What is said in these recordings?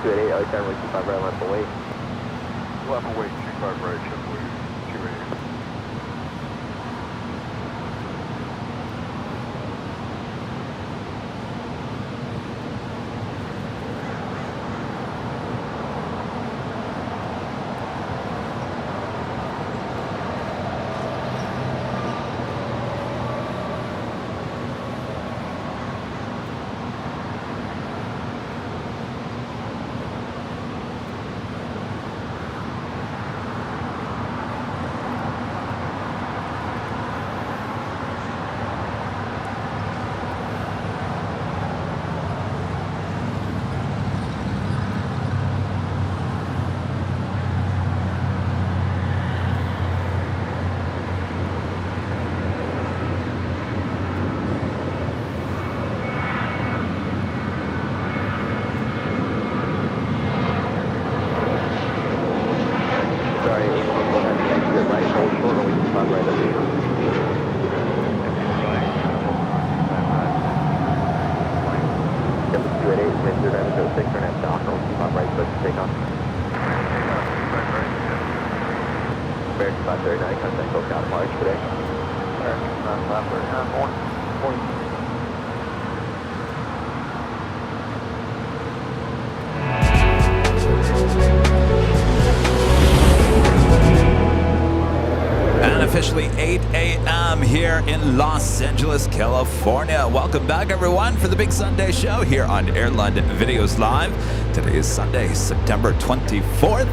288, LAX runway 25 right, left away. Left away, 25 right, JetBlue 288. Officially 8 a.m. here in Los Angeles, California. Welcome back, everyone, for the big Sunday show here on Airline Videos Live. Today is Sunday, September 24th,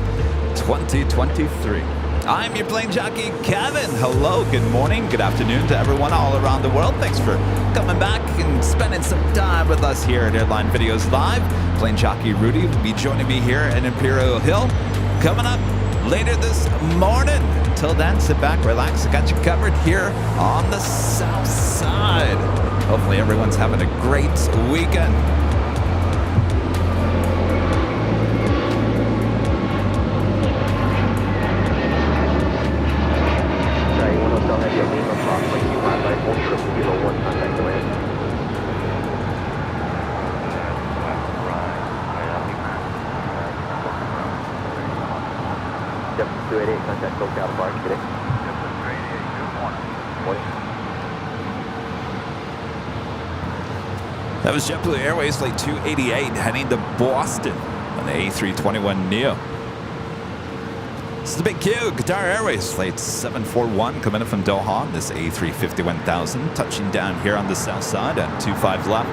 2023. I'm your plane jockey, Kevin. Hello, good morning, good afternoon to everyone all around the world. Thanks for coming back and spending some time with us here at Airline Videos Live. Plane jockey Rudy will be joining me here at Imperial Hill coming up later this morning. Until then, sit back, relax. I got you covered here on the south side. Hopefully everyone's having a great weekend. That was JetBlue Airways Flight 288 heading to Boston on the A321neo. This is the big Q, Qatar Airways Flight 741 coming in from Doha on this A350-1000, touching down here on the south side at 25 left.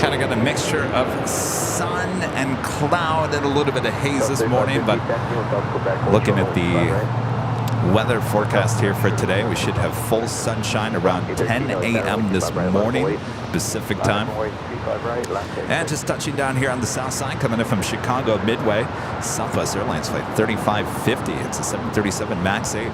Kind of got a mixture of sun and cloud and a little bit of haze this morning, but looking at the weather forecast here for today, we should have full sunshine around 10 a.m. this morning, Pacific time. And just touching down here on the south side, coming in from Chicago Midway, Southwest Airlines Flight 3550. It's a 737 MAX 8.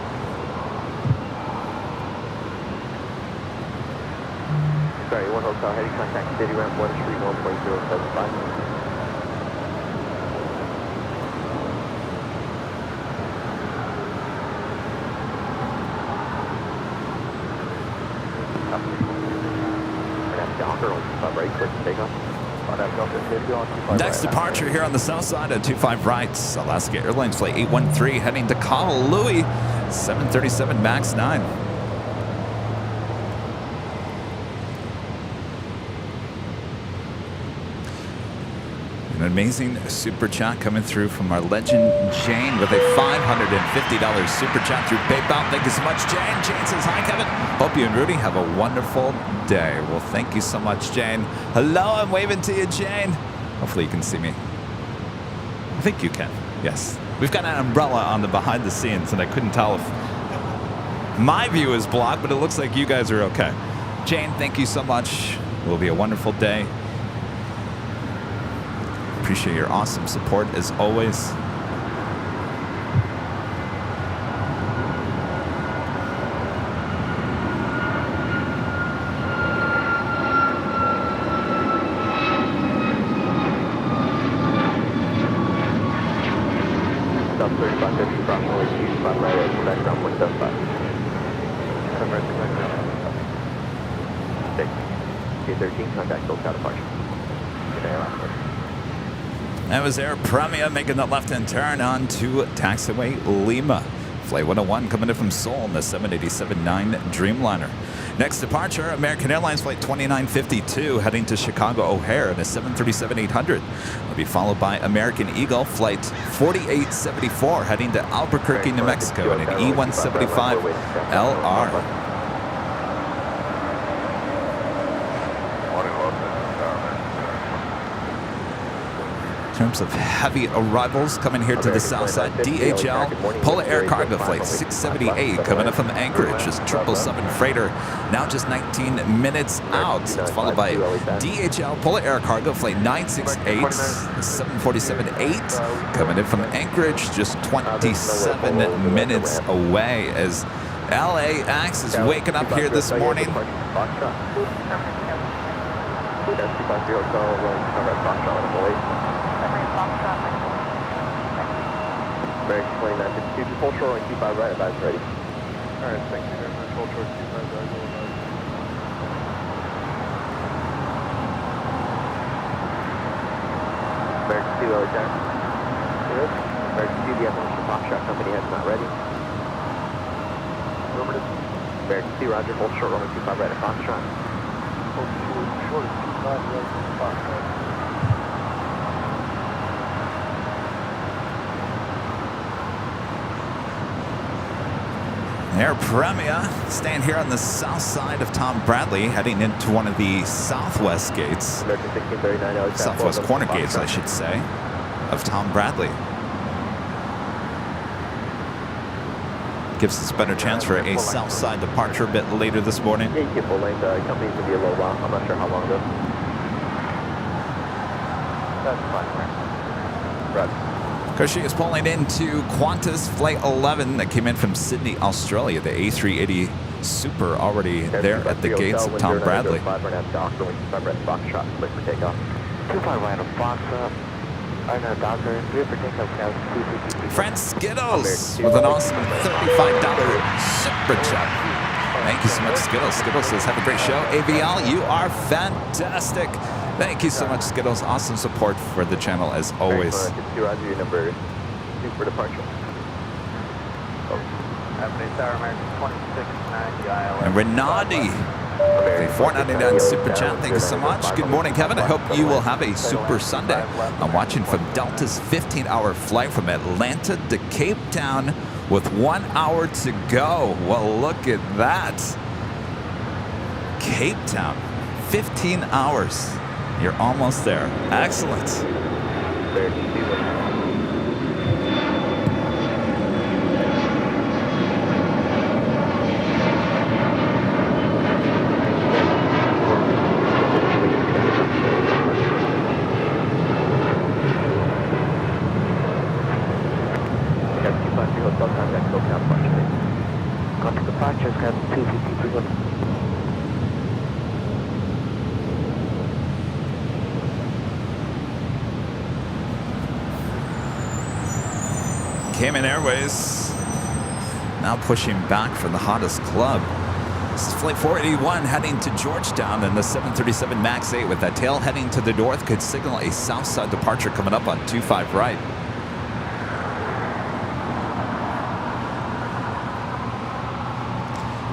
Hotel heading contact city ramp 131.075. Next departure here on the south side at 25 right, Alaska Airlines Flight 813 heading to Honolulu, 737 MAX 9. An amazing super chat coming through from our legend Jane with a $550 super chat through PayPal. Thank you so much, Jane. Jane says, hi, Kevin. Hope you and Rudy have a wonderful day. Well, thank you so much, Jane. Hello, I'm waving to you, Jane. Hopefully you can see me. I think you can. Yes. We've got an umbrella on the behind the scenes, and I couldn't tell if my view is blocked, but it looks like you guys are okay. Jane, thank you so much. It will be a wonderful day. Appreciate your awesome support as always. 13, contact SoCal departure. Good day, last one. That was Air Premia making the left-hand turn onto taxiway Lima. Flight 101 coming in from Seoul in the 787-9 Dreamliner. Next departure, American Airlines Flight 2952 heading to Chicago O'Hare in a 737-800. Will be followed by American Eagle Flight 4874 heading to Albuquerque, New Mexico in an E175 LR. In terms of heavy arrivals coming here to the south side, DHL Polar Air Cargo Flight 678 coming up from Anchorage, just 777 freighter, now just 19 minutes out. It's followed by DHL Polar Air Cargo Flight 968, 747-8 coming in from Anchorage, just 27 minutes away as LAX is waking up here this morning. American 2952, full short on 25 right, advise ready. Alright, thank you very much. Full short 25 right, go advise. American 2, Ellie Jack. Good. American 2, the Evolution Foxtrot Company has not ready. Affirmative. American 2, roger, full short on 25 right at Foxtrot. Full short 25 right, Foxtrot. Air Premia staying here on the south side of Tom Bradley, heading into one of the southwest gates, American 1639, Ellie Jack. southwest corner gates, I should say, of Tom Bradley. Gives us a better chance for a south side departure a bit later this morning. Yeah, you get full length. Company's going to be a little while. I'm not sure how long though. That's fine, right? Right. Koshi is pulling into Qantas Flight 11 that came in from Sydney, Australia. The A380 Super already there at the gates of Tom Bradley. 5 right now, Docker, 25 right Foxtrot, clear for takeoff. 25 right on Foxtrot. I know, Docker, clear for takeoff, now 253. Friend Skittles with an awesome $35 super chat. Thank you so much, Skittles. Skittles says, have a great show. AVL, you are fantastic. Thank you so much, Skittles. Awesome support for the channel as always. Roger, your number 2 for departure. Avenue Tower, American 2690 ILS. And Renati, the $4.99 super chat. Thank you so much. Good morning, Kevin. I hope you will have a super Sunday. I'm watching from Delta's 15-hour flight from Atlanta to Cape Town with 1 hour to go. Well, look at that. Cape Town, 15 hours. You're almost there. Excellent. Contact departure, scan 253. Cayman Airways now pushing back for the hottest club. This is Flight 481 heading to Georgetown in the 737 MAX 8 with that tail heading to the north. Could signal a south side departure coming up on 25 right.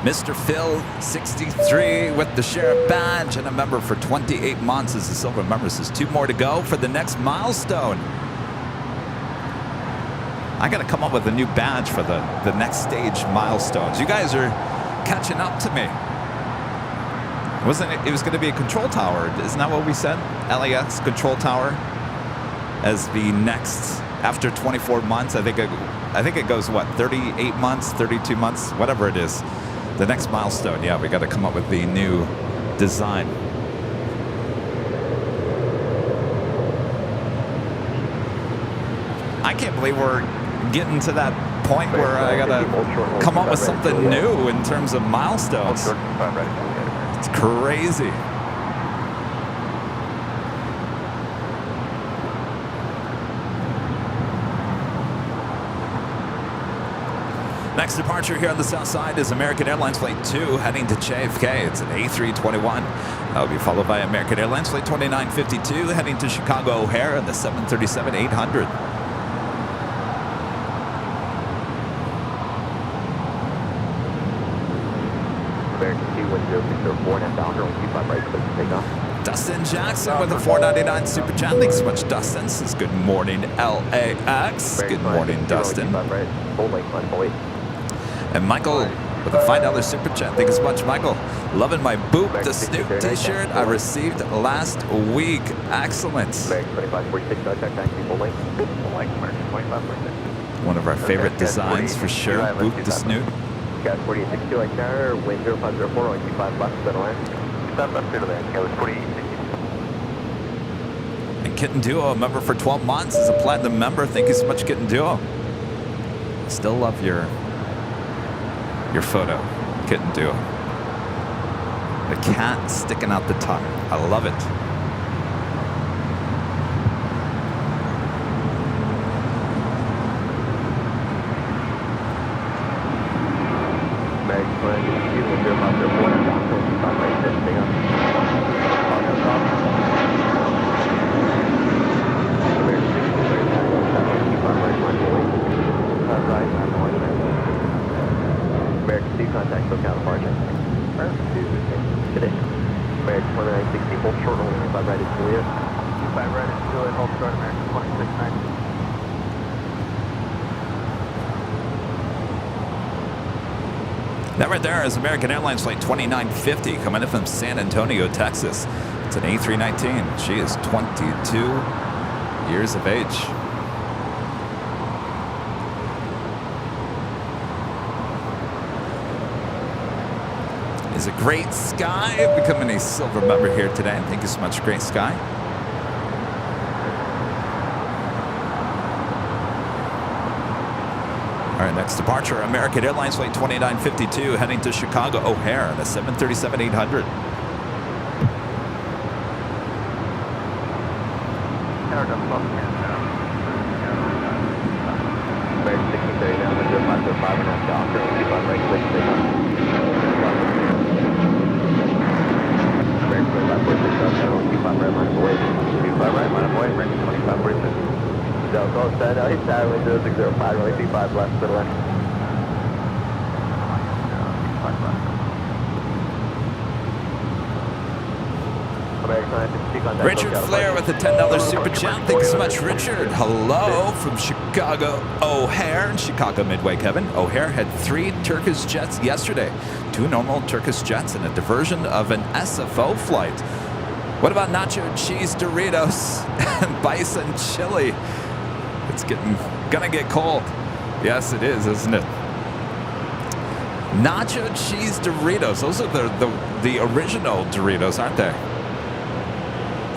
Mr. Phil, 63 with the sheriff badge and a member for 28 months as a silver member. Says 2 more to go for the next milestone. I got to come up with a new badge for the next stage milestones. You guys are catching up to me. It was going to be a control tower. Isn't that what we said? LAX control tower as the next, after 24 months. I think it goes, what, 38 months, 32 months, whatever it is. The next milestone. Yeah, we got to come up with the new design. I can't believe we're getting to that point where I gotta come up with something new in terms of milestones. It's crazy. Next departure here on the south side is American Airlines Flight 2 heading to JFK. It's an A321. That will be followed by American Airlines Flight 2952 heading to Chicago O'Hare and the 737-800. American C-1064 and Falcon, 25 right, clear for takeoff. Dustin Jackson with a 499 Super Chat. Thanks so much, Dustin. Says good morning, LAX. Good morning, Dustin. And Michael with a $5 Super Chat. Thank you so much, Michael. Loving my Boop the Snoop t-shirt I received last week. Excellent. One of our favorite designs for sure. Boop the Snoop. Got 4862 like tower, wind 0504, only 25 left, clear to land. 25 left, clear to land. That was 4862. And Kitten Duo, a member for 12 months, is a platinum member. Thank you so much, Kitten Duo. Still love your photo, Kitten Duo. The cat sticking out the tongue. I love it. Contact SoCal departure. Today. American 2960, hold short, only 25 right at Juliet. 25 right at Juliet, hold short, American 269. That right there is American Airlines Flight 2950 coming in from San Antonio, Texas. It's an A319. She is 22 years of age. Is a Great Sky becoming a silver member here today. Thank you so much, Great Sky. All right, next departure, American Airlines Flight 2952 heading to Chicago O'Hare on a 737-800. American 1630 down, window 505 and off dock, keep on right, clear to takeoff. Richard Flair with a $10 Super Chat. Thank you so much, Richard. Hello from Chicago O'Hare and Chicago Midway, Kevin. O'Hare had 3 Turkish jets yesterday. 2 normal Turkish jets and a diversion of an SFO flight. What about nacho cheese Doritos and bison chili? It's gonna get cold. Yes, it is, isn't it? Nacho cheese Doritos. Those are the original Doritos, aren't they?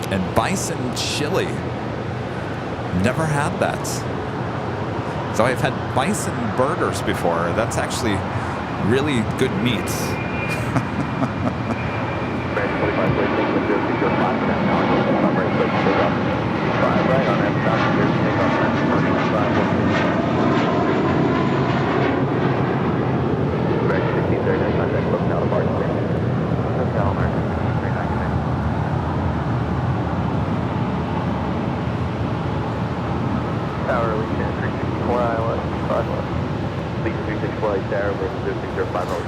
And bison chili. Never had that. So I've had bison burgers before. That's actually really good meat.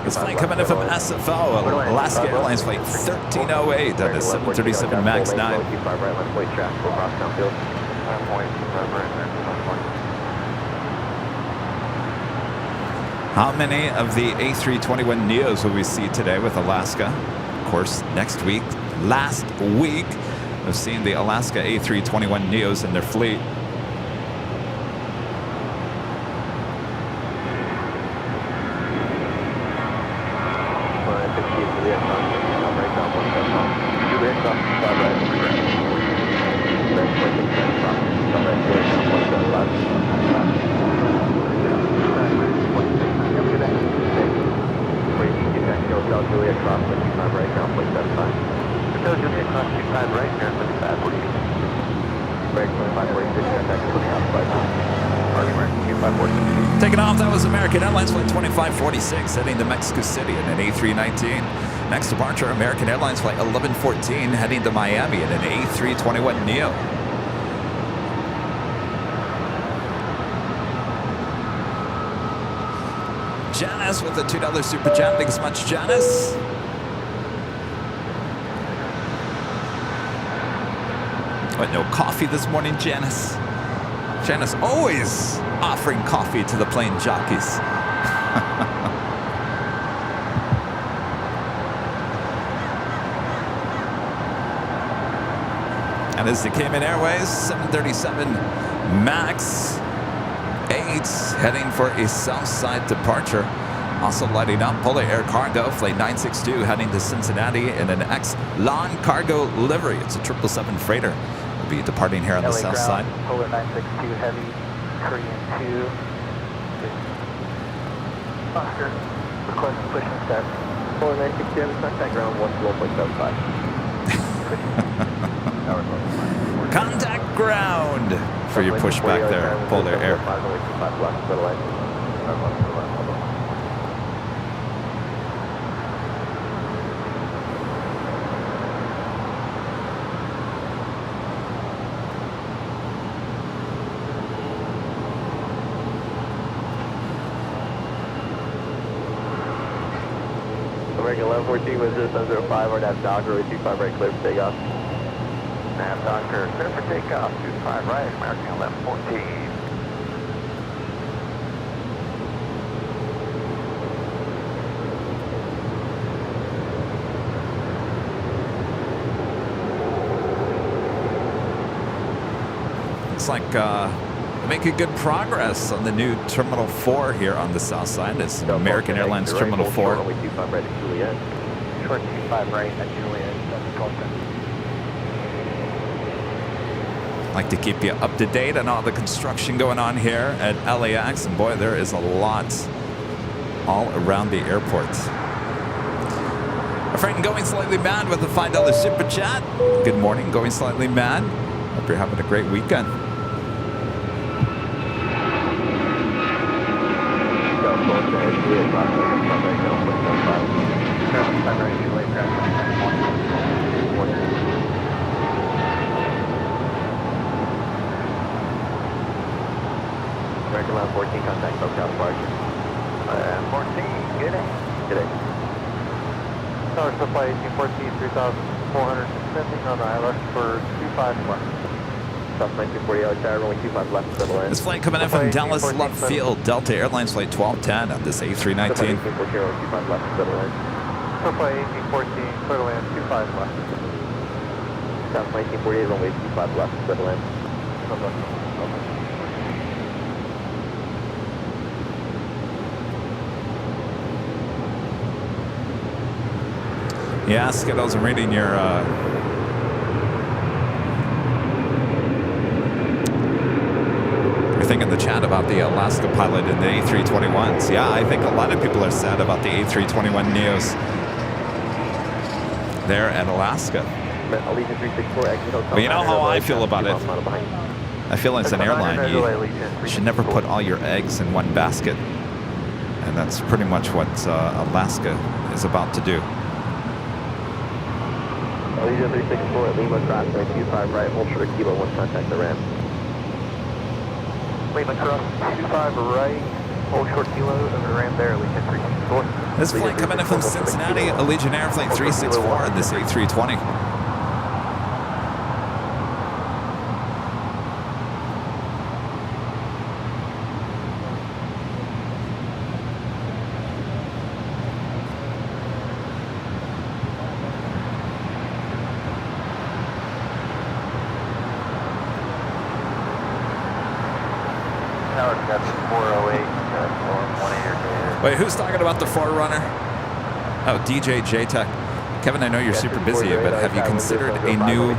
This flight coming in from SFO, Alaska Airlines Flight 1308 on the 737 MAX 9. How many of the A321 Neos will we see today with Alaska? Of course, next week, last week of seeing the Alaska A321 Neos in their fleet. Taking off, that was American Airlines Flight 2546 heading to Mexico City in an A319. Next departure, American Airlines Flight 1114 heading to Miami in an A321neo. Janice with a $2 super chat. Thanks so much, Janice. What, no coffee this morning, Janice? Janice always offering coffee to the plane jockeys. And as the Cayman Airways 737 MAX 8 heading for a south side departure. Also lighting up, Polar Air Cargo Flight 962 heading to Cincinnati in an X-Lon cargo livery. It's a 777 freighter. We'll be departing here on the south side. Polar 962 Heavy, Korean 2. Oscar, request push and start. Polar 962 Heavy, contact ground 1.75. Contact ground for your pushback there, Polar Air. American 1114 with 0705, or nav Docker, 25 right, clear for takeoff. Nav Docker, clear for takeoff, 25 right, American 1114. Looks like making good progress on the new Terminal 4 here on the south side. It's American Airlines Terminal 4. Short 25 right at Juliet. Short 25 right at Juliet. Like to keep you up to date on all the construction going on here at LAX. And boy, there is a lot all around the airport. Our friend Going Slightly Mad with a $5 super chat. Good morning, Going Slightly Mad. Hope you're having a great weekend. American 1114, contact SoCal departure. 14, good day. Good day. Tower supply 1814, 3,470 on the ILS for 25 left. South 1940, Alex Tower, only 25 left to the land. This flight coming in from Dallas Love Field, Delta Airlines Flight 1210 on this A319. 1840, only 25 left to the land. Supply 1814, clear to land, 25 left. South 1940 is only 25 left to the land. Yeah, Skittles, I'm reading your thing in the chat about the Alaska pilot and the A321s. Yeah, I think a lot of people are sad about the A321 Neos there at Alaska. But you know how I feel about it. I feel as an airline, you should never put all your eggs in one basket. And that's pretty much what Alaska is about to do. Allegiant 364 at Lima, cross 25 right, hold short kilo, 1 contact the ramp. Lima cross 25 right, hold short kilo, and the ramp there, Allegiant 364. This flight coming in from Cincinnati, Allegiant Air Flight 364 and this A320. Wait, who's talking about the Forerunner? Oh, DJ J-Tech. Kevin, I know you're super busy, but have you considered a new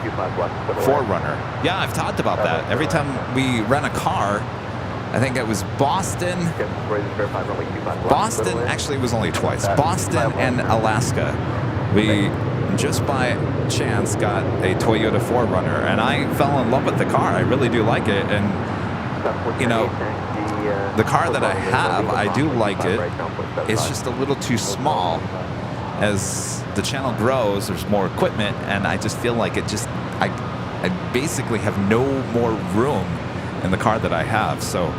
Forerunner? Yeah, I've talked about that. Every time we rent a car, I think it was Boston. Boston, actually it was only twice. Boston and Alaska. We just by chance got a Toyota 4Runner, and I fell in love with the car. I really do like it, and you know, the car that I have, I do like it. It's just a little too small. As the channel grows, there's more equipment, and I just feel like I basically have no more room in the car that I have. So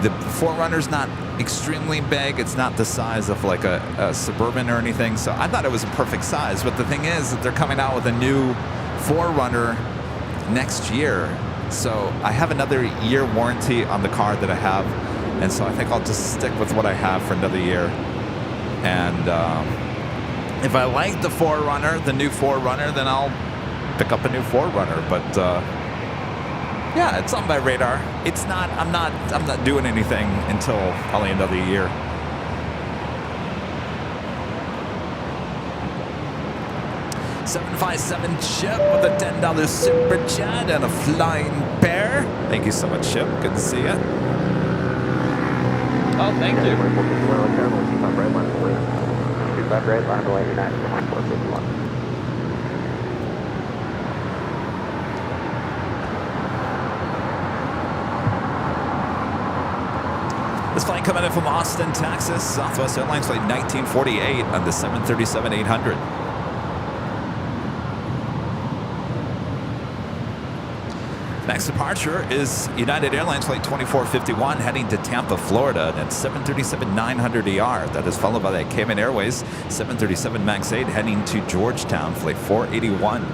the 4Runner's not extremely big. It's not the size of like a Suburban or anything. So I thought it was a perfect size. But the thing is that they're coming out with a new 4Runner next year. So I have another year warranty on the car that I have. And so I think I'll just stick with what I have for another year. And if I like the 4Runner, the new 4Runner, then I'll pick up a new 4Runner. But yeah, it's on my radar. It's not. I'm not doing anything until probably another year. $757 Chip with a $10 super chat and a flying pair. Thank you so much, Chip. Good to see you. Oh, thank you. This flight coming in from Austin, Texas, Southwest Airlines flight 1948 on the 737-800. Next departure is United Airlines flight 2451 heading to Tampa, Florida at 737-900ER. That is followed by that Cayman Airways 737 MAX 8 heading to Georgetown, flight 481.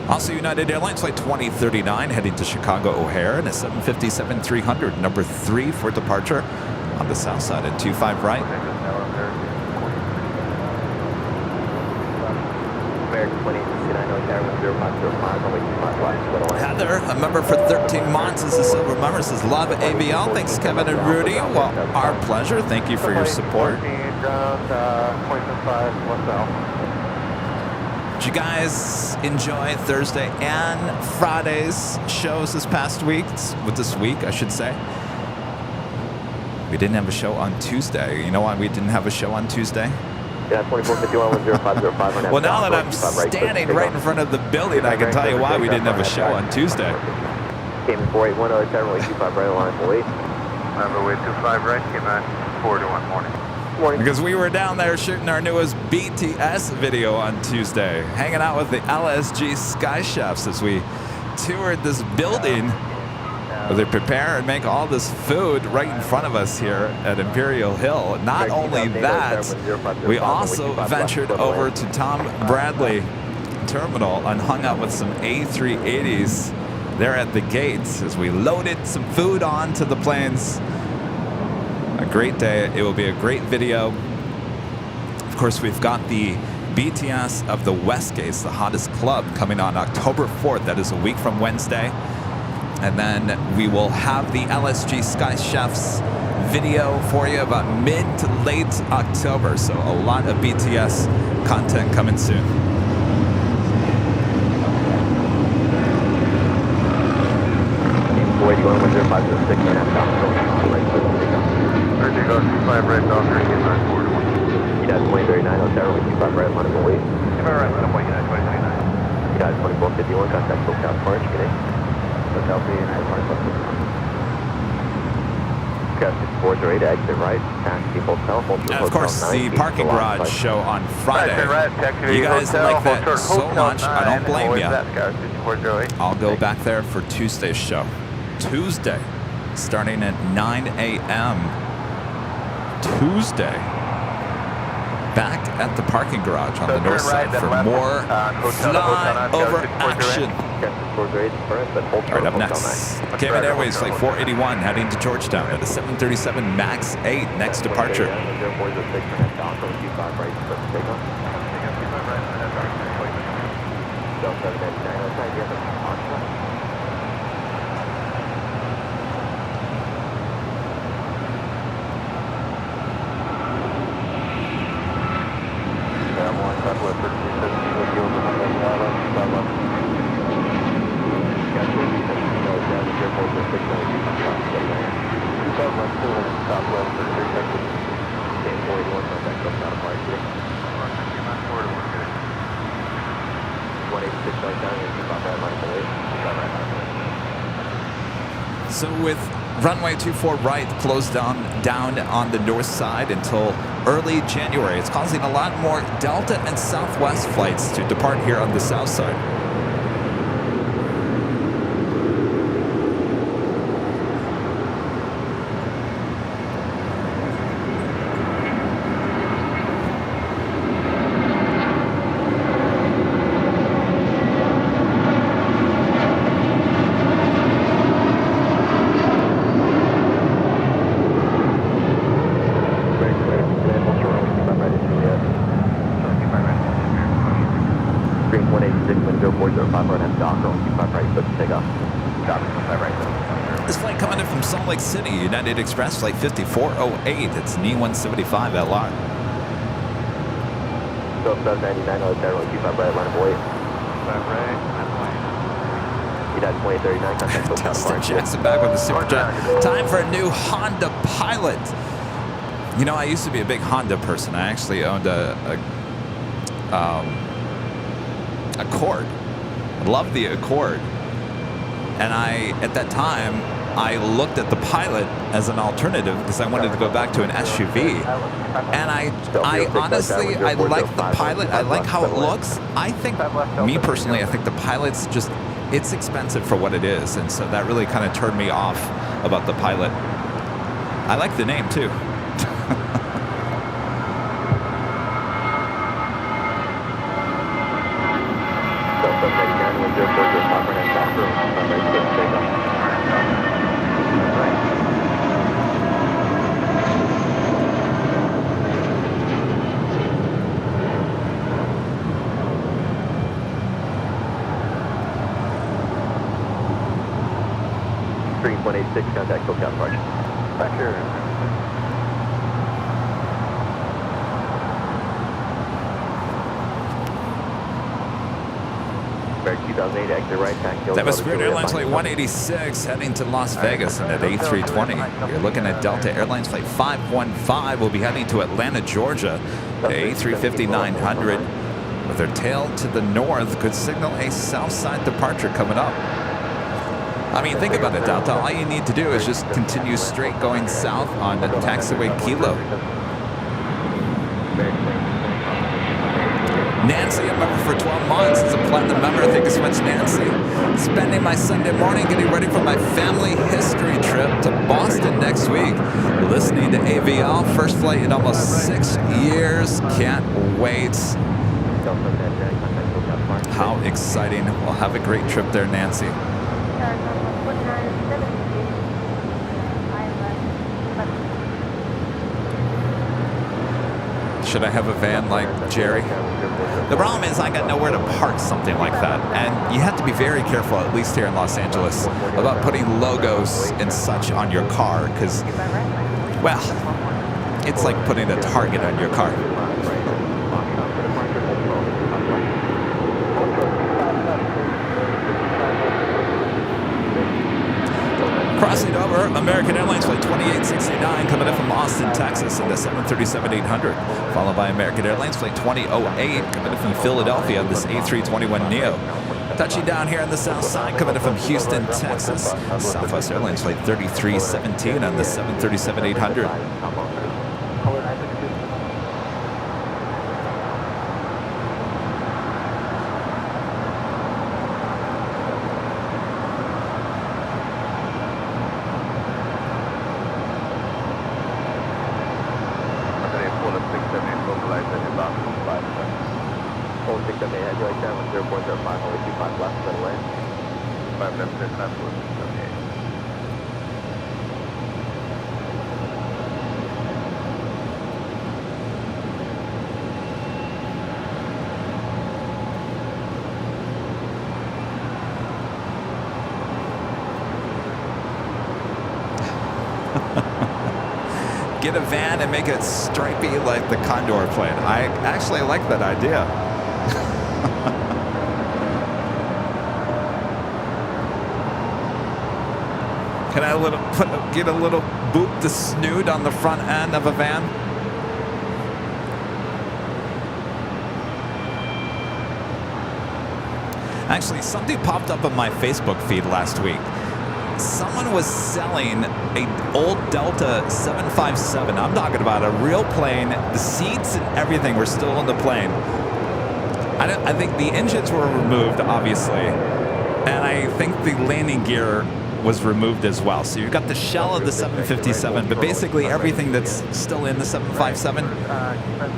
Also United Airlines flight 2039 heading to Chicago O'Hare and a 757-300, number 3 for departure on the south side at 25 right. Heather, a member for 13 months, is a silver member, says love ABL. Thanks, Kevin and Rudy. Well, our pleasure. Thank you for your support. Did you guys enjoy Thursday and Friday's shows this past week? This week, I should say. We didn't have a show on Tuesday. You know why we didn't have a show on Tuesday? Yeah, 2451-10505. Well, now that I'm standing right in front of the building, I can tell you why we didn't have a show on Tuesday. Came in 4810, Chevrolet 25 right line, wait. Runway 25 right, came in 421 morning. Morning. Because we were down there shooting our newest BTS video on Tuesday, hanging out with the LSG Sky Chefs as we toured this building where they prepare and make all this food right in front of us here at Imperial Hill. Not only that, we also ventured over to Tom Bradley Terminal and hung out with some A380s there at the gates as we loaded some food onto the planes. A great day. It will be a great video. Of course, we've got the BTS of the Westgates, the hottest club, coming on October 4th. That is a week from Wednesday. And then we will have the LSG Sky Chefs video for you about mid to late October. So a lot of BTS content coming soon. And of course, the parking garage show on Friday. You guys like that so much, I don't blame you. I'll go back there for Tuesday's show. Tuesday, starting at 9 a.m. Tuesday. Back at the parking garage on the north side for more fly-over action. All right, up next, Cayman Airways flight 481 heading to Georgetown at a 737 MAX 8 next departure. Southwest 136 right down here, keep off that line, So with runway 24 right closed down on the north side until early January, it's causing a lot more Delta and Southwest flights to depart here on the south side. City, United Express Flight 5408. It's NE175 LR. So 799, Airline, keep up right, line of wait. United 2039, contact Dustin Jackson back with the Superjet. Time for a new Honda Pilot. You know, I used to be a big Honda person. I actually owned a Accord. I loved the Accord. And at that time, I looked at the Pilot as an alternative because I wanted to go back to an SUV. And I honestly, I like the Pilot. I like how it looks. I think, me personally, I think the Pilot's just, it's expensive for what it is. And so that really kind of turned me off about the Pilot. I like the name too. Contact SoCal departure. Back here. American 2008, exit right, taxi. That was Spirit Airlines Flight 186 heading to Las Vegas and at A320. You're looking at Delta Airlines Flight 515. We'll be heading to Atlanta, Georgia. The A350-900 with their tail to the north could signal a south side departure coming up. I mean, think about it, Delta. All you need to do is just continue straight going south on the taxiway Kilo. Nancy, a member for 12 months, is a platinum member. Thank you so much, Nancy. Spending my Sunday morning getting ready for my family history trip to Boston next week. Listening to AVL, first flight in almost 6 years. Can't wait. How exciting. We'll have a great trip there, Nancy. Should I have a van like Jerry? The problem is I got nowhere to park something like that. And you have to be very careful, at least here in Los Angeles, about putting logos and such on your car because, well, it's like putting a target on your car. Crossing over, American Airlines Flight 2869 coming in from Austin, Texas in the 737-800, followed by American Airlines Flight 2008 coming in from Philadelphia on this A321neo. Touching down here on the south side, coming in from Houston, Texas, Southwest Airlines Flight 3317 on the 737-800. Get a van and make it stripy like the Condor plane. I actually like that idea. Can I get a little boop the snoot on the front end of a van? Actually, something popped up on my Facebook feed last week. someone was selling a old Delta 757. I'm talking about a real plane. The seats and everything were still on the plane. I think the engines were removed, obviously, and I think the landing gear was removed as well. So you've got the shell of the 757, but basically everything that's still in the 757.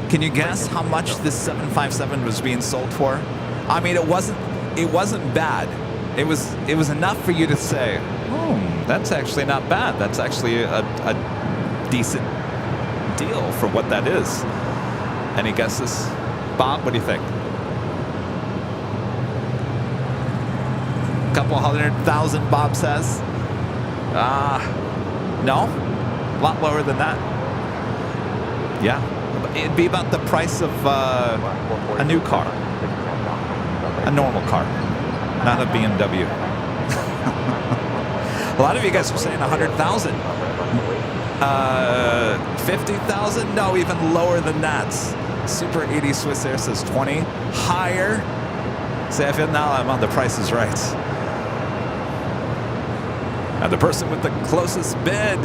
Can you guess how much this 757 was being sold for? I mean, it wasn't bad. It was enough for you to say, that's actually not bad. That's actually a decent deal for what that is. Any guesses? Bob, what do you think? Couple 100,000, Bob says. No, a lot lower than that. Yeah, it'd be about the price of a new car, a normal car, not a BMW. A lot of you guys were saying 100,000. 50,000? No, even lower than that. Super 80 Swiss Air says 20. Higher. Say, I feel now I'm on The Price is Right. And the person with the closest bid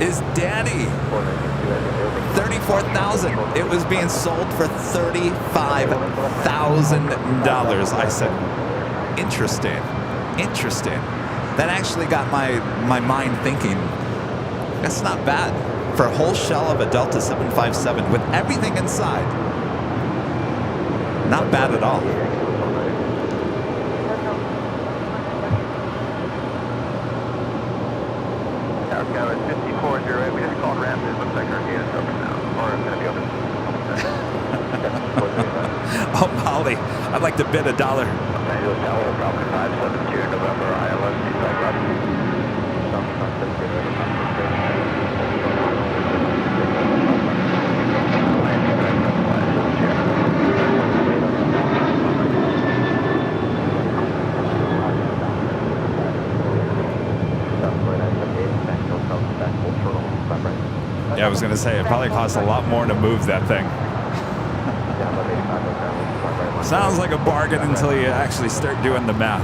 is Danny. 34,000. It was being sold for $35,000. I said, interesting. That actually got my mind thinking. That's not bad for a whole shell of a Delta 757 with everything inside. Not bad at all. We just called Rapid. It looks like our gate is open now. Or it's going to be open. Oh, Molly, I'd like to bid $1. Manual Tower, Falcon 572, November, ILS, Yeah, I was going to say, it probably costs a lot more to move that thing. Sounds like a bargain until you actually start doing the math.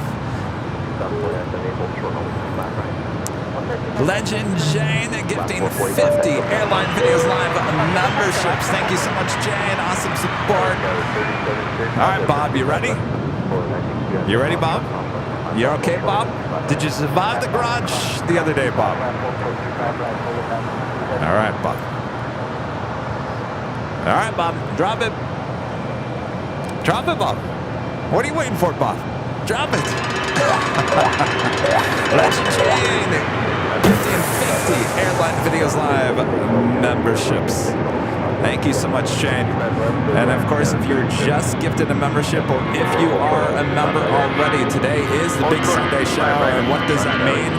Legend Jane gifting 50 Airline Videos Live memberships. Thank you so much, Jane. Awesome support. All right, Bob, you ready? You ready, Bob? You okay, Bob? Did you survive the garage the other day, Bob? All right, Bob. All right, Bob. Drop it. Drop it, Bob. What are you waiting for, Bob? Drop it. Legend Jane. 50 Airline Videos Live memberships. Thank you so much, Shane. And of course, if you're just gifted a membership or if you are a member already, today is the Big Sunday Show. And what does that mean?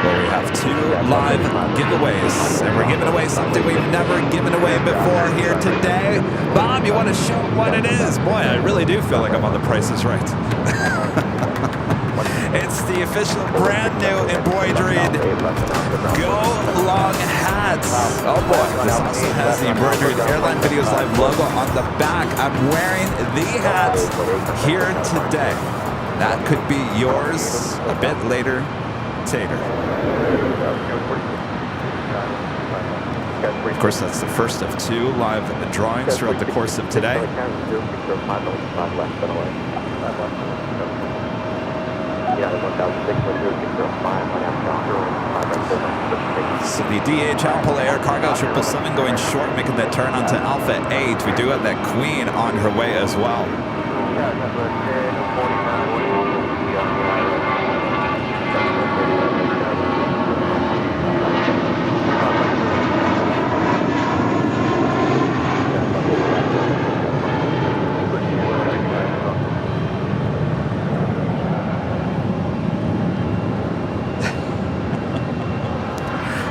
Well, we have 2 live giveaways. And we're giving away something we've never given away before here today. Bob, you want to show what it is? Boy, I really do feel like I'm on The Price is Right. It's the official brand new embroidered Go Long hats. Oh boy, this also has the embroidered Airline Videos Live logo on the back. I'm wearing the hat here today. That could be yours a bit later, Tater. Of course, that's the first of 2 live drawings throughout the course of today. So the DHL Polar Air Cargo 777 going short, making that turn onto Alpha 8. We do have that Queen on her way as well.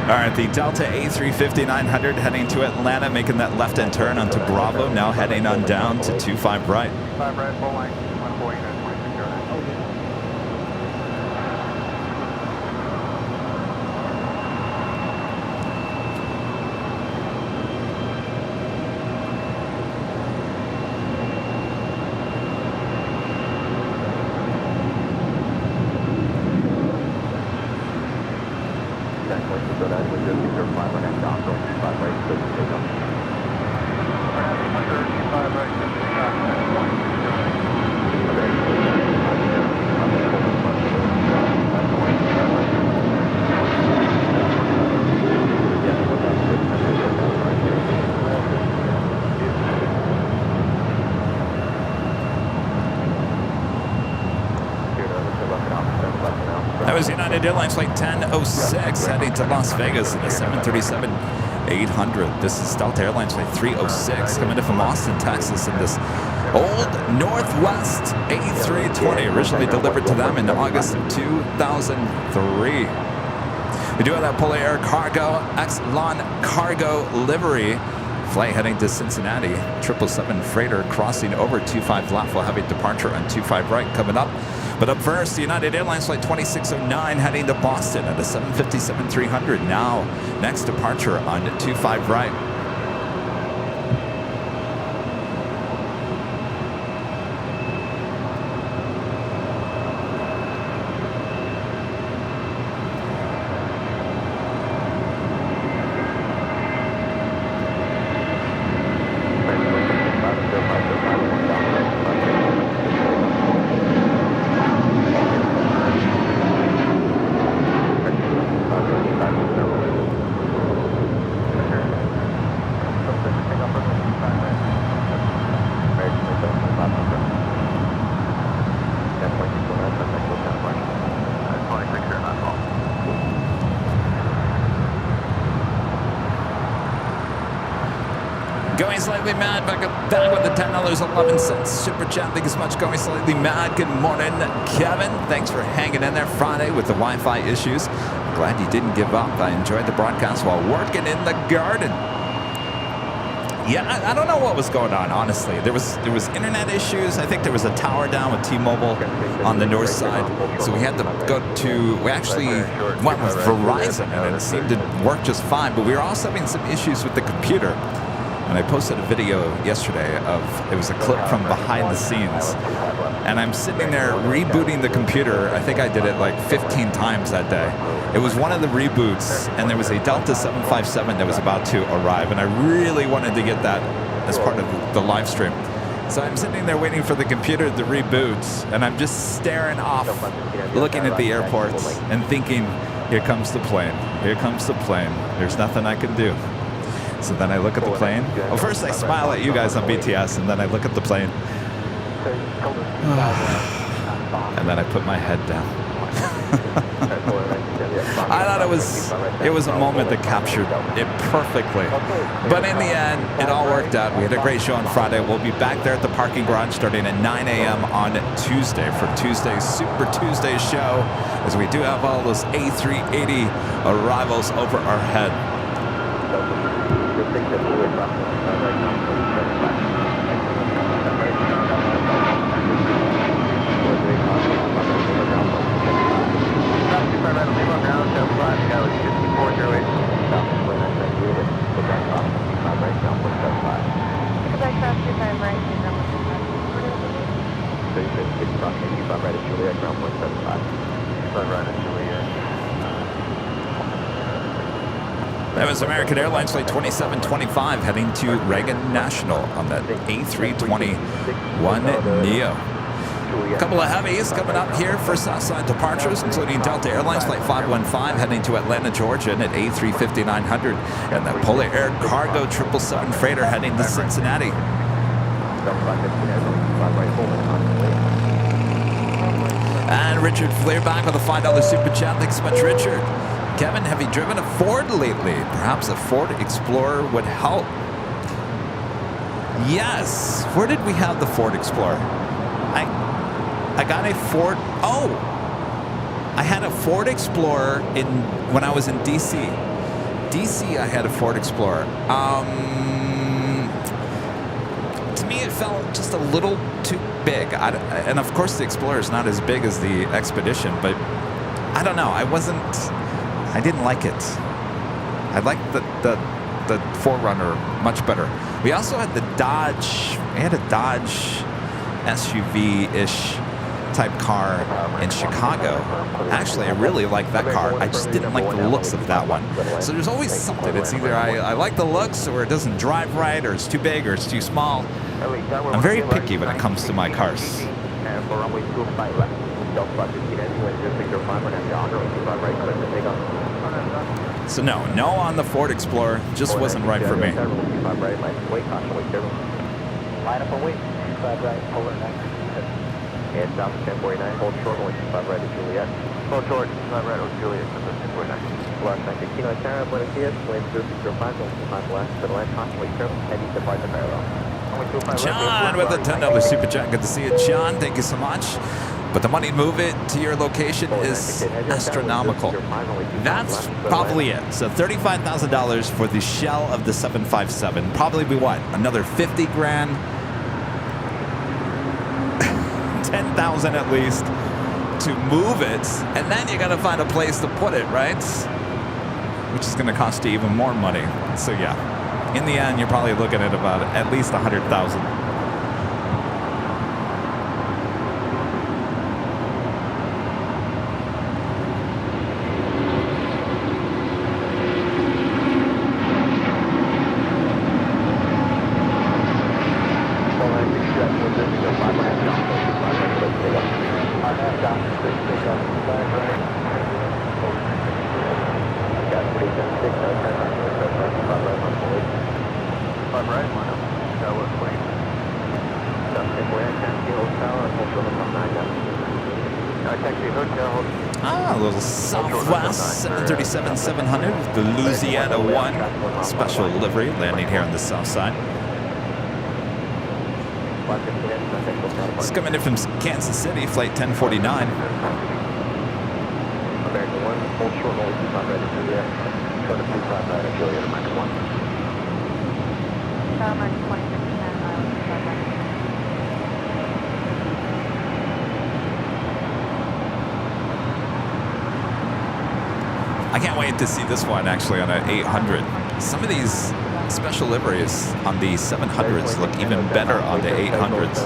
All right, the Delta A350-900 heading to Atlanta, making that left-hand turn onto Bravo, now heading on down to 25 right. 5 right, full line, 140, 2609. was United Airlines flight 1006 heading to Las Vegas in the 737-800. This is Delta Airlines flight 306 coming in from Austin, Texas in this old Northwest A320, originally delivered to them in August of 2003. We do have that Polar Air Cargo Exelon Cargo livery. Flight heading to Cincinnati, 777 freighter crossing over 25 left. We'll have a departure on 25 right coming up. But up first, the United Airlines flight 2609 heading to Boston at a 757-300. Now, next departure on 25 right. Going Slightly Mad, back with the $10.11 super chat. Thank you so much, Going Slightly Mad. Good morning, Kevin. Thanks for hanging in there Friday with the Wi-Fi issues. Glad you didn't give up. I enjoyed the broadcast while working in the garden. Yeah, I don't know what was going on, honestly. There was internet issues. I think there was a tower down with T-Mobile on the north side. So we had to we actually went with Verizon, and it seemed to work just fine. But we were also having some issues with the computer. And I posted a video yesterday it was a clip from behind the scenes. And I'm sitting there rebooting the computer. I think I did it like 15 times that day. It was one of the reboots, and there was a Delta 757 that was about to arrive. And I really wanted to get that as part of the live stream. So I'm sitting there waiting for the computer to reboot, and I'm just staring off, looking at the airport and thinking, here comes the plane. Here comes the plane. There's nothing I can do. So then I look at the plane. Well, first I smile at you guys on BTS, and then I look at the plane. And then I put my head down. I thought it was a moment that captured it perfectly. But in the end, it all worked out. We had a great show on Friday. We'll be back there at the parking garage starting at 9 a.m. on Tuesday for Tuesday's Super Tuesday show, as we do have all those A380 arrivals over our head. That was American Airlines flight 2725 heading to Reagan National on that A321neo. A couple of heavies coming up here for Southside departures, including Delta Airlines flight 515 heading to Atlanta, Georgia, and at A350-900, and the Polar Air Cargo 777 freighter heading to Cincinnati. And Richard Fleer back with a $5 super chat. Thanks so much, Richard. Kevin, have you driven a Ford lately? Perhaps a Ford Explorer would help. Yes. Where did we have the Ford Explorer? I got a Ford. Oh, I had a Ford Explorer when I was in DC. DC, I had a Ford Explorer. To me, it felt just a little too big. And of course, the Explorer is not as big as the Expedition, but I don't know. I didn't like it. I liked the 4Runner much better. We also had the Dodge. We had a Dodge SUV-ish type car in Chicago. Actually, I really liked that car. I just didn't like the looks of that one. So there's always something. It's either I like the looks, or it doesn't drive right, or it's too big, or it's too small. I'm very picky when it comes to my cars. So no on the Ford Explorer. Just wasn't right for me. Line up and wait. 25 right, Polar 9. And south 1049, hold short, 25 right to Juliet. Well, George, not right, or Juliet, for 249. Los Angeles, Kilo Sierra, buenos dias, wind 065, west, to the left, constantly turtle, heading to Barton parallel. John with a $10 super chat. Good to see you, John. Thank you so much. But the money to move it to your location is astronomical. That's probably it. So $35,000 for the shell of the 757. Probably be what? Another 50 grand? 10,000 at least to move it. And then you got to find a place to put it, right? Which is going to cost you even more money. So yeah, in the end, you're probably looking at about at least 100,000. Ah, a little Southwest 737-700 with the Louisiana 1 special livery landing here on the south side. It's coming in from Kansas City, flight 1049. American 1, hold short, hold, keep on ready for the short of 259, Juliet, minus 1. Minus 26 miles. I can't wait to see this one actually on an 800. Some of these special liveries on the 700s look even better on the 800s.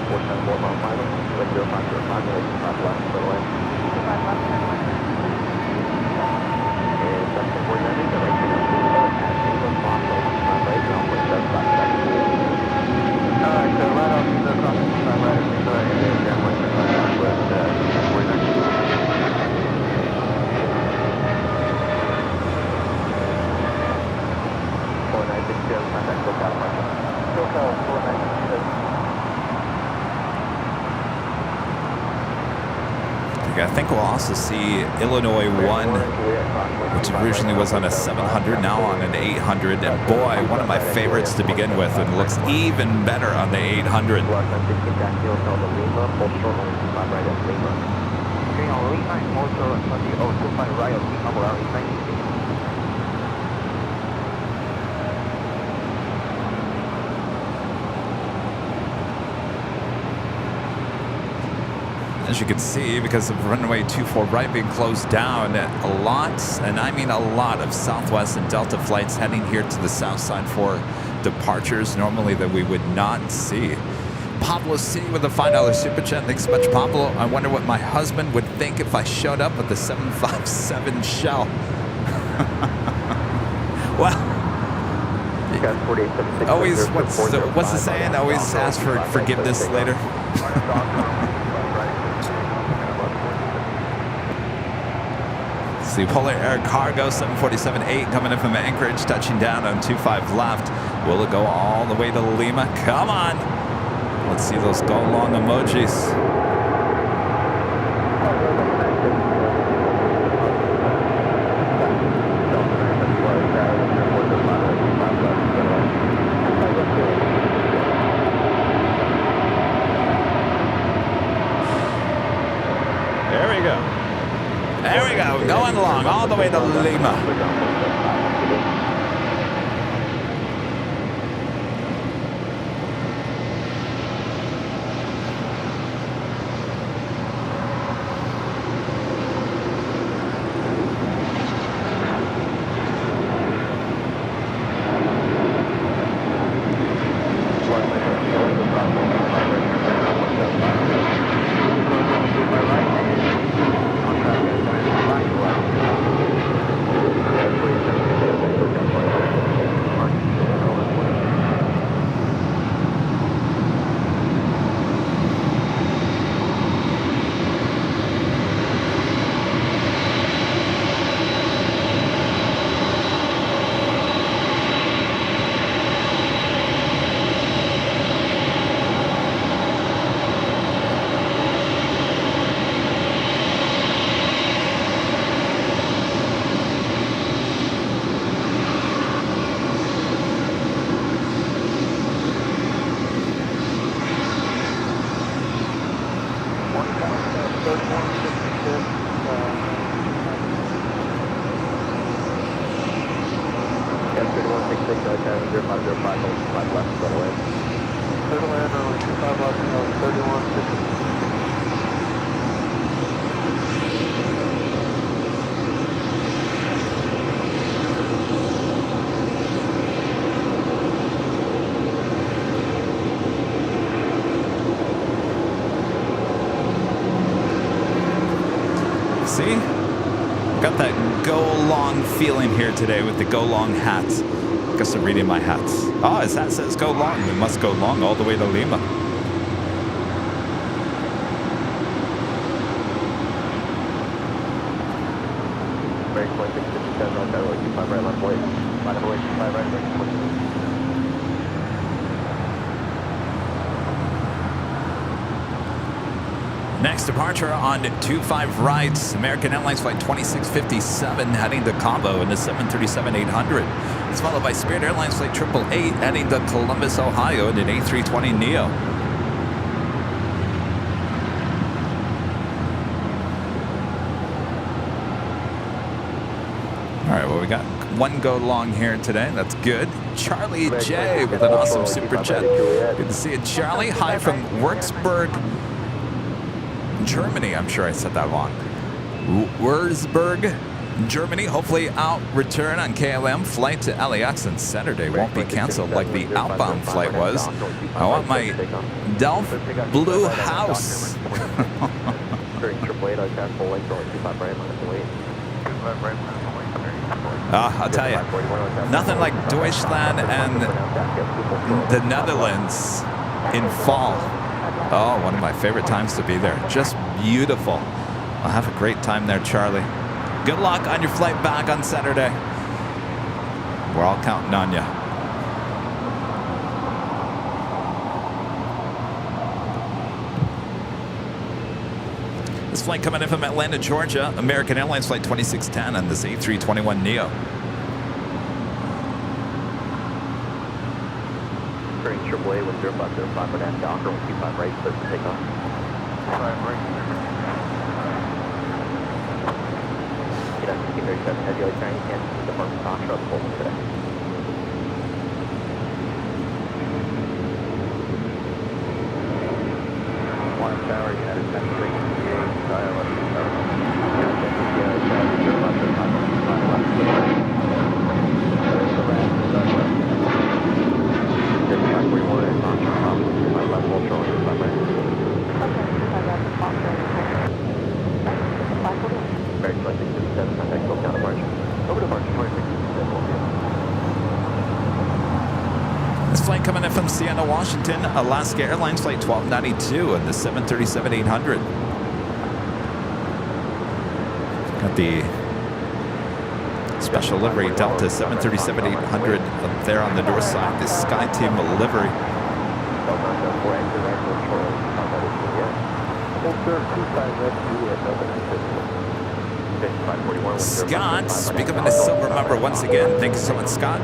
I think we'll also see Illinois 1, which originally was on a 700, now on an 800. And boy, one of my favorites to begin with, and looks even better on the 800. As you can see, because of runway 24 right being closed down, a lot, and I mean a lot, of Southwest and Delta flights heading here to the south side for departures normally that we would not see. Pablo C with a $5 super chat. Thanks so much, Pablo. I wonder what my husband would think if I showed up with the 757 shell. Well, always, what's the saying? Always ask for forgiveness later. The Polar Air Cargo 747-8 coming in from Anchorage, touching down on 25 left. Will it go all the way to Lima? Come on. Let's see those go long emojis. There we go. There we go, going along all the way to Lima. 25 out, 3150. See? Got that go long feeling here today with the go long hat. Guess I'm reading my hats. Oh, his hat says go long. We must go long all the way to Lima. Breakpoint 657 on Federal 25 right left way. Line of way 25 right left. Next departure on 25 right, American Airlines flight 2657 heading to Cabo in the 737-800. It's followed by Spirit Airlines flight 888 heading to Columbus, Ohio in an A320neo. All right, well, we got one go long here today. That's good. Charlie J with an awesome super chat. Good to see you, Charlie. Hi from Würzburg, Germany. I'm sure I said that wrong. Würzburg, Germany. Hopefully out return on KLM flight to LAX on Saturday. Won't be canceled like the outbound flight was. I want my Delft Blue House. I'll tell you, nothing like Deutschland and the Netherlands in fall. Oh, one of my favorite times to be there. Just beautiful. I'll have a great time there, Charlie. Good luck on your flight back on Saturday. We're all counting on you. This flight coming in from Atlanta, Georgia. American Airlines flight 2610 on this A321neo. Train AAA with 0505 for that Docker, 125 right, clear for takeoff. 5 right. Get up, keep 37, heavy light train, and department talk truck, full today. One tower, United States, 368, dial up, This flight coming in from Seattle, Washington, Alaska Airlines flight 1292 and the 737-800. Got the special livery Delta 737-800 up there on the door side, the Sky Team livery. Scott, becoming a silver member once again. Thank you so much, Scott.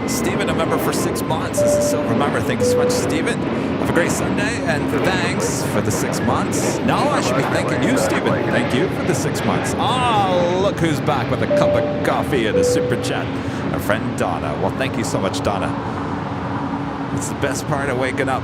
Steven, a member for 6 months. This is a silver member. Thank you so much, Steven. Have a great Sunday, and thanks for the 6 months. No, I should be thanking you, Steven. Thank you for the 6 months. Oh, look who's back with a cup of coffee and a super chat. Our friend Donna. Well, thank you so much, Donna. It's the best part of waking up.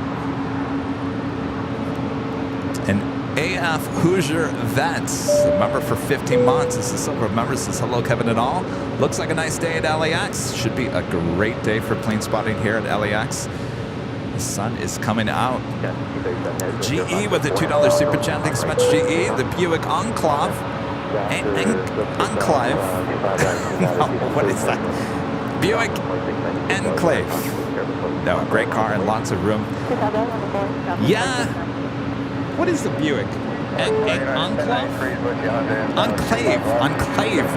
An AF Hoosier Vets, a member for 15 months. This is silver member. Says hello, Kevin and all. Looks like a nice day at LAX. Should be a great day for plane spotting here at LAX. The sun is coming out. GE with the $2 super chat. Thanks so much, GE. The Buick Enclave. Enclave. No, what is that? Buick Enclave. No, great car and lots of room. Yeah. What is the Buick? Enclave? Enclave.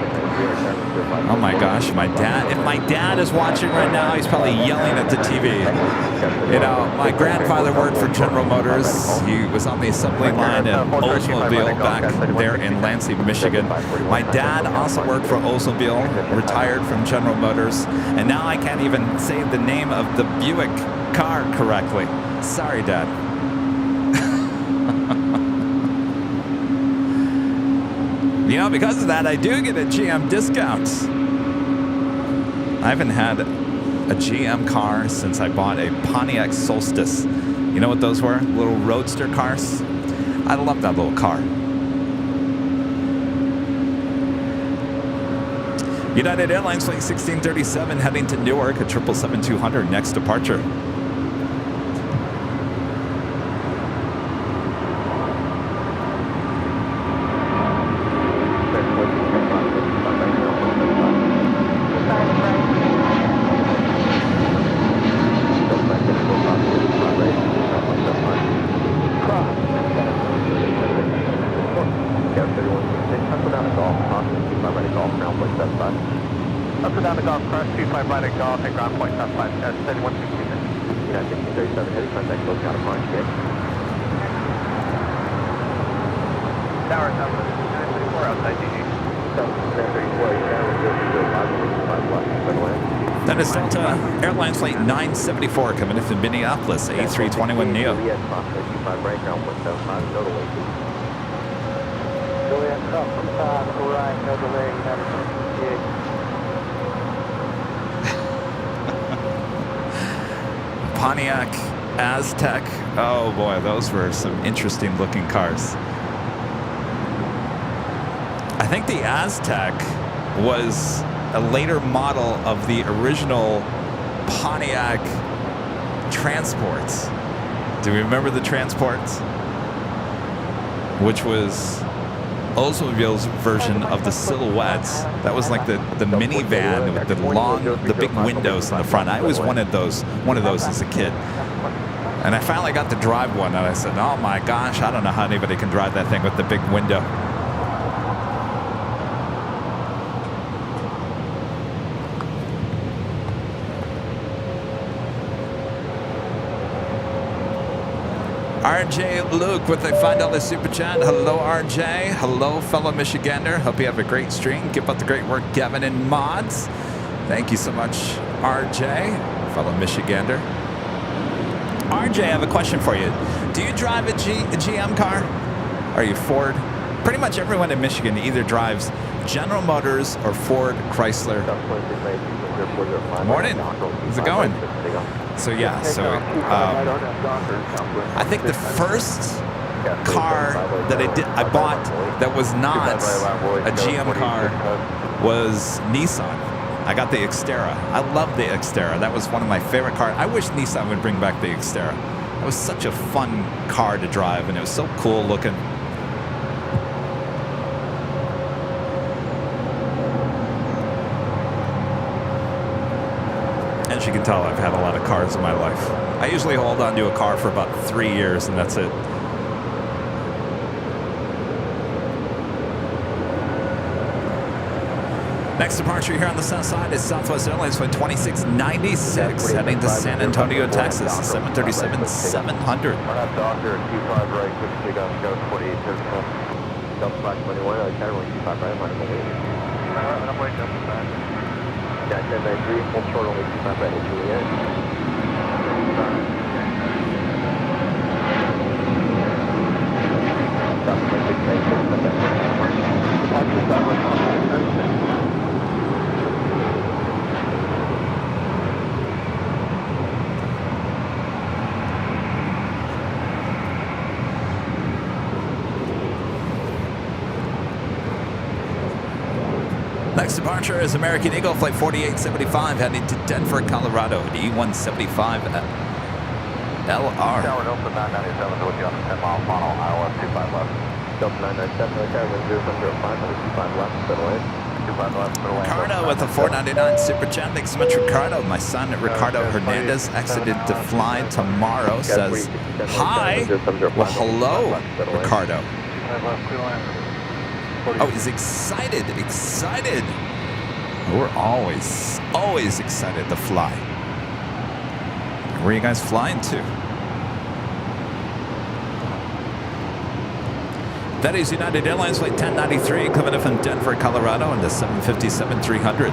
Oh my gosh, my dad. If my dad is watching right now, he's probably yelling at the TV. You know, my grandfather worked for General Motors. He was on the assembly line at Oldsmobile back there in Lansing, Michigan. My dad also worked for Oldsmobile, retired from General Motors. And now I can't even say the name of the Buick car correctly. Sorry, Dad. You know, because of that, I do get a GM discount. I haven't had a GM car since I bought a Pontiac Solstice. You know what those were? Little roadster cars. I love that little car. United Airlines Flight 1637 heading to Newark at 777-200, next departure. That is Delta Airlines Flight 974 coming in from Minneapolis, A321neo. Pontiac Aztec. Oh boy, those were some interesting looking cars. I think the Aztec was a later model of the original Pontiac Transports. Do you remember the Transports? Which was Oldsmobile's version of the Silhouettes. That was like the minivan with the big windows in the front. I always wanted one of those as a kid. And I finally got to drive one, and I said, oh my gosh, I don't know how anybody can drive that thing with the big window. RJ Luke with a $5 super chat. Hello, RJ. Hello, fellow Michigander. Hope you have a great stream. Keep up the great work, Kevin and Mods. Thank you so much, RJ, fellow Michigander. RJ, I have a question for you. Do you drive a GM car? Are you Ford? Pretty much everyone in Michigan either drives General Motors or Ford Chrysler. Morning. How's it going? So yeah, I think the first car that I bought that was not a GM car was Nissan. I got the Xterra. I love the Xterra. That was one of my favorite cars. I wish Nissan would bring back the Xterra. It was such a fun car to drive, and it was so cool looking. As you can tell, I've had a lot of cars in my life. I usually hold on to a car for about 3 years, and that's it. Next departure here on the south side is Southwest Airlines Flight 2696 heading to San Antonio, Texas, 737-700. Next departure is American Eagle Flight 4875 heading to Denver, Colorado at E175 LR. Tower Delta 997 with you on the 10-mile funnel, ILS 25 left. Delta 997, Airline 0705, 25 left, middle lane. 25 left, middle lane. Ricardo with a 499 super chat. Thanks so much, Ricardo. My son, Ricardo Hernandez, exited to fly tomorrow. Says, hi. Well, hello, Ricardo. Oh, he's excited. We're always excited to fly. Where are you guys flying to? That is United Airlines Flight 1093 coming in from Denver, Colorado, and the 757-300.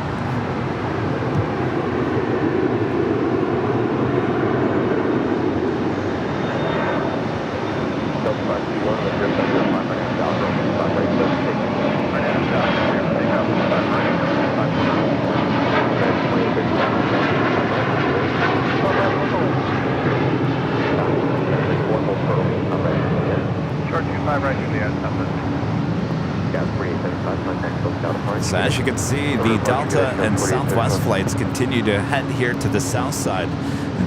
So as you can see, the Delta and Southwest flights continue to head here to the south side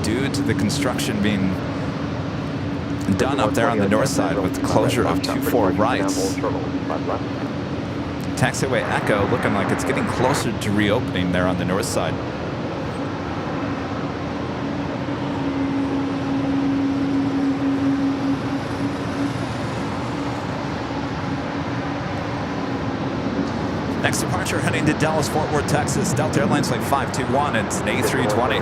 due to the construction being done up there on the north side with the closure of 24 rights. Taxiway Echo looking like it's getting closer to reopening there on the north side. Next departure heading to Dallas, Fort Worth, Texas. Delta Airlines Flight 521. It's an A320.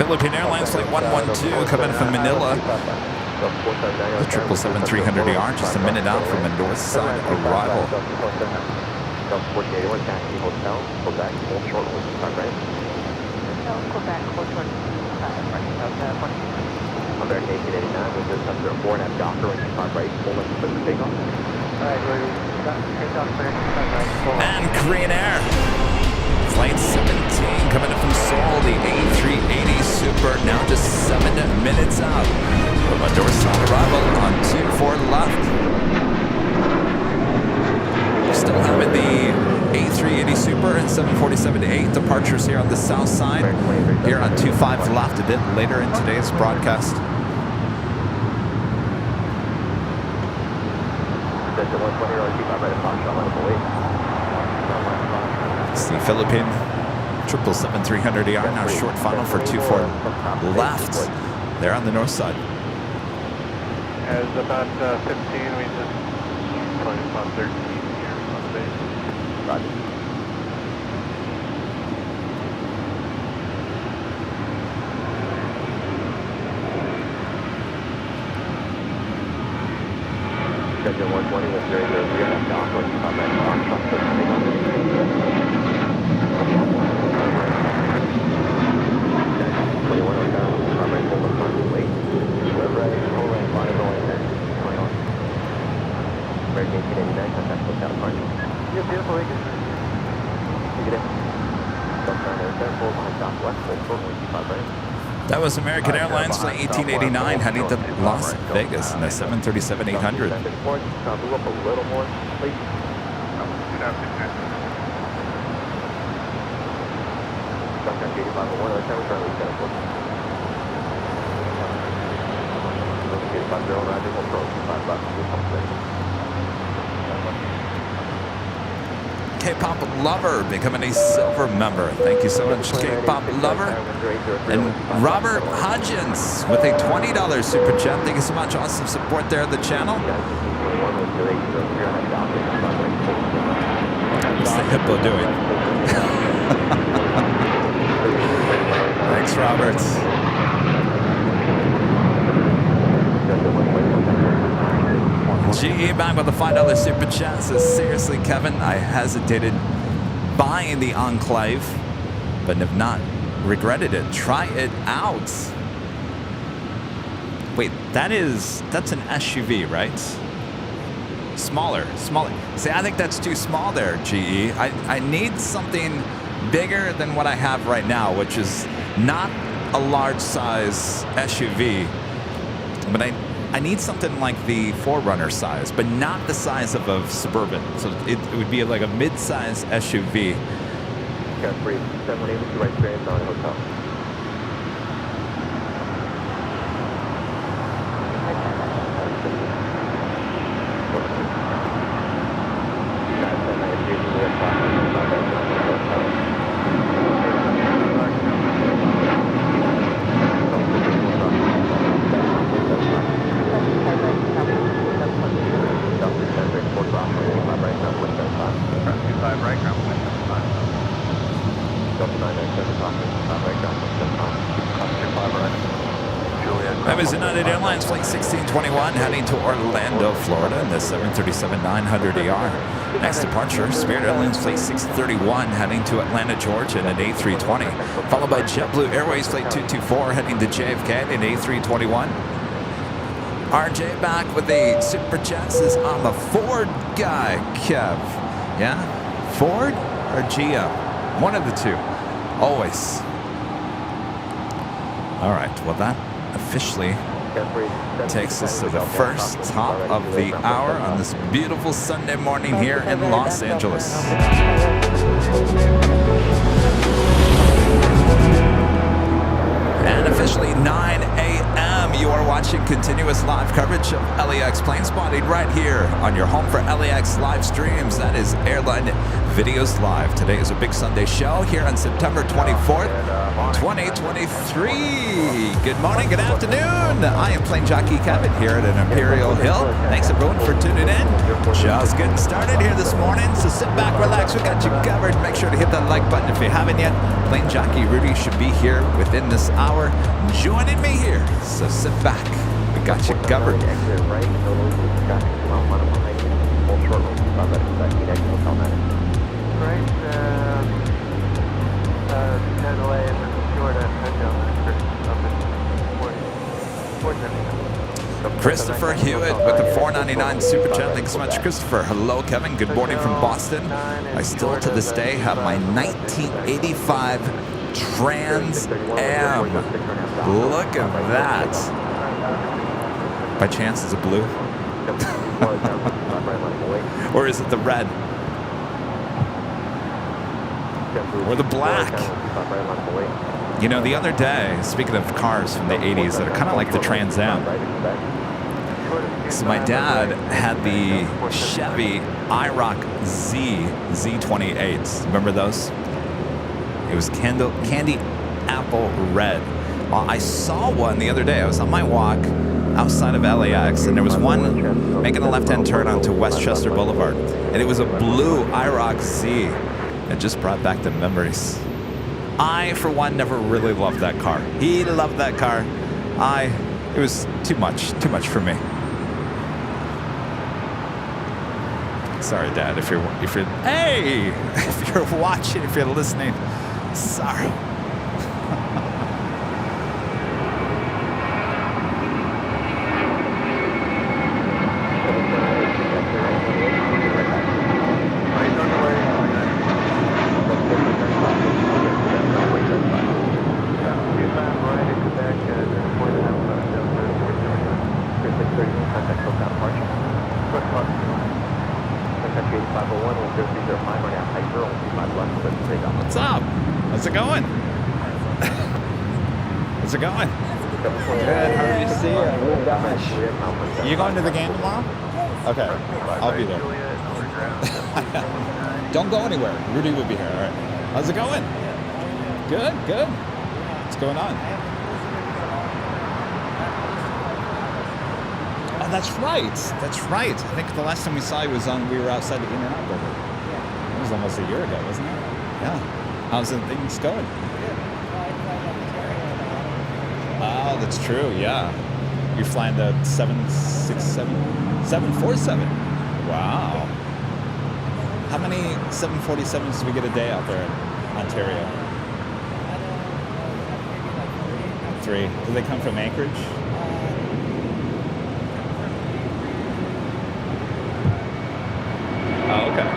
Philippine Airlines Flight 112 coming from Manila. The 777-300ER just a minute out from a north side arrival. And Korean Air. Flight 17 coming up from Seoul, the A380 Super, now just 7 minutes out from a north side arrival on 24 left. Still having the A380 Super and 747-8 departures here on the south side, here on 25 left a bit later in today's broadcast. The Philippine 777-300ER now short final for 24 left there on the north side. As about 15, we just probably about 13 here on the base. Roger. Schedule 120 with 003 and dock on 25. That was American Airlines Flight 1889 heading to Las Vegas in the 737-800. Move up a little more, please. K-Pop Lover becoming a silver member. Thank you so much, K-Pop Lover. And Robert Hodgins with a $20 super chat. Thank you so much. Awesome support there of the channel. What's the hippo doing? Thanks, Robert. GE back with a $5 super chat. Says, seriously, Kevin, I hesitated buying the Enclave, but have not regretted it. Try it out. Wait, that's an SUV, right? Smaller. See, I think that's too small there, GE. I need something bigger than what I have right now, which is not a large size SUV, but I need something like the 4Runner size, but not the size of a Suburban. So it would be like a mid-size SUV. Got 718 with the right experience on hotel. Delta 997, That was United Airlines Flight 1621 heading to Orlando, Florida in the 737-900ER. Next departure, Spirit Airlines Flight 631 heading to Atlanta, Georgia in an A320. Followed by JetBlue Airways Flight 224 heading to JFK in an A321. RJ back with a super chat says, I'm a Ford guy, Kev. Yeah? Ford or GM? One of the two. Always. All right, well that officially takes us to the first top of the hour on this beautiful Sunday morning here in Los Angeles. And officially 9 a.m. You are watching continuous live coverage of LAX plane spotting right here on your home for LAX live streams. That is Airline Videos Live. Today is a big Sunday show here on September 24th, 2023. Good morning, good afternoon. I am Plane Jockey Kevin here at an Imperial Hill. Thanks everyone for tuning in. Just getting started here this morning, so sit back, relax. We got you covered. Make sure to hit that like button if you haven't yet. Plane Jockey Rudy should be here within this hour, joining me here. So sit back. We got you covered. Christopher Hewitt with the $4.99 super chat. Thanks so much, Christopher. Hello, Kevin. Good morning from Boston. I still to this day have my 1985 Trans Am. Look at that. By chance, is it blue? Or is it the red? Or the black? You know, the other day, speaking of cars from the 80s that are kind of like the Trans Am, so my dad had the Chevy IROC Z28s. Remember those? It was candy apple red. Well, I saw one the other day. I was on my walk outside of LAX, and there was one making a left-hand turn onto Westchester Boulevard, and it was a blue IROC Z. It just brought back the memories. I, for one, never really loved that car. He loved that car. It was too much for me. Sorry, Dad, if you're, hey, if you're watching, if you're listening, sorry. What's up? How's it going? How's it going? Good. How are you? See you. Oh gosh. You going to the game tomorrow? Okay. I'll be there. Don't go anywhere. Rudy will be here. All right. How's it going? Good. Good. What's going on? Oh, that's right. That's right. I think the last time we saw you was we were outside the In-N-Out Burger. It was almost a year ago, wasn't it? Yeah. How's things going? Oh, that's true. Yeah. You're flying the 747. Wow. How many 747s do we get a day out there in Ontario? 3. Do they come from Anchorage? Oh, okay.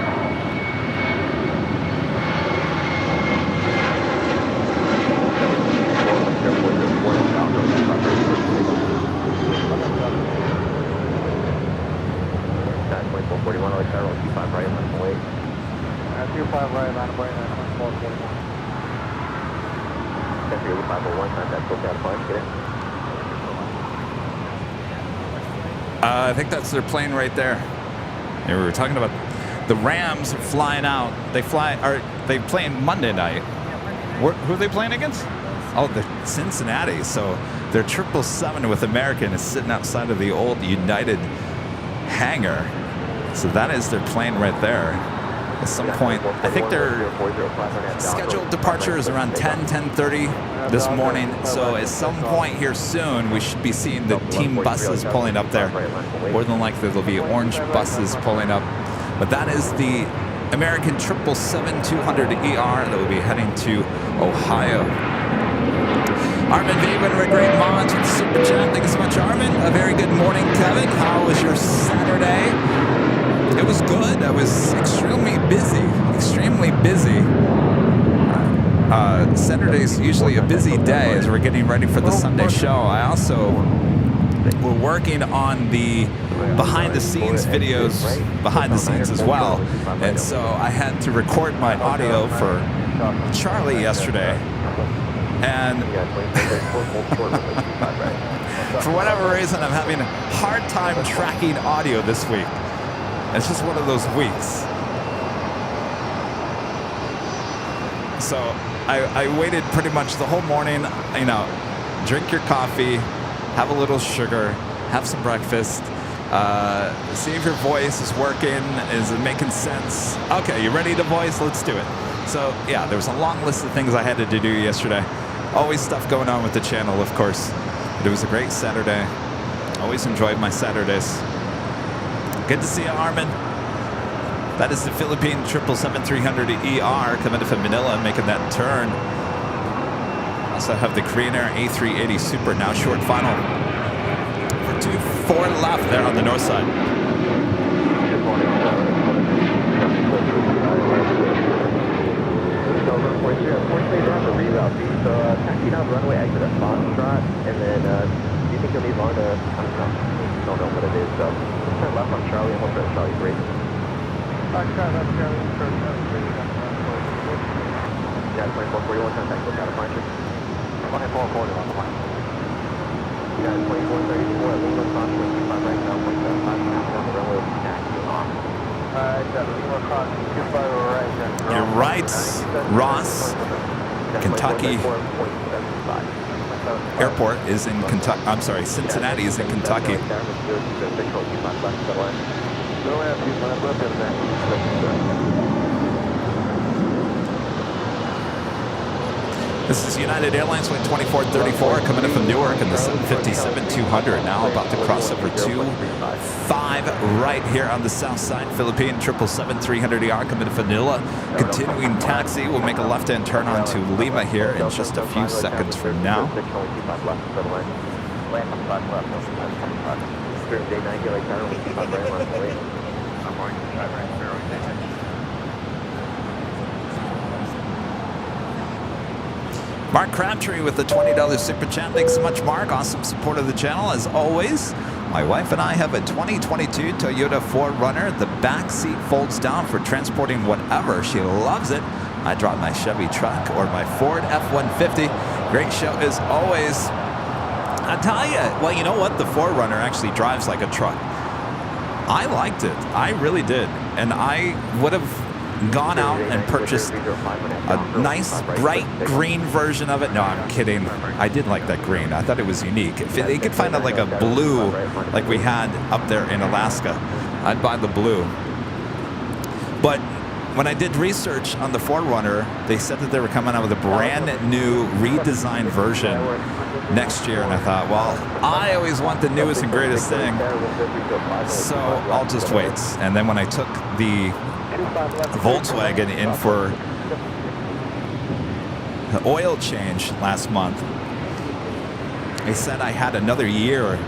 I think that's their plane right there. Yeah, we were talking about the Rams flying out. They play Monday night. Who are they playing against? Oh, the Cincinnati. So their 777 with American is sitting outside of the old United hangar. So that is their plane right there. at some point. I think their scheduled departure is around 10:30 this morning. So at some point here soon, we should be seeing the team buses pulling up there. More than likely, there'll be orange buses pulling up. But that is the American 777-200ER that will be heading to Ohio. Armin Vaven with great mods with Super Chat. Thank you so much, Armin. A very good morning, Kevin. How was your Saturday? It was good. I was extremely busy. Extremely busy. Saturday's usually a busy day as we're getting ready for the Sunday show. I also we're working on the behind-the-scenes videos, behind the scenes as well, and so I had to record my audio for Charlie yesterday, and for whatever reason, I'm having a hard time tracking audio this week. It's just one of those weeks. So I waited pretty much the whole morning, you know, drink your coffee, have a little sugar, have some breakfast, see if your voice is working, is it making sense? Okay, you ready to voice? Let's do it. So yeah, there was a long list of things I had to do yesterday. Always stuff going on with the channel, of course. But it was a great Saturday. Always enjoyed my Saturdays. Good to see you, Armin. That is the Philippine 777-300ER coming in from Manila, making that turn. Also have the Korean Air A380 Super, now short final. For 2-4 left there on the north side. Unfortunately, they're on the reroute fee, so taxi down runway exit at Foxtrot, and then do you think you'll need long to, I don't know what it is, so just turn left on Charlie and hope for Charlie 3. Yeah, 2441, contact look out of Marcher. Flying 440 on the line. You got 2434, Lima Cross, 25 right now, 175 down the runway, taxi off. Lima Cross, 25 right. You're right, Ross. Kentucky Airport is in Kentucky. I'm sorry, Cincinnati is in Kentucky. This is United Airlines flight 2434 coming in from Newark in the 757-200, now about to cross over 25 right here on the south side. Philippine 777-300ER coming in from Manila. Continuing taxi, we'll make a left-hand turn onto Lima here in just a few seconds from now. Mark Crabtree with the $20 super chat. Thanks so much, Mark. Awesome support of the channel as always. My wife and I have a 2022 Toyota 4Runner. The back seat folds down for transporting whatever. She loves it. I drive my Chevy truck or my Ford F-150. Great show as always. I tell you, well, you know what? The 4Runner actually drives like a truck. I liked it. I really did. And I would have gone out and purchased a nice bright green version of it. No, I'm kidding. I did like that green. I thought it was unique. If they could find out like a blue like we had up there in Alaska, I'd buy the blue. But when I did research on the 4Runner, they said that they were coming out with a brand new redesigned version next year, and I thought, well, I always want the newest and greatest thing, so I'll just wait. And then when I took the Volkswagen in for the oil change last month, they said I had another year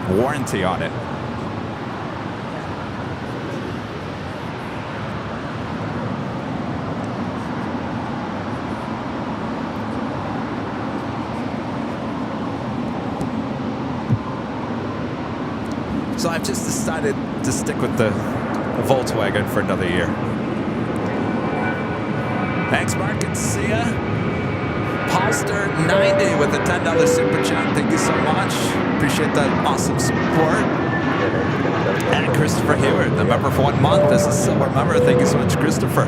warranty on it. So I've just decided to stick with the Volkswagen for another year. Thanks, Mark, and see ya. Polster90 with a $10 super chat. Thank you so much. Appreciate that awesome support. And Christopher Hayward, the member for 1 month. This is silver member. Thank you so much, Christopher.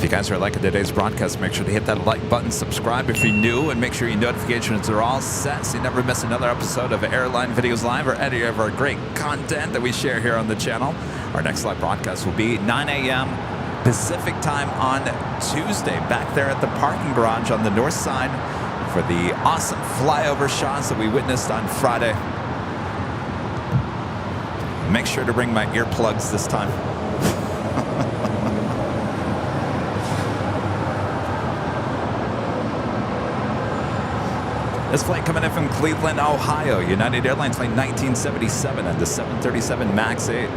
If you guys are liking today's broadcast, make sure to hit that like button, subscribe if you're new, and make sure your notifications are all set so you never miss another episode of Airline Videos Live or any of our great content that we share here on the channel. Our next live broadcast will be 9 a.m. Pacific time on Tuesday, back there at the parking garage on the north side for the awesome flyover shots that we witnessed on Friday. Make sure to bring my earplugs this time. This flight coming in from Cleveland, Ohio, United Airlines flight 1977 and the 737 MAX 8.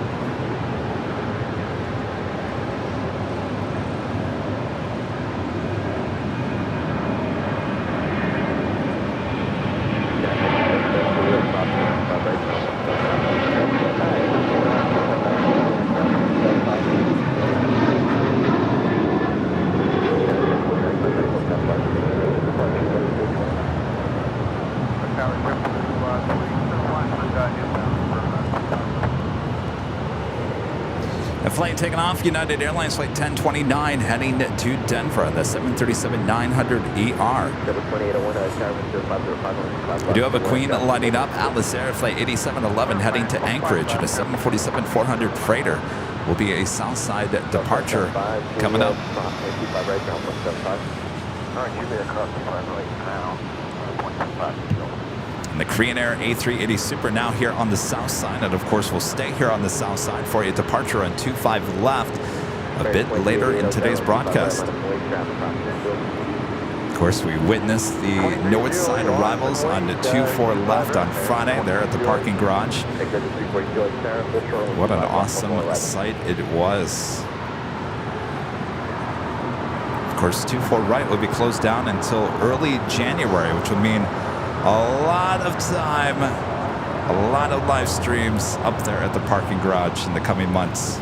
Flight taking off, United Airlines flight 1029 heading to Denver on the 737-900ER. We do have a Queen lighting up, Atlas Air flight 8711 heading to Anchorage and a 747-400 freighter. Will be a Southside departure coming up. And the Korean Air A380 Super now here on the south side, and of course we'll stay here on the south side for a departure on 25 left a bit later in today's broadcast. Of course, we witnessed the north side arrivals on the 24 left on Friday there at the parking garage. What an awesome sight it was. Of course, 24 right will be closed down until early January, which will mean a lot of time, a lot of live streams up there at the parking garage in the coming months.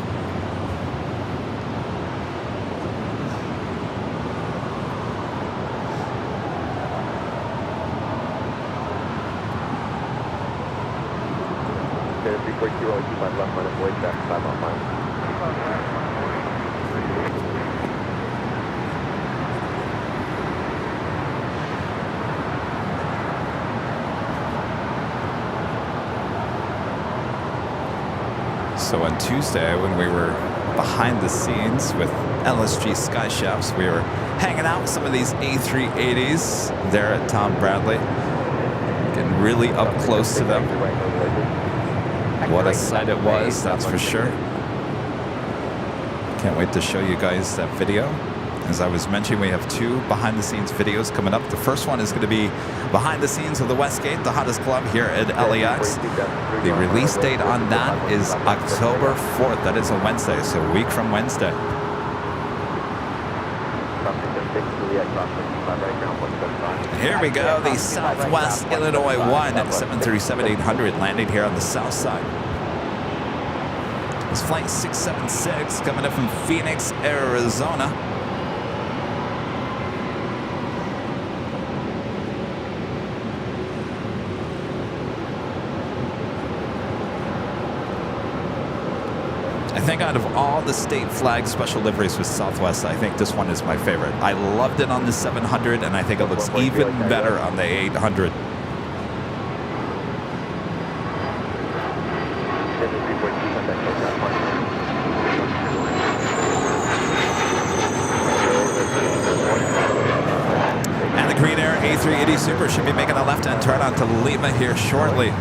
So on Tuesday, when we were behind the scenes with LSG Sky Chefs, we were hanging out with some of these A380s there at Tom Bradley, getting really up close to them. What a sight it was, that's for sure. Can't wait to show you guys that video. As I was mentioning, we have two behind-the-scenes videos coming up. The first one is going to be behind the scenes of the Westgate, the hottest club here at LAX. The release date on that is October 4th. That is a Wednesday, so a week from Wednesday. Here we go, the Southwest Illinois 1 737-800 landing here on the south side. It's flight 676 coming up from Phoenix, Arizona. I think out of all the state flag special liveries with Southwest, I think this one is my favorite. I loved it on the 700, and I think it looks even better on the 800. And the Korean Air A380 Super should be making a left-hand turn onto Lima here shortly.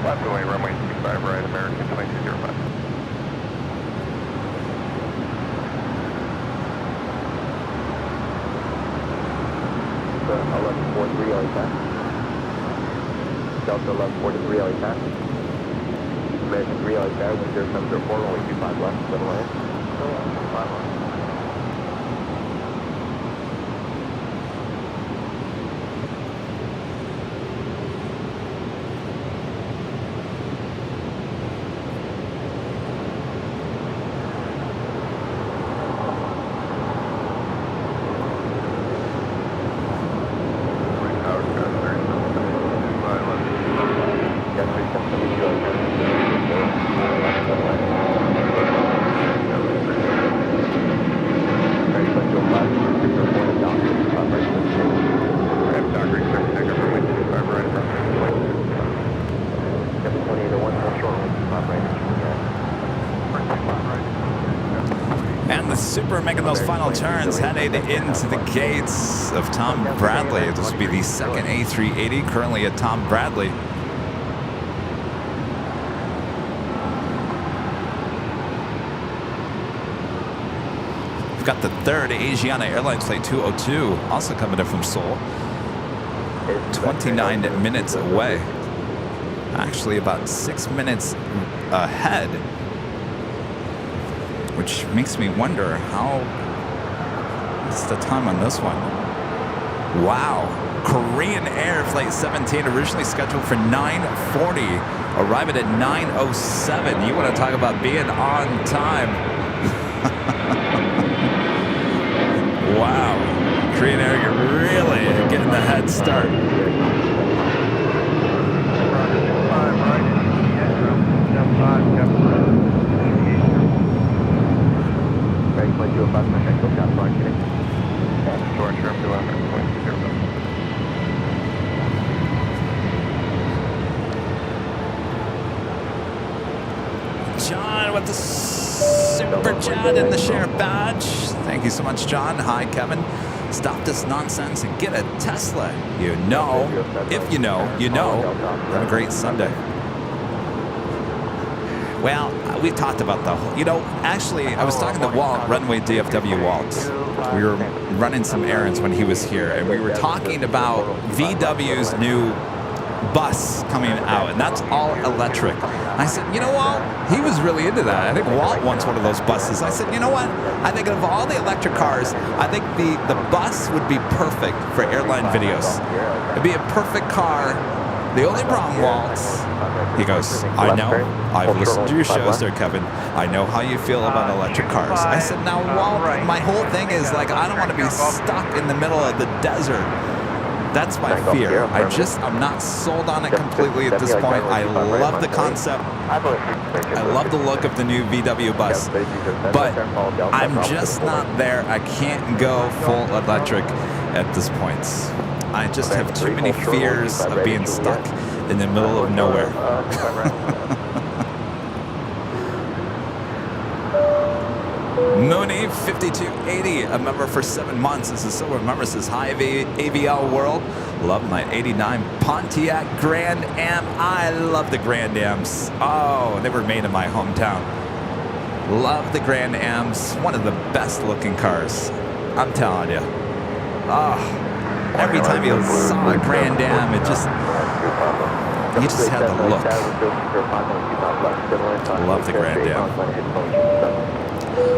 Left away, runway 25 right, American 2205. Delta 1143 LAX. Delta 1143 LAX. American 3 LAX, 10704, runway 25 left, middle line. 5 left. final turns, heading into the gates of Tom Bradley. This will be the second A380 currently at Tom Bradley. We've got the third Asiana Airlines Flight 202 also coming in from Seoul. 29 minutes away. Actually about 6 minutes ahead. Which makes me wonder what's the time on this one? Wow. Korean Air Flight 17 originally scheduled for 9:40, arriving at 9:07. You want to talk about being on time. Wow. Korean Air, you're really getting the head start. John with the super chat and the share badge. Thank you so much, John. Hi, Kevin. Stop this nonsense and get a Tesla. You know, if you know, you know. Have a great Sunday. Well, we talked about the whole, actually, I was talking to Walt, Runway DFW Walt. We were running some errands when he was here, and we were talking about VW's new bus coming out, and that's all electric. I said, you know what? He was really into that. I think Walt wants one of those buses. I said, you know what? I think of all the electric cars, I think the bus would be perfect for airline videos. It'd be a perfect car. The only problem, Walt, he goes, I know, I've listened to your shows there, Kevin. I know how you feel about electric cars. I said, now, Walt, my whole thing is, like, I don't want to be stuck in the middle of the desert. That's my fear. I'm not sold on it completely at this point. I love the concept. I love the look of the new VW bus. But I'm just not there. I can't go full electric at this point. I just have too many fears of being stuck in the middle of nowhere. Mooney 5280, a member for 7 months. This is a silver member. Says, hi, AVL world. Love my 89 Pontiac Grand Am. I love the Grand Ams. Oh, they were made in my hometown. Love the Grand Ams. One of the best looking cars. I'm telling you. Oh, every time you saw a Grand Am, you just had the look. Love the Grand Am.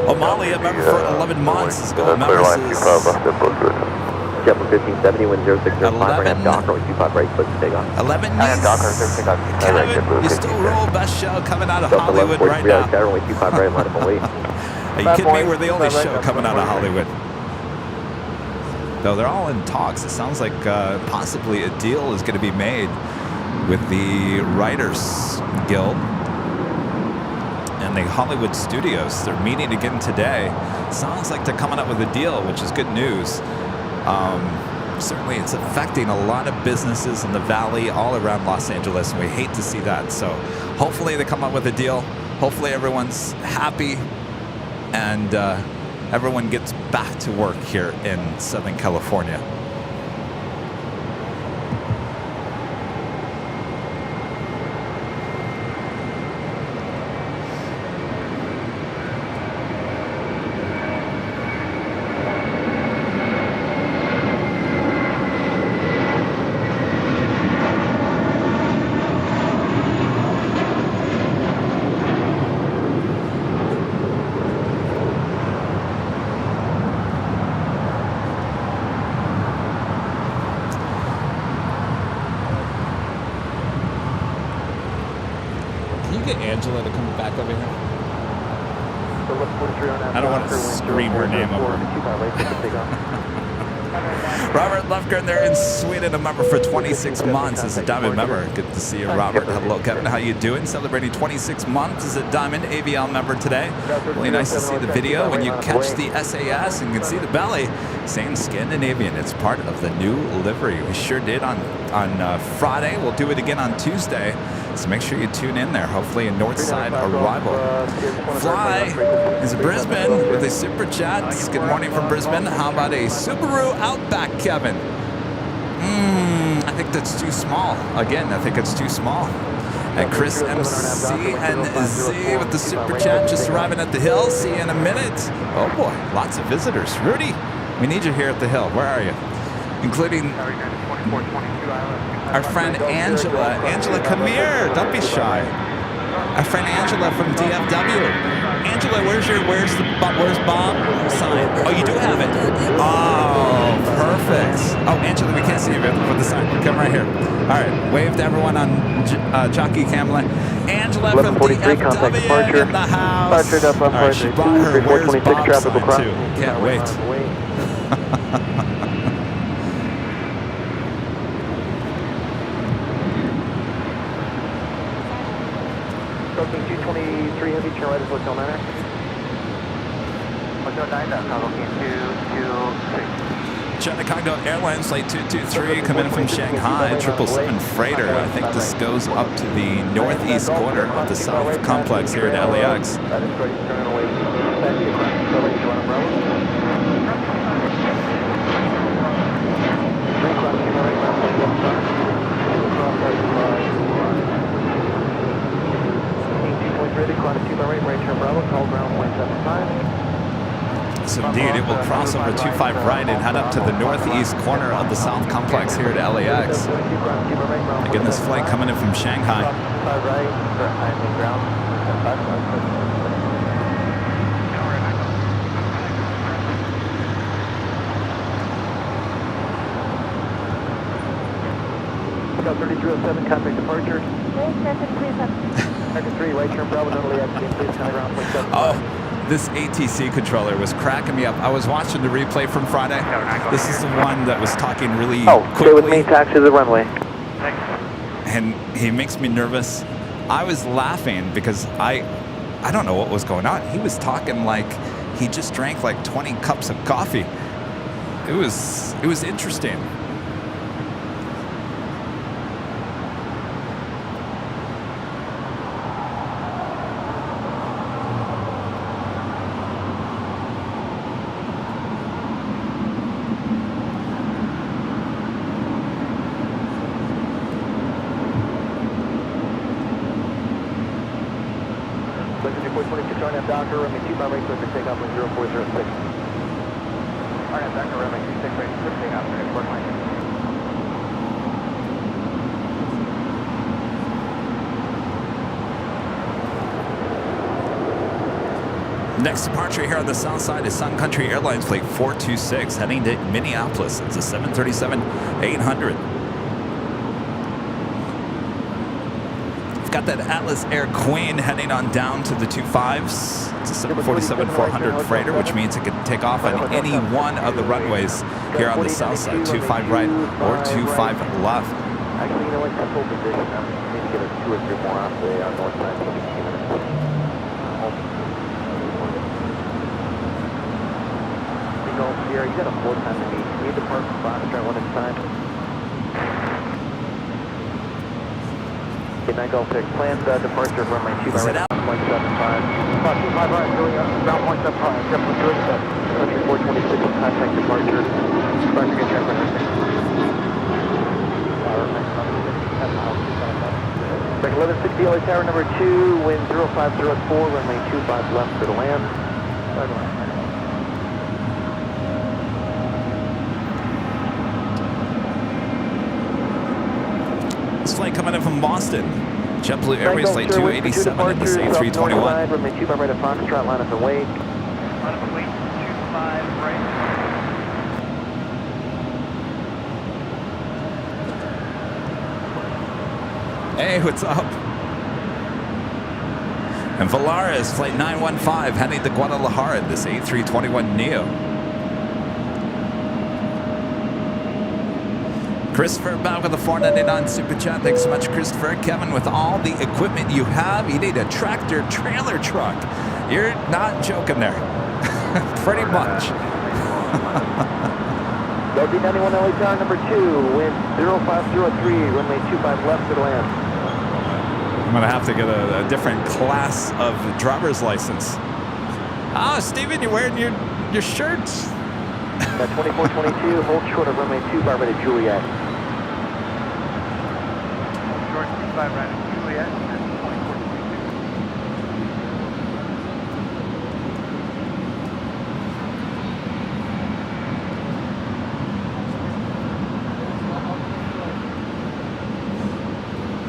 O'Malley, a member for 11 months. Let's go. Member says 1570 when 0605 right now, Docker with 25 right, let's take off. 11 news. Kevin, you still roll. Best show coming out of Hollywood right now. Are you kidding me? We're the only show coming out of Hollywood. Though they're all in talks. It sounds like possibly a deal is going to be made with the Writers Guild and the Hollywood studios. They're meeting again today. Sounds like they're coming up with a deal, which is good news. Certainly it's affecting a lot of businesses in the valley all around Los Angeles, and we hate to see that. So hopefully they come up with a deal. Hopefully everyone's happy and everyone gets back to work here in Southern California. Angela to come back over here? I don't want to scream her name over. Robert Lefgren there in Sweden, a member for 26 months as a Diamond member. Good to see you, Robert. Hello, Kevin. How you doing? Celebrating 26 months as a Diamond AVL member today. Really nice to see the video when you catch the SAS and you can see the belly saying Scandinavian. It's part of the new livery. We sure did on Friday. We'll do it again on Tuesday. So make sure you tune in there. Hopefully a north side arrival. Fly is Brisbane with a super chat. Good morning from Brisbane. How about a Subaru Outback, Kevin? I think that's too small. Again, I think it's too small. And Chris MC and Z with the super chat just arriving at the hill. See you in a minute. Oh boy, lots of visitors. Rudy, we need you here at the hill. Where are you? Including our friend Angela. Angela, come here. Don't be shy. Our friend Angela from DFW. Angela, where's Bob sign? Oh, you do have it. Oh, perfect. Oh, Angela, we can't see you for the sign. Come right here. All right, wave to everyone on Jockey Camera. Angela from DFW in the house. All right, she brought her where's Bob sign too. Can't wait. Booking 223 heavy, turn right at Hotel 9. Hotel 9, booking 226. China Congo Airlines flight 223 coming in from Shanghai, 777 freighter. I think this goes up to the northeast corner of the South Complex here at LAX. So indeed, it will cross over 25 right and head up to the northeast corner of the South Complex here at LAX. Again, this flight coming in from Shanghai. Hotel 3307, contact departure. Target 3, right turn Bravo, no LAX, please turn around, 0.75. Oh. This ATC controller was cracking me up. I was watching the replay from Friday. This is the one that was talking really quickly. Stay with me, taxi the runway. And he makes me nervous. I was laughing because I don't know what was going on. He was talking like he just drank like 20 cups of coffee. It was interesting. Doctor, runway 2 by right, clear for takeoff on 0406. Alright, Doctor, runway 26 right, clear for takeoff on airport line. Next departure here on the south side is Sun Country Airlines flight 426 heading to Minneapolis. It's a 737-800. Got that Atlas Air Queen heading on down to the 25s. It's a 747-400 freighter, which means it can take off on any one of the runways here on the south side, 25 right or 25 left. Actually, you know what? That's whole position. I need to get a 2 or 3 more off the north side. Sierra, you got a 4 time to meet. You need to park the box, try one at a time. Okay, 9 Golf 6, planned departure from runway 2 by right, 175. 25 right, going up, ground 175, jump from 287, country 426, contact departure. Departure, get check runway 6. Back 1160, LA Tower number 2, wind 0504, runway 25 left for the land. Flight coming in from Boston. JetBlue Airways flight 287 in this A321. Runway 2 by right at Foxtrot, line up and wait. Line up and wait, 25 right. Hey, what's up? And Valaris flight 915 heading to Guadalajara in this A321neo. Christopher back with the 499 super chat. Thanks so much, Christopher. Kevin, with all the equipment you have, you need a tractor trailer truck. You're not joking there. Pretty much. Delta 91 LA Tower number 2, wind 0503, runway 25 left for the land. I'm gonna have to get a different class of driver's license. Ah, Steven, you're wearing your shirts. 2422, hold short of runway 2 by right at Juliet. Short 25 right at Juliet, and 2422.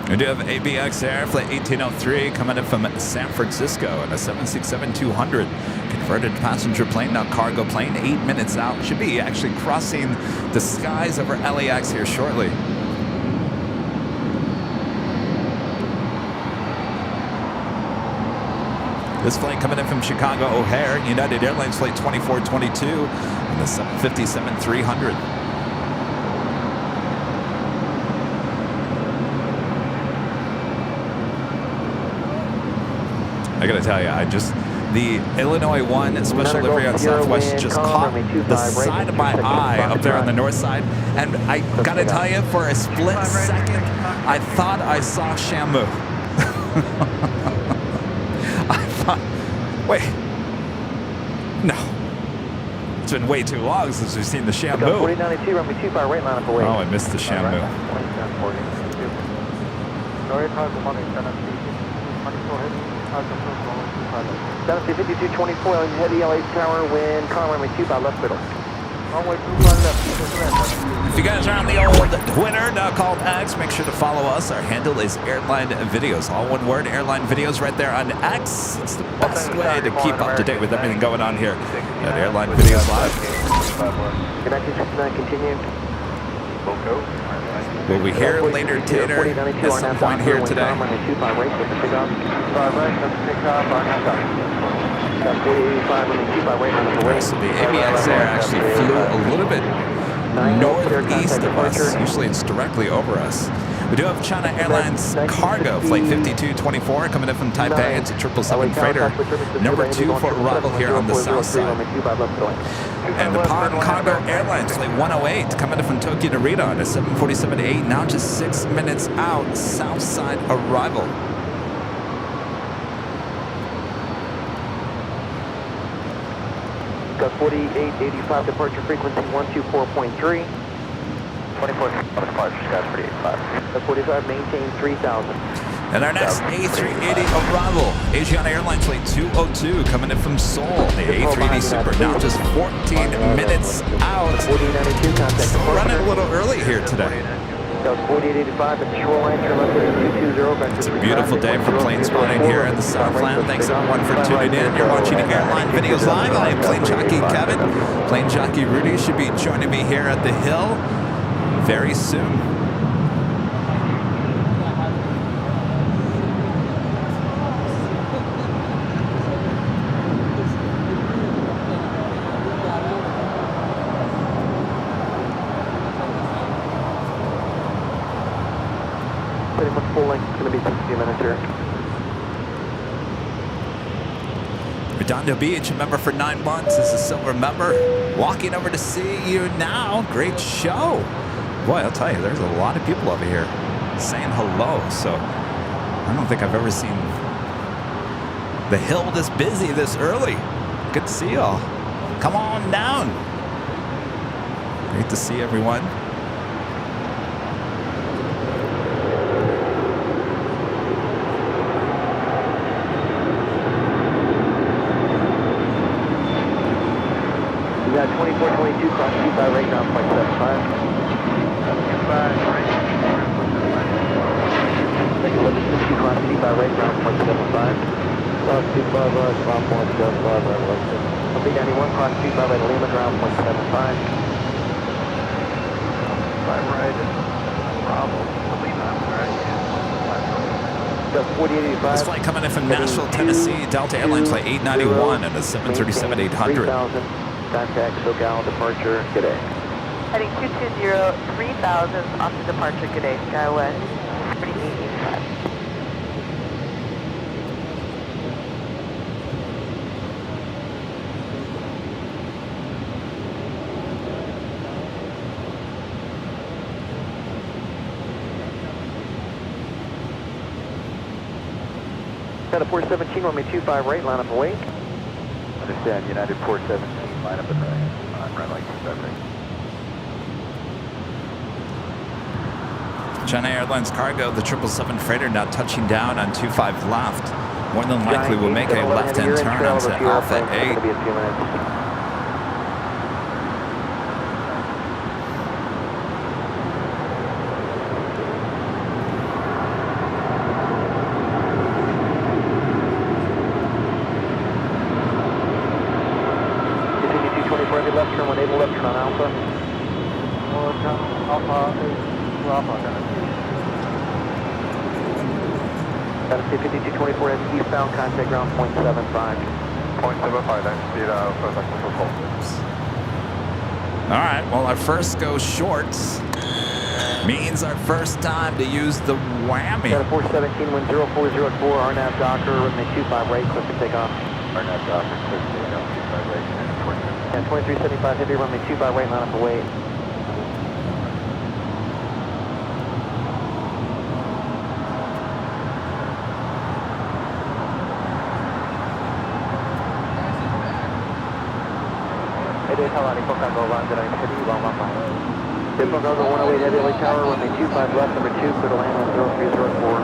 We do have ABX Air Flight 1803 coming in from San Francisco and a 767-200 converted passenger plane, now cargo plane, 8 minutes out. Should be actually crossing the skies over LAX here shortly. This flight coming in from Chicago O'Hare, United Airlines Flight 2422 and the 757-300. I gotta tell you, the Illinois 1 special livery on Southwest just caught the side of my eye up there on the north side. And I gotta tell you, for a split second, I thought I saw Shamu. I thought, wait, no. It's been way too long since we've seen the Shamu. 4092, runway 2 by right, line up away. Oh, I missed the Shamu. North cargo money, 75224, heavy LA tower, wind, car runway 2 by left middle. Runway 2 by left. If you guys are on the old Twitter, now called X, make sure to follow us. Our handle is Airline Videos. All one word, Airline Videos right there on X. It's the best way to keep up to date with everything going on here at Airline Videos Live. Connecting 69, continue. We'll be here later, Tater, at some point here today. So the ABX Air actually flew a little bit northeast of us. Usually it's directly over us. We do have China Airlines Cargo Flight 5224 coming in from Taipei. It's a 777 freighter, number 2 for arrival here on the south side. And the Pan Cargo Airlines Flight 108 coming in from Tokyo Narita on a 747-8, now just 6 minutes out, south side arrival. Got 4885 departure frequency 124.3. 24 departure, Scott 4885. 45, maintain 3000. And our next A380 arrival, Asiana Airlines Flight 202 coming in from Seoul. The A380 Super, now just 14 minutes out. Still running a little early here today. It's a beautiful day for plane spotting here in the Southland. Thanks everyone for tuning in. You're watching Airline Videos Live. I am Plane Jockey Kevin. Plane Jockey Rudy should be joining me here at the Hill very soon. Pretty much full length, it's going to be 60 minutes here. Redondo Beach, a member for 9 months, is a silver member. Walking over to see you now. Great show. Boy, I'll tell you, there's a lot of people over here saying hello. So I don't think I've ever seen the Hill this busy this early. Good to see y'all. Come on down. Great to see everyone. We got 2422 cross 2 by right now, 0.75. 2 by right. Take 1160 cross 2 by right now, 0.75. Cross 2 by right, ground 0.75, right. Complete 91 cross 2 by right, Lima ground 0.75. By right is Bravo. Lima, right? Got 4885. This flight coming in from Nashville, Tennessee, Delta Airlines Flight 891 and a 737-800. Contact SoCal departure, good day. Heading 220, 3000 off the departure, good day, SkyWest, 3885. Got a 417, runway 25 right, line up and wait. Understand, United 417, line up and right. On runway 25 right. China Airlines cargo, the 777 freighter now touching down on 25 left. More than likely will make a left-hand turn onto Alpha 8. Left turn, enable left turn on Alpha. Got a C5224 as eastbound, contact ground 0.75. 0.75, then speed full. All right, well, our first go shorts means our first time to use the whammy. Got a 417, wind 0404, RNAV Docker, runway 25 right, click to take off. RNAV Docker, click to take off, 25 right. And 2375 heavy, runway 25 right, line up and wait. Different cargo 108 heavy light tower, runway 25 left, number 2, clear to land on 0304.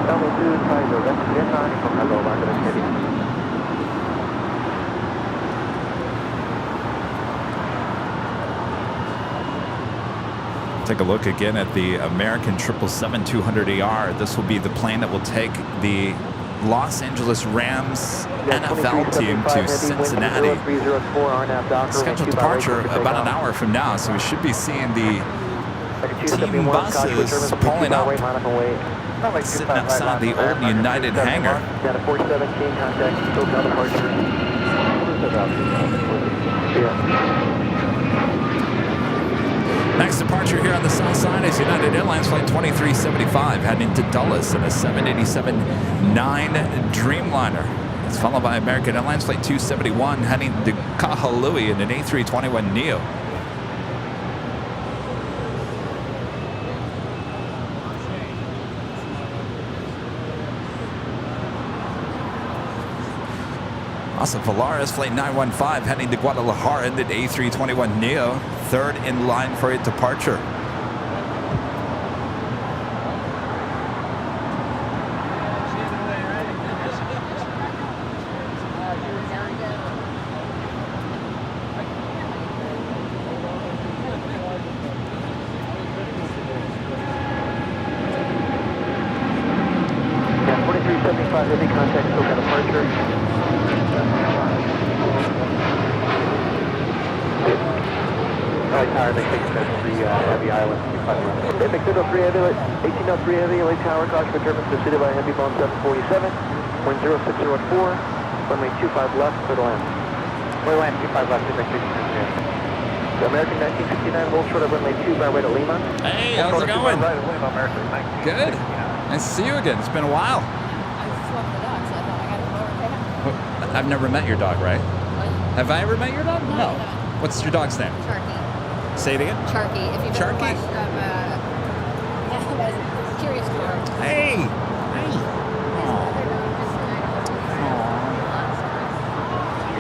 Number 2, Kaiser, that's the Airline, from cargo London City. Take a look again at the American 777-200ER. This will be the plane that will take the Los Angeles Rams NFL team to Cincinnati. Scheduled departure about an hour from now, so we should be seeing the team buses pulling up, sitting outside the old United hangar. Got a 417, contact SoCal departure. Next departure here on the south side is United Airlines Flight 2375 heading to Dulles in a 787-9 Dreamliner. It's followed by American Airlines Flight 271 heading to Kahului in an A321neo. Also, Volaris Flight 915 heading to Guadalajara in the A321neo, third in line for a departure. Yeah, 4375 heavy contact, SoCal departure. Tower, they take heavy island. Big 303 heavy, 1803 heavy, LA Tower, caution for turbulence preceded by heavy bomb 747, wind 0604, runway 25 left, clear to land. Clear to land, 25 left, big 303. The American 1969, roll short of runway 25 right at Lima. Hey, how's it going? Right at Lima, American 1969. Good. Nice to see you again. It's been a while. I was just walking the dog, so I thought I got to come over and say hi. I've never met your dog, right? What? Have I ever met your dog? No. What's your dog's name? Sharky. Say it again. Sharky. If you've ever Sharky? watched Curious George. Hey! Hey!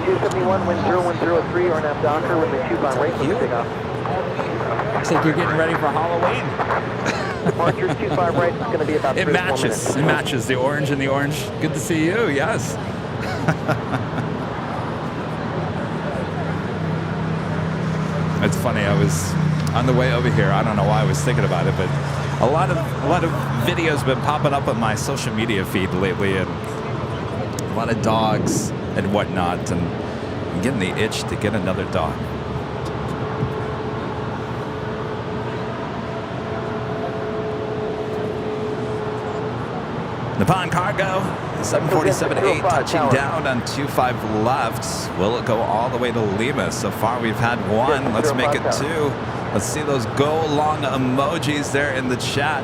His other dog 271, is wind 0103, RNAV Docker, runway 25 right, click to take off. Looks like you're getting ready for Halloween. Departure 25 right, it's going to be about 3 It to 4 matches. minutes. It matches the orange and the orange. Good to see you. Yes. It's funny. I was on the way over here. I don't know why I was thinking about it, but a lot of videos been popping up on my social media feed lately, and a lot of dogs and whatnot, and I'm getting the itch to get another dog. Nippon Cargo, 747-8 touching down on 25 left. Will it go all the way to Lima? So far we've had one. Let's make it two. Let's see those go long emojis there in the chat.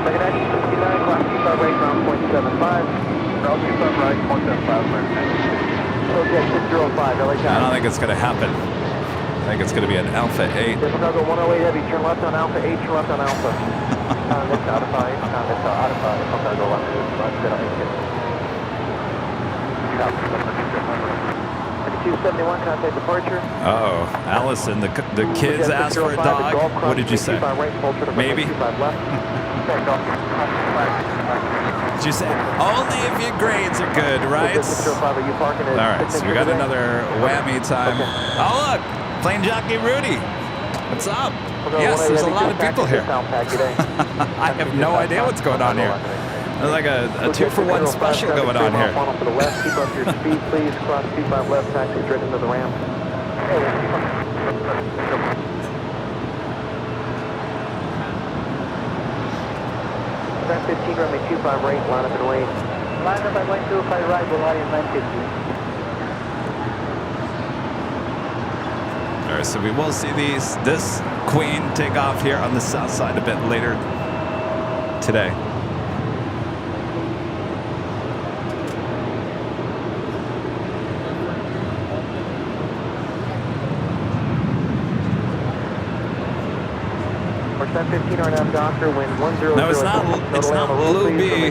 Second 1969, class 25 right, ground 0.75. Ground 25 right, 0.75. So yeah, 605, LA Tower. I don't think it's going to happen. I think it's going to be an Alpha 8. Chicago 108 heavy, turn left on Alpha 8, turn left on Alpha. That's out of 5, that's out of 5, I'll go on to this bus, then I'll make it. 271, contact departure. Oh, Allison, the kids asked for a dog. What did you say? Maybe? Did you say, only if your grades are good, right? All right, so we got another whammy time. Oh, look, Plane Jockey Rudy. What's up? Yes, there's a lot of people here. I have no idea what's going on here. There's like a 2-for-1 special going on here. To the left, keep up your speed, please. Cross P5 left, taxi straight into the ramp. 15, runway 25 right, line up and wait. Line up at 125 right, Bulgaria 950. All right, so we will see this Queen take off here on the south side a bit later today. Percent 15 right now, Doctor, wind 100. No, it's not Lou B.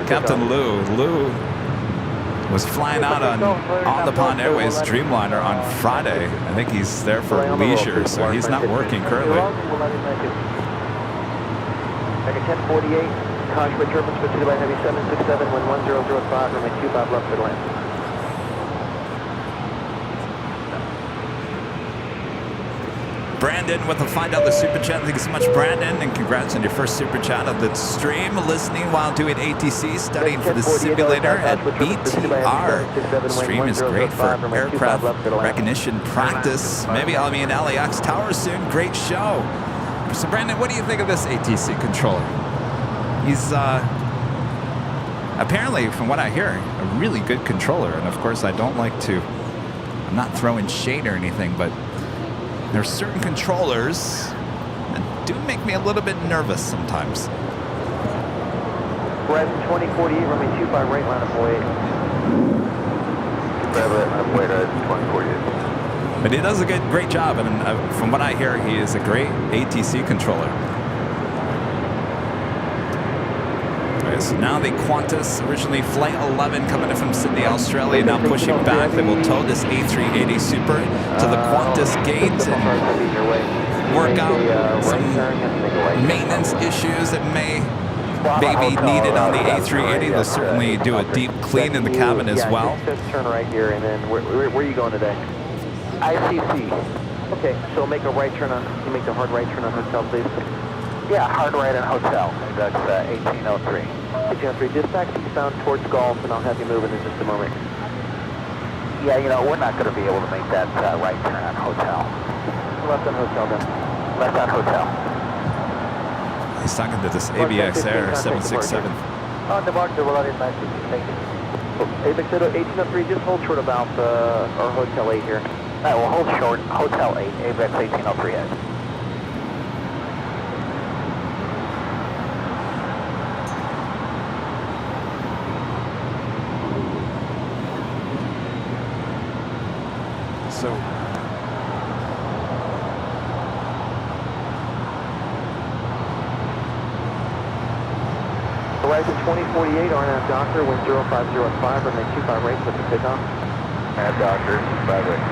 Captain Lou. Lou was flying out on the Pond Airways Dreamliner on Friday. I think he's there for leisure, so he's not working currently. Back at 1048, caution with turbulence pursued by heavy 767, wind 1005, runway 25 left for the land. Brandon with a $5 super chat. Thank you so much, Brandon, and congrats on your first super chat of the stream. Listening while doing ATC, studying for the simulator at BTR. Stream is great for aircraft recognition practice. Maybe I'll be in LAX Tower soon. Great show. So, Brandon, what do you think of this ATC controller? He's apparently, from what I hear, a really good controller. And of course, I don't like to. I'm not throwing shade or anything, but there are certain controllers that do make me a little bit nervous sometimes. Horizon 2048, runway 25 right, line up wait. Horizon 2048. But he does a great job, and from what I hear, he is a great ATC controller. Okay, so now the Qantas, originally Flight 11 coming in from Sydney, Australia, now pushing back. They will tow this A380 Super to the Qantas gate and work out some maintenance issues that may be needed on the A380. They'll certainly do a deep clean in the cabin as well. Turn right here, and then where are you going today? ICC. Okay, so make a right turn on, you make the hard right turn on hotel, please. Yeah, hard right on hotel. That's 1803. 1803, dispatch eastbound towards Gulf, and I'll have you moving in just a moment. Yeah, you know, we're not going to be able to make that right turn on hotel. Left on hotel then. Left on hotel. He's talking to this ABX Air 767. On departure, we'll let it back. Thank you. ABX 1803, just hold short about our Hotel 8 here. All right, we'll hold short. Hotel 8, ABX 1803. So, Horizon 2048, RNAV Doctor, wind 0505, runway 25 right, click to pick off. RNAV Doctor, 5 right,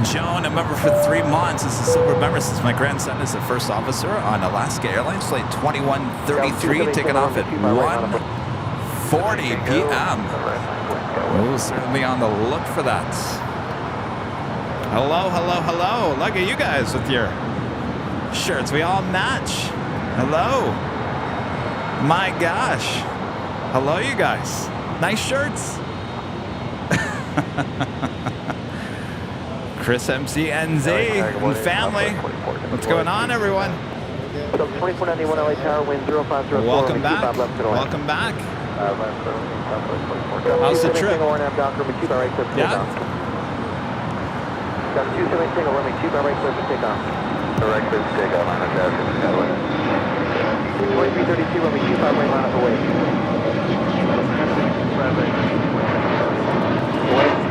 2048. Joan, a member for 3 months. This is a silver member since my grandson is the first officer on Alaska Airlines Flight 2133, taking off at 1:40 p.m. We'll certainly on the look for that. Hello, hello, hello. Look at you guys with your shirts. We all match. Hello. My gosh. Hello, you guys. Nice shirts. Chris MCNZ and family. What's going on, everyone? 2491 LA Tower, wind 0504. Welcome back. Welcome back. How's the trip? Yeah? Got 270 single, runway 2 by right, clear for takeoff. Direct clear for takeoff, line up down, 2332, runway 2 by right, line up away.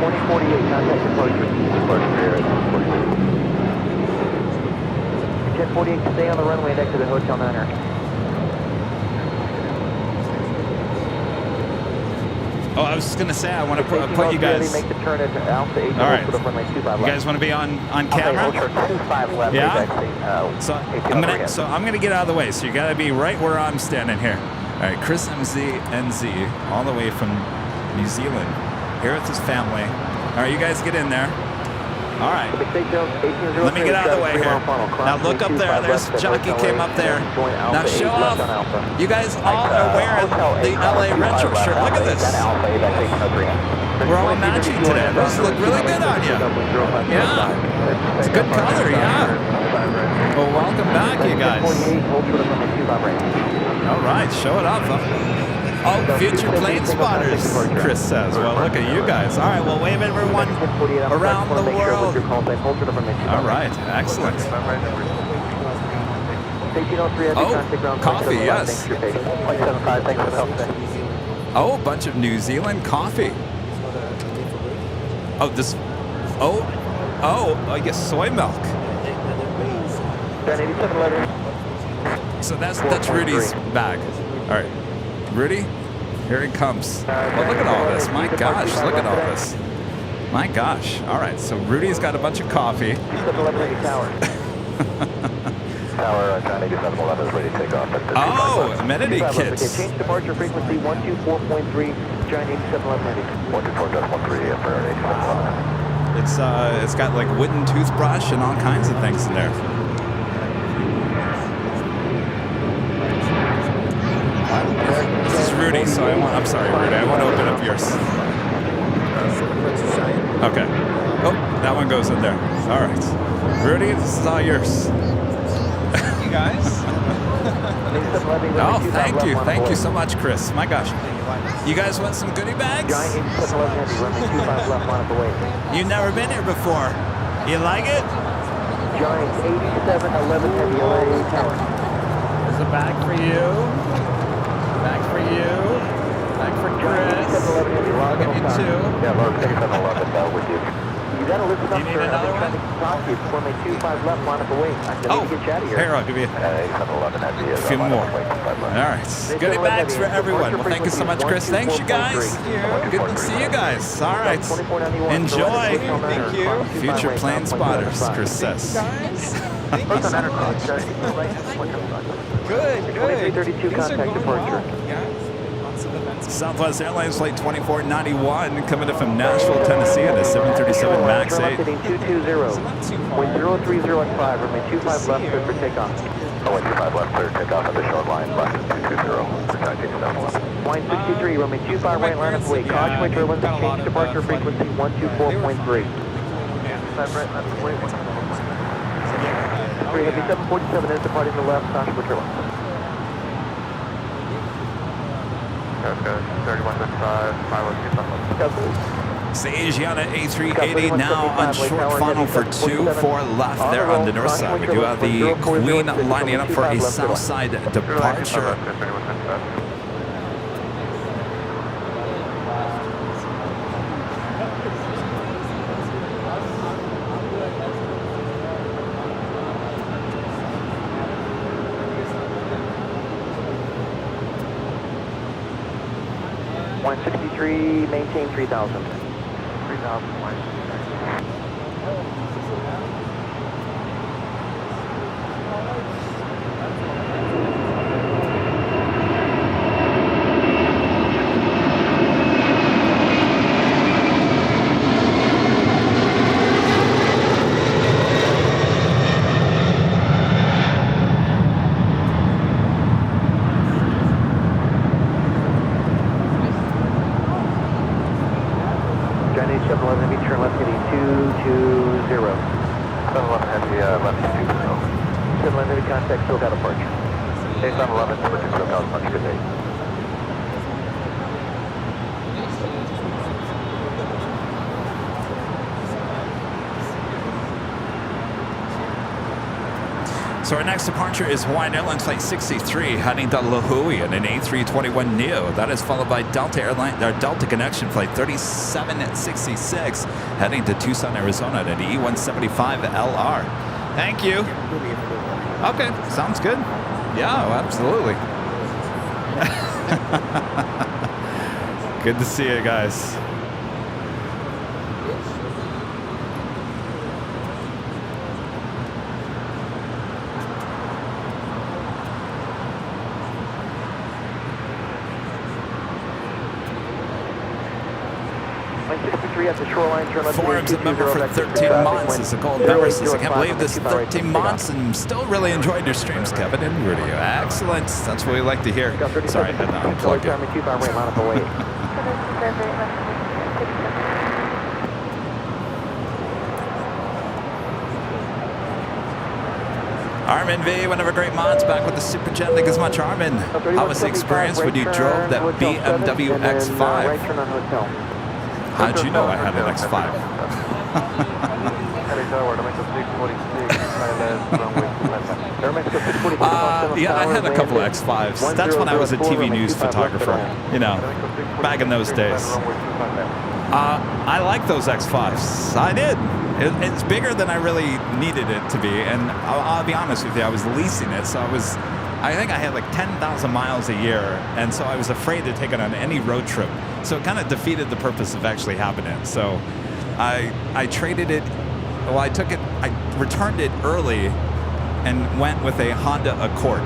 2048, contact departure. Departure here. stay on the runway next to the Hotel Niner. Oh, I was just gonna say I want to put you guys. Make the turn into Alpha 8. All right. Put up runway 25 left. You guys want to be on camera? 25 left. Yeah. So I'm gonna get out of the way. So you gotta be right where I'm standing here. All right, Chris NZ, all the way from New Zealand, here with his family. All right, you guys get in there. All right. Let me get out of the way here. Now look up there. There's Jockey came up there. Now show off. You guys all are wearing the LA retro shirt. Look at this. We're all matching today. Those look really good on you. Yeah. It's a good color, yeah. Well, welcome back, you guys. All right, show it off. Oh, future plane spotters, Chris says. Well, look at you guys. All right, well, wave everyone around the world. All right, excellent. Oh, coffee, yes. Oh, a bunch of New Zealand coffee. Oh, this. Oh, I guess soy milk. So that's Rudy's bag. All right. Rudy, here he comes. Well, look at all this. My gosh, look at all this. My gosh. All right, so Rudy's got a bunch of coffee. Oh, amenity kits. Change departure frequency 124.3, giant 8711. 124.3, It's got like wooden toothbrush and all kinds of things in there. This is Rudy, so I'm sorry, Rudy. I want to open up yours. Okay. Oh, that one goes in there. All right. Rudy, this is all yours. You guys? Oh, thank you. Thank you so much, Chris. My gosh. You guys want some goodie bags? You've never been here before. You like it? Giant 8711 Heavy LA Tower. There's a bag for you. Bag for you. Bag for Chris. I'll give you two. Yeah, Lord, 8711 with you. You gotta listen up, You need sir. another I'm trying to talk to you. When they 25 left, line up away. I need to get you out of here. Here, I'll give you a few more. All right. Goodie bags for everyone. Well, thank you so much, Chris. Thanks, you guys. Good to see you guys. All right. Enjoy. Thank you. Future plane spotters, Chris says. Guys, thank you so much. Good. 2332 contact departure. Southwest Airlines Flight 2491 coming in from Nashville, Tennessee on a 737 MAX 8. 220. Wind 030 at 5, remain 25 left, clear for takeoff. 25 left, clear takeoff at the short line, left 220, Line 63, runway 25 right, line up away. Caution way turbulence, change departure frequency 124.3. Heavy 747 is departing the left, caution way turbulence. Okay, 3155, Asiana A380 now on short funnel for 2-4 left there on the north side. We do have the Queen lining up for a south side departure. Maintain 3000. 3000. Contact still got departure. 8711, number 2 SoCal, punch, good day. So our next departure is Hawaiian Airlines Flight 63 heading to Lahui in an A321neo. That is followed by Delta Airline, our Delta Connection Flight 3766 heading to Tucson, Arizona at an E175LR. Thank you. Okay, sounds good. Yeah, absolutely. Good to see you guys. At the shoreline, turn left. Forum's a member for 13 months. It's a gold member. Says, I can't believe this is 13 months and still really enjoyed your streams, Kevin and Rudy. Excellent. That's what we like to hear. Sorry, I had to unplug it. Armin V, one of our great mods, back with the super jet. Thank you so much, Armin. How was the experience when you drove that BMW X5? How did you know I had an X5? Yeah, I had a couple of X5s. That's when I was a TV news photographer, you know, back in those days. I like those X5s. I did. It's bigger than I really needed it to be, and I'll be honest with you, I was leasing it, so I think I had like 10,000 miles a year, and so I was afraid to take it on any road trip. So it kind of defeated the purpose of actually having it. So I traded it, well, I returned it early and went with a Honda Accord.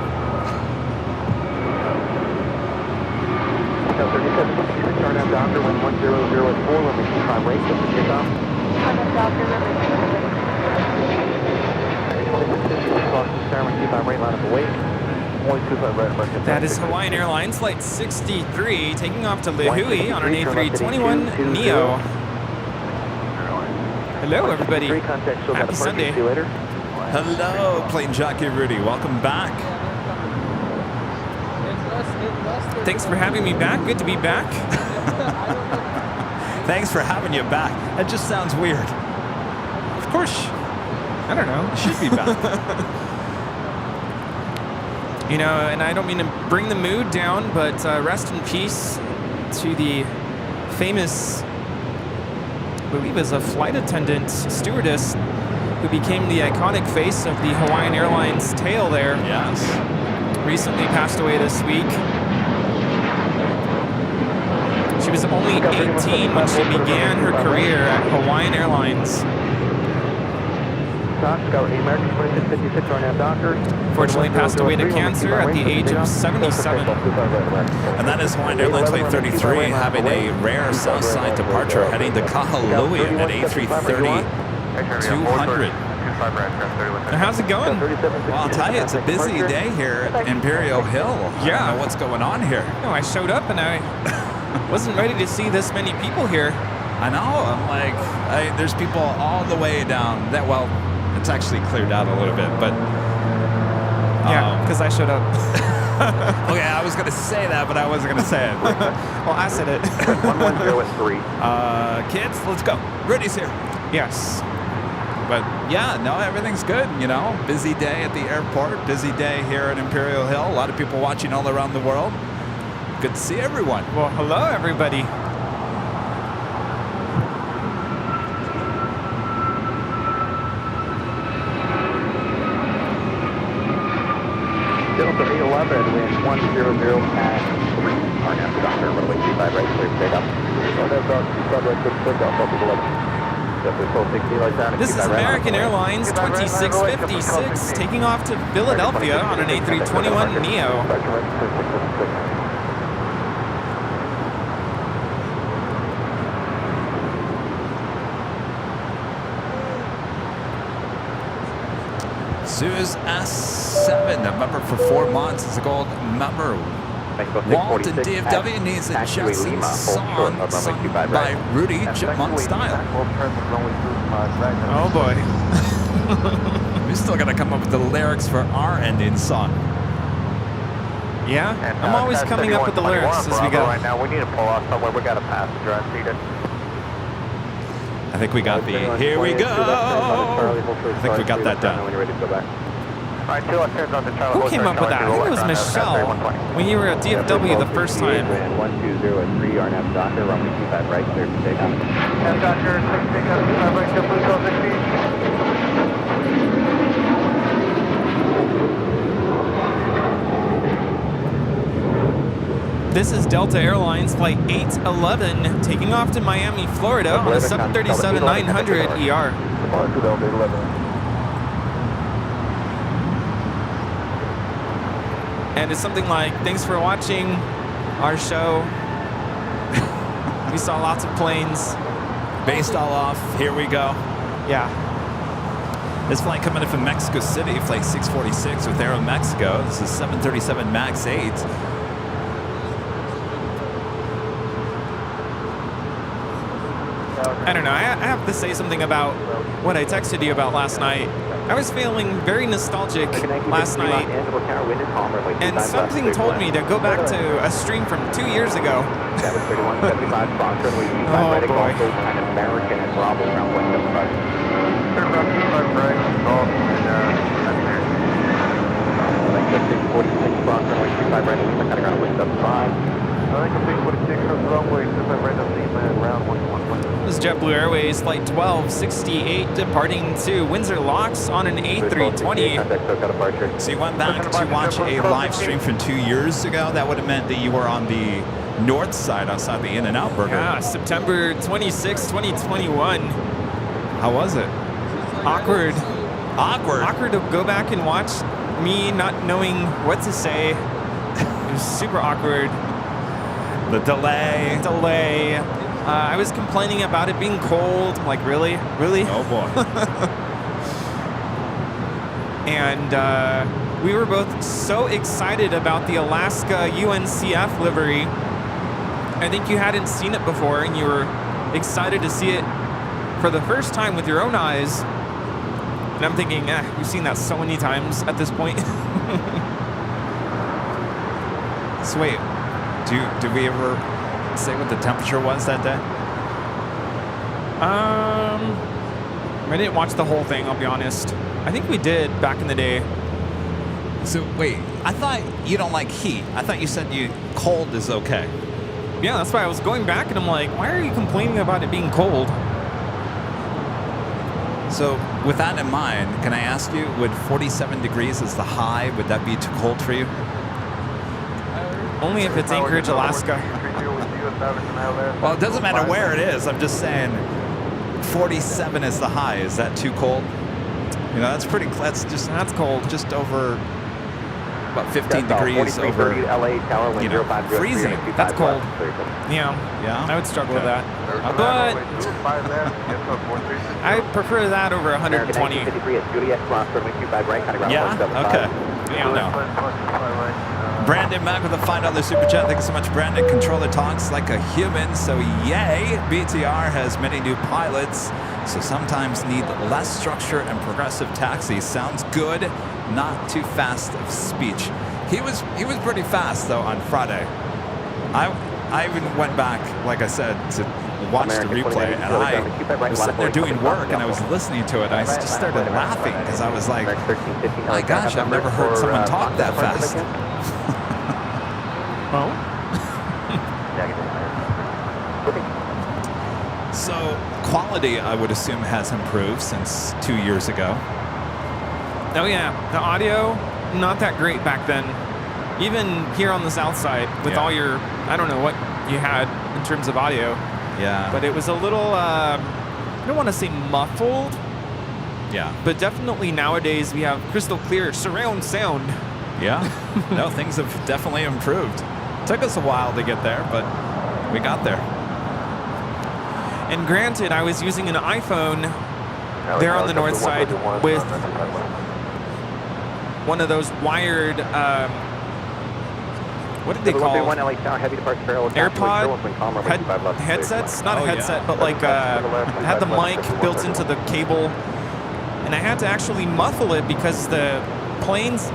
That is Hawaiian Airlines Flight 63 taking off to Lihui on an A321neo. Hello, everybody. Happy Sunday. Hello, Plane Jockey Rudy. Welcome back. Thanks for having me back. Good to be back. Thanks for having you back. That just sounds weird. Of course. I don't know. You should be back. You know, and I don't mean to bring the mood down, but rest in peace to the famous, I believe is a flight attendant, stewardess, who became the iconic face of the Hawaiian Airlines tail there. Yes. Recently passed away this week. She was only 18 when she began her career at Hawaiian Airlines. Fortunately passed away to cancer at the age of 77. And that is Hawaiian Airlines Flight 33 having a rare Southside departure heading to Kahului at A330-200. How's it going? Well, I'll tell you, it's a busy day here at Imperial Hill. Yeah. I don't know what's going on here. No, I showed up and I wasn't ready to see this many people here. I know. I'm like, there's people all the way down. Well, it's actually cleared out a little bit, but yeah, because I showed up. Okay, I was going to say that, but I wasn't going to say it. Well, I said it. 110 kids, let's go. Rudy's here. Yes. But yeah, no, everything's good, you know. Busy day at the airport, busy day here at Imperial Hill. A lot of people watching all around the world. Good to see everyone. Well, hello, everybody. Delta 811, wind 100 past 3. Arnhem, Doctor, runway 25 right, clear for takeoff. Arnhem, Doctor, 25 right, clear for takeoff, Delta 11. This is American Airlines 2656 taking off to Philadelphia on an A321neo. Suze S7, a member for 4 months, is a gold member. Walt in DFW needs a Jetson song sung by Rudy Chipmunk style. Oh boy. We still got to come up with the lyrics for our ending song. Yeah, I'm always coming up with the lyrics as we go. Right now, we need to pull off somewhere. We got a passenger unseated. I think we got the here we go. I think we got that done. Who came up with that? I think it was Michelle when you were at DFW the first time. 1203 Arnhem Doctor, runway 25 right, clear for takeoff. Arnhem Doctor, 25 right, clear for takeoff. This is Delta Airlines Flight 811 taking off to Miami, Florida on a 737-900 ER. Departure Delta 11. And it's something like, thanks for watching our show. We saw lots of planes. Based all off. Here we go. Yeah. This flight coming in from Mexico City, flight 646 with Aeromexico. This is 737 MAX 8. I don't know. I have to say something about what I texted you about last night. I was feeling very nostalgic last night, and something told me to go back to a stream from 2 years ago. Oh boy. American and Bravo around 175. Turn around 25 right, off, and like 646 cross runway 25 right, Lima, cutting around 175. I think a 646 cross runway 25 right, Lima, around 111. This is JetBlue Airways Flight 1268 departing to Windsor Locks on an A320. So you went back to watch a live stream from 2 years ago? That would have meant that you were on the north side outside the In-N-Out Burger. Yeah, September 26, 2021. How was it? Awkward. Awkward. Awkward to go back and watch me not knowing what to say. It was super awkward. The delay. I was complaining about it being cold. I'm like, really? Really? Oh boy. And we were both so excited about the Alaska UNCF livery. I think you hadn't seen it before, and you were excited to see it for the first time with your own eyes. And I'm thinking, we've seen that so many times at this point. So wait, did we ever say what the temperature was that day? I didn't watch the whole thing, I'll be honest. I think we did back in the day. So wait, I thought you don't like heat. I thought you said cold is okay. Yeah, that's why I was going back and I'm like, why are you complaining about it being cold? So with that in mind, can I ask you, would 47 degrees as the high, would that be too cold for you? Only if it's Anchorage, Alaska. Well, it doesn't matter where it is. I'm just saying 47 is the high. Is that too cold? You know, that's cold. Just over about 15 degrees over, freezing. That's cold. Yeah, I would struggle with that. But I prefer that over 120. Yeah? Okay. Yeah, no. Brandon Mack with a $5 super chat. Thank you so much, Brandon. Controller talks like a human, so yay. BTR has many new pilots, so sometimes need less structure and progressive taxi. Sounds good, not too fast of speech. He was pretty fast though on Friday. I even went back, like I said, to watch the replay, and I was sitting there doing work, and I was listening to it, and I just started laughing because I was like, my gosh, I've never heard someone talk that fast. Oh? So quality, I would assume, has improved since 2 years ago. Oh yeah, the audio, not that great back then. Even here on the south side, with all your, I don't know what you had in terms of audio. Yeah. But it was a little, I don't want to say muffled. Yeah. But definitely nowadays we have crystal clear surround sound. Yeah. No, things have definitely improved. Took us a while to get there, but we got there. And granted, I was using an iPhone there on the north side with one of those wired, what did they call AirPod headsets? Not a headset, but like had the mic built into the cable. And I had to actually muffle it because the planes,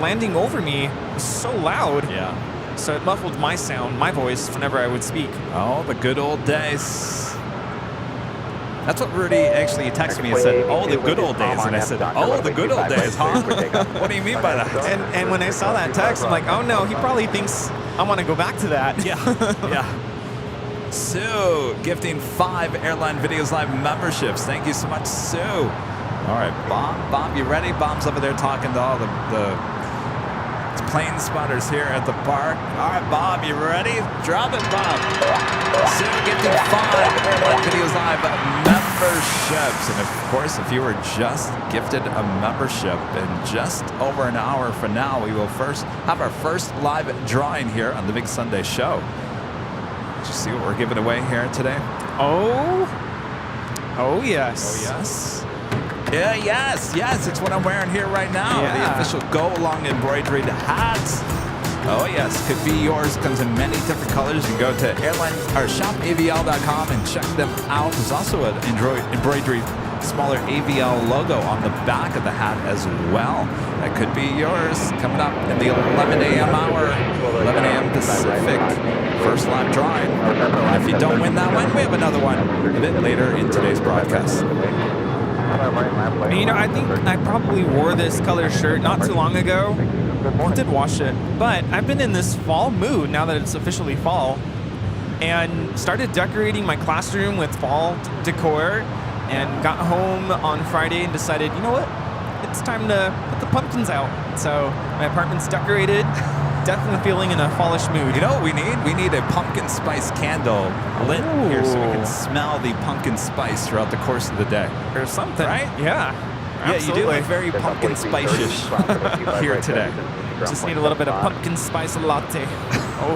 landing over me was so loud. Yeah. So it muffled my sound, my voice, whenever I would speak. Oh, the good old days. That's what Rudy actually texted me and said, oh, the good old days. And I said, oh, the good old days, huh? What do you mean by that? And when I saw that text, I'm like, oh no, he probably thinks I want to go back to that. Yeah, yeah. Sue, gifting 5 Airline Videos Live memberships. Thank you so much, Sue. All right, Bob, you ready? Bob's over there talking to all the Plane spotters here at the park. All right, Bob, you ready? Drop it, Bob. Soon gifting 5 Airline Videos Live memberships. And of course, if you were just gifted a membership in just over an hour from now, we will first have our first live drawing here on the Big Sunday Show. Did you see what we're giving away here today? Oh yes. Oh, yes. Yeah, yes, it's what I'm wearing here right now. Yeah. The official Go Long embroidered hats. Oh yes, could be yours. Comes in many different colors. You can go to airline or shopavl.com and check them out. There's also an embroidered smaller AVL logo on the back of the hat as well. That could be yours. Coming up in the 11 a.m. hour, 11 a.m. Pacific, first live drawing. And if you don't win that one, we have another one a bit later in today's broadcast. You know, I think I probably wore this color shirt not too long ago. I did wash it, but I've been in this fall mood now that it's officially fall, and started decorating my classroom with fall decor, and got home on Friday and decided, you know what, it's time to put the pumpkins out. So my apartment's decorated, definitely feeling in a fallish mood. You know what we need? We need a pumpkin spice candle lit here so we can smell the pumpkin spice throughout the course of the day. Or something. Right? Yeah. Yeah, Absolutely. you do look very pumpkin spice-ish here today. Just need a little bit of pumpkin spice latte. Oh.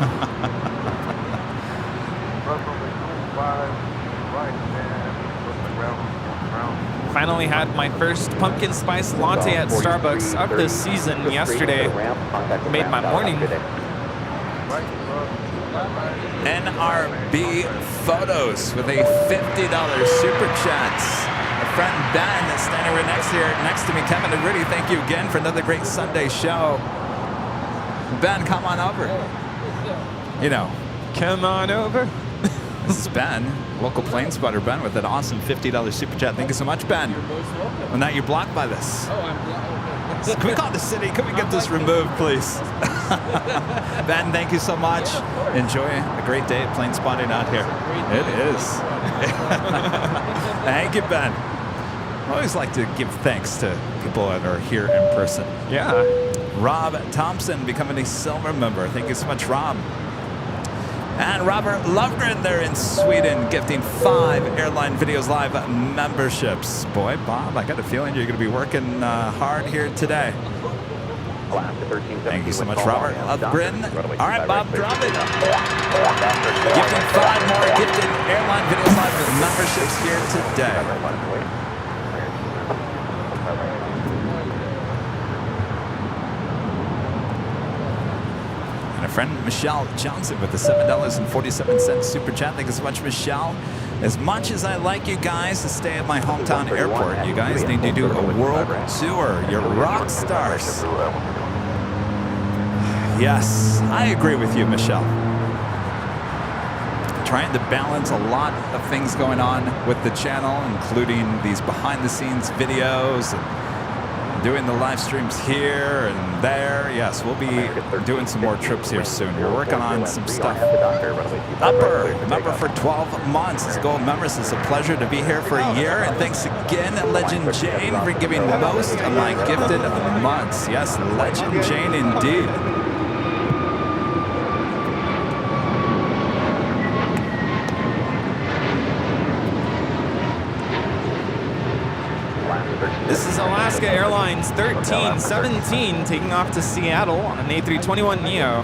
Finally had my first pumpkin spice latte at Starbucks of this season yesterday. Made my morning. NRB Photos with a $50 super chat. My friend Ben is standing right next to me. Kevin and Rudy, thank you again for another great Sunday show. Ben, come on over. You know. Come on over. This is Ben, local plane spotter Ben, with an awesome $50 super chat. Thank you so much, Ben. Well, now you're blocked by this. Oh, I'm blocked. Can we call the city? Can we get this removed, please? Ben, thank you so much. Enjoy a great day at plane spotting out here. It is. Thank you, Ben. I always like to give thanks to people that are here in person. Yeah. Rob Thompson becoming a silver member. Thank you so much, Rob. And Robert Lovgren there in Sweden, gifting 5 Airline Videos Live memberships. Boy, Bob, I got a feeling you're going to be working hard here today. Thank you so much, Robert Lovgren. All right, Bob, drop it. Gifting 5 more gifted Airline Videos Live memberships here today. Friend Michelle Johnson with the $7.47 super chat. Thank you so much, Michelle. As much as I like you guys to stay at my hometown airport, you guys need to do a world tour. You're rock stars. Yes, I agree with you, Michelle. Trying to balance a lot of things going on with the channel, including these behind-the-scenes videos, and doing the live streams here and there. Yes, we'll be doing some more trips here soon. We're working on some stuff. Upper, member for 12 months. As gold members, it's a pleasure to be here for a year. And thanks again, Legend Jane, for giving most of my gifted months. Yes, Legend Jane indeed. This is Alaska Airlines 1317 taking off to Seattle on an A321neo.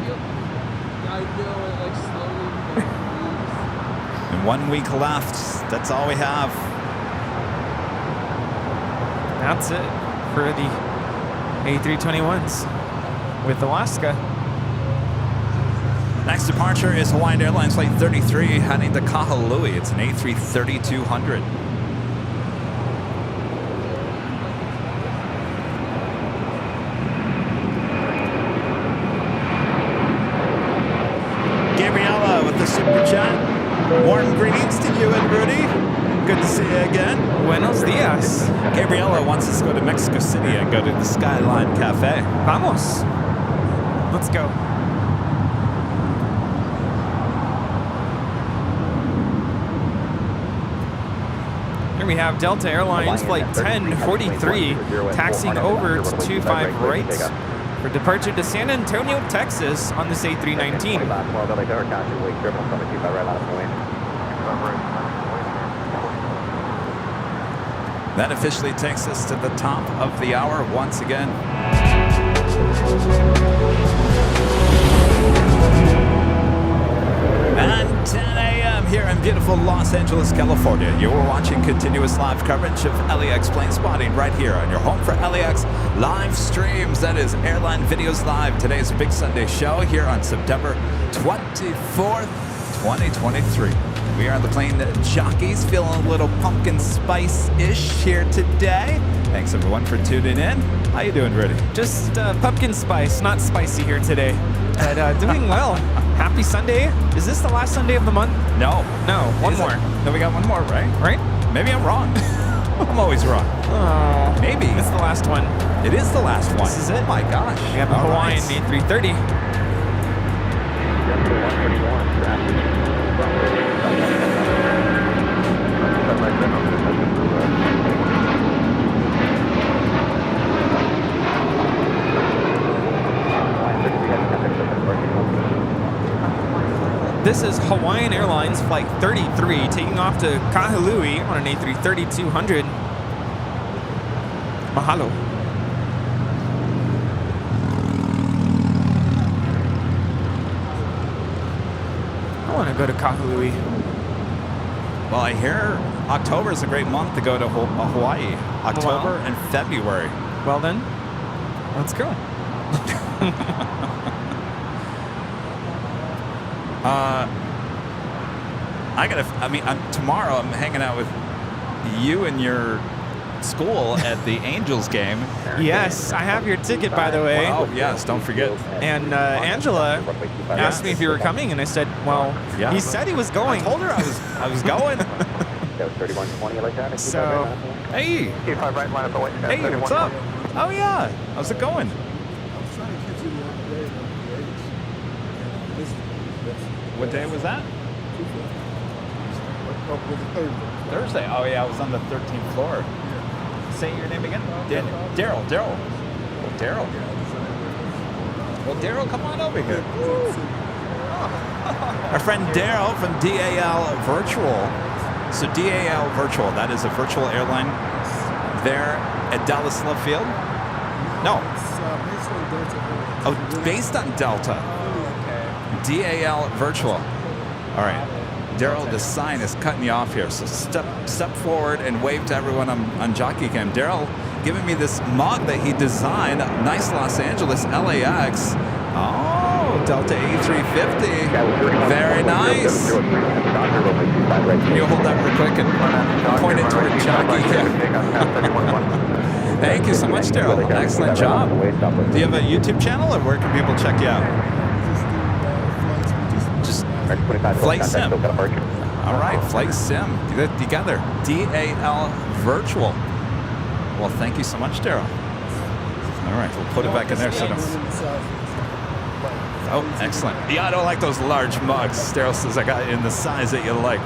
And 1 week left. That's all we have. That's it for the A321s with Alaska. Next departure is Hawaiian Airlines Flight 33 heading to Kahului. It's an A330-200. Super chat. Warm greetings to you and Rudy. Good to see you again. Buenos dias. Gabriela wants us to go to Mexico City and go to the Skyline Cafe. Vamos. Let's go. Here we have Delta Airlines Flight 1043 taxiing over to 25 right for for departure to San Antonio, Texas on this A319. Last 12, LA Tower, country, wake, triple, 725 right line of the wind. That officially takes us to the top of the hour once again. And 10 a.m. here in beautiful Los Angeles, California. You are watching continuous live coverage of LAX plane spotting right here on your home for LAX live streams. That is Airline Videos Live. Today's Big Sunday show here on September 24th, 2023. We are the Plane Jockeys, feeling a little pumpkin spice-ish here today. Thanks everyone for tuning in. How you doing, Rudy? Just pumpkin spice, not spicy here today, but doing well. Happy Sunday. Is this the last Sunday of the month? No. No, one Is more. it? No, we got one more, right? Right? Maybe I'm wrong. I'm always wrong. Oh, Maybe. it's the last one. It is the last one. This is it. Oh my gosh. We have a All Hawaiian right. A330. This is Hawaiian Airlines Flight 33 taking off to Kahului on an A330-200. Mahalo. I want to go to Kahului. Well, I hear October is a great month to go to Hawaii. October Wow. and February. Well then, let's go. Tomorrow I'm hanging out with you and your school at the Angels game. Yes, I have your ticket, by the way. Oh, yes, don't forget. And Angela asked me if you were coming, and I said, well, Yeah. he said he was I going. told her I was going. That was 3120 electronic. So, Hey, 25 right line of the wind. hey, what's up? Oh, yeah. How's it going? What day was that? Thursday. Oh, yeah, I was on the 13th floor. Say your name again? Daryl. Daryl. Well, Daryl, come on over here. Our friend Daryl from DAL Virtual. So DAL Virtual, that is a virtual airline there at Dallas Love Field? No. Oh, based on Delta. DAL Virtual. All right. Daryl, the sign is cutting you off here, so step forward and wave to everyone on Jockey Cam. Daryl giving me this mug that he designed. Nice Los Angeles LAX. Oh, Delta A350. Very nice. Can you hold that real quick and point it toward Jockey Cam? Thank you so much, Daryl. Excellent job. Do you have a YouTube channel, or where can people check you out? Just Flight Sim. All right, Flight Sim. Do that together. DAL Virtual. Well, thank you so much, Daryl. All right, we'll put it back in there. So oh, excellent. Yeah, I don't like those large mugs. Daryl says I got it in the size that you like.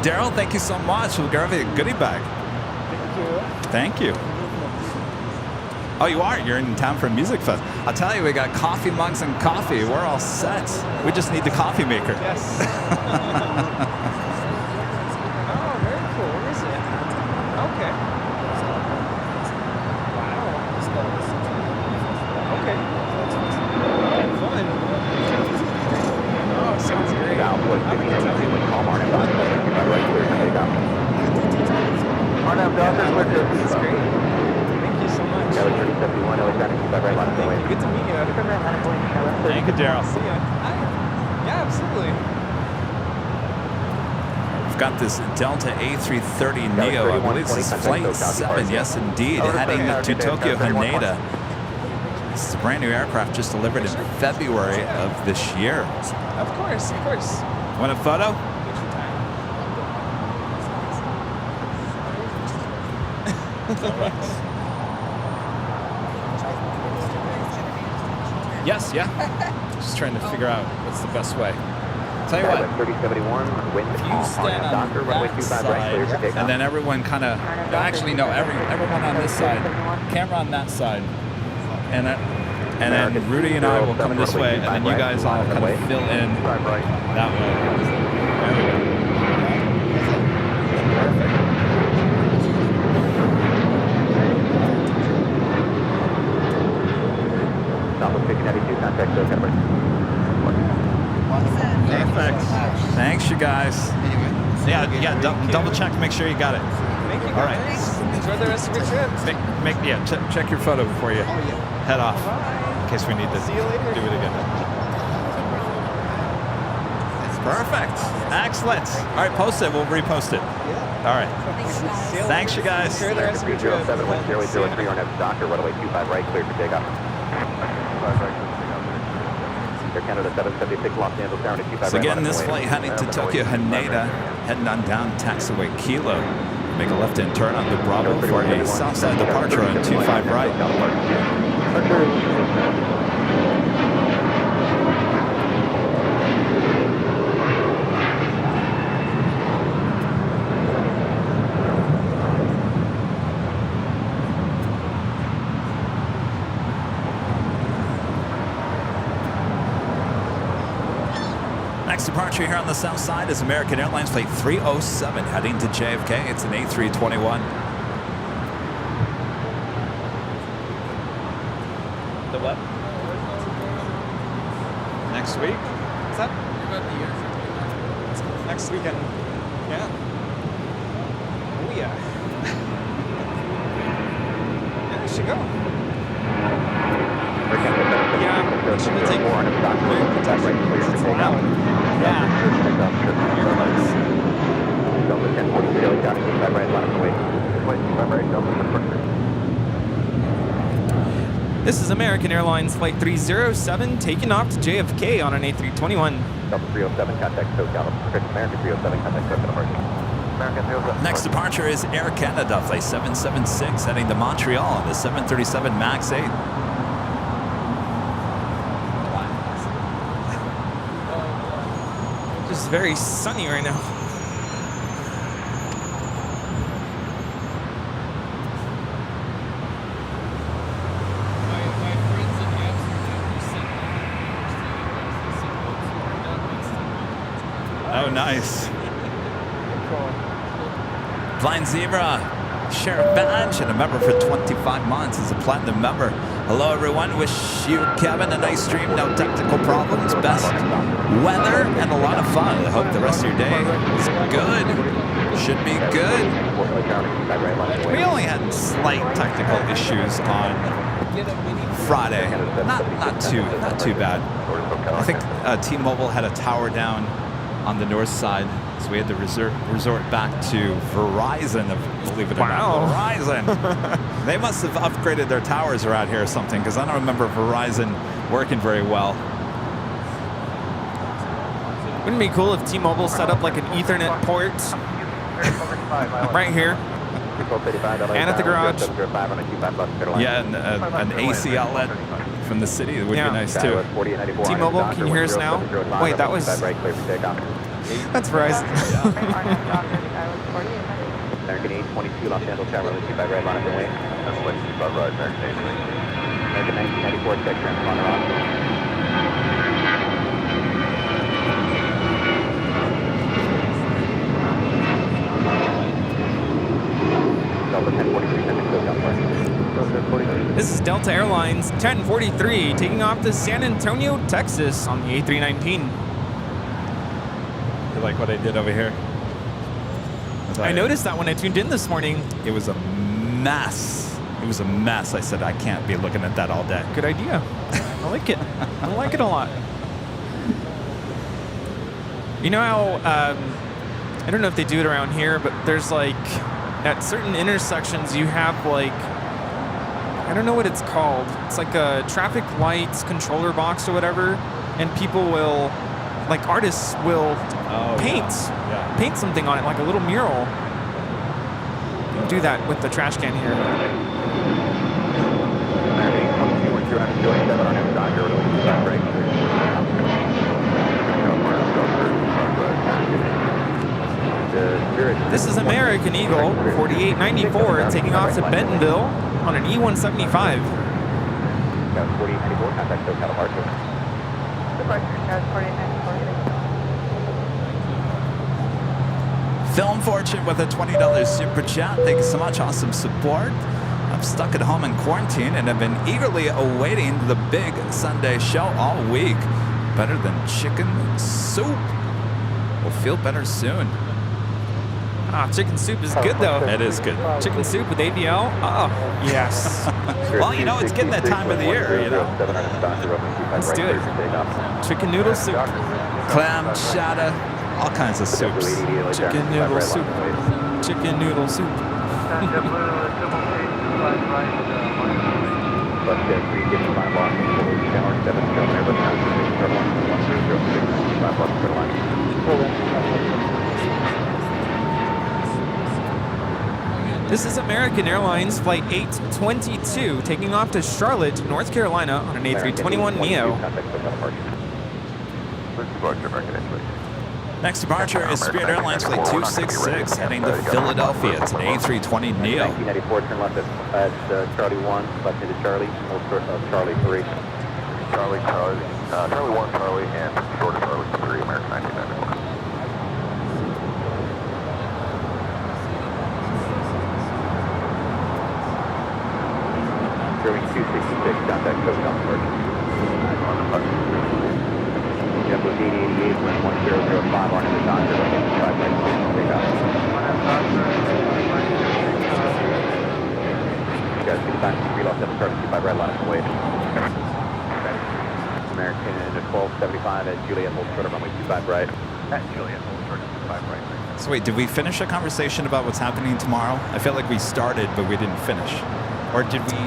Daryl, thank you so much. We'll grab you a goodie bag. Thank you. Oh, you are? You're in town for a music fest. I'll tell you, we got coffee mugs and coffee. We're all set. We just need the coffee maker. Yes. Oh, very cool. Where is it? Okay. Wow. Okay. Fun. Oh, sounds great. That's great. Thank you so much. That was 3071 electronic. Right line of the wind. Good to meet you. Thank you, Daryl. See ya. Hi. Yeah, absolutely. We've got this Delta A330 Neo. I believe this is Flight 7. Yes, indeed. Heading to Tokyo Haneda. This is a brand new aircraft just delivered in February of this year. Of course, of course. Want a photo? Yes, yeah. Just trying to figure out what's the best way. Tell you what, 3071, wind if you stand on that side, and then everyone kind of, everyone on this side, camera on that side, and And then Rudy and I will come this way, and then you guys all kind of fill in that way. There we go. Perfect. Perfect. Thanks, you guys. Yeah, double check to make sure you got it. Thank you, guys. All right. Enjoy the rest of your trip. Check your photo before you head off, in case we need to See you later. do it again. Perfect. Excellent. All right, post it. We'll repost it. All right. Thanks, you guys. Enjoy the rest of your trip. 307 on Doctor, runway 25 right, clear for takeoff. Air Canada 776 Los Angeles, down to 25 So right. again, this flight heading to Tokyo Haneda, heading on down taxiway Kilo. Make a left-hand turn on the Bravo for a southside departure on 25 right. Next departure here on the south side is American Airlines Flight 307 heading to JFK. It's an A321. The what? Next week? What's that? Next weekend. Yeah. Oh, yeah. Yeah, we should go. Yeah, we should take more protection. It's loud. Yeah. This is American Airlines Flight 307 taking off to JFK on an A321. Delta 307, contact SoCal. American 307, contact SoCal emergency. American 307. Next departure is Air Canada Flight 776 heading to Montreal on the 737 MAX 8. Just very sunny right now. Oh, nice. Flying Zebra, Sheriff Badge, and a member for 25 months as a platinum member. Hello, everyone. Wish you, Kevin, a nice stream. No technical problems. Best weather and a lot of fun. I hope the rest of your day is good. Should be good. We only had slight technical issues on Friday. Not too bad. I think T-Mobile had a tower down on the north side, so we had to resort back to Verizon, believe it or not. Verizon. They must have upgraded their towers around here or something, because I don't remember Verizon working very well. Wouldn't it be cool if T-Mobile set up like an Ethernet port right here and at the garage? Yeah, and an AC outlet from the city would be nice too. T-Mobile, can you hear us now? Wait, that was... That's Verizon. American 822 Los Angeles, Tower, 25 right, line up and wait. That's what 25 right, American 8. American 1994, check transponder on. Delta 1043, This is Delta Airlines 1043 taking off to San Antonio, Texas on the A319. You like what I did over here? I noticed that when I tuned in this morning. It was a mess. It was a mess. I said, I can't be looking at that all day. Good idea. I like it. I like it a lot. You know how, I don't know if they do it around here, but there's like, at certain intersections you have like, I don't know what it's called. It's like a traffic lights controller box or whatever, and people will, like artists will paint something on it, like a little mural. You can do that with the trash can here. This is American Eagle 4894 taking off to Bentonville on an E175. SoCal 4894, contact SoCal departure. Departure, Scout 4894. Film Fortune with a $20 super chat. Thank you so much. Awesome support. I'm stuck at home in quarantine and have been eagerly awaiting the big Sunday show all week. Better than chicken soup. We'll feel better soon. Ah, chicken soup is good though. It is good. Chicken soup with ABL? Oh, yes. Well, you know, it's getting that time of the year, you know. Let's do it. Chicken noodle soup. Clam, chowder, all kinds of soups. Chicken noodle soup. Chicken noodle soup. This is American Airlines Flight 822 taking off to Charlotte, North Carolina on an A321neo. Next departure is Spirit Airlines Flight 266 heading to Philadelphia. It's an A320neo. 1994, turn left at Charlie 1, left into Charlie, hold short of Charlie 3. Charlie 1, Charlie, and short of Charlie 3, American 1994. Growing 266, contact SoCal departure. JetBlue 8088, wind 1005, on the Dodger, looking 5 right, take off. You guys get back to 3 left, 7 starting 25 right line, wait. American 1275 at Juliet, hold short of runway 25 right. At Juliet, hold short of 25 right. So wait, did we finish a conversation about what's happening tomorrow? I feel like we started, but we didn't finish. Or did we?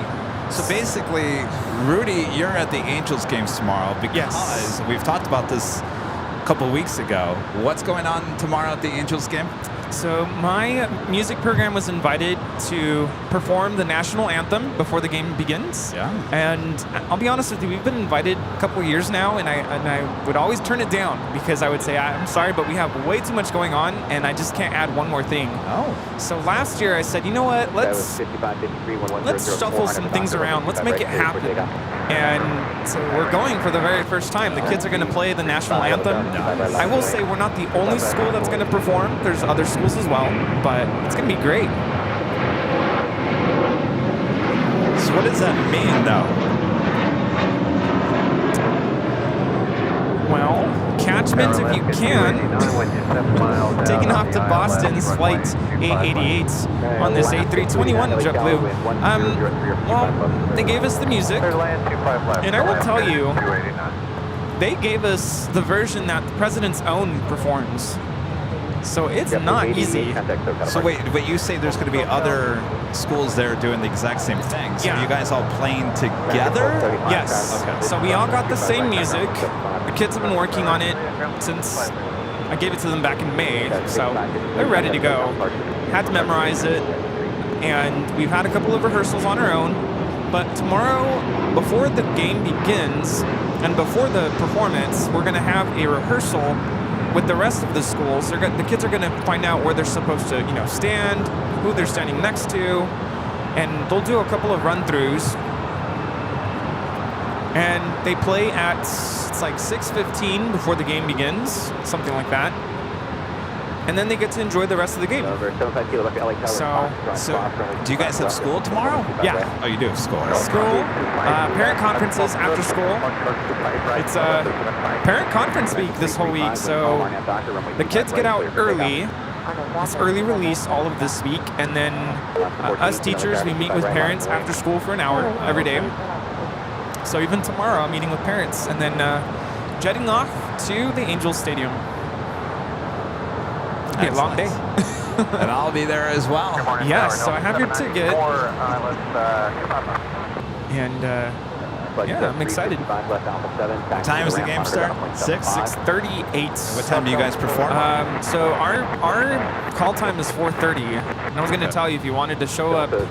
So basically, Rudy, you're at the Angels games tomorrow because we've talked about this a couple weeks ago. What's going on tomorrow at the Angels game? So my music program was invited to perform the national anthem before the game begins. Yeah. And I'll be honest with you, we've been invited a couple of years now, and I would always turn it down because I would say, I'm sorry, but we have way too much going on, and I just can't add one more thing. Oh. So last year I said, you know what, let's shuffle some things around. Let's make it happen. And so we're going for the very first time. The kids are going to play the national anthem. I will say we're not the only school that's going to perform. There's other schools as well, but it's going to be great. So what does that mean, though? Well, catchment if you can. Taking off to Boston's Flight 888 on this A321 JetBlue. Well, they gave us the music, and I will tell you, they gave us the version that the President's Own performs. So it's not easy. So wait, but you say there's going to be other schools there doing the exact same thing. So Yeah. are you guys all playing together? Yes. Okay. So we all got the same music. The kids have been working on it since I gave it to them back in May. So they're ready to go. Had to memorize it. And we've had a couple of rehearsals on our own. But tomorrow, before the game begins and before the performance, we're going to have a rehearsal with the rest of the schools. The kids are going to find out where they're supposed to, stand, who they're standing next to, and they'll do a couple of run-throughs. And they play at, it's like 6:15 before the game begins, something like that. And then they get to enjoy the rest of the game. So do you guys have school tomorrow? Yeah. Oh, you do have school. School, parent conferences after school. It's parent conference week this whole week, so the kids get out early. It's early release all of this week, and then us teachers, we meet with parents after school for an hour every day. So even tomorrow, I'm meeting with parents, and then jetting off to the Angels Stadium. It'll be a long day. And I'll be there as well. Yes, so I have your ticket. And yeah, I'm excited. What time does the game start? 6:38. What time do you guys perform? So our call time is 4:30. And I was going to tell you if you wanted to show up, you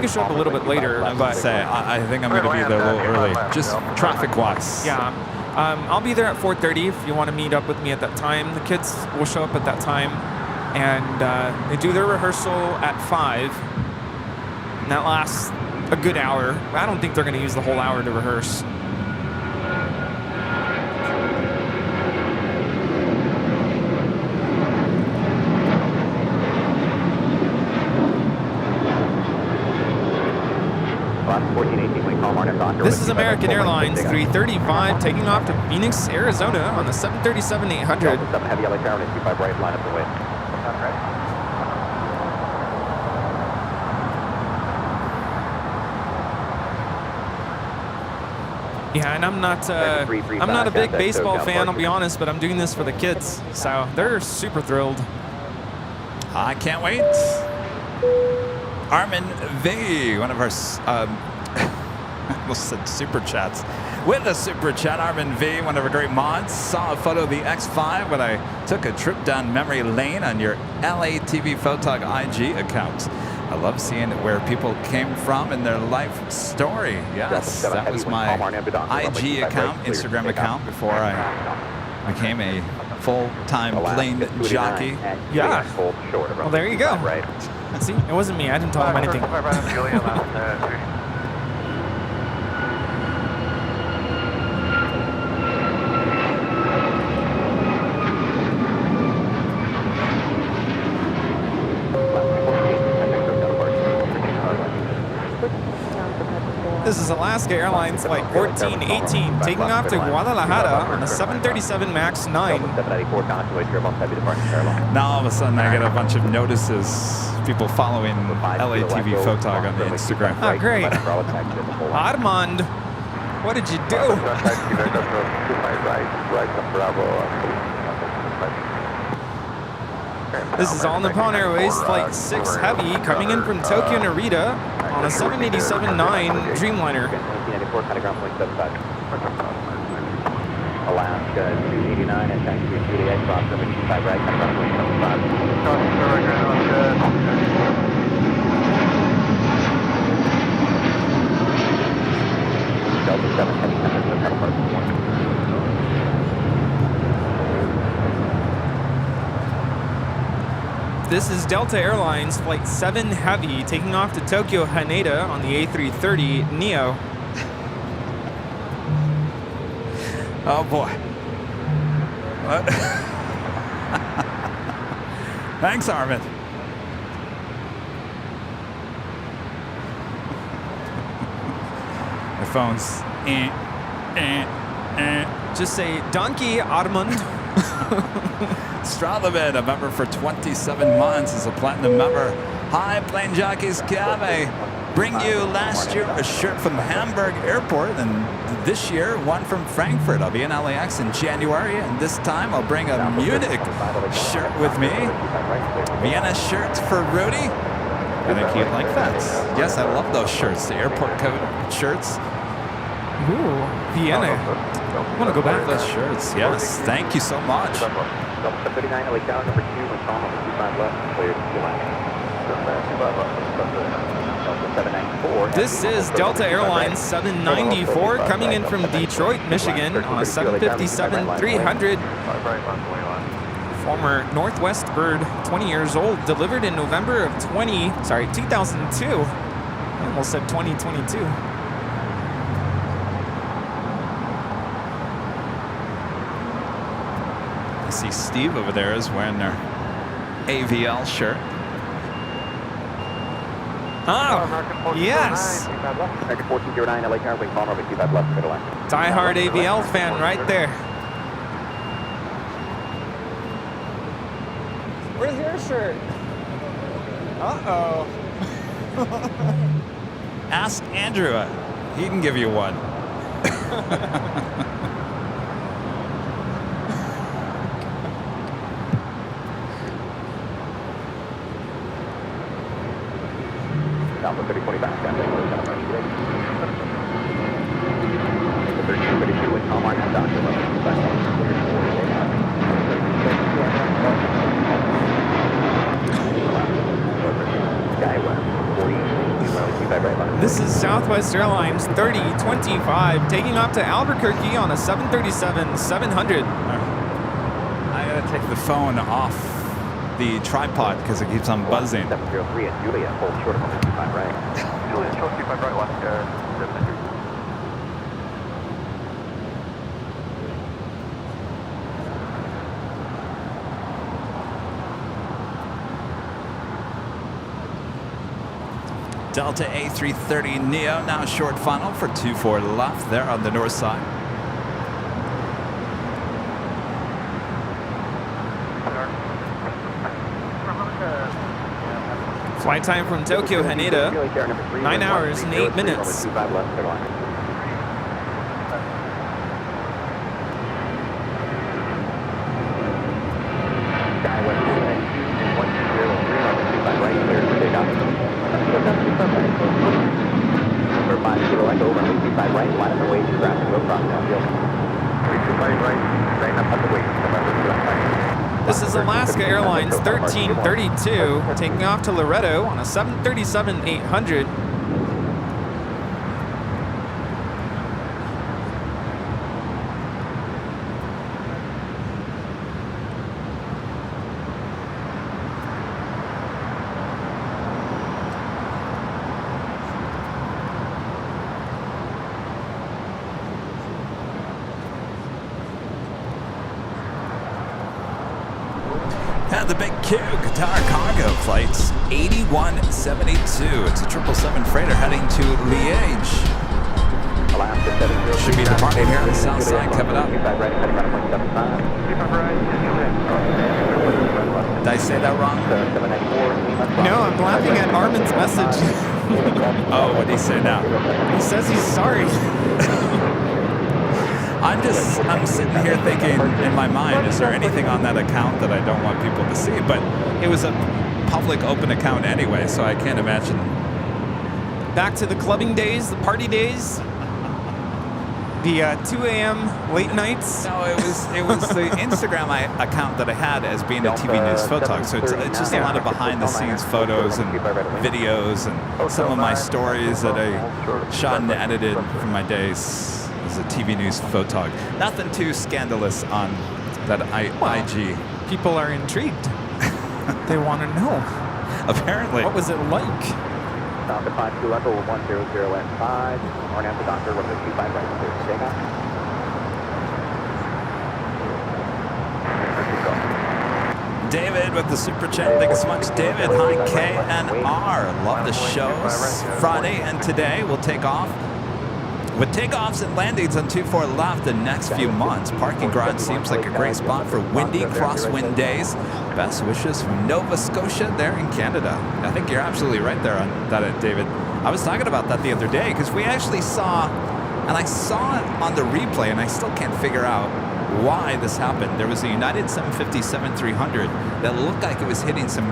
can show up a little bit later. I was going to say, I think I'm going to be there a little early, just traffic-wise. Yeah. I'll be there at 4:30 if you want to meet up with me at that time. The kids will show up at that time, and they do their rehearsal at 5, and that lasts a good hour. I don't think they're going to use the whole hour to rehearse. This is American Airlines 335 taking off to Phoenix, Arizona on the 737-800. Heavy LA tower, 25 right, line up the wind. Yeah, and I'm not a big baseball fan, I'll be honest, but I'm doing this for the kids, so they're super thrilled. I can't wait. Armin V, one of our I almost said super chats. With a super chat, Armin V, one of our great mods, saw a photo of the X5 when I took a trip down memory lane on your LATV Photog IG account. I love seeing where people came from in their life story. Yes, that was my IG account, Instagram account, before I became a full-time plane jockey. Yeah. Well, there you go. See, it wasn't me. I didn't tell him anything. This is Alaska Airlines Flight 1418 taking off to Guadalajara on a 737 MAX 9. Now all of a sudden I get a bunch of notices, people following LATV Photog on the Instagram. Oh, great. Armand, what did you do? This is All Nippon Airways Flight 6 Heavy coming in from Tokyo Narita on a 787-9 Dreamliner. Alaska 289 and taxi Juliet, cross over 25 right, kind of runway 75. Delta 7 heavy center, so kind of part 1. This is Delta Airlines Flight 7 Heavy taking off to Tokyo Haneda on the A330 Neo. Oh boy. What? Thanks, Armin. The phone's Just say donkey Armand. Stralaman, a member for 27 months, is a platinum member. Hi, Plane Jockeys Kevin. Bring you last year a shirt from Hamburg Airport, and this year one from Frankfurt. I'll be in LAX in January, and this time I'll bring a Munich shirt with me. Vienna shirts for Rudy. I think he'd like that. Yes, I love those shirts, the airport code shirts. Ooh, Vienna. I want to go back. Those shirts, yes. Thank you so much. 39 LA tower, number 2, when call number 25 left, cleared to This is Delta Airlines 794 coming in from Detroit, Michigan on a 757-300. Former Northwest bird, 20 years old, delivered in November of 2002. I almost said 2022. I see Steve over there is wearing their AVL shirt. Oh, yes. American 1409, LA tower, wing call number 25 left, middle line. Die-hard AVL fan right there. Where's your shirt? Uh-oh. Ask Andrew. He can give you one. Alpha 3025, stand by, kind of march today. 1332 with Comar and Dr. This is Southwest Airlines 3025 taking off to Albuquerque on a 737-700. I gotta take the phone off the tripod because it keeps on buzzing. 703 at Julia, hold short of 55 right. Julian, show 25 right, left, 793. Delta A330 Neo, now short final for 24 left there on the north side. Flight time from Tokyo, Haneda, 9 hours and 8 minutes. This is Alaska Airlines 1332 taking off to Loretto on a 737-800. And the big Q, Qatar cargo flights 8172. It's a 777 freighter heading to Liège. Should be departing here on the south side, coming up. Did I say that wrong? No, I'm laughing at Armin's message. Oh, what did he say now? He says he's sorry. I'm sitting here thinking in my mind, is there anything on that account that I don't want people to see? But it was a public open account anyway, so I can't imagine. Back to the clubbing days, the party days, the 2 a.m. late nights. No, it was the Instagram account that I had as being a TV news photog. So it's just a lot of behind the scenes photos and videos and some of my stories that I shot and edited from my days as a TV news photog. Nothing too scandalous on that IG. People are intrigued. They want to know. Apparently. What was it like? Stop at 52 level 100 and 5. Horn after Doctor, runway 25 right, clear to take off. David with the super chat. Thank you so much, David. Hi, KNR. Love the shows. Friday and today we'll take off. With takeoffs and landings on 24 left the next few months, parking garage seems like a great spot for windy crosswind days. Best wishes from Nova Scotia there in Canada. I think you're absolutely right there on that, David. I was talking about that the other day because we actually saw, and I saw it on the replay, and I still can't figure out why this happened. There was a United 757-300 that looked like it was hitting some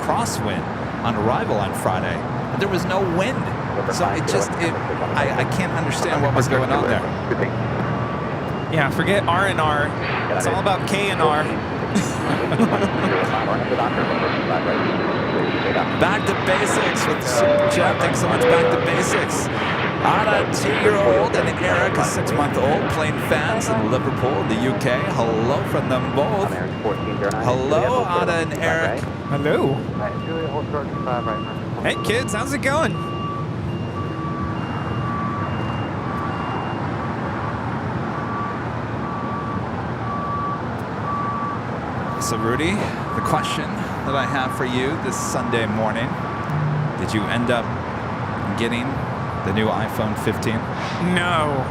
crosswind on arrival on Friday, but there was no wind. So I can't understand what was going on there. Yeah, forget R&R. It's all about K&R. Back to basics with the super chat. Thanks so much. Back to basics. Ada, 2-year-old, and Eric, a 6-month-old, Plane fans in Liverpool, the UK. Hello from them both. Hello, Ada and Eric. Hello. Julian, hold short 25 right. Hey kids, how's it going? So Rudy, the question that I have for you this Sunday morning, did you end up getting the new iPhone 15? No.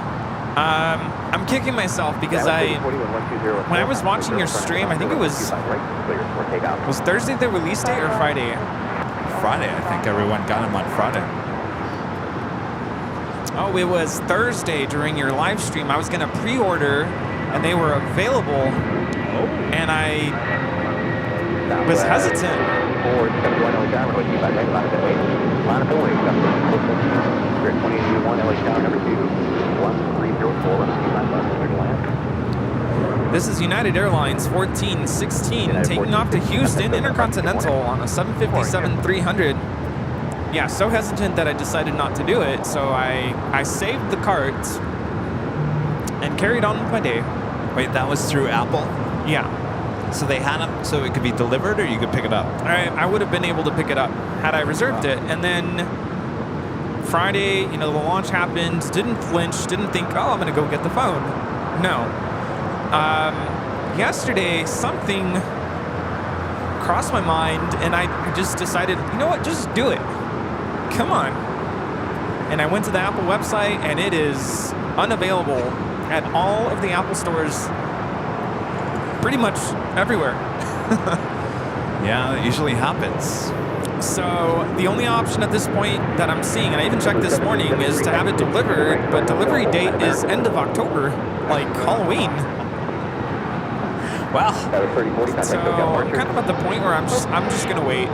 I'm kicking myself because when I was watching your stream, I think it was Thursday the release date or Friday? Friday, I think everyone got them on Friday. Oh, it was Thursday during your live stream. I was going to pre-order and they were available. And I was hesitant. This is United Airlines 1416 taking off to Houston Intercontinental on a 757-300. Yeah, so hesitant that I decided not to do it. So I saved the cards and carried on with my day. Wait, that was through Apple? Yeah. So they had them so it could be delivered or you could pick it up? I would have been able to pick it up had I reserved it. And then Friday, you know, the launch happened, didn't flinch, didn't think, oh, I'm going to go get the phone. No. Yesterday, something crossed my mind, and I just decided, you know what, just do it. Come on. And I went to the Apple website, and it is unavailable at all of the Apple stores, pretty much everywhere. Yeah, that usually happens. So the only option at this point that I'm seeing, and I even checked this morning, is to have it delivered, but delivery date is end of October, like Halloween. Well, So I'm kind of at the point where I'm just gonna wait,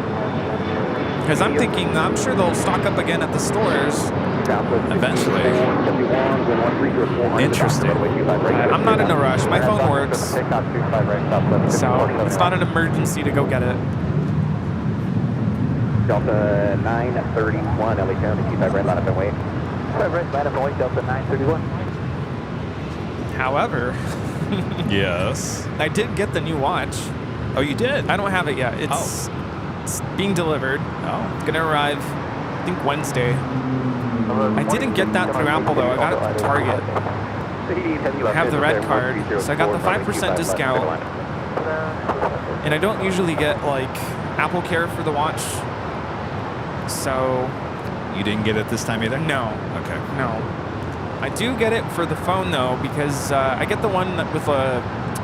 because I'm thinking I'm sure they'll stock up again at the stores eventually. Interesting. I'm not in a rush. My phone works, so it's not an emergency to go get it. Delta 931, LA County, 25 red, line up and wait. 25 red, line up and wait, Delta 931. However, Yes. I did get the new watch. Oh, you did? I don't have it yet. It's being delivered. Oh. It's gonna arrive, I think, Wednesday. I didn't get that through Apple though. I got it through Target. I have the red card, so I got the 5% discount. And I don't usually get like Apple Care for the watch. So You didn't get it this time either? no, Okay. no. I do get it for the phone though, because I get the one with a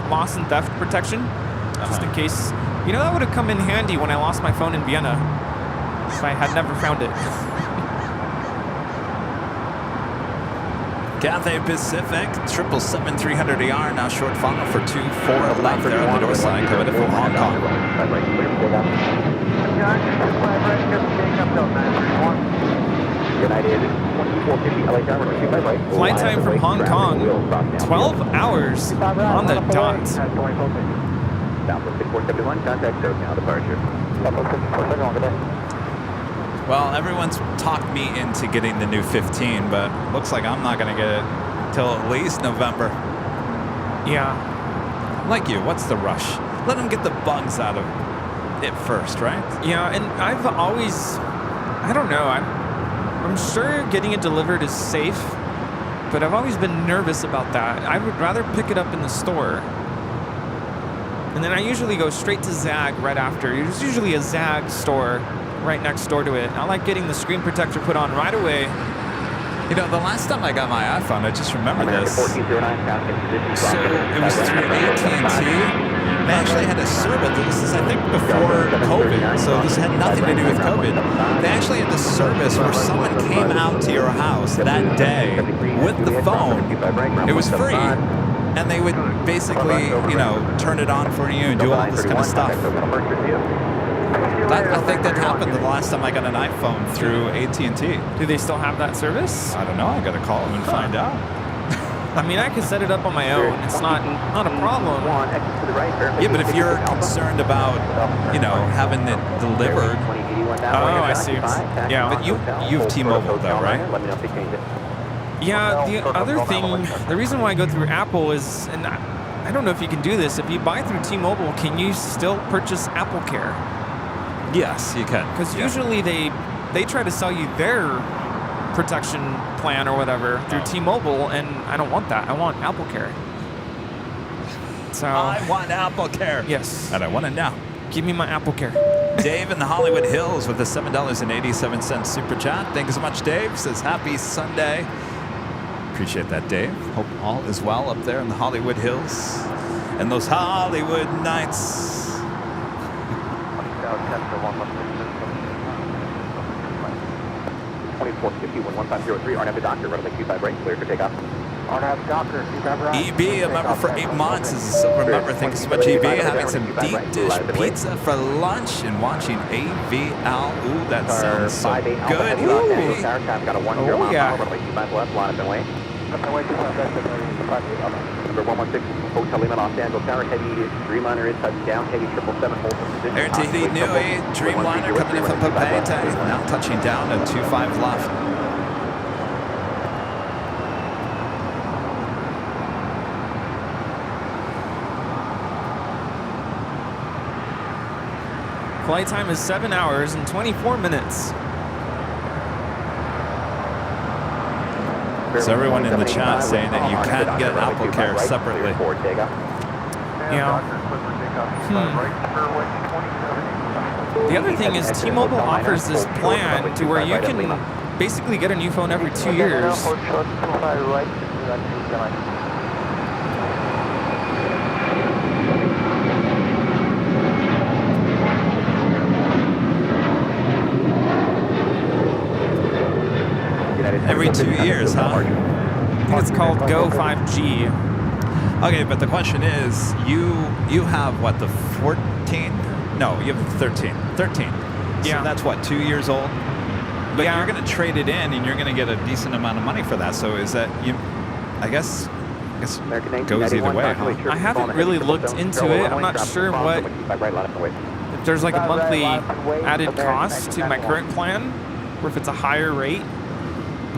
loss and theft protection, just in case. You know, that would have come in handy when I lost my phone in Vienna, if I had never found it. Cathay Pacific, 777-300ER, now short funnel for 24 left there on the door side, coming in from Hong Kong. Flight time from Hong Kong, 12 hours on the dot. Well, everyone's talked me into getting the new 15, but looks like I'm not going to get it till at least November. Yeah. Like you, what's the rush? Let them get the bugs out of it first, right? Yeah, and I've always, I don't know, I'm sure getting it delivered is safe, but I've always been nervous about that. I would rather pick it up in the store. And then I usually go straight to Zag right after. There's usually a Zag store right next door to it. I like getting the screen protector put on right away. You know, the last time I got my iPhone, I just remember this. So it was through AT&T. They actually had a service. This is, I think, before COVID, so this had nothing to do with COVID. They actually had the service where someone came out to your house that day with the phone. It was free. And they would basically, you know, turn it on for you and do all this kind of stuff. I think that happened the last time I got an iPhone through AT&T. Do they still have that service? I don't know. I got to call them and find out. I mean, I can set it up on my own. It's not a problem. Yeah, but if you're concerned about, you know, having it delivered. Oh, I see. Yeah. But you have T-Mobile though, right? Yeah, the other thing, the reason why I go through Apple is, and I don't know if you can do this, if you buy through T-Mobile, can you still purchase Apple Care? Yes, you can. Because usually they try to sell you their protection plan or whatever through T-Mobile, and I don't want that. I want Apple Care. So I want Apple Care. Yes. And I want it now. Give me my Apple Care. Dave in the Hollywood Hills with a $7.87 super chat. Thank you so much, Dave. Says happy Sunday. Appreciate that, Dave. Hope all is well up there in the Hollywood Hills and those Hollywood nights. 2451 1503, RNAV Doctor, runway 25 right, clear for takeoff. RNAV Doctor, 25 right. EB, a member for 8 months, is a silver member. Thank you so much, EB. Having some deep dish pizza for lunch and watching AVL. Ooh, that sounds so good. Oh, yeah. Runway 25 left, line up and wait. Number 116, Hotel Lima, Los Angeles Tower, heavy Dreamliner is touchdown, heavy 777, hold from position. Air Tahiti Nui, Dreamliner coming in from Papeete, now touching down at 25 left. Flight time is 7 hours and 24 minutes. So everyone in the chat saying that you can't get Apple Care separately. Yeah. The other thing is T-Mobile offers this plan to where you can basically get a new phone every 2 years. Every 2 years, huh? I think it's called Go 5G. Okay, but the question is, you have what, the 14? No, you have 13. 13. So Yeah. that's what, 2 years old? But Yeah. you're going to trade it in, and you're going to get a decent amount of money for that. So is that you? I guess it goes either way, huh? I haven't really looked into it. I'm not sure what, if there's like a monthly added cost to my current plan, or if it's a higher rate.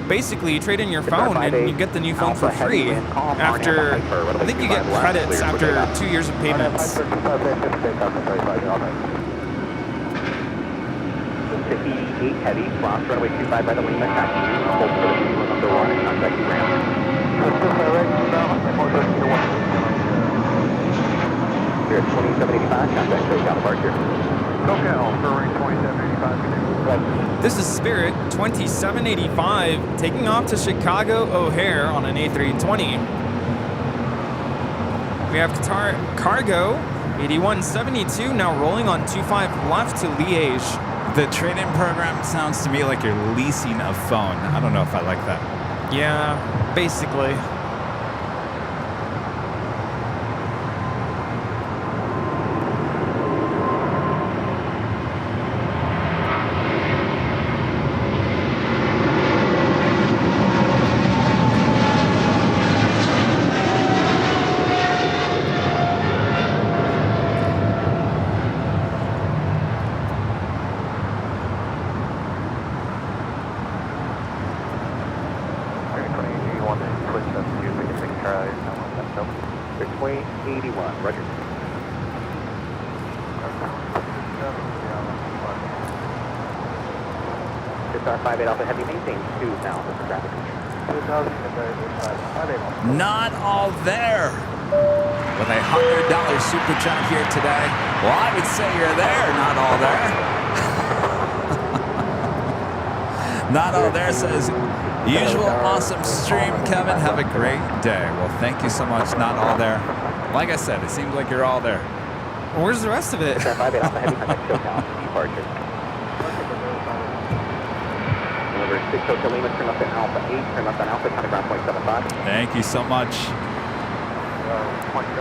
Basically, you trade in your phone and you get the new phone for free after, I think you get credits after 2 years of payments. To 88 heavy, cross runway 25 by the Lima, taxi, hold for the number 1 and contact ground. We're at 2785, contact takeout departure. SoCal, Furring 2785. This is Spirit 2785 taking off to Chicago O'Hare on an A320. We have Qatar Cargo 8172 now rolling on 25 left to Liège. The trade-in program sounds to me like you're leasing a phone. I don't know if I like that. Yeah, basically. Between 81, roger. Qatar 58 Alpha Heavy, maintain 2,000 for traffic. Not all there. With a $100 super chat here today. Well, I would say you're there, not all there. Not all there says, usual awesome stream, Kevin. Have a great day. Well, thank you so much, not all there. Like I said, it seems like you're all there. Well, where's the rest of it? Qatar 58 Alpha Heavy, contact SoCal, departure. Deliver 6 Hotel Lima, turn left at Alpha 8, turn left on Alpha, county ground 0.75. Thank you so much.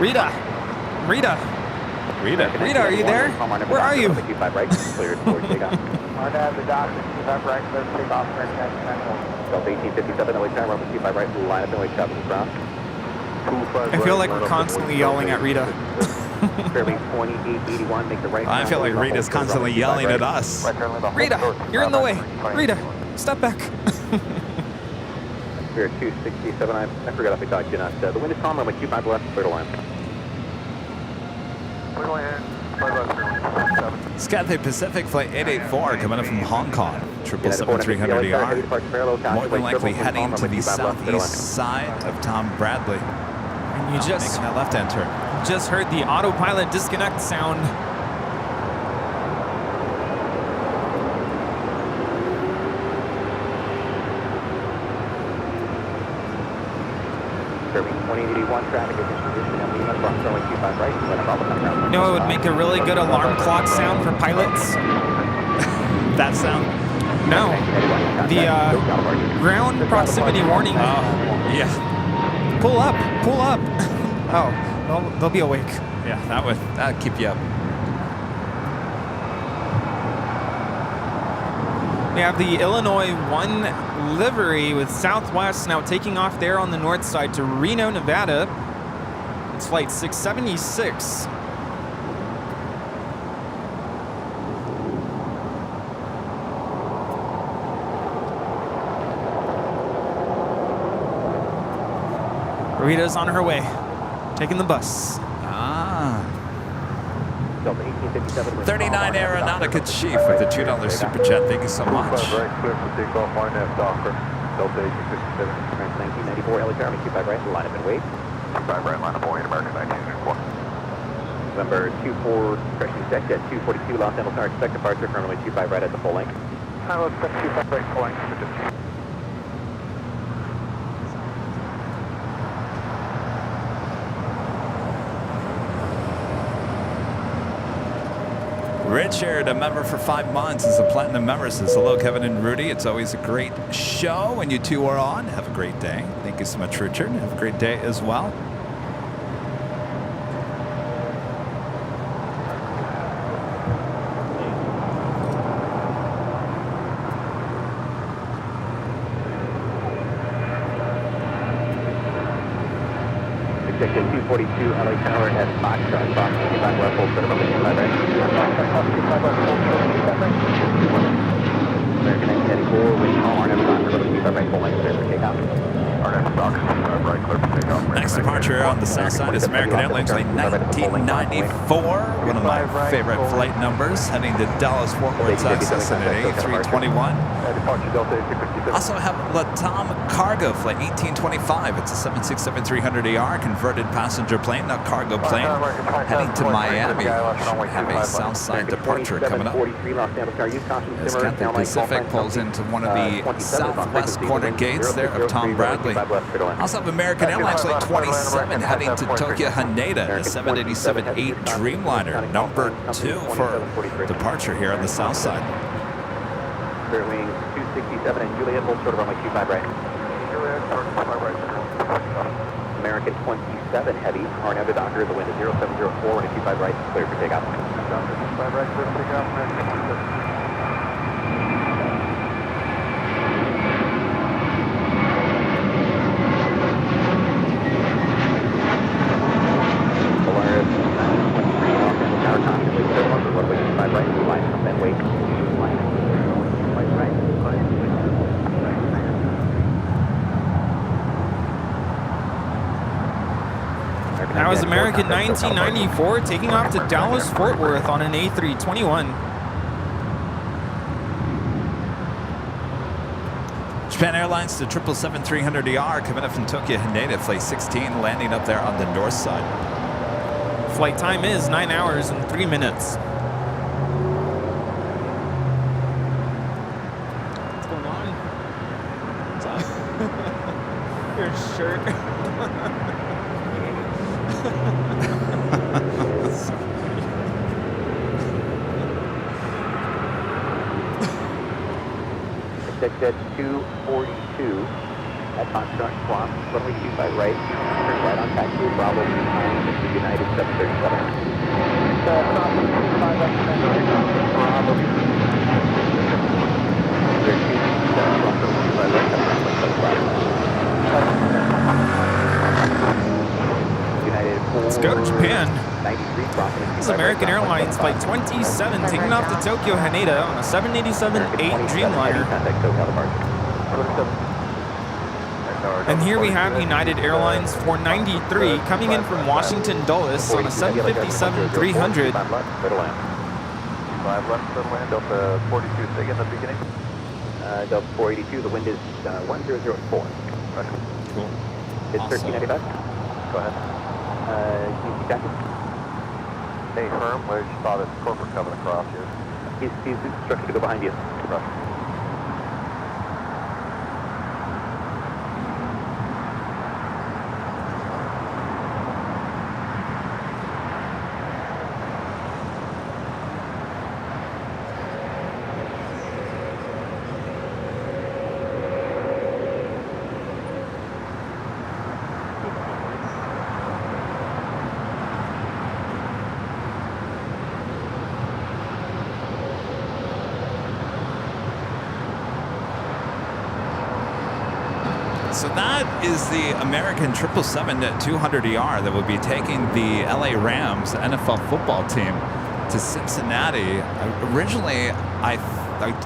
Rita! Rita! Rita. Rita, are you there? Where are you? Right, cleared for takeoff. Delta 1857, LA time, runway 25 right, line up and wait, traffic cross. I feel like we're constantly yelling at Rita. Fairway 2881, make the right. I feel like Rita's constantly yelling at us. Rita, you're in the way. Rita, step back. We're at 267, I forgot if I talked to you not. The wind is calm, runway 25 left, clear to land. Cathay Pacific Flight 884 coming in from Hong Kong. 777-300ER. More than likely heading to the southeast side of Tom Bradley. And you just making that left-hand turn. just heard the autopilot disconnect sound. You know, it would make a really good alarm clock sound for pilots. That sound? No, the ground proximity warning. Oh, yeah. Pull up, pull up. Oh, well, they'll be awake. Yeah, that'd keep you up. We have the Illinois 1 livery with Southwest now taking off there on the north side to Reno, Nevada. It's flight 676. Rita's on her way, taking the bus. 39 Aeronautica Chief with the $2 super chat. Thank you so much. Delta 257. 1994, LA Tower, 25 right, line up and wait. 25 right, line up and wait, American 1994. November 24, discretion check, at 242, Los Angeles Tower, expect departure from runway 25 right at the full length. Let's expect 25 right, full length. Richard, a member for 5 months, is a platinum member. Says hello, Kevin and Rudy. It's always a great show when you two are on. Have a great day. Thank you so much, Richard. Have a great day as well. Section 242, LA Tower at Foxtrot, Fox 25 left, full set of 25 right. American 1994, wind call, RNF Fox, 25 right, full length, clear for takeoff. RNF Fox, 25 right, clear for takeoff. Next departure on the south side is American Airlines flight 1994. One of my favorite flight numbers, heading to Dallas Fort Worth, Texas, in an A321. Departure Delta 257. Also have Latam Cargo flight 1825. It's a 767-300ER converted passenger plane, not cargo plane, heading to Miami. Should have a south side departure coming up. As Cathay Pacific pulls into one of the southwest corner gates there of Tom Bradley. Also have American Airlines flight 27 heading to Tokyo Haneda, a 787-8 Dreamliner, number 2 for departure here on the south side. Spirit wings 267 and Juliet, hold short of runway 25 right. Juliet, 25 right. American 27 heavy, RNF to Docker, the wind is 0704, runway 25 right, clear for takeoff. 25 right, clear for takeoff, American 27. Polaris 23 off and tower constantly clear on the runway 25 right, line up and wait. Line up. That was American 1994 taking off to Dallas Fort Worth on an A321. Japan Airlines to 777-300ER coming up from Tokyo Haneda, flight 16, landing up there on the north side. Flight time is 9 hours and 3 minutes. What's going on? What's up? Your shirt. At 242 at Foxtrot, Swamp, runway 25 right, turn right on taxi, Bravo behind the United 737. Stop 25 left, Bravo. 13, United 4. Let's go to Japan. 93 crossing. This is American Airlines flight 27 taking off to Tokyo Haneda on a 787-8 Dreamliner. And here we have United Airlines 493 coming in from Washington Dulles on a 757-300. 5 left, middle land, Delta 42, say again at the beginning. Delta 482, the wind is 1004. Roger. Cool. It's Awesome. 1395. Go ahead. Can you see jacket? Hey, firm, where you saw this corporate coming across here. He's instructed to go behind you. Roger. So that is the American 777-200ER that will be taking the LA Rams, the NFL football team, to Cincinnati. Originally, I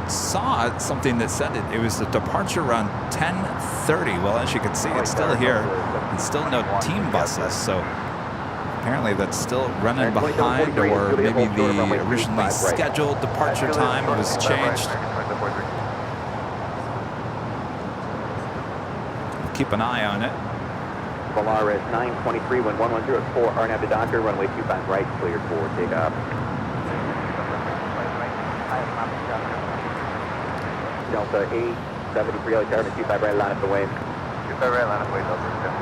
saw something that said it was a departure around 10:30. Well, as you can see, it's still here. It's still no team buses, so apparently that's still running behind, or maybe the originally scheduled departure time was changed. keep an eye on it. Polaris 923, wind 110 at 4, RNAV to Docker, runway 25 right, cleared for takeoff. Delta 873, LA Tower, 25 right, line up the way. 25 right, line up the way, Delta 7.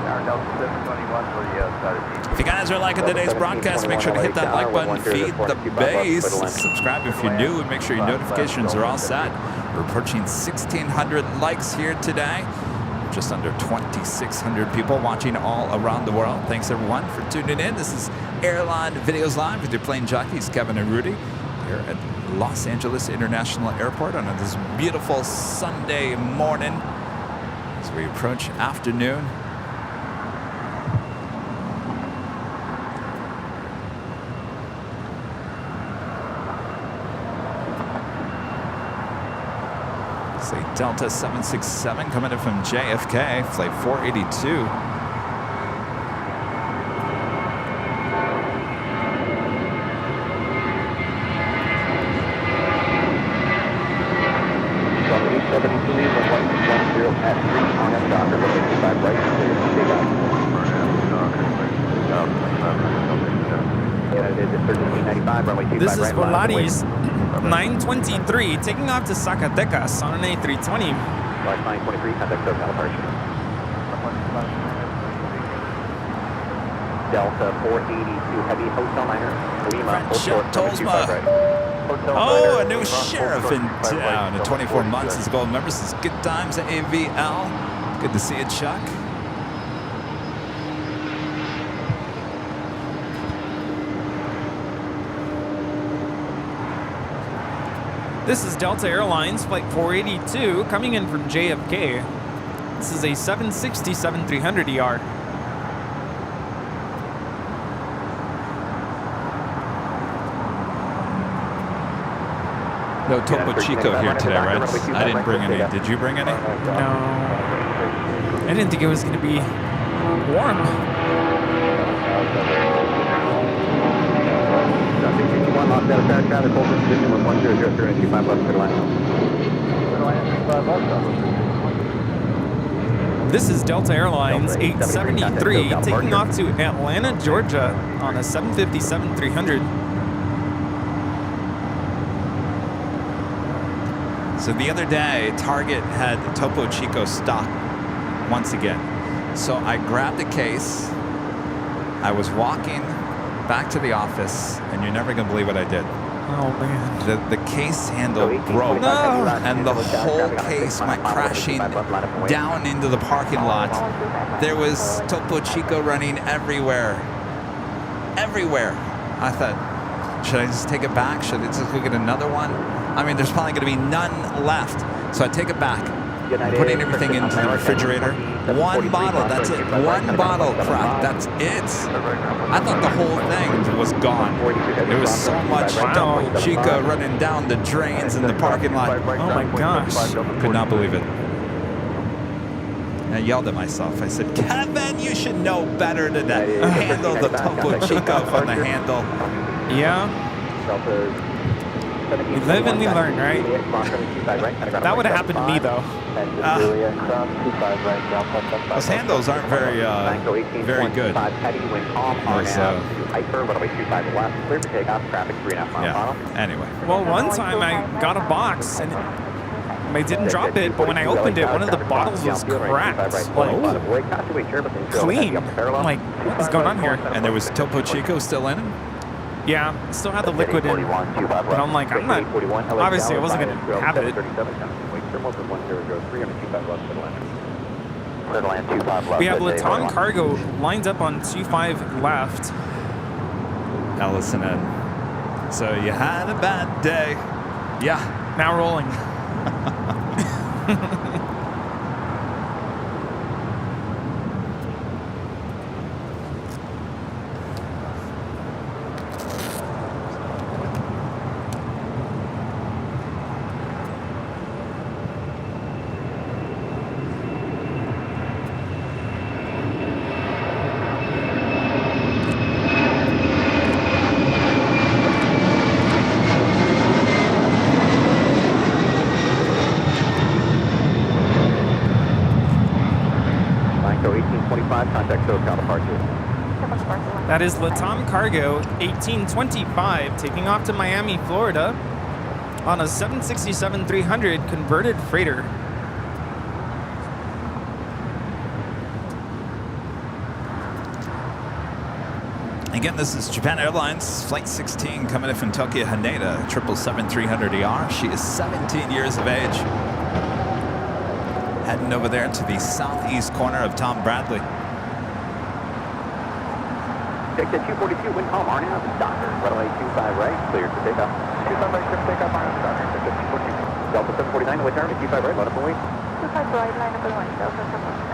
Our Delta 721 for the outside of If you guys are liking today's broadcast, make sure to hit that like button, feed the base, subscribe if you're new, and make sure your notifications are all set. We're approaching 1,600 likes here today. Just under 2,600 people watching all around the world. Thanks everyone for tuning in. This is Airline Videos Live with your plane jockeys, Kevin and Rudy, here at Los Angeles International Airport on this beautiful Sunday morning as we approach afternoon. Say Delta 767 coming in from JFK, flight 482. This is Volaris 923 taking off to Zacatecas on an A320. 923, contact Delta Delta 482, heavy hotel liner, Lima, Tosma. Oh, a new sheriff in town. 24 months as gold member since Good Times at AVL. Good to see you, Chuck. This is Delta Airlines flight 482 coming in from JFK. This is a 767-300ER. No Topo Chico here today, right? I didn't bring any. Did you bring any? No. I didn't think it was going to be warm. This is Delta Airlines 873 taking off to Atlanta, Georgia on a 757-300. So the other day, Target had Topo Chico stock once again. So I grabbed a case. I was walking back to the office, and you're never going to believe what I did. Oh, man. The case handle broke, and the whole case went crashing down into the parking lot. There was Topo Chico running everywhere. Everywhere. I thought, should I just take it back? Should I just go get another one? I mean, there's probably going to be none left. So I take it back. I'm putting everything into the refrigerator. One bottle, that's it. One bottle, crap, that's it. I thought the whole thing was gone. There was so much Topo Chico running down the drains in the parking lot. Oh my gosh. Could not believe it. I yelled at myself. I said, Kevin, you should know better than that. Handle the Topo Chico from the handle. Yeah. You live and you learn, right? That would have happened to me, though. Those handles aren't very good. Yeah, anyway. Well, one time I got a box and I didn't drop it, but when I opened it, one of the bottles was cracked. Like, clean. I'm like, what is going on here? And there was Topo Chico still in it? Yeah, still had the liquid in. But I'm like, I'm not, obviously I wasn't going to have it. We have Latam Cargo lined up on 25 left. Ellison N. So you had a bad day. Yeah. Now rolling. 5, contact SoCal departure. That is Latam Cargo 1825 taking off to Miami, Florida on a 767-300 converted freighter. Again, this is Japan Airlines, Flight 16 coming in from Tokyo Haneda, 777-300ER. She is 17 years of age. Heading over there to the southeast corner of Tom Bradley. Take the 242, wind calm, RNAV, Docker, runway 25 right, cleared for takeoff. 25 right, cleared for takeoff, RNAV, Docker, take the 242. Delta 749, away turn, 25 right, let up and wait. 25 right, line up and wait, Delta 749.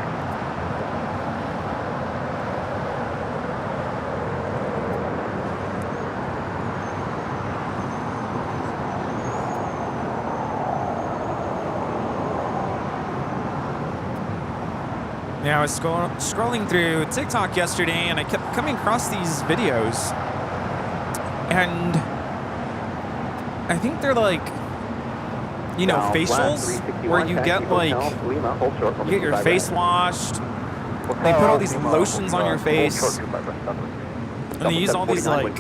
Yeah, I was scrolling through TikTok yesterday, and I kept coming across these videos, and I think they're like, you know, facials, where you get like, you get your face washed, they put all these lotions on your face, and they use all these like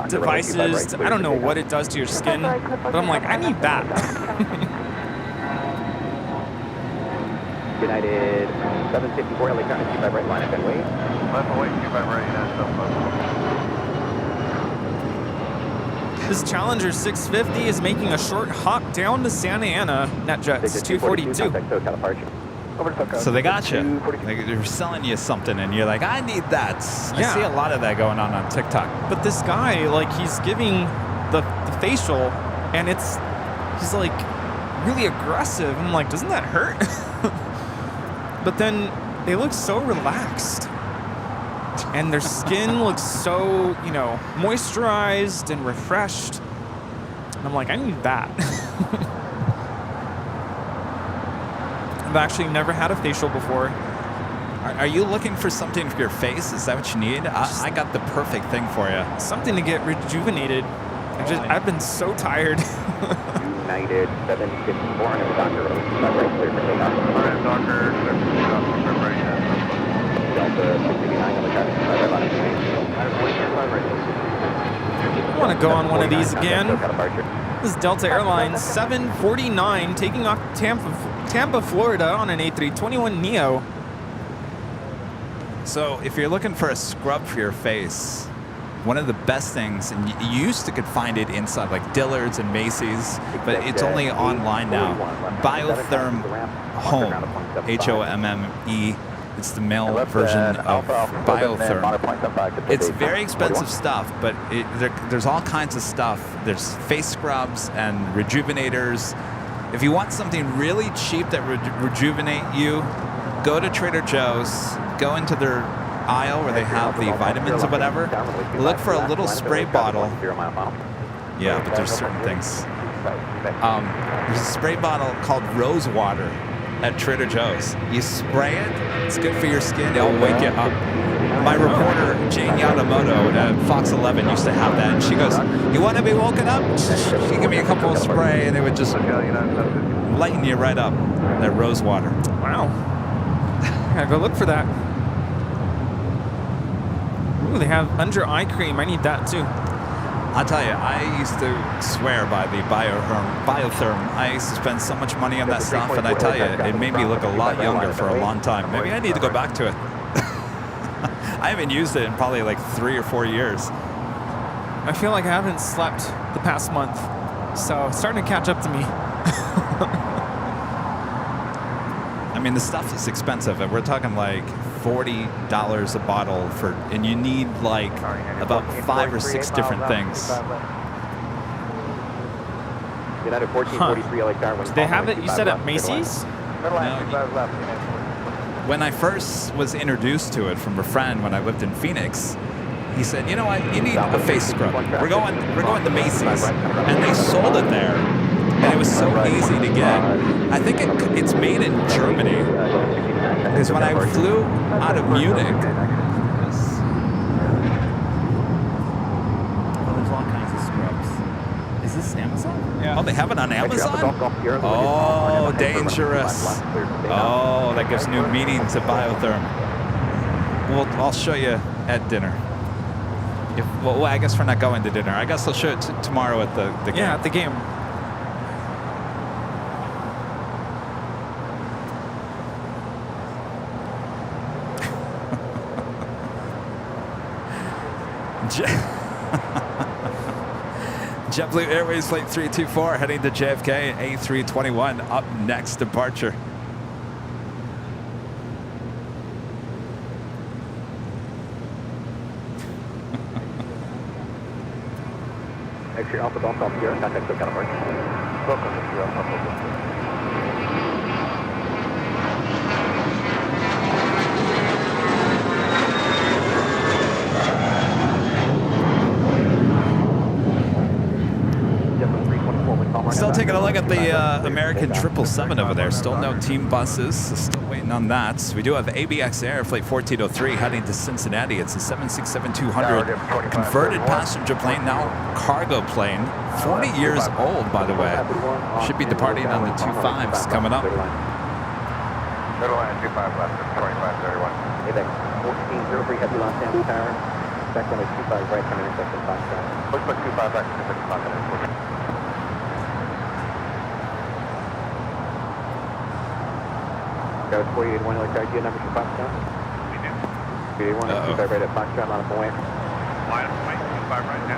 devices. I don't know what it does to your skin, but I'm like, I need that. United 754, LA Crown, 25 right, line up and wait. Left and wait, 25 right, This Challenger 650 is making a short hop down to Santa Ana, NetJets 242. So they got you. They're selling you something, and you're like, I need that. Yeah. I see a lot of that going on TikTok. But this guy, like, he's giving the facial, and he's like really aggressive. I'm like, doesn't that hurt? But then they look so relaxed, and their skin looks so, you know, moisturized and refreshed. And I'm like, I need that. I've actually never had a facial before. Are you looking for something for your face? Is that what you need? I got the perfect thing for you. Something to get rejuvenated. I've been so tired. United 754, and Docker, right, clear for takeoff. Alright, Docker, clear for takeoff, right, Delta 689 on the traffic, 25 right, line up and wait. 25 right. I want to go on one of these again. This is Delta Airlines 749 taking off Tampa, Florida on an A321neo. So if you're looking for a scrub for your face, one of the best things, and you used to could find it inside like Dillard's and Macy's, but it's only online now. Biotherm Home, H-O-M-M-E. It's the male version of Biotherm. It's very expensive stuff, but there's all kinds of stuff. There's face scrubs and rejuvenators. If you want something really cheap that rejuvenate you, go to Trader Joe's, go into their aisle where they have the vitamins or whatever. Look for a little spray bottle. Yeah, but there's certain things. There's a spray bottle called Rose Water at Trader Joe's. You spray it, it's good for your skin, it'll wake you up. My reporter, Jane Yadamoto at Fox 11 used to have that, and she goes, you want to be woken up? She'd give me a couple of spray, and it would just lighten you right up, that rose water. Wow. Gotta go look for that. Ooh, they have under eye cream. I need that too. I'll tell you, I used to swear by the Biotherm. I used to spend so much money on that stuff, and I tell you, it made me look a lot younger for a long time. Maybe I need to go back to it. I haven't used it in probably like 3 or 4 years. I feel like I haven't slept the past month, so it's starting to catch up to me. I mean, the stuff is expensive, and we're talking like $40 a bottle for, and you need like about 5 or 6 different things. United 1443 LA Tower. Do they have it? You said at Macy's? When I first was introduced to it from a friend when I lived in Phoenix, he said, "You know what? You need a face scrub. We're going to Macy's," and they sold it there, and it was so easy to get. I think it's made in Germany, because when I flew out of Munich, there's all kinds of scrubs. Is this Amazon? Yeah. Oh, they have it on Amazon? Oh, dangerous. Oh, that gives new meaning to Biotherm. I'll show you at dinner. Well, I guess we're not going to dinner. I guess I'll show it tomorrow at the game. Yeah, at the game. JetBlue Airways Flight 324 heading to JFK, A321 up next departure. X-ray Alpha Golf Golf Sierra, contact SoCal Departure. Welcome to Sierra Alpha. Still taking a look at the American 777 over there. Still no team buses. Still waiting on that. We do have ABX Air Flight 1403 heading to Cincinnati. It's a 767-200 converted passenger plane, now cargo plane. 40 years old, by the way. Should be departing on the 25s coming up. Middle line 25 left, 2531. ABX 1403, heavy launch down tower. Back on the 25 right from intersection Foxtrot. Looks like 25 back to 6 o'clock. Go 4881, like idea number for Foxtrot. We do. 4881, 25 right at Foxtrot, line up away. Line up away, 25 right at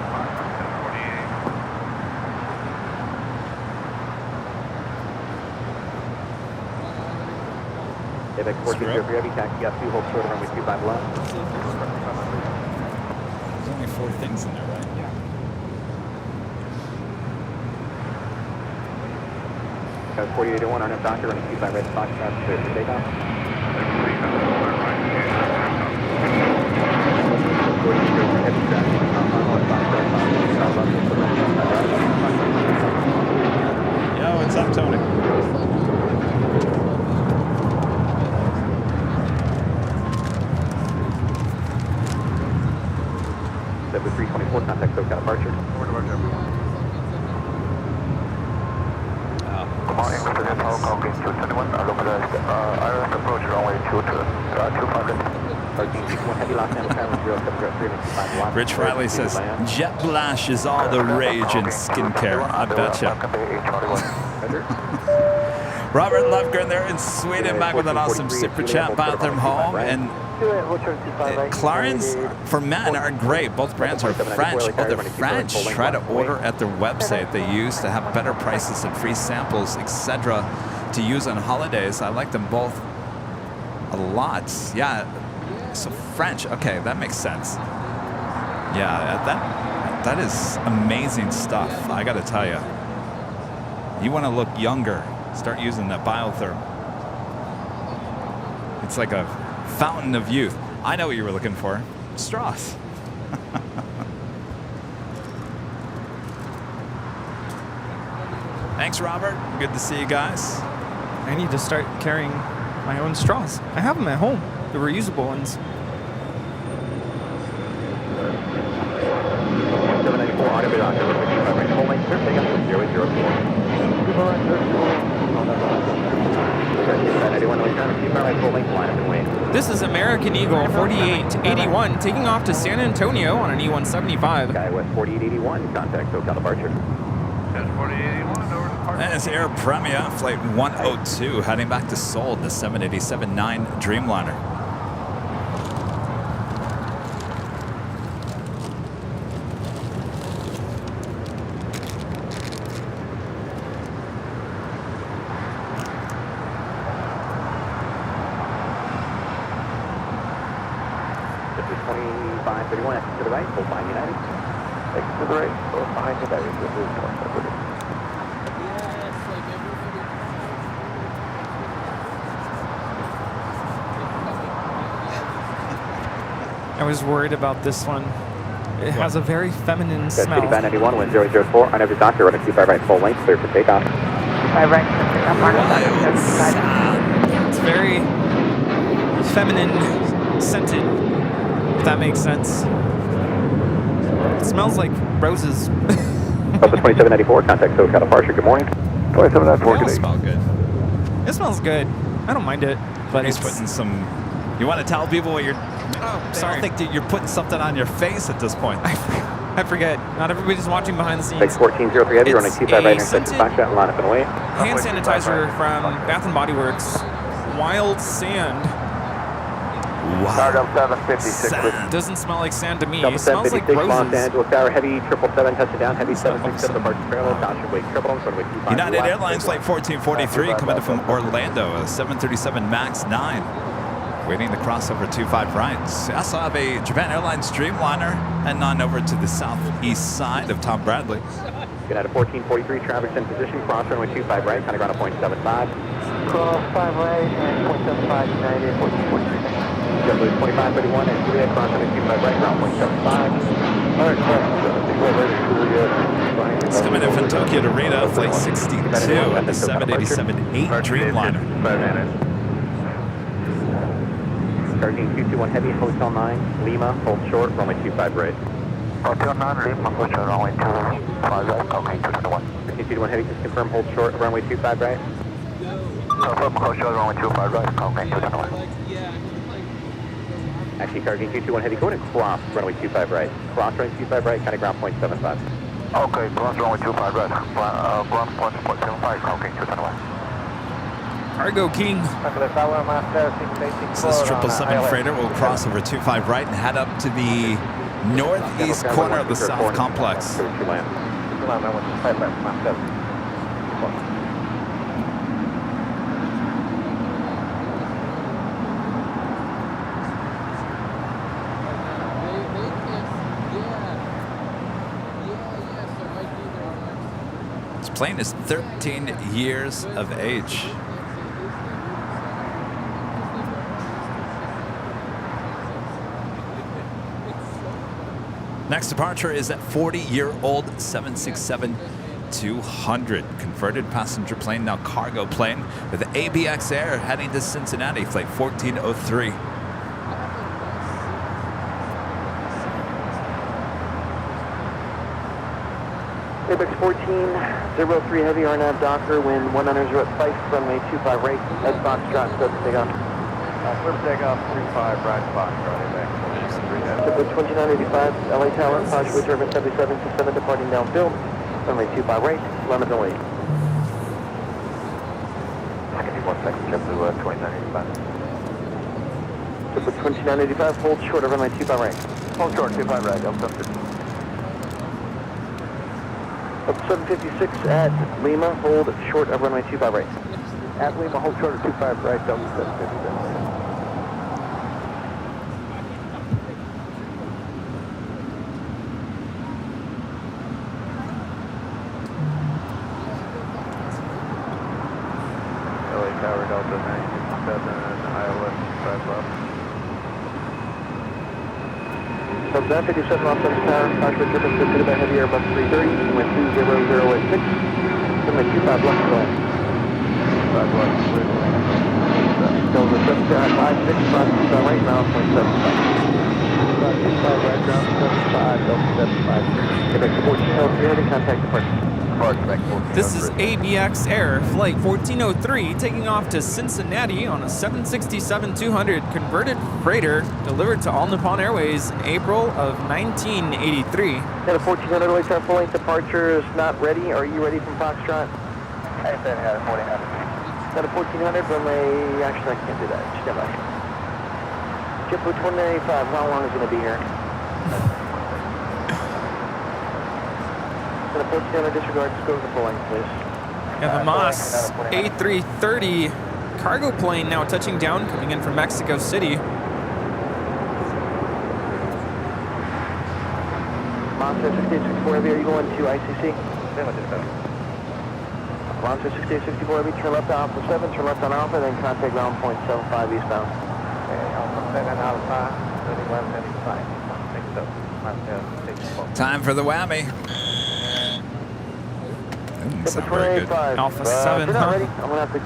1048. ABX 1403, heavy taxi, got 2 hold short runway 25 left. There's only 4 things in there, right? Yeah. Go 4881, RNF Doctor, running 25 right at Foxtrot, clear for takeoff. 4803, heavy traffic, Yo, what's up, Tony? 324, contact SoCal departure. Over departure, everyone. Good morning, Mr. Hong Kong Gate 221, localized IRS approach runway 200. Heavy lock down, tower 0703, Rich Riley says, Jet Blash is all the rage in skincare. I betcha. Robert Lovegren there in Sweden, back with an awesome super chat bathroom home. And Clarins for men are great. Both brands are French. Oh, they're French. Try to order at their website. They use to have better prices and free samples, etc. to use on holidays. I like them both a lot. Yeah, so French. Okay, that makes sense. Yeah, that is amazing stuff. I got to tell you. You want to look younger, start using that Biotherm. It's like a fountain of youth. I know what you were looking for. Straws. Thanks, Robert. Good to see you guys. I need to start carrying my own straws. I have them at home, the reusable ones. 794, RW Doctor, runway 25 right, full length, clear takeoff with 004. This is American Eagle 4881 taking off to San Antonio on an E175. Skywest 4881, contact SoCal departure. That's 4881, over departure. And it's Air Premia, flight 102, heading back to Seoul, the 787-9 Dreamliner. I was worried about this one. It has a very feminine smell. 8591, wind 004, RW Doctor, running 25 right, full length, clear for takeoff. 5 right, up on It's very feminine scented, if that makes sense. It smells like roses. Delta 2794, contact SoCal departure. Good morning. 2794, They all smell good. It smells good. I don't mind it, but He's it's putting some. You want to tell people what you're Oh, I sorry. think that you're putting something on your face at this point. I forget. Not everybody's watching behind the scenes. 1403 heavy, runway It's 25 right, a intersection scented Foxtrot, and line up and away. hand sanitizer from Bath and Body Works. Wild sand. Wow. 756. Sand. Doesn't smell like sand to me. Delta It smells like 756, Los roses. Angeles Tower, heavy 777, touching down, heavy 767, departure parallel, caution wake, triple, runway 25. United Airlines Flight 1443 coming in from Orlando, a 737 MAX 9. Waiting to cross over 25 right. I also have a Japan Airlines Dreamliner heading on over to the southeast side of Tom Bradley. United 1443, traffic's in position, cross runway 25 right, kind of ground at 0.75. Cross 5 right and 0.75 United 1443. JetBlue 2531 and Juliet, cross runway 25 right, ground 0.75. Alright, Juliet. It's coming in from Tokyo to Rita, Flight 62 at the 787-8 Dreamliner. Targeting 221 heavy, Hotel 9, Lima, hold short, runway 25 right. Hotel 9, Lima, hold short, runway 25 right, okay, 221. 221 heavy, just confirm, hold short, runway 25 right. Confirm, hold short, runway 25 right, okay, 221. Actually, targeting 221 heavy, go ahead and cross runway 25 right. Cross runway 25 right, kind of ground 0.75. Okay, cross runway 25 right, ground 0.75, okay, 221. Cargo King. So this 777 freighter will cross over 25 right and head up to the northeast corner of the South Complex. This plane is 13 years of age. Next departure is that 40-year-old 767-200 converted passenger plane, now cargo plane, with ABX Air heading to Cincinnati, flight 1403. ABX 1403 heavy RNAV Docker, wind 190 at Fife, runway 25 right, at Foxtrot, set to take off. Clear for takeoff, 35 right, Foxtrot, ABX 2985, LA Tower, Foxtrot, German 7767, departing downfield, runway 25 right, London away. Just give me 1 second, JetBlue 2985. JetBlue 2985, hold short of runway 25 right. Hold short, 25 right, Delta 756. Up 756 at Lima, hold short of runway 25 right. At Lima, hold short of 25 right, Delta 756. LA Tower, Delta 967, Iowa, 5 left. From 757 off Center Tower, Foxtrot, German 50 by heavy Airbus 330, wind 20086, runway 25 left to go. 5 left, clear. Delta 756, cross 25 right, now 0.75. 25 right, ground 75, Delta 75. ABX 1403 heavy, contact departure. This is ABX Air Flight 1403 taking off to Cincinnati on a 767-200 converted freighter delivered to All Nippon Airways in April of 1983. Got a 1400 LA Tower full length departure is not ready. Are you ready from Foxtrot? I said had a 1400. Got a 1400 runway, actually I can't do that. Stand by. JetBlue 2985, how long is it going to be here? Got a 1400 disregard, just go to the full length, please. And the Moss A330 cargo plane now touching down, coming in from Mexico City. Monster 6864 Heavy, are you going to ICC? Monster 6864 Heavy, turn left on Alpha 7, turn left on Alpha, then contact ground 0.75 eastbound. Alpha 7, Alpha, 3175. Time for the whammy. It's not very good. Alpha If 7, you're not huh? ready, I'm going to have to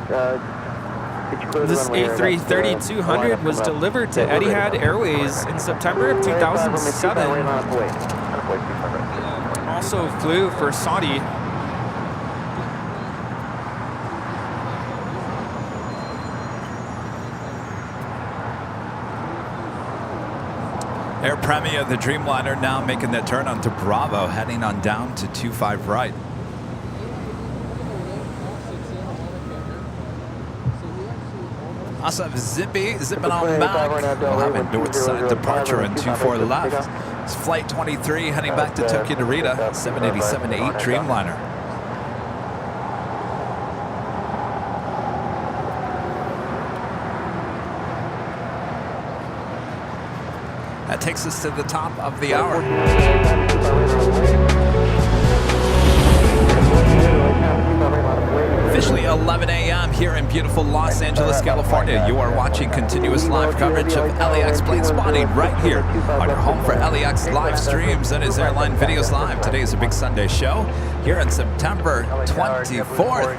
get you clear This the runway here. A330-200 was delivered to Etihad Airways in September of 2007. Also flew for Saudi. Air Premia, the Dreamliner, now making the turn onto Bravo, heading on down to 25 right. Also have zipping on back. We'll have a north side departure and 24 left. It's Flight 23 heading back to Tokyo Narita, 787-8 Dreamliner. That takes us to the top of the hour. Officially 11 a.m. here in beautiful Los Angeles, California. You are watching continuous live coverage of LAX plane spotting right here on your home for LAX live streams. That is Airline Videos Live. Today is a big Sunday show here on September 24th,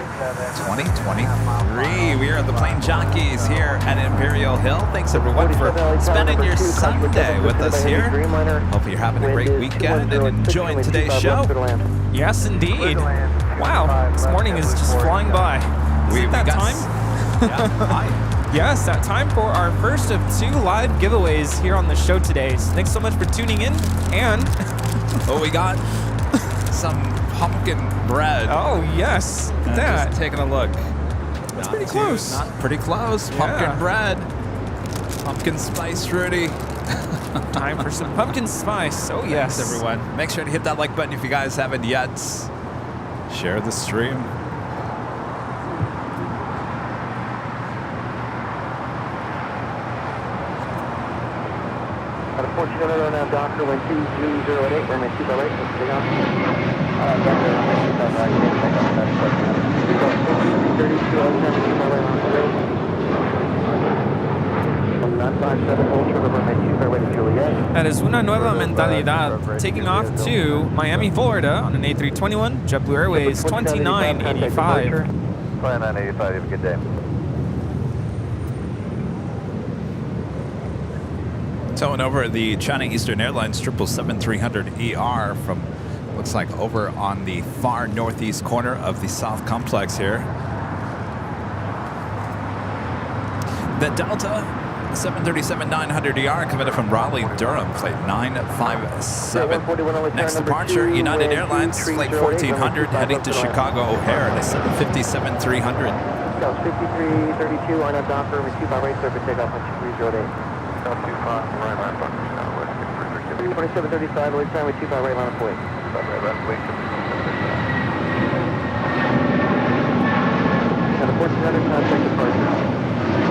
2023. We are at the Plane Jockeys here at Imperial Hill. Thanks everyone for spending your Sunday with us here. Hope you're having a great weekend and enjoying today's show. Yes, indeed. Wow, this morning is just flying by. Is it that time? Yeah, hi. Yes, that time for our first of 2 live giveaways here on the show today. So thanks so much for tuning in. And well, we got some pumpkin bread. oh yes, look at that. Just taking a look. That's pretty close. Pretty close. Yeah. Pumpkin bread. Pumpkin spice Rudy. Time for some pumpkin spice. Oh yes, Thanks, everyone. Make sure to hit that like button if you guys haven't yet. Share the stream. At a 1400 now, Doctor, wind 2308, runway 2 by right, let's take off. Doctor, runway 2 by right, take off, that's question. 32, I'll turn 2 by right on the right. 957 Ultra, runway 2 by right to Juliet. that is una nueva mentalidad. Taking off to Miami, Florida on an A321, JetBlue Airways 2985. 2985, have a good day. Towing over the China Eastern Airlines 777-300ER from, looks like over on the far northeast corner of the South Complex here. The Delta 737-900ER coming in from Raleigh, Durham, flight 957. Next departure, United Airlines, flight 1400, heading to Chicago O'Hare, the 757-300. South 5332, on a Docker, with 2 by right, sir, for takeoff on 2308. South 25, right line, Buckner, Southwest, 2735, lead time with 2 by right, line of way. right left wing, At a 1400, contact departure.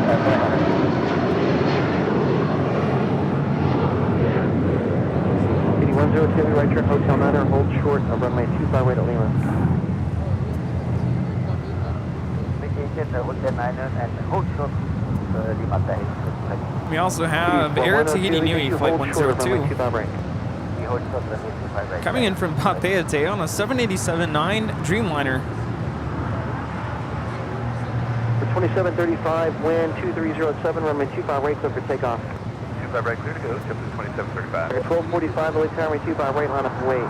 At 500. 8102, right turn, Hotel Manor, hold short of runway 2 by right at Lima. Hotel Manor and hold short Lima. We also have Air Tahiti Nui flight 102 coming in from Papeete on a 787-9 Dreamliner. For 2735, wind 2307, runway 2 by right, clear for takeoff. 2 by right, clear to go, jump to 2735. At 1245, early time, 2 by right, line of way.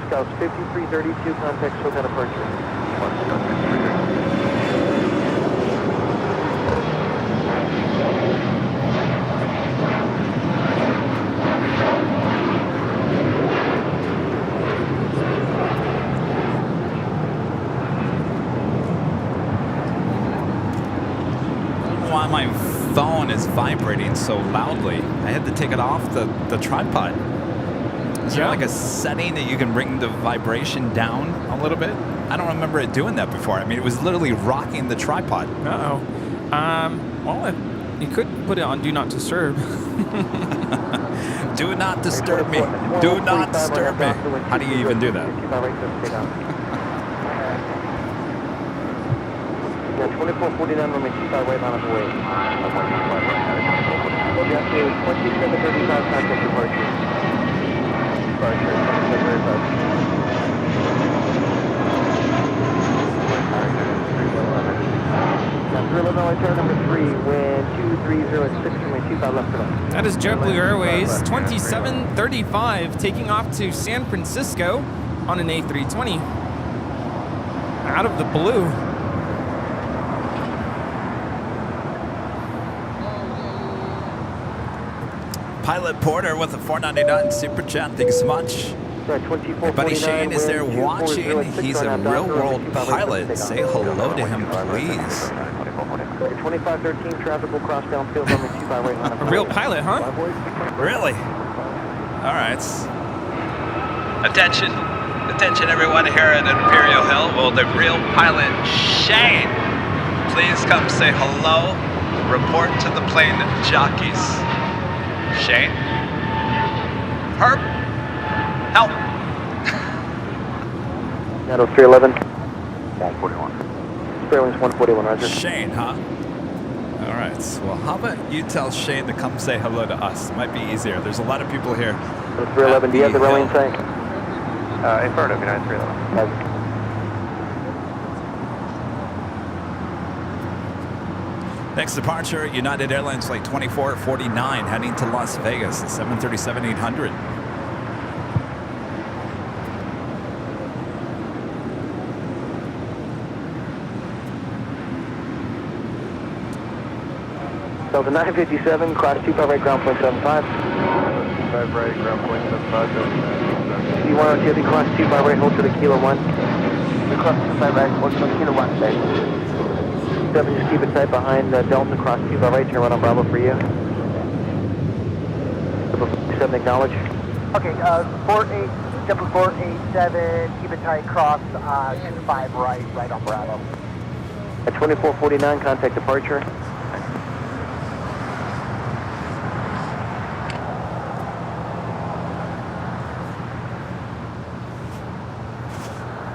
Scouts 5332, contact SoCal departure. Why my phone is vibrating so loudly. I had to take it off the tripod. Is there like a setting that you can bring the vibration down a little bit? I don't remember it doing that before. I mean, it was literally rocking the tripod. Uh-oh. Well, you could put it on Do Not Disturb. Do not disturb me. Do not disturb me. How do you even do that? Yeah, 2449, runway 2 by right, line of way. Just 2735, contact departure. Departure, 311, right turn number 3, wind 2306, runway 2 by left to left. That is JetBlue Airways 2735 taking off to San Francisco on an A320. Out of the blue. Pilot Porter with a $4.99 super chat. Thank you so much. My buddy Shane is there watching. He's a real-world pilot. Say hello to him, please. 2513 traffic will cross downfield on the 25 right line. A real pilot, huh? Really? All right. Attention. Attention, everyone here at Imperial Hill. Will the real pilot, Shane, please come say hello? Report to the plane jockeys. Shane? Herb? Help. Shadow 311. 141. Sterling's 141, Roger. Shane, huh? All right. Well, how about you tell Shane to come say hello to us? Might be easier. There's a lot of people here. 311, do you have the runway in sight? Affirmative, United 311. Next departure, United Airlines Flight 2449 heading to Las Vegas, 737-800. Delta 957, cross 25 right, ground point 75. 5 right, ground point 75. C102, the cross 25 right, hold to the Kilo 1. The cross 25 right, hold to the Kilo 1, stay. 7, just keep it tight behind Delta, cross 25 right, turn right on Bravo for you. 7, acknowledge. Okay, 487, keep it tight, cross 25 right, right on Bravo. At 2449, contact departure.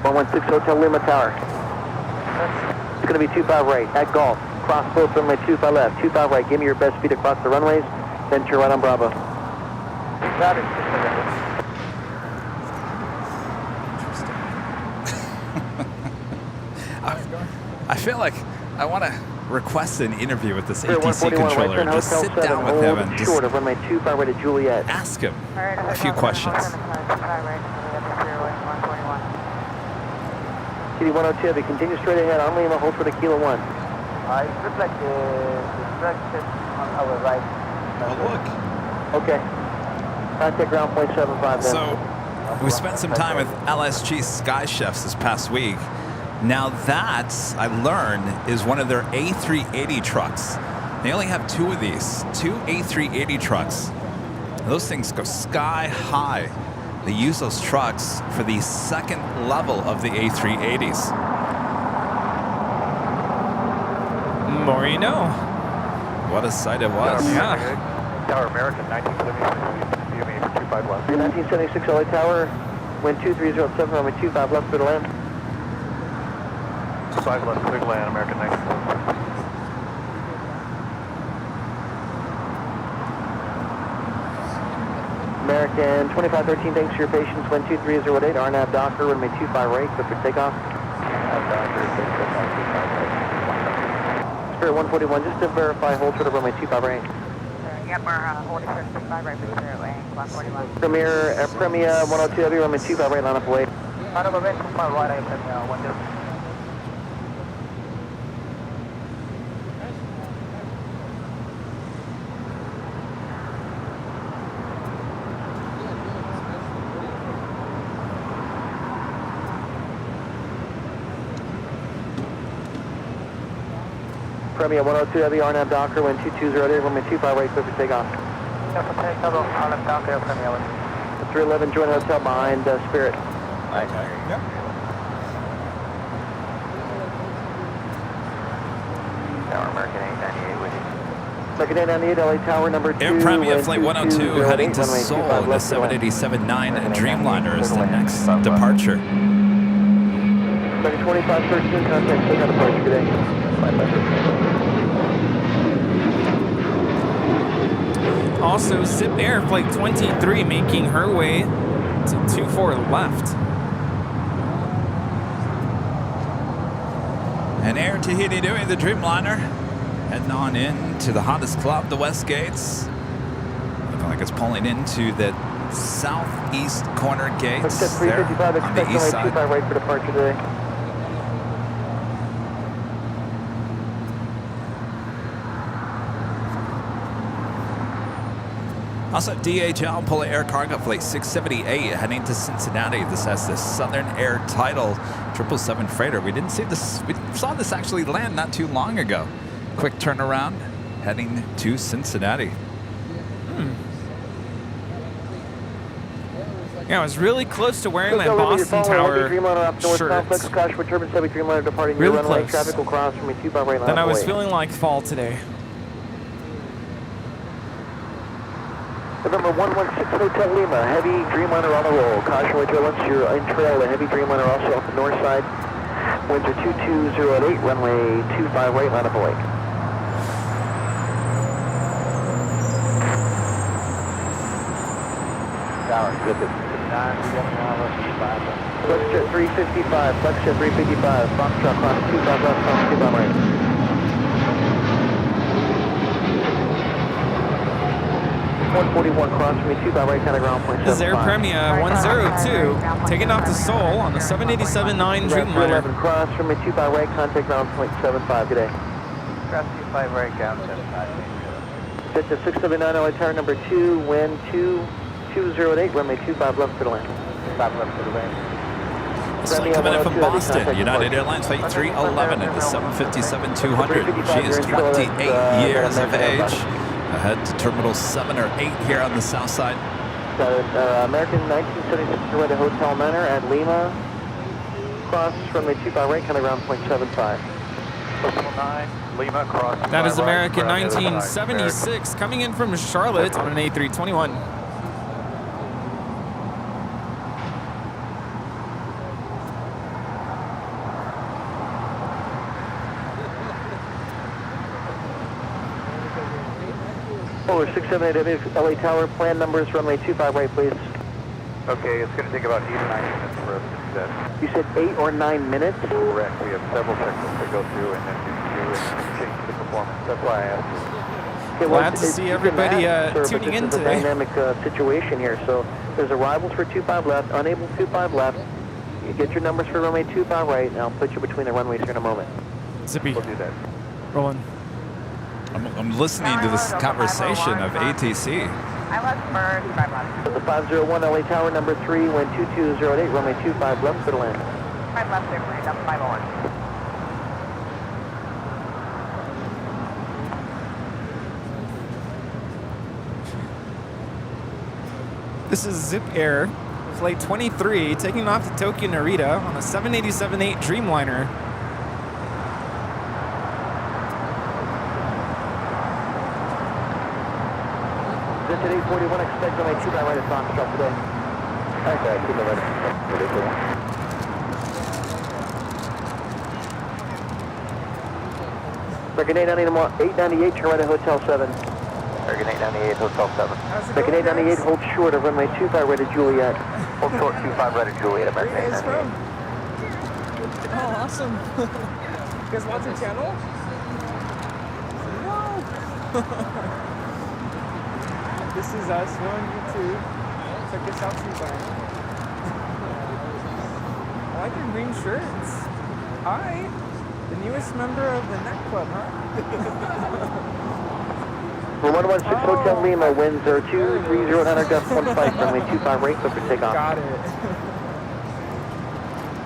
116 Hotel Lima Tower. It's going to be 25 right, at Golf. Cross both runway 25 left, 25 right. Give me your best speed across the runways, then turn right on Bravo. Got it. I feel like I want to request an interview with this ATC controller. Just sit down with him and just short of runway 25 right at Juliet. ask him a few questions. Kitty 102, if you continue straight ahead, on Lima, hold for the Kilo 1. It looks like the distraction on our right. Oh, look. Okay. Contact ground point 75 then. So we spent some time with LSG Sky Chefs this past week. Now that, I learned, is one of their A380 trucks. They only have 2 of these, 2 A380 trucks. Those things go sky high. They use those trucks for the second level of the A380s. More you know. What a sight it was. Yeah. Tower American 1976, you mean 25 left. 1976 LA Tower, wind 2307, runway 25 left, clear to land. 5 left, clear to land, American 1976. American 2513, thanks for your patience. Wind 2308, RNAV Docker, runway 25 right, clear for takeoff. Spirit 141, just to verify, hold for the runway 25 right. Yep, we're holding 25 right for 141. Premier 102W, runway 25 right, line up away. Line up away from my right, I have 1 Premier 102W, RNAV Docker, wind 2208, runway 25 right, clear for takeoff. RNAV Docker, Premier 311, join hotel behind Spirit. Okay. Yep. Tower American 898 with you. American 898, LA Tower number 2. Air Premium Flight 102 heading to runway Seoul. 25 The left, 787-9 Dreamliner is the next departure. American 2513, contact takeoff departure today. Also, Zip Air Flight 23 making her way to 24 left. And Air Tahiti doing the Dreamliner. Heading on in to the hottest club, the West Gates. Looking like it's pulling into the southeast corner gates there 355, on the expect east runway 25 side. right for departure today. Also, DHL, Polar Air Cargo Flight 678 heading to Cincinnati. This has the Southern Air Title 777 freighter. We didn't see this. We saw this actually land not too long ago. Quick turnaround, heading to Cincinnati. Yeah, I was really close to wearing my Boston Tower shirt. Really close. Traffic will cross from a 2 by right line. Then I was feeling like fall today. November 116 Hotel Lima, heavy Dreamliner on the roll. Caution with turbulence, you're in trail, the heavy Dreamliner also off the north side. Winds are 220 at 8, runway 25 right, line up away. Tower, good. Flexjet 355, Flexjet 355, Foxtrot cross 25 left, cross 25 right. Cross from me, 2 by right, kind of ground point. This is Air Premia 102, taking off to Seoul on the 787-9 Dreamliner. Cross from me, 2 by right, contact ground point 75, good day. Cross 25 right, ground 75. Set to 679 LA Tower number 2, wind 208, runway 25 left to the land. 5 left to the land. This one coming in from Boston, United Airlines Flight 311 at the 757-200. She is 28 years of age. Ahead to Terminal 7 or 8 here on the south side. American 1976 Red Hotel Manor at Lima. Cross runway 2 by right, kind of ground point 75. Lima, cross. That is American 1976 coming in from Charlotte on an A321. Polar 678 LA Tower, plan numbers, runway 25 right, please. Okay, it's going to take about 8 or 9 minutes for us to do that. You said 8 or 9 minutes? Correct. We have several checklists to go through and then do change the performance. That's why I asked you. Okay, Glad to see everybody tuning in today. It's a dynamic situation here. So there's arrivals for 25 left, unable 25 left. You get your numbers for runway 25 right, and I'll put you between the runways here in a moment. Zippy. We'll do that. Rolling. I'm listening to this conversation of ATC. I left first, 5 left. The 501 LA Tower number 3, wind 2208, runway 25 left to the land. 5 left there, please. Up 501. This is Zip Air, Flight 23, taking off to Tokyo Narita on a 787-8 Dreamliner. At 841, expect runway 2 by right at Foxtrot today. Okay, 2 by right. American 898, turn right at Hotel 7. American 898, Hotel 7. American 898, hold short of runway 25 right at Juliet. Hold short 25 right at Juliet, American 898. Oh, awesome. You guys watch the channel? Wow. This is us. We're on YouTube. Check this out sometime. I like your green shirts. Hi. The newest member of the Neck Club, huh? For 116 Hotel Lima, winds are 230 gust 15, runway 25 right, clear for takeoff. Got it.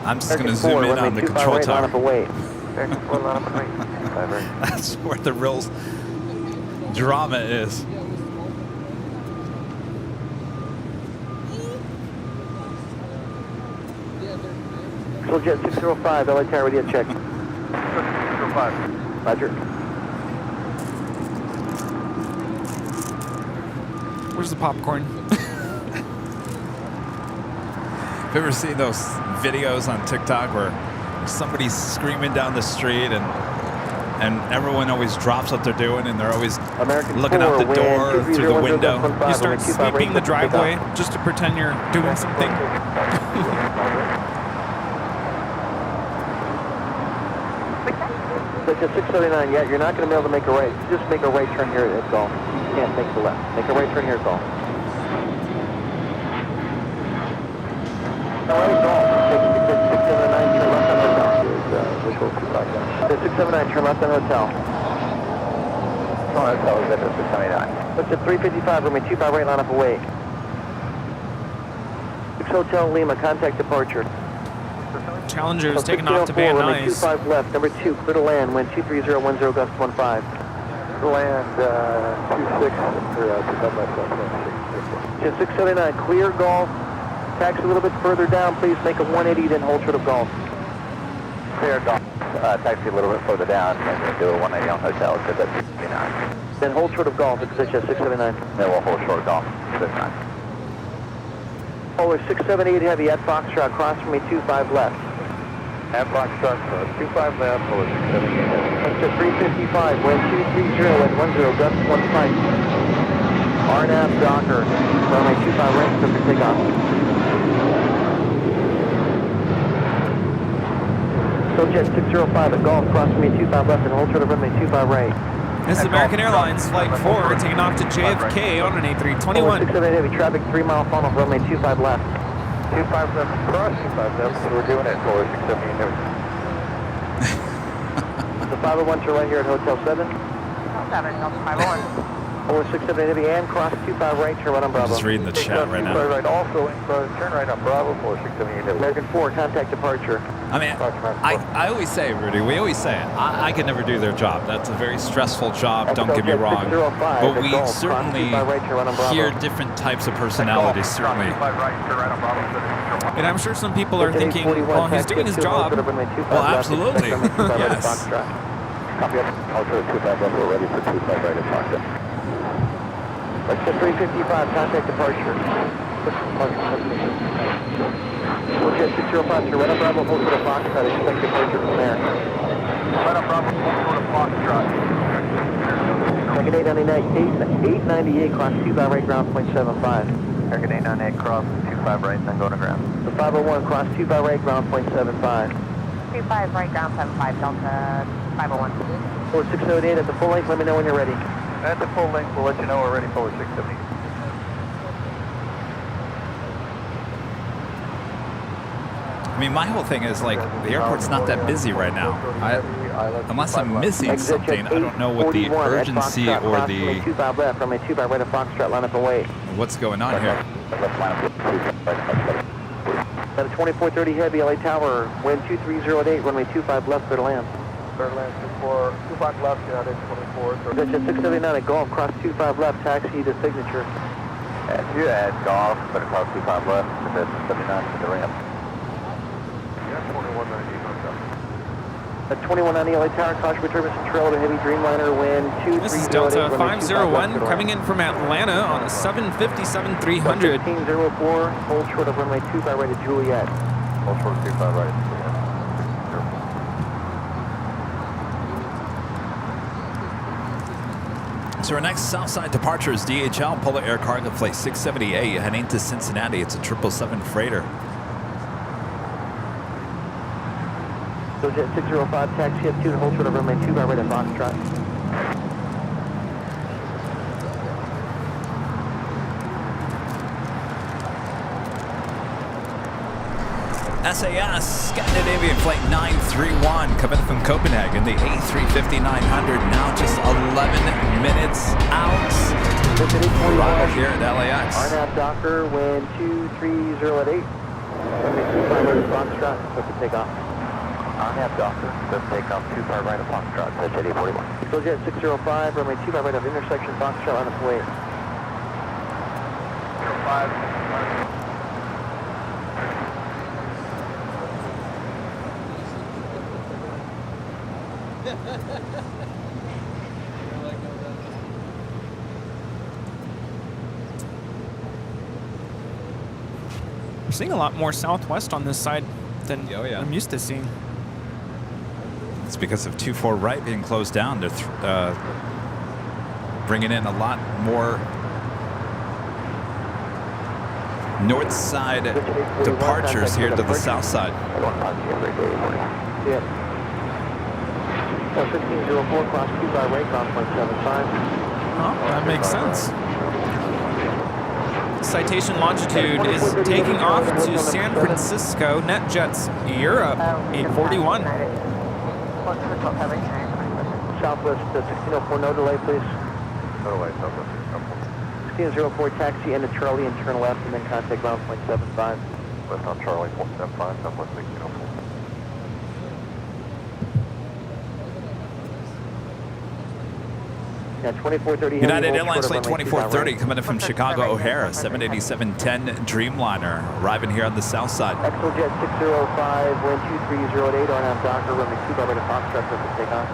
I'm just going to zoom in on the control tower. That's That's where the real drama is. Jet 605, LA Tower, ready to check. 605. Roger. Where's the popcorn? Have you ever seen those videos on TikTok where somebody's screaming down the street and everyone always drops what they're doing and they're always looking out the door through the window? You start sweeping the driveway just to pretend you're doing something. At 639, yeah, you're not going to be able to make a right. Just make a right turn here at Gulf. You can't make the left. Make a right turn here at Gulf. All right, Gulf. 679, turn left on Hotel. Visual 259. 679, turn left on Hotel. Hotel Zeta 679. What's at 355, runway 25 right, line up away. 6 Hotel Lima, contact departure. Challenger's taking off to Van runway Nuys. 25 left, number 2, clear to land, wind 23010, gust 15. Land 26, or 25 left. Just 679, clear Golf. Taxi a little bit further down, please make a 180, then hold short of Golf. Clear Golf. Taxi a little bit further down, and then do a 180 on Hotel Zeta 679. Then hold short of Golf, position at 679. Then we'll hold short Golf 69. Polar 678 heavy at Foxtrot, cross from me 25 left. At Foxtrot, 25 left, Polar 678. That's to 355, wind 230 at 10, gust 15. RNAV Docker, runway 25 right, clear for takeoff. Sojet 605 at Golf, cross from me 25 left and hold short of runway 25 right. This is American Airlines Flight 4 taking off to JFK on an A321. 678 heavy traffic, 3 mile funnel, runway 25 left. 25 left, cross 25 left, so we're doing it, Polar 678. The 501 to right here at Hotel 7. Hotel 7, Delta 501. Polar 678 heavy and cross 25 right, turn right on Bravo. Just reading the chat right now. Right, also, turn right on Bravo, Polar 678. American 4, contact departure. I mean, I always say, Rudy, we always say it. I could never do their job. That's a very stressful job, don't get me wrong. But we certainly hear different types of personalities, certainly. And I'm sure some people are thinking, well, he's doing his job. Well, absolutely. Yes. Copy up. Also, 25 left, we're ready for 25 right at Foxtrot. Let's get 355, contact departure. Sojet 605 to right on Bravo, hold short of Foxtrot, expect departure from there. Right on Bravo, hold short of Foxtrot. Second 898, cross 25 right, ground 0.75. American 898, cross 25 right, then go to ground. The 501, cross 25 right, ground 0.75. 25 right, ground 75, Delta 501. Polar 678 at the full length, let me know when you're ready. At the full length, we'll let you know we're ready, Polar 678. I mean, my whole thing is like, the airport's not that busy right now. Unless I'm missing something, I don't know what the urgency or the... 25 left, runway 25 right at Foxtrot, line up and wait. What's going on here. At a 2430 heavy, LA Tower, wind 230 at 8, runway 25 left, clear to land. Third land, 25 left, United 24. That's at 679 at Golf, cross 25 left, taxi to signature. And you at Golf, but across 25 left, and then 79 to the ramp. Yeah, 2190, At 2190 LA Tower, caution for turbulence and trail to heavy Dreamliner, wind 230 This is Delta 501 coming in from Atlanta on a 757-300. 1504, hold short of runway 25 right at Juliet. Hold short of 25 right. So our next Southside departure is DHL Polar Air Cargo Flight 678 heading to Cincinnati. It's a 777 freighter. Sojet 605, taxi at 2 to hold short of runway 25 right at Foxtrot. SAS Scandinavian Flight 931 coming from Copenhagen. The A350-900 now just 11 minutes out. Arrival here at LAX. RNAV Docker, wind 230 at 8. Runway 25 right at Foxtrot, clear for takeoff. RNAV Docker, let's take off 25 right at Foxtrot, that's at 841. Sojet 605, runway 25 right of intersection Foxtrot, line up way. 05. We're seeing a lot more southwest on this side than I'm used to seeing. It's because of 24 right being closed down. They're bringing in a lot more north side departures here to the south side. Yeah. 1504, cross 25 right, ground 0.75. Oh, that makes sense. Citation longitude is taking off to San Francisco. NetJets Europe 841. Southwest 1604, no delay, please. Otherwise, Southwest 1604 taxi into Charlie and turn left and then contact ground point 75. West on Charlie 175, Southwest 1604. Yeah, 2430. United Airlines flight 2430 coming in from Chicago O'Hare, 787-10 Dreamliner, arriving here on the south side. Exojet 605, wind 2308, on Docker, runway 2 by right of Foxtrot for takeoff.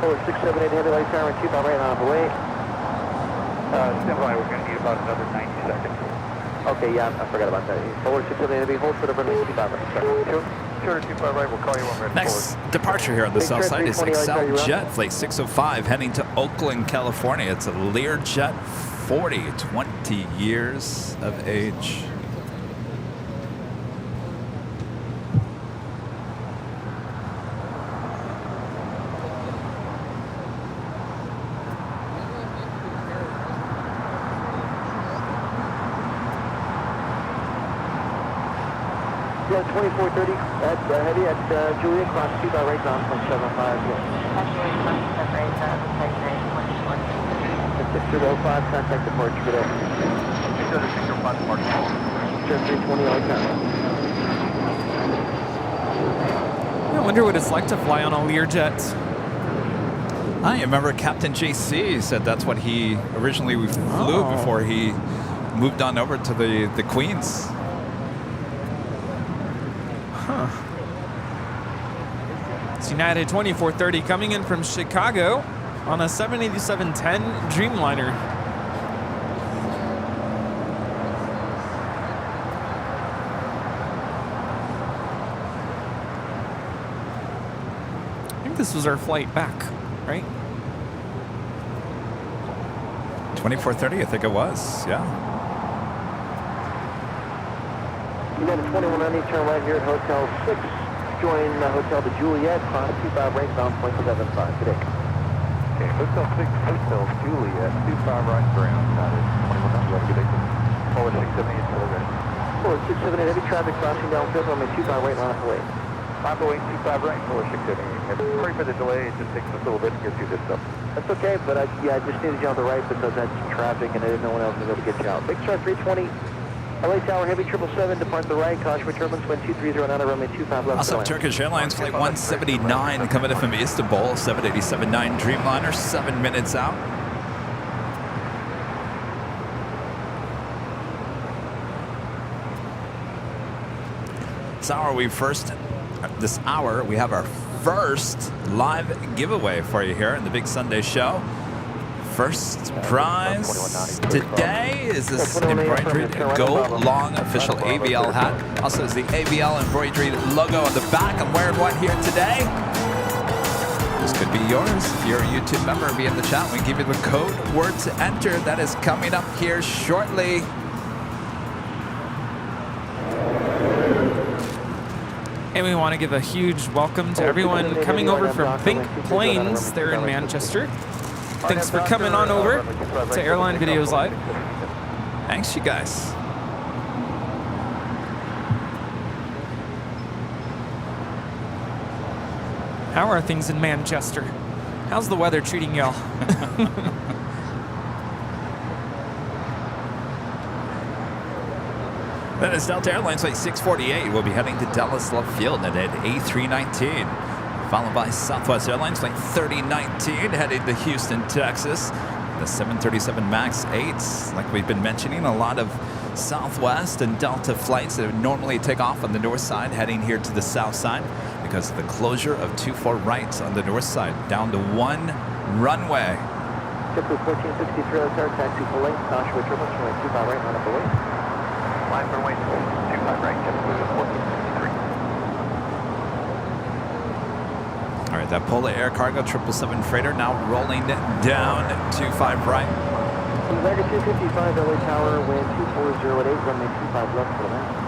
Forward 678, heavy light tower, 2 by right on the way. Stand by, we're going to need about another 90 seconds. Okay, yeah, I forgot about that. Forward 678, heavy, hold for the runway 2 by right. Sorry. 225 right, we'll call you when we're ready. Next departure here on the south side is Excel Jet Flight 605 heading to Oakland, California. It's a Learjet 40, 20 years of age. Yeah, 2430 at heavy at Juliet, cross 2 by right, ground point 75. Actually, contact right, type 9, 6005, contact departure, good day. 605 departure. Turn 320, light tower. I wonder what it's like to fly on a Learjet. I remember Captain JC said that's what he originally flew before he moved on over to the Queens. Huh. It's United 2430 coming in from Chicago on a 787-10 Dreamliner. I think this was our flight back, right? 2430, I think it was, yeah. United 2190, turn right here at Hotel 6. Join Hotel de Juliet, cross 25 right, ground point 75. Good day. Okay, Hotel 6, Hotel Juliet, 25 right ground, United 2190, good day. Forward 678, Juliet. Forward 678, heavy traffic crossing downfield, runway 25 right, on the way. On the way, 25 right, forward 678. Sorry for the delay, it just takes us a little bit to get through this stuff. That's okay, but I just needed you on the right because that's traffic and I didn't know when else was going to get you out. Big Star 320. LA Tower, heavy 777, depart the right, caution for turbulence, wind 230, runway 25 left. Also, Turkish Airlines flight 179 coming in from Istanbul, 787-9 Dreamliner, 7 minutes out. This hour, we have our first live giveaway for you here in the Big Sunday Show. First prize today is this embroidered Go Long official AVL hat. Also is the AVL embroidered logo on the back. I'm wearing one here today. This could be yours. If you're a YouTube member, be in the chat. We give you the code word to enter. That is coming up here shortly. And we want to give a huge welcome to everyone coming over from Think Planes there in Manchester. Thanks for coming on over to Airline Videos Live. Thanks, you guys. How are things in Manchester? How's the weather treating y'all? That is Delta Airlines flight 648. We'll be heading to Dallas Love Field at A319. Followed by Southwest Airlines flight 3019 headed to Houston, Texas. The 737 MAX 8s, like we've been mentioning, a lot of Southwest and Delta flights that would normally take off on the north side heading here to the south side because of the closure of 24 rights on the north side, down to one runway. JetBlue 1463, let's start taxi full length, caution with turbulence, runway 25 right, on the way. Line for runway 25 right, JetBlue 1463. All right, that Polar Air Cargo 777 freighter now rolling down 25 right. United 255, LA Tower, wind 2408, runway 25 left for the max.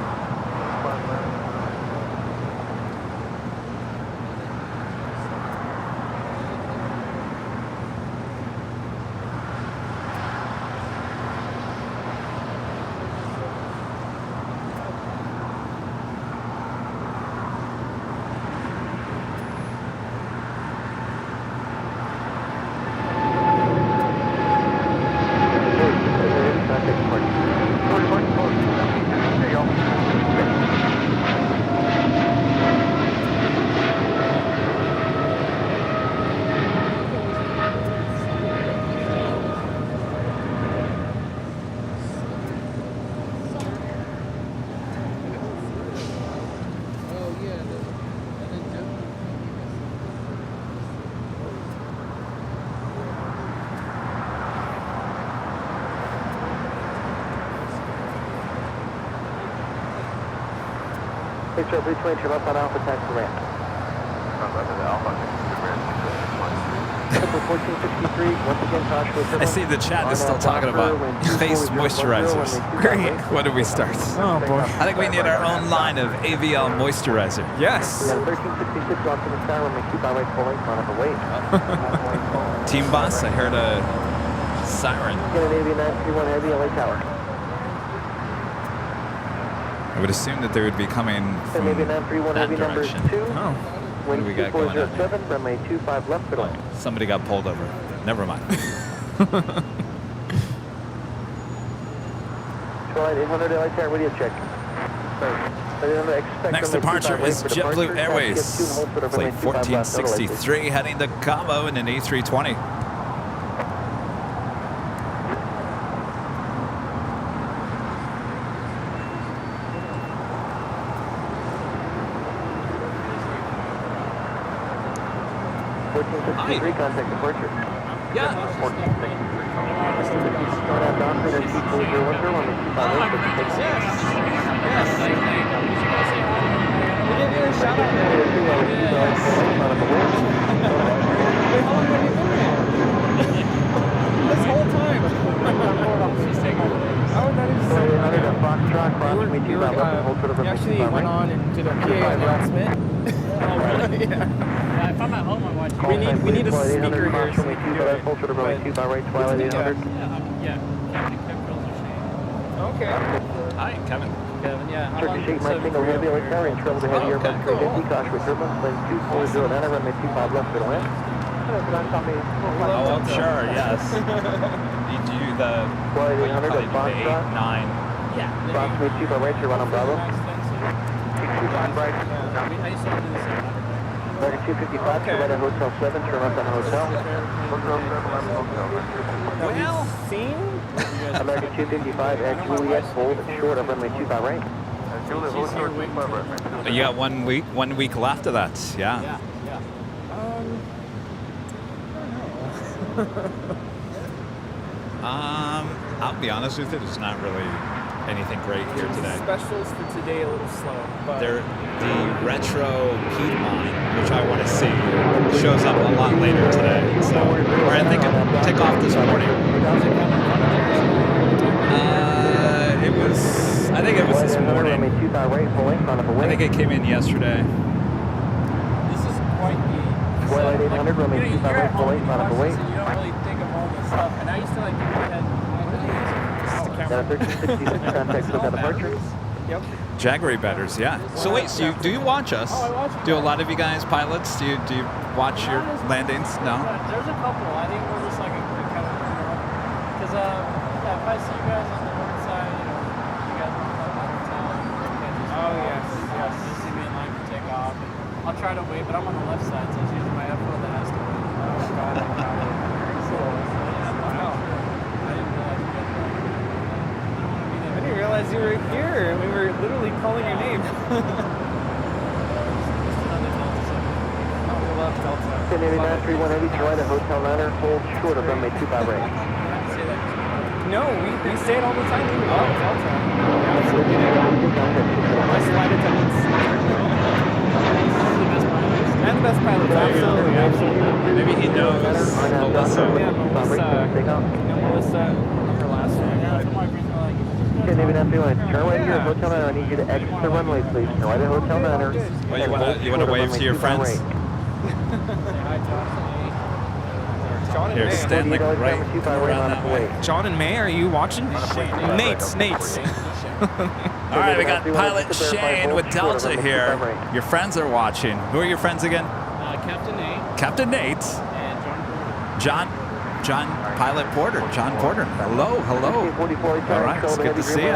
Hey, sir, please turn left on Alpha, taxi ramp. Triple 1463, once again, Joshua. I see the chat is still talking about face moisturizers. Great. When do we start? Oh boy. I think we need our own line of AVL moisturizer. Yes. We got a 1366 off to the sky, runway 25 right, full length, on up away. Team boss, I heard a siren. Get an AV 931 Heavy, LA Tower. I would assume that they would be coming from Maybe 931 that Heavy number direction. 2. Oh. What do we got going on here? 2407, runway 25 left, good on. Somebody got pulled over. Never mind. Flight 800 LA Tower, radio check. Next departure is JetBlue Airways. Flight 1463 heading to Cabo in an A320. Hi. Contact departure. Yeah. This whole time. You actually went on and did a PA announcement. Yeah, if I'm at home, I watch it. We need a speaker here so we can do it. Yeah, Captain Kevin Rudy. Okay. Hi, Kevin. Kevin, yeah. How long Turkish 8 Mike Tango Heavy LA Tower in trouble to head air Okay, Monterey 50, caution with turbulence, plane 2409, runway 25 left, good on. Oh, I'm sure, yes. You do the Flight 800 probably at do the 8, Foxtrot. 9. Yeah. Fox me 2 by right, you're running Bravo. I used to do the same. American 255, turn right at Hotel 7, turn left on Hotel. Well, Seen? American 255 at Juliet, hold short of runway 25 right. you got 1 week left of that. Yeah. Yeah, yeah. I'll be honest with you, it's not really anything great here today. Specials for today a little slow, but The retro Piedmont, which I want to see, shows up a lot later today. So, or I think it'll take off this morning. I think it was this morning. I think it came in yesterday. This is quite the... Twilight 800, runway you're 25 at right, full home length, and on you up watch away. this and you don't really think of all this stuff. And I used to like think we had... Got a 1366 contact with that departure. yep. Jaggery betters, yeah. So wait, so do you watch us? Oh, I watch you Do a guys. lot of you guys pilots? Do you watch your landings? No. There's a couple. I think we're just like a quick kind of... Because yeah, if I see you guys on the north side, you guys are on the hotel. Oh, yes, yes. You see me in line to take off. And I'll try to wait, but I'm on the left side, so it's usually my FO that has to wait. Oh, got it, got it. So, yeah, I'm not sure. I didn't realize you guys were like... I didn't realize you were here. We were literally calling your name. Delta. 1089 3180, turn right at Hotel Niner, hold short of runway 25 right. No, we say it all the time. Oh, Delta. My flight attendants. And the best pilots. Absolutely, absolutely. Maybe he knows Melissa. Yeah, Melissa. Her last name. 1089 3180, turn right here at Hotel Niner, I need you to exit the runway, please. Turn right at Hotel Niner. Well, you wanna wave to your friends? John and Here, May. stand like right around that way. John and May, are you watching? Nate's. All right, we got Pilot Shane with Delta here. Your friends are watching. Who are your friends again? Captain Nate Captain Nate. and John Porter. John Pilot Porter. John Porter. Hello. All right, it's good to see you.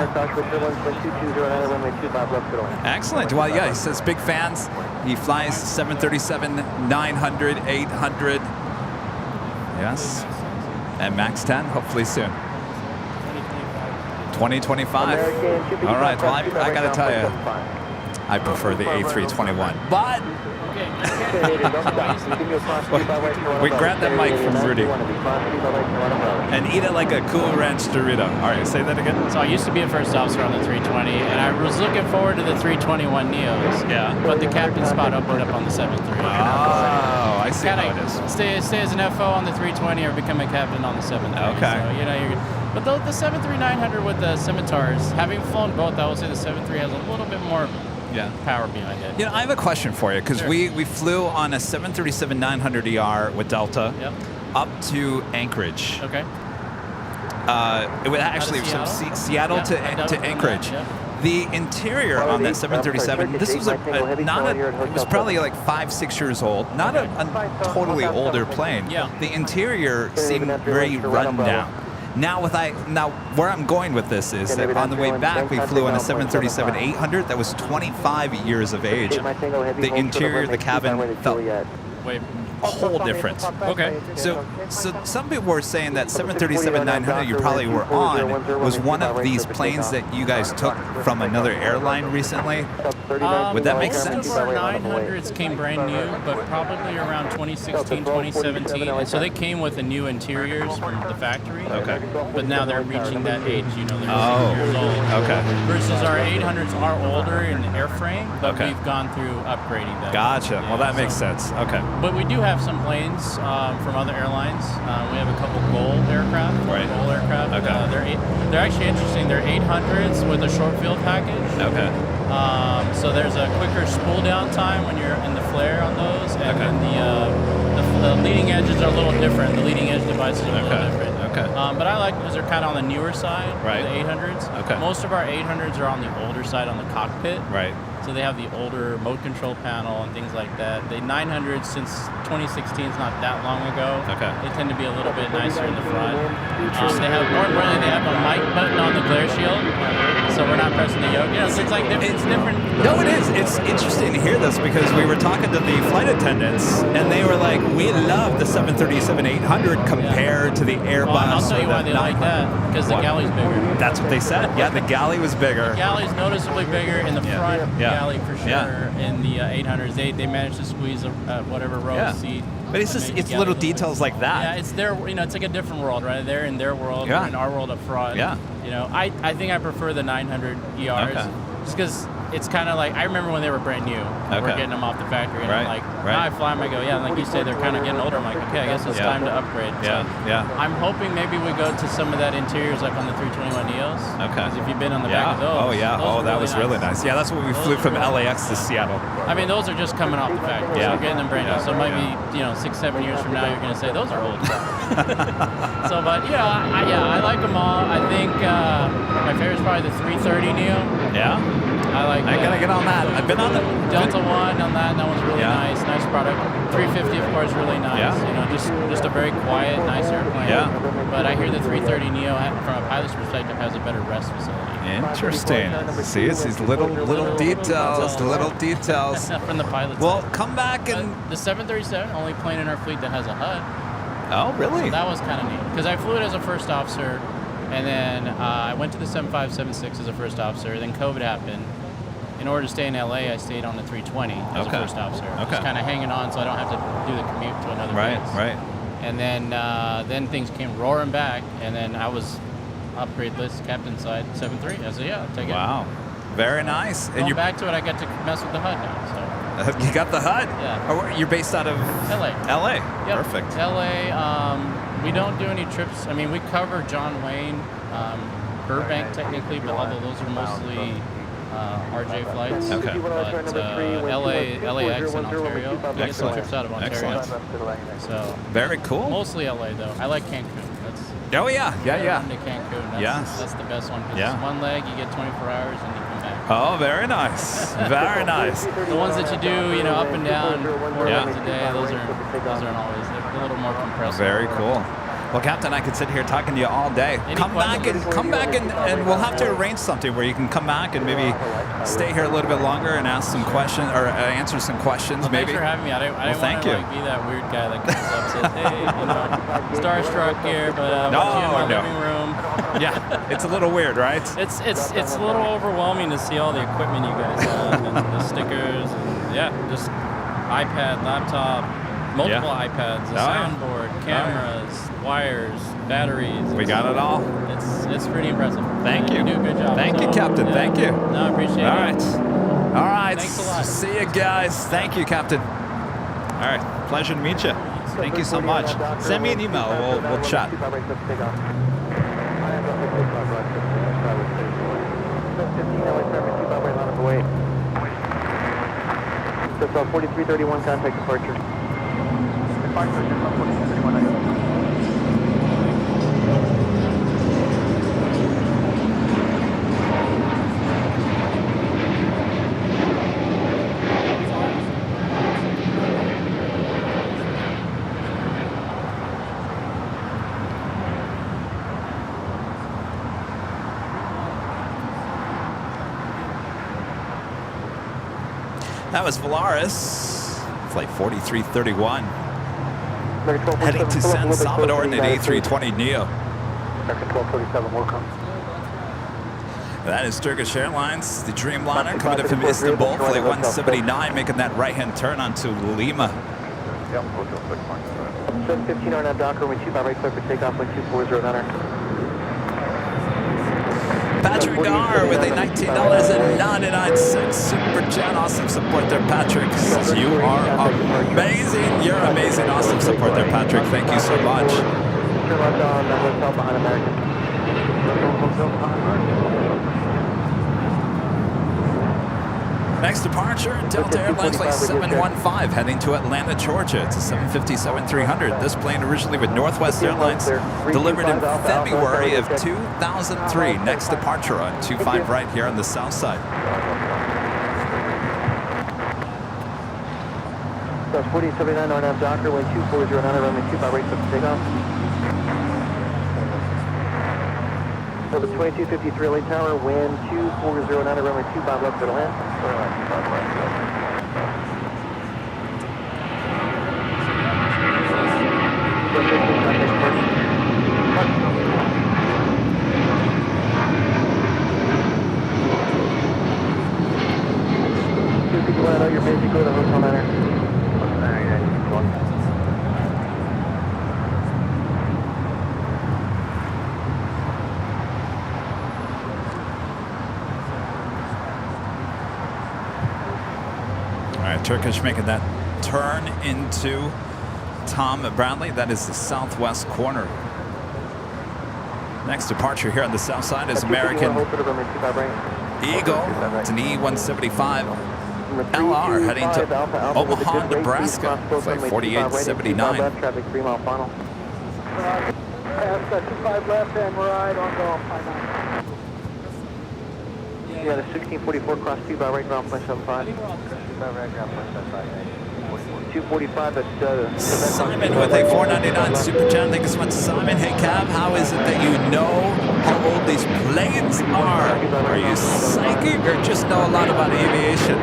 Excellent. Well, yeah, he says big fans. He flies 737, 900, 800. Yes. And MAX 10, hopefully soon. 2025. All right, well, I got to tell you, I prefer the A321. But Okay. We grabbed that mic from Rudy and eat it like a Cool Ranch Dorito. All right, say that again. So I used to be a first officer on the 320, and I was looking forward to the 321 Neos. Yeah. But the captain spot opened up on the 73. Oh, I see how it is. Stay as an FO on the 320 or become a captain on the 73. Okay. So, you know, but the 73-900 with the Scimitars, having flown both, I would say the 73 has a little bit more power behind it. You know, I have a question for you because we flew on a 737-900ER with Delta up to Anchorage. Okay. It was actually from Seattle to Anchorage. Yeah. The interior on that 737, this was it was probably like 5-6 years old, not a totally older plane. Yeah. The interior seemed very run down. Now where I'm going with this is that on the way back we flew on a 737-800 that was 25 years of age. The interior of the cabin felt a whole difference. Okay. So some people were saying that 737-900 you probably were on was one of these planes that you guys took from another airline recently. Would that make sense? Most of our 900s came brand new, but probably around 2016, 2017. And so they came with the new interiors from the factory. Okay. But now they're reaching that age, you know, they're 6 years old. Okay. Versus our 800s are older in airframe, but we've gone through upgrading them. Gotcha. Yeah, Well, that makes sense. Okay. But we do have some planes from other airlines. We have a couple Gold aircraft. Right. Gold aircraft. Okay. They're actually interesting. They're 800s with a short field package. Okay. So there's a quicker spool down time when you're in the flare on those, and then the leading edges are a little different. The leading edge devices are a little different. Okay. But I like because they're kind of on the newer side. Right. The 800s. Okay. Most of our 800s are on the older side on the cockpit. Right. So they have the older mode control panel and things like that. The 900s since 2016 is not that long ago. Okay. They tend to be a little bit nicer in the front. They have more importantly they have a mic button on the glare shield, so we're not pressing the yoke. You know, so it's like it's different. No, it is. It's interesting to hear this because we were talking to the flight attendants and they were like, "We love the 737-800 compared to the Airbus." I'll tell you why they like that because the galley's bigger. That's what they said. Yeah, the galley was bigger. The galley's noticeably bigger in the front galley for sure. Yeah. In the 800s, they managed to squeeze whatever row seat. But it's just little details like that. Yeah, it's their, you know, it's like a different world, right? They're in their world, we're in our world up front. Yeah. You know, I think I prefer the 900 ERs just because it's kind of like, I remember when they were brand new. We're getting them off the factory, and I'm like, now I fly them, I go, and like you say, they're kind of getting older. I'm like, okay, I guess it's time to upgrade. Yeah, so I'm hoping maybe we go to some of that interiors like on the 321 Neos. Okay. Because if you've been on the back of those. Oh, yeah. Those that was really nice. Yeah, that's when we flew from LAX to Seattle. I mean, those are just coming off the factory. So we're getting them brand new. So maybe, 6-7 years from now, you're going to say, those are old. So, but, I like them all. I think my favorite is probably the 330 Neo. Yeah? I gotta get on that. I've been on it. Delta One on that. That one's really nice product. 350, of course, really nice. Yeah. Just a very quiet, nice airplane. Yeah. But I hear the 330 Neo, from a pilot's perspective, has a better rest facility. Interesting. See, it's these little details, From the pilot's Well, side. come back and the 737, only plane in our fleet that has a HUD. Oh, really? So that was kind of neat because I flew it as a first officer, and then I went to the 7576 as a first officer. Then COVID happened. In order to stay in LA, I stayed on the 320 as a first officer. Just kind of hanging on so I don't have to do the commute to another base. Right. And then things came roaring back, and then I was upgrade list captain side 7-3. I said, I'll take it. Wow, very nice. Going back to it, I get to mess with the HUD now. So you got the HUD. Yeah. Oh, you're based out of LA. LA. Yep. Perfect. LA. We don't do any trips. I mean, we cover John Wayne, Burbank technically, but although those are mostly RJ flights. Okay. But LAX and Ontario. We get some trips out of Ontario. So very cool. Mostly LA though. I like Cancun. Oh yeah. To Cancun. That's the best one. It's one leg, you get 24 hours, and you come back. Oh, very nice. Very nice. The ones that you do, up and down 4 legs a day, those aren't always. They're a little more compressed. Very cool. Well, Captain, I could sit here talking to you all day. Come back and we'll have to arrange something where you can come back and maybe stay here a little bit longer and ask some questions or answer some questions. Well, maybe. Thanks for having me. I didn't want to be that weird guy that comes up and says, "Hey, starstruck here, but I'm in my living room." Yeah, it's a little weird, right? It's a little overwhelming to see all the equipment you guys have and the stickers and just iPad, laptop, multiple iPads, a soundboard, cameras, wires, batteries. We got it all. It's pretty impressive. Thank you. You do a good job. Thank you, Captain. Yeah. Thank you. No, I appreciate it. All right. All right. Thanks a lot. See you guys. Thank you, Captain. All right. Pleasure to meet you. Thank you so much. Send me an email. We'll chat. That's 4331, contact departure. Departure, 4331. That was Valaris, flight 4331, heading to San Salvador in an A320neo. 1237, welcome. That is Turkish Airlines, the Dreamliner, coming in from Istanbul, flight 179, making that right-hand turn onto Lima. Yep, 715 on that Docker, runway 25 right, clear for takeoff, 1240 Niner. Patrick R. with a $19.99 super chat. Awesome support there, Patrick. Says you are amazing. You're amazing. Awesome support there, Patrick. Thank you so much. Turn left on hotel behind American. Next departure, Delta Airlines flight 715 heading to Atlanta, Georgia. It's a 757-300. This plane originally with Northwest Airlines, delivered in February of 2003. Next departure on 25 right here on the south side. That's 4079 on that Docker, wind 2409, runway 25 right, clear for takeoff. So the 2253 LA Tower, wind 2409, runway 25 left for the land. I know you're busy, go to the hotel Niner. Turkish making that turn into Tom Bradley. That is the southwest corner. Next departure here on the south side is American Eagle. It's an E175 LR heading to Omaha, Nebraska. Flight 4879. Traffic 3 mile final. Pass 25 left and right on golf. Yeah, the 1644 cross 2 by right ground point 75. 245 at Simon with a 499 super chat. Thank you so much, Simon. Hey, Cav, how is it that you know how old these planes are? Are you psychic or just know a lot about aviation?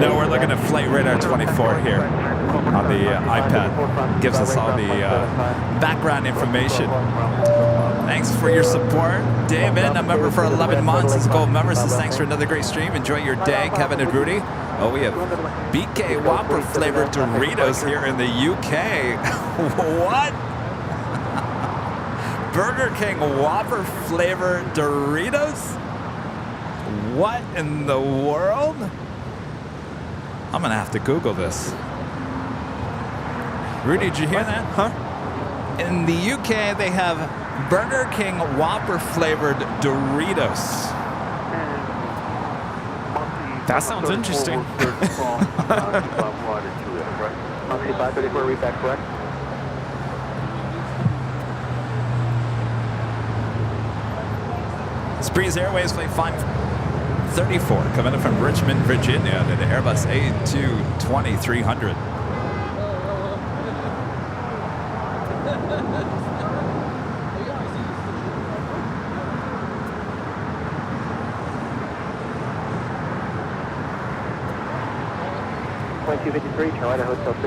No, we're looking at Flight Radar 24 here on the iPad. Gives us all the background information. Thanks for your support. David, a member for 11 months, is a gold member, says thanks for another great stream. Enjoy your day, Kevin and Rudy. Oh, we have BK Whopper flavored Doritos here in the UK. What? Burger King Whopper flavored Doritos? What in the world? I'm gonna have to Google this. Rudy, did you hear that? Huh? In the UK, they have Burger King Whopper flavored Doritos. That sounds interesting. Breeze Airways flight 534 coming in from Richmond, Virginia, in an Airbus A220-300.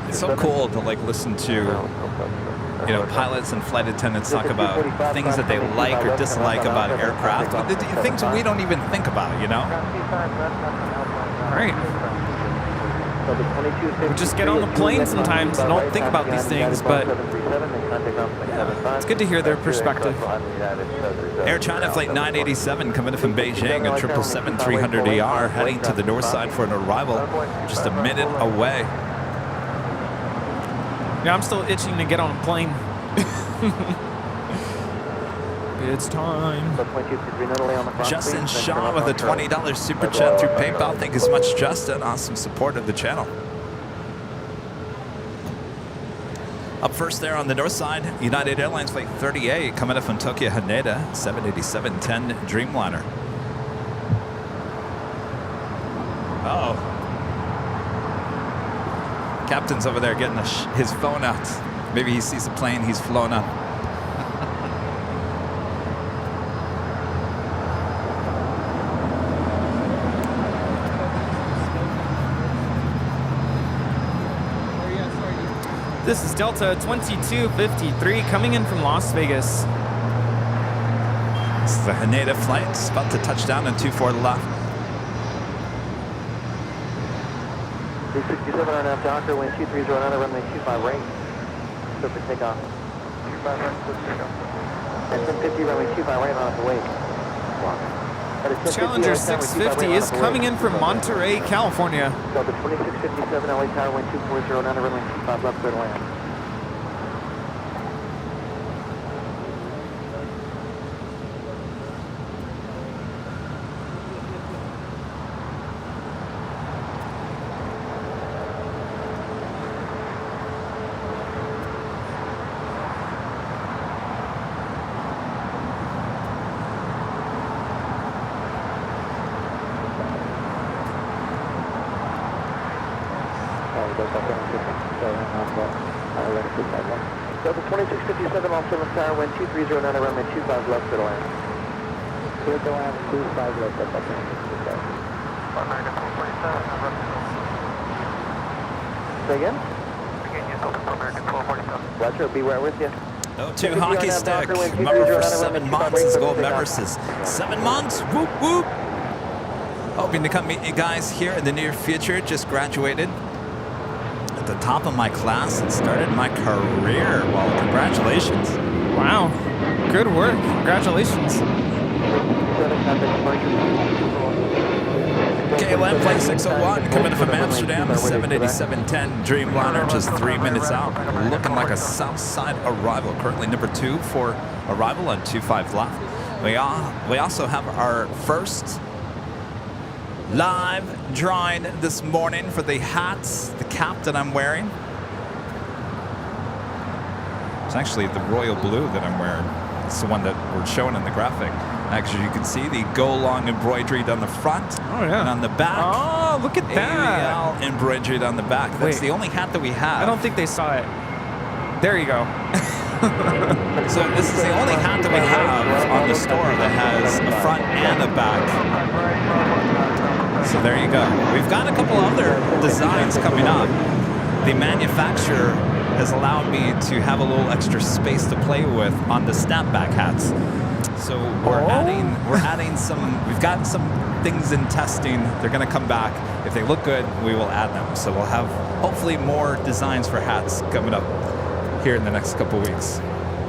It's so cool to like listen to, you know, pilots and flight attendants talk about things that they like or dislike about aircraft, things we don't even think about, you know? right. So the 2253 Just get on the plane sometimes and don't think about these things, but it's good to hear their perspective. Air China Flight 987 coming in from Beijing, a 777-300ER heading to the north side for an arrival just a minute away. Yeah, I'm still itching to get on a plane. It's time. Justin Shaw with a $20 super chat through PayPal. Thank you so much, Justin. Awesome support of the channel. Up first there on the north side, United Airlines Flight 38 coming up from Tokyo Haneda, 787-10 Dreamliner. Uh-oh. Captain's over there getting his phone out. Maybe he sees a plane he's flown on. This is Delta 2253 coming in from Las Vegas. This is the Haneda flight. It's about to touch down on 24 left. 367 RNAV Docker, wind 230 runway 25 right. So for takeoff. 25 right, clear takeoff. And 1050 runway 25 right on the way. Challenger 650 is coming in from Monterey, California. Delta 2657 LA Tower, wind 240 runway 25 left, clear to land. Delta 2657 on 7 Tower, wind 230 runway 25 left, clear to land. Clear to land, 25 left, up American 1247. Say again? Again, yes, American 1247. Roger, be right with you. O2 hockey stick, member for 7 months. His gold member says 7 months, whoop whoop. Hoping to come meet you guys here in the near future. Just graduated at the top of my class and started my career. Well, congratulations. Wow, good work. Congratulations. KLM Flight 601 coming in from Amsterdam, 787-10 Dreamliner, just 3 minutes out. Looking like a south side arrival. Currently number 2 for arrival on 25 left. We also have our first live drawing this morning for the hats, the cap that I'm wearing. It's actually the royal blue that I'm wearing. It's the one that we're showing in the graphic. Actually, you can see the go-long embroidery down the front and on the back. Oh, look at that. AL embroidered on the back. That's the only hat that we have. I don't think they saw it. There you go. So this is the only hat that we have on the store that has a front and a back. So there you go. We've got a couple other designs coming up. The manufacturer has allowed me to have a little extra space to play with on the snapback hats. So we're adding some, we've got some things in testing. They're gonna come back. If they look good, we will add them. So we'll have hopefully more designs for hats coming up here in the next couple weeks.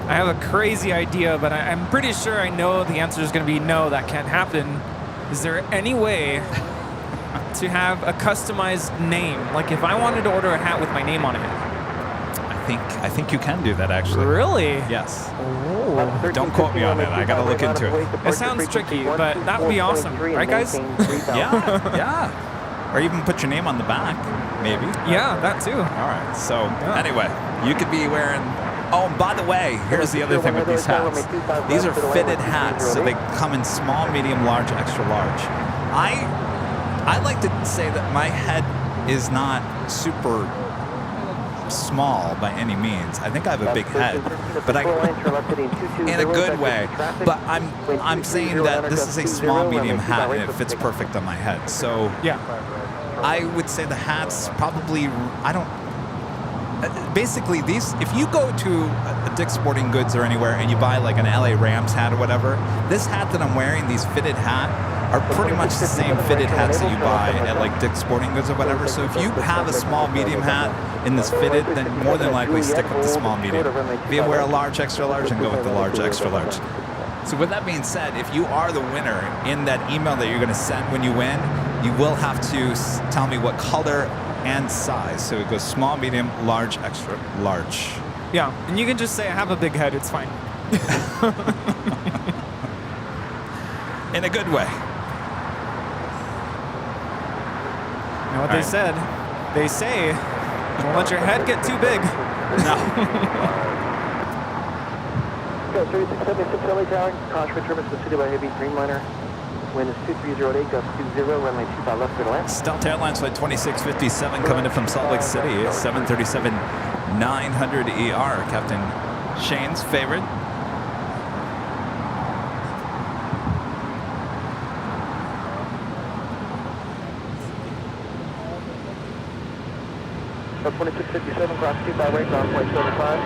I have a crazy idea, but I'm pretty sure I know the answer is gonna be no, that can't happen. Is there any way to have a customized name? Like if I wanted to order a hat with my name on it. I think you can do that actually. Really? Yes. Oh. Don't quote me on it. I gotta look into it. It sounds tricky, but that would be awesome, right, guys? Yeah. Or even put your name on the back, maybe. Yeah, that too. All right. So anyway, you could be wearing. Oh, by the way, here's the other thing with these hats. These are fitted hats, so they come in small, medium, large, extra large. I like to say that my head is not super small by any means. I think I have a big head, but in a good way. But I'm saying that this is a small, medium hat, and it fits perfect on my head. So yeah, I would say the hats probably. Basically, these. If you go to a Dick's Sporting Goods or anywhere and you buy like an LA Rams hat or whatever, this hat that I'm wearing, these fitted hat, are pretty much the same fitted hats that you buy at like Dick's Sporting Goods or whatever. So if you have a small medium hat in this fitted, then more than likely stick with the small medium. If you wear a large extra large, then go with the large extra large. So with that being said, if you are the winner in that email that you're going to send when you win, you will have to tell me what color and size. So it goes small, medium, large, extra large. Yeah, and you can just say I have a big head. It's fine. In a good way. Know what they said? They say, don't let your head get too big. No. Go 3676 LA Tower, cross return to the city by heavy Dreamliner. Wind is 2308, gust 20, runway 25 left, clear to land. Delta Airlines flight 2657 coming in from Salt Lake City. 737-900 ER, Captain Shane's favorite. Delta 2657, cross 25 right, ground flight 75.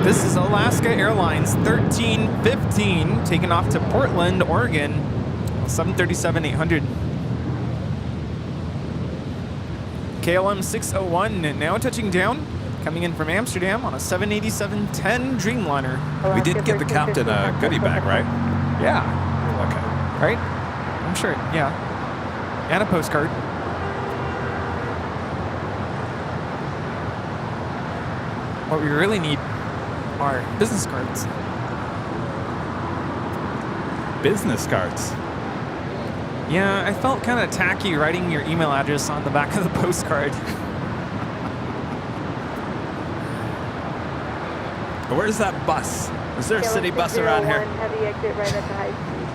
This is Alaska Airlines 1315 taking off to Portland, Oregon, 737-800. KLM 601 now touching down, coming in from Amsterdam on a 787-10 Dreamliner. We did give the captain a goodie bag, right? Yeah, Okay. right? I'm sure, yeah. And a postcard. What we really need are business cards. Business cards. Yeah, I felt kind of tacky writing your email address on the back of the postcard. Where's that bus? Is there a city bus around here? Heavy exit right at the high speed.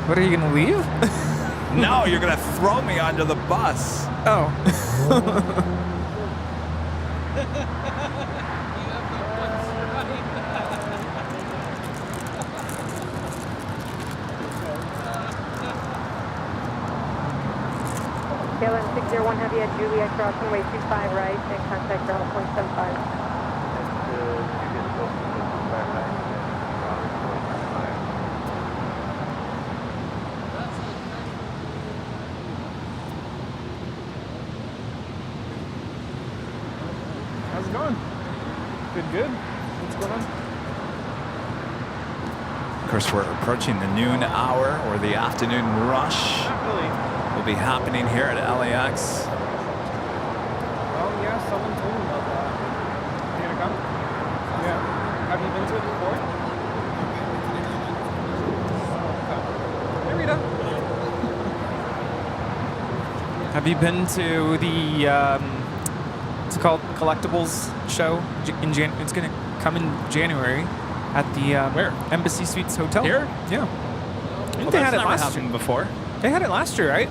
What, are you gonna leave? No, you're gonna throw me onto the bus. Oh. KLM 601 Heavy at Juliet, crossing way 25 right, and contact ground point 75. How's it going? Good. What's going on? Of course, we're approaching the noon hour or the afternoon rush. Not really. Will be happening here at LAX. Well, yeah, someone told me about that. You gonna come? Yeah. Have you been to it before? Hey, Rita. Have you been to the, it's called Collectibles show? It's gonna come in January at the Where? Embassy Suites Hotel. Here? Yeah. I think they Well, had it that's never last happened year. before. They had it last year, right?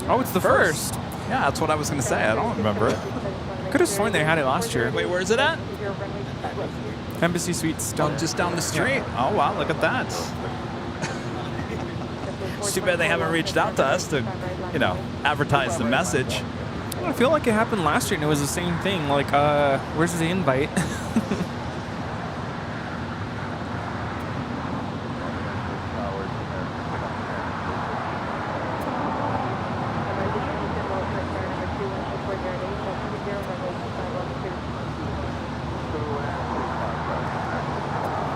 Oh, it's the first. Yeah, that's what I was gonna say. I don't remember it. Could have sworn they had it last year. Wait, where's it at? Embassy Suites. Oh, just down the street. Oh, wow, look at that. It's too bad they haven't reached out to us to, you know, advertise the message. I feel like it happened last year and it was the same thing. Like, where's the invite?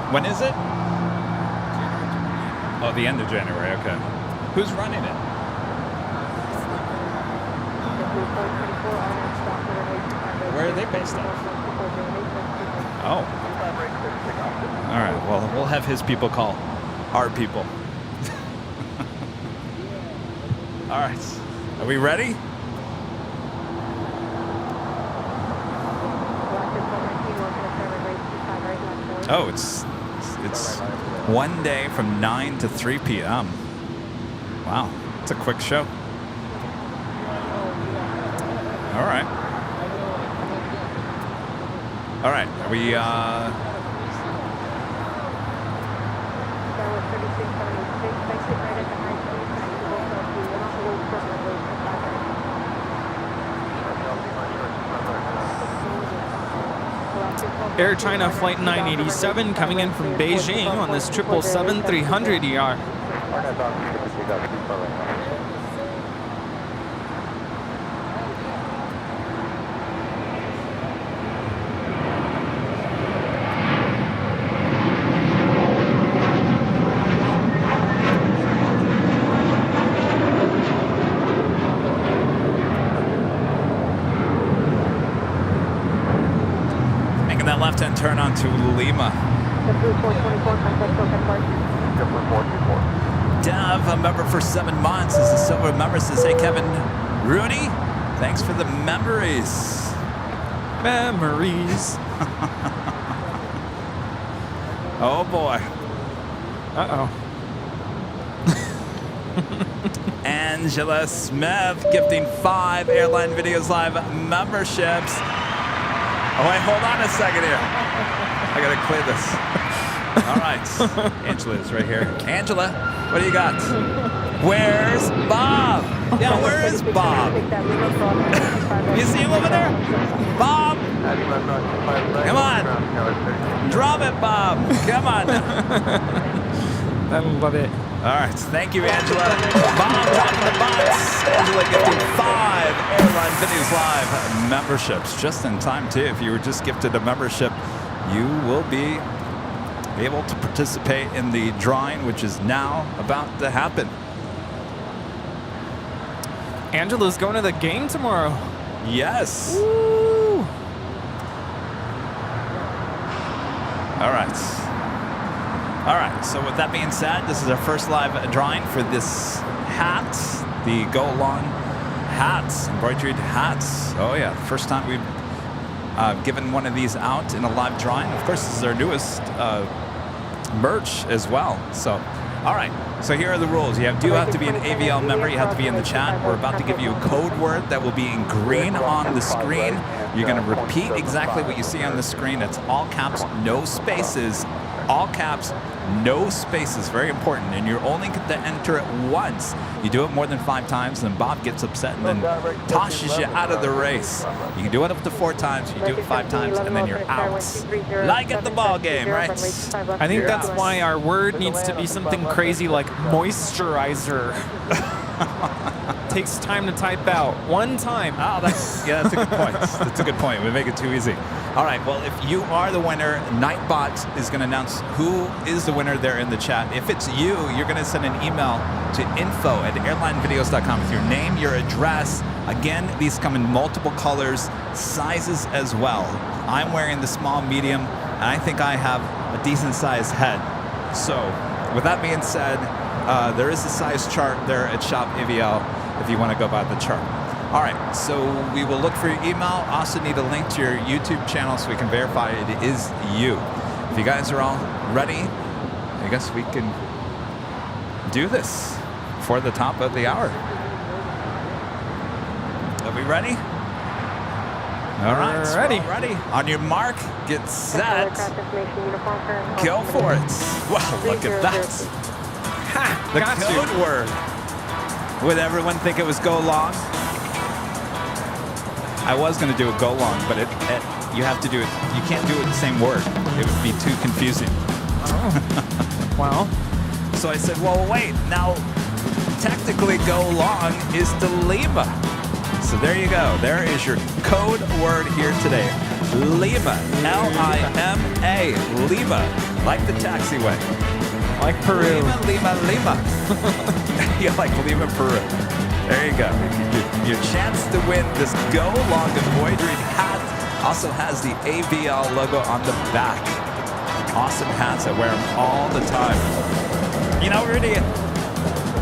When is it? Oh, the end of January, okay. Who's running it? Where are they based out of? Oh. All right, well, we'll have his people call our people. All right, are we ready? Oh, it's one day from 9 to 3 p.m. Wow, it's a quick show. All right. All right, are we, Air China Flight 987 coming in from Beijing on this 777-300ER. That left-hand turn onto Lima. Dev, a member for 7 months, is a silver member, says, hey, Kevin Rudy, thanks for the memories. Memories. Oh, boy. Uh-oh. Angela Smith gifting 5 Airline Videos Live memberships. Oh, wait, hold on a second here. I gotta clear this. All right. Angela is right here. Angela, what do you got? Where's Bob? Yeah, where is Bob? You see him over there? Bob? Come on. Drop it, Bob. Come on. I love it. All right, thank you, Angela. Bob dropping the box. Angela gifting 5 Airline Videos Live memberships. Just in time, too. If you were just gifted a membership, you will be able to participate in the drawing, which is now about to happen. Angela's going to the game tomorrow. Yes. Woo! All right. All right, so with that being said, this is our first live drawing for this hat, the Go Along hats, embroidered hats. Oh yeah, first time we've given one of these out in a live drawing. Of course, this is our newest merch as well. So, all right, so here are the rules. You do have to be an AVL member. You have to be in the chat. We're about to give you a code word that will be in green on the screen. You're going to repeat exactly what you see on the screen. It's all caps, no spaces. All caps, no spaces, very important, and you're only going to enter it once. You do it more than 5 times, then Bob gets upset and then tosses you out of the race. You can do it up to 4 times, you do it 5 times, and then you're out. Like at the ball game, right? I think that's why our word needs to be something crazy like moisturizer. Takes time to type out. 1 time. Oh, that's a good point. That's a good point. We make it too easy. All right, well, if you are the winner, Nightbot is going to announce who is the winner there in the chat. If it's you, you're going to send an email to info@airlinevideos.com with your name, your address. Again, these come in multiple colors, sizes as well. I'm wearing the small, medium, and I think I have a decent sized head. So, with that being said, there is a size chart there at Shop AVL if you want to go by the chart. All right, so we will look for your email. Also need a link to your YouTube channel so we can verify it is you. If you guys are all ready, I guess we can do this for the top of the hour. Are we ready? All right, so ready. Ready. On your mark, get set, go for it. Wow, look at that. Ha, the code word. Would everyone think it was go long? I was going to do a go long, but you have to do it. You can't do it the same word. It would be too confusing. Oh. Well. So I said, well, wait. Now, technically, go long is to Lima. So there you go. There is your code word here today. Lima. L-I-M-A. Lima. Like the taxiway. Like Peru. Lima. You like Lima, Peru. There you go. Your chance to win this Go Long embroidered hat also has the AVL logo on the back. Awesome hats. I wear them all the time. You know, Rudy,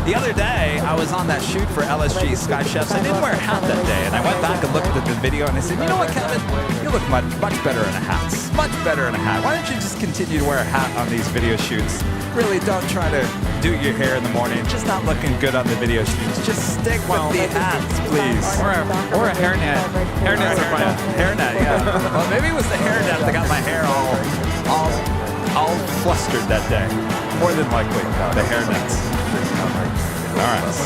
the other day I was on that shoot for LSG Sky Chefs. I didn't wear a hat that day, and I went back and looked at the video and I said, you know what, Kevin? You look much better in a hat. Much better in a hat. Why don't you just continue to wear a hat on these video shoots? Really don't try to do your hair in the morning. It's just not looking good on the video shoots. Just stick with the hats, please. Or a hairnet. Hairnets are fine. Hairnet, yeah. Well, maybe it was the hairnet that got my hair all flustered that day. More than likely, the hairnets. All right.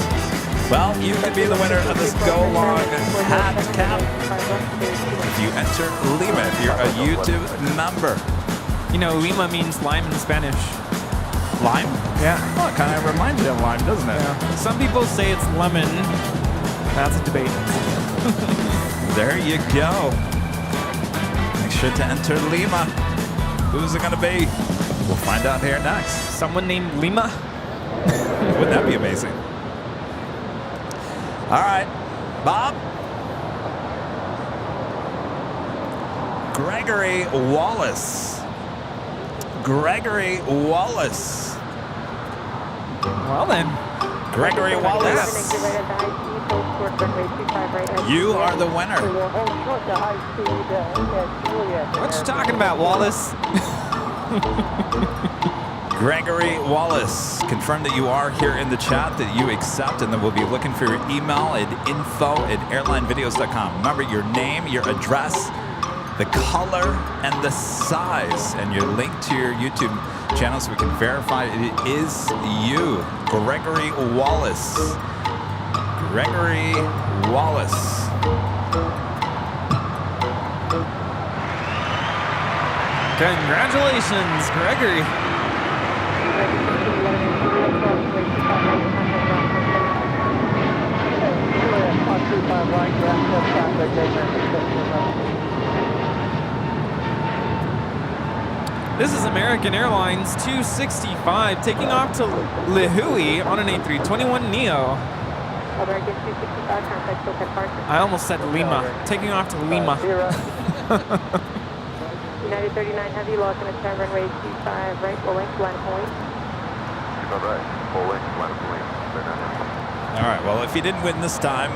Well, you could be the winner of this go-long hat cap if you enter Lima, if you're a YouTube member. You know, Lima means lime in Spanish. Lime? Yeah. Well, it kind of reminds you of lime, doesn't it? Yeah. Some people say it's lemon. That's a debate. There you go. Make sure to enter Lima. Who's it going to be? We'll find out here next. Someone named Lima? Wouldn't that be amazing? All right, Bob. Gregory Wallace. Gregory Wallace. Well then. Gregory Wallace. You are the winner. What you talking about, Wallace? Gregory Wallace, confirm that you are here in the chat, that you accept, and then we'll be looking for your email at info@airlinevideos.com. Remember your name, your address, the color, and the size, and your link to your YouTube channel so we can verify it is you. Gregory Wallace. Gregory Wallace. Congratulations, Gregory. This is American Airlines 265 taking off to Lihue on an A321neo. I almost said Lima. Taking off to Lima. United 39 Heavy, lock in a turn runway 25 right, full length, line point. All right, full length, line point. All right, well, if you didn't win this time,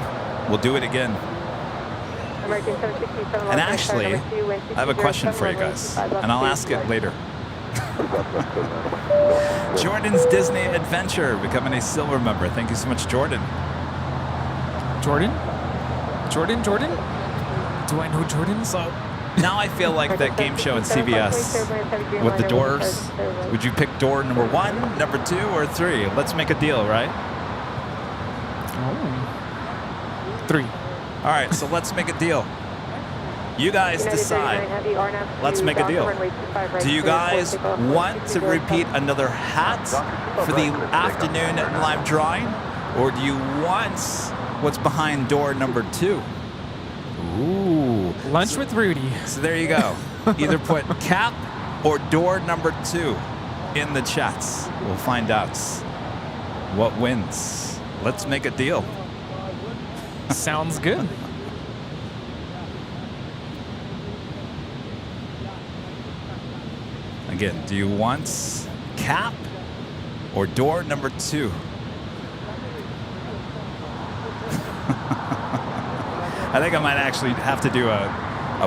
we'll do it again. American 767. And actually, I have a question for you guys, and I'll ask it later. Jordan's Disney Adventure becoming a silver member. Thank you so much, Jordan. Jordan? Jordan? Jordan? Do I know Jordan? So now I feel like that game show in CBS with the doors. Would you pick door number 1, number 2, or 3? Let's make a deal, right? Oh. 3. All right, so let's make a deal. You guys decide. Let's make a deal. Do you guys want to repeat another hat for the afternoon live drawing? Or do you want what's behind door number 2? Ooh. Lunch with Rudy. So there you go. Either put cap or door number 2 in the chats. We'll find out what wins. Let's make a deal. Sounds good. Again, do you want cap or door number 2? I think I might actually have to do a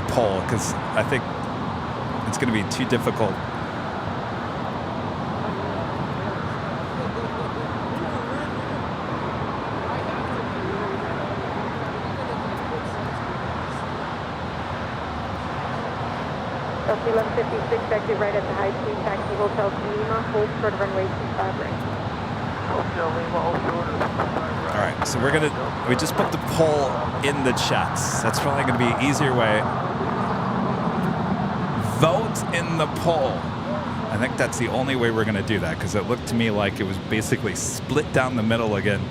poll because I think it's going to be too difficult. Delta 1156, active right at the high speed taxi, Hotel Lima, hold short of runway 25 right. Hotel Lima, hold short of 25 right. All right, so we just put the poll in the chats. That's probably going to be an easier way. Vote in the poll. I think that's the only way we're going to do that because it looked to me like it was basically split down the middle again.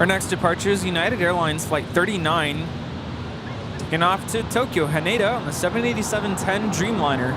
Our next departure is United Airlines Flight 39, taking off to Tokyo, Haneda on the 787-10 Dreamliner.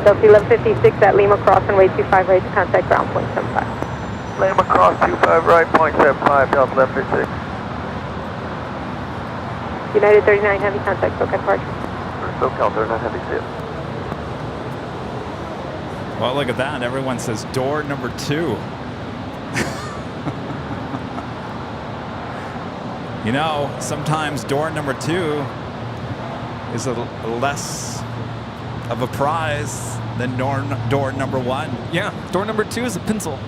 Delta 1156 at Lima Cross runway 25 right to contact ground point 75. Lima Cross 25 right, point 75, Delta 1156. United 39 Heavy, contact SoCal departure. SoCal 39 Heavy, see it. Well, look at that. Everyone says door number 2. You know, sometimes door number 2 is a less of a prize than door number 1. Yeah, door number 2 is a pencil.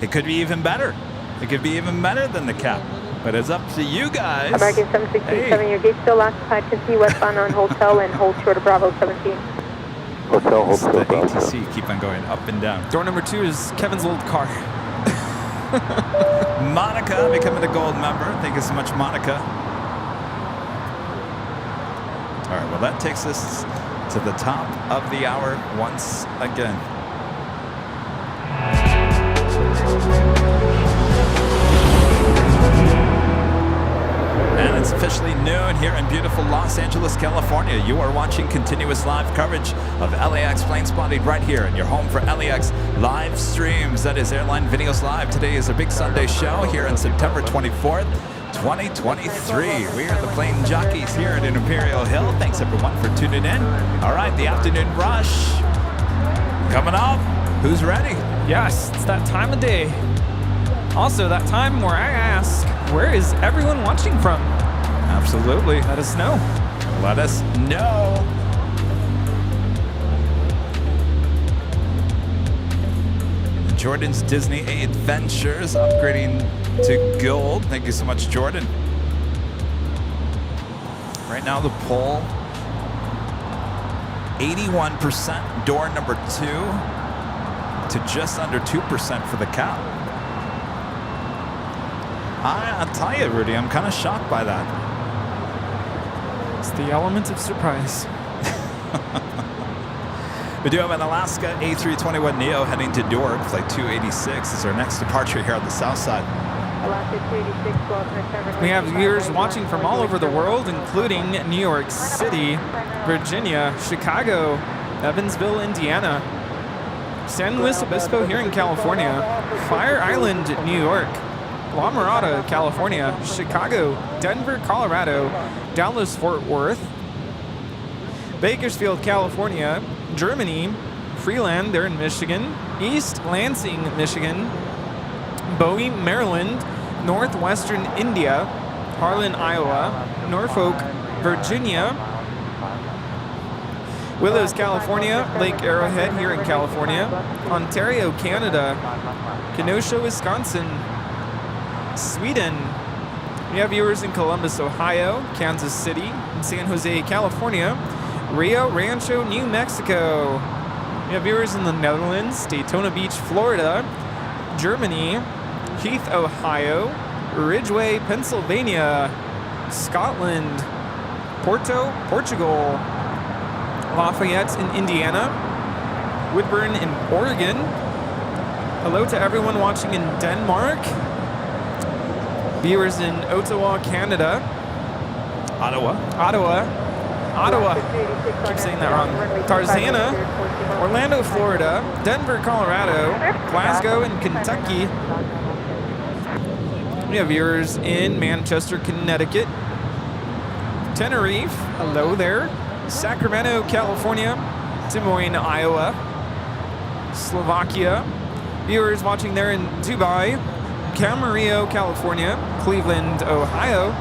It could be even better. It could be even better than the cap. But it's up to you guys. American 767, your gate still occupied. Continue westbound on Hotel and hold short of Bravo 17. Hotel, hold It's the short, Bravo. ATC keep on going up and down. Door number 2 is Kevin's old car. Monica becoming a gold member. Thank you so much, Monica. All right, well, that takes us to the top of the hour once again. And it's officially noon here in beautiful Los Angeles, California. You are watching continuous live coverage of LAX plane spotting right here in your home for LAX live streams. That is Airline Videos Live. Today is a big Sunday show here on September 24th, 2023. We are the Plane Jockeys here at Imperial Hill. Thanks everyone for tuning in. All right, the afternoon rush coming up. Who's ready? Yes, it's that time of day. Also, that time where I ask, where is everyone watching from? Absolutely. Let us know. Let us know. Jordan's Disney Adventures upgrading to gold. Thank you so much, Jordan. Right now, the poll 81% door number 2 to just under 2% for the cap. I'll tell you, Rudy, I'm kind of shocked by that. It's the element of surprise. We do have an Alaska A321neo heading to Newark. Flight 286 is our next departure here on the south side. Alaska 286, We have viewers watching from all over the world, including New York City, Virginia, Chicago, Evansville, Indiana, San Luis Obispo here in California, Fire Island, New York, La Mirada, California, Chicago, Denver, Colorado, Dallas, Fort Worth, Bakersfield, California, Germany, Freeland, they're in Michigan, East Lansing, Michigan, Bowie, Maryland, Northwestern India, Harlan, Iowa, Norfolk, Virginia, Willows, California, Lake Arrowhead here in California, Ontario, Canada, Kenosha, Wisconsin, Sweden. We have viewers in Columbus, Ohio, Kansas City, and San Jose, California, Rio Rancho, New Mexico. We have viewers in the Netherlands, Daytona Beach, Florida, Germany, Heath, Ohio, Ridgeway, Pennsylvania, Scotland, Porto, Portugal, Lafayette in Indiana, Woodburn in Oregon. Hello to everyone watching in Denmark. Viewers in Ottawa, Canada. Ottawa. Keep saying that wrong. Tarzana, Orlando, Florida, Denver, Colorado, Glasgow, and Kentucky. We have viewers in Manchester, Connecticut, Tenerife. Hello there. Sacramento, California, Des Moines, Iowa, Slovakia. Viewers watching there in Dubai, Camarillo, California, Cleveland, Ohio,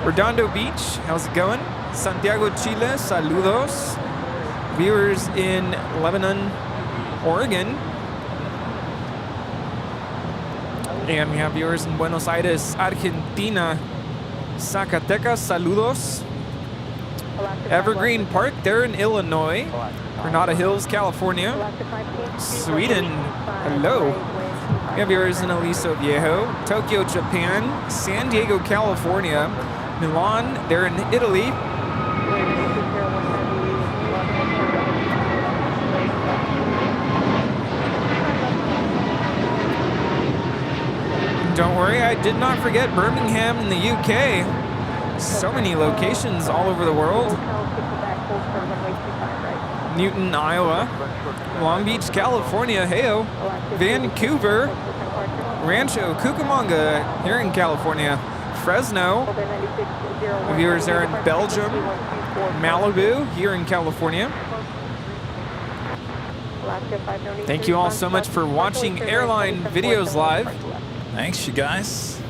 Redondo Beach, how's it going? Santiago, Chile, saludos. Viewers in Lebanon, Oregon. And we have viewers in Buenos Aires, Argentina, Zacatecas, saludos. Evergreen Park, there in Illinois. Granada Hills, California. Sweden, hello. We have viewers in Aliso Viejo, Tokyo, Japan, San Diego, California, Milan, they're in Italy. Don't worry, I did not forget Birmingham in the UK. So many locations all over the world. Newton, Iowa, Long Beach, California, heyo, Vancouver, Rancho Cucamonga here in California, Fresno, viewers there in Belgium, Malibu here in California. Thank you all so much for watching Airline Videos Live. Thanks, you guys.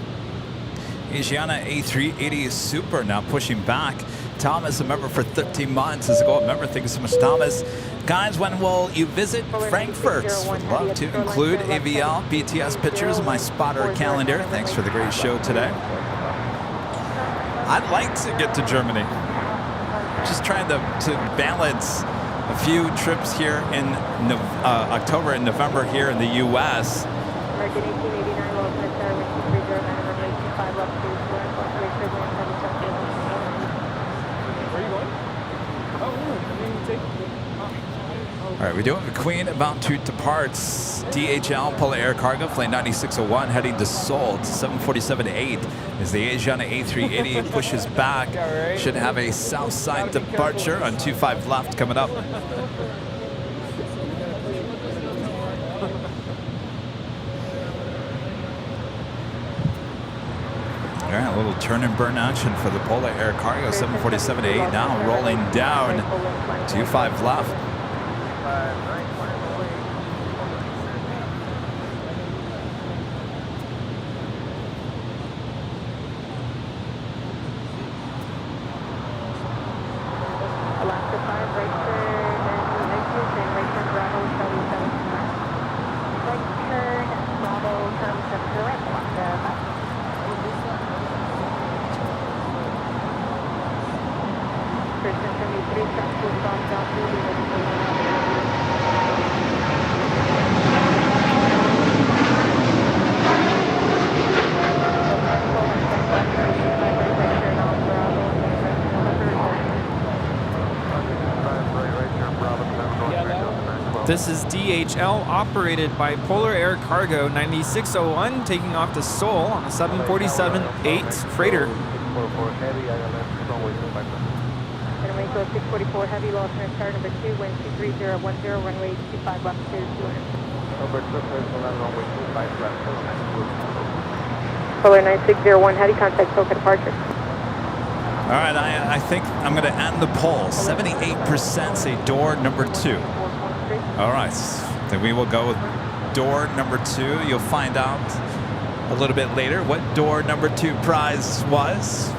Asiana A380 Super now pushing back. Thomas, a member for 13 months, as a gold member. Thank you so much, Thomas. Guys, when will you visit Frankfurt? Would love to include AVL, BTS pictures in my spotter calendar. Thanks for the great show today. I'd like to get to Germany. Just trying to balance a few trips here in October and November here in the U.S. American 1889, low flight center, wind 2309, runway 25 left, 2, Where are you going? Oh, take. All right, we do have a Queen about to depart. DHL Polar Air Cargo, flight 9601, heading to Seoul. 747-8 as the Asiana A380 pushes back. Should have a south side departure on 25 left coming up. All right, a little turn and burn action for the Polar Air Cargo 747-8 now rolling down. 25 left. Alaska 5, right turn, and right turn, Bravo, Charlie 79. Right turn, Bravo, Charlie 7 to the right, Alaska 5. First and 73, stop to stop, down to This is DHL, operated by Polar Air Cargo 9601, taking off to Seoul on a 747-8 freighter. 644 heavy, ILS, runway 25 left. And Waco 644 heavy, lost in star number 2, wind 23010, runway 25 left to 200. Over Clifford, runway 25 left, Polar 9601 heavy, contact Soka departure. All right, I think I'm going to end the poll. 78% say door number 2. All right, then we will go with door number 2. You'll find out a little bit later what door number 2 prize was.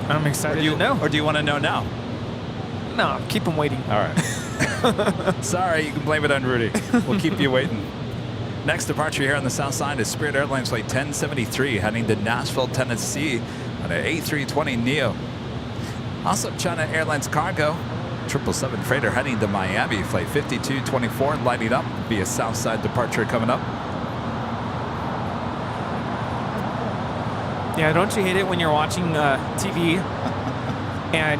I'm excited to know. Or do you want to know now? No, keep them waiting. All right. Sorry, you can blame it on Rudy. We'll keep you waiting. Next departure here on the south side is Spirit Airlines flight 1073 heading to Nashville, Tennessee on an A320neo. Also, China Airlines Cargo 777 freighter heading to Miami, flight 5224 lighting up via south side departure coming up. Yeah, don't you hate it when you're watching TV and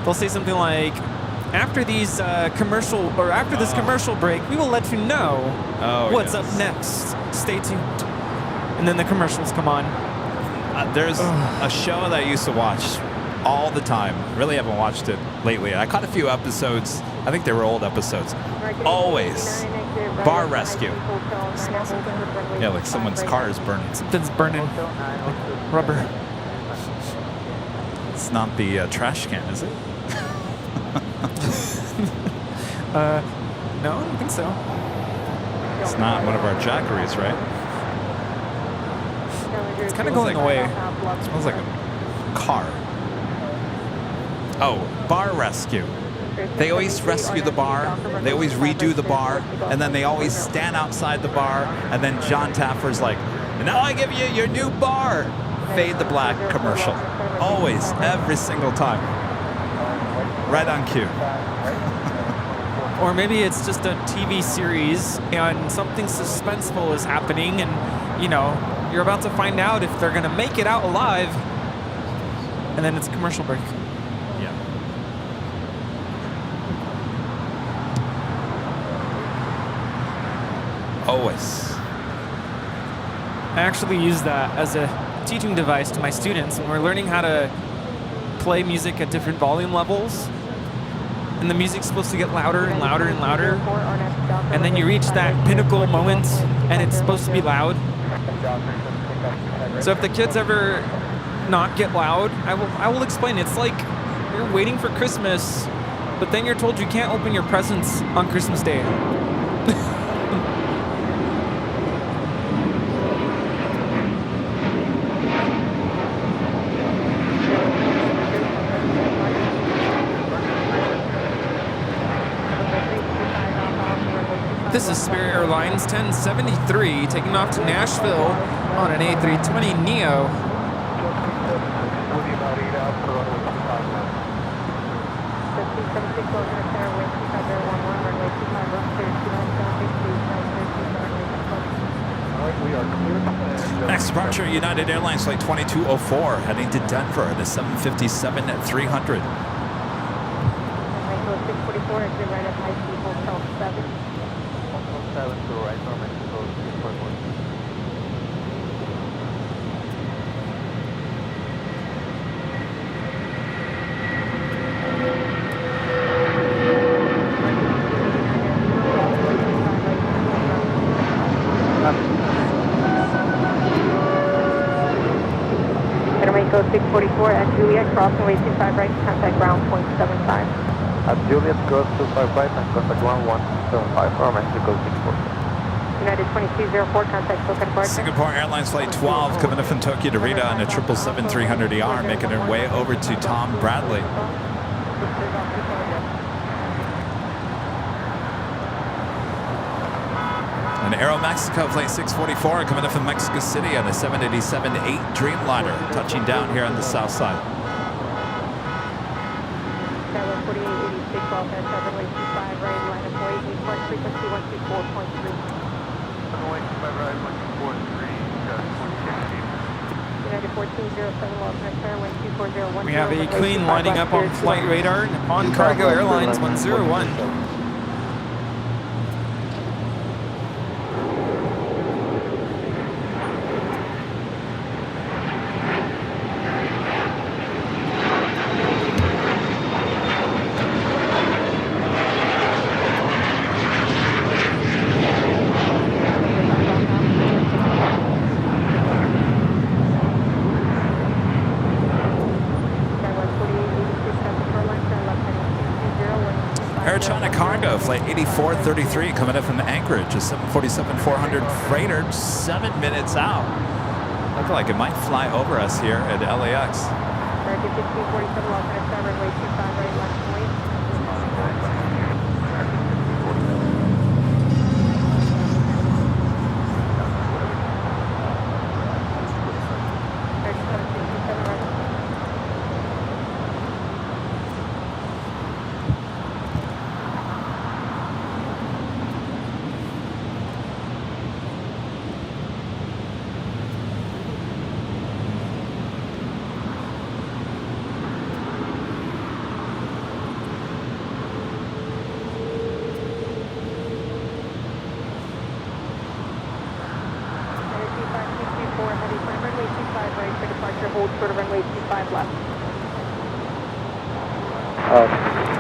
they'll say something like, after these this commercial break, we will let you know what's up next. Stay tuned. And then the commercials come on. There's a show that I used to watch all the time. Really haven't watched it lately. I caught a few episodes. I think they were old episodes. Always bar rescue. Yeah, like someone's car is burning. Something's burning. Rubber. It's not the trash can, is it? No, I don't think so. It's not one of our jackeries, right? It's kind of going away. It smells like a car. Oh, bar rescue. They always rescue the bar, they always redo the bar, and then they always stand outside the bar, and then John Taffer's like, now I give you your new bar. Fade the black commercial. Always, every single time. Right on cue. Or maybe it's just a TV series and something suspenseful is happening and, you know, you're about to find out if they're going to make it out alive. And then it's a commercial break. Yeah. Always. I actually use that as a teaching device to my students when we're learning how to play music at different volume levels. And the music's supposed to get louder and louder and louder. And then you reach that pinnacle moment and it's supposed to be loud. So if the kids ever not get loud, I will explain. It's like you're waiting for Christmas but then you're told you can't open your presents on Christmas Day. This is Spirit Airlines 1073 taking off to Nashville on an A320 Neo. Next departure, United Airlines flight 2204, heading to Denver, the 757 at 300. 644, exit right at High Speed Hotel 7. Hotel 7 to the right, from Mexico 644. Mexico 644 at Juliet, cross runway 25 right, contact ground point 75. At Juliet, cross 25 right and contact ground 175 from Mexico 644. United 2204, contact SoCal departure. Singapore Airlines flight 12 coming in from Tokyo to Rita on a 777-300ER, making their way over to Tom Bradley. And Aero Mexico flight 644 coming in from Mexico City on a 787-8 Dreamliner, touching down here on the south side. Skyline 4886 off at runway 25 right, line of way, report frequency 124.3. Runway 25 right, 124.3, United 1407 Los Angeles, runway 24010. We have a Queen lining up on flight radar on Cargo Airlines 101. Flight 8433 coming up from Anchorage, a 747-400 freighter, 7 minutes out. Looks like it might fly over us here at LAX. American 1547 Los Angeles, runway 25 right, left point.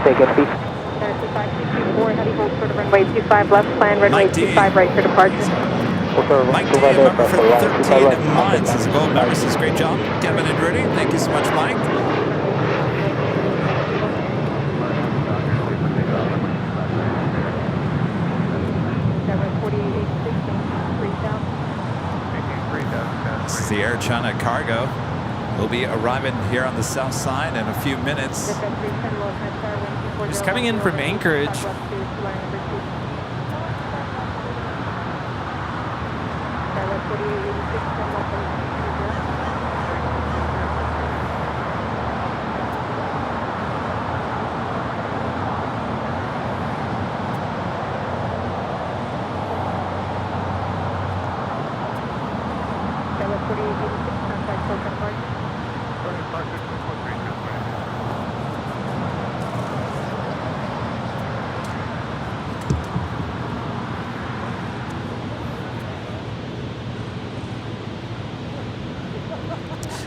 Take it, please. 2524, heavy hold short of runway 25 left, plan runway 25 right for departure. Mike D, a member for 13 months as a gold member, says great job. Kevin and Rudy, thank you so much, Mike. This is the Air China Cargo. We'll be arriving here on the south side in a few minutes. Just coming in from Anchorage.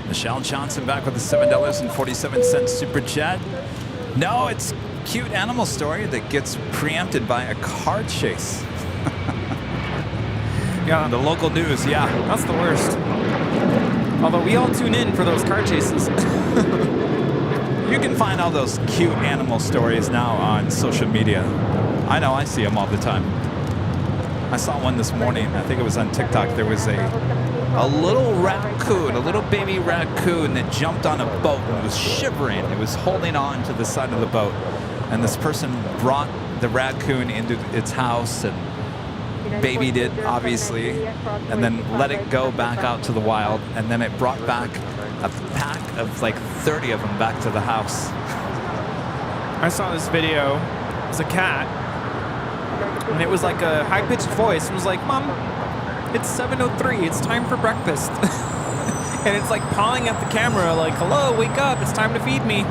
Michelle Johnson back with the $7.47 super chat. No, it's a cute animal story that gets preempted by a car chase. Yeah, the local news, yeah. That's the worst. Although we all tune in for those car chases. You can find all those cute animal stories now on social media. I know, I see them all the time. I saw one this morning, I think it was on TikTok. There was a little raccoon, a little baby raccoon that jumped on a boat and was shivering. It was holding on to the side of the boat. And this person brought the raccoon into its house and babied it, obviously, and then let it go back out to the wild. And then it brought back a pack of like 30 of them back to the house. I saw this video. It was a cat. And it was like a high-pitched voice. It was like, Mom, it's 7:03. It's time for breakfast. And it's like pawing at the camera like, hello, wake up. It's time to feed me.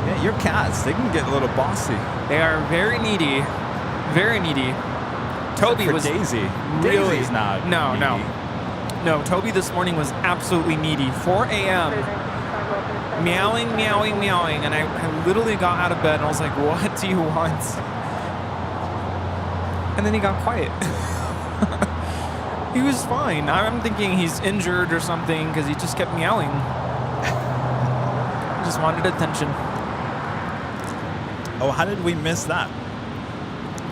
Yeah, your cats, they can get a little bossy. They are very needy. Very needy. Toby was Daisy. Really, Daisy's not no. Toby this morning was absolutely needy. 4 a.m. Meowing, meowing, meowing. And I literally got out of bed and I was like, what do you want? And then he got quiet. He was fine. I'm thinking he's injured or something because he just kept meowing. He just wanted attention. Oh, how did we miss that?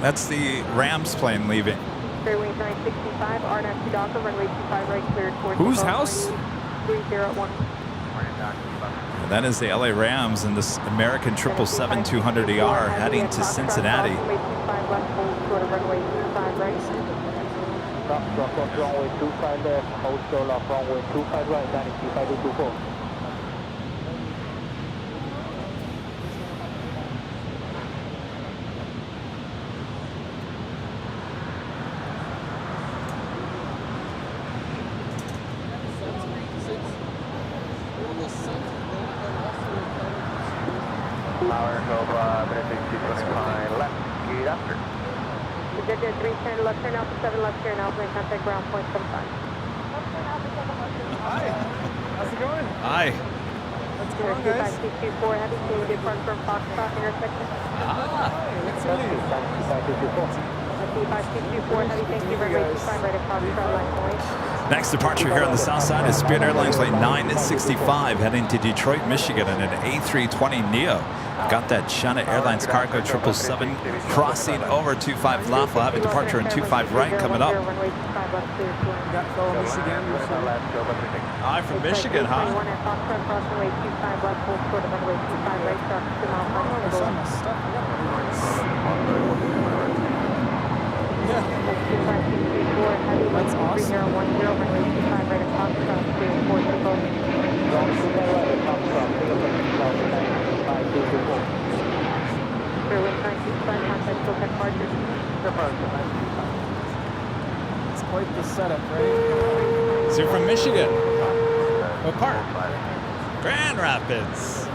That's the Rams plane leaving. Fairway 965, R9 to Docker, runway 25 right, cleared for Whose house? 301. And that is the LA Rams in this American 777-200ER heading to Cincinnati. Runway 25 left, hold short of runway 25 right. Drop off runway 25 left, hold still off runway 25 right, 92524. Power Cobra, Benedict 225 left, gate after. Projected 310 left turn out to 7 left turn out, plane contact ground point 75. Hi. How's it going? Hi. What's going on, guys? 2524 heavy, can you depart from Foxtrot intersection? Let's leave. 2524 heavy, thank you, runway 25 right at Foxtrot line away. Next departure here on the south side is Spirit Airlines Flight 965 heading to Detroit, Michigan in an A320neo. Got that China Airlines Cargo 777 crossing over 25 left. We'll have a departure in 25 right coming up. You got fellow Michigan. Hi, from Michigan, huh? That's awesome. It's quite the setup, right? So you're from Michigan? What part? Grand Rapids.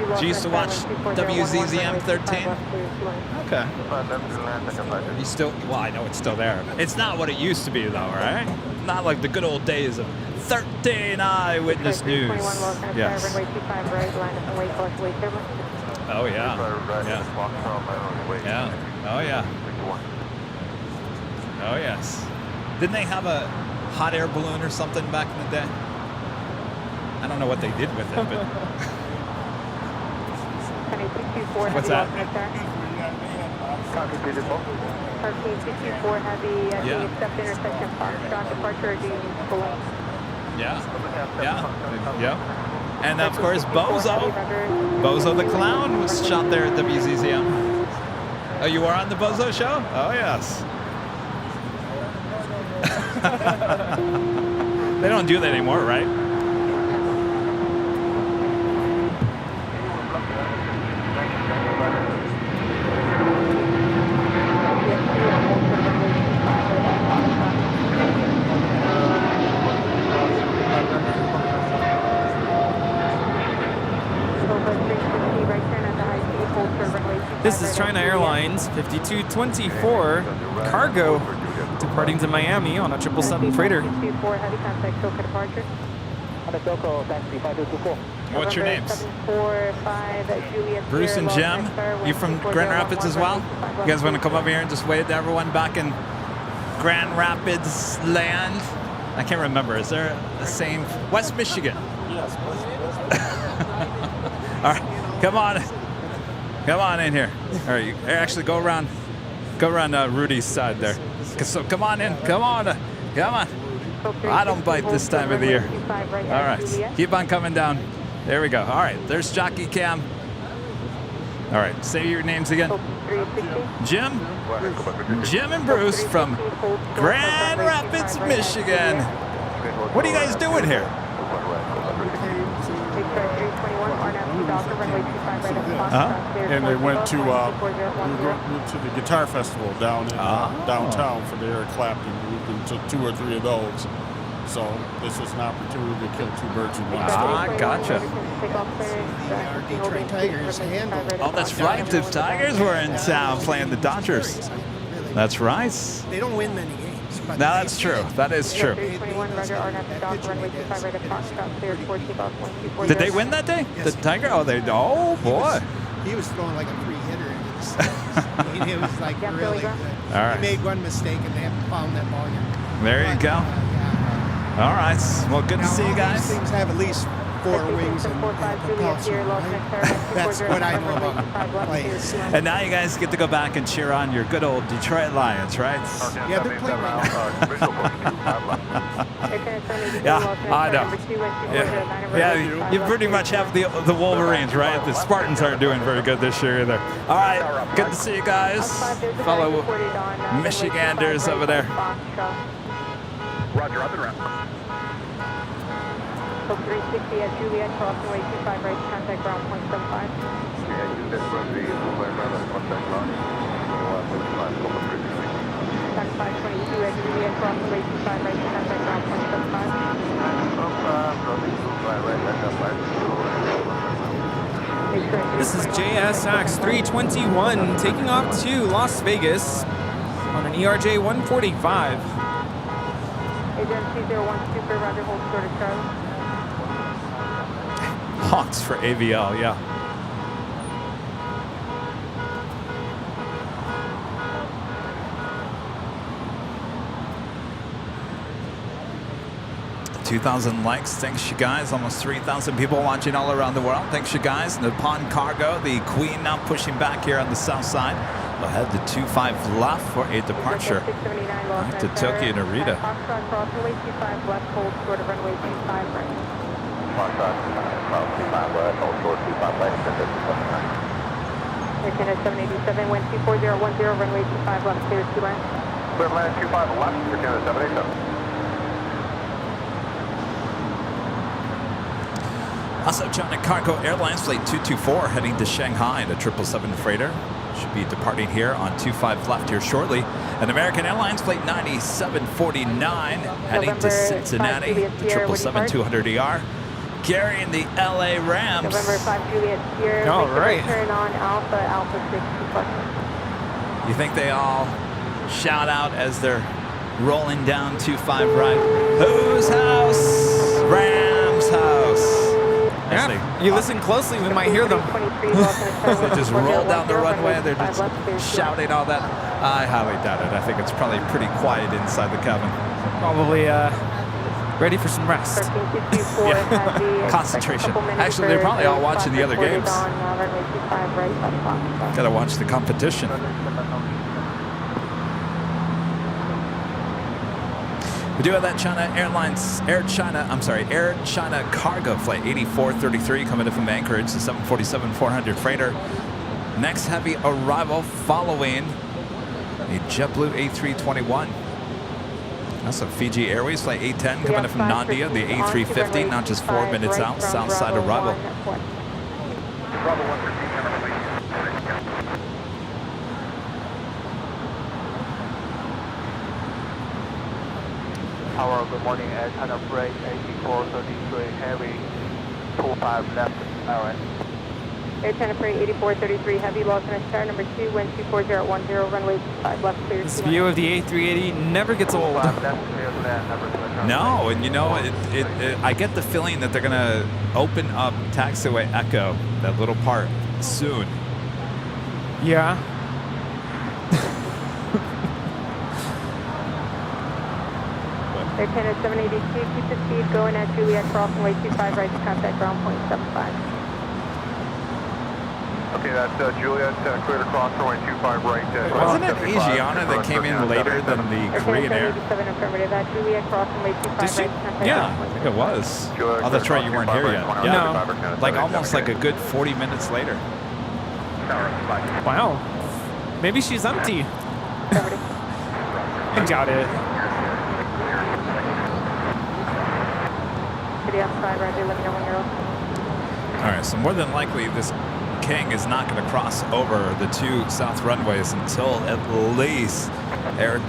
Did you used to watch WZZM 13? Okay. You still, well, I know it's still there. It's not what it used to be, though, right? Not like the good old days of 13 Eyewitness News. Yes. Oh, yeah. Yeah. Yeah. Oh, yeah. Oh, yes. Didn't they have a hot air balloon or something back in the day? I don't know what they did with it, but... What's that? Copy, beautiful. 13224 heavy, accept intersection Foxtrot departure, do you need balloon? Yeah. Yeah. Yeah. And of course, Bozo. Bozo the Clown was shot there at WZZM. Oh, you were on the Bozo show? Oh, yes. They don't do that anymore, right? This is China Airlines 5224 cargo departing to Miami on a 777 freighter. What's your names? Bruce and Jim. You from Grand Rapids as well? You guys want to come over here and just wave to everyone back in Grand Rapids land? I can't remember. Is there the same? West Michigan. Yes, All right, come on in here. All right, you actually go around Rudy's side there. So come on in, come on. I don't bite this time of the year. All right, keep on coming down. There we go. All right, there's Jockey Cam. All right, say your names again. Jim and Bruce from Grand Rapids, Michigan. What are you guys doing here? And they went to the guitar festival down in downtown for the Eric Clapton. We've been to 2 or 3 of those. So this was an opportunity to kill 2 birds with one stone. Gotcha. Detroit Tigers handled. Oh, that's right. The Tigers were in town playing the Dodgers. That's right. They don't win many games. No, that's true. That is true. Did they win that day? The Tiger? Oh, oh boy. He was throwing like a 3-hitter into the stands. It was like really good. All right. He made one mistake and they haven't found that ball yet. There you go. All right. Well, good to see you guys. These things have at least 4 wings and propulsion, right? That's what I know about planes. And now you guys get to go back and cheer on your good old Detroit Lions, right? Yeah, they're playing right Yeah, I know. Yeah, you pretty much have the Wolverines, right? The Spartans aren't doing very good this year either. All right, good to see you guys. Fellow Michiganders over there. Roger, up and around. 360 at Juliet, crossing way 25 right, contact ground point 75. Yeah, Juliet, runway 25 right, contact ground. 522 at Juliet, crossing way 25 right, contact ground point 75. This is JSX 321 taking off to Las Vegas on an ERJ 145. Agent 201 Super, Roger, hold short of Charlie. Hawks for AVL, yeah. $2,000 likes. Thanks, you guys. Almost 3,000 people watching all around the world. Thanks, you guys. Nippon Cargo, the Queen, now pushing back here on the south side. We'll head to 25 left for a departure back to Tokyo Narita. Foxtrot, crossing way 25 left, hold short of runway 25 right. Foxtrot, cross 25 left, hold short 25 right, send it to 79. Airline 787, wind 24010, runway 25 left, clear to land. Clear land 25 left, Airline 787. Also, China Cargo Airlines Flight 224 heading to Shanghai in a 777 freighter. Should be departing here on 25 left here shortly. And American Airlines Flight 9749 heading to Cincinnati, the 777-200ER. Carrying the LA Rams. November 5 Juliet Sierra. All right. Turn on Alpha 6 departure. You think they all shout out as they're rolling down 25 right? Whose house? Rams house. Yeah, you listen closely, we might hear them. They just roll down the runway, they're just shouting all that. I highly doubt it. I think it's probably pretty quiet inside the cabin. Probably ready for some rest. Yeah. Concentration. Actually, they're probably all watching the other games. Gotta watch the competition. We do have that Air China Cargo Flight 8433 coming in from Anchorage, the 747-400 freighter. Next heavy arrival following a JetBlue A321. Also Fiji Airways Flight 810 coming in from Nandia, the A350, not just 4 minutes out, south side arrival. Tower, good morning, Air China Freight 8433 Heavy, 25 left, Airline. Air China Freight 8433 Heavy, lost in a star number 2, wind 24010, runway 5 left, clear. This view of the A380 never gets old. No, and you know, I get the feeling that they're gonna open up Taxiway Echo, that little part, soon. Yeah. Air Canada 782, keep the speed going at Juliet crossing way 25 right to contact ground point 75. Okay, that's Juliet, clear to cross runway 25 right. Wasn't it Asiana that came in later than the Korean Air? 787 affirmative, at Juliet crossing way 25 Did she? right to contact Yeah, ground I point think it was. Oh, that's right, you weren't here yet. Yeah, like almost like a good 40 minutes later. Wow. Maybe she's empty. I doubt it. City outside, Roger, let me know when you're open. All right, so more than likely this King is not going to cross over the two south runways until at least Air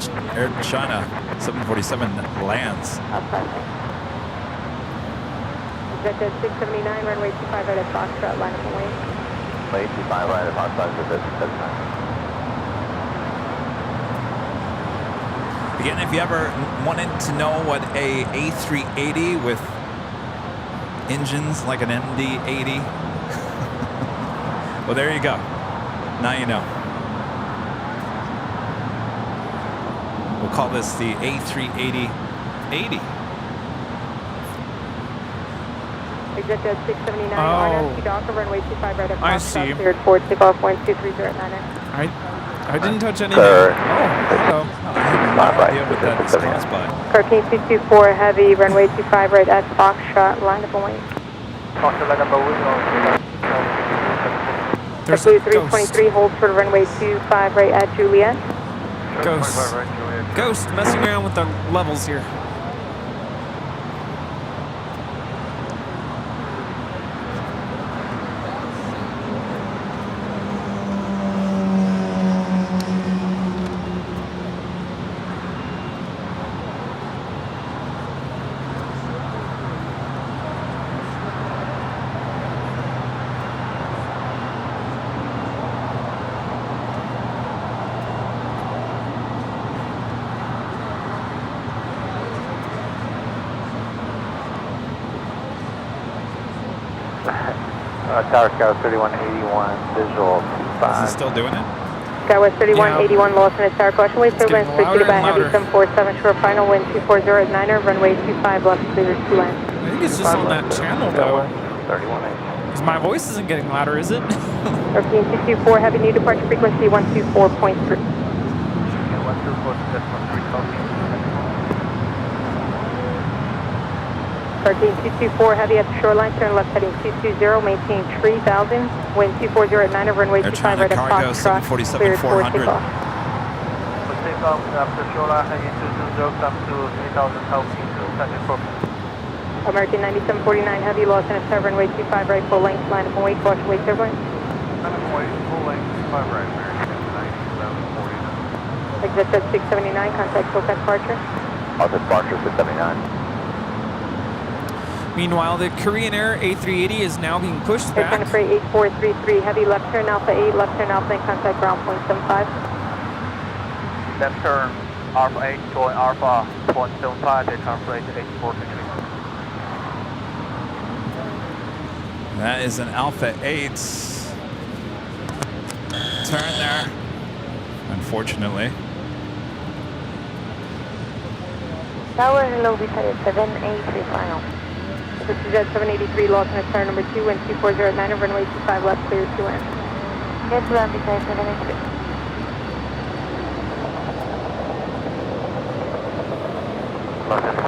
China 747 lands. Outside. Executive 679, runway 25 right at Foxtrot, line up and wait. Late 25 right at outside for this. Again, if you ever wanted to know what a A380 with engines like an MD-80, well, there you go. Now you know. We'll call this the A380-80. Executive 679, RNFC Docker, runway 25 right at I Foxtrot, see. cleared for takeoff, wind 230 I didn't touch anything. Sir. Oh, idea what that is caused by. Cartoon 224 heavy, runway 25 right at Foxtrot, line up and wait. there's Blue a 323 holds for runway 25 right at Juliet. ghost. Ghost messing around with the levels here. Tower Scout 3181, visual Is it still doing it? Skywest 3181, lost in its tower caution. Wait, turbulence preceded by heavy 747, short final, wind 240 at 9er, runway 25 left, clear 2 lines. I think it's just on that channel though. 3180. Because my voice isn't getting louder, is it? 13224, heavy new departure frequency 124.3. 13224, heavy at the shoreline, turn left heading 220, maintain 3000, wind 240 at 9 of runway Air 25 China right at Cargo Foxtrot, 747 cleared for 400. takeoff. Takeoff after shoreline heading 220 up to 3000 altitude, second focus. American 9749, heavy lost in its tower, runway 25 right, full length, line up and wait, caution, wait turbulence. Line up and wait, full length, 5 right, American 9749. Exit at 679, contact SOCAT departure. I'll departure 679. Meanwhile, the Korean Air A380 is now being pushed Air back. China Freight 8433, heavy left turn Alpha 8, left turn Alpha 8, contact ground point 75. Left turn, Alpha 8, going Alpha 175, Air China Freight 8433. That is an Alpha 8 turn there, unfortunately. Tower, hello, Vita 783 final. This is Jet 783, lost in its turn number 2, wind 240 at 9 of runway 25 left, clear 2 in. Jet 2 Vita 783.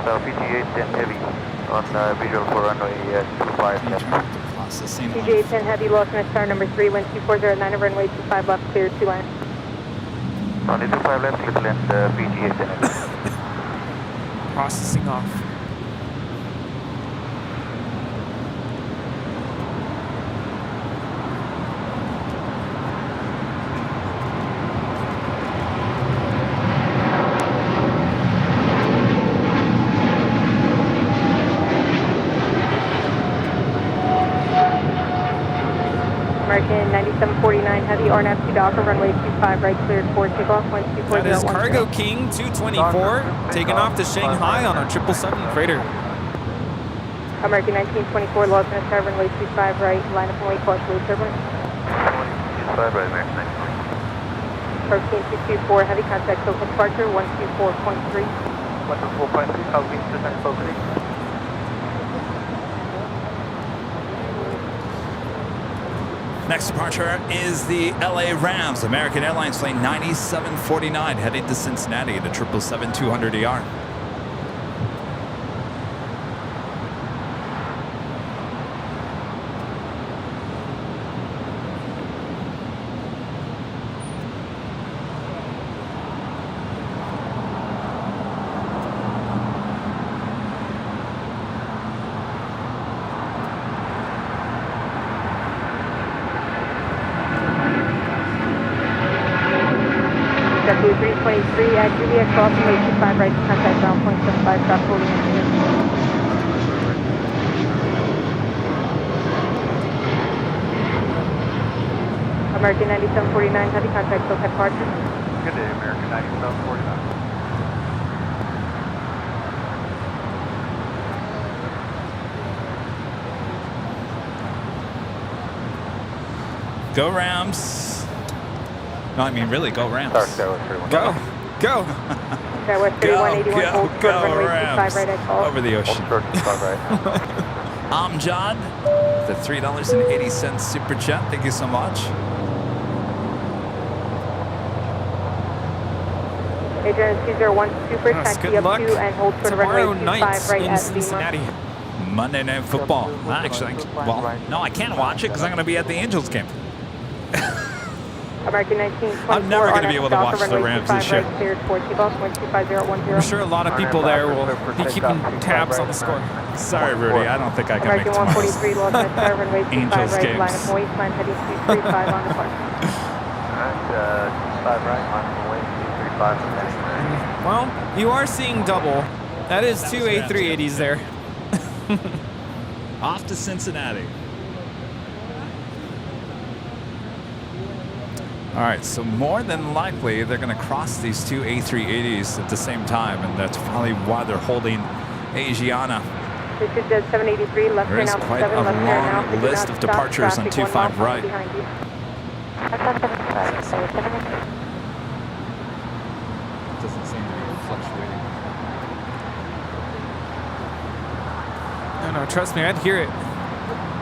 PGA 10 heavy on visual for runway 25 left. Processing. PGA 10 heavy, lost in its turn number 3, wind 240 at 9 of runway 25 left, clear 2 in. Runway 25 left, little end, PGA 10 heavy. Processing off. American 9749 heavy, RNFC Docker, runway 25 right, cleared for takeoff, wind 240 That is at 10. Cargo King 224 taking off to Shanghai on a 777 freighter. American 1924, lost in its tower, runway 25 right, line up and wait, caution, wait turbulence. 25 right, American 19. 13224, heavy contact, SOCAT departure, 124.3. 4.3, Southeast descent focusing. Next departure is the LA Rams, American Airlines Plane 9749, heading to Cincinnati, the 777-200ER. W323 at Juliet crossing 825 right to contact ground point 75, stop holding engineer. American 9749, heavy contact, SoCal departure. Good day, American 9749. Go Rams. No, I mean really, go Rams. Go. Go. West 3181, hold short runway 25 right at call. Over the ocean. I'm John, the $3.80 super chat. Thank you so much. Adrian 201 super, taxi good up luck 2 and hold short runway tomorrow 25 night right in at Cincinnati. Lima. Monday Night Football. Actually, well, no, I can't watch it because I'm going to be at the Angels game. American 1924. I'm never going to be able to watch the Rams this year. I'm sure a lot of people there will be keeping tabs on the score. Sorry, Rudy, I don't think I can make American tomorrow's 143, Los Angeles, runway 25 Angels right, games. line of waistline, heading 235 on the flight. Alright, 5 right, line of way, 235. Well, you are seeing double. That is two A380s there. Off to Cincinnati. All right, so more than likely they're going to cross these two A380s at the same time, and that's probably why they're holding Asiana. This is the 783, left There turn is out to quite 7, a left turn out long to list of departures on 25 right. behind you. Doesn't seem to be fluctuating. No, trust me, I'd hear it.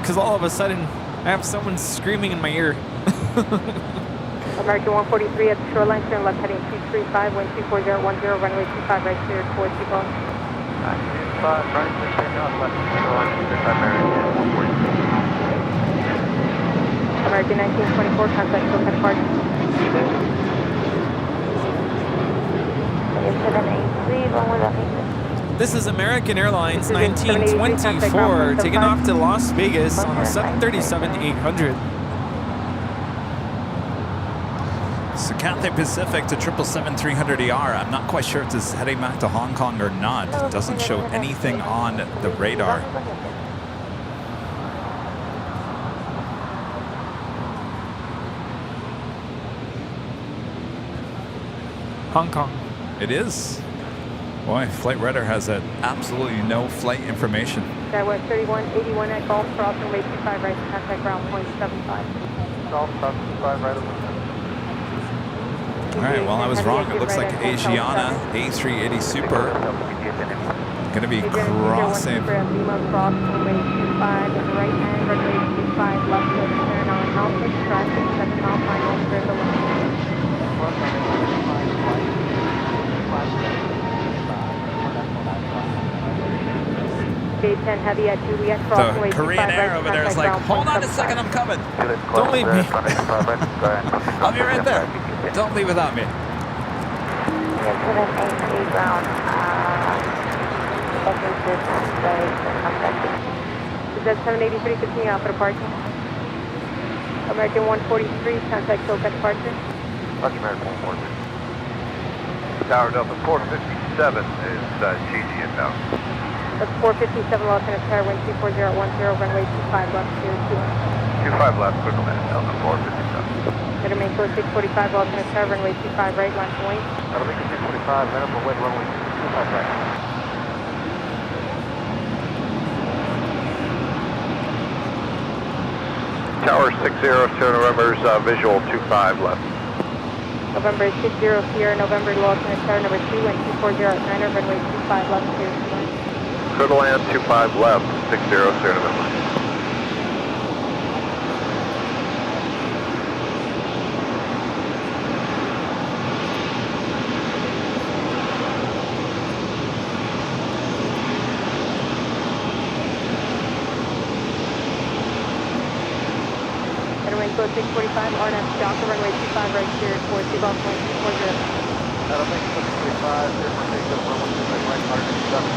Because all of a sudden, I have someone screaming in my ear. American 143 at the shoreline, turn left heading 235, wind 24010, runway 25 right clear towards T-bone. 5 right, turn out left, shoreline, 35 American. American 1924, contact SoCal departure. 783, one with This is American Airlines 1924 taking off to Las Vegas on a 737-800. So Cathay Pacific to 777-300ER. I'm not quite sure if this is heading back to Hong Kong or not. It doesn't show anything on the radar. Hong Kong. It is. Boy, Flight Radar has absolutely no flight information. West 3181 at Gulf, crossing runway 25 right, contact ground point 75. Golf, 5 right, All right, well, I was wrong. It looks like Asiana A380 Super going to be crossing. Lima cross runway 25 right hand, runway 25 left left turn on Alpha, traffic 7 mile final for the left. Gate 10 heavy at Juliet cross runway 25 Korean Air over there is like, hold on a second, I'm coming. Don't leave me. I'll be right there. Don't leave without me. Is that 783 continue Alpha departure? American 143, contact SoCal departure. Roger, American 143. Tower Delta 457 is GG inbound. That's 457 Los Angeles, wind 24010, runway 25 left, 25 left, quick minute, Delta 457. Better make close 645 Los Angeles, runway 25 right, line point. That'll make it 645, minimum weight, runway 25 right. Tower 60, Sierra November's visual 25 left. November 60 Sierra, November lost in star number 2 and 240 at 9 runway 25 left, clear to land. Clear to land, 25 left, 60 Sierra, November. Code 645, RNF Delta, runway 25 right clear for takeoff 140. That'll make 645, here for takeoff, runway 25 right, RNF Delta.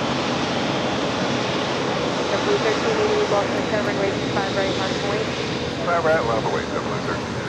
Blue 1388, lost in star, runway 25 right, on point. 5 right, level away, Blue 1388.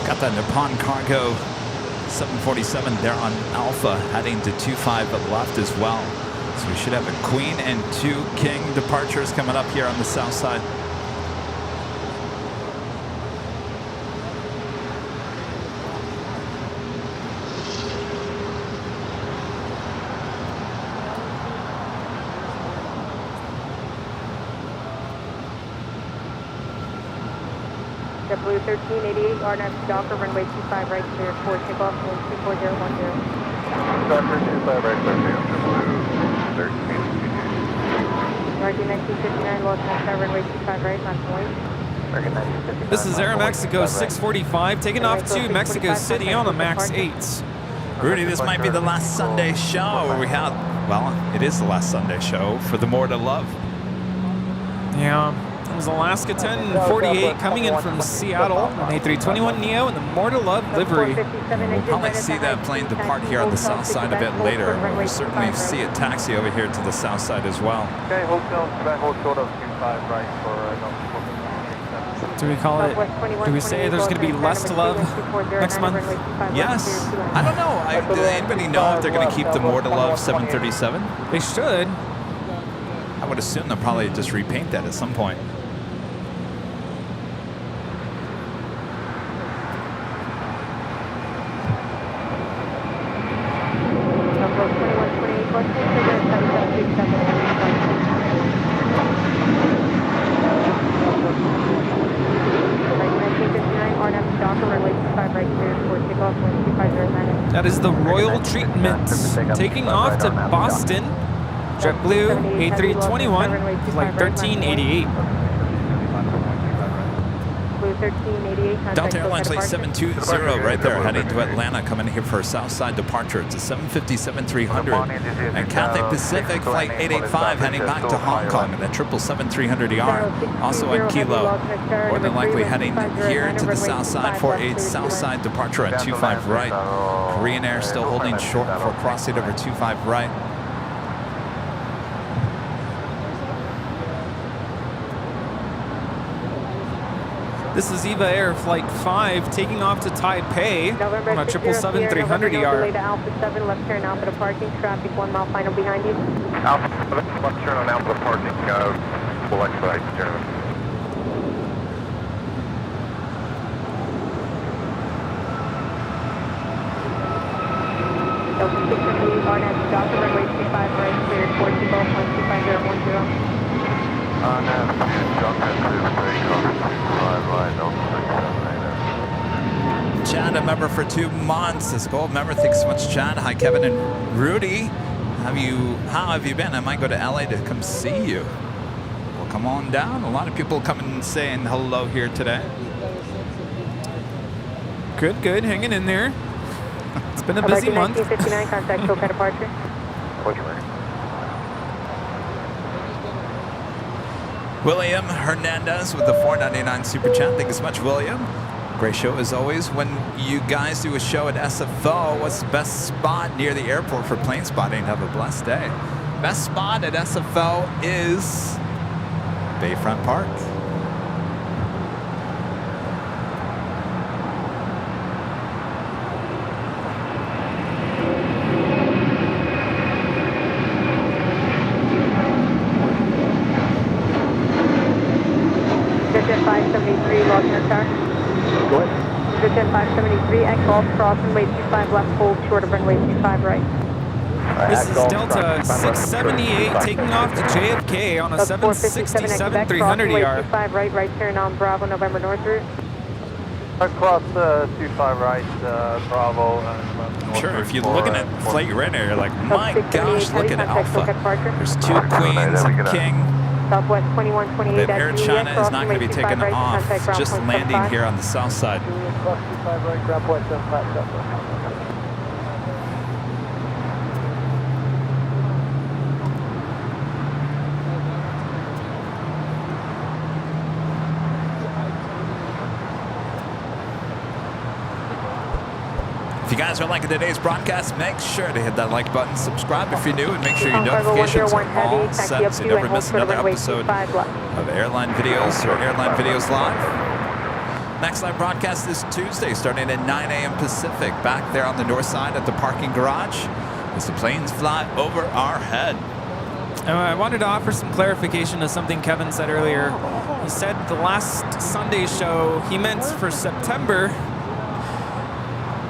Got the Nippon Cargo 747 there on Alpha, heading to 25 left as well. So we should have a Queen and 2 King departures coming up here on the south side. Blue 1388, RNF Docker, runway 25 right clear for takeoff, wind 24010. Docker 25 right, clear to Blue 1388. Roger 1959, lost in star, runway 25 right, on point. This is Aeromexico 645, taking off to Mexico City on the MAX 8s. Rudy, this might be the last Sunday show where we have, well, it is the last Sunday show for the More to Love. Yeah. It was Alaska 1048 coming in from Seattle, an A321neo in the More to Love livery. We'll probably see that plane depart here on the south side a bit later. We'll certainly see it taxi over here to the south side as well. Okay, hold short of 25 right for Do we call it, do we say there's going to be less to love next month? Yes. I don't know. Does anybody know if they're going to keep the More to Love 737? They should. I would assume they'll probably just repaint that at some point. That is the Royal Treatment, taking off to Boston. JetBlue A321, flight 1388. Delta Airlines flight 720 right there, heading to Atlanta, coming here for a south side departure. It's a 757-300. And Cathay Pacific flight 885 heading back to Hong Kong in the 777-300ER. Also on Kilo, more than likely heading here to the south side for a south side departure at 25 right. Korean Air still holding short for crossing over 25 right. This is Eva Air Flight 5 taking off to Taipei on a 777-300ER. Alpha 7, left turn Alpha to parking, traffic 1 mile final behind you. Alpha 7, left turn on Alpha parking, full exit, gentlemen. Delta 638, RNF, Delta runway 25 right, cleared 40 Golf 1251010. Chad, a member for 2 months. This gold member, thanks so much, Chad. Hi, Kevin and Rudy. How have you been? I might go to LA to come see you. Well, come on down. A lot of people coming and saying hello here today. Good, good. Hanging in there. It's been a busy month. 1959, contact SoCal departure. William Hernandez with the $4.99 super chat. Thank you so much, William. Great show as always. When you guys do a show at SFO, what's the best spot near the airport for plane spotting? Have a blessed day. Best spot at SFO is Bayfront Park. 783, X Golf, cross runway 25 left, hold short of runway 25 right. This is Delta 678 taking off to JFK on a 767 300ER. 25 right turn on Bravo, November North route. Cross 25 right, Bravo. Sure, if you're looking at flight radar, you're like, my gosh, look at Alpha. There's 2 Queens and King. Southwest 2128. But Air China is not going to be taking off, just landing here on the south side. Cross 25 right, grab point 75 Southwest. If you guys are liking today's broadcast, make sure to hit that like button, subscribe if you're new, and make sure your notifications are all set so you never miss another episode of Airline Videos or Airline Videos Live. Next live broadcast is Tuesday, starting at 9 a.m. Pacific, back there on the north side at the parking garage as the planes fly over our head. I wanted to offer some clarification to something Kevin said earlier. He said the last Sunday show, he meant for September.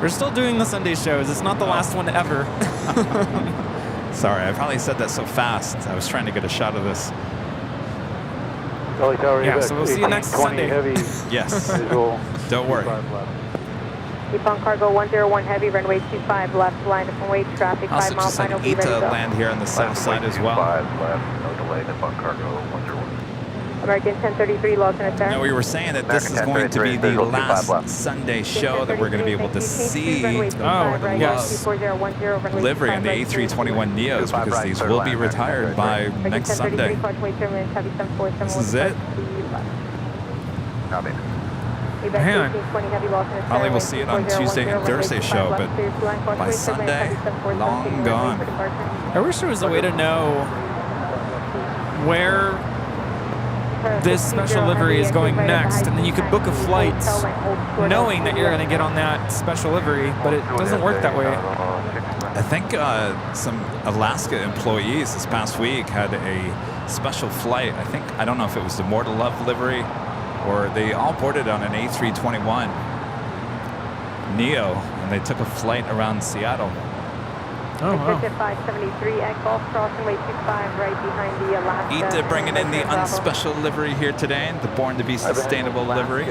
We're still doing the Sunday shows. It's not the last one ever. Sorry, I probably said that so fast. I was trying to get a shot of this. Yeah, so we'll see you next Sunday. Yes. Don't worry. Keep on cargo 101 heavy, runway 25 left, line of runway traffic, Also 5 mile just final, an be ready to ETA go. land here on the south side as well. Left, no delay, Nippon Cargo 101. American 1033, Los Angeles. No, we were saying that this is going to be the last Sunday show that we're going to be able to see yes. livery in the A321neos because these will be retired by next Sunday. This is it. Man. Probably we'll see it on Tuesday and Thursday show, but by Sunday, long gone. I wish there was a way to know where this special livery is going next, and then you could book a flight knowing that you're going to get on that special livery, but it doesn't work that way. I think some Alaska employees this past week had a special flight. I don't know if it was the More to Love livery, or they all boarded on an A321 Neo, and they took a flight around Seattle. Oh, wow. 573 at Golf crossing way 25 right behind the Alaska. ETA bringing in the unspecial livery here today, the Born to be Sustainable livery.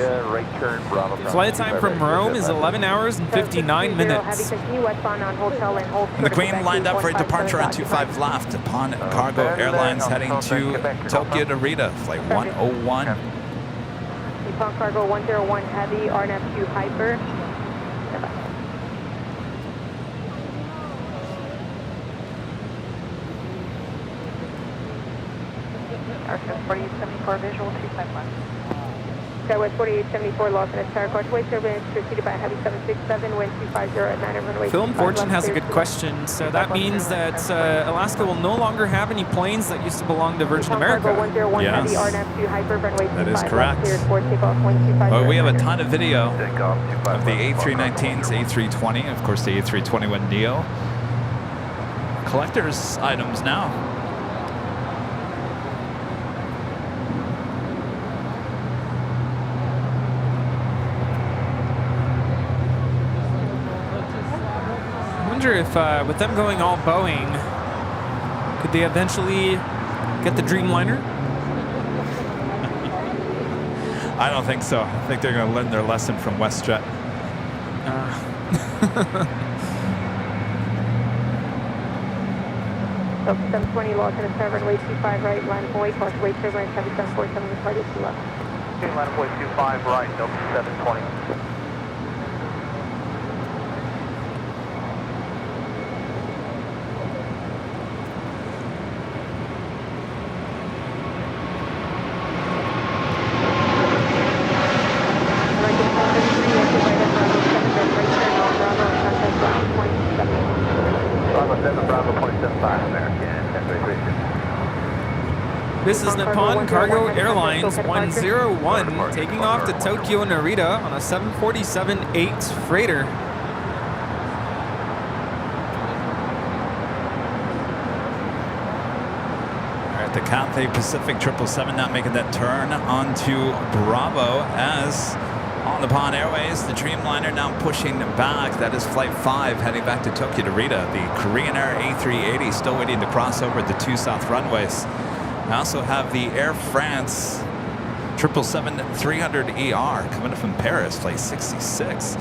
Flight time from Rome is 11 hours and 59 minutes. And the Queen lined up for a departure on 25 left upon Cargo Airlines heading to Tokyo Narita, flight 101. Nippon Cargo 101 Heavy, RNAV 2 Hyper. Southwest 4874 visual 251. Southwest 4874 Los Angeles Tower, Causeway turbulence preceded by a heavy 767, wind 250 at 9 runway. Film Fortune has a good question. So that means that Alaska will no longer have any planes that used to belong to Virgin America. Yes, that is correct. Well, we have a ton of video of the A319s, A320, of course the A321 Neo. Collector's items now. I wonder if with them going all Boeing, could they eventually get the Dreamliner? I don't think so. I think they're going to learn their lesson from WestJet. 720 Los Angeles Tower, runway 25 right, line of Hawaii, Causeway turbulence, heavy 747, departed to left. Okay, line of Hawaii 25 right, Delta 720. This is Nippon Cargo Airlines 101 taking off to Tokyo Narita on a 747-8 freighter. All right, the Cathay Pacific 777 now making that turn onto Bravo as all the Pond Airways, the Dreamliner now pushing back. That is Flight 5 heading back to Tokyo Narita. The Korean Air A380 still waiting to cross over at the 2 South runways. I also have the Air France 777-300ER coming up from Paris, Flight 66.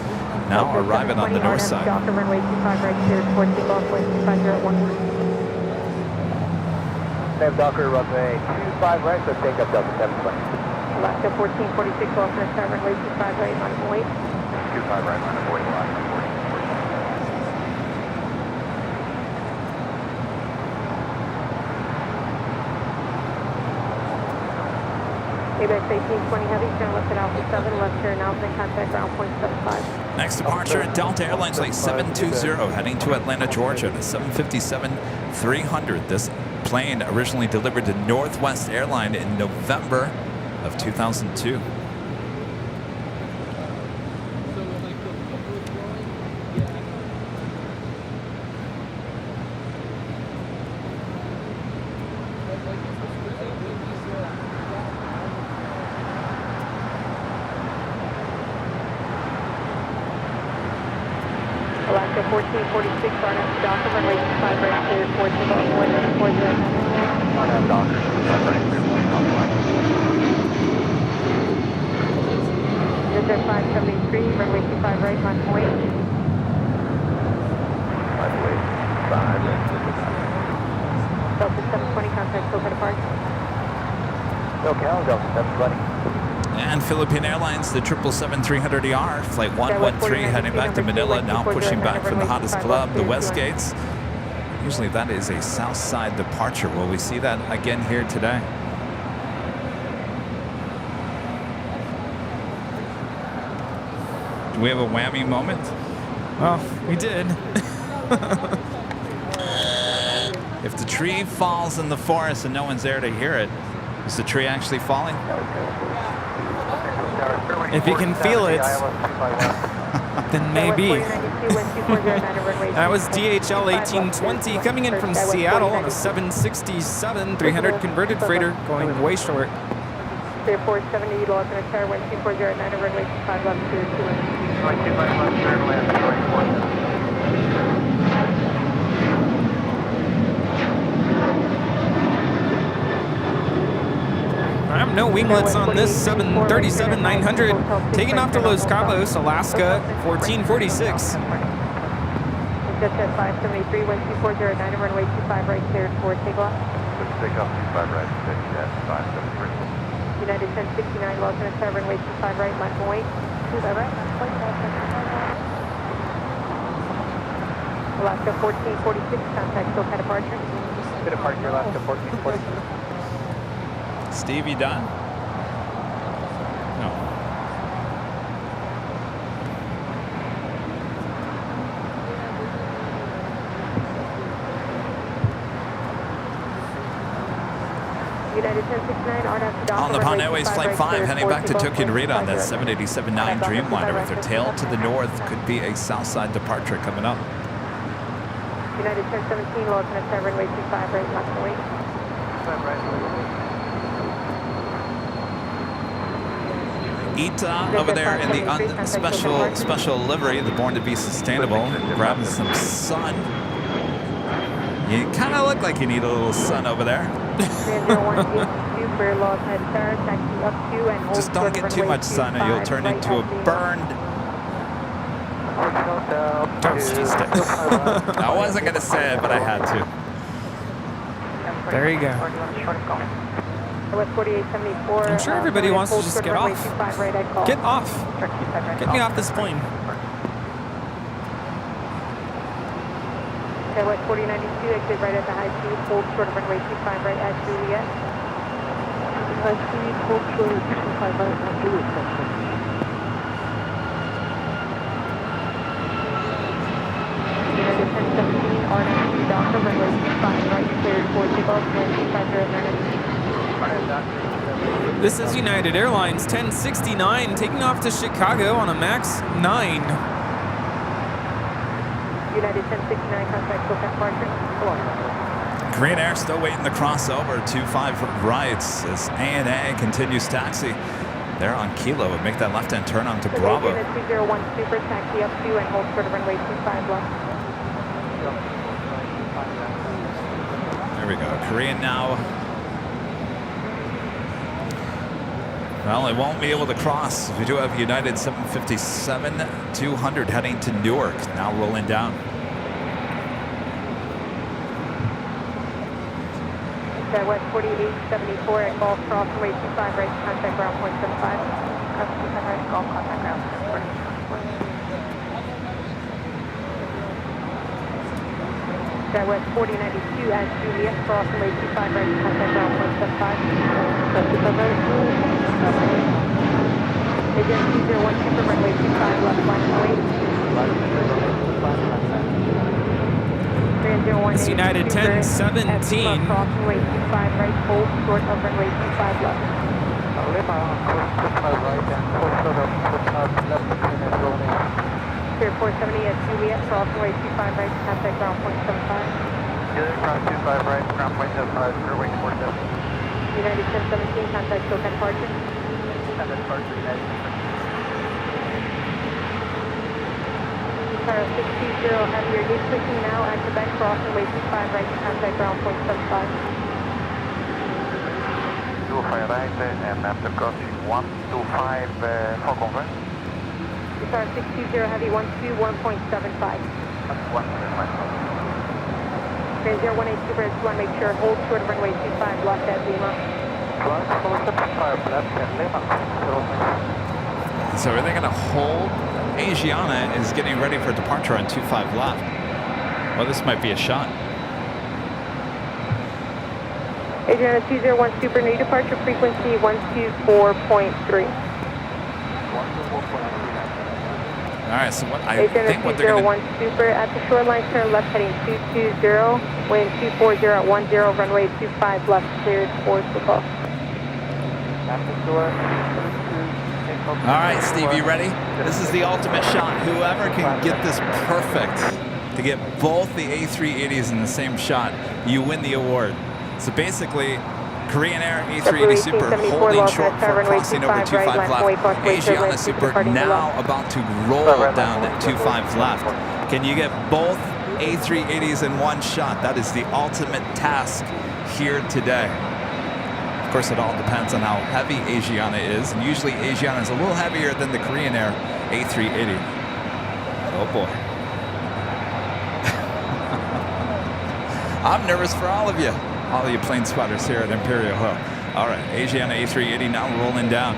Now arriving on the north side. Docker runway 25 right here, towards takeoff, flight 250 Same Docker runway 25 right, so take up Delta 720. Alaska 1446, alternate start runway 25 right, line of wait. 25 right, line of wait, Alaska 1446. ABX 1820 heavy, turn left at Alpha 7, left turn Alpha, contact ground point 75. Next departure at Delta Airlines Flight 720 heading to Atlanta, Georgia, the 757-300. This plane originally delivered to Northwest Airline in November of 2002. Alaska 1446, RNF Docker, runway 25 right, clear towards takeoff, 140. RNF Docker, 25 right, clear for takeoff. Visit 573, runway 25 right, line of wait. Line of wait, 5 right, Delta 720, contact SoCal departure. SoCal, Delta 720. And Philippine Airlines, the 777-300ER, Flight 113 heading back to Manila, now pushing back for the hottest club, the Westgates. Usually that is a south side departure. Will we see that again here today? Do we have a whammy moment? Well, we did. If the tree falls in the forest and no one's there to hear it, is the tree actually falling? If you can feel it, then maybe. That was DHL 1820 coming in from Seattle on a 767-300 converted freighter going way short. 3470, lost in a tower, 12409, runway 25 left, clear 2 1. Runway 25 left, clear to land, 24. I have no winglets on this 737-900. Taking off to Los Cabos, Alaska, 1446. Just at 573, 12409, runway 25 right, cleared for takeoff. Let's take off 25 right, pitch at 573. United 1069, lost in a tower, runway 25 right, line of wait. 25 right, Alaska 1446, contact SoCal departure. Good departure, Alaska 1446. Steve, you done? No. United 1069, On the Pond Airways Flight 5 heading back to Tokyo Narita on that 787-9 Dreamliner with their tail to the north. Could be a south side departure coming up. United 1017, lost in a tower, runway 25 right, line of wait. 25 right, Ita over there in the special livery, the Born to Be Sustainable, grabbing some sun. You kind of look like you need a little sun over there. Just don't get too much sun or you'll turn into a burned toasty stick. I wasn't going to say it, but I had to. There you go. I'm sure everybody wants to just get off. Get off. Get me off this plane. Airline 4092, exit right at the high speed, hold short of runway 25 right at Juliet. High speed, hold short of 25 right at Juliet. United 1017, RNF Docker, runway 25 right, cleared for takeoff, 12509. This is United Airlines 1069 taking off to Chicago on a MAX 9. United 1069, contact SoCal departure. Green Air still waiting to cross over 25 right as ANA continues taxi. there on Kilo and make that left-hand turn onto Bravo. Unit 201 Super, taxi up to and hold short of runway 25 left. There we go. Korean now. Well, it won't be able to cross. We do have United 757-200 heading to Newark. Now rolling down. West 4874 at Golf Cross, runway 25 right, contact ground point 75. Cross 25 right, Golf, contact ground. West 4092 at Juliet, cross runway 25 right, contact ground point 75. Cross 25 right. Agent 201 Timber, runway 25 left, line 08. It's United 1017. Cross runway 25 right, hold short of runway 25 left. Lima, course 25 right and hold short of 25 left and rolling. Pier 470 at Juliet, cross runway 25 right, contact ground point 75. Juliet, cross 25 right, ground point 75, runway 47. United 1017, contact SoCal departure. Contact departure, United 1017. Car 620 heavier, gate switching now at Quebec, cross runway 25 right, contact ground point 75. 25 right and after crossing 125 for convert. Car 620 heavy, 121.75. 125. Grand 018 Super, just want to make sure, hold short of runway 25 left at Lima. Plus 475 left at Lima. So are they going to hold? Asiana is getting ready for departure on 25 left. Well, this might be a shot. Adriana 201 Super, new departure frequency 124.3. All right, so what I Adriana think what they're going 201 Super, at the shoreline turn left heading 220, wind 240 at 10, runway 25 left, cleared for takeoff. All right, Steve, you ready? This is the ultimate shot. Whoever can get this perfect to get both the A380s in the same shot, you win the award. So basically, Korean Air A380 Super holding short for crossing over 25 left. Asiana Super now about to roll down at 25 left. Can you get both A380s in one shot? That is the ultimate task here today. Of course, it all depends on how heavy Asiana is, and usually Asiana is a little heavier than the Korean Air A380. Oh boy. I'm nervous for all of you plane spotters here at Imperial Hill. All right, Asiana A380 now rolling down.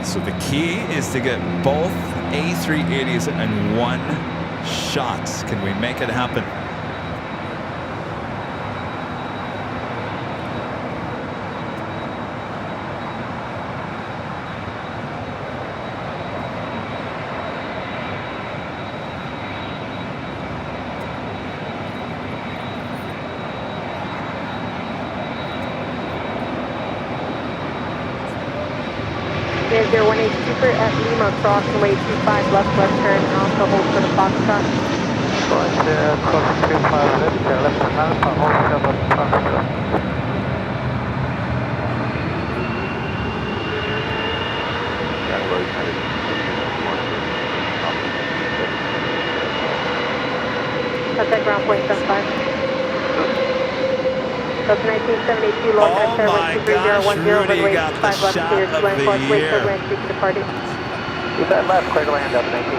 So the key is to get both A380s in one shot. Can we make it happen? Air 018 Super at Lima, cross runway 25 left turn, also hold for the Foxtrot. Cross 25 left, left turn alpha, hold short of Foxtrot. Contact ground point 75. That's 1972, long Oh my gosh, Rudy got the shot of the year. With that left, clear to land up 1972.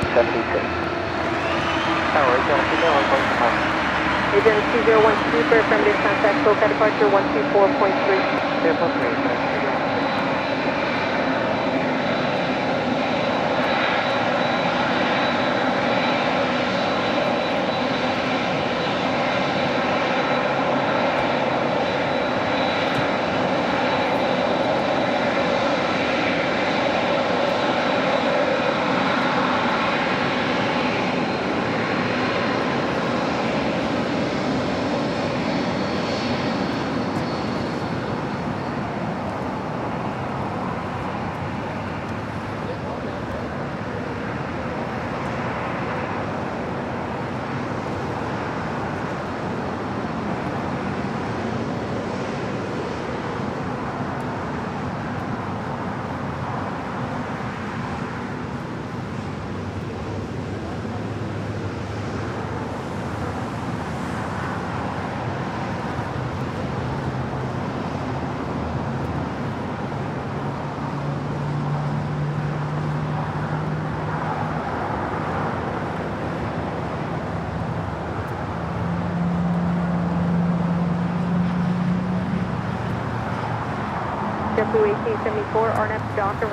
Tower, Agent 201 Super from this contact, SoCal departure 124.3. 2.3.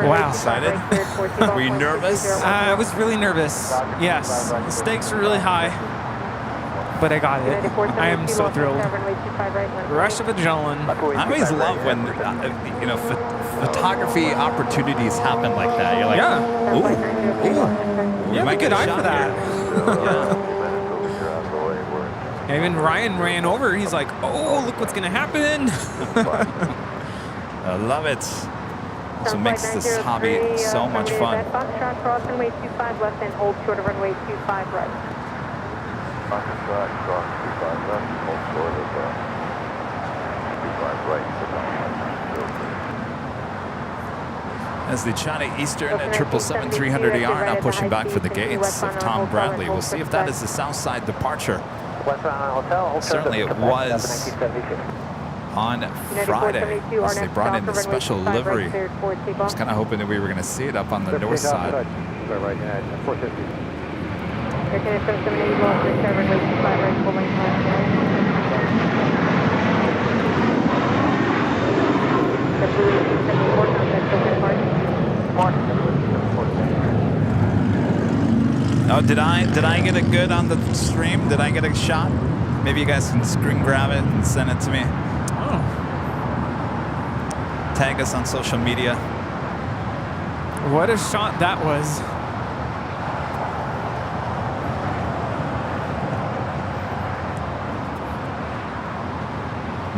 Wow. Excited? Were you nervous? I was really nervous. Yes. The stakes were really high. But I got it. I am so thrilled. Rush of adrenaline. I always love when, photography opportunities happen like that. You're like, Yeah. ooh. You have a good eye for that. Yeah. Even Ryan ran over. He's like, oh, look what's going to happen. I love it. That's what makes this hobby so much fun. Foxtrot, cross runway 25 left and hold short of runway 25 right. Foxtrot, cross 25 left, hold short of 25 right. As the China Eastern at 777-300ER now pushing back for the gates of Tom Bradley. We'll see if that is the Southside departure. Certainly it was on Friday as they brought in the special livery. I was kind of hoping that we were going to see it up on the north side. Oh, did I get it good on the stream? Did I get a shot? Maybe you guys can screen grab it and send it to me. Oh. Tag us on social media. What a shot that was.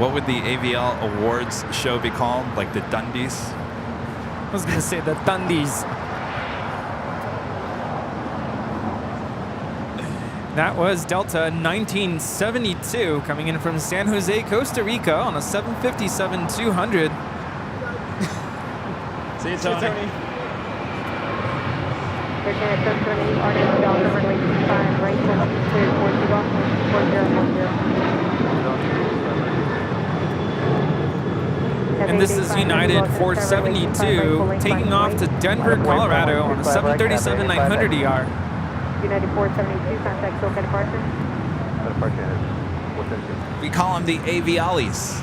What would the AVL Awards show be called? Like the Dundies? I was going to say the Dundies. That was Delta 1972 coming in from San Jose, Costa Rica on a 757-200. See you, Tony. And this is United 472 taking off to Denver, Colorado on a 737-900ER. United 472, contact SoCal departure. We call them the Avialis.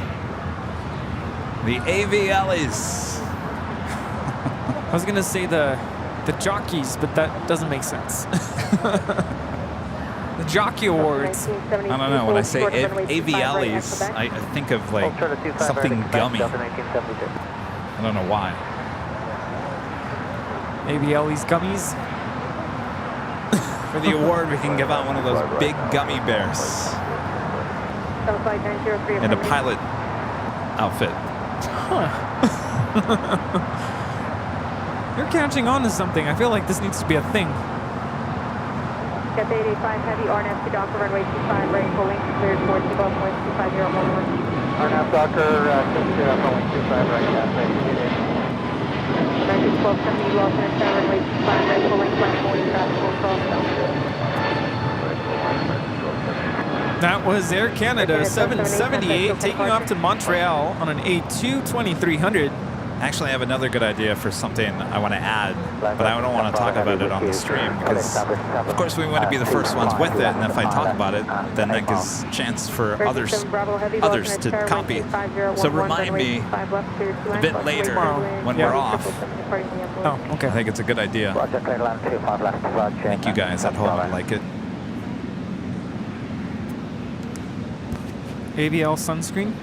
The Avialis. I was going to say the jockeys, but that doesn't make sense. The Jockey Awards. I don't know. When I say Avialis, I think of like something gummy. I don't know why. Avialis gummies. For the award, we can give out one of those big gummy bears in a pilot outfit. Huh. You're catching on to something. I feel like this needs to be a thing. Got the 885 heavy, RNAV to Docker, runway 25, right, pulling, cleared for Seagull, point 250, RNAV Docker, runway 25, right, American 1270, lost in a runway 25, right, pulling, flight 40, traffic will cross down. That was Air Canada 778 taking off to Montreal on an A220-300. Actually, I have another good idea for something I want to add, but I don't want to talk about it on the stream because, of course, we want to be the first ones with it, and if I talk about it, then that gives a chance for others to copy. So remind me a bit later when we're off. Oh, okay. I think it's a good idea. I think you guys at home would like it. AVL sunscreen.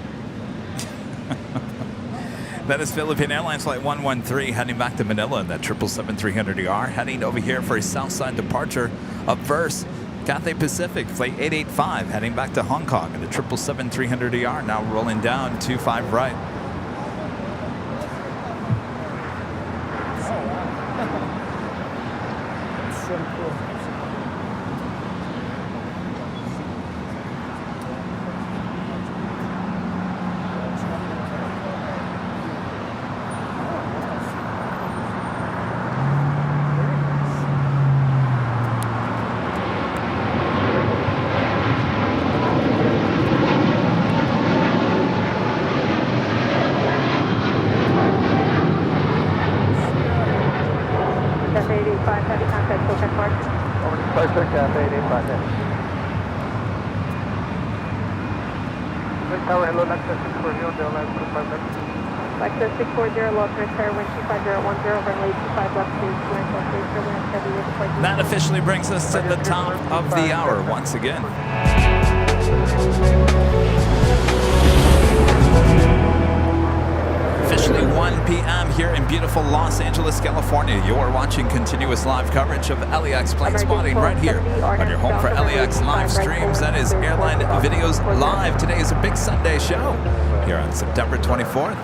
That is Philippine Airlines Flight 113 heading back to Manila in that 777-300ER, heading over here for a Southside departure. Up first, Cathay Pacific Flight 885 heading back to Hong Kong in the 777-300ER, now rolling down 25 right. That's so cool. Tower, hello, LAX 6 for you on the LAX 25 minutes. Access 640, lost in tower, wind 25010, runway 25 left, clear 2 That officially brings us to the top of the hour once again. Officially 1 p.m. here in beautiful Los Angeles, California. You're watching continuous live coverage of LAX plane spotting right here on your home for LAX live streams. That is Airline Videos Live. Today is a big Sunday show here on September 24th,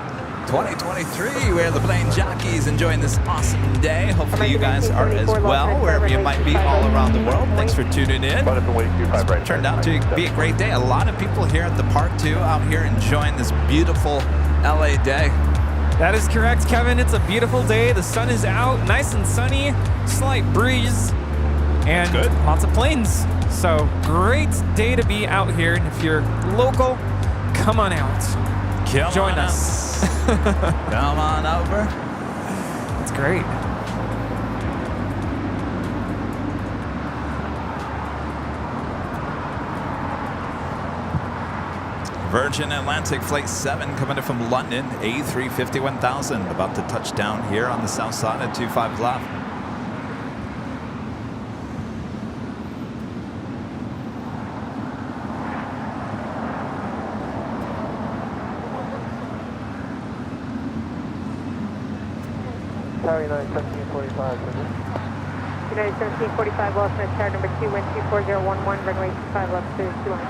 2023. We're the Plane Jockeys enjoying this awesome day. Hopefully you guys are as well, wherever you might be all around the world. Thanks for tuning in. It's turned out to be a great day. A lot of people here at the park too, out here enjoying this beautiful LA day. That is correct, Kevin. It's a beautiful day. The sun is out, nice and sunny, slight breeze, and lots of planes. So great day to be out here. And if you're local, come on out. Join us. Come on over. It's great. Virgin Atlantic Flight 7 coming in from London, A350-1000, about to touch down here on the south side at 25 left. Tower United 1745, United 1745, lost in tower number 2, wind 24011, runway 25 left, clear 200.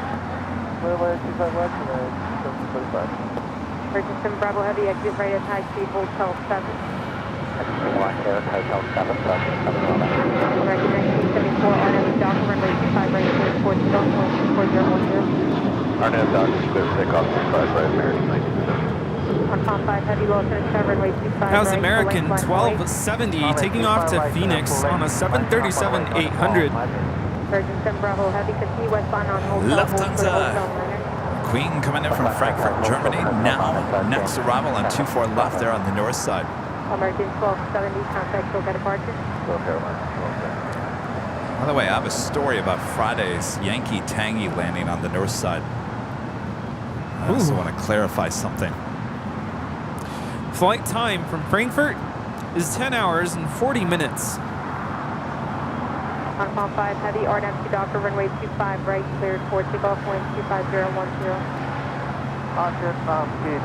runway 25 left, United 1745. Virgin 7 Bravo Heavy, exit right at high speed, hotel 7. Hotel 7, American 1974, RNF Dock, runway 25 right, clear 4010, RNF Dock is clear, takeoff 35 right, American 1970. On Palm 5 Heavy, lost in tower, runway 25 That was right, American select runway. 1270 taking off to Phoenix on a 737-800. Virgin 7 Bravo Heavy, continue westbound on hotel. Lufthansa. Queen coming in from Frankfurt, Germany. Now, next arrival on 24 left there on the north side. American 1270, contact SoCal departure. By the way, I have a story about Friday's Yankee Tangy landing on the north side. I also want to clarify something. Flight time from Frankfurt is 10 hours and 40 minutes. On Palm 5 Heavy, RNF to Docker, runway 25 right, cleared for takeoff, wind 25010. Oscar,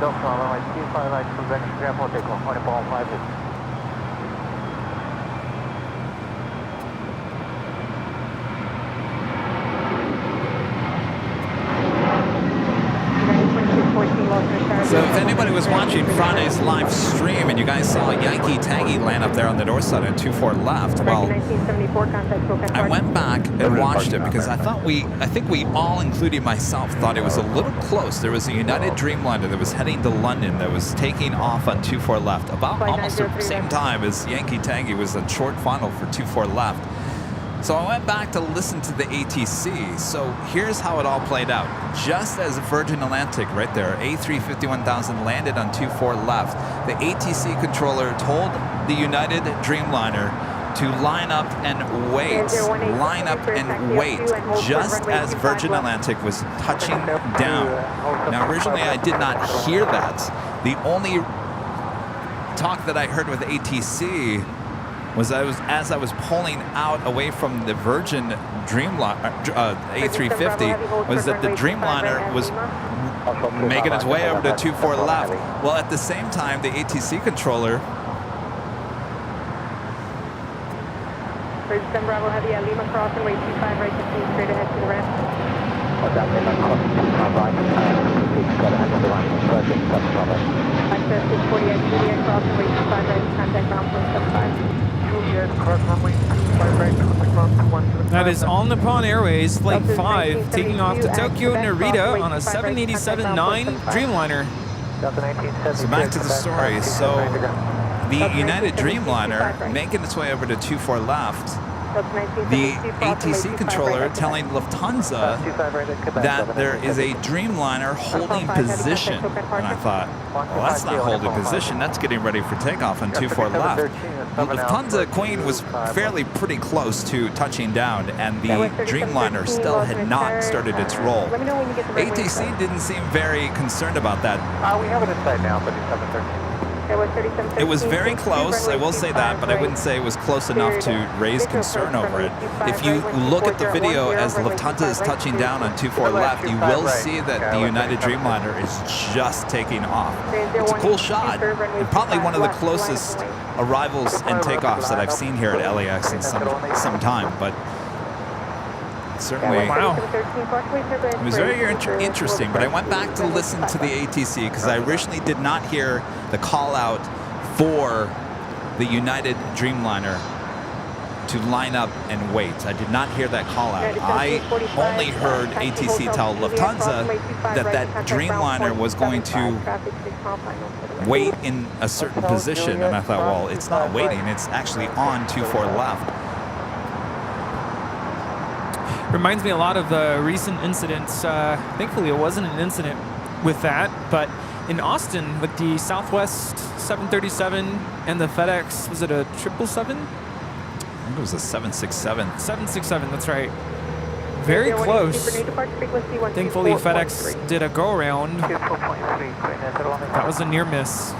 Delta, runway 25 right, from Venice, Airport, takeoff, on Palm 5 Heavy. So if anybody was watching Friday's live stream and you guys saw Yankee Tangy land up there on the north side at 24 left, well, I went back and watched it because I think we all, including myself, thought it was a little close. There was a United Dreamliner that was heading to London that was taking off on 24 left about almost at the same time as Yankee Tangy was a short final for 24 left. So I went back to listen to the ATC. So here's how it all played out. Just as Virgin Atlantic right there, A350-1000 landed on 24 left, the ATC controller told the United Dreamliner to line up and wait. Line up and wait, just as Virgin Atlantic was touching down. Now originally I did not hear that. The only talk that I heard with ATC was as I was pulling out away from the Virgin Dreamliner A350 was that the Dreamliner was making its way over to 24 left. Well, at the same time, the ATC controller. Virgin 7 Bravo Heavy at Lima crossing, way 25 right, 15 straight ahead to the ramp. Access 648 Juliet crossing, way 25 right, contact ground point 75. That is All Nippon Airways Flight 5 taking off to Tokyo Narita on a 787-9 Dreamliner. So back to the story. So the United Dreamliner making its way over to 24 left. The ATC controller telling Lufthansa that there is a Dreamliner holding position. And I thought, well, that's not holding position. That's getting ready for takeoff on 24 left. Lufthansa Queen was pretty close to touching down, and the Dreamliner still had not started its roll. ATC didn't seem very concerned about that. We have it inside now, but it's 713. It was very close, I will say that, but I wouldn't say it was close enough to raise concern over it. If you look at the video as Lufthansa is touching down on 24 left, you will see that the United Dreamliner is just taking off. It's a cool shot, and probably one of the closest arrivals and takeoffs that I've seen here at LAX in some time, but certainly, wow. It was very interesting, but I went back to listen to the ATC because I originally did not hear the call out for the United Dreamliner to line up and wait. I did not hear that call out. I only heard ATC tell Lufthansa that that Dreamliner was going to wait in a certain position, and I thought, well, it's not waiting, it's actually on 24 left. Reminds me a lot of recent incidents. Thankfully, it wasn't an incident with that, but in Austin with the Southwest 737 and the FedEx, was it a 777? I think it was a 767. 767, that's right. Very close. Thankfully, FedEx did a go-around. That was a near miss.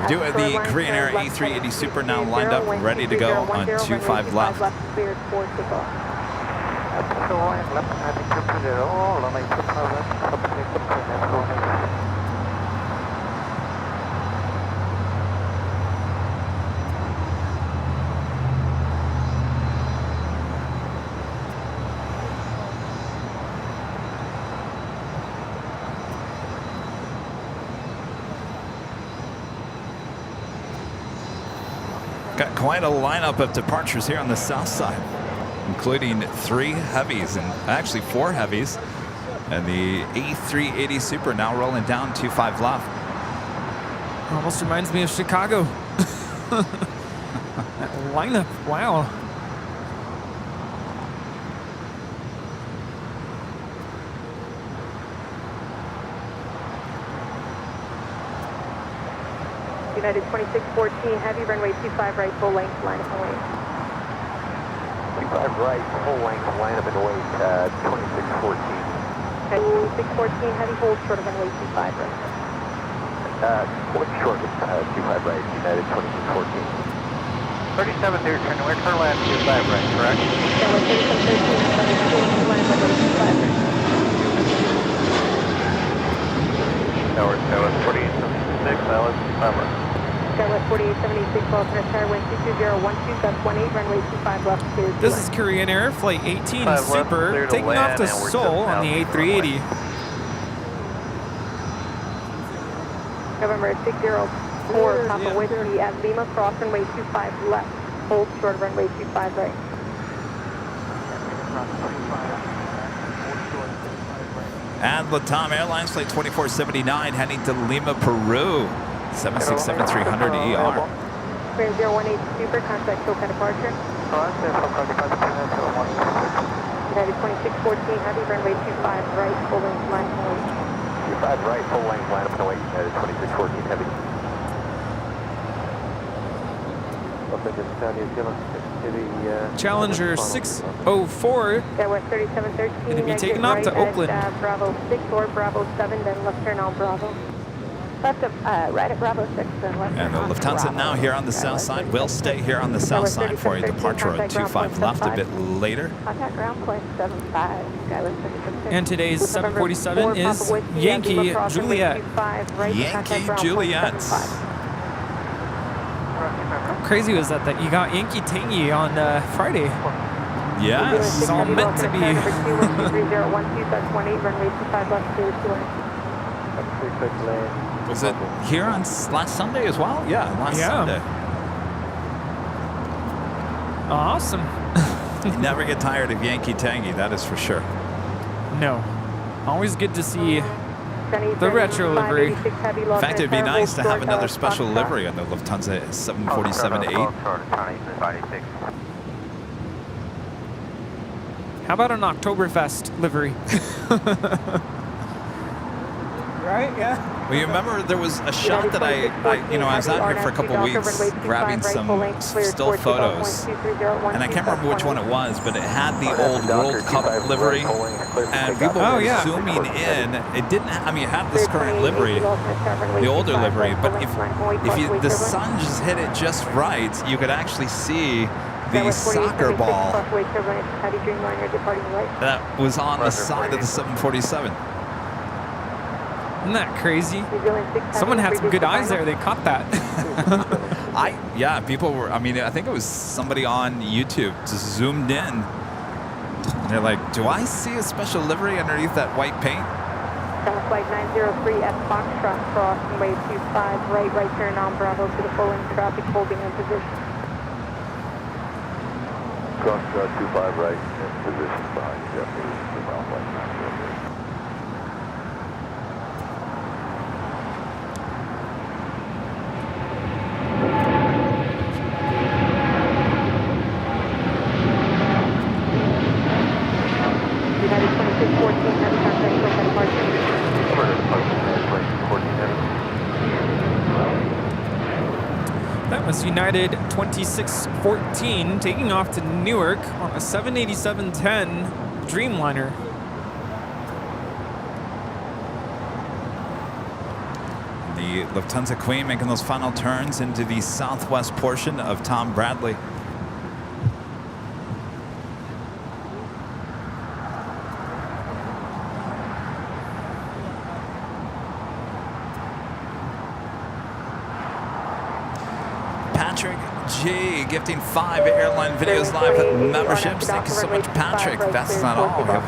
Do the Korean Air A380 Super now lined up, ready to go on 25 left. Got quite a lineup of departures here on the south side, including 3 heavies and actually 4 heavies. And the A380 Super now rolling down 25 left. Almost reminds me of Chicago. That lineup, wow. United 2614 heavy, runway 25 right, full length, line up and wait. 25 right, full length, line up and wait, 2614. 2614 heavy, hold short of runway 25 right. What's short of 25 right, United 2614? 37 there, turn left 25 right, correct? Yeah, with 3713, line up and wait 25 right. Tower 4876, Alice, 25 right. Skywest 4876, Boston Star, wind 22012, gust 18, runway 25 left, clear. This is Korean Air, Flight 18 Super, taking off to Seoul on the A380. November 604, Papa Whiskey at Lima, cross runway 25 left, hold short of runway 25 right. And Latam Airlines Flight 2479 heading to Lima, Peru. 767-300 ER. Spirit 018 Super, contact SoCal departure. United 2614 heavy, runway 25 right, full length, line up and wait. 25 right, full length, line up and wait, United 2614 heavy. Challenger 604 Skywest 3713. going to be taken off to Oakland. Bravo 6 or Bravo 7, then left turn on Bravo. Left up, right at Bravo 6, then left turn And the on Lufthansa Bravo. now here on the south side. Will stay here on the south side for a departure at 25 left a bit later. Contact ground point 75, Skywest 3713. And today's 747 is Yankee Juliet. Yankee Juliet. How crazy was that you got Yankee Tangy on Friday? Yes. It's all meant to be. Was it here on last Sunday as well? Yeah, last Sunday. Awesome. You never get tired of Yankee Tangy, that is for sure. No. Always good to see the retro livery. In fact, it'd be nice to have another special livery on the Lufthansa 747-8. How about an Oktoberfest livery? right? Yeah. Well, you remember there was a shot that I was out here for a couple weeks grabbing some still photos, and I can't remember which one it was, but it had the old World Cup livery, and people were zooming in. It didn't. I mean, it had this current livery, the older livery, but if the sun just hit it just right, you could actually see the soccer ball that was on the side of the 747. Isn't that crazy? Someone had some good eyes there. They caught that. People were. I mean, I think it was somebody on YouTube just zoomed in. And they're like, "Do I see a special livery underneath that white paint?" Flight 903 at Foxtrot, crossing way 25, right turn on Bravo to the full lane traffic, holding in position. Foxtrot 25 right in position behind Jeffrey, ground flight 903. That was United 2614 taking off to Newark on a 787-10 Dreamliner. The Lufthansa Queen making those final turns into the southwest portion of Tom Bradley. Patrick G gifting 5 Airline Videos Live memberships. Thank you so much, Patrick. That's not all. We have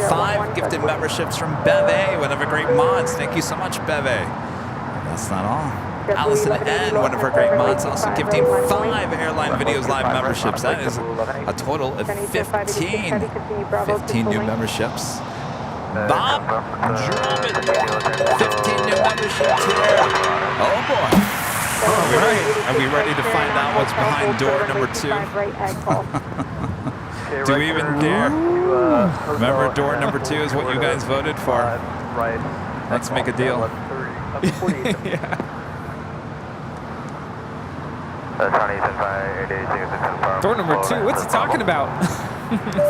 5 gifted memberships from Beve, one of our great mods. Thank you so much, Beve. That's not all. Allison N, one of our great mods, also gifting 5 Airline Videos Live memberships. That is a total of 15 new memberships. Bob Drummond, 15 new memberships here. Oh boy. All right. Are we ready to find out what's behind door number 2? Do we even dare? Remember, door number 2 is what you guys voted for. Let's make a deal. Yeah. Door number 2, what's he talking about?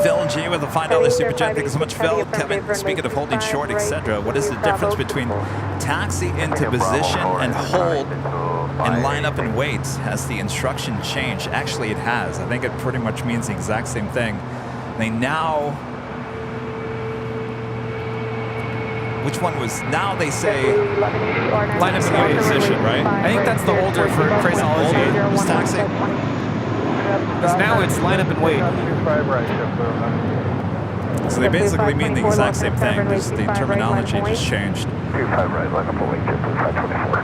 Phil G with a $5 super chat. Thank you so much, Phil. Kevin, speaking of holding short, etc., what is the difference between taxi into position and hold and line up and wait? Has the instruction changed? Actually, it has. I think it pretty much means the exact same thing. They now... Which one was... Now they say line up and wait position, right? I think that's the older phraseology. It's taxi. Because now it's line up and wait. So they basically mean the exact same thing. Just the terminology just changed. 25 right, line up and wait, Jeffrey 524.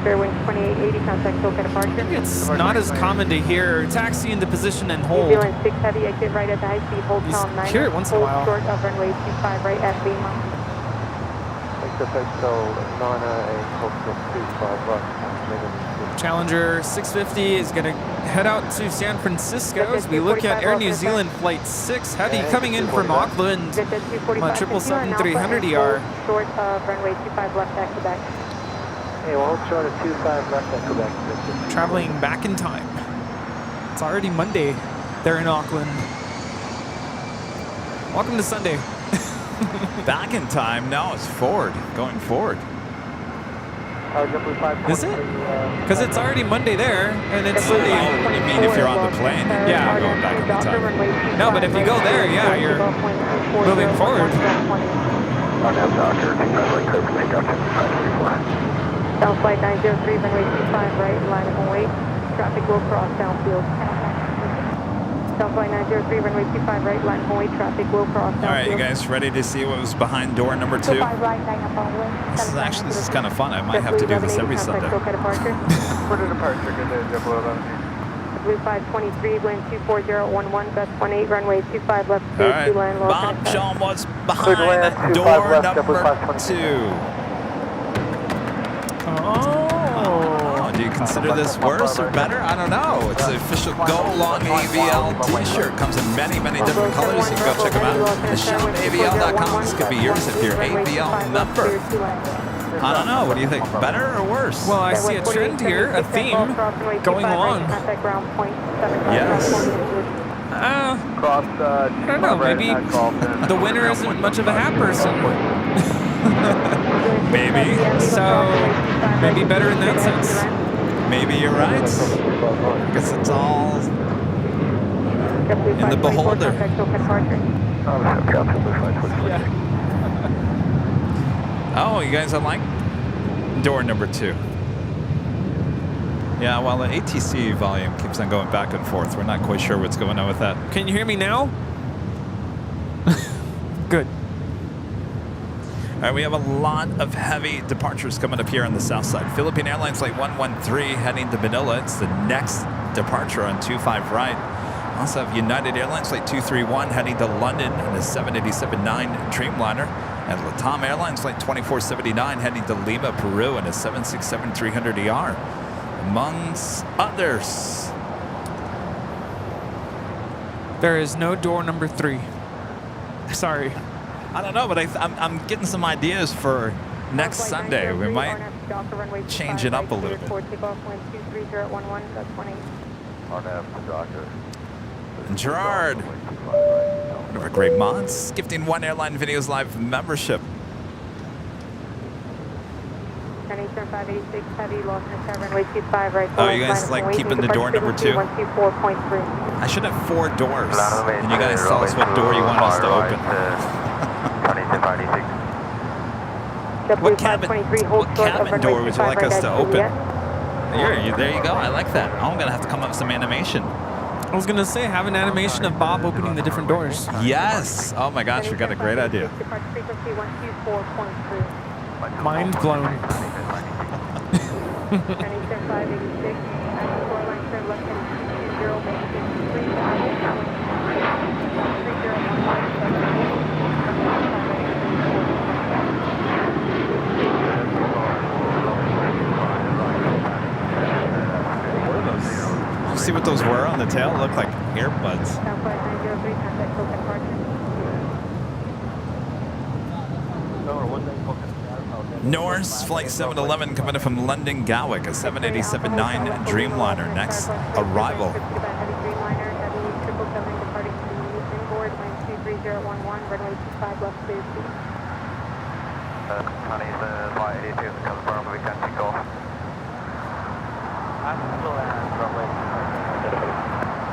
Fairwing 2880, contact SoCal departure. It's not as common to hear taxi into position and hold. New Zealand 6 heavy, exit right at the high speed, hold column 9. Hear it once in a while. Short of runway 25 right at Lima. Challenger 650 is going to head out to San Francisco as we look at Air New Zealand Flight 6 heavy coming in from Auckland. 777-300ER. Short of runway 25 left back to back. Hey, we'll hold short of 25 left back to back. Traveling back in time. It's already Monday there in Auckland. Welcome to Sunday. Back in time? No, it's forward. Going forward. Is it? Because it's already Monday there, and it's Sunday. Oh, you mean if you're on the plane? Yeah. You're going back in the time. No, but if you go there, yeah, you're moving forward. South flight 903, runway 25 right, line up and wait. Traffic will cross downfield. South flight 903, runway 25 right, line up and wait. Traffic will cross downfield. All right, you guys ready to see what was behind door number 2? This is kind of fun. I might have to do this every Sunday. For the departure, good day, JetBlue 523, wind 24011, gust 18, runway 25 left, All right, land low. Bob Sean was behind door number 2. Oh, you can consider this worse or better? I don't know. It's the official Go Long AVL t-shirt. Comes in many, many different colors. You can go check them out. The shopavl.com. This could be yours if you're AVL member. I don't know. What do you think? Better or worse? Well, I see a trend here, a theme going along. Yes. I don't know. Maybe the winner isn't much of a hat person. Maybe. So maybe better in that sense. Maybe you're right. I guess it's all in the beholder. Yeah. Oh, you guys are like door number 2. Yeah, well, the ATC volume keeps on going back and forth. We're not quite sure what's going on with that. Can you hear me now? Good. All right, we have a lot of heavy departures coming up here on the south side. Philippine Airlines Flight 113 heading to Manila. It's the next departure on 25 right. Also have United Airlines Flight 231 heading to London in a 787-9 Dreamliner. And LATAM Airlines Flight 2479 heading to Lima, Peru in a 767-300ER. Amongst others. There is no door number 3. Sorry. I don't know, but I'm getting some ideas for next Sunday. We might change it up a little bit. And Gerard, one of our great mods, gifting 1 Airline Videos Live membership. Oh, you guys like keeping the door number 2? I should have 4 doors, and you guys tell us what door you want us to open. What cabin door would you like us to open? There you go. I like that. Oh, I'm gonna have to come up with some animation. I was gonna say, have an animation of Bob opening the different doors. Yes. Oh my gosh, we got a great idea. Mind blown. See what those were on the tail? It looked like earbuds. Norse Flight 711 coming in from London Gatwick, a 787-9 Dreamliner. Next arrival.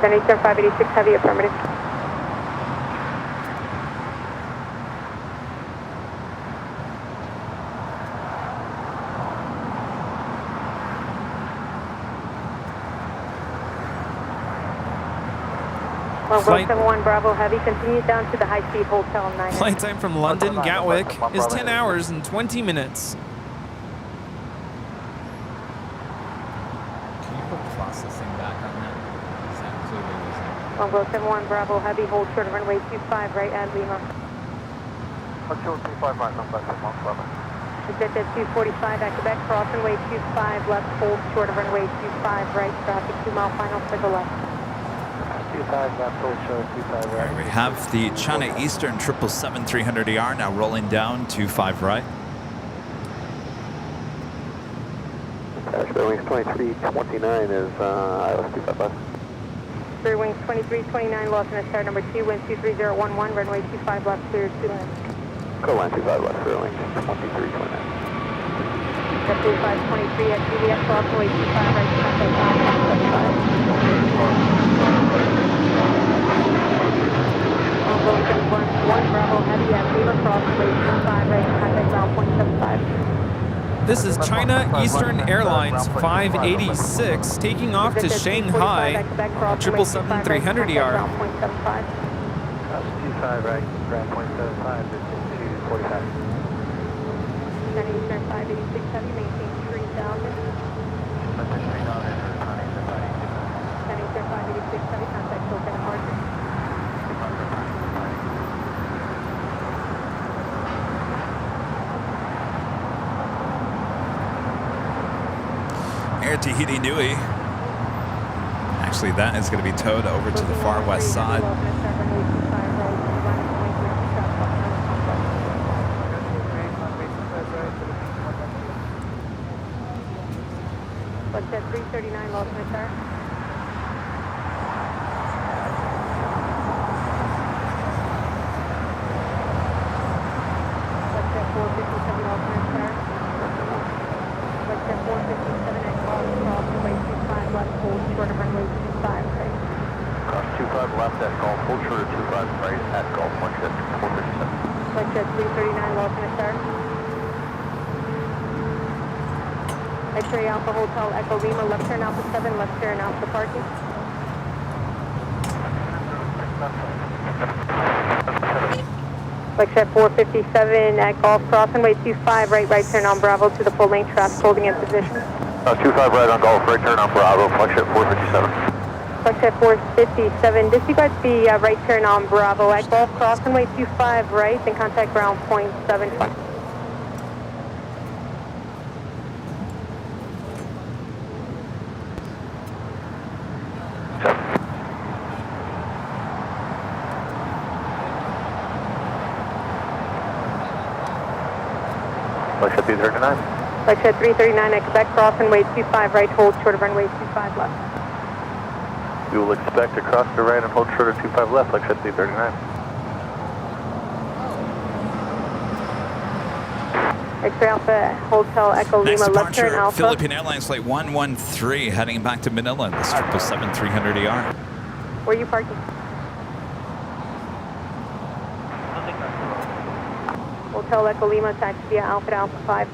Denny 586 heavy, affirmative. Flight 71 Bravo Heavy continues down to the high-speed hotel 9. Flight time from London Gatwick is 10 hours and 20 minutes. Can you put processing back on that? 71 Bravo Heavy, hold short of runway 25 right at Lima. 25 right, number 11. Executive 245 at Quebec, cross runway 25 left, hold short of runway 25 right, traffic 2 mile final to the left. 25 left, hold short, 25 right. We have the China Eastern 777-300ER now rolling down 25 right. Square Wings 2329 is ILS 25 left. Square Wings 2329, lost in a star number 2, wind 23011, runway 25 left, clear 2 left. Go line 25 left, Square Wings 2329. Jet 523 at GDF, cross runway 25 right, contact 575. One Bravo Heavy at Lima, cross runway 25 right, contact ground 0.75. This is China Eastern Airlines 586 taking off to Shanghai on 777-300ER. 25 right, ground 0.75, distance 245. China Eastern 586 Heavy, maintain 3000. China Eastern 586 Heavy, contact Tokyo departure. Air Tahiti Nui. Actually, that is going to be towed over to the far west side. What's that 339 lost my sir? What's that 457 lost my sir? What's that 457 at cross runway 25 left, hold short of runway 25 right. Cross 25 left at Golf, hold short of 25 right at Golf, watch that 457. What's that 339 lost my sir? X-ray Alpha Hotel Echo Lima, left turn Alpha 7, left turn Alpha parking. X-ray 457 at Golf Cross, runway 25, right turn on Bravo to the full lane, traffic holding in position. 25 right on Golf, right turn on Bravo, watch that 457. X-ray 457, disregard the right turn on Bravo at Golf Cross, runway 25, right, and contact ground point 75. Flexjet 339. Flexjet 339 at Quebec, cross runway 25 right, hold short of runway 25 left. You will expect to cross the right and hold short of 25 left, Flexjet 339. X-ray Alpha Hotel Echo Next Lima, left turn departure, Alpha. Philippine Airlines Flight 113 heading back to Manila in this 777-300ER. Where are you parking? Hotel Echo Lima, taxi via Alpha to Alpha 5.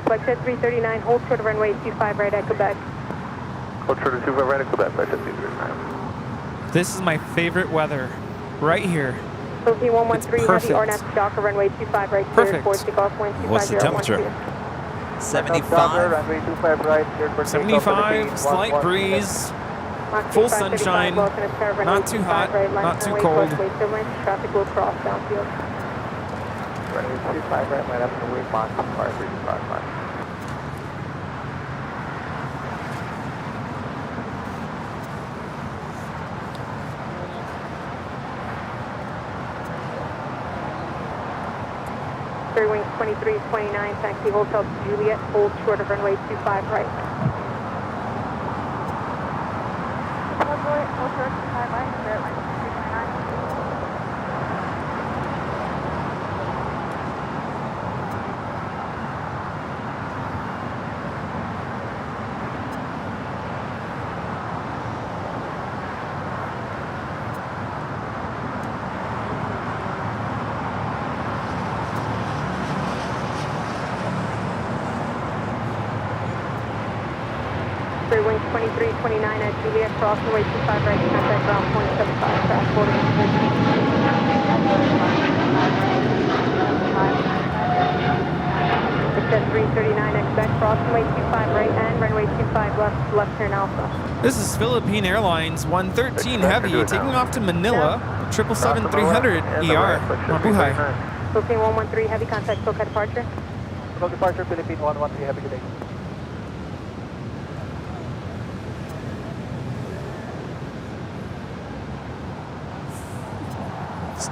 Flexjet 339, hold short of runway 25 right at Quebec. Hold short of 25 right at Quebec, Flexjet 339. This is my favorite weather. Right here. Philippine 113, heavy perfect. RNAV Docker, runway 25 right, Perfect. clear, takeoff, wind 250. What's the temperature? 75. Runway 25 right, cleared for takeoff, 75, slight 117. breeze. Mach Full 25, sunshine, 35, runway not too 25 hot, right, line not too runway, cold. crossway, still lane, traffic will cross downfield. Runway 25 right, line up and away, Mach 535 miles. Three wings 2329, taxi Hotel Juliet, hold short of runway 25 right. Hold short of 25 right, clear at line 329. Three wings 2329 at Juliet, cross runway 25 right, contact ground point 75, fast forwarding to Except 339 at Quebec, cross runway 25 right and runway 25 left turn Alpha. This is Philippine Airlines 113 Heavy taking off to Manila, 777-300 ER. Mabuhay. Philippine 113 Heavy, contact SoCal departure. No departure, Philippine 113 Heavy today.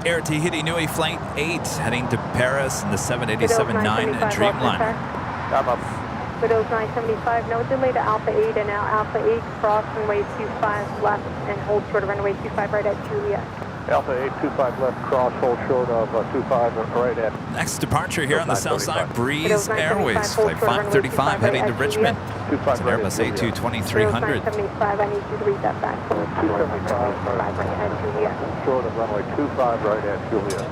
Air Tahiti Nui Flight 8 heading to Paris in the 787-9 Dreamliner. I'm up. Widows 975, no delay to Alpha 8 and now Alpha 8 cross runway 25 left and hold short of runway 25 right at Juliet. Alpha 825 left, cross, hold short of 25 right at. Next departure here on the south side, Breeze Widows Airways, 975, Flight hold short of runway 535 heading to 25 Richmond. right at It's an Airbus A220-300. 975, I need you to read that back. Hold short of runway 25 right at Juliet. Short of runway 25 right at Juliet.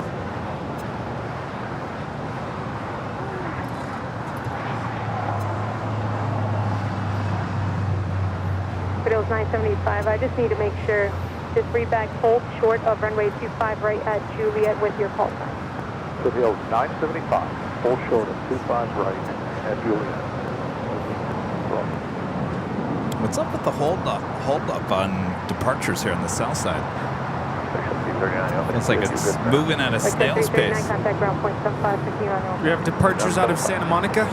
Widows 975, I just need to make sure. Just read back, hold short of runway 25 right at Juliet with your call sign. So the 975, hold short of 25 right at Juliet. What's up with the hold up on departures here on the south side? It's like it's moving at a snail's pace. Contact ground point 75, 15 on We have departures out of Santa Monica.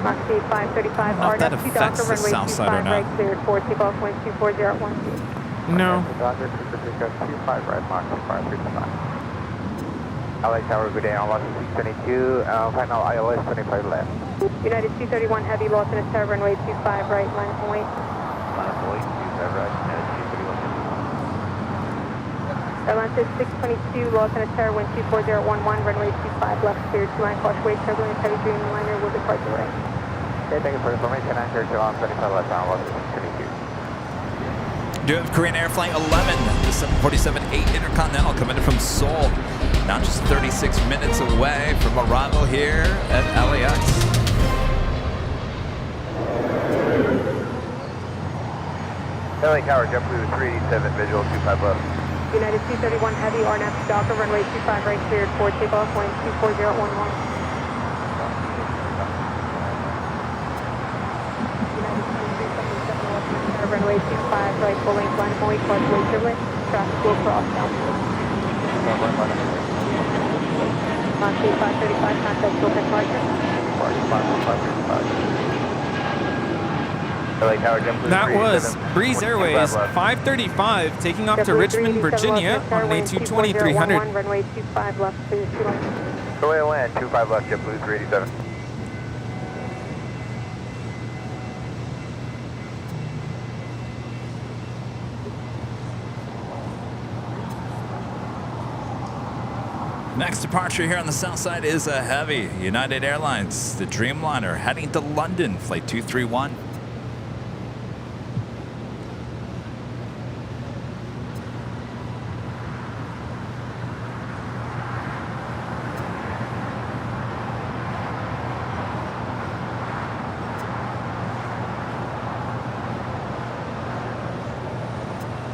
Moxie 535, Not that RW affects Docker, the runway south side or 25 not. right, cleared for takeoff, wind 24012. No. Dodger, Pacific 25 right, Moxie 535. LA Tower, good day, on loss 622, final ILS 25 left. United 231 Heavy, lost in a tower, runway 25 right, line point. Line point, 25 right, United 231. Airline 622, lost in a tower, wind 24011, runway 25 left, cleared to line causeway, turbulence, heavy Dreamliner will depart the right. Okay, thank you for information, anchor to on 25 left, on loss 622. Do have Korean Air Flight 11, the 747-8 Intercontinental coming in from Seoul. Now just 36 minutes away from arrival here at LAX. LA Tower, JetBlue 387, visual 25 left. United 231 Heavy, RNAV Docker, runway 25 right, cleared for takeoff, wind 24011. Runway 25 right, full length line point, causeway turbulent, traffic will cross downfield. Moxie 535, contact full departure. LA Tower, JetBlue That was 387, Breeze Airways 25 left. 535 taking off to JetBlue Richmond, 387 Virginia left, tower, on wind A220 300. 24011, runway 25 left, clear 2 lanes. Go ahead, land, 25 left, JetBlue 387. Next departure here on the south side is a heavy. United Airlines, the Dreamliner, heading to London, flight 231.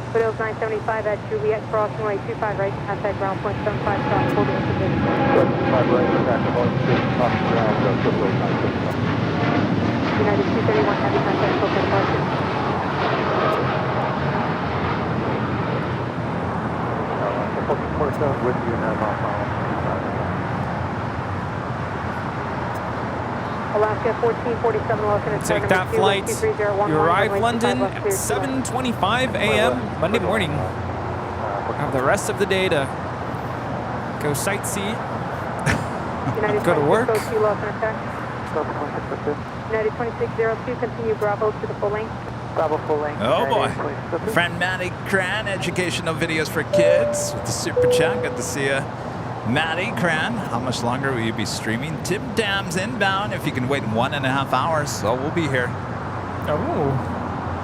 Foothills 975 at Juliet, crossing way 25 right, contact ground point 75 stop, holding in position. 25 right, contact the volume 6, off the ground, so Foothills 975. United 231 Heavy, contact full departure. With you now, Alaska 1447, lost in a tower, Take that number 2, flight. 23011, You arrive runway 25 London left, at clear 2 lanes. 7:25 a.m. Monday morning. Have the rest of the day to go sightsee, United go to work. 2602, lost in a tower. United 2602, continue Bravo to the full length. Bravo full length. Oh boy. Friend Maddie Cran, educational videos for kids with the super chat. Good to see you. Maddie Cran, how much longer will you be streaming? Tim Dams inbound if you can wait 1.5 hours. So we'll be here. Oh.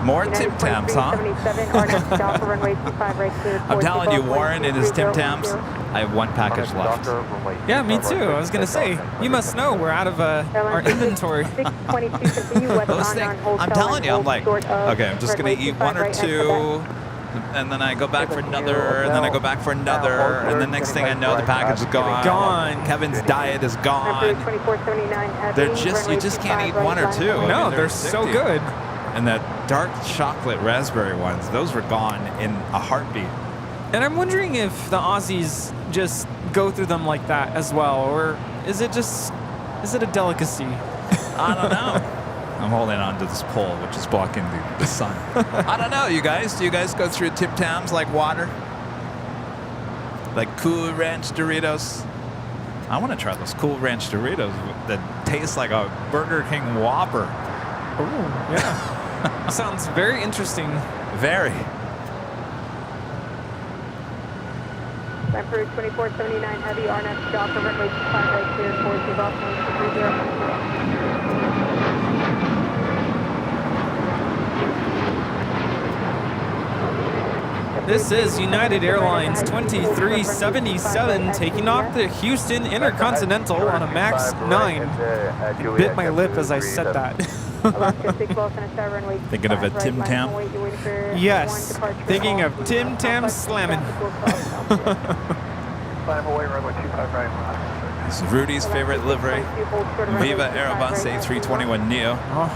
More Tim Tams, huh? I'm telling you, Warren and his Tim Tams, I have one package left. Yeah, me too. I was gonna say, you must know we're out of our inventory. Those things, I'm telling you, I'm like, okay, I'm just gonna eat one or two, and then I go back for another, and then I go back for another, and the next thing I know, the package is gone. Gone. Kevin's diet is gone. They're just, you just can't eat one or two. I No, mean, they're so addictive. good. And the dark chocolate raspberry ones, those were gone in a heartbeat. And I'm wondering if the Aussies just go through them like that as well, or is it a delicacy? I don't know. I'm holding on to this pole, which is blocking the sun. I don't know, you guys. Do you guys go through Tim Tams like water? Like Cool Ranch Doritos? I want to try those Cool Ranch Doritos that taste like a Burger King Whopper. Oh, yeah. Sounds very interesting. Very. Emperor 2479 Heavy, RNF Docker, runway 25 right, clear for takeoff, wind 230. This is United Airlines 2377 taking off the Houston Intercontinental on a MAX 9. I bit my lip as I said that. Thinking of a Tim Tam? Yes, thinking of Tim Tam slamming. It's Rudy's favorite livery. Viva Aerobus A321neo. Oh.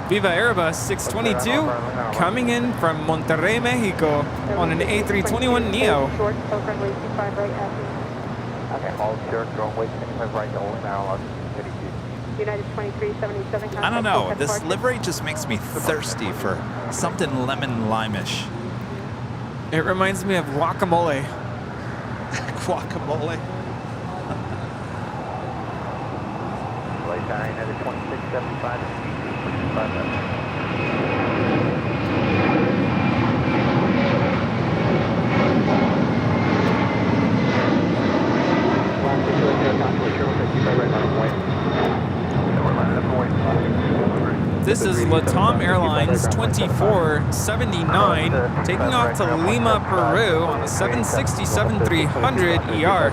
Viva Aerobus 622 coming in from Monterrey, Mexico on an A321neo. Okay, all short, runway 25 right, only now, 32. United 2377. I don't know. This livery just makes me thirsty for something lemon lime-ish. It reminds me of guacamole. Guacamole. Flight time United 2675 and speed 5 left. This is Latam Airlines 2479 taking off to Lima, Peru on the 767-300 ER.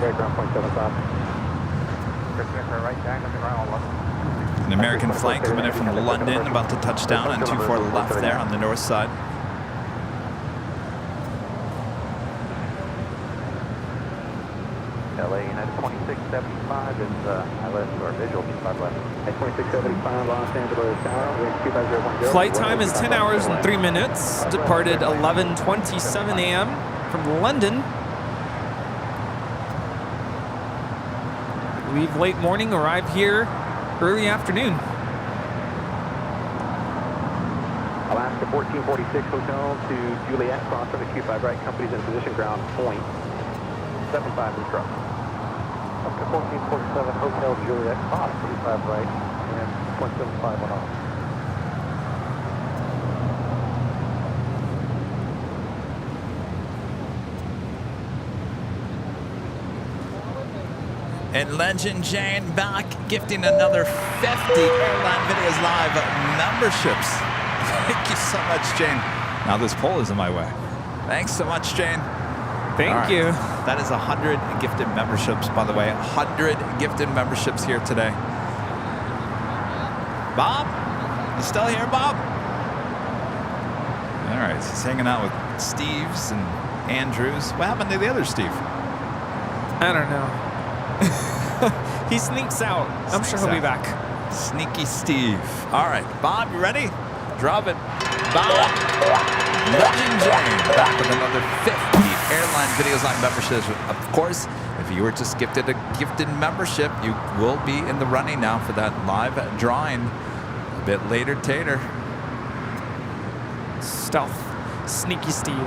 An American flight coming in from London, about to touch down on 24 left there on the north side. LA United 2675 is ILS or visual 25 left. 2675 Los Angeles Tower, wind 25010. Flight time is 10 hours and 3 minutes. Departed 11:27 a.m. from London. Leave late morning, arrive here early afternoon. Alaska 1446 Hotel to Juliet, cross over Q5 right, company's in position, ground point 75 instruct. Up to 1447 Hotel Juliet, cross 45 right, and 0.75 went off. And Legend Jane back, gifting another 50 Airline Videos Live memberships. Thank you so much, Jane. Now this poll is in my way. Thanks so much, Jane. Thank you. That is 100 gifted memberships, by the way. 100 gifted memberships here today. Bob? You still here, Bob? All right, he's hanging out with Steves and Andrews. What happened to the other Steve? I don't know. He sneaks out. I'm sure he'll be back. Sneaky Steve. All right, Bob, you ready? Drop it. Bob. Legend Jane back with another 50 Airline Videos Live memberships. Of course, if you were just gifted a gifted membership, you will be in the running now for that live drawing a bit later, Tater. Stealth. Sneaky Steve.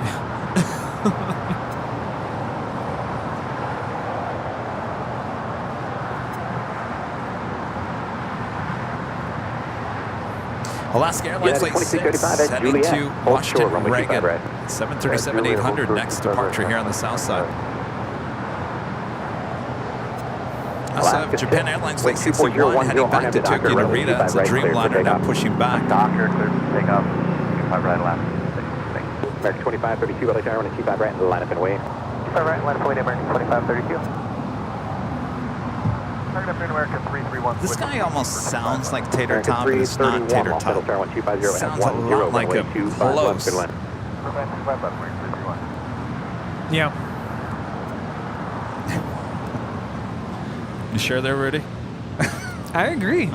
Alaska Airlines Flight 6 heading to Washington Reagan. 737-800 next departure here on the south side. Also have Japan Airlines Flight 61 heading back to Tokyo Narita. It's a Dreamliner now pushing back. Doctor, clear to take off. 25 right, Alaska. American 2532, LA Tower, 25 right, and line up and wait. 25 right, line up and wait, American 2532. This guy almost sounds like Tater Tom, but it's not Tater Tom. Sounds a lot like him. Close. Yeah. You sure there, Rudy? I agree.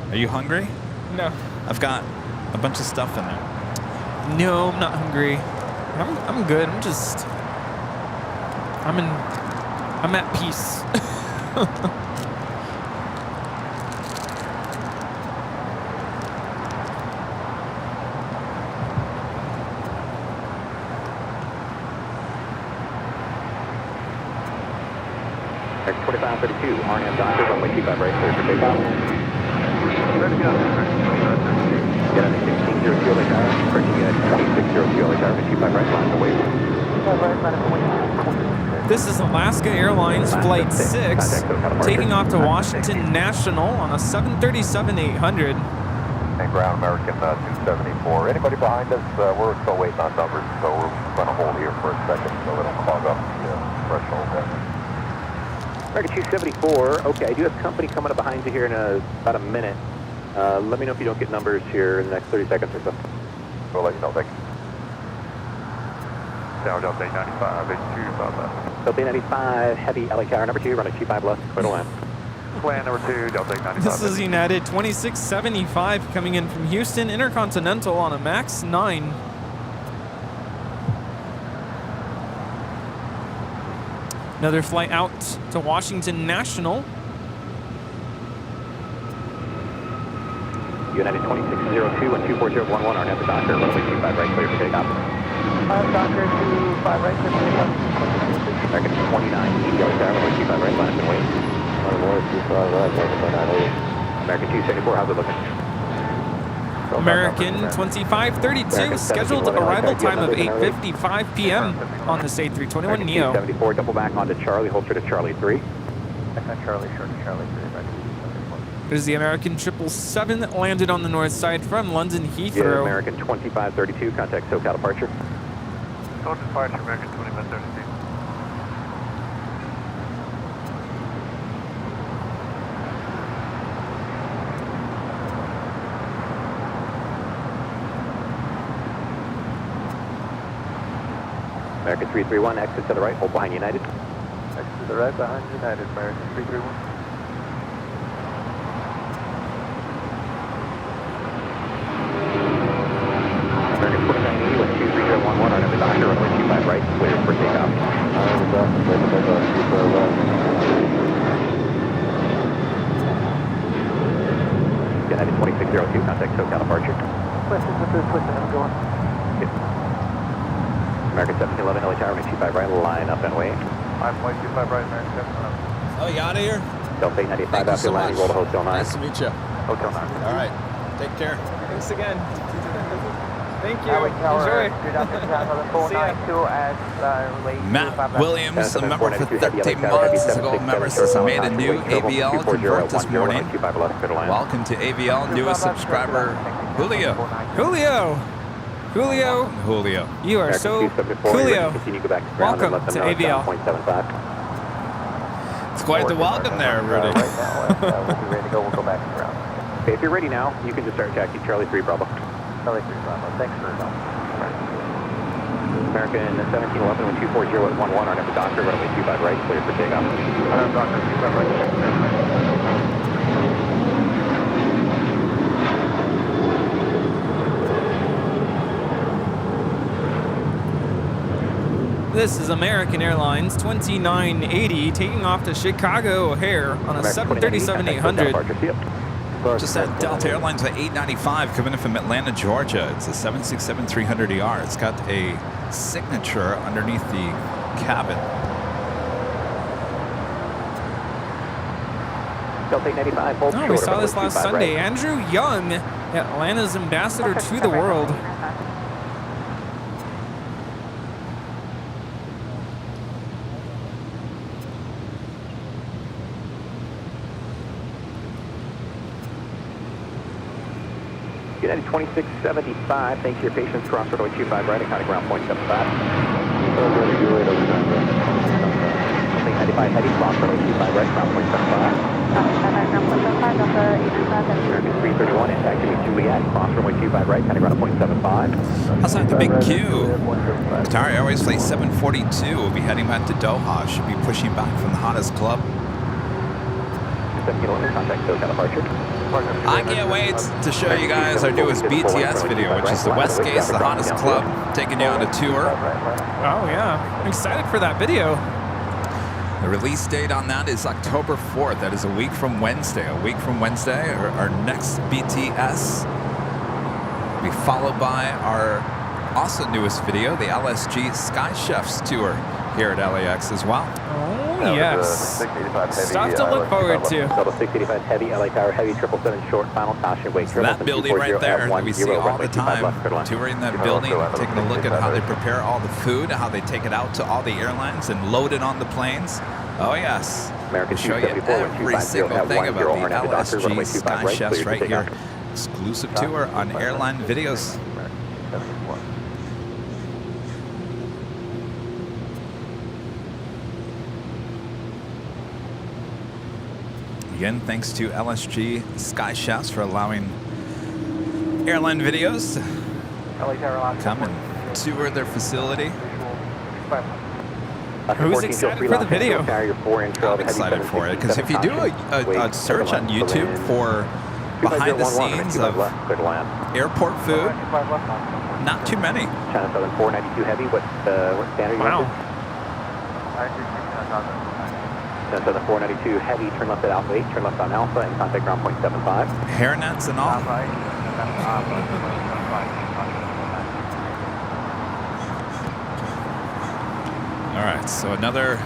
Are you hungry? No. I've got a bunch of stuff in there. No, I'm not hungry. I'm good. I'm at peace. Next 2532, RNM Doctor, runway 25 right, clear for takeoff. Get on the 1600 LA Tower, approaching at 2600 LA Tower, 25 right, line away. This is Alaska Airlines Flight 6, taking off to Washington National on a 737-800. And ground American 274. Anybody behind us? We're still waiting on numbers, so we're going to hold here for a second so it'll clog up the threshold there. American 274, okay, I do have company coming up behind you here in about a minute. Let me know if you don't get numbers here in the next 30 seconds or so. We'll let you know, thank you. Tower Delta 95, H2, about that. Delta 95, heavy LA Tower, number 2, running 25 left, clear to land. Plan number 2, Delta 95. This is United 2675 coming in from Houston Intercontinental on a MAX 9. Another flight out to Washington National. United 2602 and 24011 are at the Docker, runway 25 right, clear for takeoff. Docker 25 right, clear for takeoff. American 2980, runway 25 right, line up and wait. American 274, how's it looking? American 2532, scheduled arrival time of 8:55 p.m. on this A321 Neo. 274, double back onto Charlie, hold short to Charlie 3. Charlie, short to Charlie 3, right. There's the American 777 landed on the north side from London Yeah, Heathrow. American 2532, contact SoCal departure. Total departure, American 2532. American 331, exit to the right, hold behind United. Exit to the right behind United, American 331. American 2980 with 23011 on the Docker, runway 25 right, clear for takeoff. United 2602, contact SoCal departure. Questions with this, listen, I'm going. American 1711, LA Tower, runway 25 right, line up and wait. 5.25 right, American 1711. Oh, you out of here? Delta 895 after landing, roll to Hotel 9. Nice to meet you. Hotel 9. All right. Take care. Thanks again. Thank you. LA Tower, Enjoy. 492 as Matt Williams, a member for 13 months, as a gold member since I made a new AVL convert this morning. Welcome to AVL, newest subscriber, Julio. Julio. You are so Julio. Welcome to AVL. It's quite the welcome there, Rudy. Right now, we'll be ready to go. We'll go back to ground. Okay, if you're ready now, you can just start taxi Charlie 3 Bravo. Charlie 3 Bravo. Thanks for your help. American 1711 with 24011 on the Docker, runway 25 right, clear for takeoff. Docker 25 right, clear for takeoff. This is American Airlines 2980 taking off to Chicago O'Hare on a 737-800. Just at Delta Airlines at 895 coming in from Atlanta, Georgia. It's a 767-300ER. It's got a signature underneath the cabin. Delta 895, hold Oh, we short saw of this last 25 Sunday. right. Andrew Young, Atlanta's ambassador to the world. United 2675, thanks for your patience. Cross runway 25 right, accounting ground point 75. Delta 895 heading, cross runway 25 right, ground point 75. American 331, impact to Juliet, cross runway 25 right, counting ground point 75. Outside the big Q, Qatar Airways flight 742 will be heading back to Doha. Should be pushing back from the hottest club. 1711, contact SoCal departure. I can't wait to show you guys our newest BTS video, which is the West Gates, the hottest club, taking you on a tour. Oh, yeah. I'm excited for that video. The release date on that is October 4th. That is a week from Wednesday. A week from Wednesday, our next BTS will be followed by our also newest video, the LSG Sky Chefs tour here at LAX as well. Oh, yes. Stuff to look forward to. Delta 685 heavy, LA Tower heavy, 777 short, final caution, wait. That building right there that we see all the time, touring that building, taking a look at how they prepare all the food, how they take it out to all the airlines and load it on the planes. Oh, yes. American Show you every single thing about the LSG Sky Chefs right here. Exclusive tour on Airline Videos. Again, thanks to LSG Sky Chefs for allowing Airline Videos to come and tour their facility. Who's excited for the video? I'm excited for it because if you do a search on YouTube for behind the scenes of airport food, not too many. China Southern 492 heavy, what standard? Wow. That's on the 492 heavy, turn left at Alpha 8, turn left on Alpha, and contact ground point 75. Hairnets and all. Alpha 8, that's Alpha 8, All right, so another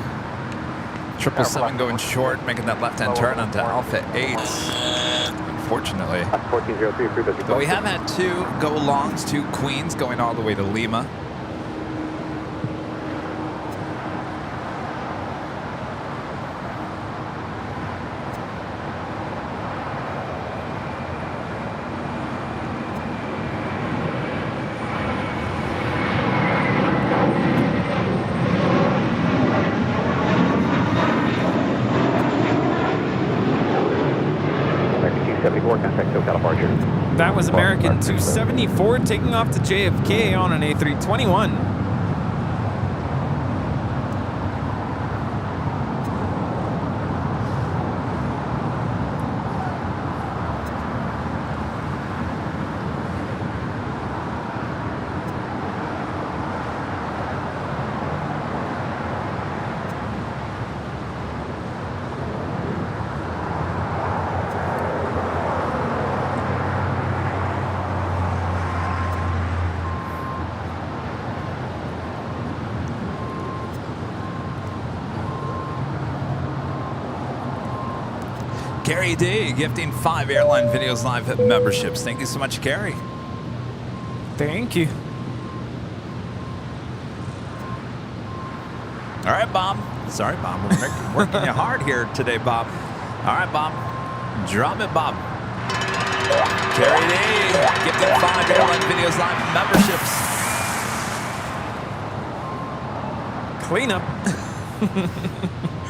777 going short, making that left-hand turn onto Alpha 8, unfortunately. 1403 approved as requested. But we have had 2 go longs, 2 queens going all the way to Lima. That was American 274 taking off to JFK on an A321. Gary D gifting 5 Airline Videos Live memberships. Thank you so much, Gary. Thank you. All right, Bob. Sorry, Bob. We're working you hard here today, Bob. All right, Bob. Drop it, Bob. Gary D gifting 5 Airline Videos Live memberships. Clean up.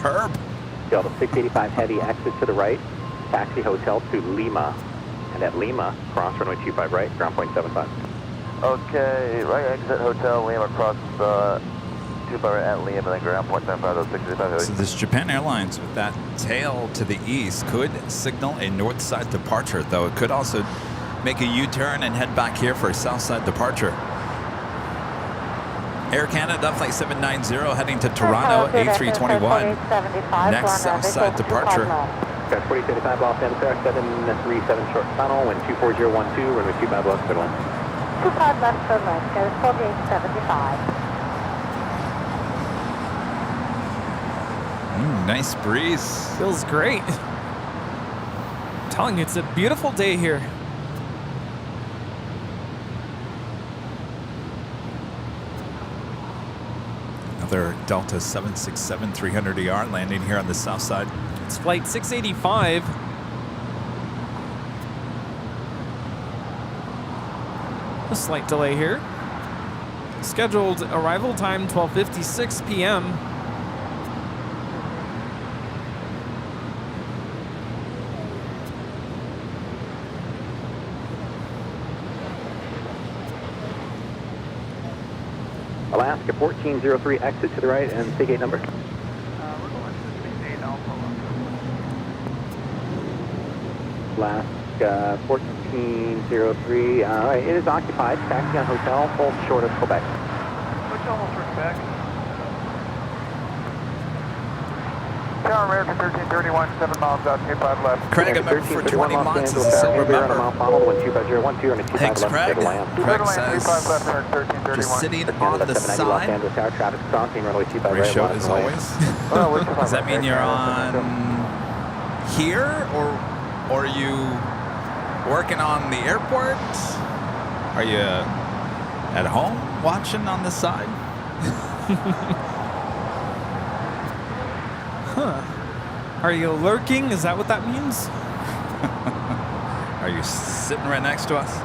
Herb. Delta 685 heavy, exit to the right, taxi hotel to Lima, and at Lima, cross runway 25 right, ground point 75. Okay, right exit hotel, Lima, cross 25 right at Lima, and then ground point 75, 685 heavy. So this Japan Airlines with that tail to the east could signal a north side departure, though it could also make a U-turn and head back here for a south side departure. Air Canada Flight 790 heading to Toronto, A321. Next south side departure. Got 4075 Los Angeles, 737 short tunnel, wind 24012, runway 25 left, good one. 25 left, good left, goes 4875. Nice breeze. Feels great. I'm telling you, it's a beautiful day here. Another Delta 767 300ER landing here on the south side. It's flight 685. A slight delay here. Scheduled arrival time 12:56 p.m. Alaska 1403, exit to the right, and say gate number. Alaska 1403, all right, it is occupied. Taxi on hotel, hold short of Quebec. Hotel will turn back. Tower American 1331, 7 miles out, 25 left. Craig, a member for 20 months as a silver member. Thanks, Craig. Craig says, just sitting on the side. Great show as always. Does that mean you're on here, or are you working on the airport? Are you at home watching on the side? Huh. Are you lurking? Is that what that means? Are you sitting right next to us?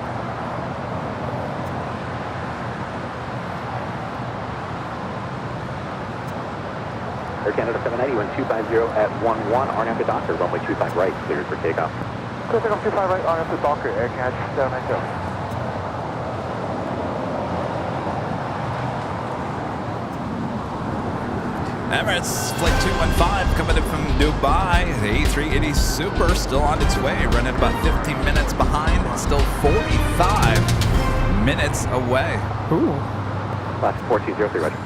Air Canada 790, wind 250 at 11, RNF to Docker, runway 25 right, cleared for takeoff. Clear 25 right, RNF to Docker, Air Canada 790. Emirates Flight 215 coming in from Dubai. The A380 Super still on its way, running about 15 minutes behind. It's still 45 minutes away. Ooh. Last 4203, roger.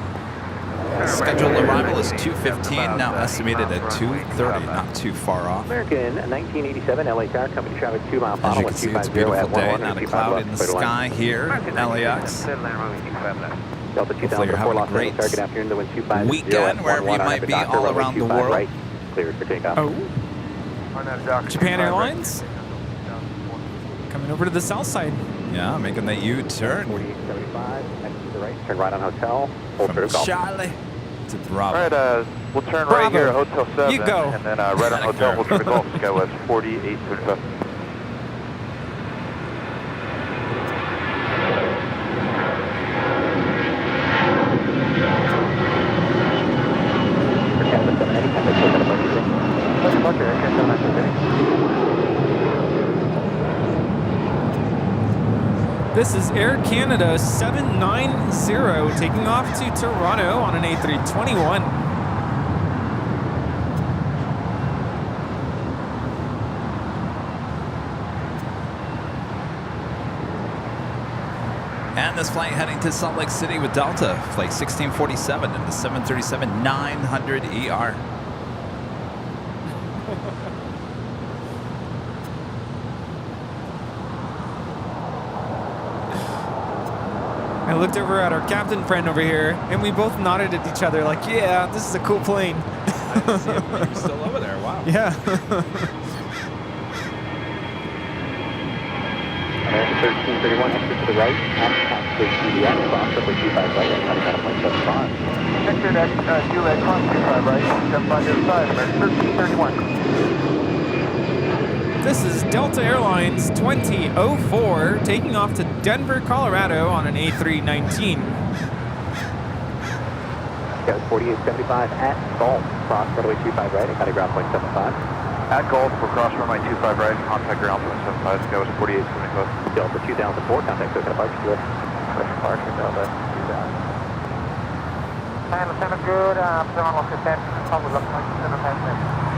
Scheduled arrival is 2:15, now estimated at 2:30, not too far off. American 1987 LA Tower, company traffic 2 mile As final you can see, it's a beautiful day, not a cloud in the sky here at LAX. Delta Hopefully you're having a great weekend wherever you might be all around the world. Cleared for takeoff. Oh, Japan Airlines coming over to the south side. Yeah, making that U-turn 4875, next to the right, turn right on hotel, hold from through golf. Charlie to Bravo. All right, we'll turn Bravo. right here at Hotel 7. You go. And then right on hotel, we'll turn to Golf Skywest 4875. This is Air Canada 790 taking off to Toronto on an A321. And this flight heading to Salt Lake City with Delta, flight 1647 and the 737-900ER. I looked over at our captain friend over here, and we both nodded at each other like, yeah, this is a cool plane. I didn't see him. He was still over there. Wow. Yeah. 1331, exit to the right, after CDX, cross up with 25 right, and coming out of 0.75. Exit at Juliet, cross 25 right, 75 to the side, American 1331. This is Delta Airlines 2004 taking off to Denver, Colorado on an A319. Got 4875 at Golf, cross runway 25 right, and cutting ground 0.75. At Golf, we'll cross runway 25 right, contact ground 0.75, Skywest 4875. Delta 2004, contact circuit departure to it. Departure, Delta 2000. And Lieutenant good, 715, probably looking like 715.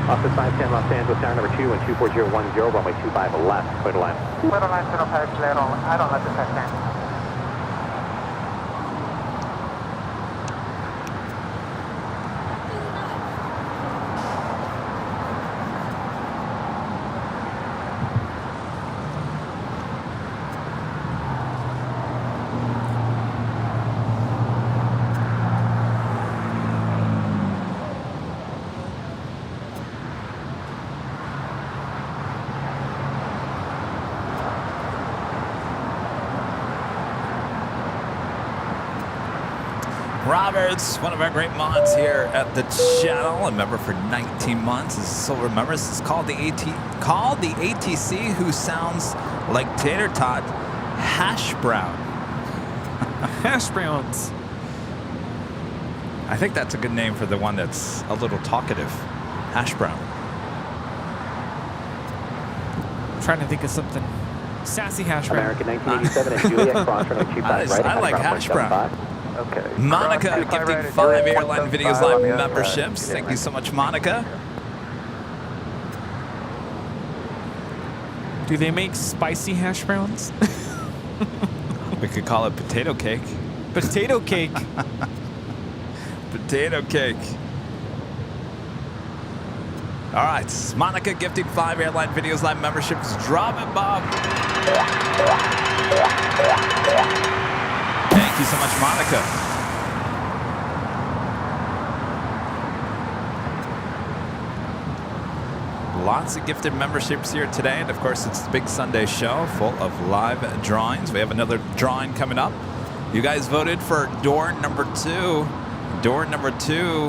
Office 510 Los Angeles, tower number 2 and 24010, runway 25 left, clear to land. Clear to land, 05, clear on, I don't let this head down. Roberts, one of our great mods here at the channel, a member for 19 months. As Soul remembers, it's called the ATC, who sounds like tater tot hash brown. Hash browns. I think that's a good name for the one that's a little talkative. Hash brown. I'm trying to think of something. Sassy hash brown. American 1987 and Juliet, cross runway 25 right. I like hash brown. Okay. Monica gifting 5 Airline Videos Live memberships. Thank you so much, Monica. Do they make spicy hash browns? We could call it potato cake. Potato cake. Potato cake. All right, Monica gifting 5 Airline Videos Live memberships. Drop it, Bob. Thank you so much, Monica. Lots of gifted memberships here today, and of course it's the Big Sunday show full of live drawings. We have another drawing coming up. You guys voted for door number 2. Door number 2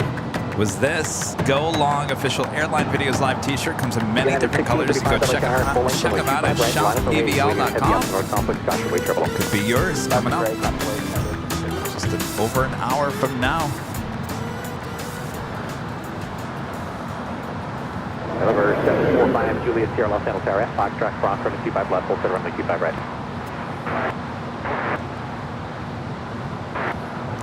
was this Go Long official Airline Videos Live t-shirt. Comes in many different colors. You go check them out at shopdvl.com. Could be yours coming up. Just over an hour from now. November 745, Juliet Sierra, Los Angeles Tower, Foxtrot, cross runway 25 left, full set runway 25 right.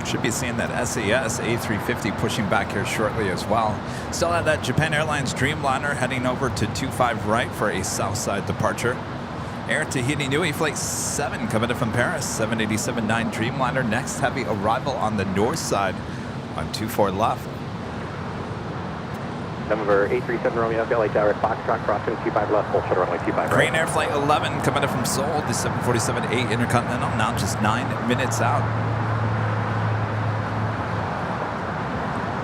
Should be seeing that SAS A350 pushing back here shortly as well. Still have that Japan Airlines Dreamliner heading over to 25 right for a south side departure. Air Tahiti Nui, Flight 7 coming in from Paris, 787-9 Dreamliner. Next heavy arrival on the north side on 24 left. Number 837 Romeo, LA Tower at Foxtrot, crossing 25 left, full shuttle runway 25 right. Crane Air Flight 11 coming in from Seoul, the 747-8 Intercontinental, now just 9 minutes out.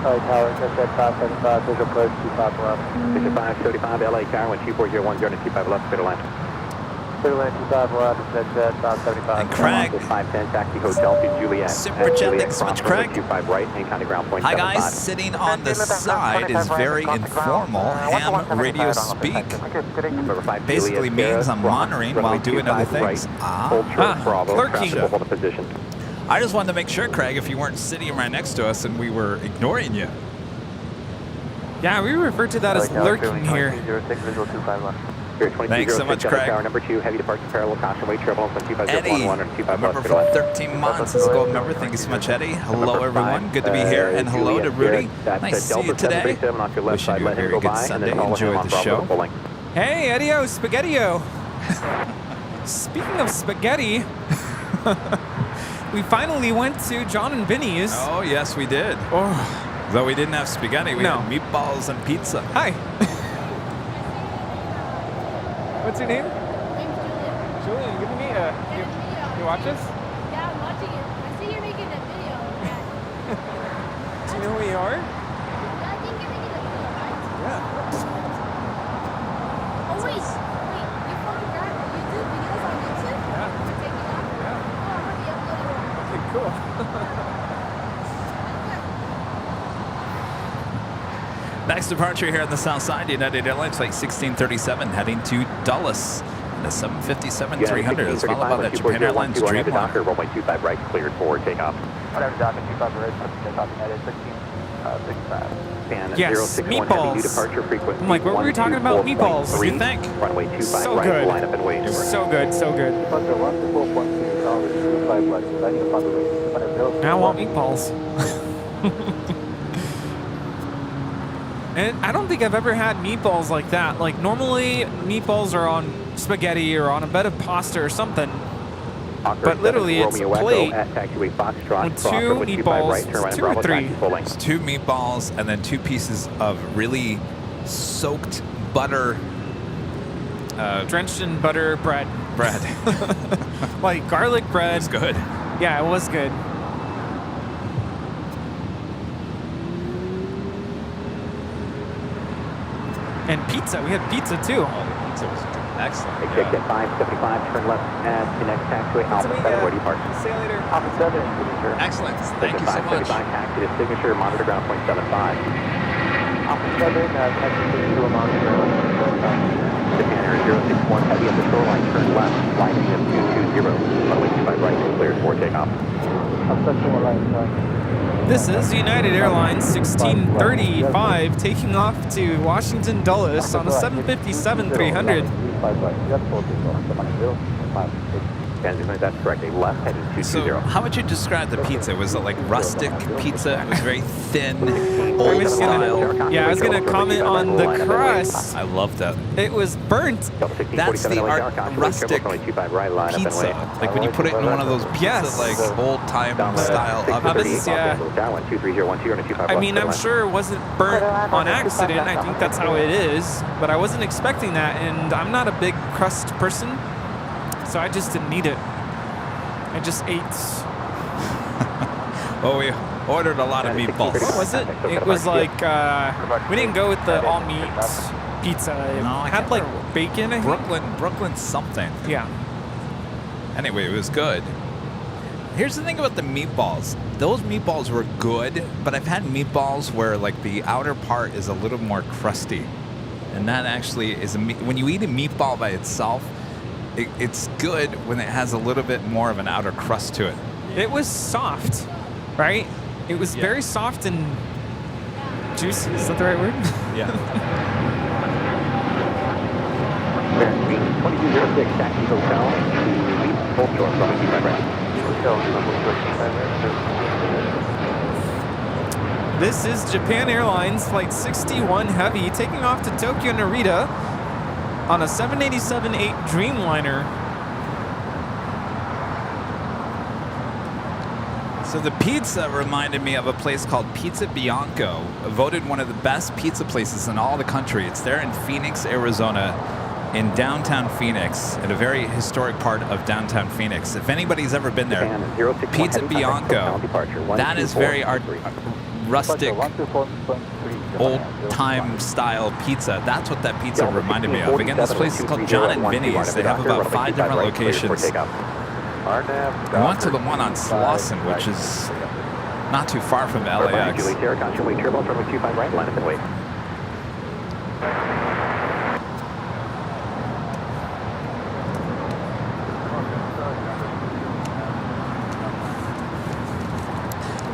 LA Tower, just at 575, visual approach 25 left. Vision 575, LA Tower, 12410 and 25 left, clear to land. Clear to land 25 left, just at 575. And Craig. 510, taxi hotel to Juliet. Super chat, thanks so much, Craig. 25 right, and county ground point. Hi guys, sitting on the side is very informal ham radio speak. Basically means I'm monitoring while doing other things. Clerking. I just wanted to make sure, Craig, if you weren't sitting right next to us and we were ignoring you. Yeah, we refer to that as lurking here. Thanks so much, Craig. Number 2, heavy departure parallel, caution weight, travel on 25 Eddie, member for 13 months is a gold member. Thank you so much, Eddie. Hello, everyone. Good to be here. And hello to Rudy. Nice to see you today. Wishing you a very good Sunday. Enjoy the show. Hey, Eddie-o, Spaghetti-o. Speaking of spaghetti, we finally went to John and Vinny's. Oh, yes, we did. Oh. Though we didn't have spaghetti, we had meatballs and pizza. Hi. What's your name? My name's Julian. Julian, give me you watch this? Yeah, I'm watching it. I see you're making a video. Do you know who you are? I think you're making a video, right? Yeah. Oh, wait. You photograph or you do videos on YouTube? Yeah. For taking off? Yeah. Oh, I'm going to be uploading one. Okay, cool. Next departure here on the south side, United Airlines Flight 1637 heading to Dulles. The 757-300 is followed by the Japan Airlines Dreamliner. Runway 25 right, cleared for takeoff. Whatever, Doc, 25 right, takeoff United 1665. Yes, meatballs. I'm like, what were we talking about? Meatballs. What do you think? Runway 25 So right, good. line up and wait. So good, so good. Now I want meatballs. And I don't think I've ever had meatballs like that. Like, normally meatballs are on spaghetti or on a bed of pasta or something. But literally, it's a plate with 2 meatballs, 2 or 3. It's 2 meatballs and then 2 pieces of really soaked butter. Drenched in butter bread. Like garlic bread. It's good. Yeah, it was good. And pizza. We had pizza too. Oh, the pizza was good. Excellent. Exit at 575, turn left at the next taxiway, Alpha 7, where do you park? See you later. Alpha 7, signature. Excellent. Thank you so much. 575, taxi to signature, monitor ground point 75. Alpha 7, taxi to a monitor. Japan Air 061, heavy at the shoreline, turn left, flight EM 220, runway 25 right, cleared for takeoff. This is United Airlines 1635 taking off to Washington Dulles on a 757-300. That's correct. A left heading 220. So, how would you describe the pizza? Was it like rustic pizza? It was very thin, old style. Yeah, I was gonna comment on the crust. I love that. It was burnt. That's the rustic pizza. Like when you put it in one of those pizza, like old-time style ovens. Yeah. I mean, I'm sure it wasn't burnt on accident. I think that's how it is. But I wasn't expecting that, and I'm not a big crust person. So I just didn't need it. I just ate. Oh, we ordered a lot of meatballs. What was it? It was like, we didn't go with the all-meat pizza. It had like bacon, I think. Brooklyn something. Yeah. Anyway, it was good. Here's the thing about the meatballs. Those meatballs were good, but I've had meatballs where like the outer part is a little more crusty. And that actually is, when you eat a meatball by itself, it's good when it has a little bit more of an outer crust to it. It was soft, right? It was very soft and juicy. Is that the right word? Yeah. 2206, taxi hotel to Full Shore, runway 25 right. This is Japan Airlines Flight 61 Heavy taking off to Tokyo Narita. on a 787-8 Dreamliner. So the pizza reminded me of a place called Pizza Bianco, voted one of the best pizza places in all the country. It's there in Phoenix, Arizona, in downtown Phoenix, at a very historic part of downtown Phoenix. If anybody's ever been there, Pizza Bianco, that is very rustic, old-time style pizza. That's what that pizza reminded me of. Again, this place is called John and Vinny's. They have about 5 different locations. I went to the one on Slauson, which is not too far from LAX.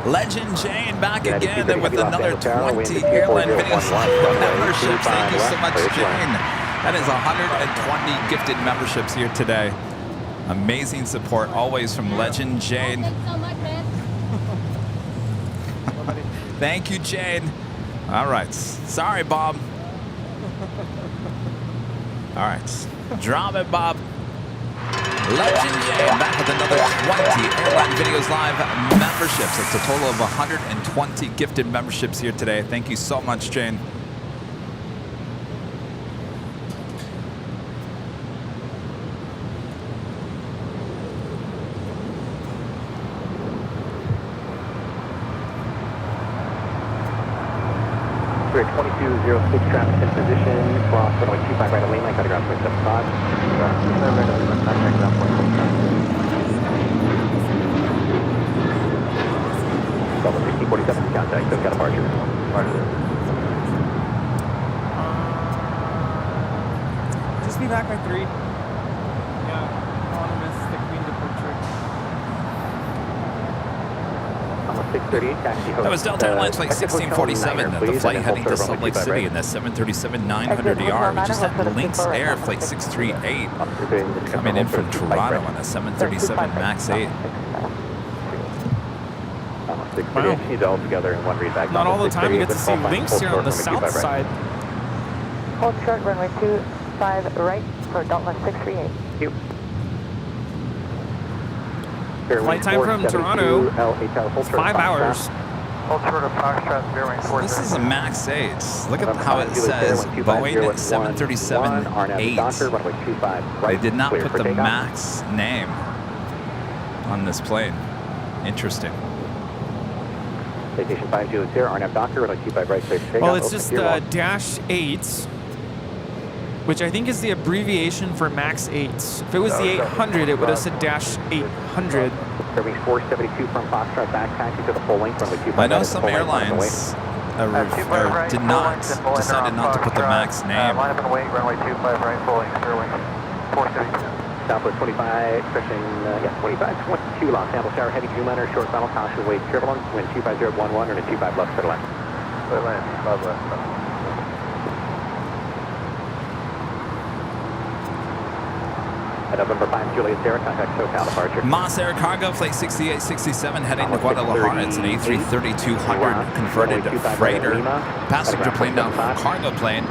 Legend Jane back again with another 20 Airline Videos Live memberships. Thank you so much, Jane. That is 120 gifted memberships here today. Amazing support always from Legend Jane. Thank you, Jane. All right. Sorry, Bob. All right. Drop it, Bob. Legend Jane back with another 20 Airline Videos Live memberships. It's a total of 120 gifted memberships here today. Thank you so much, Jane. We're at 2206 traffic in position, cross runway 25 right of lane line, cut ground 0.75. Double 1647 contact, so got departure. Just be back by 3. Yeah, I don't want to miss the Queen departure. 638 taxi. That was Delta Airlines Flight 1647, the flight heading to Salt Lake City in the 737-900ER. We just had Lynx Air Flight 638 coming in from Toronto on a 737 MAX 8. Wow. Not all the time you get to see Lynx here on the south side. Hold short, runway 25 right for Delta 638. Thank you. Flight time from Toronto, 5 hours. This is a MAX 8. Look at how it says Boeing 737-8. They did not put the MAX name on this plane. Interesting. Well, it's just Dash 8, which I think is the abbreviation for MAX 8. If it was the 800, it would have said Dash 800. I know some airlines decided not to put the MAX name. Line up and wait, runway 25 right, full length, Airwing 432. Southwest 25, expression, 2522, Los Angeles Tower, heavy Dreamliner, short final, caution, wait, turbulence, wind 25011, and a 25 left, clear left. Clear left, 5 left. November 5, Juliet Sierra, contact SoCal departure. Moss Air Cargo, Flight 6867, heading to Guadalajara. It's an A330-200 converted freighter. Passenger plane down from cargo plane.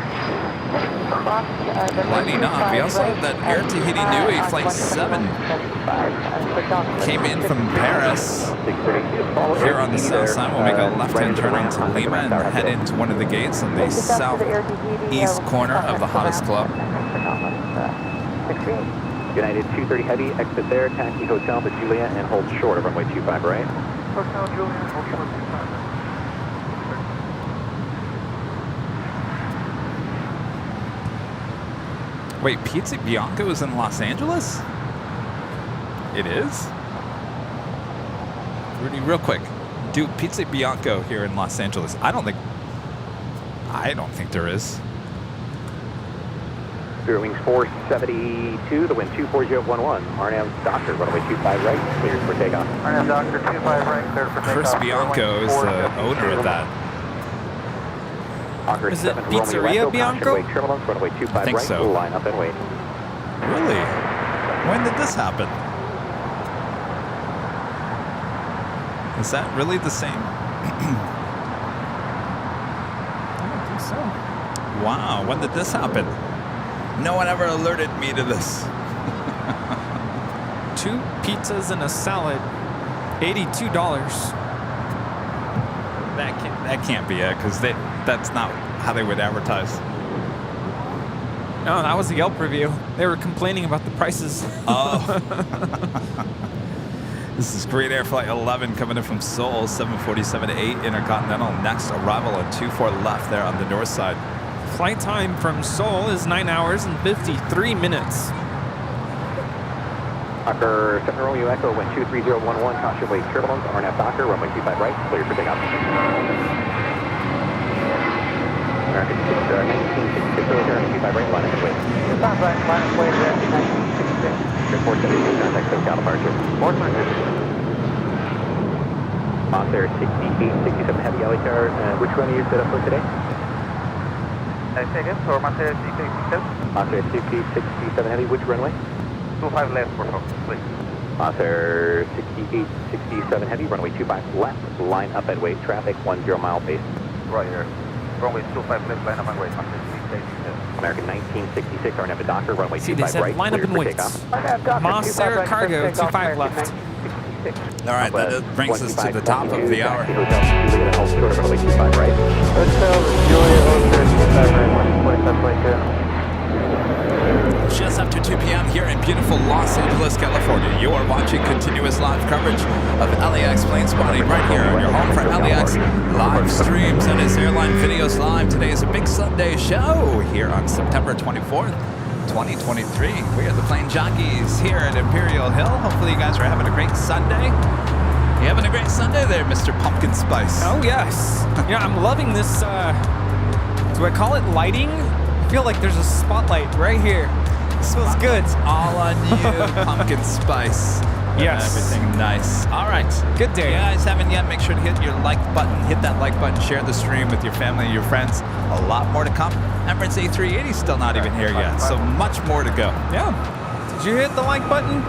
Lighting up. We also have that Air Tahiti Nui Flight 7 came in from Paris. Here on the south side, we'll make a left-hand turn into Lima and head into one of the gates on the southeast corner of the hottest club. United 230 Heavy, exit there, taxi Hotel to Juliet and hold short of runway 25 right. Hotel Juliet, hold short 25. Wait, Pizza Bianco is in Los Angeles? It is? Rudy, real quick. Do Pizza Bianco here in Los Angeles? I don't think there is. Spirit Wings 472, the wind 24011. RNAV Doctor, runway 25 right, cleared for takeoff. RNAV Doctor 25 right, cleared for takeoff. Chris Bianco is the owner of that. Is it Pizzeria Bianco? I think so. Line up and wait. Really? When did this happen? Is that really the same? I don't think so. Wow, when did this happen? No one ever alerted me to this. 2 pizzas and a salad, $82. That can't be it, because that's not how they would advertise. No, that was the Yelp review. They were complaining about the prices. Oh. This is Korean Air Flight 11 coming in from Seoul, 747-8 Intercontinental. Next arrival at 24 left there on the north side. Flight time from Seoul is 9 hours and 53 minutes. Docker 7 Romeo Echo, wind 23011, caution wave turbulence, RNF Docker, runway 25 right, clear for takeoff. American 1966 over 25 right, line up wave. Stop right, line up wave, 1966. Airport 72, contact SoCal departure. Board marker. Monster 68, 67 heavy LHR, which one are you set up for today? Say again, or Monster 67? Monster 67 heavy, which runway? 25 left, for favor, please. Monster 68, 67 heavy, runway 25 left, line up at wave traffic, 10 mile base. Right here. Runway 25 left, line up and wait, Monster 68. American 1966, RNF Docker, runway See, 25 they said right, line up and wait. Moss Air Cargo, 25 left. All right, that brings us to the top of the hour. Runway 25 right. Hotel Julia Hotel 25 right, 27.2. Just after 2 p.m. here in beautiful Los Angeles, California. You are watching continuous live coverage of LAX plane spotting right here on your home for LAX live streams and its airline videos live. Today is a big Sunday show here on September 24th, 2023. We are the Plane Jockeys here at Imperial Hill. Hopefully you guys are having a great Sunday. You having a great Sunday there, Mr. Pumpkin Spice? Oh, yes. Yeah, I'm loving this, do I call it lighting? I feel like there's a spotlight right here. This feels good. It's all on you, Pumpkin Spice. Yes. Everything nice. All right. Good day. If you guys haven't yet, make sure to hit your like button. Hit that like button. Share the stream with your family and your friends. A lot more to come. Emirates A380 still not even here yet, so much more to go. Yeah. Did you hit the like button?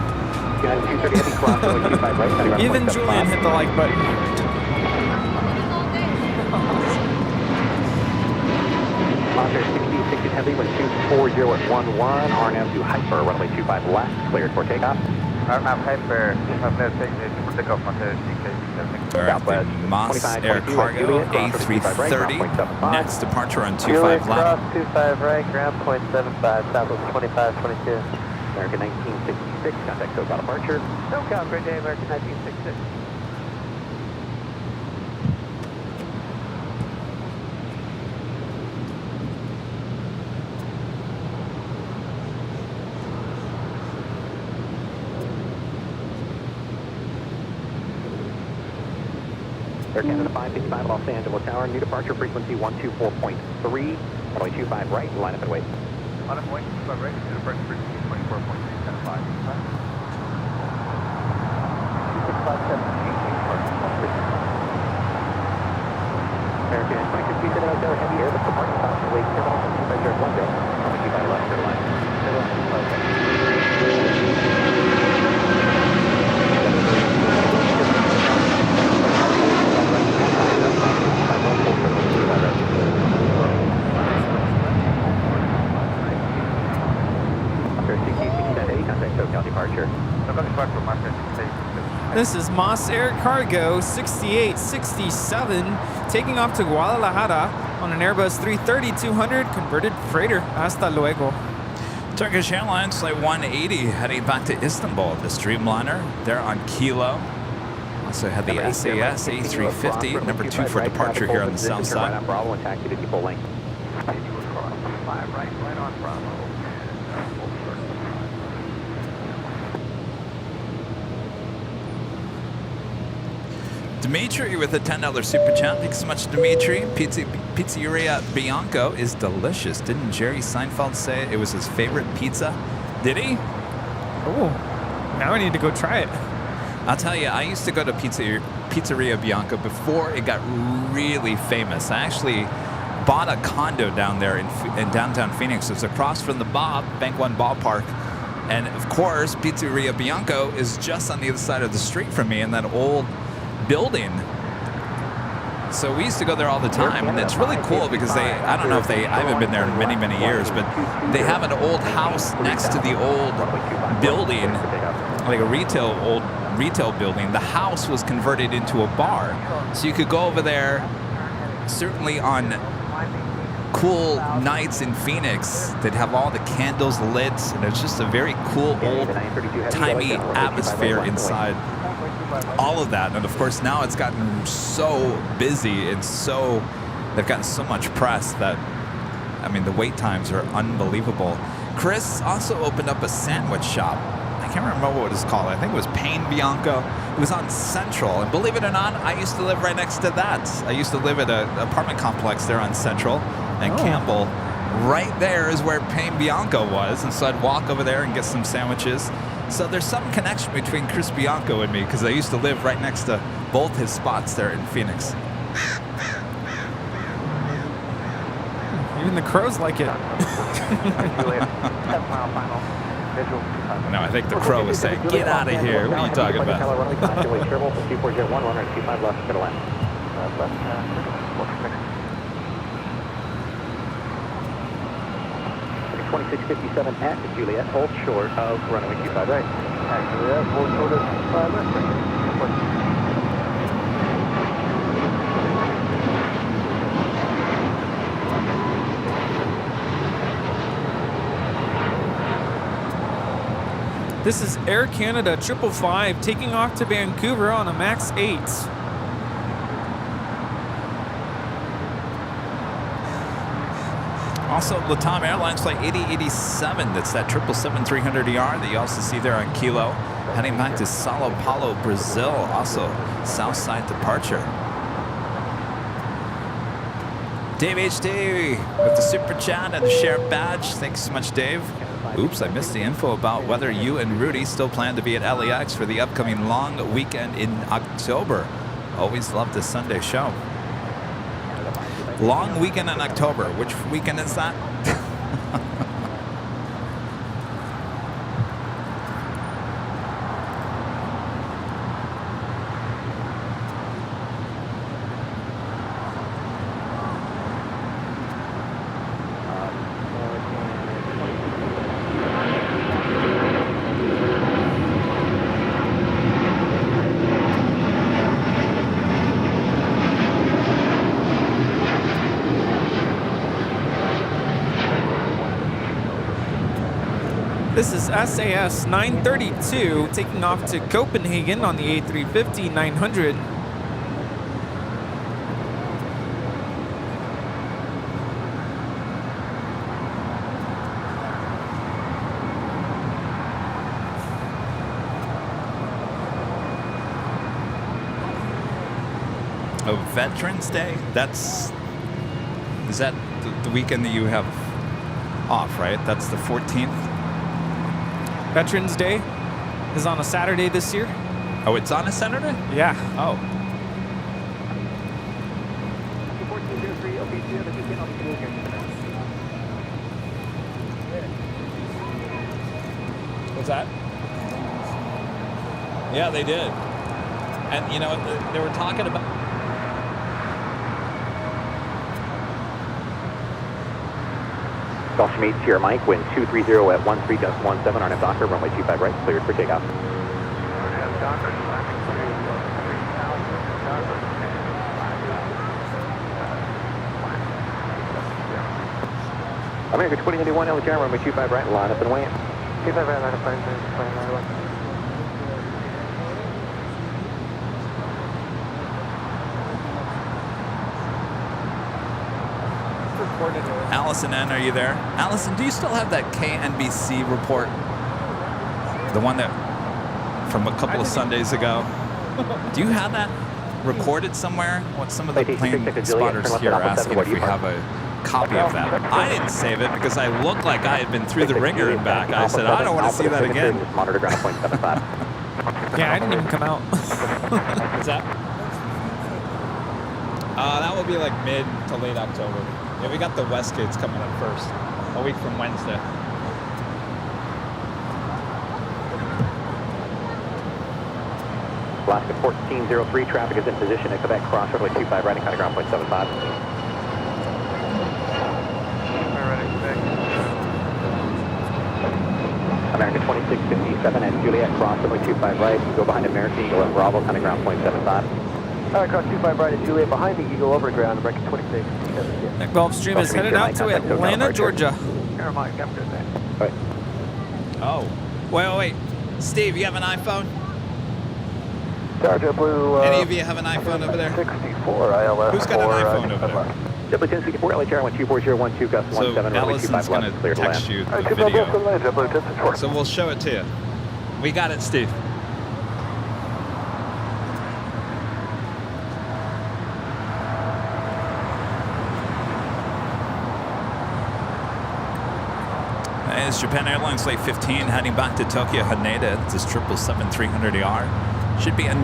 Even Julian hit the like button. Monster 60 heavy, wind 240 at 11, RNF to hyper, runway 25 left, cleared for takeoff. RNF hyper, 25 left, for takeoff, Monster 68. All right, the Moss Air Cargo A330. Next departure on 25 left. Cross 25 right, ground 0.75, southwest 2522. American 1966, contact SoCal departure. SoCal, great day, American 1966. Air Canada 555 Los Angeles Tower, new departure frequency 124.3, runway 25 right, line up and wait. On a point, 25 right, new departure frequency 24.375. 2657, American 22 Hotel, heavy air, but departing caution, wait, turn off, 25 direct 1 go, runway 25 left, clear line. This is Moss Air Cargo 6867 taking off to Guadalajara on an Airbus 330-200 converted freighter. Hasta luego. Turkish Airlines Flight 180 heading back to Istanbul. The Streamliner, they're on Kilo. Also had the SAS A350, number 2 for departure here on the south side. Right on Bravo and taxi to depot link. Right on Bravo. Dimitri with a $10 super chat. Thanks so much, Dimitri. Pizzeria Bianco is delicious. Didn't Jerry Seinfeld say it was his favorite pizza? Did he? Oh, now I need to go try it. I'll tell you, I used to go to Pizzeria Bianco before it got really famous. I actually bought a condo down there in downtown Phoenix. It's across from the Bank One ballpark. And of course, Pizzeria Bianco is just on the other side of the street from me in that old building. So we used to go there all the time, and it's really cool because I don't know if I haven't been there in many, many years, but they have an old house next to the old building, like a old retail building. The house was converted into a bar. So you could go over there, certainly on cool nights in Phoenix. They'd have all the candles lit, and it's just a very cool old-timey atmosphere inside. All of that, and of course now it's gotten so busy and they've gotten so much press that, I mean, the wait times are unbelievable. Chris also opened up a sandwich shop. I can't remember what it was called. I think it was Plane Jockeys. It was on Central, and believe it or not, I used to live right next to that. I used to live at an apartment complex there on Central and Campbell. Right there is where Plane Jockeys was, and so I'd walk over there and get some sandwiches. So there's some connection between Chris Bianco and me because I used to live right next to both his spots there in Phoenix. Even the crows like it. No, I think the crow was saying, "Get out of here." What are you talking about? 2657 at Juliet, hold short of runway 25 right. At Juliet, hold short of 5 left. This is Air Canada 555 taking off to Vancouver on a MAX 8. Also, Latam Airlines Flight 8087, that's that 777-300ER that you also see there on Kilo, heading back to Sao Paulo, Brazil, also Southside departure. Dave HD with the super chat and the share badge. Thanks so much, Dave. Oops, I missed the info about whether you and Rudy still plan to be at LAX for the upcoming long weekend in October. Always love the Sunday show. Long weekend in October. Which weekend is that? This is SAS 932 taking off to Copenhagen on the A350-900. Oh, Veterans Day? Is that the weekend that you have off, right? That's the 14th? Veterans Day is on a Saturday this year. Oh, it's on a Saturday? Yeah. Oh. What's that? Yeah, they did. And, you know, they were talking about... Gulf meet Sierra Mike, wind 230 at 13.17, RNF Docker, runway 25 right, cleared for takeoff. America 2091, LHR, runway 25 right, line up and weigh in. 25 right, line up and weigh in. Allison N., are you there? Allison, do you still have that KNBC report? The one that from a couple of Sundays ago? Do you have that recorded somewhere? What some of the plane spotters here are asking if we have a copy of that. I didn't save it because I looked like I had been through the ringer and back. I said, I don't want to see that again. Yeah, I didn't even come out. What's that? That will be like mid to late October. Yeah, we got the West Kids coming up first, a week from Wednesday. Alaska 1403, traffic is in position at Quebec Cross, runway 25 right, and contact ground point 75. American 2657 and Juliet Cross, runway 25 right, you go behind American Eagle at Bravo, contact ground point 75. Cross 25 right at Juliet behind the Eagle over ground, American 2657. That Gulfstream is headed out to Atlanta, Georgia. Right. Oh, wait. Steve, you have an iPhone? Sergeant Blue. Any of you have an iPhone over there? 64 ILS. Who's got an iPhone over there? W1064, LHR 124012, gust So 17, runway Allison's 25 going left, to clear to text land. you the video. So we'll show it to you. We got it, Steve. It's Japan Airlines Flight 15 heading back to Tokyo Haneda. This is 777-300ER. Should be a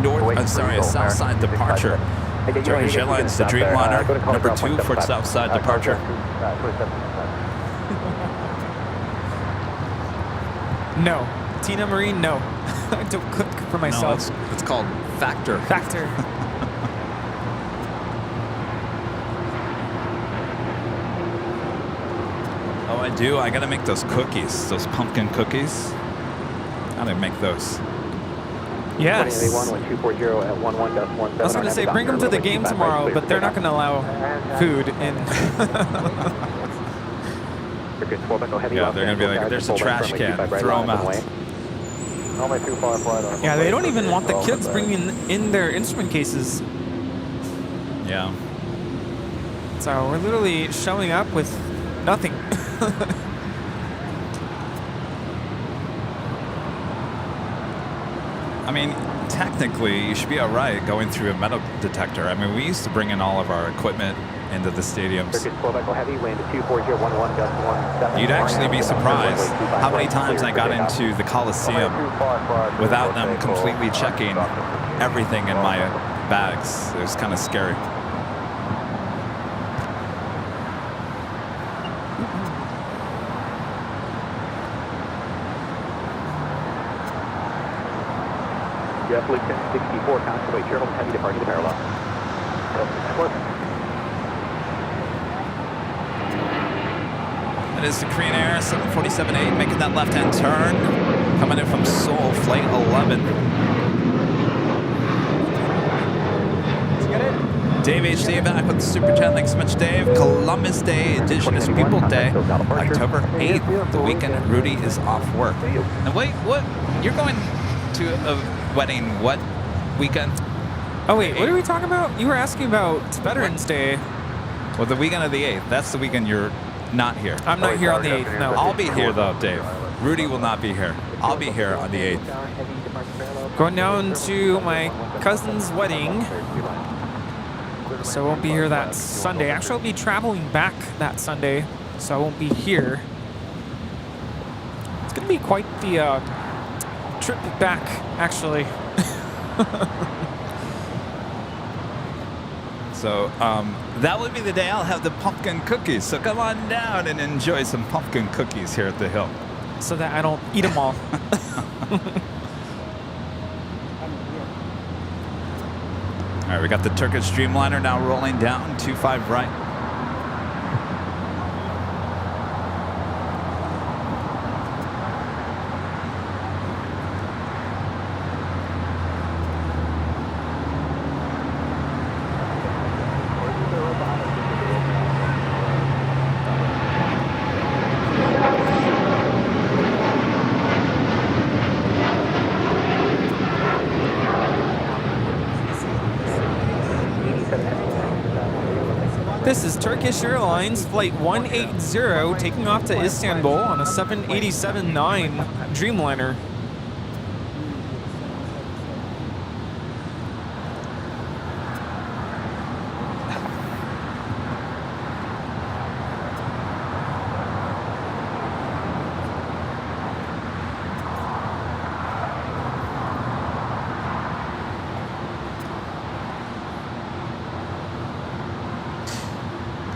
south side departure. Turkish Airlines, the Dreamliner, number 2 for south side departure. No. Tina Marine, no. I don't cook for myself. No, it's called Factor. Factor. Oh, I do. I gotta make those cookies, those pumpkin cookies. How do I make those? Yes. I was going to say, bring them to the game tomorrow, but they're not going to allow food in. Yeah, they're going to be like, there's a trash can, throw them out. Yeah, they don't even want the kids bringing in their instrument cases. Yeah. So we're literally showing up with nothing. I mean, technically, you should be all right going through a metal detector. I mean, we used to bring in all of our equipment into the stadiums. You'd actually be surprised how many times I got into the Coliseum without them completely checking everything in my bags. It was kind of scary. Roughly 1064, constantly Gerald, heavy departing the parallel. That is the Korean Air 747-8 making that left-hand turn, coming in from Seoul, flight 11. Dave HD back with the Super Chat. Thanks so much, Dave. Columbus Day, Indigenous People Day, October 8th, the weekend Rudy is off work. And wait, what? You're going to a wedding what weekend? Oh wait, what are we talking about? You were asking about Veterans Day. Well, the weekend of the 8th. That's the weekend you're not here. I'm not here on the 8th, no. I'll be here though, Dave. Rudy will not be here. I'll be here on the 8th. Going down to my cousin's wedding. So I won't be here that Sunday. Actually, I'll be traveling back that Sunday, so I won't be here. It's going to be quite the trip back, actually. So that would be the day I'll have the pumpkin cookies. So come on down and enjoy some pumpkin cookies here at the Hill. So that I don't eat them all. All right, we got the Turkish Dreamliner now rolling down, 25 right. This is Turkish Airlines Flight 180 taking off to Istanbul on a 787-9 Dreamliner.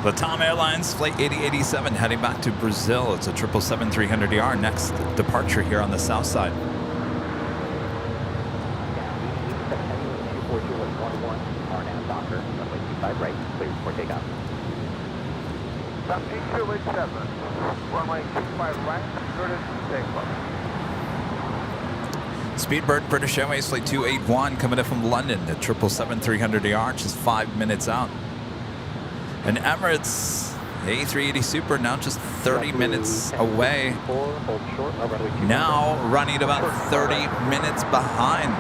Latam Airlines Flight 8087 heading back to Brazil. It's a 777-300ER. Next departure here on the south side. 25 right, clear for takeoff. Stop 8287, runway 25 right, good as takeoff. Speedbird British Airways Flight 281 coming in from London at 777-300ER, just 5 minutes out. And Emirates A380 Super now just 30 minutes away. Now running about 30 minutes behind.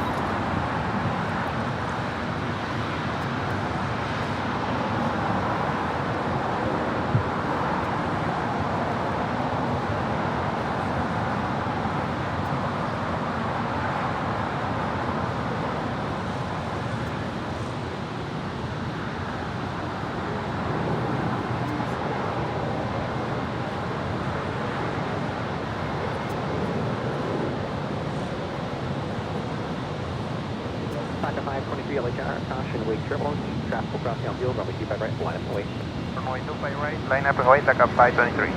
Tonka 523 LHR, caution, wake turbulence, traffic will cross downfield, runway 25 right, line up and wait. Runway 25 right, line up and wait, like up 523.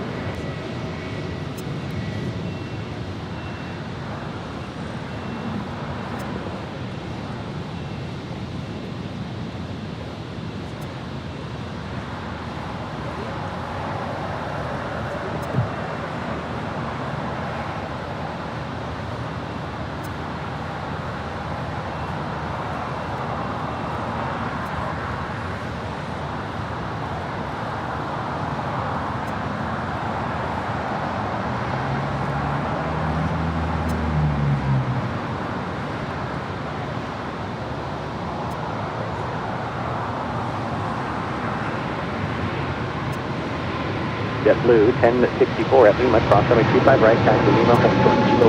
JetBlue 1064 at Lima, cross runway 25 right, taxi Lima, hold short, Kilo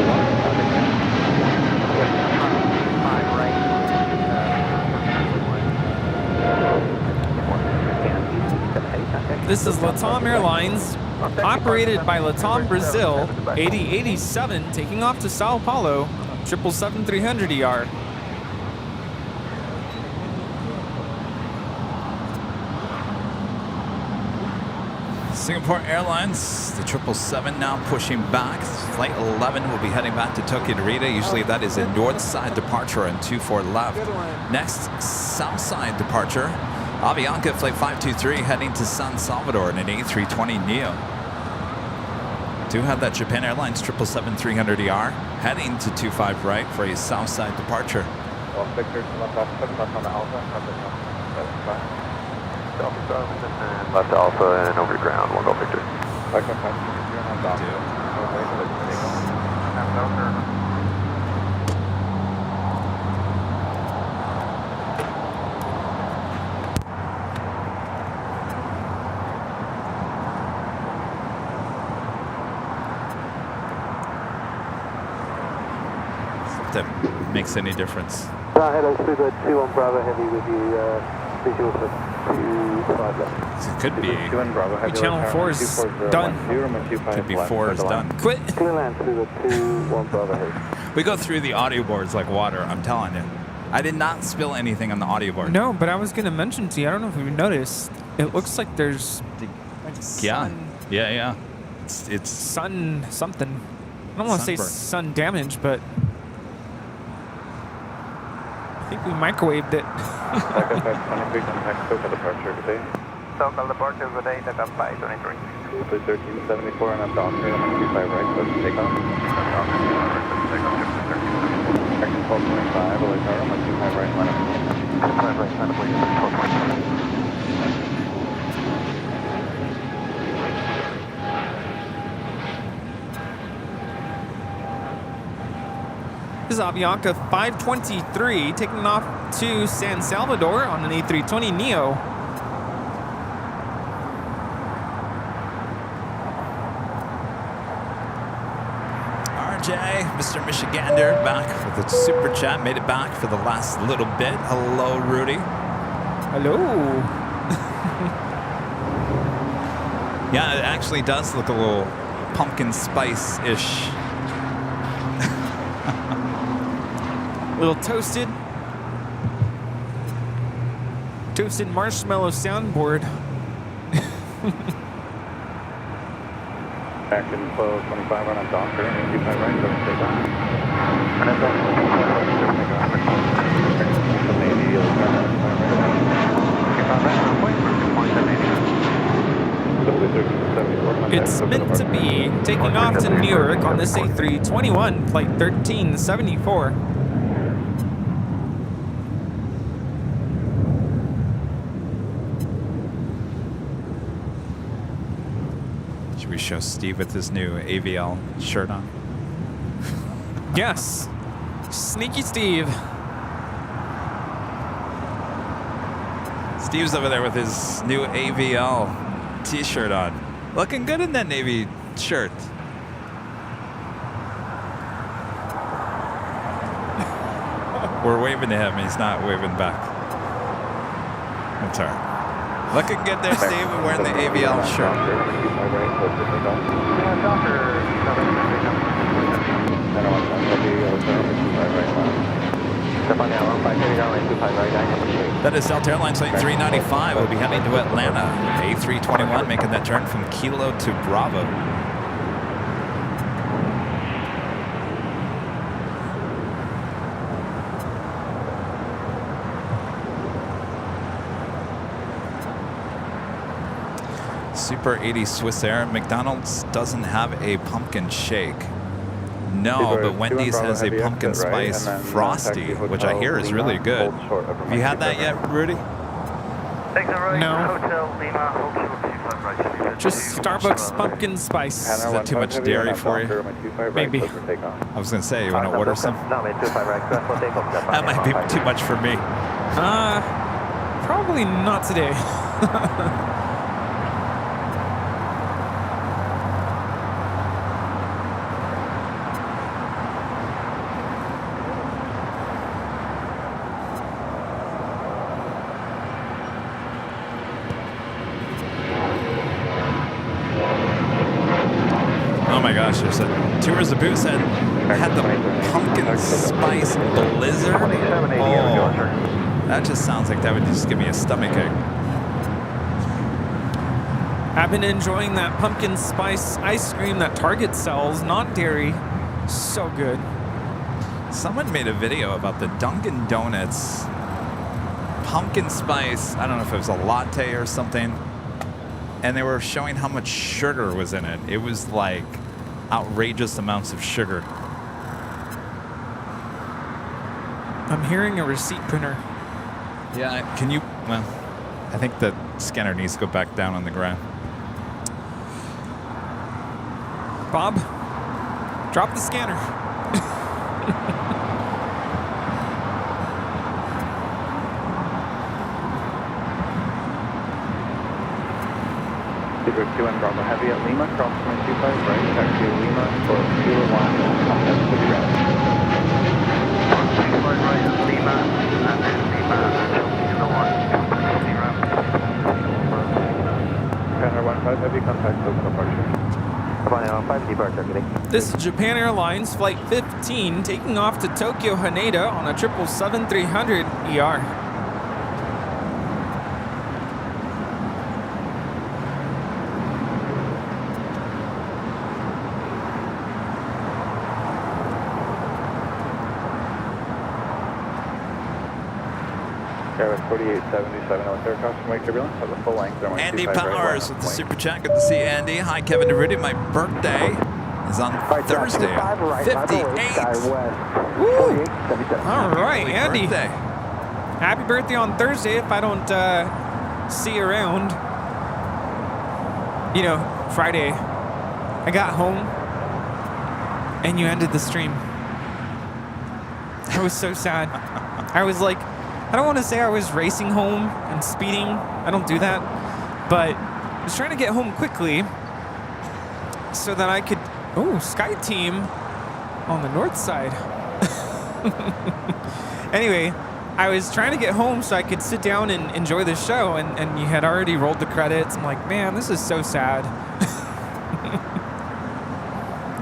1. This is Latam Airlines, operated by Latam Brazil, 8087, taking off to Sao Paulo, 777-300ER. Singapore Airlines, the 777 now pushing back. Flight 11 will be heading back to Tokyo Narita. Usually that is a north side departure and 24 left. Next, south side departure. Avianca Flight 523 heading to San Salvador in an A320neo. Do have that Japan Airlines 777-300ER heading to 25 right for a south side departure. Left Alpha and over ground, we'll go Victor. If that makes any difference. Hello, Super 2 on Bravo Heavy with you, visual for 25 left. It could be. Channel 4 is done. Could be 4 is done. Quit. Clear land, Super 2 1 Bravo Heavy. We go through the audio boards like water, I'm telling you. I did not spill anything on the audio board. No, but I was going to mention to you, I don't know if you noticed, it looks like there's Yeah, sun, yeah. It's sun something. I don't want to say Sunburn. sun damage, but I think we microwaved it. Taka 523, contact Soka departure today. Local departure today, like up 523. Please 1374 and I'm down here on 25 right, so takeoff. Action 1225, LHR on 25 right, line up. 25 right, line up, wait, 1225. This is Avianca 523 taking off to San Salvador on an A320neo. RJ, Mr. Michigander, back for the super chat. Made it back for the last little bit. Hello, Rudy. Hello. Yeah, it actually does look a little pumpkin spice-ish. A little toasted marshmallow soundboard. Action 1225 on Docker, 25 right, so takeoff. And it's on It's meant to be taking off to New York on this A321, flight 1374. Should we show Steve with his new AVL shirt on? Yes. Sneaky Steve. Steve's over there with his new AVL t-shirt on. Looking good in that navy shirt. We're waving to him. He's not waving back. That's all right. Looking good there, Steve, wearing the AVL shirt. That is Delta Airlines Flight 395. We'll be heading to Atlanta. A321 making that turn from Kilo to Bravo. Super 80 Swiss Air. McDonald's doesn't have a pumpkin shake. No, but Wendy's has a pumpkin spice frosty, which I hear is really good. Have you had that yet, Rudy? No. Just Starbucks pumpkin spice. Is that too much dairy for you? Maybe. I was going to say, you want to order some? That might be too much for me. Probably not today. There's a Tours de Boots that had the pumpkin spice blizzard. Oh, that just sounds like that would just give me a stomachache. I've been enjoying that pumpkin spice ice cream that Target sells, not dairy. So good. Someone made a video about the Dunkin' Donuts pumpkin spice. I don't know if it was a latte or something. And they were showing how much sugar was in it. It was like outrageous amounts of sugar. I'm hearing a receipt printer. Yeah, can you, well, I think the scanner needs to go back down on the ground. Bob, drop the scanner. Group 2 and Bravo Heavy at Lima, cross 25 right, taxi to Lima for Kilo 1, contact to the ground. 25 right at Lima, and then Lima until Kilo 1, Japan 15 Heavy, contact to departure. Japan 5 departure, This is Japan Airlines Flight 15 taking off to Tokyo Haneda on a 777-300 ER. Airbus 4877 on aircraft from White Turbulence at the full length. Andy Powers with the super chat. Good to see Andy. Hi, Kevin Rudy. My birthday is on Thursday. 58. Woo! All right, Andy. Birthday. Happy birthday on Thursday if I don't see you around. You know, Friday, I got home and you ended the stream. I was so sad. I was like, I don't want to say I was racing home and speeding. I don't do that. But I was trying to get home quickly so that I could... Oh, Sky Team on the north side. Anyway, I was trying to get home so I could sit down and enjoy the show. And you had already rolled the credits. I'm like, man, this is so sad.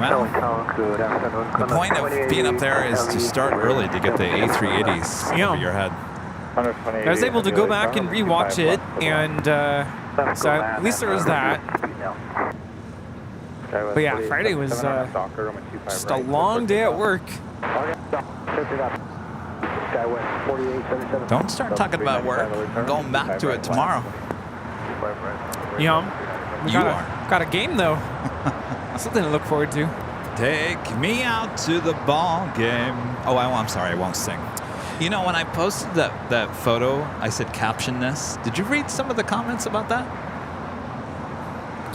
Well, the point of being up there is to start early to get the A380s over your head. I was able to go back and rewatch it, and so at least there was that. But yeah, Friday was just a long day at work. Don't start talking about work. I'm going back to it tomorrow. Yeah. Got a game though. Something to look forward to. Take me out to the ball game. Oh, I'm sorry, I won't sing. You know, when I posted that photo, I said caption this. Did you read some of the comments about that?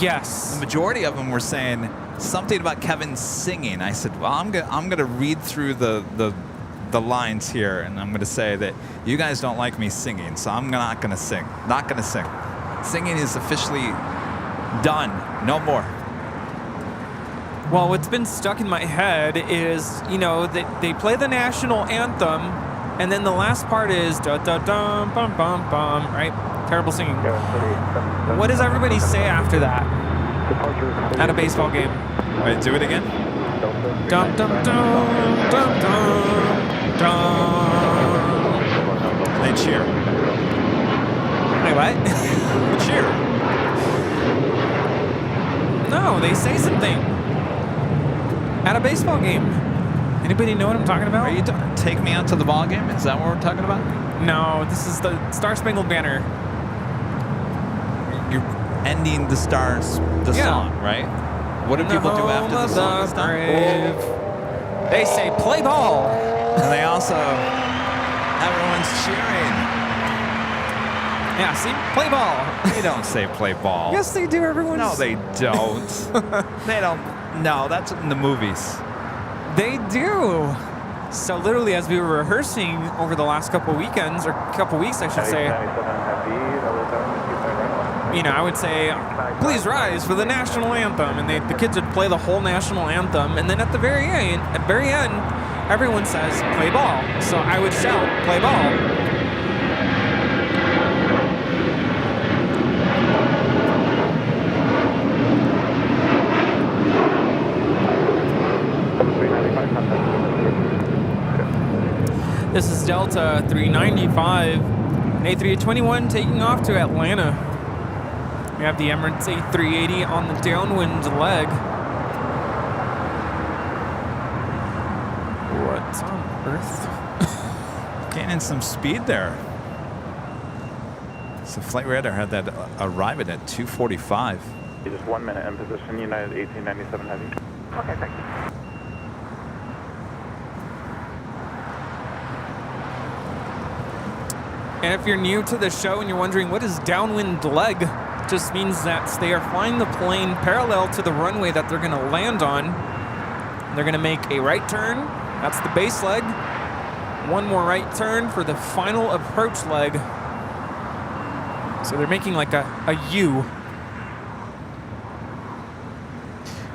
Yes. The majority of them were saying something about Kevin singing. I said, well, I'm gonna read through the lines here, and I'm gonna say that you guys don't like me singing, so I'm not gonna sing. Not gonna sing. Singing is officially done. No more. Well, what's been stuck in my head is, you know, they play the national anthem, and then the last part is da da dum bum bum bum, right? Terrible singing. What does everybody say after that at a baseball game? Wait, do it again. Dum dum dum dum dum dum. They cheer. Wait, what? Cheer. No, they say something at a baseball game. Anybody know what I'm talking about? Are you take me out to the ball game? Is that what we're talking about? No, this is the Star Spangled Banner. You're ending the song, right? What do people do after the song is done? They say play ball. And they also, everyone's cheering. Yeah, see, play ball. They don't say play ball. Yes, they do. Everyone's... No, they don't. They don't. No, that's in the movies. They do. So literally, as we were rehearsing over the last couple weekends, or couple weeks, I should say, you know, I would say, please rise for the national anthem. And the kids would play the whole national anthem. And then at the very end, everyone says, play ball. So I would shout, play ball. This is Delta 395, A321 taking off to Atlanta. We have the Emirates A380 on the downwind leg. What on earth? Gaining some speed there. So Flight Radar had that arriving at 2:45. Just 1 minute in position, United 1897 Heavy. Okay, thank you. And if you're new to the show and you're wondering what is downwind leg, it just means that they are flying the plane parallel to the runway that they're going to land on. They're going to make a right turn. That's the base leg. One more right turn for the final approach leg. So they're making like a U.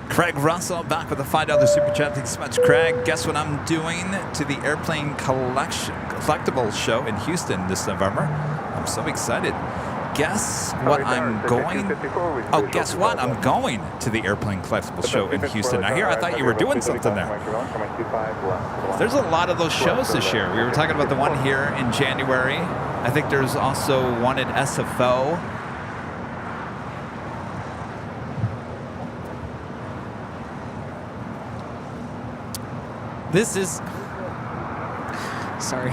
Craig Russell back with a $5 super chat. Thanks so much, Craig. Guess what I'm doing to the Airplane Collectibles show in Houston this November? I'm so excited. Guess what I'm going? Oh, guess what? I'm going to the Airplane Collectibles show in Houston. I thought you were doing something there. There's a lot of those shows this year. We were talking about the one here in January. I think there's also one at SFO. This is, sorry,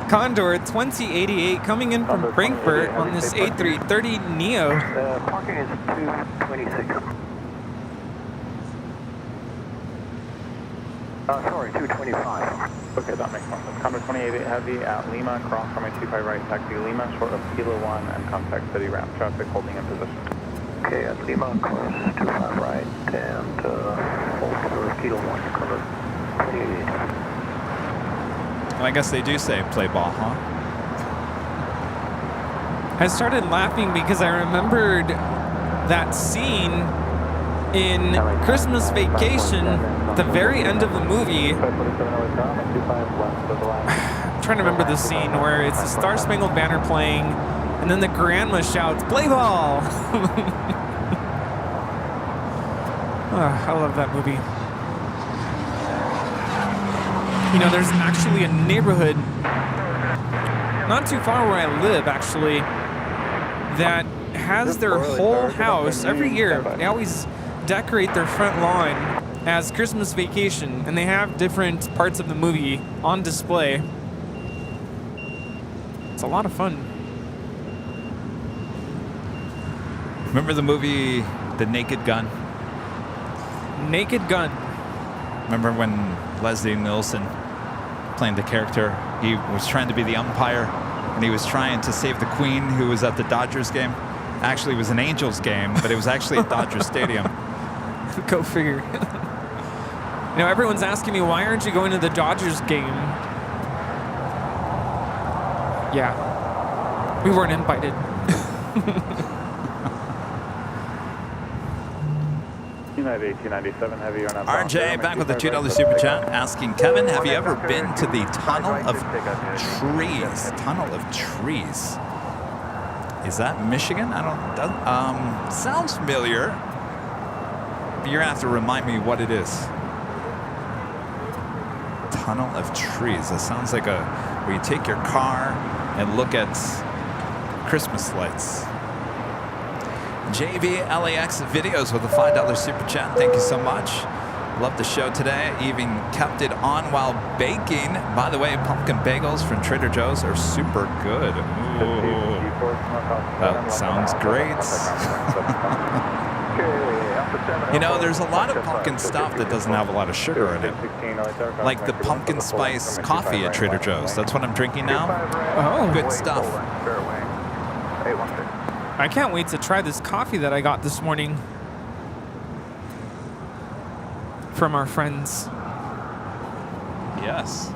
Condor 2088 coming in from Frankfurt on this A330 Neo. Parking is 226. Sorry, 225. Okay, that makes sense. Condor 28 Heavy at Lima, cross runway 25 right, taxi Lima, short of Kilo 1 and contact city ramp traffic holding in position. Okay, at Lima, cross 25 right, and hold for Kilo 1, Condor 28. Well, I guess they do say play ball, huh? I started laughing because I remembered that scene in Christmas Vacation, at the very end of the movie. I'm trying to remember the scene where it's the Star Spangled Banner playing, and then the grandma shouts, "Play ball!" Oh, I love that movie. You know, there's actually a neighborhood not too far where I live, actually, that has their whole house every year. They always decorate their front lawn as Christmas Vacation, and they have different parts of the movie on display. It's a lot of fun. Remember the movie The Naked Gun. Naked Gun. Remember when Leslie Nielsen playing the character? He was trying to be the umpire, and he was trying to save the Queen, who was at the Dodgers game. Actually, it was an Angels game, but it was actually at Dodger Stadium. Go figure. You know, everyone's asking me, why aren't you going to the Dodgers game? Yeah. We weren't invited. RJ back with the $2 super chat asking Kevin, have you ever been to the Tunnel of Trees? Tunnel of Trees. Is that Michigan? I don't. Sounds familiar. But you're gonna have to remind me what it is. Tunnel of Trees. That sounds like where you take your car and look at Christmas lights. JV LAX videos with a $5 super chat. Thank you so much. Love the show today. Even kept it on while baking. By the way, pumpkin bagels from Trader Joe's are super good. Ooh. That sounds great. You know, there's a lot of pumpkin stuff that doesn't have a lot of sugar in it. Like the pumpkin spice coffee at Trader Joe's. That's what I'm drinking now. Oh. Good stuff. I can't wait to try this coffee that I got this morning from our friends. Yes.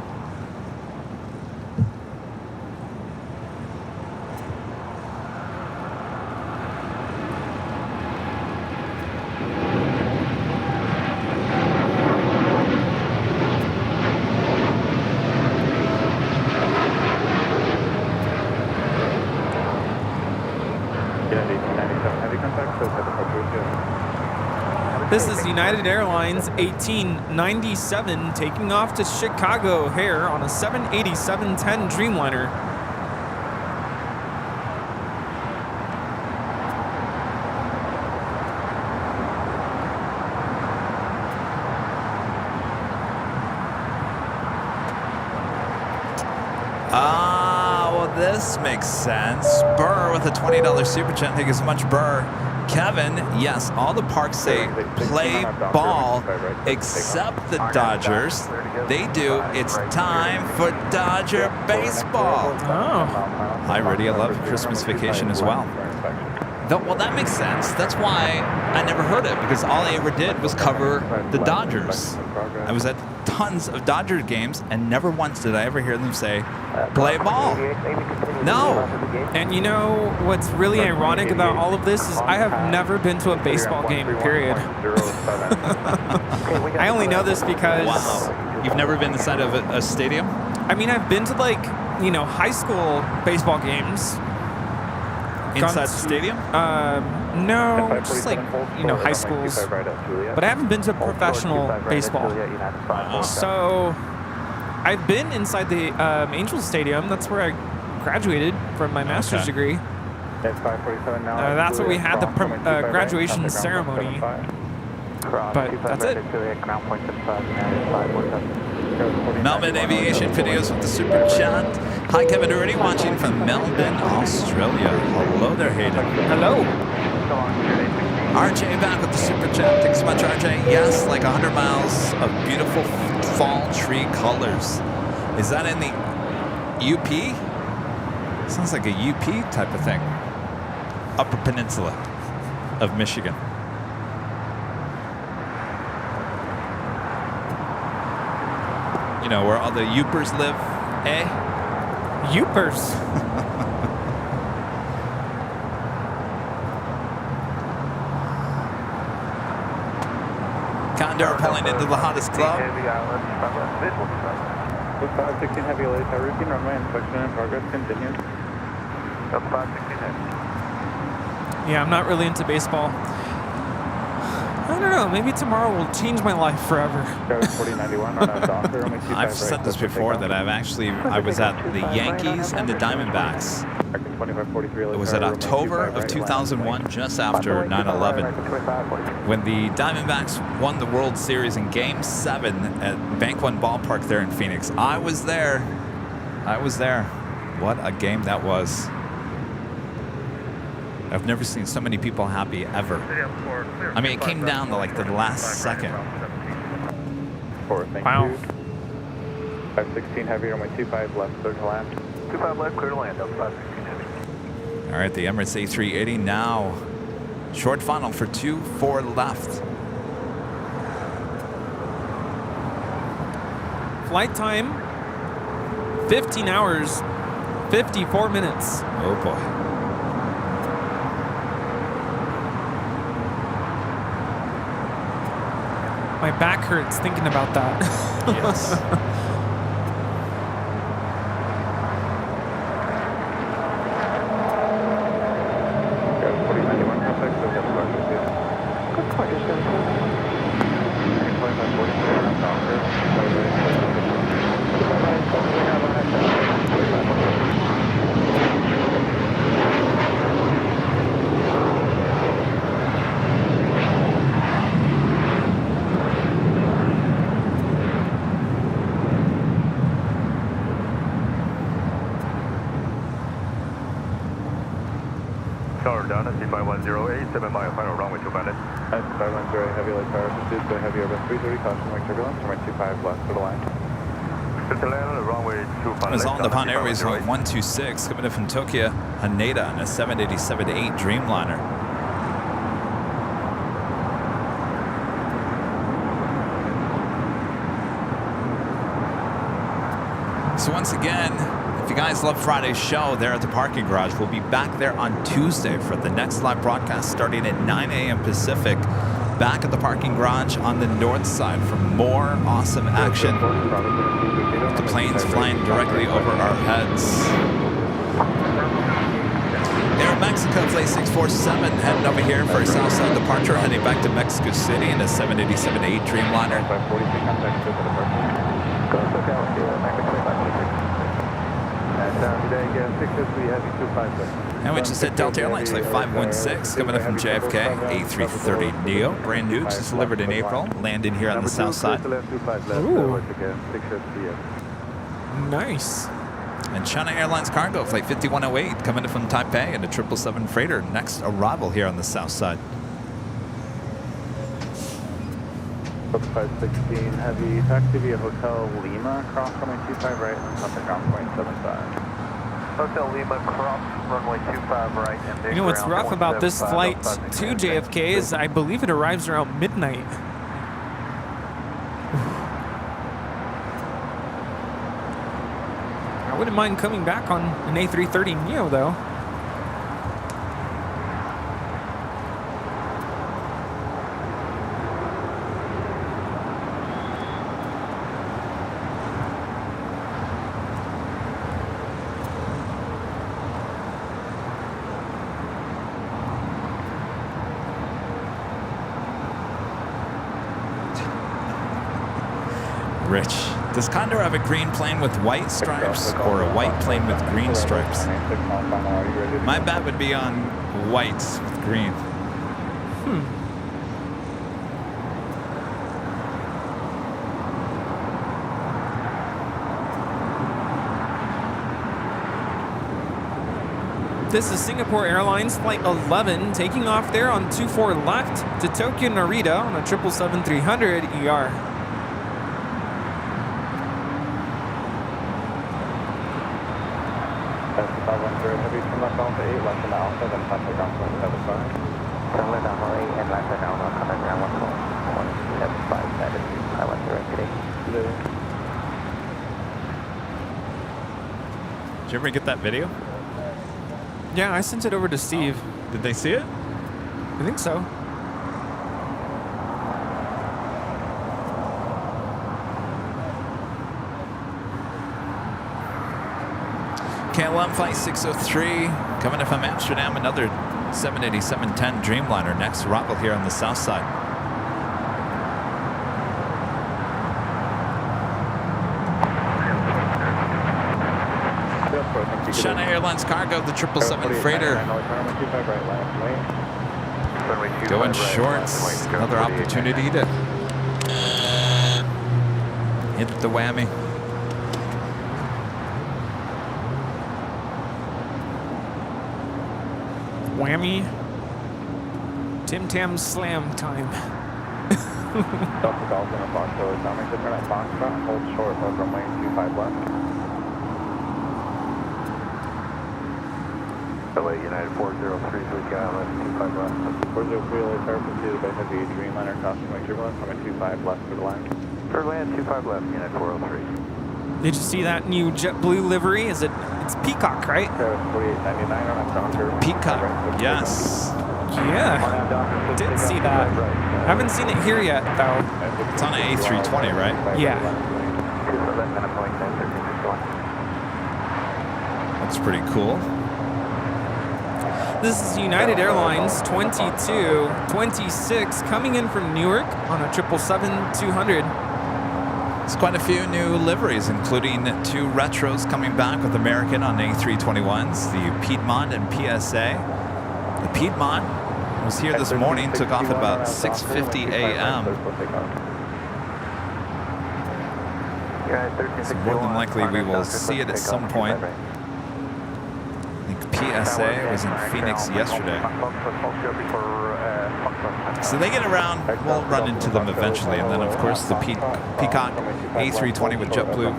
This is United Airlines 1897 taking off to Chicago O'Hare on a 787-10 Dreamliner. Well, this makes sense. Burr with a $20 super chat. Thank you so much, Burr. Kevin, yes, all the parks say play ball except the Dodgers. They do. It's time for Dodger baseball. Oh. Hi, Rudy. I love Christmas Vacation as well. Well, that makes sense. That's why I never heard it, because all I ever did was cover the Dodgers. I was at tons of Dodger games, and never once did I ever hear them say, play ball. No. And you know what's really ironic about all of this is I have never been to a baseball game, period. I only know this because... Wow. You've never been inside of a stadium? I mean, I've been to, like, you know, high school baseball games. Inside the stadium? No, just like, you know, high schools. But I haven't been to professional baseball. So I've been inside the Angels Stadium. That's where I graduated from my master's degree. That's where we had the graduation ceremony. But that's it. Melbourne Aviation Videos with the super chat. Hi, Kevin Rudy, watching from Melbourne, Australia. Hello there, Hayden. Hello. RJ back with the super chat. Thanks so much, RJ. Yes, like 100 miles of beautiful fall tree colors. Is that in the UP? Sounds like a UP type of thing. Upper Peninsula of Michigan. You know, where all the Yoopers live, eh? Yoopers. Condor pulling into the hottest club. 516 heavy LA routine runway inspection in progress continues. 516 heavy. Yeah, I'm not really into baseball. I don't know, maybe tomorrow will change my life forever. I've said this before that I was at the Yankees and the Diamondbacks. It was at October of 2001, just after 9/11, when the Diamondbacks won the World Series in Game 7 at Bank One Ballpark there in Phoenix. I was there. I was there. What a game that was. I've never seen so many people happy ever. I mean, it came down to like the last second. Wow. 516 heavy, runway 25 left, clear to land. 25 left, clear to land, up 516 heavy. All right, the Emirates A380 now. Short final for 24 left. Flight time, 15 hours, 54 minutes. Oh boy. My back hurts thinking about that. Yes. Tower down at C510, 7 mile final runway 25 left. At 510, heavy light power pursuit by heavy urban 330, caution wing turbulence, runway 25 left for the line. Clear to land, runway 25 It's left. on Japan Airways 126 coming in from Tokyo, Haneda on a 787-8 Dreamliner. So once again, if you guys love Friday's show there at the parking garage, we'll be back there on Tuesday for the next live broadcast starting at 9 a.m. Pacific, back at the parking garage on the north side for more awesome action. The planes flying directly over our heads. Air Mexico Flight 647 heading over here for a Southside departure, heading back to Mexico City in a 787-8 Dreamliner. And we just hit Delta Airlines Flight 516 coming in from JFK, A330neo, brand new, just delivered in April, landing here on the south side. Ooh. Nice. And China Airlines Cargo Flight 5108 coming in from Taipei and a 777 freighter, next arrival here on the south side. 516 heavy, taxi via Hotel Lima, cross runway 25 right, and contact ground point 75. Hotel Lima, cross runway 25 right, and big You know what's ground rough about this 75, flight up to 516. JFK is I believe it arrives around midnight. I wouldn't mind coming back on an A330neo though. Rich, does Condor have a green plane with white stripes or a white plane with green stripes? My bet would be on white with green. This is Singapore Airlines Flight 11 taking off there on 24 left to Tokyo Narita on a 777-300 ER. Heavy from left Alpha 8, left in Alpha, then contact ground point 75. Left Alpha 8 and left in Alpha, contact ground 175, that is Island direct today. Did you ever get that video? Yeah, I sent it over to Steve. Did they see it? I think so. KLM Flight 603 coming in from Amsterdam, another 787-10 Dreamliner, next arrival here on the south side. China Airlines Cargo, the 777 freighter. Going shorts, another opportunity to hit the whammy. Whammy. Tim Tam Slam time. Delta Golf and Foxtrot is coming to turn at Foxtrot, hold short of runway 25 left. LA United 403, we got 25 left. 403 LA Tower pursued by heavy Dreamliner crossing my turbulence, runway 25 left for the line. Third land 25 left, United 403. Did you see that new JetBlue livery? It's Peacock, right? 4899 on a Doctor. Peacock, yes. Yeah, did see that. Haven't seen it here yet, though. It's on an A320, right? Yeah. That's pretty cool. This is United Airlines 2226 coming in from Newark on a 777-200. There's quite a few new liveries, including 2 retros coming back with American on A321s, the Piedmont and PSA. The Piedmont was here this morning, took off at about 6:50 a.m. So more than likely we will see it at some point. I think PSA was in Phoenix yesterday. So they get around, we'll run into them eventually. And then of course the Peacock A320 with JetBlue.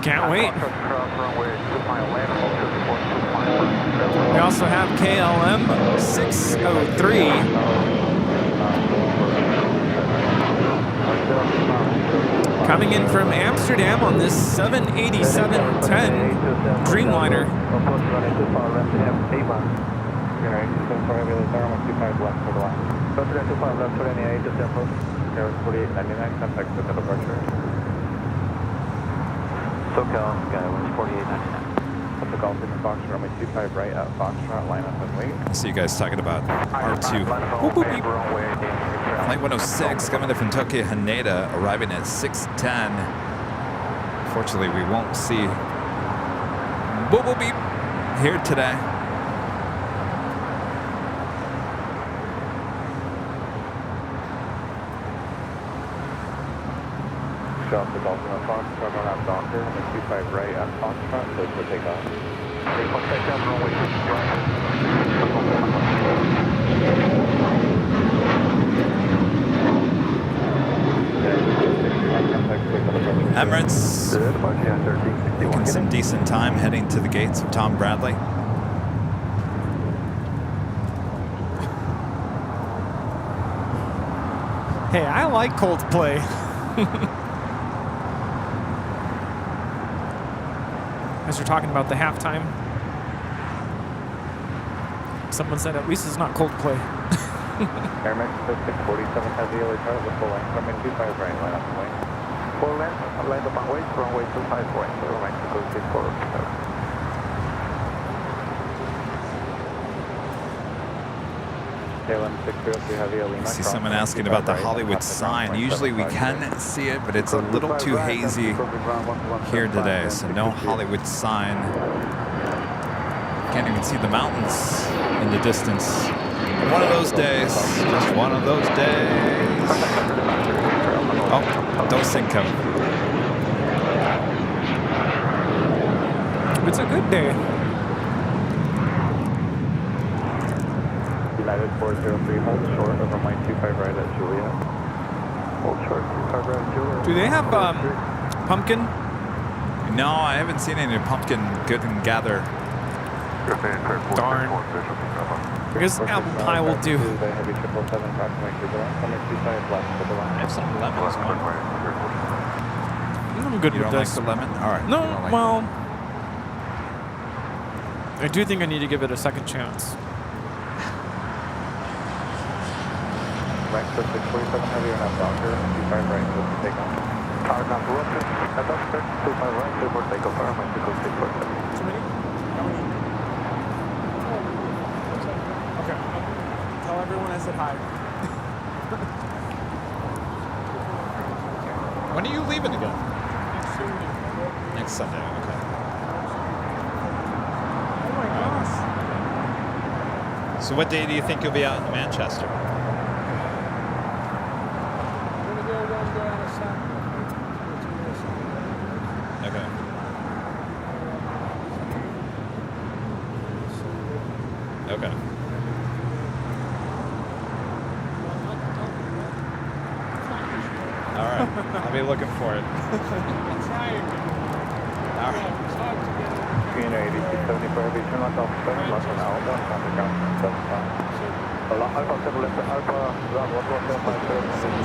Can't wait. We also have KLM 603. Coming in from Amsterdam on this 787-10 Dreamliner. SoCal, Skywest 4899. The Golf in the Foxtrot, runway 25 right at Foxtrot, line up and wait. I see you guys talking about R2. Boop, boop, beep. Flight 106 coming in from Tokyo Haneda, arriving at 6:10. Unfortunately, we won't see boop, boop, beep here today. Off the Golf in the Foxtrot, run out Doctor, runway 25 right at Foxtrot, close for takeoff. Emirates making some decent time heading to the gates of Tom Bradley. Hey, I like Coldplay. As you're talking about the halftime, someone said at least it's not Coldplay. Airmax 647 has the early chart with full length, runway 25 right, line up and wait. Full length, line up and wait, runway 25 right, so Mexico 6407. I see someone asking about the Hollywood sign. Usually we can see it, but it's a little too hazy here today, so no Hollywood sign. Can't even see the mountains in the distance. One of those days, just one of those days. Oh, don't sing, Kevin. It's a good day. United 403, hold short of runway 25 right at Julia. Hold short, 25 right at Julia. Do they have pumpkin? No, I haven't seen any pumpkin good and gather. Darn. I guess apple pie will do. Have some lemons on. I'm good You with don't like this. the lemon? All right. No, You don't like well, I do think I need to give it a second chance. Right, so 647 heavy on that Doctor, 25 right, close to takeoff. Tower number 1, Doctor, 25 right, clear for takeoff, Mexico 647. Too many? How many? Okay. Tell everyone I said hi. When are you leaving again? Next Sunday, okay. Oh my gosh. So what day do you think you'll be out in Manchester? I'm gonna go one day on a Saturday. Okay. right. I'll be looking for it. All right. Junior 8270 for heavy turn left Alpha 7, left on Alpha, traffic ground 75. Alpha 7 left Alpha, ground 115.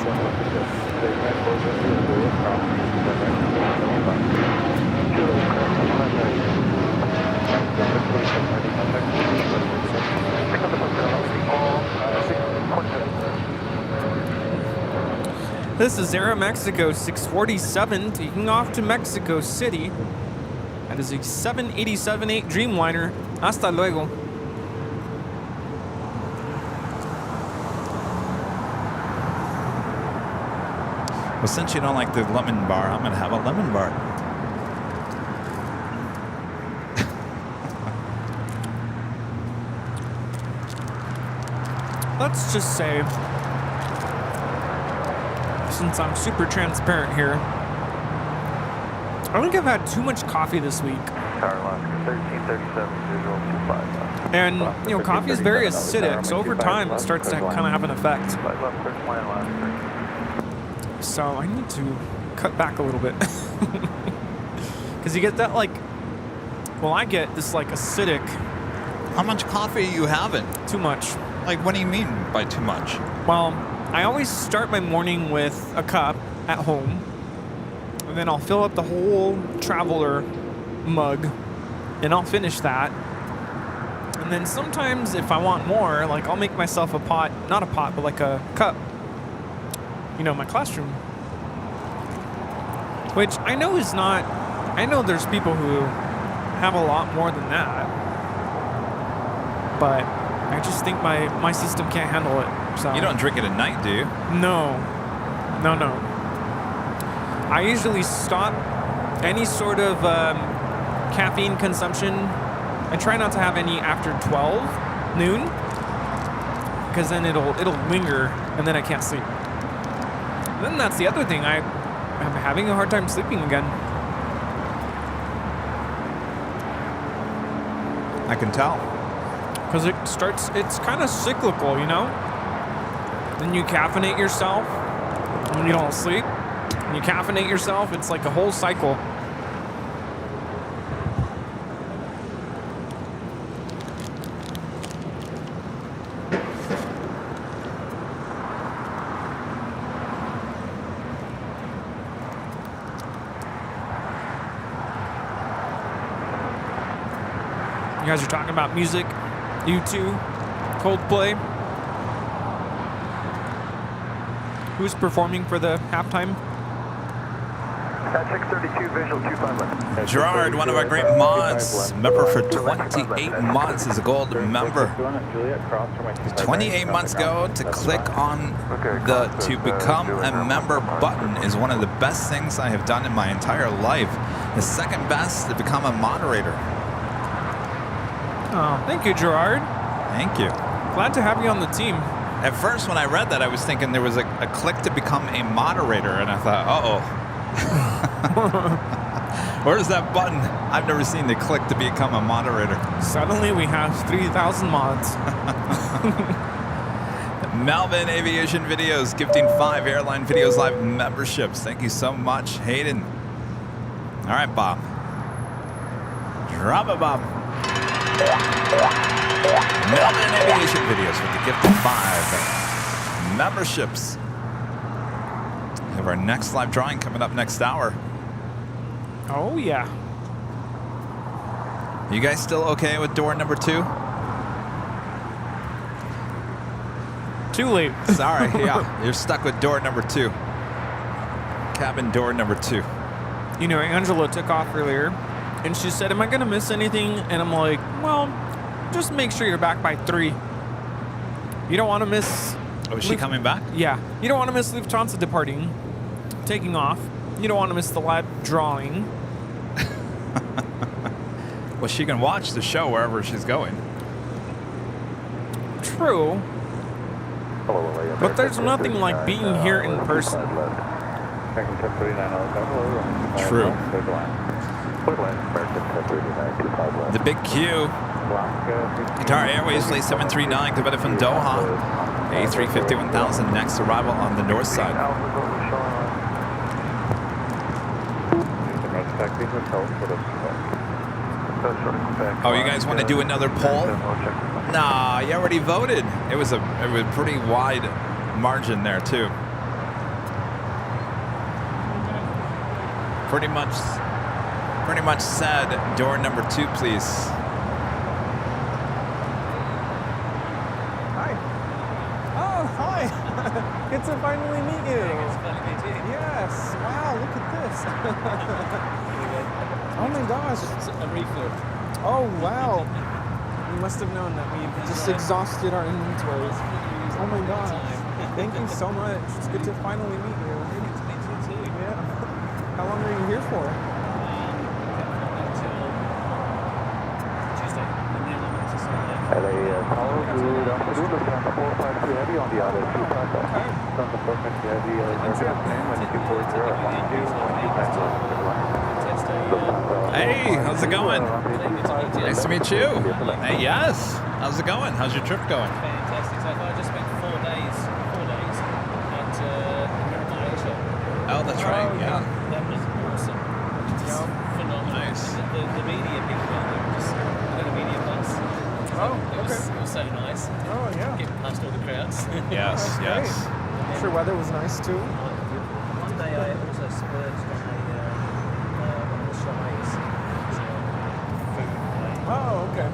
This is Aeromexico 647 taking off to Mexico City. That is a 787-8 Dreamliner. Hasta luego. Well, since you don't like the lemon bar, I'm going to have a lemon bar. Let's just say, since I'm super transparent here, I think I've had too much coffee this week. Tower line 1337, visual 25. And, you know, coffee is very acidic, so over time it starts to kind of have an effect. So I need to cut back a little bit. Because you get that, like, well, I get this, like, acidic. How much coffee are you having? Too much. Like, what do you mean by too much? Well, I always start my morning with a cup at home, and then I'll fill up the whole traveler mug, and I'll finish that. And then sometimes if I want more, like, I'll make myself a pot, not a pot, but like a cup. You know, my classroom. Which I know is not, I know there's people who have a lot more than that. But I just think my system can't handle it. So. You don't drink it at night, do you? No. No. I usually stop any sort of caffeine consumption. I try not to have any after 12 noon, because then it'll linger, and then I can't sleep. And then that's the other thing. I'm having a hard time sleeping again. I can tell. Because it's kind of cyclical, you know? Then you caffeinate yourself, and then you don't sleep. And you caffeinate yourself, it's like a whole cycle. You guys are talking about music, U2, Coldplay. Who's performing for the halftime? At 632, visual 25 left. Gerard, one of our great mods, member for 28 months, is a gold member. 28 months ago, to click on the to become a member button is one of the best things I have done in my entire life. The second best to become a moderator. Oh, thank you, Gerard. Thank you. Glad to have you on the team. At first, when I read that, I was thinking there was a click to become a moderator, and I thought, uh-oh. Where's that button? I've never seen the click to become a moderator. Suddenly we have 3,000 mods. Melvin Aviation Videos gifting 5 Airline Videos Live memberships. Thank you so much, Hayden. All right, Bob. Drop it, Bob. Melvin Aviation Videos with the gift of 5 memberships. We have our next live drawing coming up next hour. Oh, yeah. You guys still okay with door number 2? Too late. Sorry, yeah. You're stuck with door number 2. Cabin door number 2. You know, Angela took off earlier, and she said, am I going to miss anything? And I'm like, well, just make sure you're back by 3. You don't want to miss... Oh, is she coming back? Yeah. You don't want to miss Lufthansa departing, taking off. You don't want to miss the live drawing. Well, she can watch the show wherever she's going. True. But there's nothing like being here in person. True. The Big Q. Qatar Airways Late 739 coming from Doha. A350 1000 next arrival on the north side. Taxi Hotel short of Quebec. Oh, you guys want to do another poll? Nah, you already voted. It was a pretty wide margin there too. Pretty much said door number 2, please. Hi. Oh, hi. Good to finally meet you. Yes. Wow, look at this. Oh my gosh. It's a refill. Oh, wow. You must have known that we've just exhausted our inventories. Oh my gosh. Thank you so much. It's good to finally meet you. Yeah. How long are you here for? Until Tuesday. And then I'm to LA Tower, good afternoon. Looking at the 452 heavy on the other 2 contact. From the 452 heavy, name 2240, Hey, how's it going? Nice to meet you. Hey, yes. How's it going? How's your trip going? Fantastic. So I just spent 4 days at the Miramar show. Oh, that's right. Yeah. That was awesome. Just phenomenal. Nice. And the media people, they were just got a media bus. Oh, It was so nice. Oh, yeah. Getting past all the crowds. Yes, yes. I'm sure weather was nice too. One day I also splurged on one of the chalets. Oh, okay.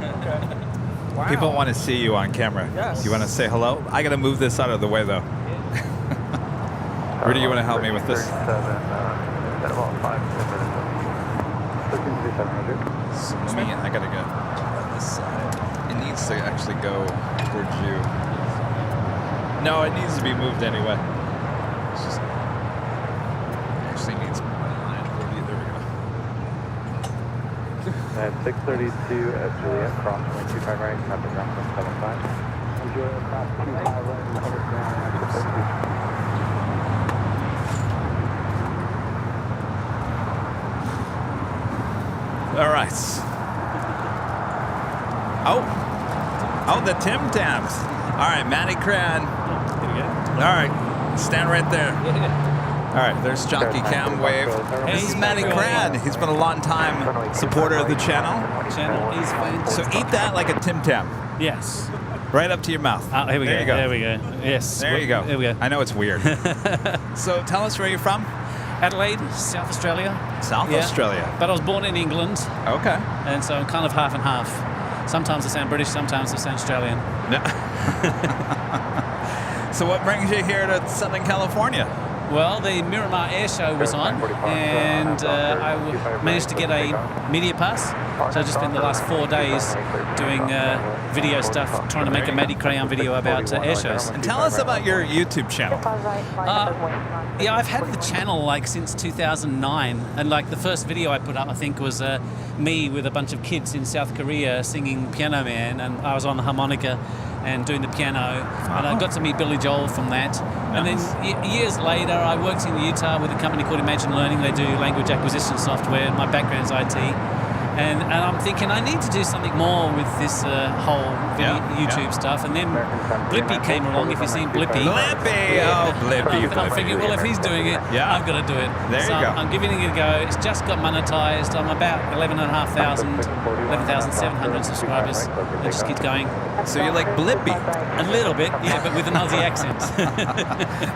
Wow. People want to see you on camera. Yes. You want to say hello? I got to move this out of the way, though. Rudy, you want to help me with this? About 5 minutes. Me, I got to go this side. It needs to actually go towards you. No, it needs to be moved anyway. It's just actually needs more line. Rudy, there we go. At 632 at Juliet, cross 25 right, traffic ground 175. Juliet, cross 25 right, traffic ground 175. All right. Oh, the Tim Tams. All right, Matty Cran. All right, stand right there. All right, there's Jockey Cam Wave. This is Matty Cran. He's been a long time supporter of the channel. He's So eat that like a Tim Tam. Yes. Right up to your mouth. Here we There go. you go. There we go. Yes. There you go. There we go. I know it's weird. So tell us where you're from. Adelaide, South Australia. South Yeah. Australia. But I was born in England, Okay. and so I'm kind of half and half. Sometimes I sound British, sometimes I sound Australian. No. So what brings you here to Southern California? Well, the Miramar Air Show was on, and I managed to get a media pass. So I just spent the last 4 days doing video stuff, trying to make a Matty Crayon video about air shows. And tell us about your YouTube channel. Yeah, I've had the channel like since 2009, and like the first video I put up, I think, was me with a bunch of kids in South Korea singing Piano Man, and I was on the harmonica and doing the piano, and I got to meet Billy Joel from that. And then years later, I worked in Utah with a company called Imagine Learning. They do language acquisition software. My background's IT. And I'm thinking I need to do something more with this whole YouTube stuff. And then Blippy came along, if you've seen Blippy. Blippy! Oh, Blippy. I'm thinking, well, if he's doing it, I've got to do it. There you go. I'm giving it a go. It's just got monetized. I'm about 11,700 subscribers. It just keeps going. So you're like Blippy. A little bit, yeah, but with an Aussie accent.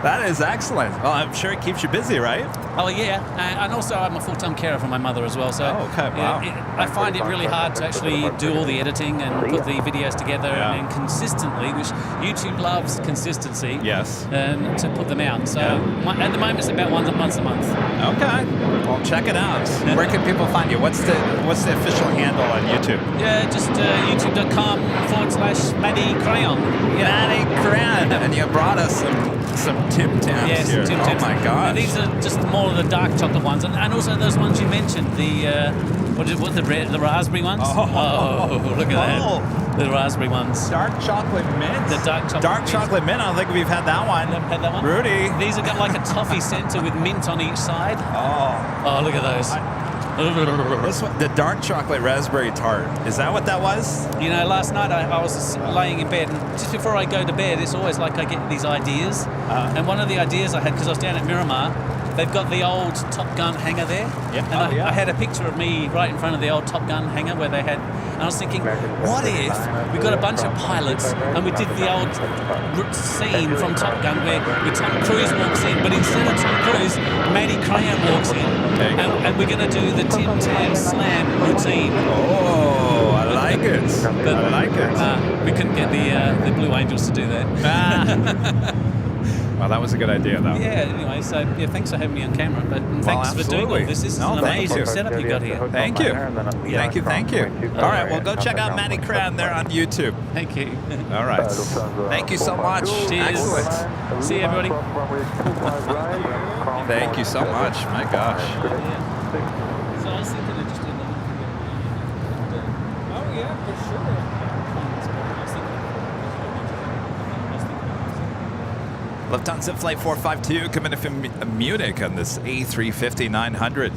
That is excellent. Well, I'm sure it keeps you busy, right? Oh, yeah. And also, I'm a full-time carer for my mother as well. So okay, wow. I find it really hard to actually do all the editing and put the videos together and consistently, which YouTube loves consistency. Yes. And to put them out. So at the moment, it's about once a month. Okay. Well, check it out. Where can people find you? What's the official handle on YouTube? Yeah, just youtube.com/Matty Crayon. Yeah. Matty Crayon. And you brought us some Tim Tams here. Tim Tams. Oh my gosh. And these are just more of the dark chocolate ones, and also those ones you mentioned, the the raspberry ones. Oh, look at that. The raspberry ones. Dark chocolate mint. The dark chocolate mint. I don't think we've had that one. Never had that one. Rudy. These have got like a toffee center with mint on each side. Oh, look at those. This one, the dark chocolate raspberry tart. Is that what that was? You know, last night I was laying in bed, and just before I go to bed, it's always like I get these ideas. And one of the ideas I had, because I was down at Miramar, they've got the old Top Gun hangar there. Yeah. And I had a picture of me right in front of the old Top Gun hangar where they had, and I was thinking, what if we got a bunch of pilots and we did the old scene from Top Gun where Tom Cruise walks in, but instead of Tom Cruise, Matty Crayon walks in, and we're going to do the Tim Tam Slam routine. Oh, I like it. But, I like it. we couldn't get the Blue Angels to do that. Well, that was a good idea, though. Yeah, anyway, so yeah, thanks for having me on camera, but thanks for doing all this. This is an amazing setup you got here. Thank you. Thank you. All right, well, go check out Matty Cran there on YouTube. Thank you. All right. Thank you so much. Cheers. Excellent. See you, everybody. Thank you so much. My gosh. So I was thinking of just doing Oh, yeah, for sure. Lufthansa Flight 452 coming in from Munich on this A350-900.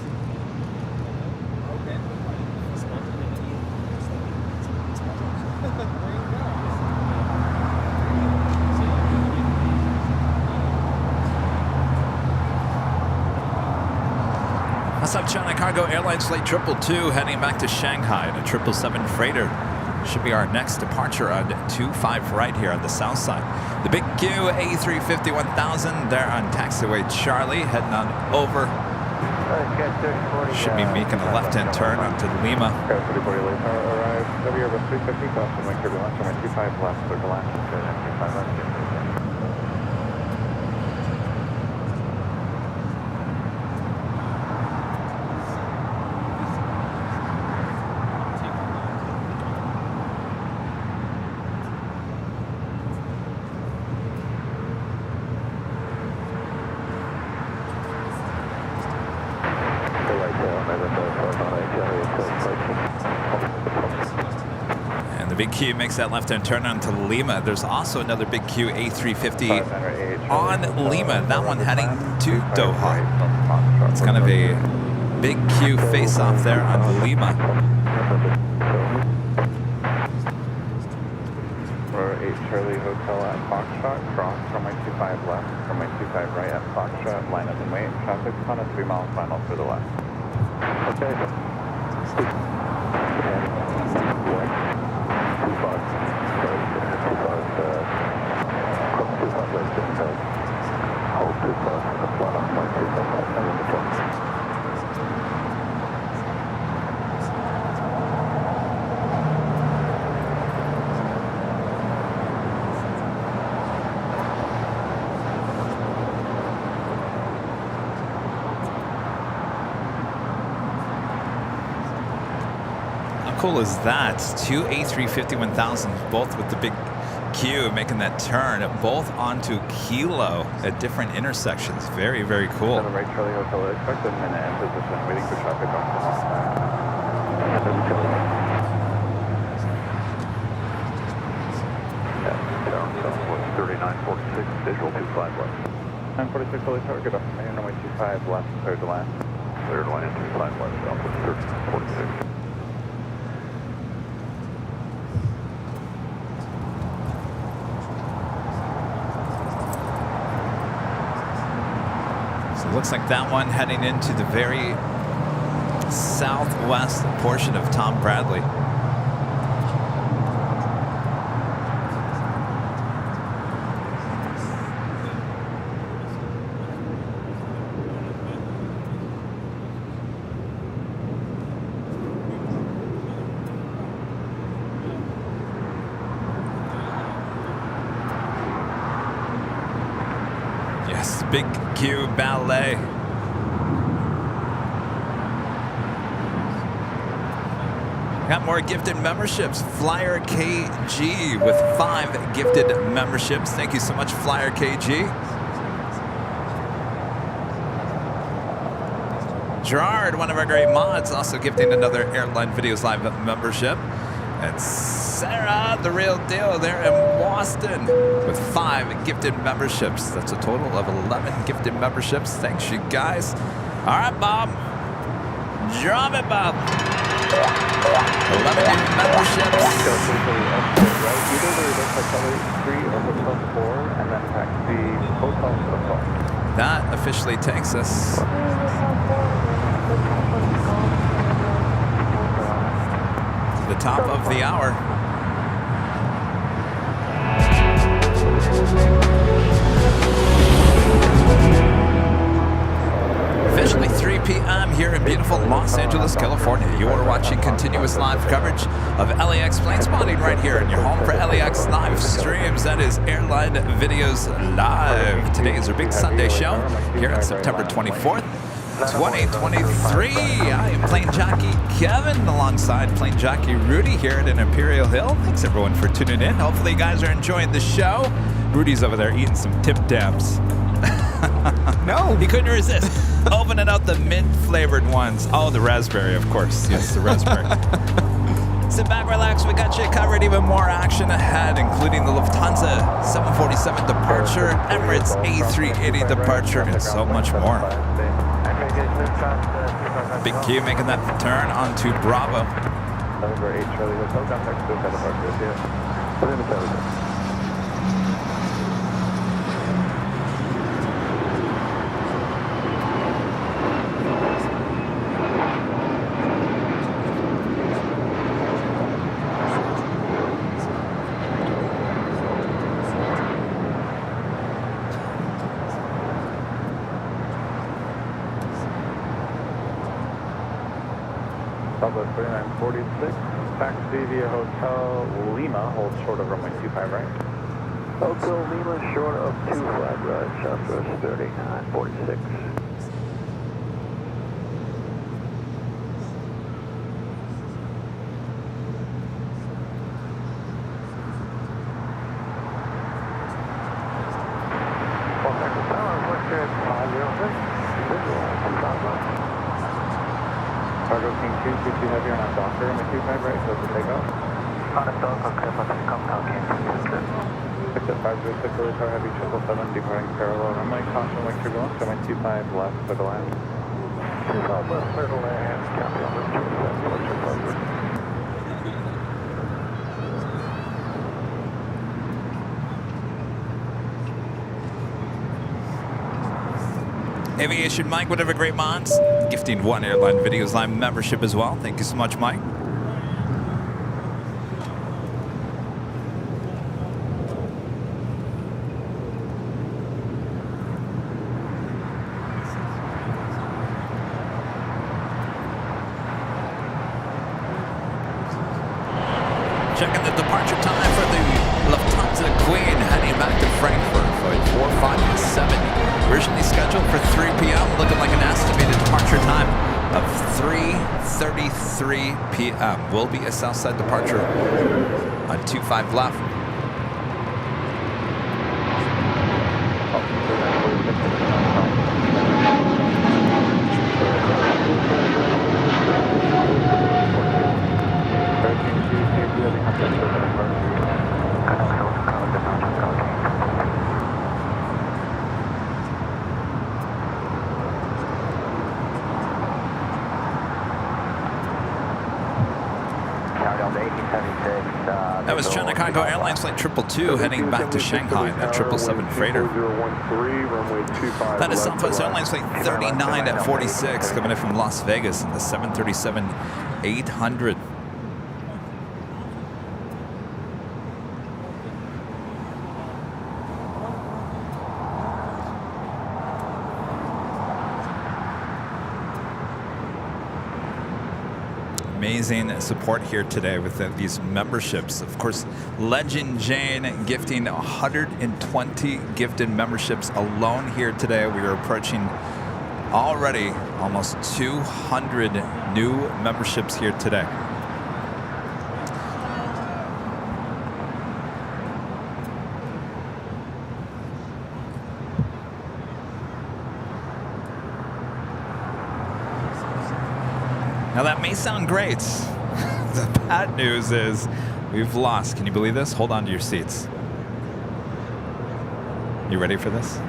What's up, China Cargo Airlines Flight 222 heading back to Shanghai in a 777 freighter. Should be our next departure on 25 right here on the south side. The big Q A350 1000 there on taxiway Charlie heading on over. Should be making a left-hand turn onto Lima. And the big Q makes that left-hand turn onto Lima. There's also another big Q A350 on Lima. That one heading to Doha. It's kind of a big Q face-off there on Lima. We're 8 Charlie Hotel at Foxtrot, cross from my 25 left, from my 25 right at Foxtrot, line up and wait. Traffic's on a 3-mile final for the left. Okay. How cool is that? Two A350 1000s, both with the big Q making that turn, both onto Kilo at different intersections. Very, very cool. Right, Charlie Hotel, expect a minute in position, waiting for traffic on the 3946, visual 25 left. 946 Charlie Tower, get off main runway 25 left, third to last. Third line 25 left, Alpha 1346. Looks like that one heading into the very southwest portion of Tom Bradley. Yes, big Q ballet. Got more gifted memberships. Flyer KG with 5 gifted memberships. Thank you so much, Flyer KG. Gerard, one of our great mods, also gifting another Airline Videos Live membership. And Sarah, the real deal, there in Boston with 5 gifted memberships. That's a total of 11 gifted memberships. Thanks, you guys. All right, Bob. Drop it, Bob. 11 gifted memberships. Either the Hotel 3 or Hotel 4, and then taxi Hotel. that officially takes us to the top of the hour. Officially 3 p.m. here in beautiful Los Angeles, California. You are watching continuous live coverage of LAX plane spotting right here in your home for LAX live streams. That is Airline Videos Live. Today is our big Sunday show here on September 24th, 2023. I am Plane Jockey Kevin alongside Plane Jockey Rudy here at an Imperial Hill. Thanks everyone for tuning in. Hopefully you guys are enjoying the show. Rudy's over there eating some Tip Tams. No, he couldn't resist. Opening out the mint-flavored ones. Oh, the raspberry, of course. Yes, the raspberry. Sit back, relax. We got you covered. Even more action ahead, including the Lufthansa 747 departure, Emirates A380 departure, and so much more. Big Q making that turn onto Bravo. Bravo 3946, taxi via Hotel Lima, hold short of runway 25 right. Hotel Lima, short of 25 right, Southwest 3946. Cargo King 2, could you have your on Docker on the 25 right, so to take off? On a Docker, clear for takeoff, now King 2. Picked up 506, early car heavy 777, departing parallel runway, caution where you're going, coming 25 left, circle land. 25 left, circle land, copy on this 777, what's your pleasure? Aviation Mike, whatever great mods, gifting one Airline Videos Live membership as well. Thank you so much, Mike. Checking the departure time for the Lufthansa Queen heading back to Frankfurt, flight 457. Originally scheduled for 3 p.m., looking like an estimated departure time of 3:33 p.m. Will be a Southside departure on 25 left. That was China Cargo Airlines flight 222 heading back to Shanghai, that 777 freighter. That is Southwest Airlines flight 39 at 46 coming in from Las Vegas in the 737-800. Amazing support here today with these memberships. Of course, Legend Jane gifting 120 gifted memberships alone here today. We are approaching already almost 200 new memberships here today. Now that may sound great. The bad news is we've lost. Can you believe this? Hold on to your seats. You ready for this?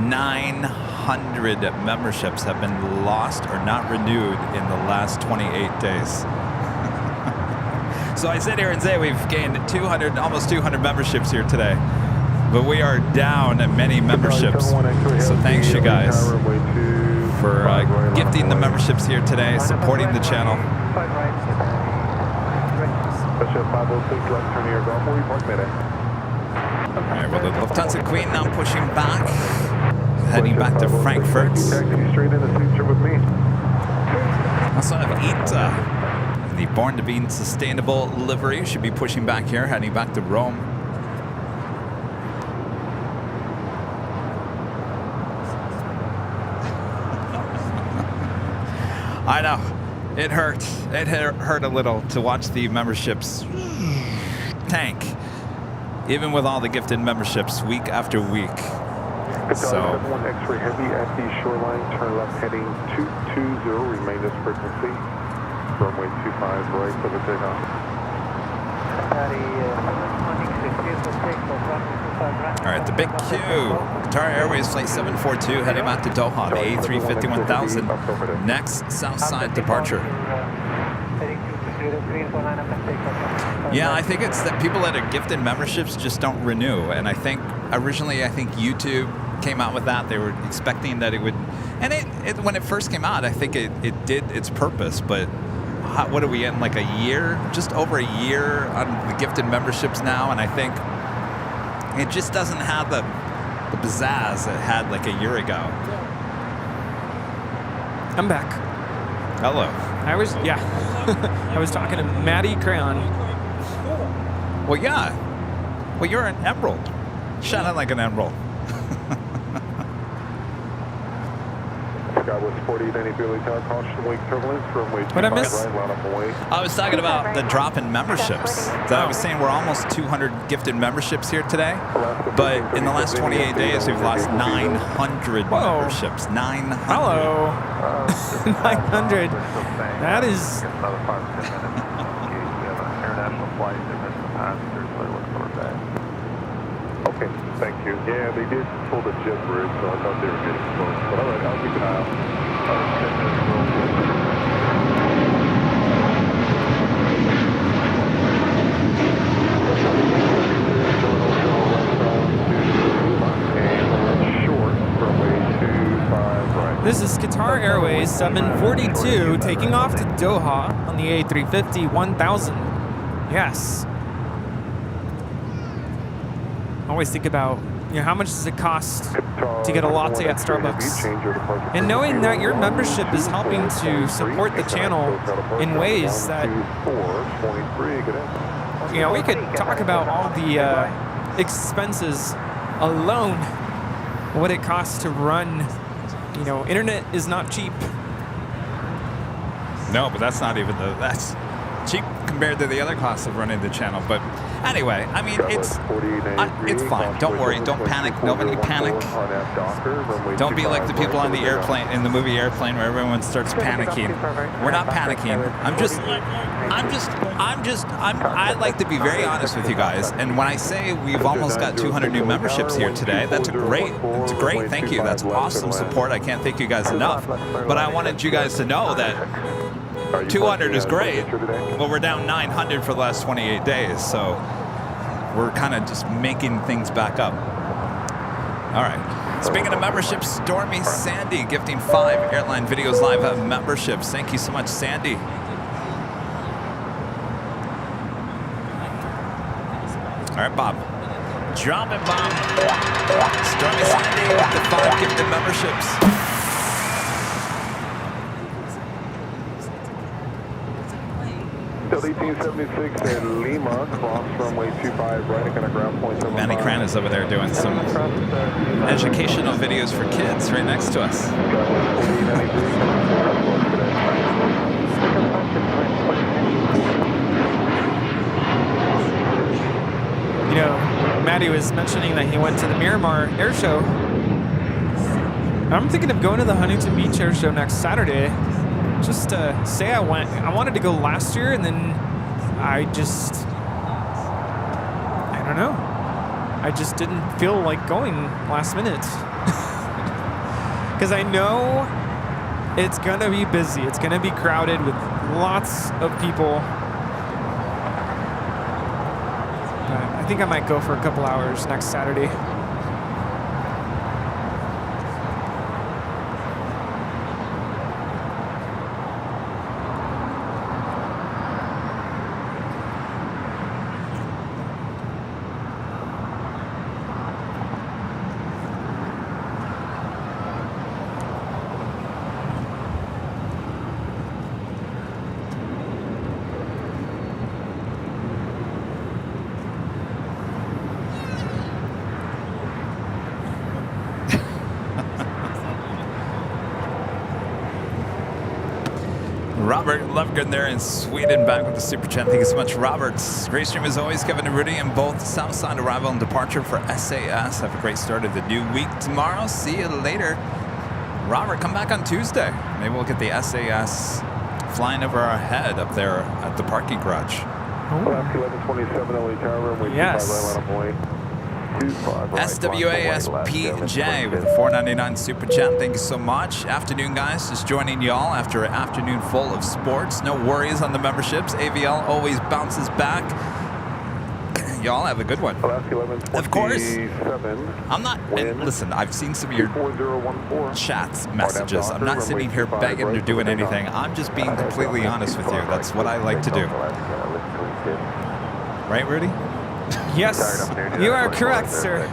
900 memberships have been lost or not renewed in the last 28 days. So I sit here and say we've gained 200, almost 200 memberships here today. but we are down many memberships. So thanks you guys for gifting the memberships here today, supporting the channel. All right, well, the Lufthansa Queen now pushing back, heading back to Frankfurt. Also have ITA, the Born to Be Sustainable livery, should be pushing back here, heading back to Rome. I know, it hurt. It hurt a little to watch the memberships tank, even with all the gifted memberships week after week. So, one X-ray heavy at the shoreline, turn left heading 220, remain this frequency, runway 25 right for the takeoff. All right, the big Q, Qatar Airways Flight 742 heading back to Doha, the A350-1000, next south side departure. Yeah, I think it's that people that are gifted memberships just don't renew, and I think originally YouTube came out with that. They were expecting that it would, and it when it first came out, I think it did its purpose, but what are we in, like a year, just over a year on the gifted memberships now, and I think it just doesn't have the pizzazz it had like a year ago. I'm back. Hello. I was talking to Maddie Crayon. Well, yeah. Well, you're an emerald. Shouting like an emerald. Skywest 48, any Billy Tower, caution, wake turbulence, runway 25 right, line up away. I was talking about the drop in memberships. So I was saying we're almost 200 gifted memberships here today, but in the last 28 days we've lost 900 memberships. 900. Hello. 900. That is. Another 5 to 10 minutes. We have an international flight that missed the passengers, so they look for that. Okay, thank you. Yeah, they did pull the jet bridge, so I thought they were getting close. But all right, I'll keep an eye out. This is Qatar Airways 742 taking off to Doha on the A350-1000. Yes. Always think about, how much does it cost to get a latte at Starbucks? And knowing that your membership is helping to support the channel in ways that, we could talk about all the expenses alone, what it costs to run. Internet is not cheap. No, but that's not even that's cheap compared to the other costs of running the channel. But anyway, I mean, it's fine. Don't worry. Don't panic. Nobody panic. Don't be like the people on the airplane, in the movie Airplane, where everyone starts panicking. We're not panicking. I'd like to be very honest with you guys. And when I say we've almost got 200 new memberships here today, that's great. It's great. Thank you. That's awesome support. I can't thank you guys enough. But I wanted you guys to know that 200 is great, but we're down 900 for the last 28 days, so we're kind of just making things back up. All right. Speaking of memberships, Stormy Sandy gifting 5 Airline Videos Live memberships. Thank you so much, Sandy. All right, Bob. Drop it, Bob. Stormy Sandy with the 5 gifted memberships. Till 1876 at Lima, cross runway 25 right, and ground point 75. Manny Cran is over there doing some educational videos for kids right next to us. Maddie was mentioning that he went to the Miramar Air Show. I'm thinking of going to the Huntington Beach Air Show next Saturday. Just to say I wanted to go last year, and then I don't know. I just didn't feel like going last minute. Because I know it's going to be busy. It's going to be crowded with lots of people. I think I might go for a couple hours next Saturday. Robert Lovegood there in Sweden, back with the super chat. Thank you so much, Robert. Great stream as always, Kevin and Rudy, and both Southside arrival and departure for SAS. Have a great start of the new week tomorrow. See you later. Robert, come back on Tuesday. Maybe we'll get the SAS flying over our head up there at the parking garage. Alaska 1127 LA Tower, runway 25 right on way. SWASPJ with a $4.99 super chat. Thank you so much. Afternoon, guys. Just joining y'all after an afternoon full of sports. No worries on the memberships. AVL always bounces back. Y'all have a good one. Of course. I'm not. And listen, I've seen some of your chats messages. I'm not sitting here begging or doing anything. I'm just being completely honest with you. That's what I like to do. Right, Rudy? Yes, you are correct, sir.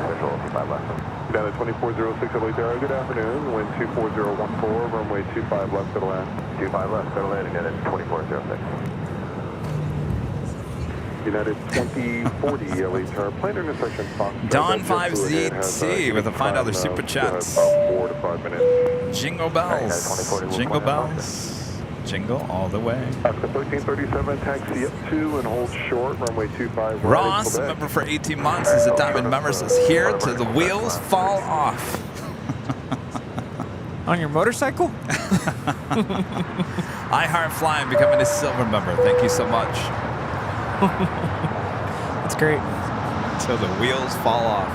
Down at 2406 LA Tower, good afternoon. Wind 24014, runway 25 left to the land. 25 left to the land again at 2406. United 2040 LA Tower, plane intersection Fox. Don 5ZT with a $5 super chat. 4 to 5 minutes. Jingle bells. Jingle bells. Jingle all the way. Alaska 1337, taxi up 2 and hold short, runway 25 right. Ross, a member for 18 months, is a diamond member, says here till the wheels fall off. On your motorcycle? I Heart Flying becoming a silver member. Thank you so much. That's great. Till the wheels fall off.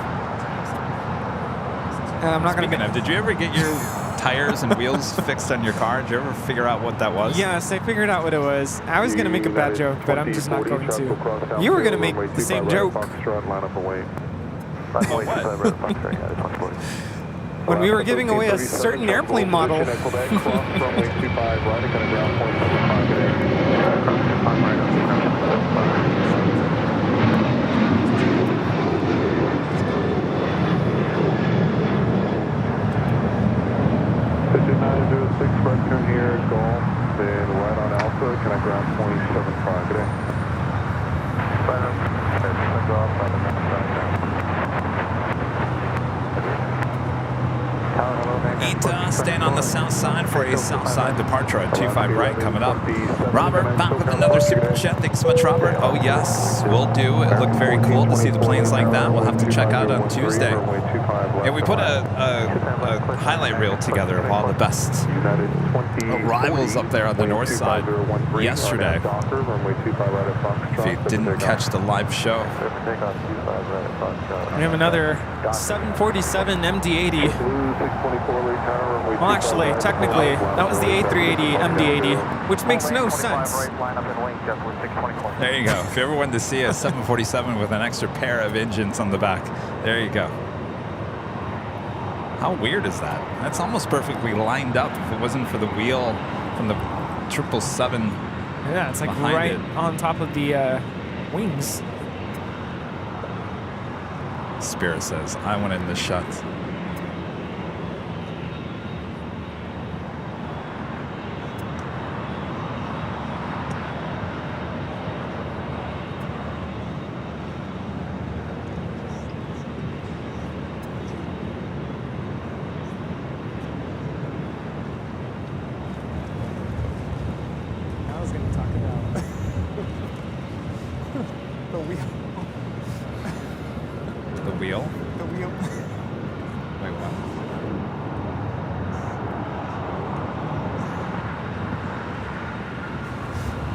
I'm not going to Did you ever get your tires and wheels fixed on your car? Did you ever figure out what that was? Yes, I figured out what it was. I was going to make a bad joke, but I'm just not going to. You were going to make the same joke. When we were giving away a certain airplane model. Right turn here, Golf, then right on Alpha, can I ground 27.5 today? Ita staying on the south side for a south side departure at 25 right coming up. Robert back with another super chat. Thanks so much, Robert. Oh yes, we'll do. It looked very cool to see the planes like that. We'll have to check out on Tuesday. Yeah, we put a highlight reel together of all the best arrivals up there on the north side yesterday. If you didn't catch the live show. We have another 747 MD-80. Well, actually, technically, that was the A380 MD-80, which makes no sense. There you go. If you ever wanted to see a 747 with an extra pair of engines on the back, there you go. How weird is that? That's almost perfectly lined up if it wasn't for the wheel from the 777. Yeah, it's like right on top of the wings. Spirit says, I went in the shut.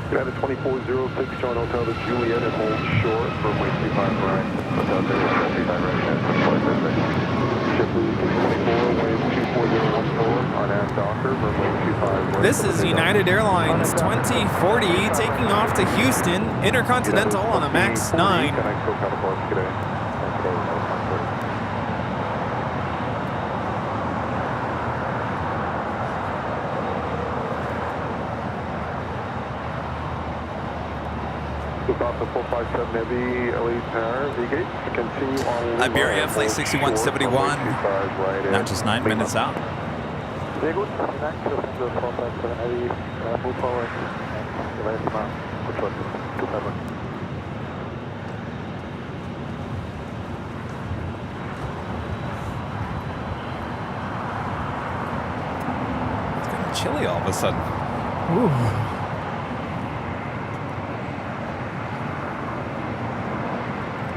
United 2406, join Hotel to Juliet and hold short for runway 25 right. Hotel 035 right, JetBlue 624, wind 24014, This is United Airlines 2040 taking off to Houston, Intercontinental on a MAX 9. About the 457 Heavy, LA Tower, V-Gate, continue on Iberia, flight 6171, now just 9 minutes out. Very good, 457 Heavy, move forward, very smart, control, 27. It's getting chilly all of a sudden. Ooh.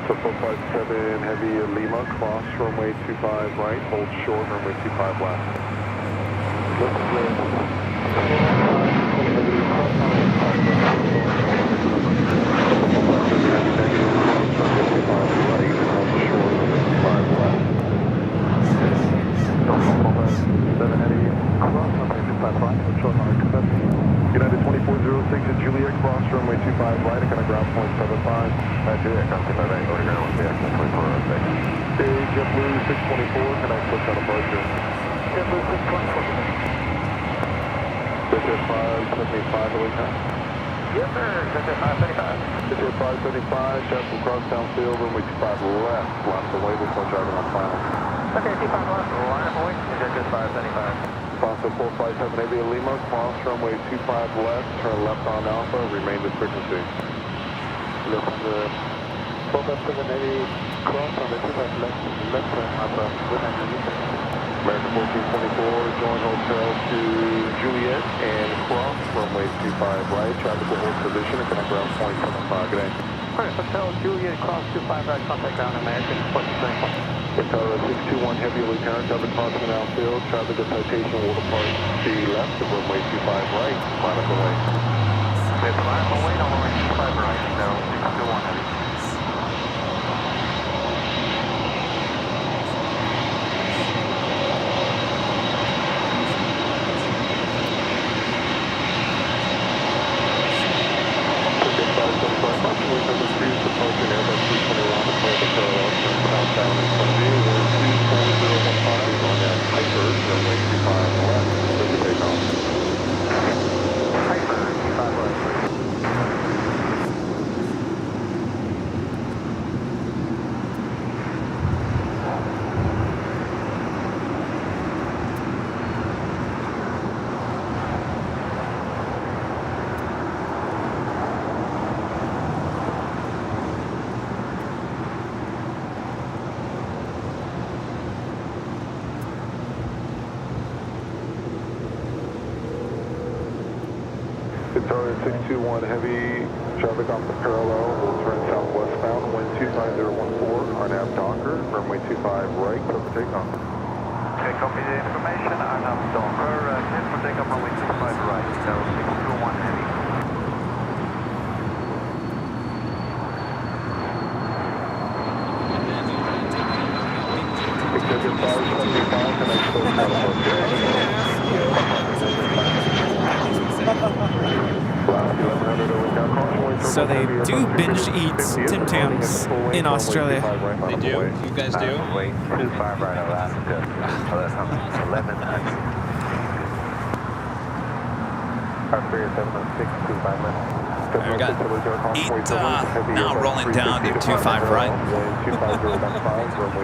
So 457 Heavy Lima, cross runway 25 right, hold short, runway 25 left. United 2406 at Juliet, cross runway 25 right, kind of ground point 75. Juliet, ground 25 right, over ground with the X 2406. Hey, JetBlue 624, can I switch on departure? JetBlue 624. Jet 575, away time. Yes, sir, Jet 575. Jet 575, shot from crosstown field, runway 25 left, line of away, this one driving on final. Okay, 25 left, line of away, Jet 575. Foster 457 Heavy Lima, cross runway 25 left, turn left on Alpha, remain with frequency. Listen to 457 Heavy, cross runway 25 left, turn Alpha, with American 1424, join hotel to Juliet and cross runway 25 right, traffic will hold position and connect ground point 75, good day. Alright, hotel Juliet, cross 25 right, contact ground American 1424. Hotel 621 Heavy Lieutenant, traffic crossing an outfield, traffic at citation will depart to left of runway 25 right, line up away. It's line up away on runway 25 right, so 621 Heavy. Victoria 621 Heavy, traffic off the parallel, will turn southwestbound, wind 29014, RNAV Docker, runway 25 right, clear for takeoff. Okay, copy the information, RNAV Docker, clear for takeoff, runway 25 right, so 621 Heavy. Exhibit 575, connect to So they do binge eat Tim Tams in Australia. They do? You guys do? Wait, 25 right, Alaska. 11. We got ETA now rolling down to 25 right.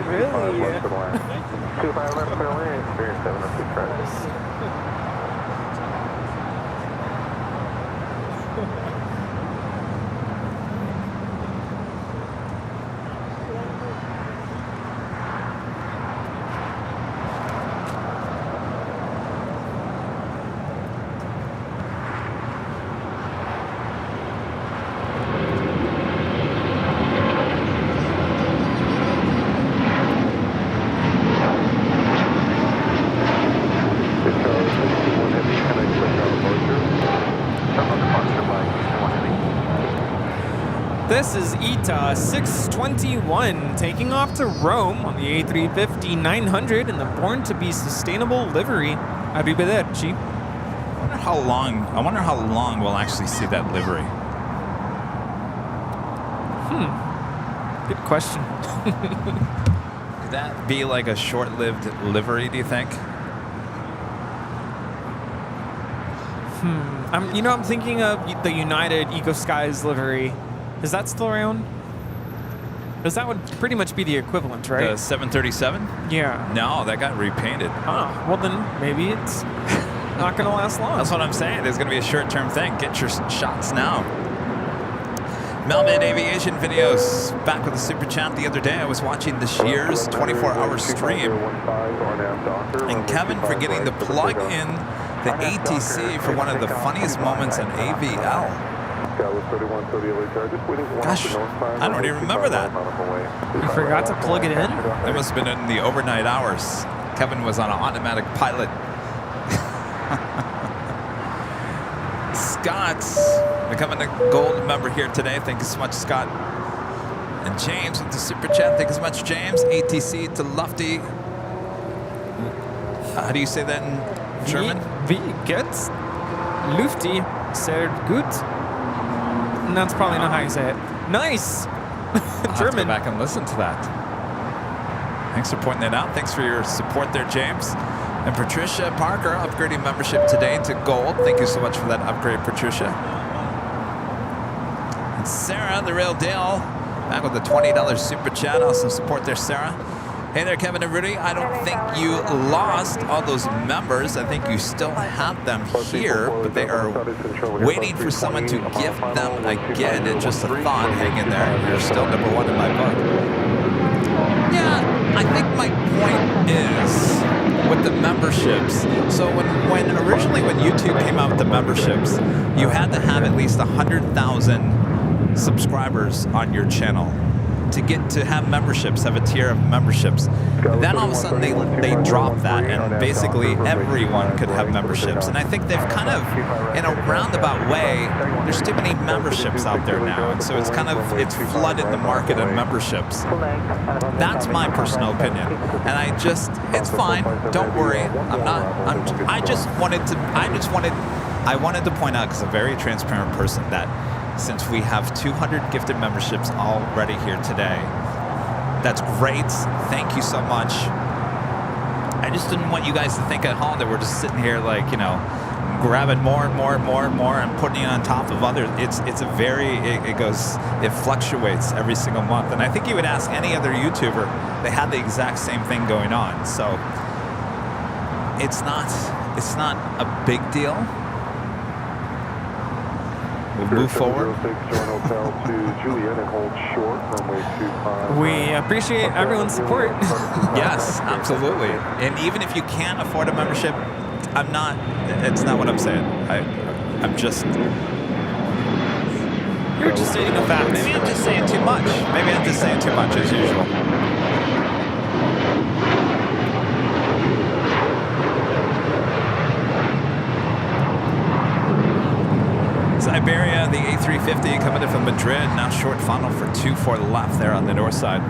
Really? 25 left, clear lane, Spirit 706 right. This is ETA 621 taking off to Rome on the A350-900 in the Born to be Sustainable livery. Arrivederci. I wonder how long we'll actually see that livery. Good question. Could that be like a short-lived livery, do you think? I'm thinking of the United Eco Skies livery. Is that still around? Because that would pretty much be the equivalent, right? The 737? Yeah. No, that got repainted. Oh, well then maybe it's not going to last long. That's what I'm saying. There's going to be a short-term thing. Get your shots now. Melvin Aviation Videos, back with a super chat the other day. I was watching the Shears 24-hour stream, and Kevin forgetting to plug in the ATC for one of the funniest moments in AVL. Gosh, I don't even remember that. You forgot to plug it in? It must have been in the overnight hours. Kevin was on an automatic pilot. Scott's becoming a gold member here today. Thank you so much, Scott. And James with the super chat. Thank you so much, James. ATC to Lufty. How do you say that in German? Wie geht's? Lufty, sehr gut. And that's probably not how you say it. Nice! I'll have to German. go back and listen to that. Thanks for pointing that out. Thanks for your support there, James. And Patricia Parker upgrading membership today to gold. Thank you so much for that upgrade, Patricia. And Sarah, the real deal, back with the $20 super chat. Awesome support there, Sarah. Hey there, Kevin and Rudy. I don't think you lost all those members. I think you still have them here, but they are waiting for someone to gift them again. And just a thought, hang in there. You're still number one in my book. Yeah, I think my point is with the memberships. So when originally when YouTube came out with the memberships, you had to have at least 100,000 subscribers on your channel to get to have memberships, have a tier of memberships. Then all of a sudden they dropped that, and basically everyone could have memberships. And I think they've kind of, in a roundabout way, there's too many memberships out there now, and so it's flooded the market of memberships. That's my personal opinion, and it's fine. Don't worry. I wanted to point out, because I'm a very transparent person, that since we have 200 gifted memberships already here today, that's great. Thank you so much. I just didn't want you guys to think at home that we're just sitting here like, grabbing more and more and more and more and putting it on top of others. It fluctuates every single month. And I think you would ask any other YouTuber, they had the exact same thing going on. So it's not a big deal. We'll move forward. We appreciate everyone's support. Yes, absolutely. And even if you can't afford a membership, it's not what I'm saying. I'm just... You're just stating the facts. Maybe I'm just saying too much. Maybe I'm just saying too much as usual. Iberia, the A350 coming in from Madrid, now short funnel for 24 left there on the north side.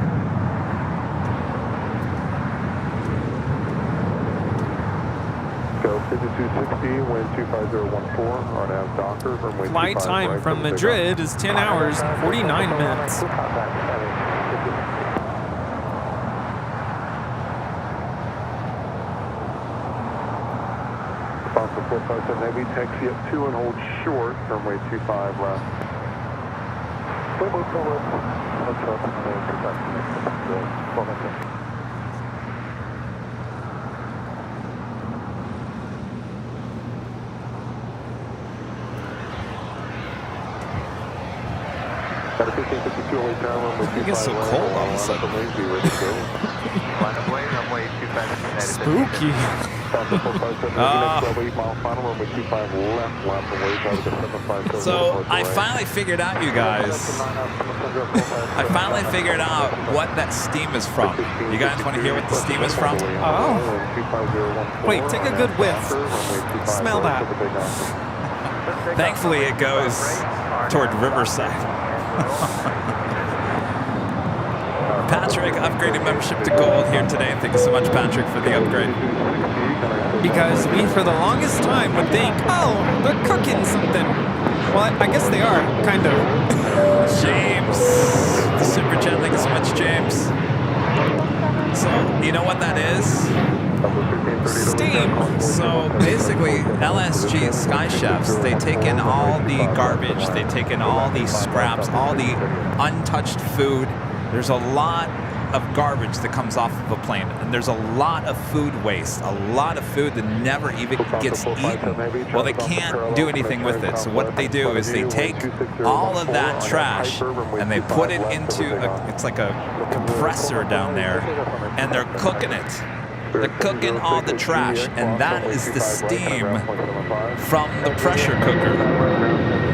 Go 5260, wind 25014 on out Docker. Flight time from Madrid is 10 hours and 49 minutes. Responsive 457 Heavy, taxi up 2 and hold short, runway 25 left. It gets so cold all of a sudden. Spooky. So I finally figured out, you guys. I finally figured out what that steam is from. You guys want to hear what the steam is from? Oh. Wait, take a good whiff. Smell that. Thankfully, it goes toward Riverside. Patrick upgraded membership to gold here today. Thank you so much, Patrick, for the upgrade. because we, for the longest time, would think, oh, they're cooking something. Well, I guess they are, kind of. James, the super chat, thank you so much, James. So, you know what that is? Steam. So basically, LSG Sky Chefs, they take in all the garbage, they take in all the scraps, all the untouched food. There's a lot of garbage that comes off of a plane, and there's a lot of food waste, a lot of food that never even gets eaten. Well, they can't do anything with it, so what they do is they take all of that trash and they put it into it's like a compressor down there, and they're cooking it. They're cooking all the trash, and that is the steam from the pressure cooker.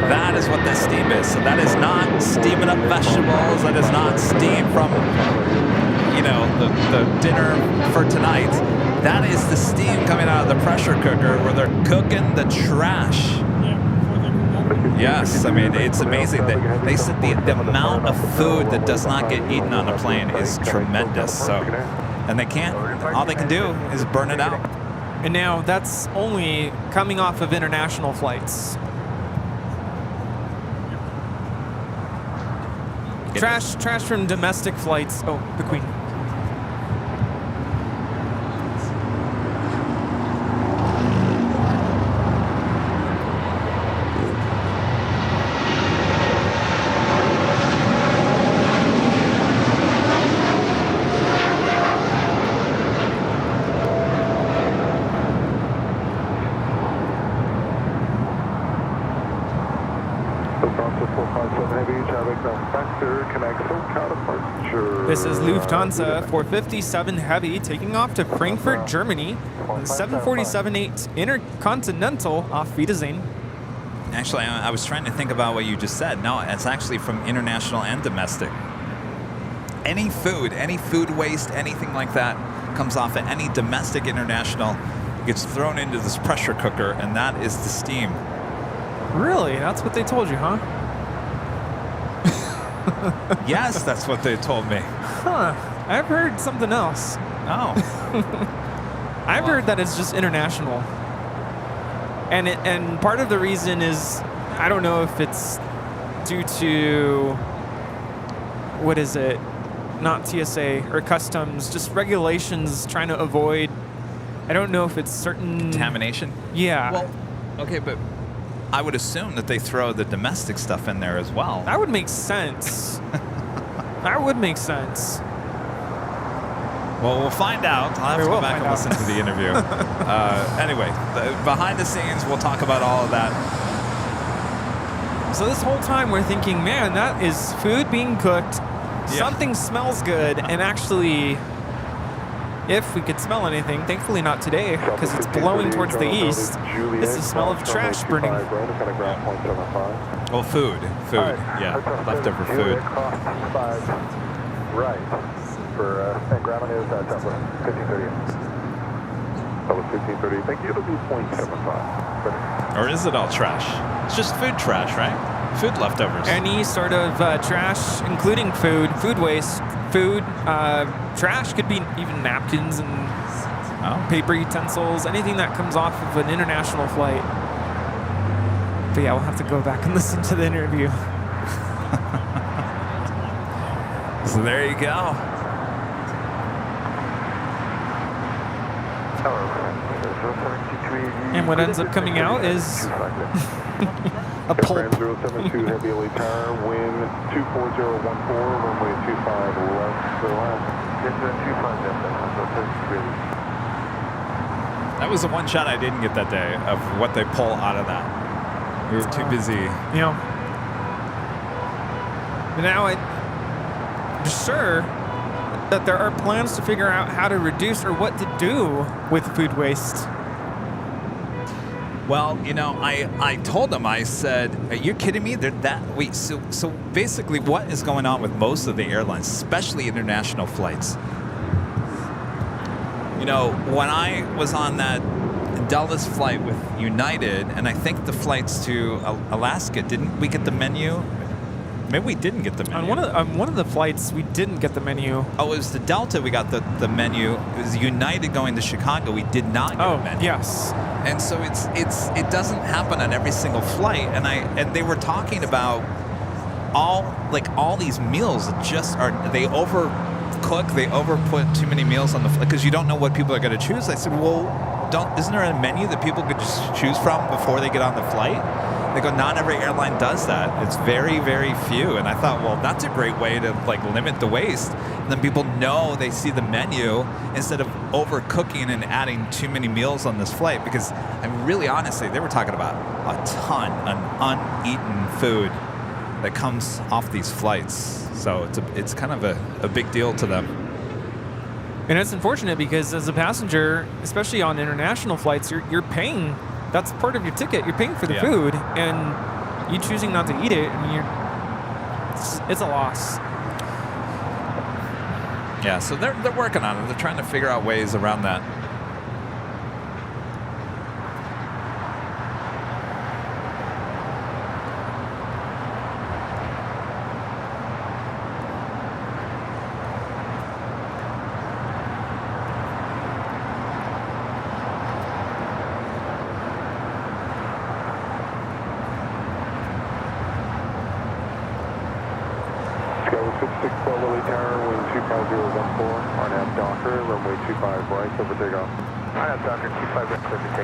That is what that steam is. So that is not steaming up vegetables. That is not steam from, you know, the dinner for tonight. That is the steam coming out of the pressure cooker where they're cooking the trash. Yes, I mean, it's amazing that they said the amount of food that does not get eaten on a plane is tremendous. So, and they can't, all they can do is burn it out. And now that's only coming off of international flights. Trash from domestic flights. Oh, the Queen. This is Lufthansa 457 Heavy taking off to Frankfurt, Germany. 747-8 Intercontinental off Wiedersehen. Actually, I was trying to think about what you just said. No, it's actually from international and domestic. Any food waste, anything like that comes off at any domestic, international, gets thrown into this pressure cooker, and that is the steam. Really? That's what they told you, huh? Yes, that's what they told me. Huh. I've heard something else. Oh. I've heard that it's just international. And part of the reason is, I don't know if it's due to, what is it? Not TSA or customs, just regulations trying to avoid, I don't know if it's certain... Contamination? Yeah. Well, okay, but I would assume that they throw the domestic stuff in there as well. That would make sense. That would make sense. Well, we'll find out. I'll have to go back and listen to the interview. Anyway, behind the scenes, we'll talk about all of that. So this whole time we're thinking, man, that is food being cooked. Yeah. Something smells good. And actually, if we could smell anything, thankfully not today, because it's blowing towards the east, it's the smell of trash burning. Well, food. Yeah, leftover food. Right. For ground is Temple 1530. Temple 1530. Thank you. It'll be 0.75. Or is it all trash? It's just food trash, right? Food leftovers. Any sort of trash, including food waste, trash could be even napkins and paper utensils, anything that comes off of an international flight. But yeah, we'll have to go back and listen to the interview. So there you go. And what ends up coming out is a pulp. 072 Heavy LA Tower, wind 24014, runway 25 left, That was the one shot I didn't get that day of what they pull out of that. We were too busy. You know. But now I'm sure that there are plans to figure out how to reduce or what to do with food waste. Well, you know, I told them, I said, are you kidding me? So basically what is going on with most of the airlines, especially international flights? You know, when I was on that Dulles flight with United, and I think the flights to Alaska, didn't we get the menu? Maybe we didn't get the menu. On one of the flights, we didn't get the menu. Oh, it was the Delta. We got the menu. It was United going to Chicago. We did not get the menu. Yes. And so it doesn't happen on every single flight. And they were talking about all these meals just they overcook. They overput too many meals on the flight because you don't know what people are going to choose. I said, well, isn't there a menu that people could just choose from before they get on the flight? They go, not every airline does that. It's very, very few. And I thought, well, that's a great way to limit the waste. And then people know they see the menu instead of overcooking and adding too many meals on this flight. Because really honestly, they were talking about a ton of uneaten food that comes off these flights. So it's kind of a big deal to them. And it's unfortunate because as a passenger, especially on international flights, you're paying. That's part of your ticket. You're paying for the food, and you choosing not to eat it, it's a loss. Yeah, so they're working on it. They're trying to figure out ways around that.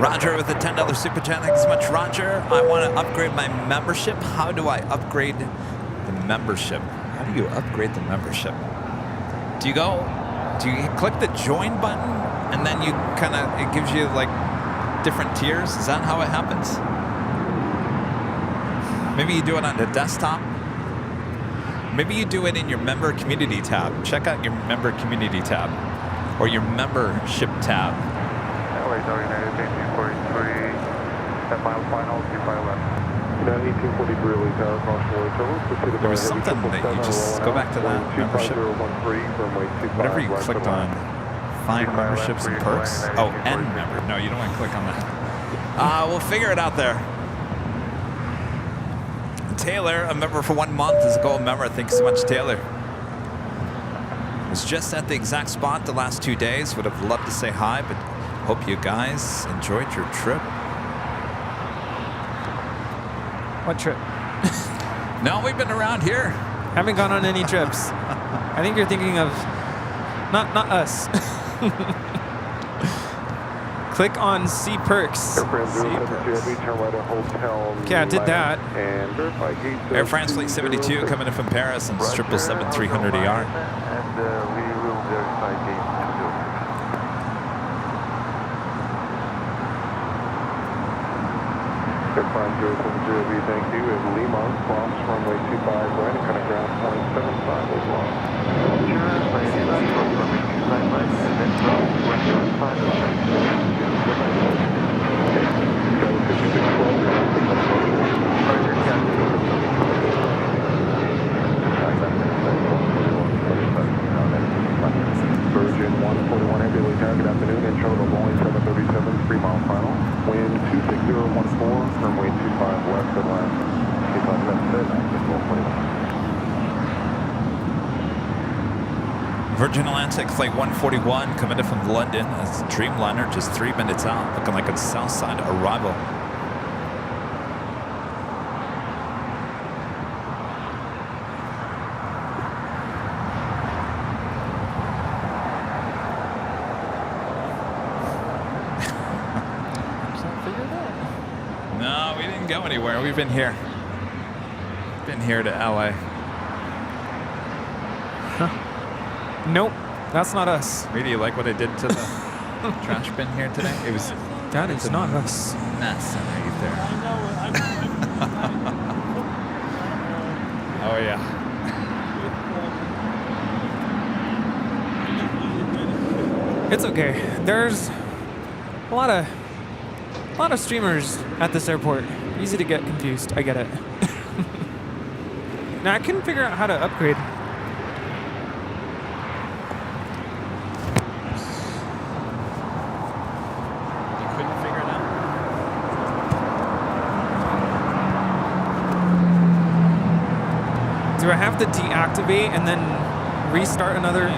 Roger with the $10 super chat. Thanks so much, Roger. I want to upgrade my membership. How do I upgrade the membership? How do you upgrade the membership? Do you click the join button and then it gives you different tiers? Is that how it happens? Maybe you do it on the desktop. Maybe you do it in your member community tab. Check out your member community tab or your membership tab. United 1843, 10 mile final, 25 left. 1843 Lee Tower, cross There was something that you just go back to that membership. Whatever you clicked on, find memberships and perks. Oh, end member. No, you don't want to click on that. We'll figure it out there. Taylor, a member for 1 month, is a gold member. Thanks so much, Taylor. Was just at the exact spot the last 2 days. Would have loved to say hi, but hope you guys enjoyed your trip. What trip? No, we've been around here. Haven't gone on any trips. I think you're thinking of not us. Click on See Perks. Yeah, I did that. Air France Fleet 72 coming in from Paris and 777-300ER. Airline 070B, thank you. At Lima, cross runway 25 right, and kind of ground 0.75 is long. Sure, runway 25 right, and then drop 1.5. Go 5612. Roger, Virgin 141 Heavy Lee Tower, good afternoon. Intro to Boeing 737, 3 mile final. Wind 26014, runway 25 left and left. Takeoff set, Virgin Atlantic Flight 141 coming in from London. That's Dreamliner, just 3 minutes out, looking like a south side arrival. No, we didn't go anywhere. We've been here. Been here to LA. Huh. Nope, that's not us. Really, you like what I did to the trash bin here today? It was. That is not us. Mess underneath there. Oh yeah. It's okay. There's a lot of streamers at this airport. Easy to get confused. I get it. Now I couldn't figure out how to upgrade. You couldn't figure it out? Do do I have to deactivate and then restart another?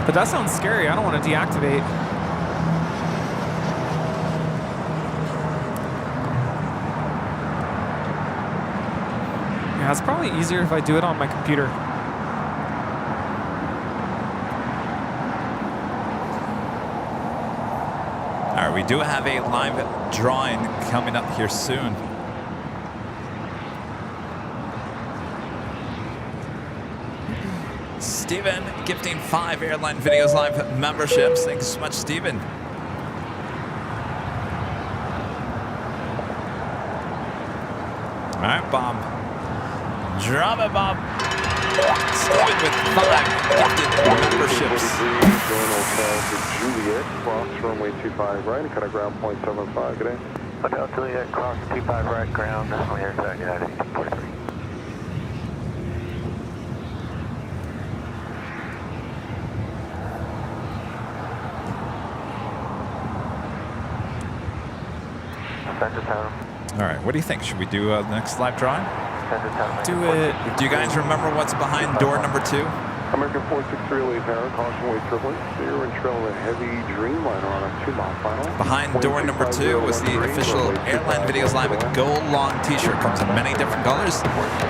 But that sounds scary. I don't want to deactivate. Yeah, it's probably easier if I do it on my computer. All right, we do have a live drawing coming up here soon. Steven gifting 5 Airline Videos Live memberships. Thanks so much, Steven. All right, Bob. Drop it, Bob. Steven with 5 gifted memberships. Juliet, cross runway 25 right, and cut a ground point 75. Good day. Hotel Juliet, cross 25 right, ground. On your side, United 43. All right, what do you think? Should we do the next live drawing? Do it. Do you guys remember what's behind door number 2? American 463 LA Tower, caution way turbulence. Zero and trail a heavy Dreamliner on a 2-mile final. Behind door number 2 was the official Airline Videos Live Go Long t-shirt. Comes in many different colors.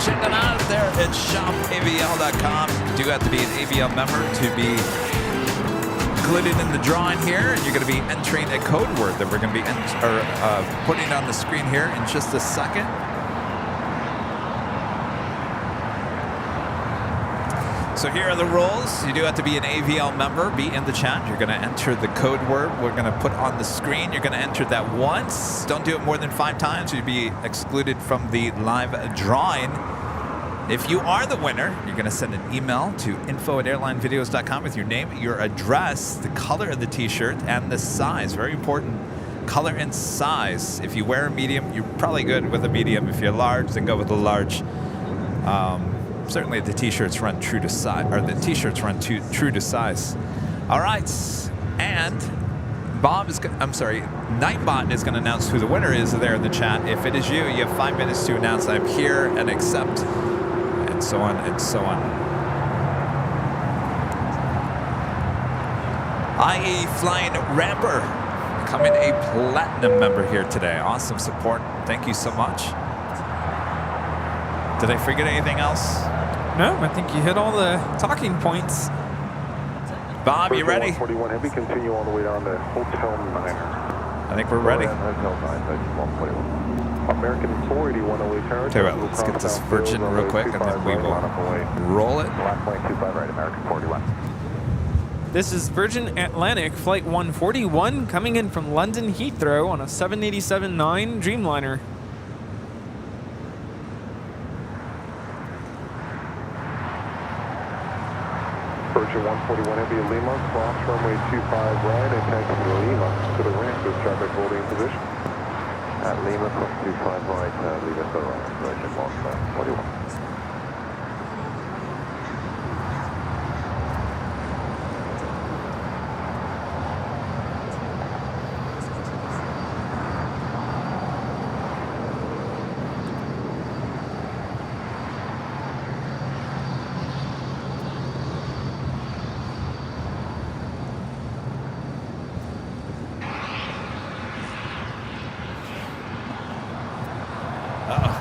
Check it out there at shopavl.com. You do have to be an AVL member to be included in the drawing here, and you're going to be entering a code word that we're going to be putting on the screen here in just a second. So here are the rules. You do have to be an AVL member, be in the chat. You're going to enter the code word we're going to put on the screen. You're going to enter that once. Don't do it more than 5 times. You'll be excluded from the live drawing. If you are the winner, you're going to send an email to info@airlinevideos.com with your name, your address, the color of the t-shirt, and the size. Very important, color and size. If you wear a medium, you're probably good with a medium. If you're large, then go with a large. Certainly the t-shirts run true to size, or the t-shirts run true to size. All right, and Nightbot is going to announce who the winner is there in the chat. If it is you, you have 5 minutes to announce I'm here and accept, and so on and so on. IE Flying Ramper, becoming a platinum member here today. Awesome support. Thank you so much. Did I forget anything else? No, I think you hit all the talking points. Bob, you ready? 141 Heavy, continue all the way down to Hotel 9. I think we're ready. Hotel 9, 141. American 481 LA Tower. Okay, well, let's get this Virgin real quick, and then we will roll it. Black plane 25 right, American 41. This is Virgin Atlantic Flight 141 coming in from London Heathrow on a 787-9 Dreamliner. Virgin 141 Heavy Lima, cross runway 25 right, and taxi to Lima to the ramp with traffic holding position. At Lima, cross 25 right, Lima to the right, Virgin 141.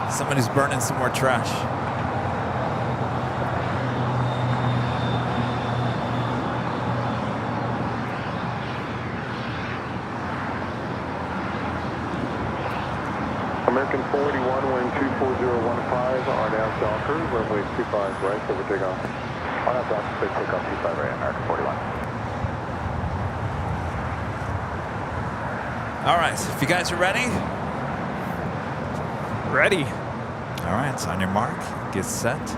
Somebody's burning some more trash. American 481, wind 24015, RNAV Docker, runway 25 right, over takeoff. RNAV Docker, takeoff 25 right, American 41. All right, if you guys are ready. Ready. All right, it's on your mark, get set,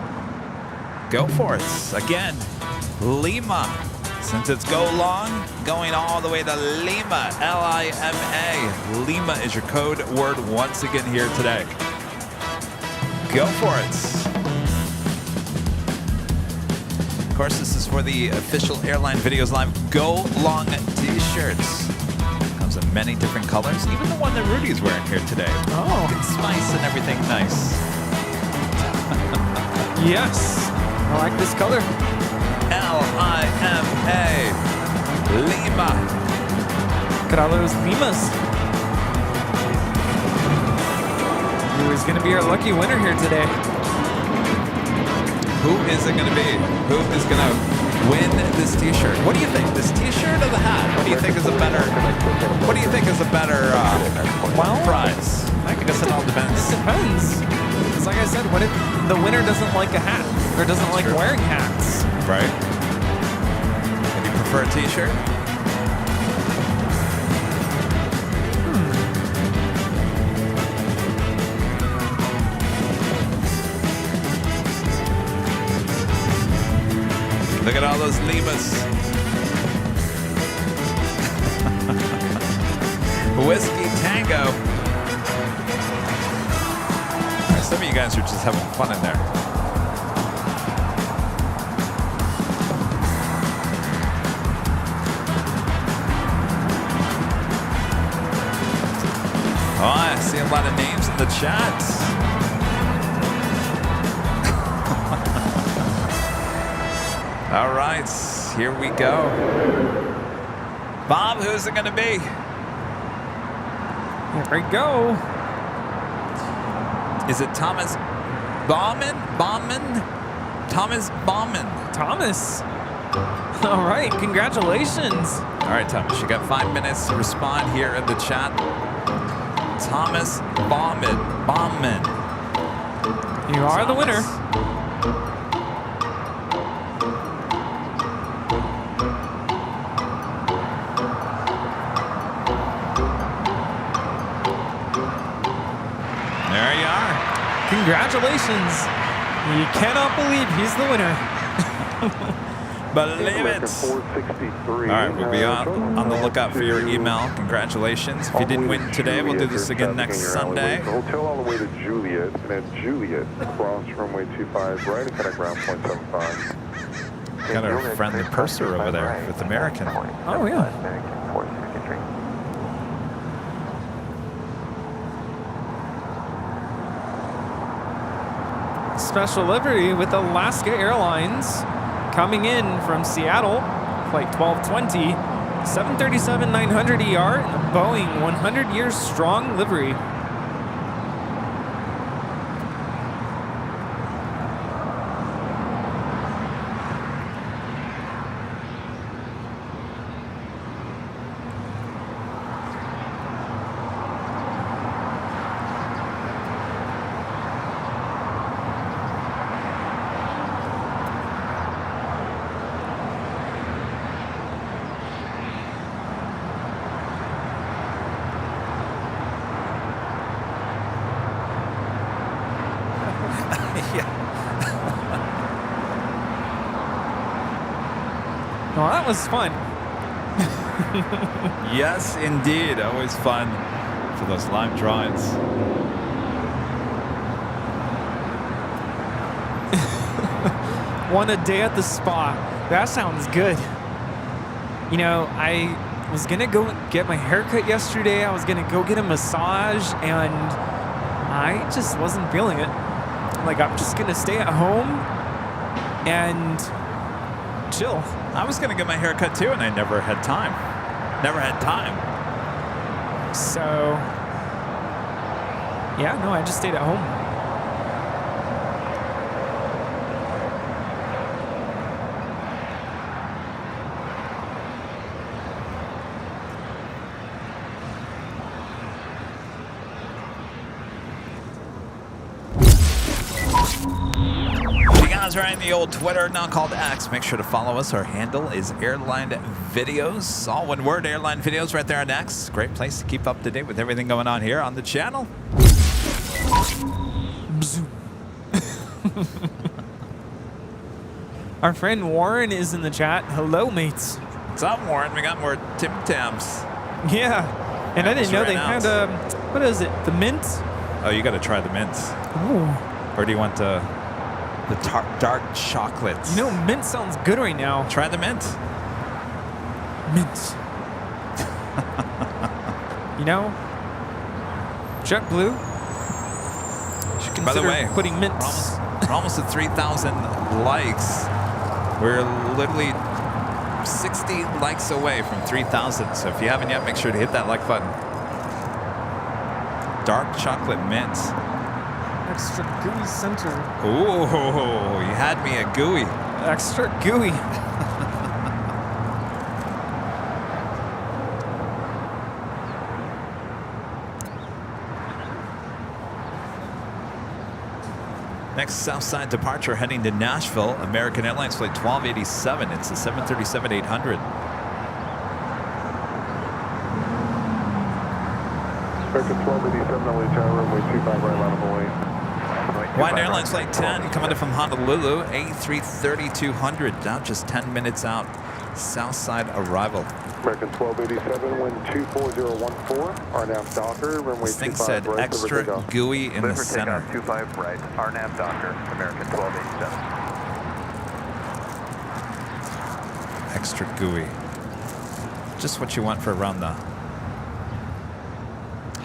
go for it. Again, Lima. Since it's go long, going all the way to Lima, L-I-M-A. Lima is your code word once again here today. Go for it. Of course, this is for the official Airline Videos Live Go Long t-shirts. Comes in many different colors, even the one that Rudy's wearing here today. Oh. It's spice and everything nice. Yes. I like this color. Lima. Lima. Look at all those Limas. Who is going to be our lucky winner here today? Who is it going to be? Who is going to win this T-shirt? What do you think? This T-shirt or the hat? What do you think is a better? What do you think is a better prize? I guess it all depends. It depends. Because like I said, what if the winner doesn't like a hat or doesn't like wearing hats? Right. And you prefer a T-shirt? Look at all those Limas. Whiskey Tango. Some of you guys are just having fun in there. Oh, I see a lot of names in the chat. All right, here we go. Bob, who's it going to be? Here we go. Is it Thomas Bauman? Thomas Bauman. Thomas. All right, congratulations. All right, Thomas, you got 5 minutes to respond here in the chat. Thomas Bauman. You are the winner. There you are. Congratulations. You cannot believe he's the winner. Believe it. All right, we'll be on the lookout for your email. Congratulations. If you didn't win today, we'll do this again next Sunday. Hotel all the way to Juliet, and then Juliet, cross runway 25, right at kind of ground point 75. Got our friendly purser over there with American. Oh, yeah. Special livery with Alaska Airlines coming in from Seattle, flight 1220, 737-900ER, and a Boeing 100 years strong livery. Well, that was fun. Yes, indeed. Always fun for those live drawings. Won a day at the spa. That sounds good. You know, I was going to go get my haircut yesterday. I was going to go get a massage, and I just wasn't feeling it. Like, I'm just going to stay at home and chill. I was going to get my hair cut too, and I never had time. So, yeah, no, I just stayed at home. Right in the old Twitter, now called X. Make sure to follow us. Our handle is Airline Videos. All one word, Airline Videos, right there on X. Great place to keep up to date with everything going on here on the channel. Our friend Warren is in the chat. Hello, mates. What's up, Warren? We got more Tim Tams. Yeah, and I didn't know they had what is it? The mint? Oh, you got to try the mints. Ooh. Or do you want the dark chocolates? You know, mint sounds good right now. Try the mint. Mint. You know, JetBlue should consider putting mints We're almost at 3,000 likes. We're literally 60 likes away from 3,000. So if you haven't yet, make sure to hit that like button. Dark chocolate mint. Extra gooey center. Ooh, you had me at gooey. Extra gooey. Next Southside departure heading to Nashville. American Airlines flight 1287. It's the 737-800. American 1287, LA Tower, runway 25 right line of Hawaii. Hawaiian Airlines flight 10 coming in from Honolulu. A330-200. Now just 10 minutes out. Southside arrival. American 1287, wind 24014. RNAV Docker, runway 25 right. This thing said extra gooey in the center. 25 right, RNAV Docker, American 1287. Extra gooey. Just what you want for around the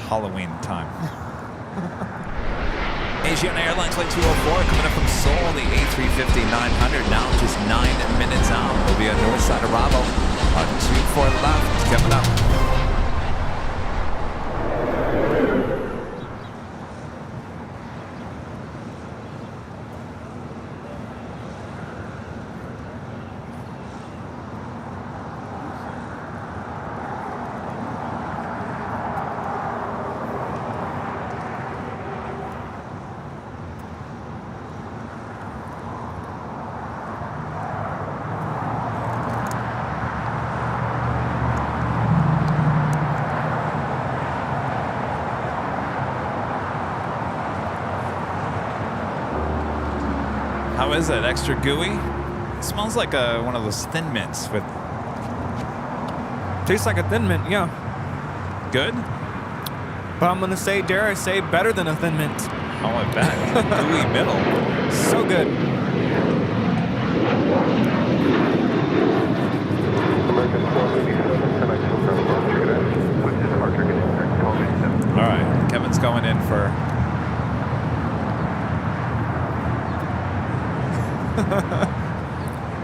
Halloween time. Asiana Airlines flight 204 coming up from Seoul, the A350-900. Now just 9 minutes out. Will be a north side arrival on 24 left. Coming up. How is it? Extra gooey? It smells like one of those Thin Mints with... Tastes like a Thin Mint, yeah. Good? But I'm gonna say, dare I say, better than a Thin Mint. Oh, I bet. Gooey middle. So good. All right, Kevin's going in for...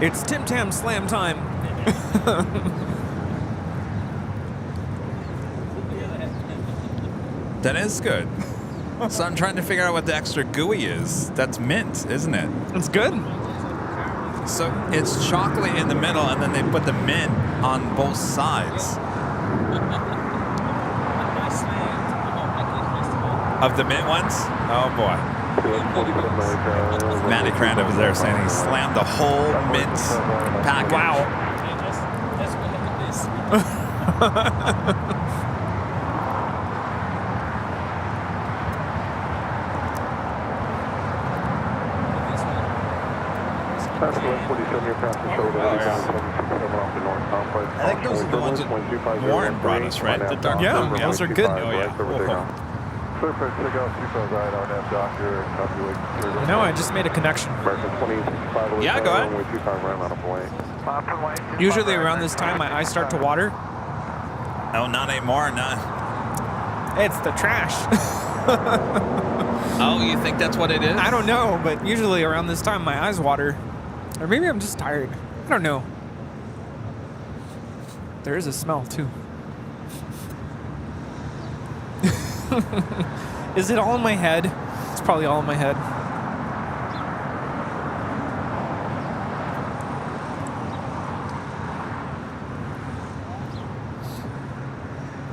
It's Tim Tam Slam time. That is good. So I'm trying to figure out what the extra gooey is. That's mint, isn't it? It's good. So it's chocolate in the middle, and then they put the mint on both sides. Of the mint ones? Oh boy. Manny Crand over there saying he slammed the whole mint package. Wow. I think those are the ones that Warren brought us, right? The dark yeah, those are good. Oh yeah. No, I just made a connection. Yeah, go ahead. Usually around this time, my eyes start to water. Oh, not anymore, no. It's the trash. Oh, you think that's what it is? I don't know, but usually around this time, my eyes water. Or maybe I'm just tired. I don't know. There is a smell, too. Is it all in my head? It's probably all in my head.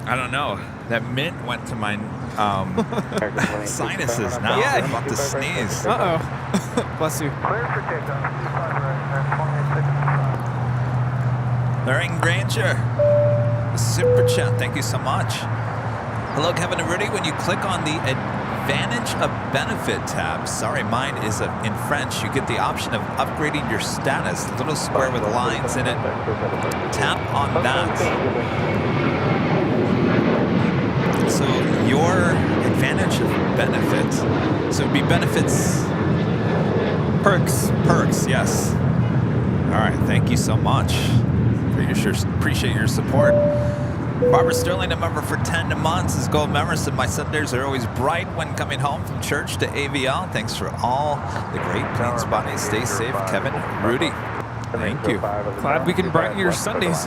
I don't know. That mint went to my sinuses now. Yeah. I'm about to sneeze. Uh-oh. Bless you. Larry Granger, super chat. Thank you so much. Hello, Kevin and Rudy. When you click on the Advantage of Benefit tab, sorry, mine is in French, you get the option of upgrading your status. The little square with lines in it. Tap on that. So your Advantage of Benefits. So it'd be benefits. Perks, yes. All right, thank you so much. Appreciate your support. Barbara Sterling, a member for 10 months, is Gold Memerson. My Sundays are always bright when coming home from church to AVL. Thanks for all the great plane spotting. Stay safe, Kevin Rudy. Thank you. Glad we can brighten your Sundays.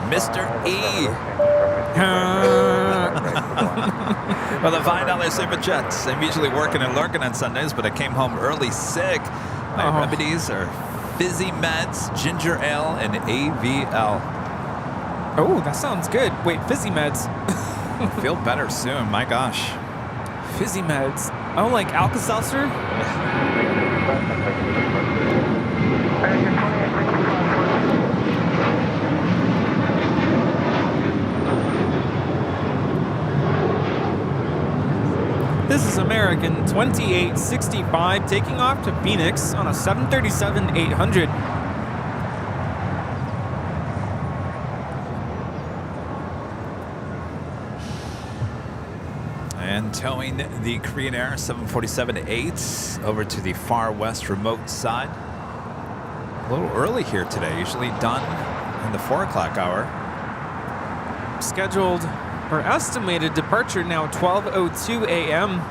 Mr. E. Well, the $5 Super Jets. I'm usually working and lurking on Sundays, but I came home early sick. My remedies are fizzy meds, ginger ale, and AVL. Oh, that sounds good. Wait, fizzy meds. Feel better soon, my gosh. Fizzy meds. Oh, like Alka-Seltzer? This is American 2865 taking off to Phoenix on a 737-800. And towing the Korean Air 747-8 over to the far west remote side. A little early here today, usually done in the 4 o'clock hour. Scheduled or estimated departure now 12:02 a.m.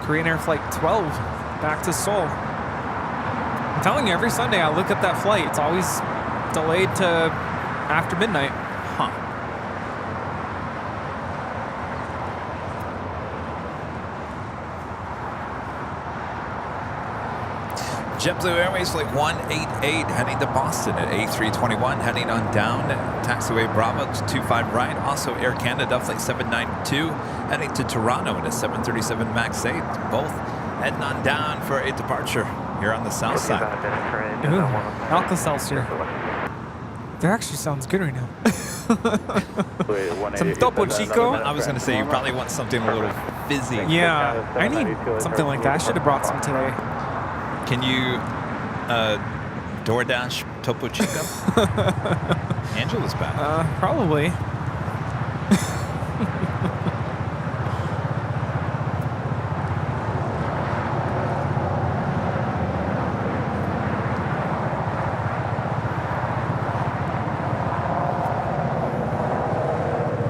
Korean Air Flight 12 back to Seoul. I'm telling you, every Sunday I look at that flight. It's always delayed to after midnight. Huh. JetBlue Airways Flight 188 heading to Boston at A321, heading on down taxiway Bravo 25 right. Also Air Canada Flight 792 heading to Toronto at a 737 MAX 8. Both heading on down for a departure here on the south side. Ooh, Alka-Seltzer. That actually sounds good right now. Some Topo Chico. I was going to say you probably want something a little fizzy. Yeah, I need something like that. I should have brought some today. Can you DoorDash Topo Chico? Angela's back. Probably.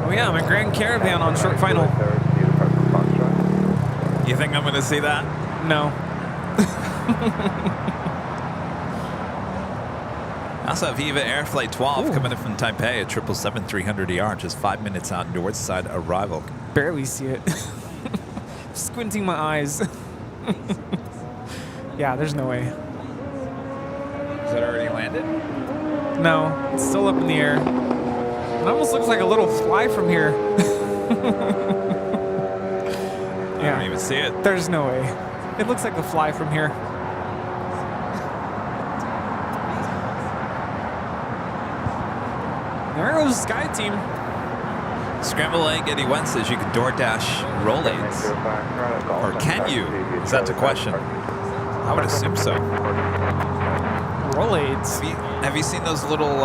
Oh yeah, my Grand Caravan on short final. You think I'm going to see that? No. Also, Viva Air Flight 12 coming in from Taipei at 777-300ER, just 5 minutes out north side arrival. Barely see it. Squinting my eyes. Yeah, there's no way. Is it already landed? No, it's still up in the air. It almost looks like a little fly from here. I don't even see it. There's no way. It looks like a fly from here. There goes the Sky Team. Scramble egg Eddie Wentz says you can DoorDash roll-aids. Or can you? Is that the question? I would assume so. Roll-aids? Have you seen those little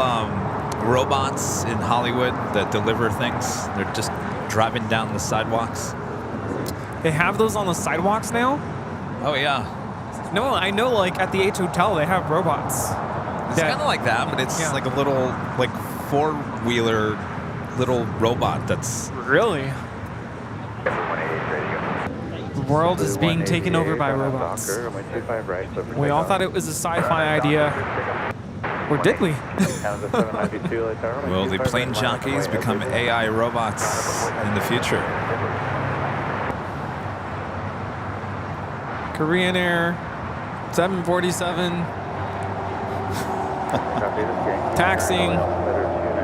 robots in Hollywood that deliver things? They're just driving down the sidewalks. They have those on the sidewalks now? Oh, yeah. No, I know, like, at the H Hotel, they have robots. It's kind of like that, but it's like a little, like, four-wheeler little robot that's... Really? The world is being taken over by robots. We all thought it was a sci-fi idea. Or did we? Will the plane jockeys become AI robots in the future? Korean Air, 747, taxiing,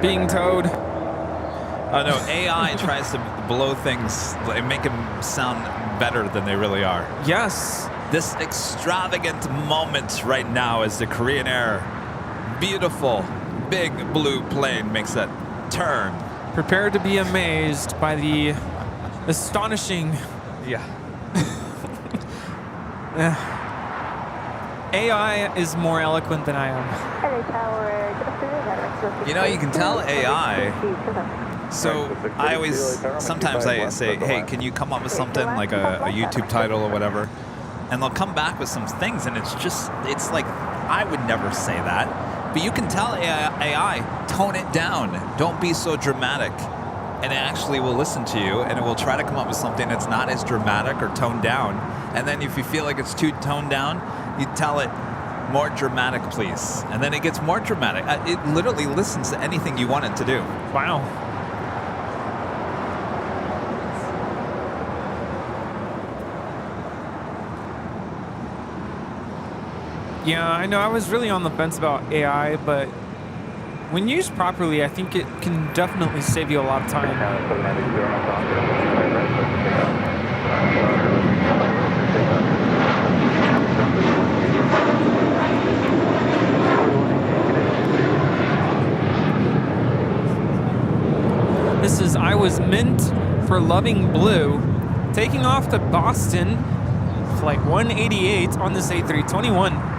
being towed. Oh no, AI tries to blow things, make them sound better than they really are. Yes. This extravagant moment right now as the Korean Air beautiful big blue plane makes that turn. Prepare to be amazed by the astonishing... Yeah. AI is more eloquent than I am. You know, you can tell AI. So sometimes I say, hey, can you come up with something like a YouTube title or whatever? And they'll come back with some things, and it's like I would never say that. But you can tell AI, tone it down. Don't be so dramatic. And it actually will listen to you, and it will try to come up with something that's not as dramatic or toned down. And then if you feel like it's too toned down, you tell it, more dramatic, please. And then it gets more dramatic. It literally listens to anything you want it to do. Wow. Yeah, I know I was really on the fence about AI, but when used properly, I think it can definitely save you a lot of time. This is I Was Meant for Loving Blue, taking off to Boston, flight 188 on this A321.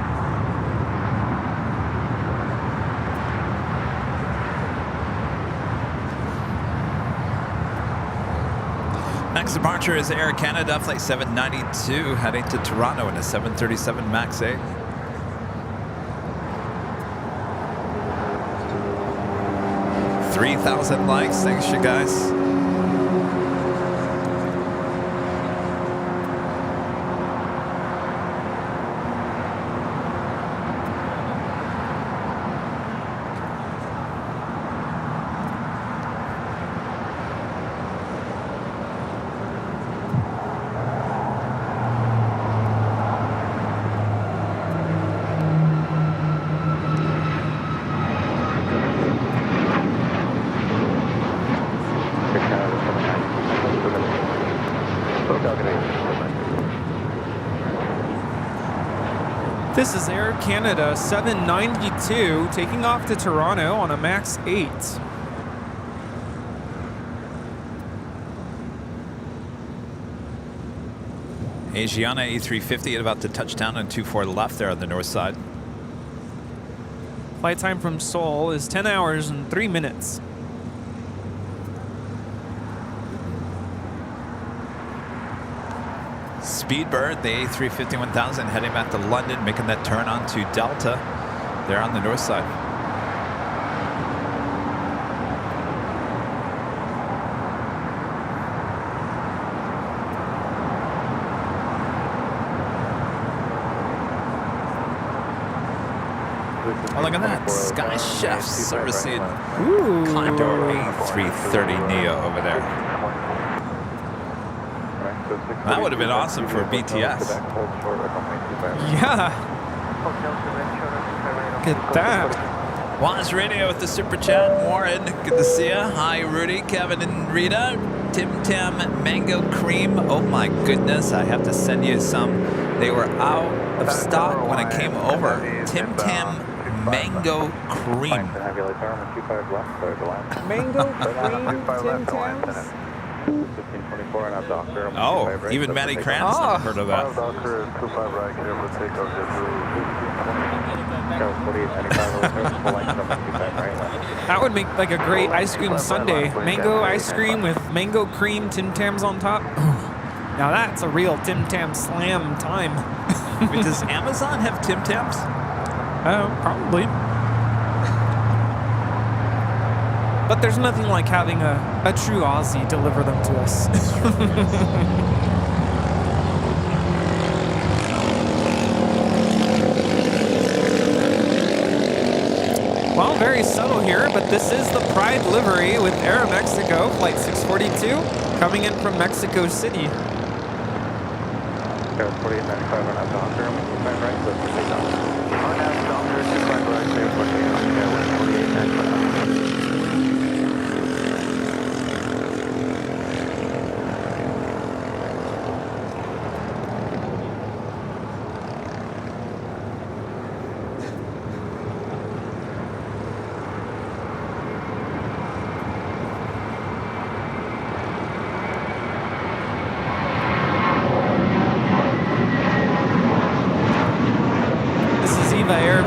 Next departure is Air Canada, flight 792, heading to Toronto in a 737 MAX 8. $3,000 likes, thanks you guys. This is Air Canada 792 taking off to Toronto on a MAX 8. Asiana A350 about to touch down on 24 left there on the north side. Flight time from Seoul is 10 hours and 3 minutes. Speedbird, the A350-1000, heading back to London, making that turn onto Delta. They're on the north side. Oh, look at that. Sky Chef servicing Condor A330 Neo over there. That would have been awesome for BTS. Yeah. Look at that. Waz Radio with the super chat. Warren, good to see you. Hi, Rudy, Kevin, and Rita. Tim Tam Mango Cream. Oh my goodness, I have to send you some. They were out of stock when I came over. Tim Tam Mango Cream. Mango Cream, Tim Tams? Oh, even Matty Krantz never heard of that. That would make like a great ice cream sundae. Mango ice cream with mango cream Tim Tams on top. Now that's a real Tim Tam slam time. Does Amazon have Tim Tams? Probably. But there's nothing like having a true Aussie deliver them to us. Well, very subtle here, but this is the Pride livery with Aeromexico, flight 642, coming in from Mexico City.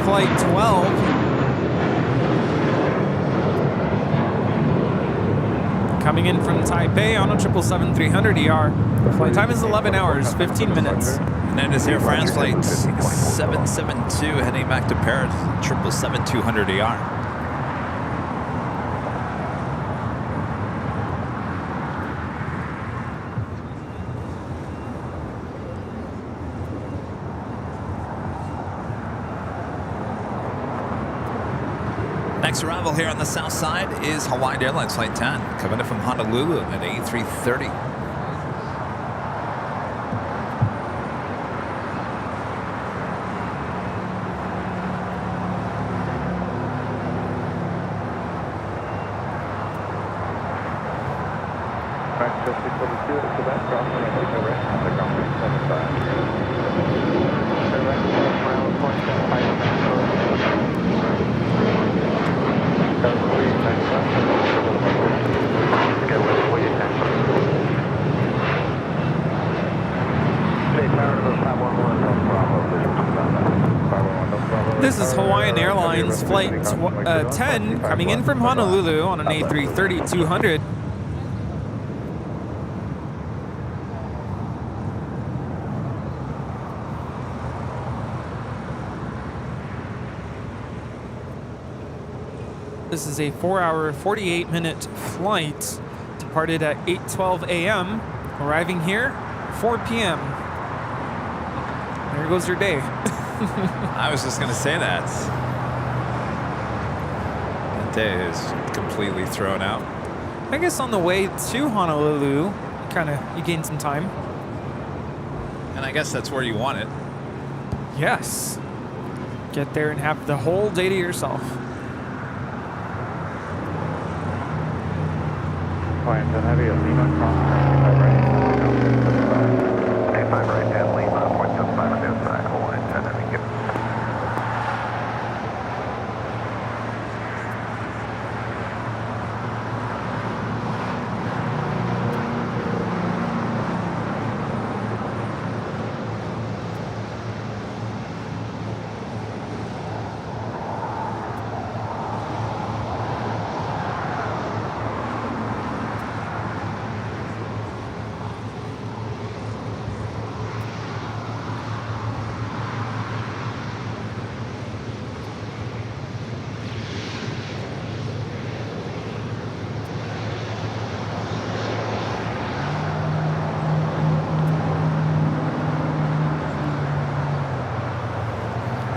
Flight 12. coming in from Taipei on a 777-300ER. Flight time is 11 hours, 15 minutes. And then is Air France flight 772 heading back to Paris, 777-200ER. Next arrival here on the south side is Hawaiian Airlines Flight 10, coming in from Honolulu at A330. This is Hawaiian Airlines Flight 10 coming in from Honolulu on an A330-200. This is a 4-hour, 48-minute flight. Departed at 8:12 a.m. Arriving here 4 p.m. There goes your day. I was just going to say that. That day is completely thrown out. I guess on the way to Honolulu, you gain some time. And I guess that's where you want it. Yes. Get there and have the whole day to yourself. Fine, then heavy at Lima, cross 95 right, 85 right, and Lima, 0.75 on the outside, Hawaiian 10, heavy, good.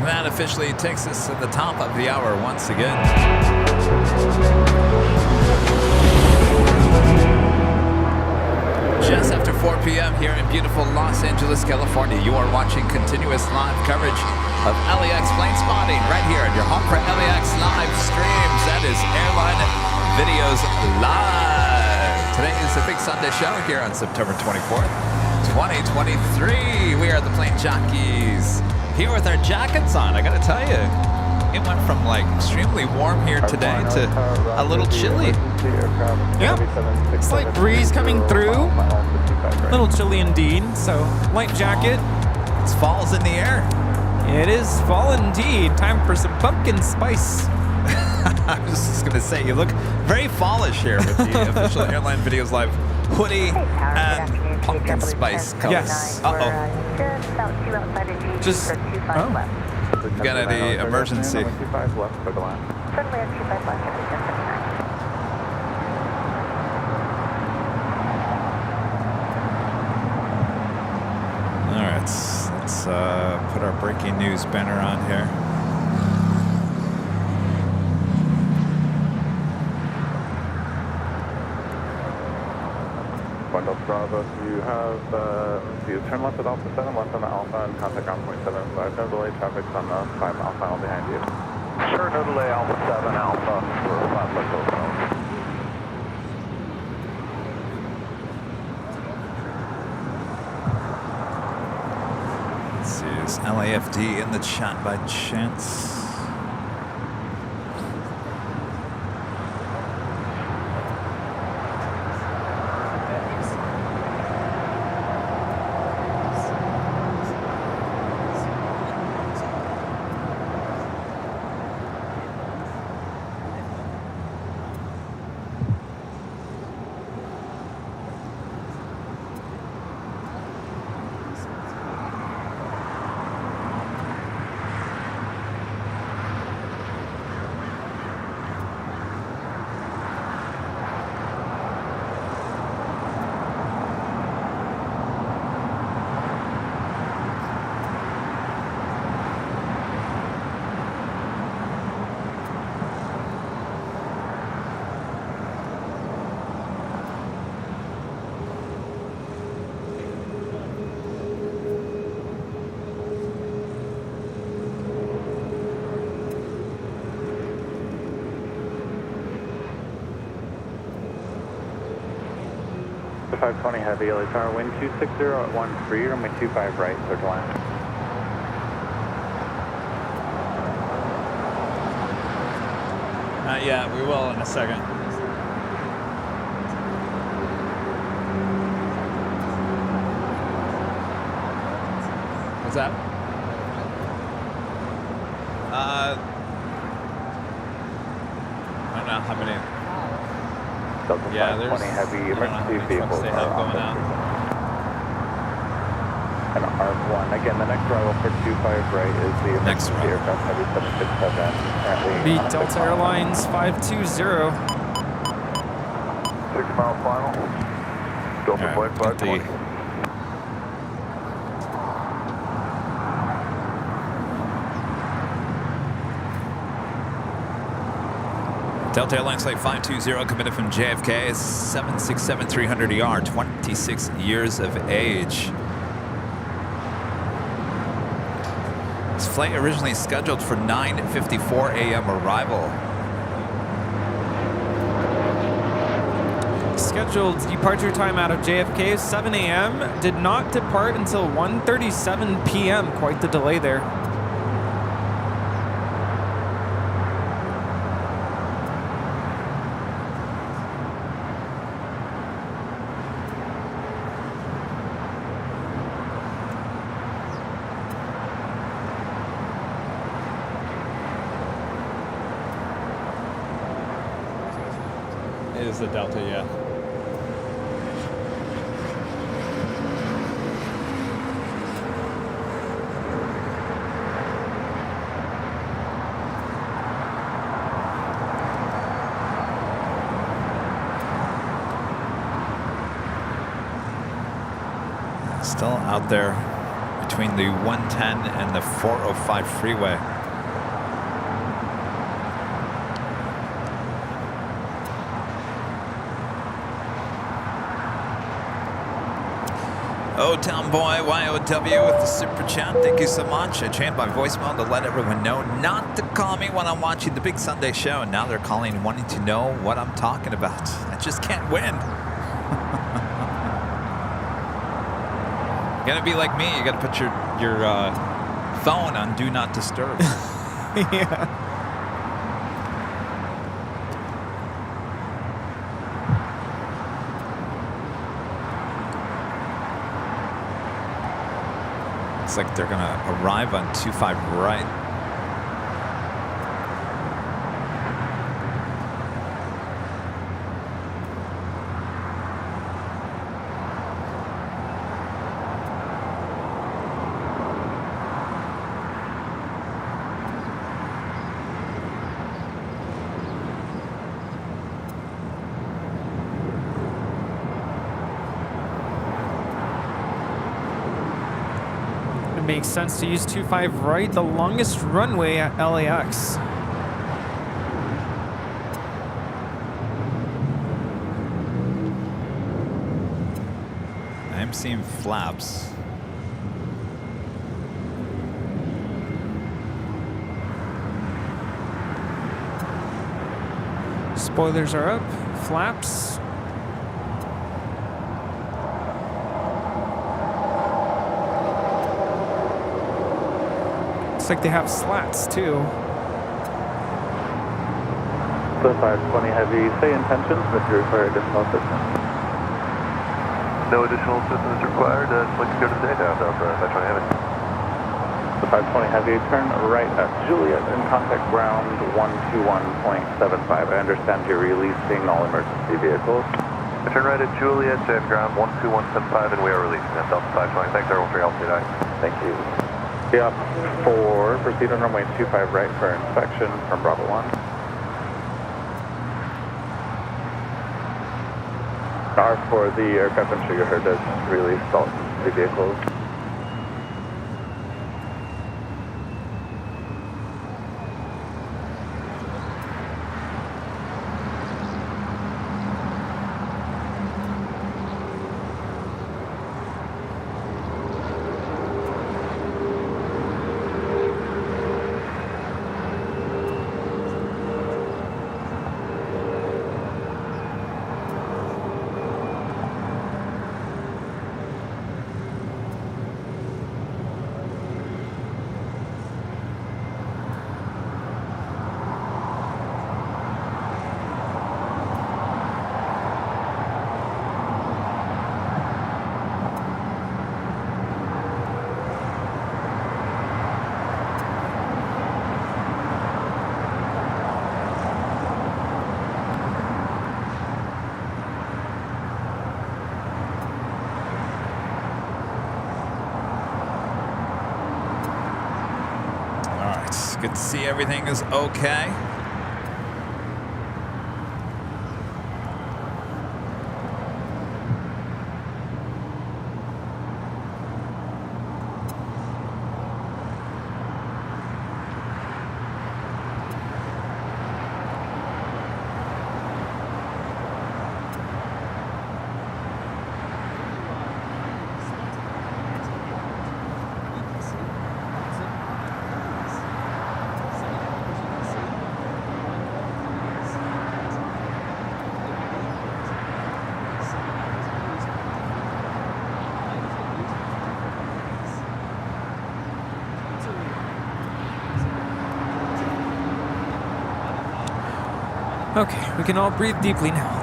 That officially takes us to the top of the hour once again. Just after 4 p.m. here in beautiful Los Angeles, California, you are watching continuous live coverage of LAX plane spotting right here at your home for LAX live streams. That is Airline Videos Live. Today is the big Sunday show here on September 24th, 2023. We are the Plane Jockeys. Here with our jackets on. I gotta tell you, it went from like extremely warm here today to a little chilly. Yeah, slight breeze coming through. A little chilly indeed, so light jacket. It's fall's in the air. It is fall indeed. Time for some pumpkin spice. I was just gonna say, you look very fallish here with the official Airline Videos Live hoodie and pumpkin spice colors. Yes. Just got any emergency? All right, let's put our breaking news banner on here. Bravo, you have, you turn left at Alpha 7, left on the Alpha, and contact on 0.75. No delay, traffic's on the 5 mile final behind you. Sure, no delay, Alpha 7, Alpha, for flat cycle. Let's see, is LAFD in the chat by chance? 520 Heavy, LA Tower, wind 260 at 13, runway 25 right, clear to land. Not yet, we will in a second. What's that? I don't know how many. Yeah, there's 520 Heavy, emergency vehicles vehicles they have going out. And ARC-1, again, the next arrival for 25 right is the emergency aircraft Heavy 767, currently Beat Delta Airlines 520. 6 mile final. Delta flight 520. Delta Airlines Flight 520 committed from JFK, 767-300ER, 26 years of age. This flight originally scheduled for 9:54 a.m. arrival. Scheduled departure time out of JFK 7 a.m. Did not depart until 1:37 p.m. Quite the delay there. It is the Delta, yeah. Still out there between the 110 and the 405 freeway. Oh, Town Boy, YOW with the super chat. Thank you so much. I changed my voicemail to let everyone know not to call me when I'm watching the Big Sunday Show. Now they're calling wanting to know what I'm talking about. I just can't win. You gotta be like me. You gotta put your phone on Do Not Disturb. Yeah. Looks like they're gonna arrive on 25 right. It makes sense to use 25 right, the longest runway at LAX. I'm seeing flaps. Spoilers are up, flaps. Looks like they have slats too. So 520 Heavy, say intentions if you require additional assistance. No additional assistance required. Just like to go to the day down, Delta 520 Heavy. The 520 Heavy, turn right at Juliet and contact ground 121.75. I understand you're releasing all emergency vehicles. Turn right at Juliet, safe ground 121.75, and we are releasing at Delta 520. Thanks everyone for your help today. Thank you. Yep, 4, proceed on runway 25 right for inspection from Bravo 1. R4, the aircraft, I'm sure you heard, has released all the vehicles. Good to see everything is okay. Okay, we can all breathe deeply now.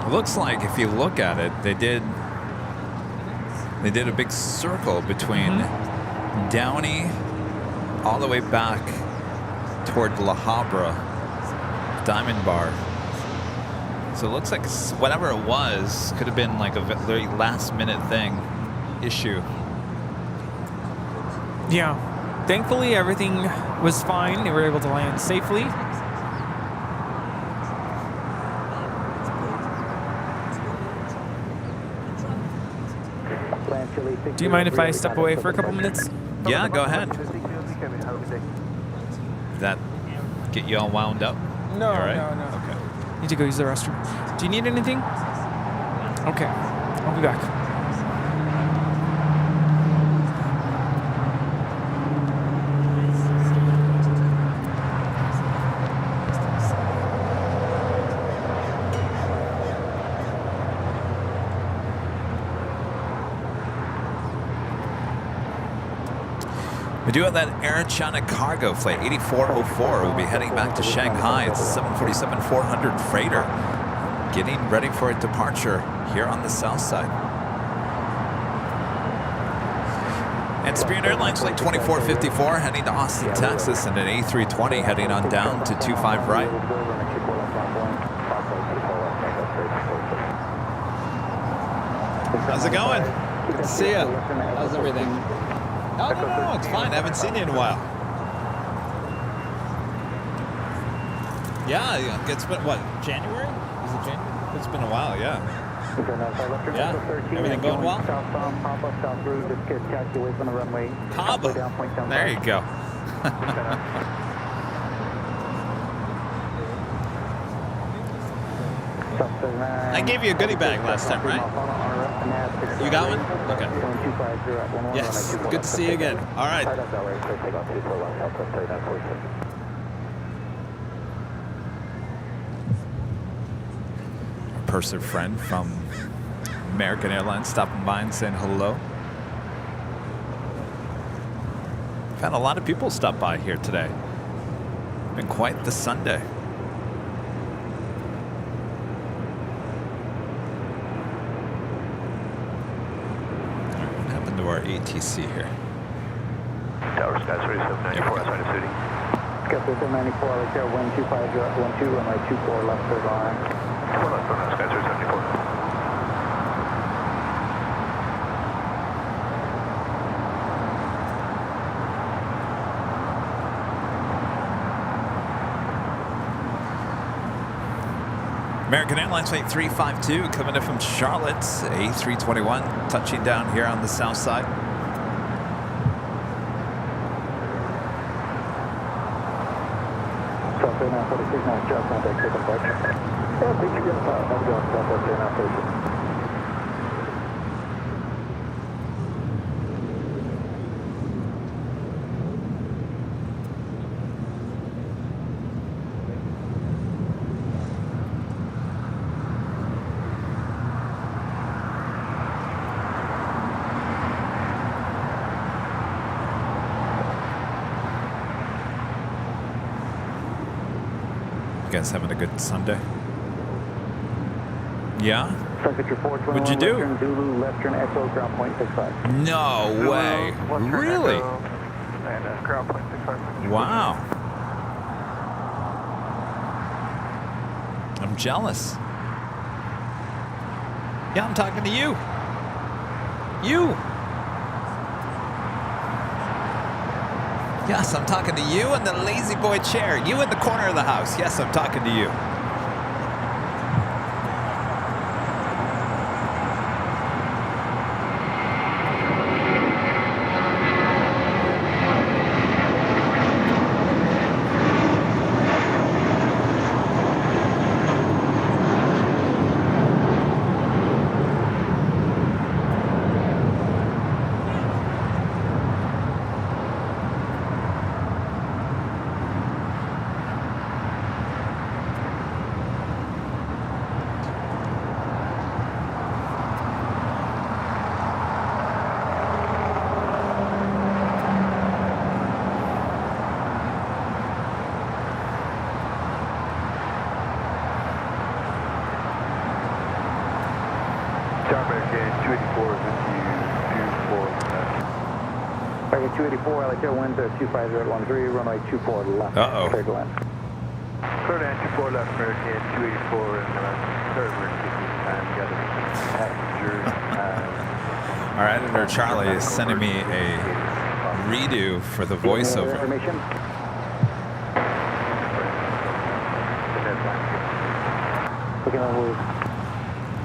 It looks like if you look at it, they did a big circle between Downey all the way back toward La Habra, Diamond Bar. So it looks like whatever it was could have been like a very last minute issue. Yeah. Thankfully, everything was fine. They were able to land safely. Do you mind if I step away for a couple minutes? Yeah, go ahead. That get you all wound up? No, all right? no. Okay. Need to go use the restroom. Do you need anything? Okay, I'll be back. We do have that Air China cargo flight 8404. We'll be heading back to Shanghai. It's a 747-400 freighter. Getting ready for a departure here on the south side. And Spirit Airlines flight 2454 heading to Austin, Texas, and an A320 heading on down to 25 right. How's it going? Good to see you. How's everything? No, it's fine. I haven't seen you in a while. Yeah, it's been, what, January? Is it January? It's been a while, yeah. Yeah, everything going well? Cabo. There you go. I gave you a goodie bag last time, right? You got one? Okay. Yes, good to see you again. All right. A purser friend from American Airlines stopping by and saying hello. I've had a lot of people stop by here today. Been quite the Sunday. Our ATC here. Tower Sky 3794 outside of City. Sky 3794, right there, wind 250 at 12, runway 24 left third line. 4 left on Sky 3794. American Airlines flight 352 coming in from Charlotte, A321 touching down here on the south side. South 946, now just contact with departure. Yeah, thank you. I'm going to South 946. You guys having a good Sunday? Yeah? What'd you do? Zulu, Western Echo, ground point 65. No way. Really? And ground point 65. Wow. jealous. Yeah, I'm talking to you. You. Yes, I'm talking to you in the lazy boy chair. You in the corner of the house. Yes, I'm talking to you. Target 284, LAX winds 25013, runway 24 left. Uh-oh. Clear to land. Clear to land 24 left, American 284 and third emergency time. The other passengers. Our editor Charlie is sending me a redo for the voiceover.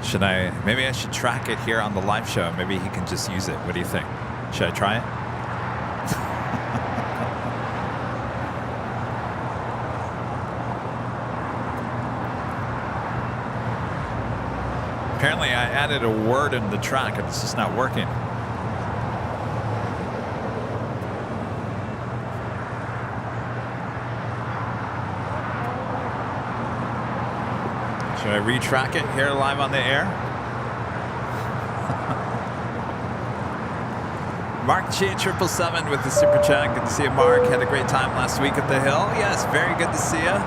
Should I? Maybe I should track it here on the live show. Maybe he can just use it. What do you think? Should I try it? Apparently I added a word in the track and it's just not working. Should I retrack it here live on the air? Mark J777 with the super chat. Good to see you, Mark. Had a great time last week at the Hill. Yes, very good to see you.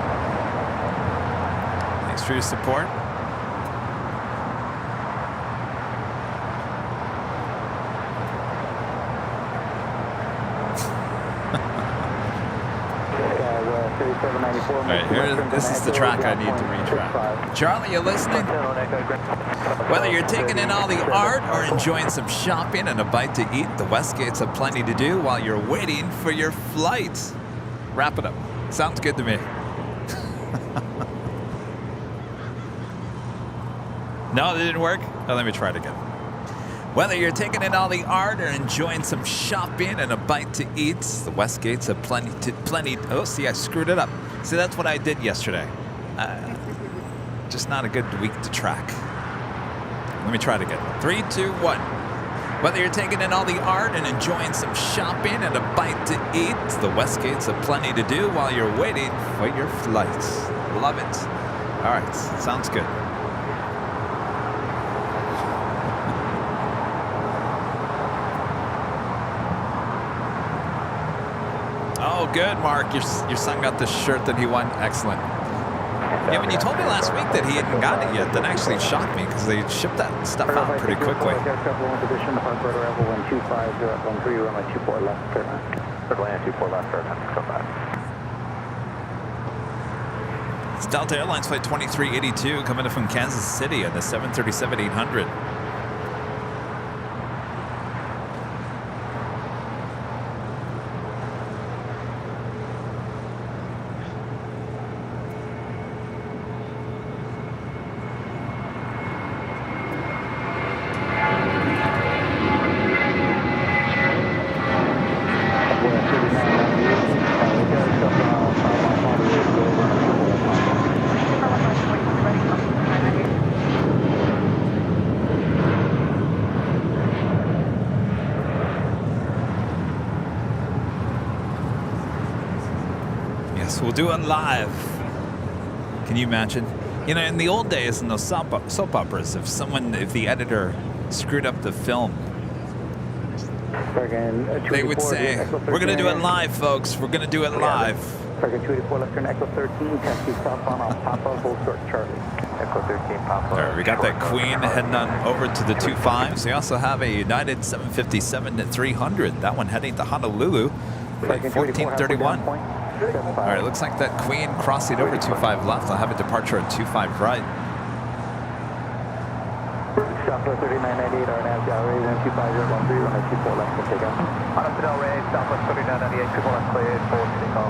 Thanks for your support. Alright, this is the track I need to retrack. Charlie, you listening? Whether you're taking in all the art or enjoying some shopping and a bite to eat, the Westgates have plenty to do while you're waiting for your flight. Wrap it up. Sounds good to me. No, it didn't work? Oh, let me try it again. Whether you're taking in all the art or enjoying some shopping and a bite to eat, the Westgates have plenty. Oh, see, I screwed it up. See, that's what I did yesterday. Just not a good week to track. Let me try it again. 3, 2, 1. Whether you're taking in all the art and enjoying some shopping and a bite to eat, the Westgates have plenty to do while you're waiting for your flight. Love it. All right, sounds good. Oh, good, Mark. Your son got the shirt that he won. Excellent. Yeah, when you told me last week that he hadn't gotten it yet, that actually shocked me because they shipped that stuff out pretty quickly. It's Delta Airlines Flight 2382 coming in from Kansas City on the 737-800. We'll do it live. Can you imagine? You know, in the old days, in those soap operas, if the editor screwed up the film, they would say, "We're going to do it live, folks. We're going to do it live." Target 284 left turn Echo 13, taxi southbound on Papa, hold short Charlie. Echo 13 Papa. All right, we got that Queen heading on over to the 25s. We also have a United 757-300. That one heading to Honolulu, flight 1431. All right, looks like that Queen crossing over 25 left. I'll have a departure at 25 right. Southwest 3998, our nav gallery, 125.013, runway 24 left for takeoff. Honda Delray, Southwest 3998, 24 left cleared for takeoff.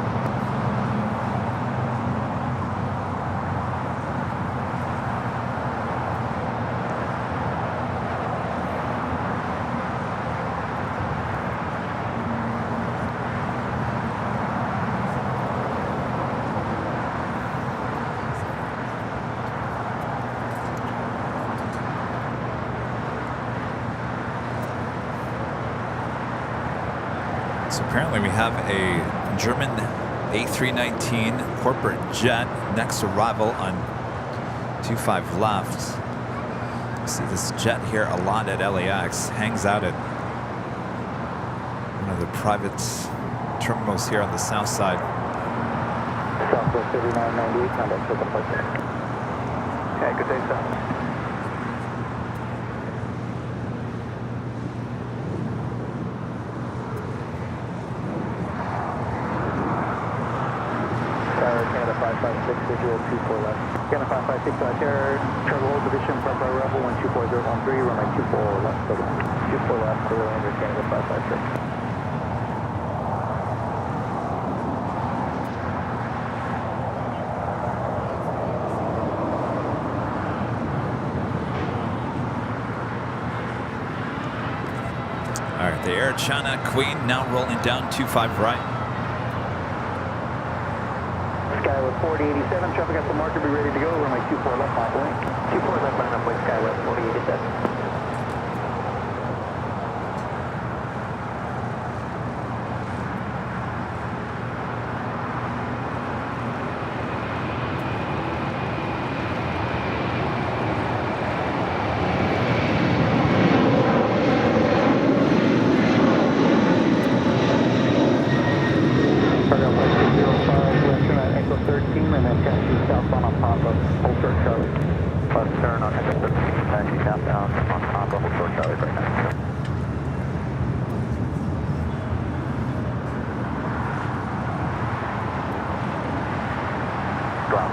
So apparently we have a German A319 corporate jet next arrival on 25 left. You see this jet here a lot at LAX, hangs out at one of the private terminals here on the south side. Southwest 3998, contact for departure. Okay, good day, sir. Canada 556, visual 24 left. Canada 556, travel hold position, front by Rebel 124013, runway 24 left, 24 left, clear under Canada 556. All right, the Air China Queen now rolling down 25 right. Skywest 4087, traffic at the marker, be ready to go, runway 24 left, my point. 24 left, line up with Skywest 4087.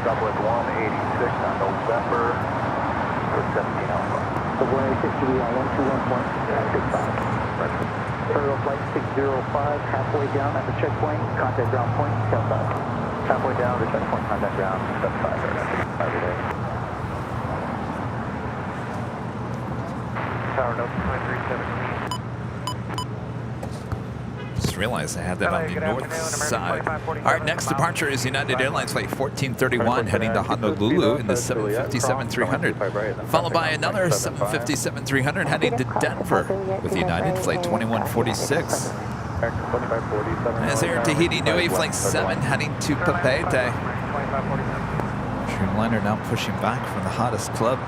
Southwest 186 on November for 17 Alpha. The 186 to be on 121.65. Aerial flight 605, halfway down at the checkpoint, contact ground point, south side. Halfway down to checkpoint, contact ground, step 5 there. Tower note 2317. Just realized I had that on the north side. All right, next departure is United Airlines flight 1431 heading to Honolulu in the 757-300, followed by another 757-300 heading to Denver with United flight 2146. As Air Tahiti Nui flight 7 heading to Papeete. Dreamliner now pushing back from the hottest club.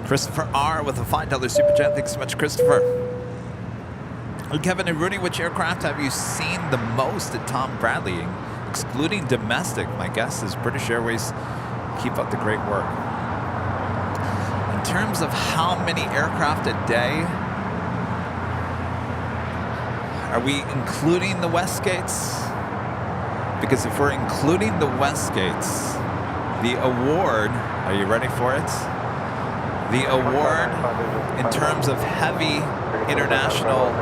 Christopher R. with a $5 super chat. Thanks so much, Christopher. Kevin and Rudy, which aircraft have you seen the most at Tom Bradley, excluding domestic? My guess is British Airways. Keep up the great work. In terms of how many aircraft a day, are we including the Westgates? Because if we're including the Westgates, the award, are you ready for it? The award in terms of heavy international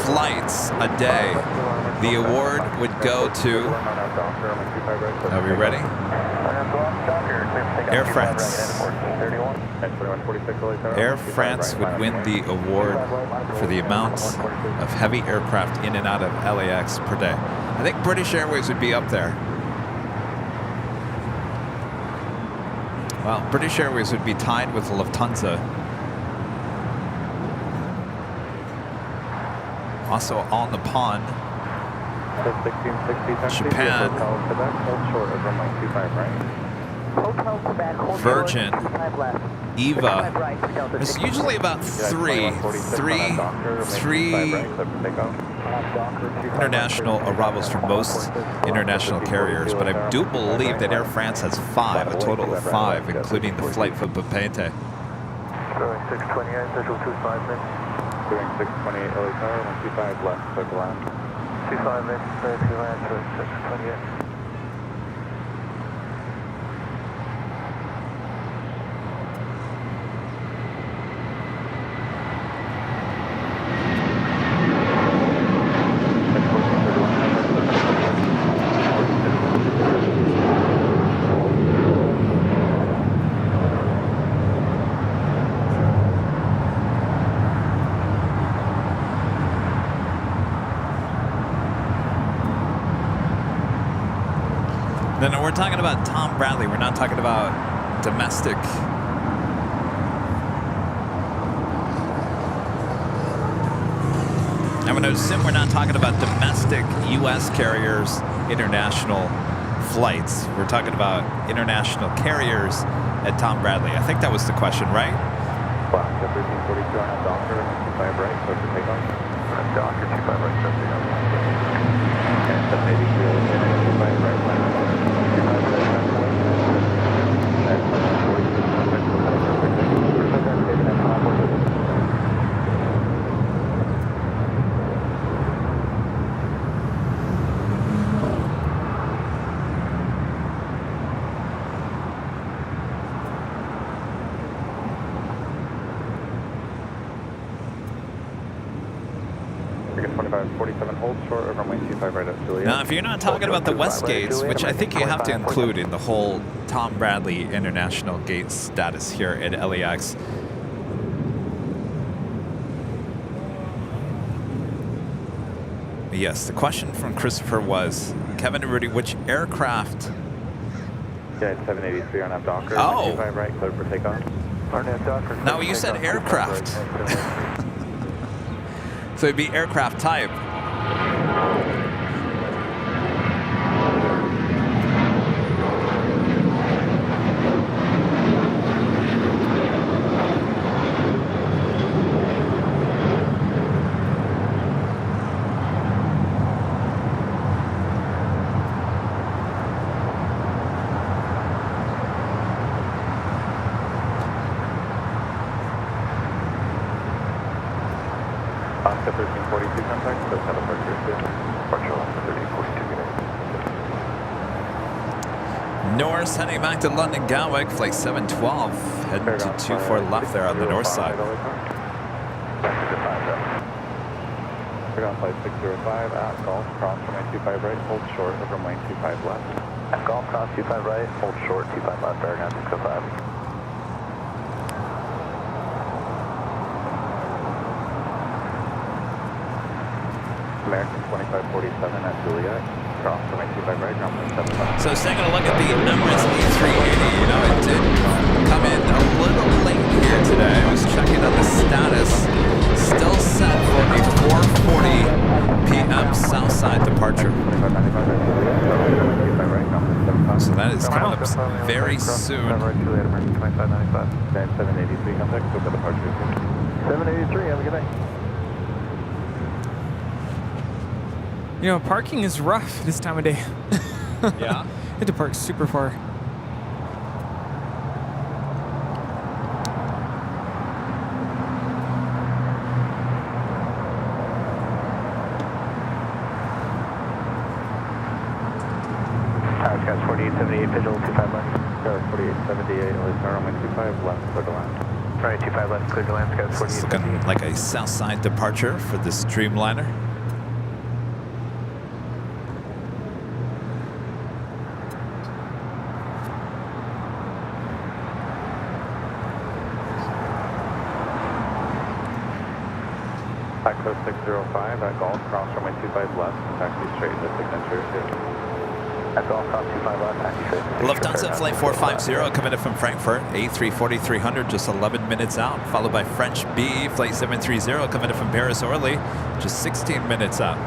flights a day, the award would go to, are we ready? Air France. Air France would win the award for the amount of heavy aircraft in and out of LAX per day. I think British Airways would be up there. Well, British Airways would be tied with Lufthansa. Also on the pond, Japan, Virgin, EVA. There's usually about three international arrivals for most international carriers, but I do believe that Air France has 5, a total of 5, including the flight from Papeete. Showing 628, visual 25 minutes. Doing 628 LA Tower, 125 left, clear to land. 25 minutes, clear to land, showing 628. No, we're talking about Tom Bradley. We're not talking about domestic. I'm going to assume we're not talking about domestic U.S. carriers, international flights. We're talking about international carriers at Tom Bradley. I think that was the question, right? Wow, 1342 on that Docker, 25 right, so for takeoff. Docker, 25 right, so takeoff. And 783, 25 right, land. Now, if you're not talking about the West Gates, which I think you have to include in the whole Tom Bradley International Gate status here at LAX. Yes, the question from Christopher was, Kevin and Rudy, which aircraft? Yeah, it's 783 on that Docker. Oh. 25 right, clear for takeoff. No, you said aircraft. So it'd be aircraft type. Oscar 1342 contact, so teleport here to departure on 1342 unit. North heading back to London Gatwick, flight 712, heading to 24 left there on the north side. Paragon flight 605 at Golf, cross runway 25 right, hold short over runway 25 left. At Golf, cross 25 right, hold short, 25 left, Paragon 605. American 2547 at Juliet, cross runway 25 right, runway 75. So taking a look at the Emirates A380, you know, it did come in a little late here today. I was checking on the status. Still set for a 4:40 p.m. Southside departure. So that is coming up very soon. 783 contact, so for departure. 783, have a good day. You know, parking is rough this time of day. Yeah? I had to park super far. Tower Scouts 4878, visual 25 left. Tower 4878, LA runway 25 left, clear to land. Runway 25 left, clear to land, Scouts It's looking 4878. like a Southside departure for this Dreamliner. Taxi 605 at Golf, cross runway 25 left, taxi straight to signature. At Golf, cross 25 left, taxi straight to Lufthansa Flight 450 coming in from Frankfurt, A340-300, just 11 minutes out, followed by French B Flight 730 coming in from Paris Orly, just 16 minutes out.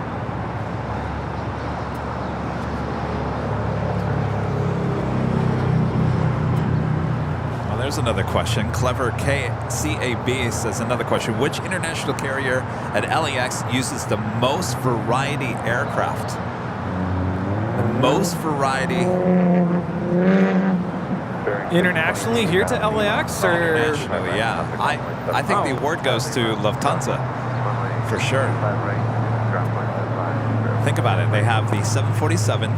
Well, there's another question. Clever KCAB says another question. Which international carrier at LAX uses the most variety aircraft? The most variety. Internationally here to LAX or? Internationally, yeah. I think the award goes to Lufthansa for sure. Think about it. They have the 747,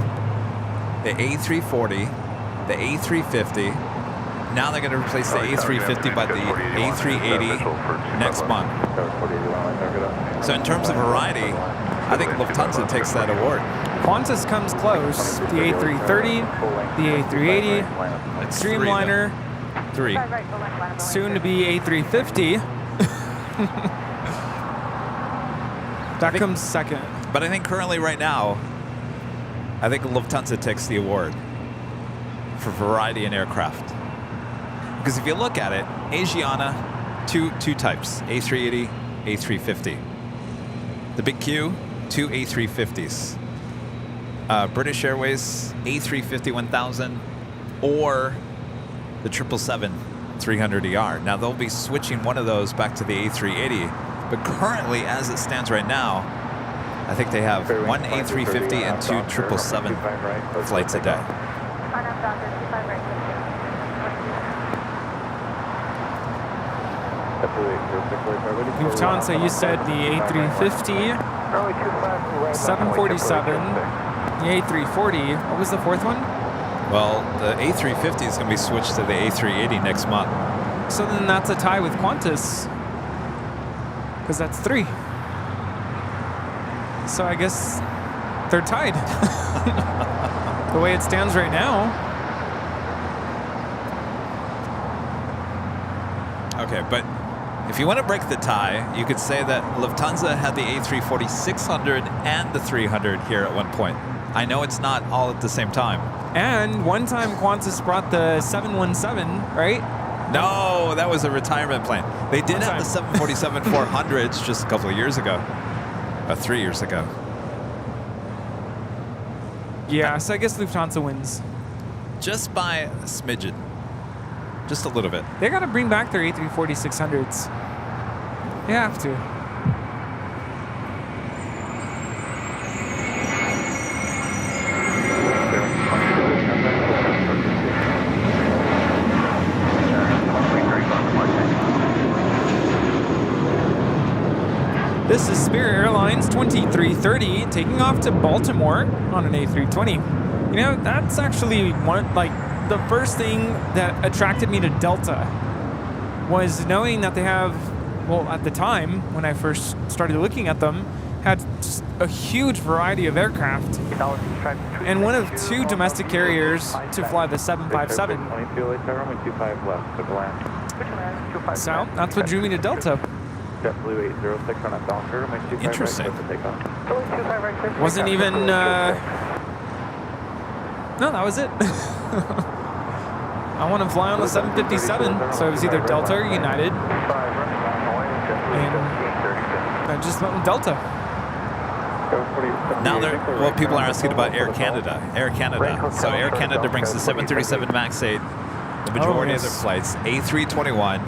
the A340, the A350. Now they're going to replace the A350 by the A380 next month. So in terms of variety, I think Lufthansa takes that award. Qantas comes close. The A330, the A380, Streamliner, 3. Soon to be A350. That comes second. But I think currently right now, I think Lufthansa takes the award for variety in aircraft. Because if you look at it, Asiana, two types, A380, A350. The big Q, 2 A350s. British Airways, A350-1000, or the 777-300ER. Now they'll be switching one of those back to the A380, but currently, as it stands right now, I think they have one A350 and 2 777 flights a day. Lufthansa, you said the A350, 747, the A340. What was the fourth one? Well, the A350 is going to be switched to the A380 next month. So then that's a tie with Qantas, because that's 3. So I guess they're tied. The way it stands right now. Okay, but if you want to break the tie, you could say that Lufthansa had the A340-600 and the 300 here at one point. I know it's not all at the same time. And one time Qantas brought the 717, right? No, that was a retirement plane. They did have the 747-400s just a couple of years ago. 3 years ago. Yeah, so I guess Lufthansa wins. Just by a smidgen. Just a little bit. They got to bring back their A340-600s. They have to. This is Spirit Airlines 2330 taking off to Baltimore on an A320. You know, that's actually the first thing that attracted me to Delta was knowing that they have, well, at the time when I first started looking at them, had just a huge variety of aircraft and one of 2 domestic carriers to fly the 757. So that's what drew me to Delta. Interesting. Wasn't even, no, that was it. I want to fly on the 757, so it was either Delta or United. And I just went with Delta. Now people are asking about Air Canada. Air Canada. So Air Canada brings the 737 MAX 8, the majority of their flights, A321.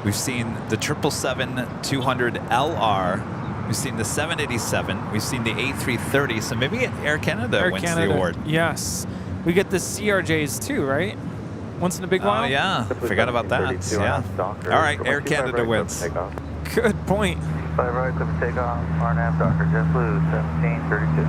We've seen the 777-200LR. We've seen the 787. We've seen the A330. So maybe Air Canada wins the award. Yes. We get the CRJs too, right? Once in a big while? Oh, yeah. Forgot about that. Yeah. All right. Air Canada wins. Good point. 5 right, clip takeoff. RNAV Docker, JetBlue 1732.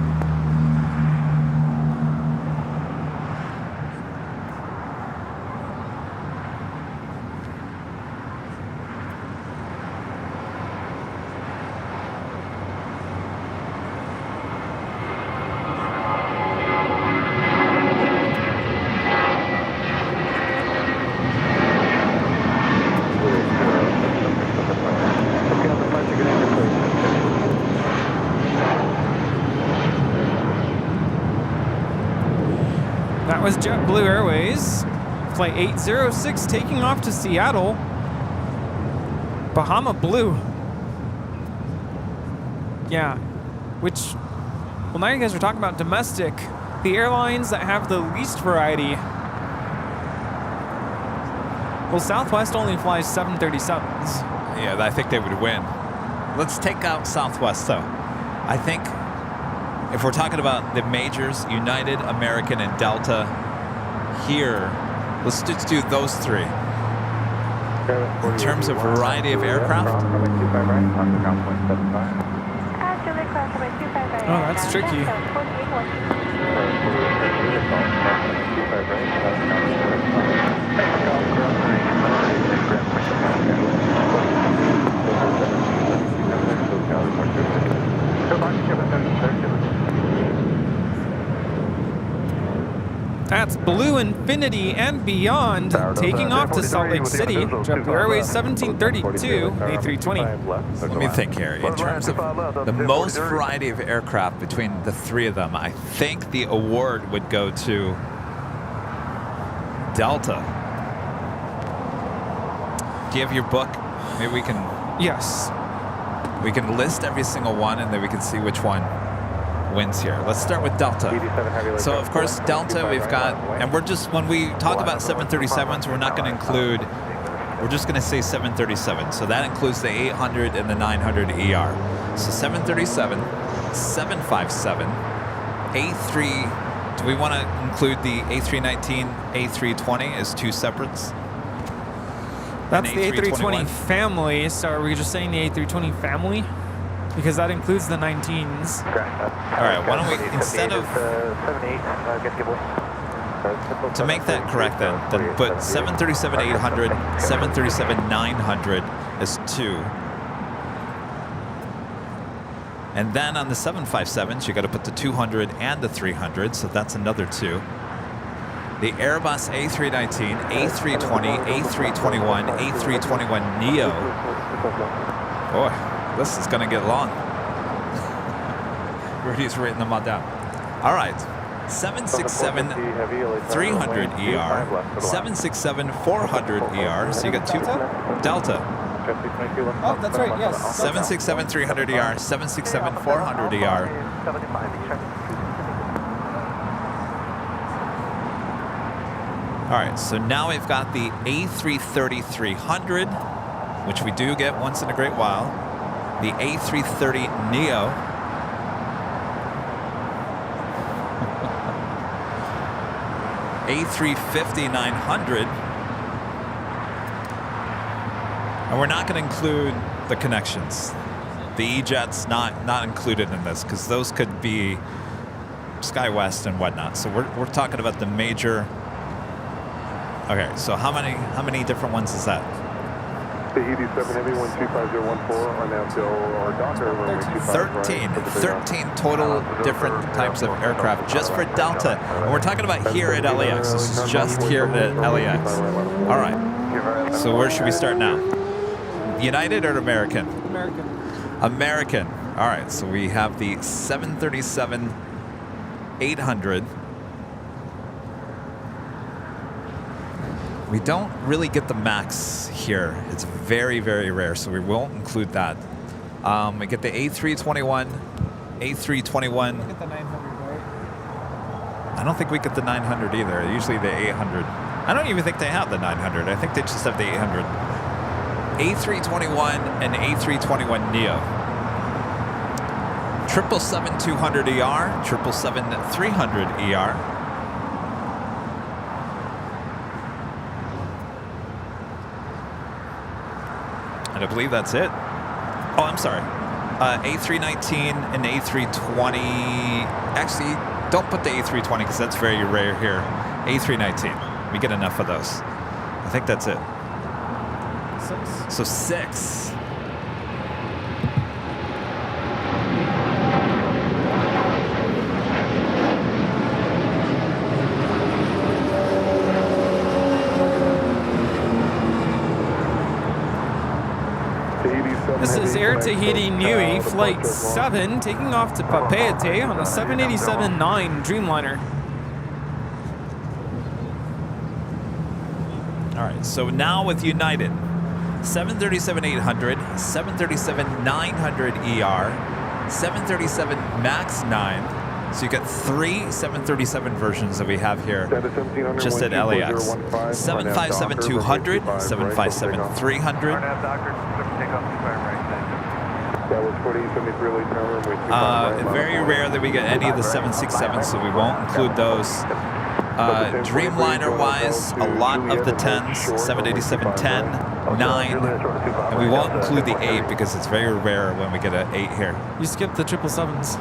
That was JetBlue Airways. Flight 806 taking off to Seattle. Bahama Blue. Yeah, which, well, now you guys are talking about domestic. The airlines that have the least variety. Well, Southwest only flies 737s. Yeah, I think they would win. Let's take out Southwest, though. I think if we're talking about the majors, United, American, and Delta, here Let's just do those three. In terms of variety of aircraft. Oh, that's tricky. That's Blue Infinity and Beyond taking off to Salt Lake City. Drop the airways 1732, A320. Let me think here. In terms of the most variety of aircraft between the three of them, I think the award would go to Delta. Do you have your book? Maybe we can... Yes. We can list every single one and then we can see which one wins here. Let's start with Delta. So of course Delta we've got, and we're just, when we talk about 737s, we're not going to include, we're just going to say 737. So that includes the 800 and the 900 ER. So 737, 757, A3, do we want to include the A319, A320 as two separates? That's the A320 family, so are we just saying the A320 family? Because that includes the 19s. All right, why don't we, instead of... To make that correct then put 737-800, 737-900 as two. And then on the 757s, you got to put the 200 and the 300, so that's another two. The Airbus A319, A320, A321, A321neo. Boy. This is going to get long. Rudy's written them all down. All right. 767 300 ER, 767 400 ER. So you got two Delta. Oh, that's right, yes. 767 300 ER, 767 400 ER. All right, so now we've got the A330 300, which we do get once in a great while. The A330 Neo. A350 900. And we're not going to include the connections. The E-Jet's not included in this because those could be SkyWest and whatnot. So we're talking about the major. Okay, so how many different ones is that? The ED7 Heavy 125014 on now our Docker. 13 total different types of aircraft just for Delta. And we're talking about here at LAX. This is just here at LAX. All right. So where should we start now? United or American? American. American. All right. So we have the 737-800. We don't really get the MAX here. It's very, very rare, so we won't include that. We get the A321, A321. We get the 900, right? I don't think we get the 900 either. Usually the 800. I don't even think they have the 900. I think they just have the 800. A321 and A321 Neo. 777-200ER, 777-300ER. And I believe that's it. Oh, I'm sorry. A319 and A320. Actually, don't put the A320 because that's very rare here. A319. We get enough of those. I think that's it. 6. So 6. This is Air Tahiti Nui, Flight 7, taking off to Papeete on a 787-9 Dreamliner. All right, so now with United, 737-800, 737-900ER, 737 MAX 9. So you got 3 737 versions that we have here just at LAX. 757-200, 757-300. Very rare that we get any of the 767s, so we won't include those. Dreamliner-wise, a lot of the 10s, 787-10, 9, and we won't include the 8 because it's very rare when we get an 8 here. You skipped the 777s.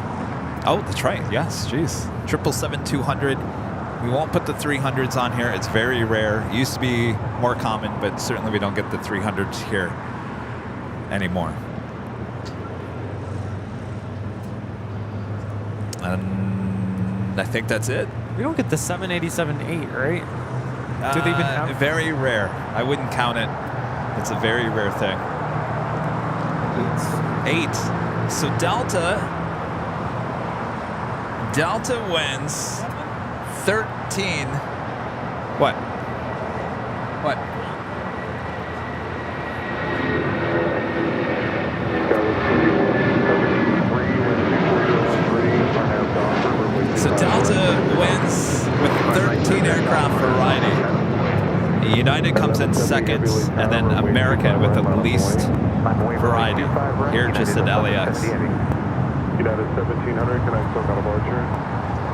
Oh, that's right. Yes, jeez. 777-200. We won't put the 300s on here. It's very rare. It used to be more common, but certainly we don't get the 300s here anymore. And I think that's it. We don't get the 787-8, right? Do they even have? Very rare. I wouldn't count it. It's a very rare thing. 8. So Delta wins 13. What? What? So Delta wins with 13 aircraft variety. United comes in second, and then American with the least variety. Here just at LAX. United 1700, connect SoCal departure.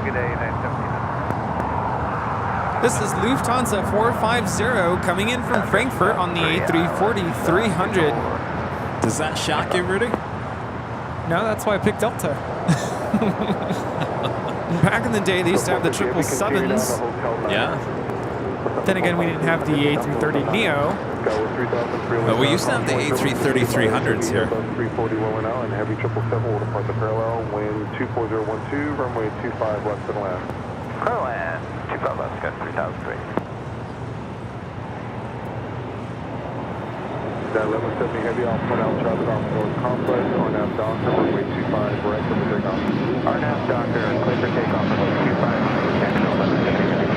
Good day, United 1700. This is Lufthansa 450 coming in from Frankfurt on the A340-300. Does that shock you, Rudy? No, that's why I picked Delta. Back in the day, they used to have the 777s. Yeah. Then again, we didn't have the A330neo. But we used to have the A330-300s here. 340 rolling out and heavy 777 will depart the parallel, wind 24012, runway 25 left and land. Airline, 25 left, got 3003. That 1170 heavy, I'll put out traffic off North Complex, RNAV Docker, runway 25 right for the takeoff. RNAV Docker, clear for takeoff, runway 25, and 1170 heavy.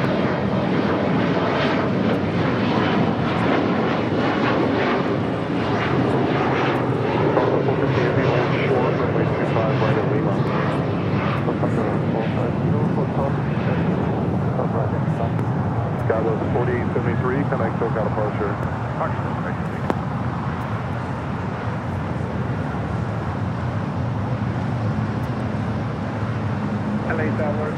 Skylos 4873, connect SoCal departure. LA Tower,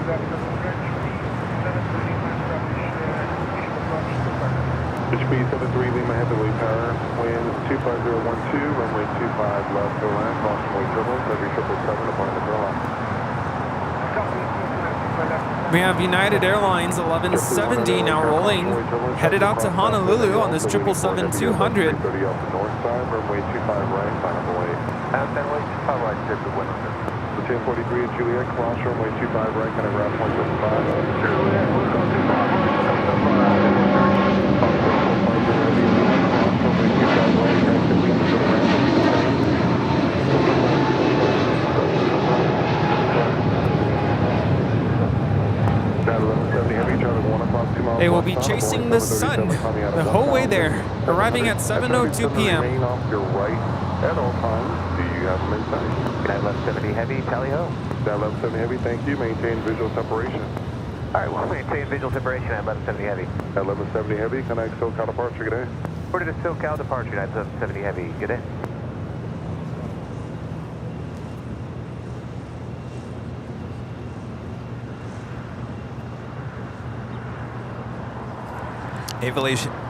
HP 73 Lima heavily power, wind 25012, runway 25 left to land, caution weight turbulence, every 777 upon the airline. We have United Airlines 1170 now rolling, headed out to Honolulu on this 777-200. 30 off the north side, runway 25 right, sign up away. And then wait, 25 right, trip to window. The 1043 at Juliet, cross runway 25 right, kind of route 175. Juliet, we'll go 25 right, They will be chasing the sun the whole way there, arriving at 7:02 p.m. Off your right at all times. Do you have them in sight? United 1170 heavy, tally ho. That 1170 heavy, thank you. Maintain visual separation. All right, we'll maintain visual separation at 1170 heavy. That 1170 heavy, connect SoCal departure, good day. Order to SoCal departure, United 1170 heavy, good day.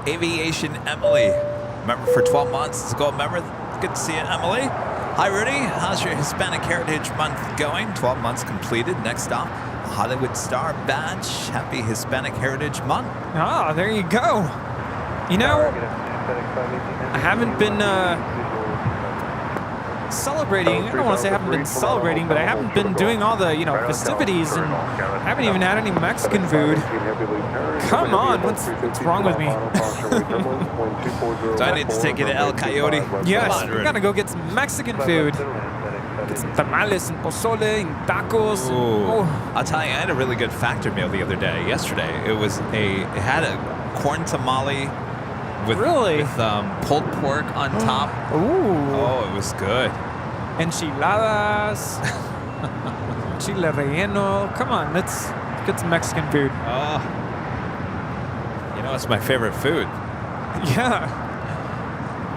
Aviation Emily. Remember for 12 months ago, remember? Good to see you, Emily. Hi, Rudy. How's your Hispanic Heritage Month going? 12 months completed. Next stop, Hollywood Star Badge. Happy Hispanic Heritage Month. Ah, there you go. You know, I haven't been celebrating. I don't want to say I haven't been celebrating, but I haven't been doing all the, festivities, and I haven't even had any Mexican food. Come on, what's wrong with me? So I need to take you to El Coyote? Yes, we gotta go get some Mexican food. Get some tamales and pozole and tacos. Oh. I'll tell you, I had a really good Factor meal the other day. Yesterday, it had a corn tamale with pulled pork on top. Ooh. Oh, it was good. Enchiladas. Chile relleno. Come on, let's get some Mexican food. Oh. You know, it's my favorite food. Yeah.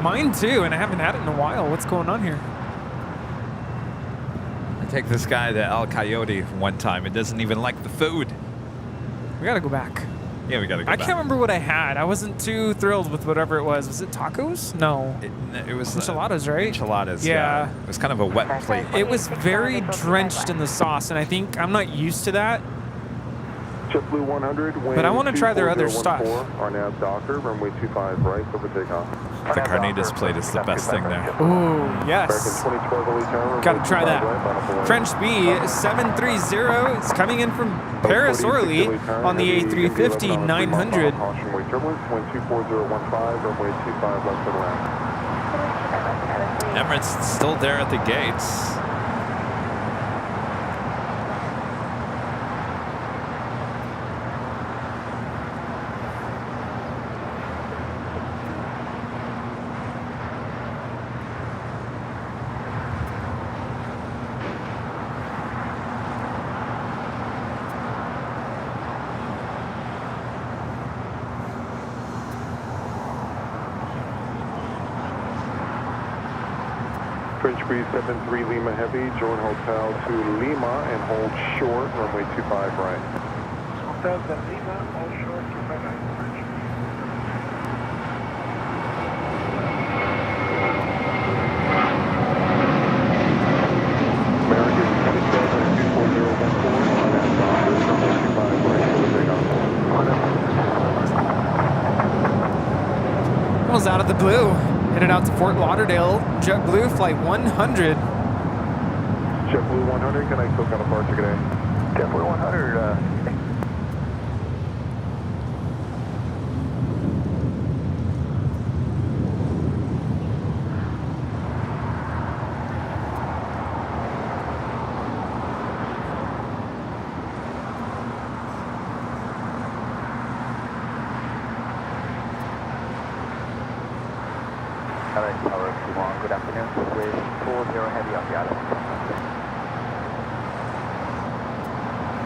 Mine too, and I haven't had it in a while. What's going on here? I take this guy to El Coyote one time. He doesn't even like the food. We gotta go back. Yeah, we gotta go I back. can't remember what I had. I wasn't too thrilled with whatever it was. Was it tacos? No. It was enchiladas, right? Enchiladas. Yeah. It was kind of a wet plate. It was very drenched in the sauce, and I think I'm not used to that. JetBlue 100, But I want to try their other stuff. Our nav Docker, runway 25 right, over takeoff. The carnitas plate is the best thing there. Ooh, yes. Gotta try that. French B 730 is coming in from Paris Orly on the A350 900. Caution wait turbulence, wind 24015, runway 25 left to the left. Emirates still there at the gates. French breeze 73 Lima Heavy, join Hotel to Lima and hold short, runway 25 right. Hotel to Lima, hold short, 25 right. American 27 24014, on that Docker, runway 25 right, over takeoff. That was out of the blue. Headed out to Fort Lauderdale, JetBlue Flight 100. JetBlue 100, can I still got a departure today? JetBlue 100, LAX Tower 21, good afternoon. With 40 heavy on the island.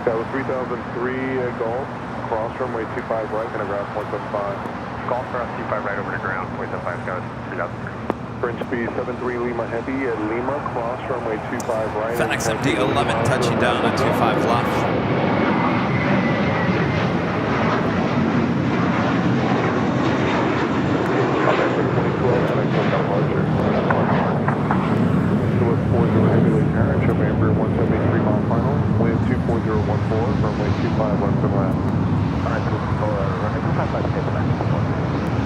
That was 3003 Golf, cross runway 25 right, gonna ground 175. Golf for us, 25 right over to ground, 175, goes 3003. French speed 73 Lima Heavy at Lima, cross runway 25 right. FedEx MD 11 touching down on 25 left.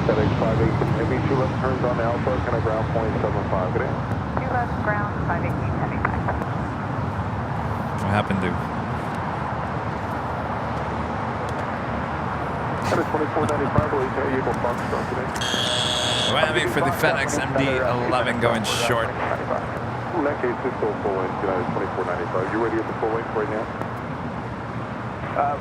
FedEx 58 Heavy, 2 left turns on Alpha, can I ground point 75 today? 2 left ground, 518 Heavy. What happened to? FedEx 2495, will you able Fox start today? Whammy for the FedEx MD 11 going short. In that case, it's still full length, United 2495. You ready at the full length right now?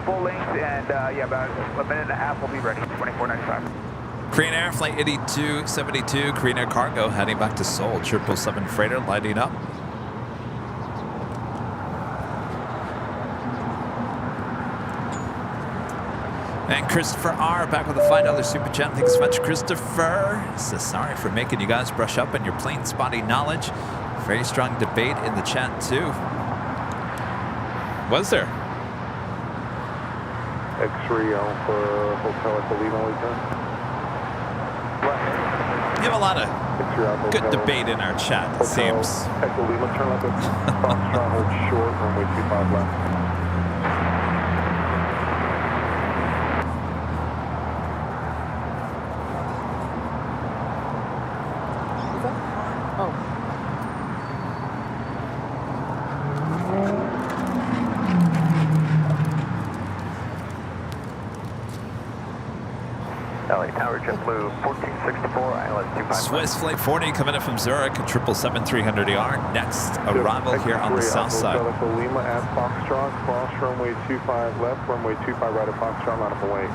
Full length and yeah, about a minute and a half we'll be ready, 2495. Korean Air Flight 8272, Korean Air Cargo heading back to Seoul. 777 freighter lighting up. And Christopher R. back with a $5 super chat. Thanks so much, Christopher. Says sorry for making you guys brush up on your plane spotting knowledge. Very strong debate in the chat too. Was there? X-ray Alpha Hotel at the Lima return. We have a lot of good debate in our chat, it seems. Echo Lima, turn left at Foxtrot, hold short, runway 25 left. LA Tower, JetBlue 1464, ILS 25. Swiss Flight 40 coming in from Zurich, 777-300ER. Next arrival here on the south side. Lima at Foxtrot, cross runway 25 left, runway 25 right at Foxtrot, line up and wait.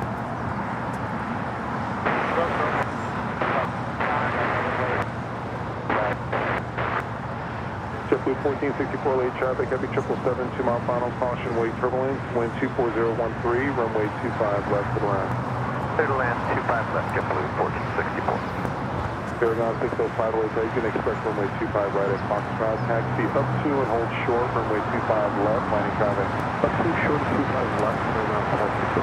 JetBlue 1464, late traffic, heavy 777, 2 mile final, caution, wait turbulence, wind 24013, runway 25 left to the line. Clear to land, 25 left, JetBlue 1464. Paragon 605 away, you can expect runway 25 right at Foxtrot. Taxi up to and hold short, runway 25 left, landing traffic. Up to short, 25 left, Paragon 460.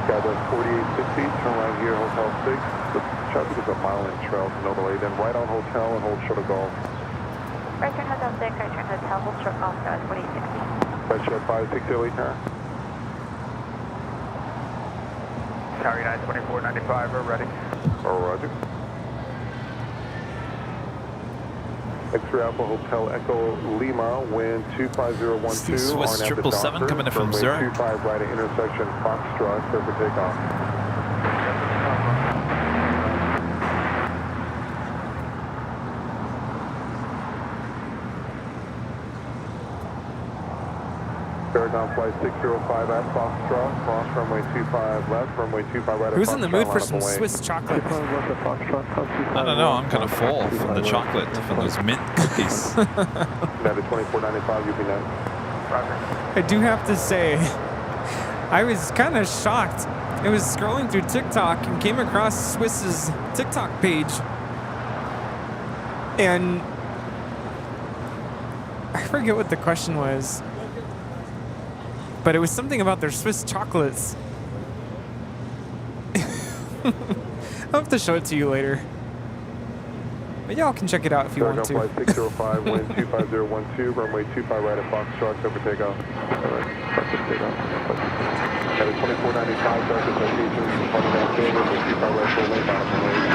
Got the 4860, turn right here, Hotel 6. The traffic is a mile in trail to no delay. Then right on Hotel and hold short of golf. Right turn Hotel 6, right turn Hotel, hold short golf, 4860. Right short 560 tower. Tower United 2495, we're ready. Roger. X-ray Alpha Hotel Echo Lima, wind 25012. Swiss 777 coming in from Zurich. 25 right at intersection Foxtrot, clear for takeoff. Paragon flight 605 at Foxtrot, cross runway 25 left, runway 25 right at Who's Foxtrot. in the mood for some Swiss chocolate? I don't know. I'm kind of full from the chocolate, from those mint cookies. United 2495, UP 9. I do have to say, I was kind of shocked. I was scrolling through TikTok and came across Swiss's TikTok page. And I forget what the question was. But it was something about their Swiss chocolates. I'll have to show it to you later. But y'all can check it out if you want to. Flight 605, wind 25012, runway 25 right at Foxtrot, clear for takeoff. Alright, clear for takeoff. At 2495, dark association, departing down field, runway 25 right, full lane, bottom of the lane.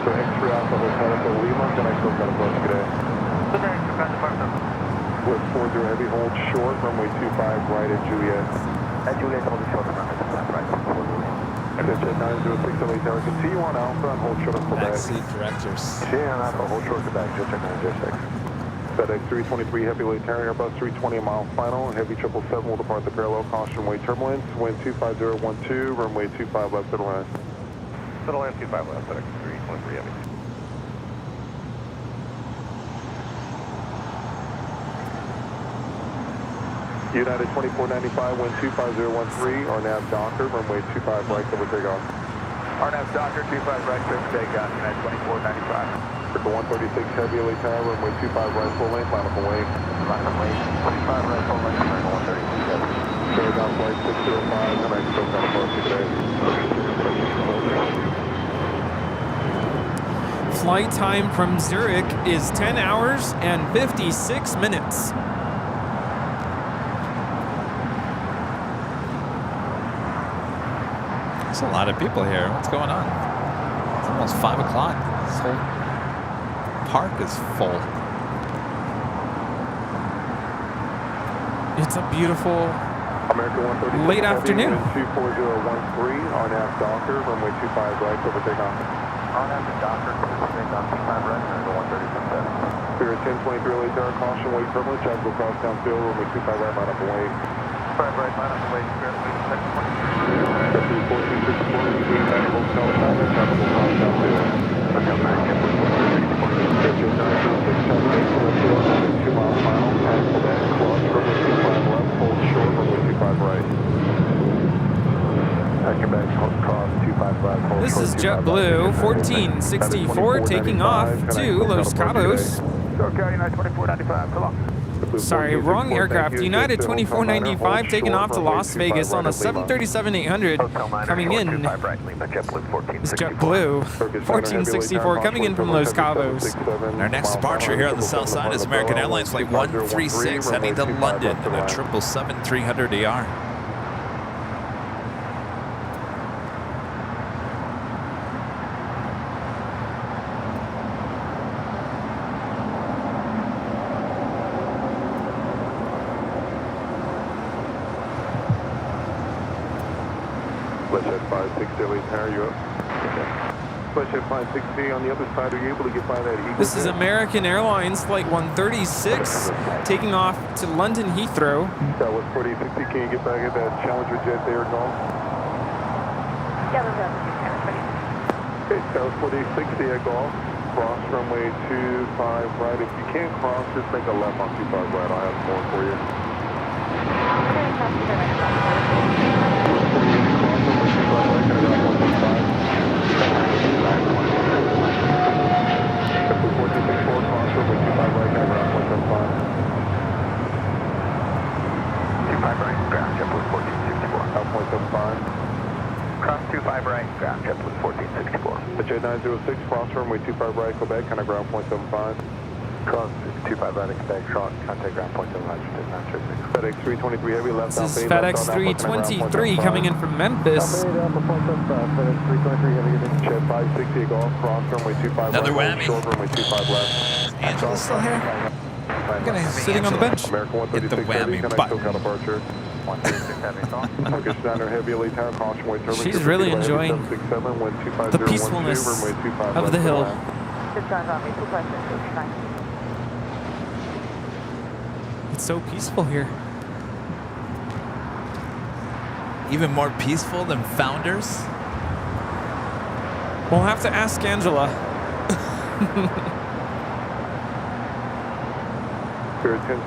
So X-ray Alpha Hotel Echo Lima, can I still got a approach today? With 40 heavy, hold short, runway 25 right at Juliet. At Juliet, hold short, runway 25 right. And then jet 906 LA Tower, continue on Alpha and hold short of Quebec. Backseat directors. Continue on Alpha, hold short of Quebec, jet 906. FedEx 323 Heavy LA Tower, Airbus 320 mile final, Heavy 777 will depart the parallel, caution runway turbulence, wind 25012, runway 25 left to the line. To the line, 25 left, FedEx 323 Heavy. United 2495, wind 25013, RNAV Docker, runway 25 right, clear for takeoff. RNAV Docker, 25 right, clear for takeoff, United 2495. Circle 136 Heavy LA Tower, runway 25 right, full lane, final away. Final away, 25 right, full lane, Circle 136 Heavy. Paragon flight 605, and I still got a approach today. Flight time from Zurich is 10 hours and 56 minutes. There's a lot of people here. What's going on? It's almost 5 o'clock. This whole park is full. It's a beautiful late afternoon. 24013, RNAV Docker, runway 25 right, over takeoff. RNAV Docker, clear for takeoff, 25 right, Circle 136 Spirit 1023 LA Tower, caution, wait turbulence, traffic will cross down field, runway 25 right, line up away. 25 right, line up away, Spirit 1023. This is JetBlue 1464 taking off to Los Cabos. Sorry, wrong aircraft. United 2495 taking off to Las Vegas on a 737-800 coming in. It's JetBlue 1464 coming in from Los Cabos. And our next departure here on the south side is American Airlines Flight 136 heading to London in a 777-300ER. Flashhead 560 LA Tower, you up? Flashhead 560 on the other side, are you able to get by that Eagle? This is American Airlines Flight 136 taking off to London Heathrow. That was 4060, can you get back at that Challenger jet there, Golf? Yeah, those are the Okay, that was 4060 at Golf. Cross runway 25 right. If you can't cross, just make a left on 25 right. I'll have more for you. Cross runway 25 right, 25 right, ground JetBlue 1464. Jet 906, cross runway 25 right, Quebec, kind of ground point 75. Cross 25 right, Quebec, contact ground point 75, FedEx 323 heavy left. This is FedEx 323 coming in from Memphis. FedEx 323 heavy, Jet 560 golf, cross runway 25 Another right, whammy. short runway 25 left. Angela's still here? Sitting on the bench. American Hit the 136 whammy heavy, connect button. SoCal departure. 136 heavy, Turkish Niner heavy, late town, caution way turbine. She's really enjoying the peacefulness of the hill. It's so peaceful here. Even more peaceful than Founders? We'll have to ask Angela.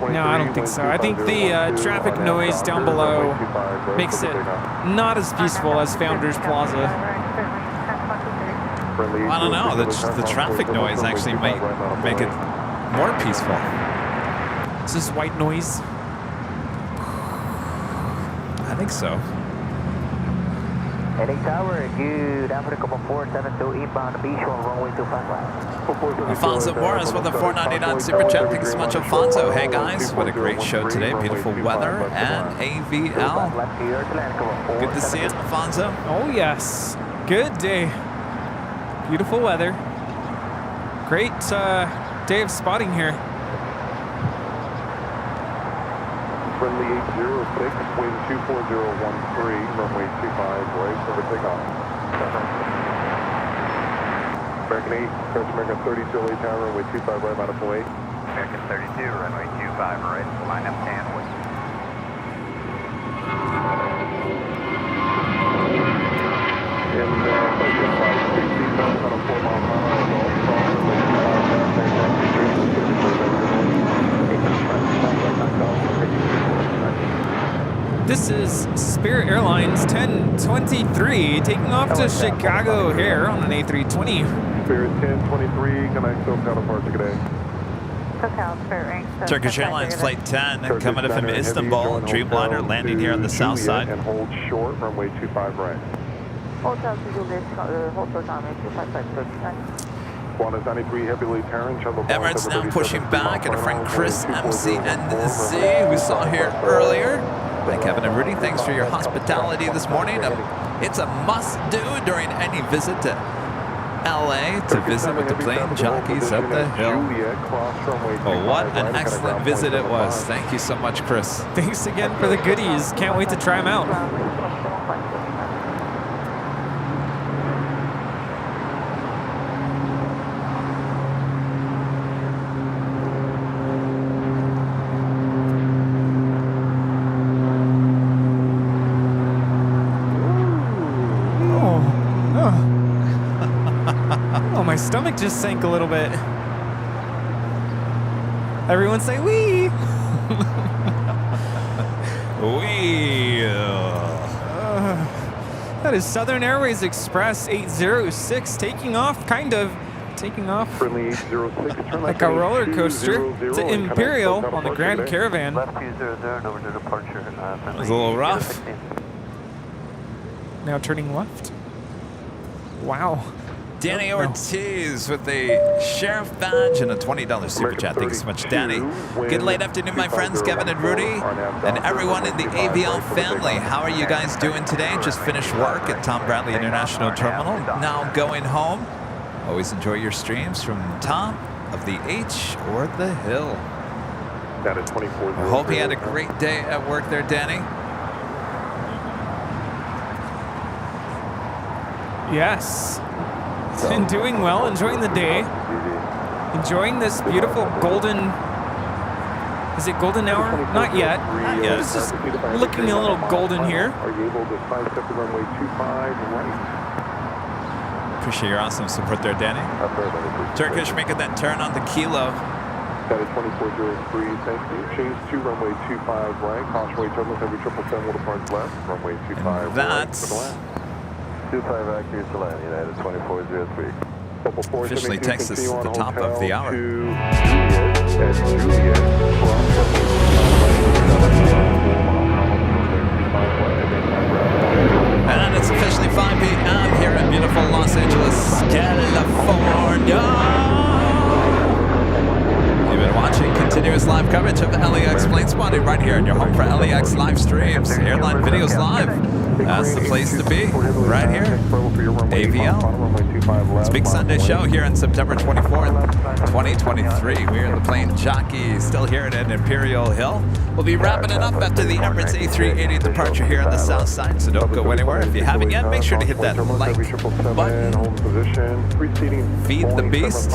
No, I don't think so. I think the traffic noise down below makes it not as peaceful as Founders Plaza. I don't know. The traffic noise actually might make it more peaceful. Is this white noise? I think so. LA Tower, good. Africa 472 inbound, be sure runway 25 left. Alfonso Morris with a 499 super chat. Thanks so much, Alfonso. Hey guys, what a great show today. Beautiful weather and AVL. Good to see you, Alfonso. Oh yes, good day. Beautiful weather. Great day of spotting here. Friendly 806, wind 24013, runway 25 right, over takeoff. American 8, Coast American 32, LA Tower, runway 25 right, mount way. American 32, runway 25 right, line up downward. In Ocean 560, south on a 4 mile per hour, golf, cross, runway 25 This is Spirit Airlines 1023 taking off to Chicago here on an A320. Spirit 1023, connect SoCal departure today. Turkish Airlines Flight 10 coming up from Istanbul. Dreamliner landing here on the south side. And hold short, runway 25 right. Qantas 93 heavily Terran, shuttle Emirates now pushing back, and a friend Chris MCNZ we saw here earlier. Hi Kevin and Rudy, thanks for your hospitality this morning. It's a must-do during any visit to LA to visit with the Plane Jockeys up the hill. Oh, what an excellent visit it was. Thank you so much, Chris. Thanks again for the goodies. Can't wait to try them out. My stomach just sank a little bit. Everyone say wee. Wee. That is Southern Airways Express 806 taking off, kind of taking off like a roller coaster to Imperial on the Grand Caravan. Left 200 over to departure. It was a little rough. Now turning left. Wow. Danny Ortiz with the Sheriff badge and a $20 super chat. Thank you so much, Danny. Good late afternoon, my friends, Kevin and Rudy, and everyone in the AVL family. How are you guys doing today? Just finished work at Tom Bradley International Terminal. Now going home. Always enjoy your streams from top of the H or the hill. That is 24. I hope you had a great day at work there, Danny. Yes. And doing well, enjoying the day, enjoying this beautiful golden, is it golden hour? Not yet. Not yet. It's just looking a little golden here. Are you able to sidestep the runway 25 right? Appreciate your awesome support there, Danny. Turkish making that turn on the kilo. That is 2403, thank you. Change to runway 25 right, caution way turbulence, every 777 will depart left, runway 25 right for the left. 25 accurate to land, United 2403. Officially takes us to the top of the hour. And it's officially 5 p.m. coverage of LAX plane spotting right here in your home for LAX live streams. Airline Videos Live. That's the place to be, right here. AVL. It's a big Sunday show here on September 24th, 2023. We're in the Plane Jockeys, still here at Imperial Hill. We'll be wrapping it up after the Emirates A380 departure here on the south side, so don't go anywhere. If you haven't yet, make sure to hit that like button. Feed the beast.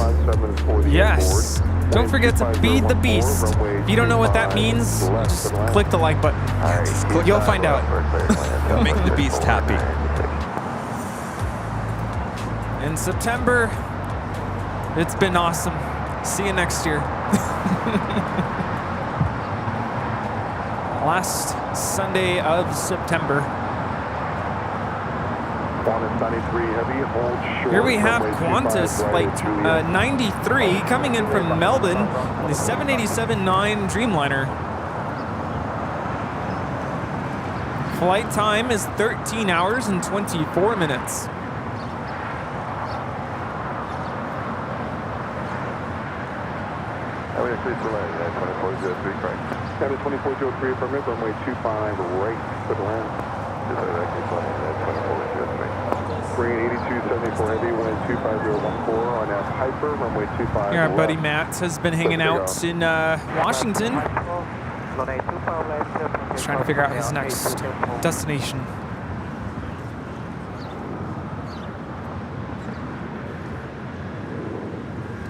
Yes. Don't forget to feed the beast. If you don't know what that means, just click the like button. You'll find out. You'll make the beast happy. In September, it's been awesome. See you next year. Last Sunday of September. Here we have Qantas Flight 93 coming in from Melbourne on the 787-9 Dreamliner. Flight time is 13 hours and 24 minutes. LAX 2403, correct. Cabin 2403, permit, runway 25 right, clear to land. Green 8274 heavy, wind 25014 on F Hyper, runway 25. Here, our buddy Matt has been hanging out in Washington. He's trying to figure out his next destination.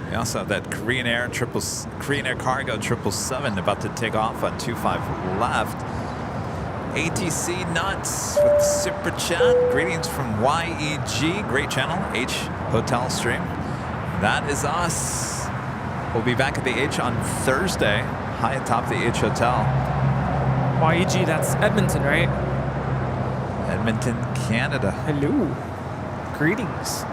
We also have that Korean Air Cargo 777 about to take off on 25 left. ATC Nuts with super chat. Greetings from YEG. Great channel. H Hotel stream. That is us. We'll be back at the H on Thursday. High atop the H Hotel. YEG, that's Edmonton, right? Edmonton, Canada. Hello. Greetings.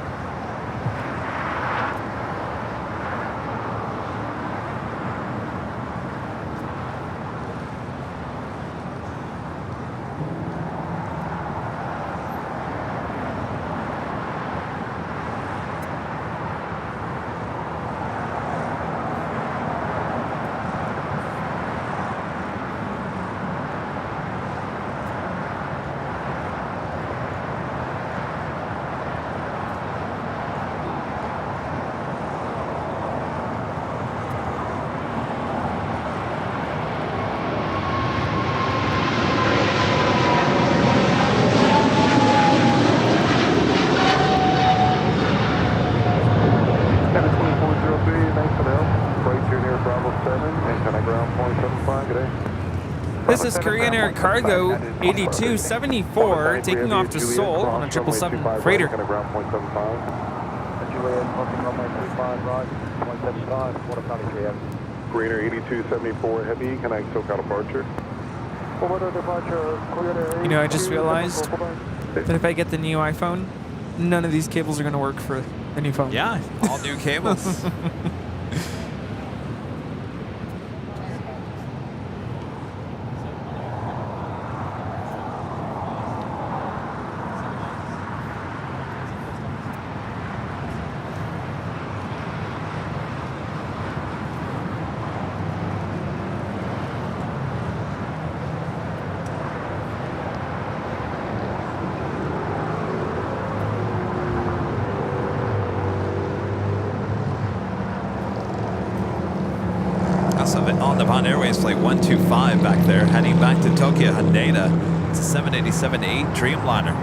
This is Korean Air Cargo 8274 taking off to Seoul on a 777 freighter. Korean Air 8274 heavy, connect SoCal departure. You know, I just realized that if I get the new iPhone, none of these cables are going to work for the new phone. Yeah, all new cables. All Nippon Airways Flight 125 back there, heading back to Tokyo Haneda. It's a 787-8 Dreamliner.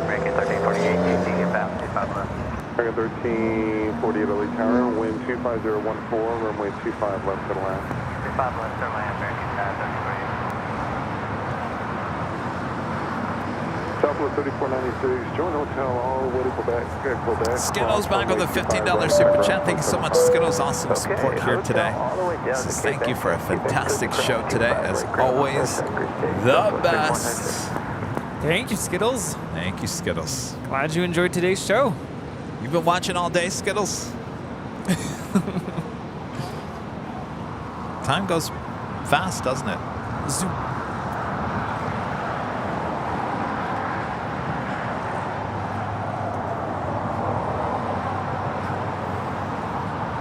Breaking 1348, inbound, 25 left. 1348 LA Tower, wind 25014, runway 25 left to land. 25 left to land, American Southwest 3496, join hotel all the way to Quebec. Skittles back with a $15 super chat. Thank you so much, Skittles. Awesome support here today. Says thank you for a fantastic show today. As always, the best. Thank you, Skittles. Thank you, Skittles. Glad you enjoyed today's show. You've been watching all day, Skittles? Time goes fast, doesn't it? Zoom.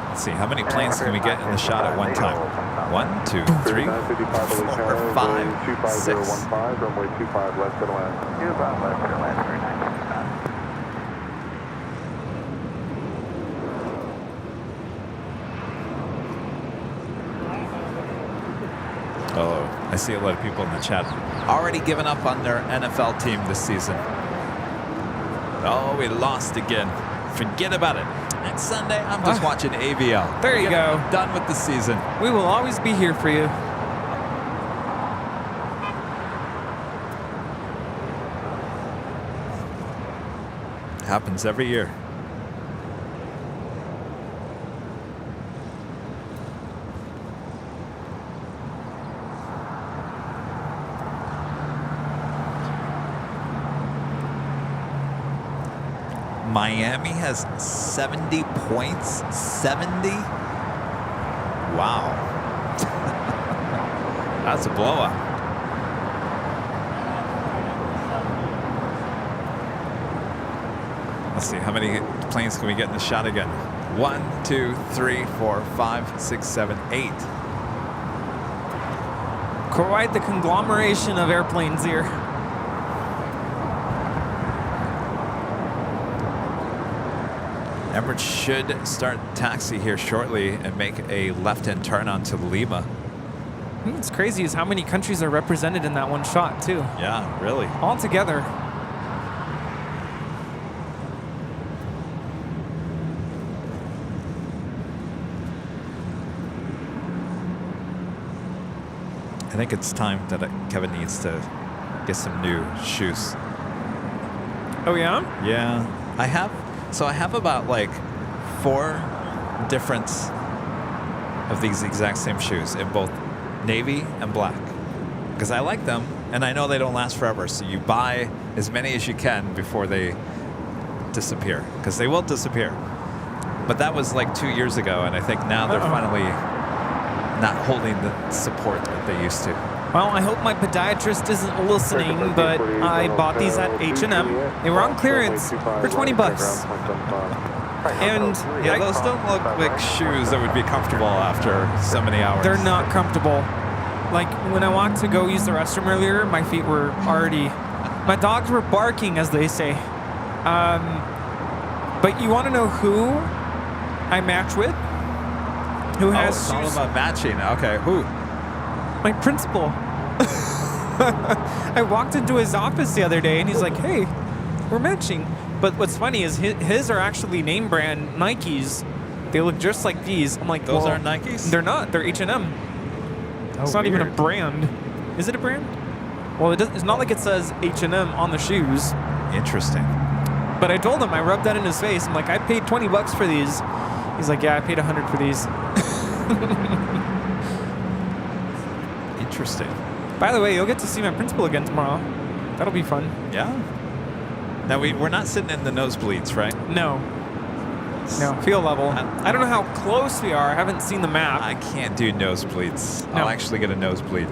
Let's see, how many planes can we get in the shot at one time? 1, 2, 3, 4, 5, 6. Runway 25 left to land. 25 left to land, 39. Oh, I see a lot of people in the chat already giving up on their NFL team this season. Oh, we lost again. Forget about it. Next Sunday, I'm just watching AVL. There you go. Done with the season. We will always be here for you. Happens every year. Miami has 70 points. 70? Wow. That's a blowout. Let's see, how many planes can we get in the shot again? 1, 2, 3, 4, 5, 6, 7, 8. Quite the conglomeration of airplanes here. Emirates should start taxi here shortly and make a left-hand turn onto Lima. What's crazy is how many countries are represented in that one shot, too. Yeah, really. All together. I think it's time that Kevin needs to get some new shoes. Oh, yeah? Yeah. I have about like 4 different of these exact same shoes in both navy and black. Because I like them, and I know they don't last forever, so you buy as many as you can before they disappear. Because they will disappear. But that was like 2 years ago, and I think now they're finally not holding the support that they used to. Well, I hope my podiatrist isn't listening, but I bought these at H&M. They were on clearance for 20 bucks. And yeah, those don't look like shoes that would be comfortable after so many hours. They're not comfortable. Like, when I walked to go use the restroom earlier, my feet were already... My dogs were barking, as they say. But you want to know who I match with? Who has it's shoes? all about matching. Okay, who? My principal. I walked into his office the other day, and he's like, hey, we're matching. But what's funny is his are actually name brand Nikes. They look just like these. I'm like, those aren't Nikes? They're not. They're H&M. It's not even a brand. Is it a brand? Well, it's not like it says H&M on the shoes. Interesting. But I told him, I rubbed that in his face. I'm like, I paid 20 bucks for these. He's like, yeah, I paid 100 for these. Interesting. By the way, you'll get to see my principal again tomorrow. That'll be fun. Yeah? Now, we're not sitting in the nosebleeds, right? No. No, field level. I don't know how close we are. I haven't seen the map. I can't do nosebleeds. No. I'll actually get a nosebleed.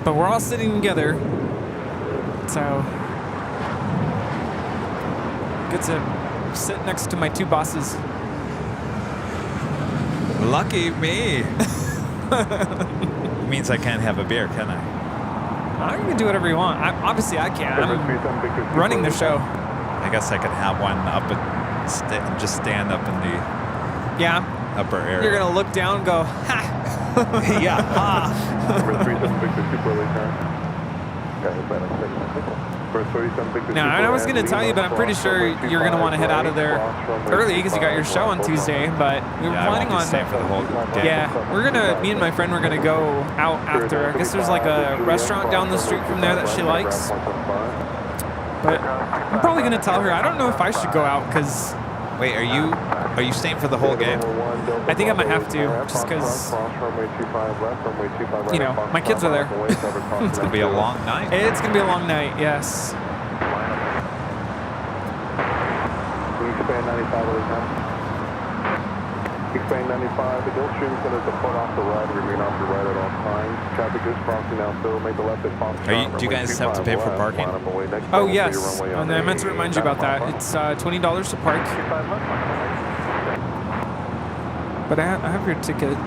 But we're all sitting together. So, get to sit next to my 2 bosses. Lucky me. Means I can't have a beer, can I? You can do whatever you want. Obviously, I can. I'm running the show. I guess I could have one up and just stand up in the upper area. You're going to look down and go, ha! Yeah, ha! Number 37 Victor, super early turn. Now, I was going to tell you, but I'm pretty sure you're going to want to head out of there early because you got your show on Tuesday. But we were planning on staying for the whole day. Yeah, we're gonna. Me and my friend were gonna go out after. I guess there's like a restaurant down the street from there that she likes. But I'm probably gonna tell her. I don't know if I should go out because. Wait, are you staying for the whole game? I think I might have to, just because. You know, my kids are there. It's gonna be a long night. It's gonna be a long night. Yes. 95 early time. Expand 95, the Gulfstream is going to depart off the right, remain off your right at all times. Traffic is crossing now, so make the left at Foxtrot. Do you guys have to pay for parking? Oh, yes. And I meant to remind you about that. It's $20 to park. But I have your ticket.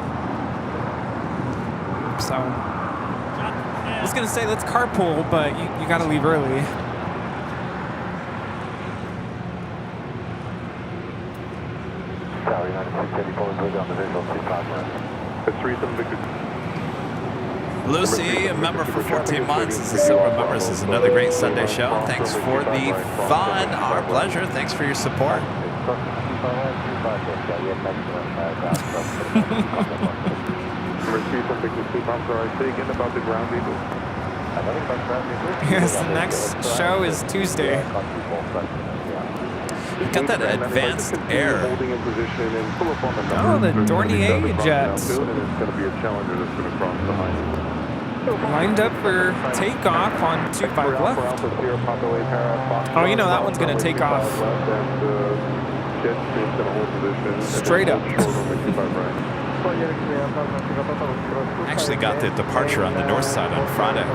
So I was going to say let's carpool, but you got to leave early. Lucy, a member for 14 months. This is Silver Members. This is another great Sunday show. Thanks for the fun. Our pleasure. Thanks for your support. Yes, the next show is Tuesday. Got that advanced air. Oh, the Dornier jet. Lined up for takeoff on 25 left. Oh, you know that one's going to take off straight up. Actually got the departure on the north side on Friday.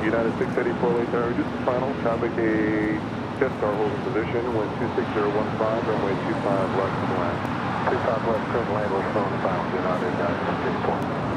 United 684 late there, just final, traffic a Jetstar holding position, wind 26015, runway 25 left to land. 25 left, curve land, we're slowing down, United 684.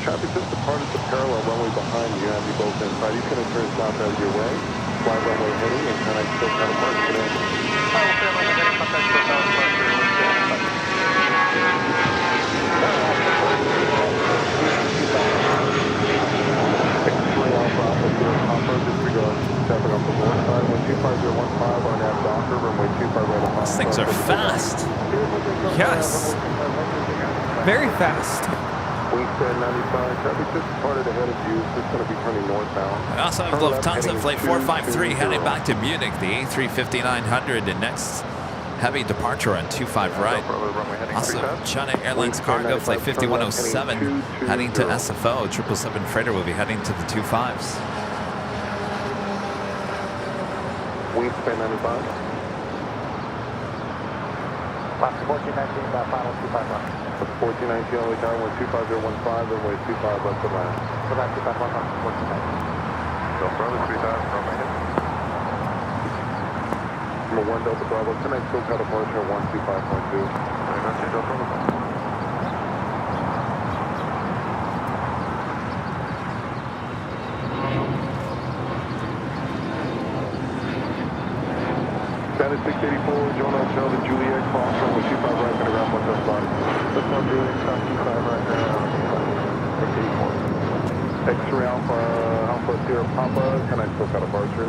Traffic just departed the parallel runway behind you. You have you both inside. You can turn south out of your way. Fly runway heading and kind of still kind of park today. These things are fast. Yes. Very fast. Wingspan 95, traffic just departed ahead of you, it's just going to be turning northbound. We also have Lufthansa Flight 453 heading back to Munich, the A350-900, and next heavy departure on 25 right. Also, China Airlines Cargo Flight 5107 heading to SFO. 777 freighter will be heading to the 25s. Wingspan 95. Last 1419, final 25 left. 1419 only tower, 12015, runway 25 left to land. So that's 25 left on 1419. So Bravo 3000, runway hit. Number 1 Delta Bravo, connect SoCal departure 125.2. Delta Bravo. United 684, John Hotel to Juliet, cross runway 25 right, gonna grab 175. Let's not do it, cross 25 right now, 684. X-ray Alpha Sierra Papa, can I still got a departure?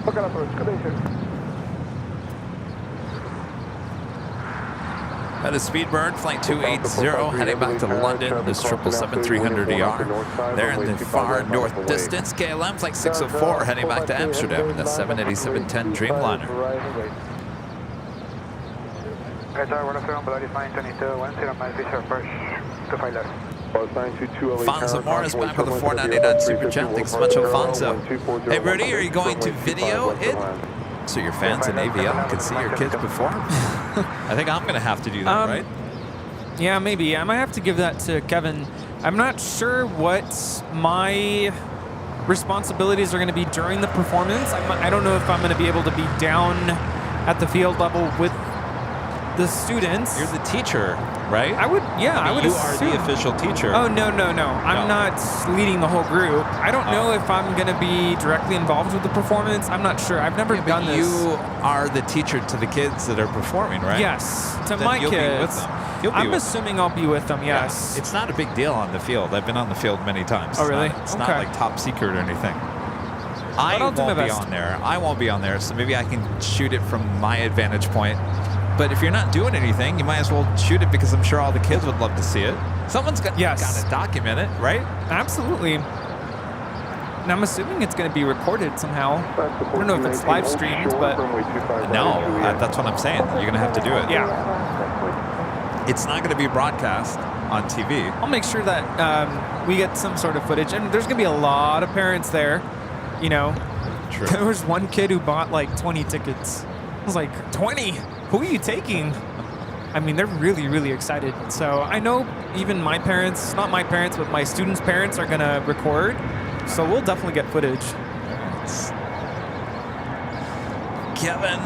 Look at approach, good day, sir. That is Speedbird, flight 280, heading back to London. This 777-300ER. They're in the far north distance. KLM, flight 604, heading back to Amsterdam. The 787-10 Dreamliner. Alfonso Morris back with the 499 Super Chat. Thanks so much, Alfonso. Hey, Rudy, are you going to video it? So your fans in AVL can see your kids perform? I think I'm going to have to do that, right? Yeah, maybe. I might have to give that to Kevin. I'm not sure what my responsibilities are going to be during the performance. I don't know if I'm going to be able to be down at the field level with the students. You're the teacher, right? I would, yeah, I would assume. You are the official teacher. Oh, no. I'm not leading the whole group. I don't know if I'm going to be directly involved with the performance. I'm not sure. I've never done this. You are the teacher to the kids that are performing, right? Yes, to then my you'll kids. Be with them. I'm assuming I'll be with them, yes. Yeah. It's not a big deal on the field. I've been on the field many times. Oh, really? It's not like top secret or anything. I won't be on there. I won't be on there, so maybe I can shoot it from my advantage point. But if you're not doing anything, you might as well shoot it because I'm sure all the kids would love to see it. Someone's got to document it, right? Absolutely. And I'm assuming it's going to be recorded somehow. I don't know if it's live streamed, but... No, that's what I'm saying. You're going to have to do it. Yeah. It's not going to be broadcast on TV. I'll make sure that we get some sort of footage. And there's going to be a lot of parents there, you know. True. There was one kid who bought like 20 tickets. I was like, 20? Who are you taking? I mean, they're really, really excited. So I know even my parents, not my parents, but my students' parents are going to record. So we'll definitely get footage. Kevin.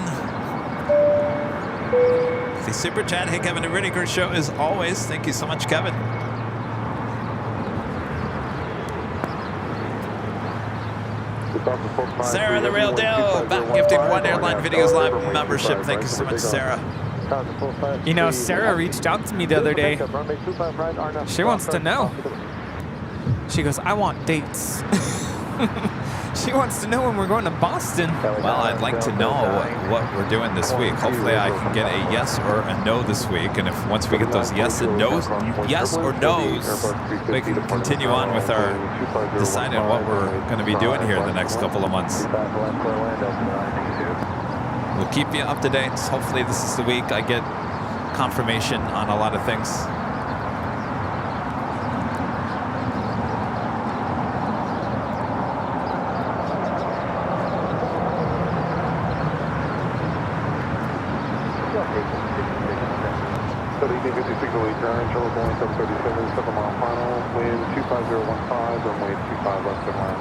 The super chat. Hey, Kevin, the Rudy Crew show as always. Thank you so much, Kevin. Sarah the Real Deal, back gifting 1 Airline Videos Live membership. Thank you so much, Sarah. You know, Sarah reached out to me the other day. She wants to know. She goes, I want dates. She wants to know when we're going to Boston. Well, I'd like to know what we're doing this week. Hopefully I can get a yes or a no this week. And if once we get those yes and no's, yes or no's, we can continue on with our deciding what we're going to be doing here the next couple of months. We'll keep you up to date. Hopefully this is the week I get confirmation on a lot of things. Turn, Charles Boeing 737, 7 mile final, wind 25015, runway 25 left and right.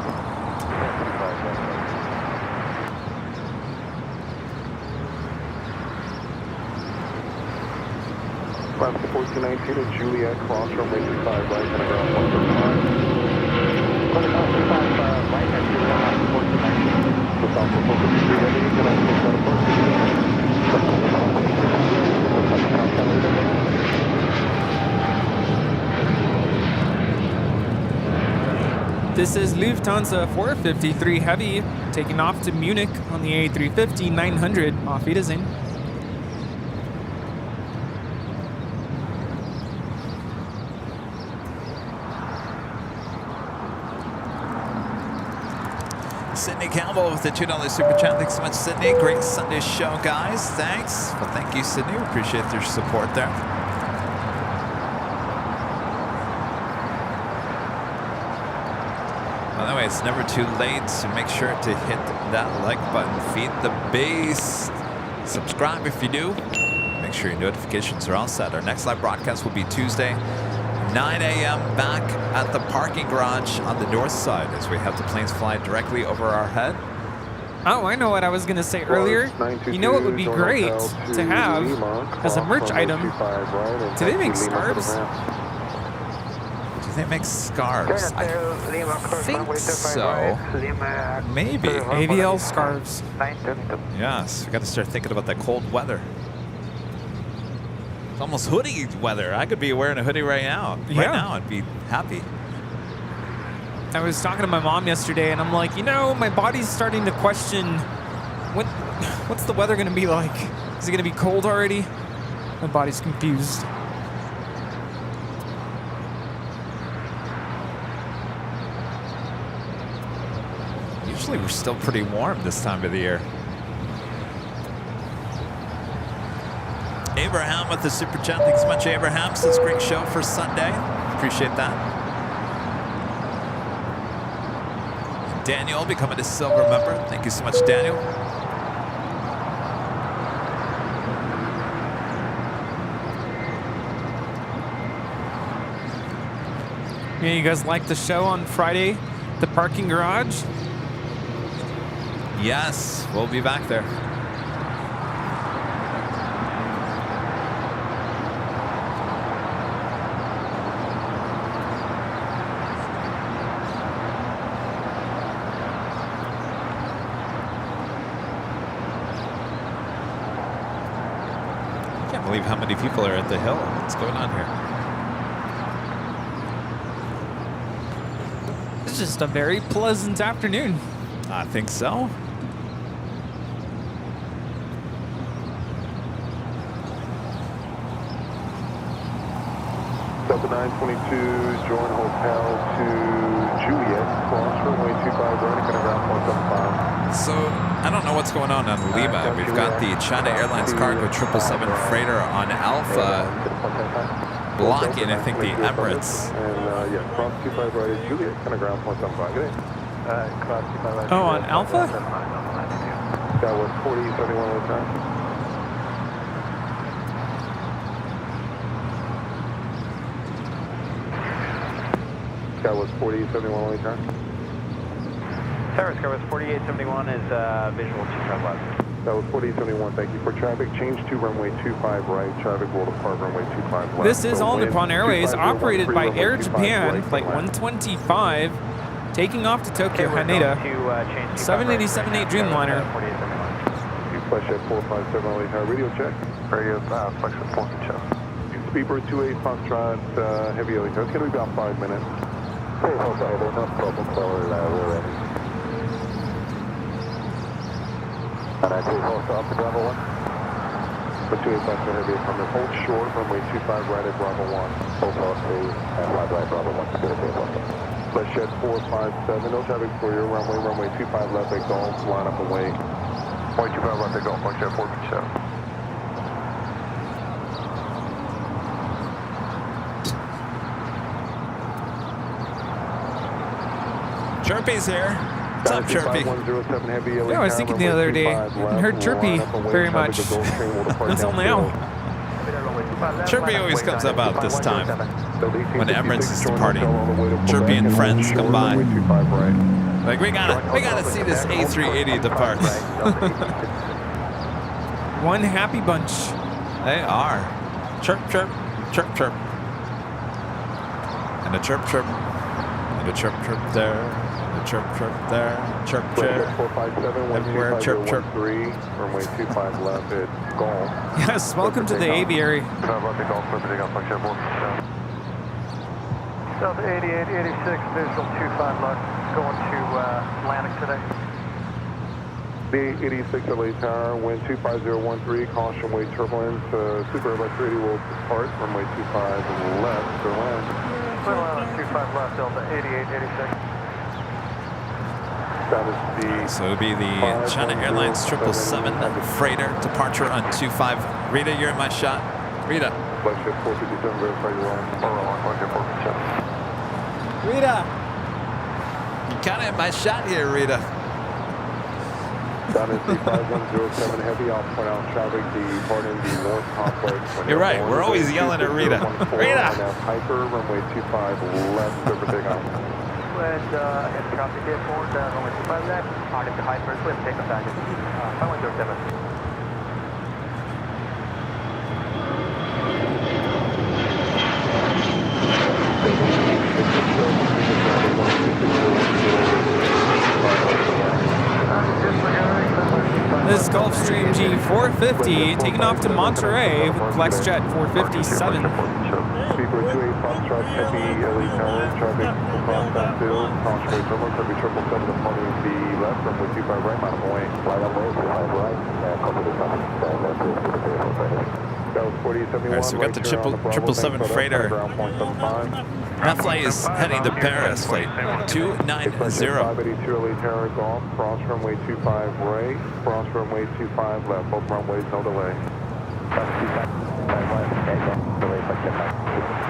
Class 1419 at Juliet, cross runway 25 right, and around 135. Class 25 right at Juliet, 1419. So South 453 ready, can I take that approach? This is Lufthansa 453 Heavy, taking off to Munich on the A350-900. Auf Wiedersehen. Sydney Campbell with the $2 super chat. Thanks so much, Sydney. Great Sunday show, guys. Thanks. Well, thank you, Sydney. We appreciate their support there. By the way, it's never too late, so make sure to hit that like button. Feed the beast. Subscribe if you do. Make sure your notifications are all set. Our next live broadcast will be Tuesday, 9 a.m. back at the parking garage on the north side as we have the planes fly directly over our head. Oh, I know what I was going to say earlier. You know what would be great to have as a merch item? Do they make scarves? Do they make scarves? I think so. Maybe. AVL scarves. Yes, we got to start thinking about that cold weather. It's almost hoodie weather. I could be wearing a hoodie right now. Right now, I'd be happy. I was talking to my mom yesterday, and I'm like, you know, my body's starting to question what's the weather going to be like? Is it going to be cold already? My body's confused. Usually we're still pretty warm this time of the year. Abraham with the super chat. Thanks so much, Abraham. Says great show for Sunday. Appreciate that. Daniel becoming a silver member. Thank you so much, Daniel. Yeah, you guys like the show on Friday, the parking garage? Yes, we'll be back there. I can't believe how many people are at the hill. What's going on here? It's just a very pleasant afternoon. I think so. Delta 922, join hotel to Juliet, cross runway 25, running at around 175. So, I don't know what's going on Lima. We've got the China Airlines cargo 777 freighter on Alpha blocking, I think, the Emirates. And yeah, cross 25 right at Juliet, kind of ground 175. Good day. Cross 25 right. Oh, on Alpha? That was 4071 with time. That was 4871 only time. Service Sky was 4871 is visual 25 left. That was 4871, thank you. For traffic, change to runway 25 right. Traffic will depart runway 25 left. This is All Nippon Airways, operated by Air Japan, flight 125, taking off to Tokyo, Haneda, 787-8 Dreamliner. Flash at 457 only time. Radio check. Radio, flash at 4 check. Speedbird 28 Foxtrot, heavy helicarrier. It's going to be about 5 minutes. Hey, hold on, no problem, caller, we're ready. And I do hold off to Bravo 1. For 28 Foxtrot, heavy helicarrier. Hold short, runway 25 right at Bravo 1. Hold off to and fly right Bravo 1. Flash at 457, no traffic for your runway 25 left at Golf, line up away. 25 left at Golf, flash at 457. Chirpy's here. What's up, Chirpy? Yeah, I was thinking the other day, I haven't heard Chirpy very much until now. Chirpy always comes about this time when Emirates is departing. Chirpy and friends come by. Like, we gotta see this A380 depart. One happy bunch. They are. Chirp, chirp, chirp, chirp. And a chirp, chirp. And a chirp, chirp there. Chirp, chirp there, chirp, chirp, everywhere, chirp, chirp. Runway 25 left at Golf. Yes, welcome to the aviary. Delta 8886, visual 25 left, going to Atlantic today. The 86 LA Tower, wind 25013, caution wave turbulence, Super Airline 380 will depart, runway 25 left, to land. 25 left, Delta 8886. So it'll be the China Airlines 777 freighter departure on 25. Rita, you're in my shot. Rita. Rita. You kind of in my shot here, Rita. That is the 5107 heavy. I'll point out traffic departing the North Complex. You're right. We're always yelling at Rita. Rita. Piper, runway 25 left, over takeoff. And traffic here forward, runway 25 left, on into Hyper, clear take off back at 5107. Gulfstream G450 taking off to Monterey with FlexJet 457. Speedway 28 Foxtrot, Heavy, LA Tower, traffic across Backfield, Crossway Terminal, Heavy 777 departing the left, runway 25 right, mile away. Flight away, 25 right, cover the summit, that was 4871. All right, so we got the 777 freighter. That flight is heading to Paris, flight 290. 582 LA Tower, Golf, cross runway 25 right, cross runway 25 left, both runways, no delay.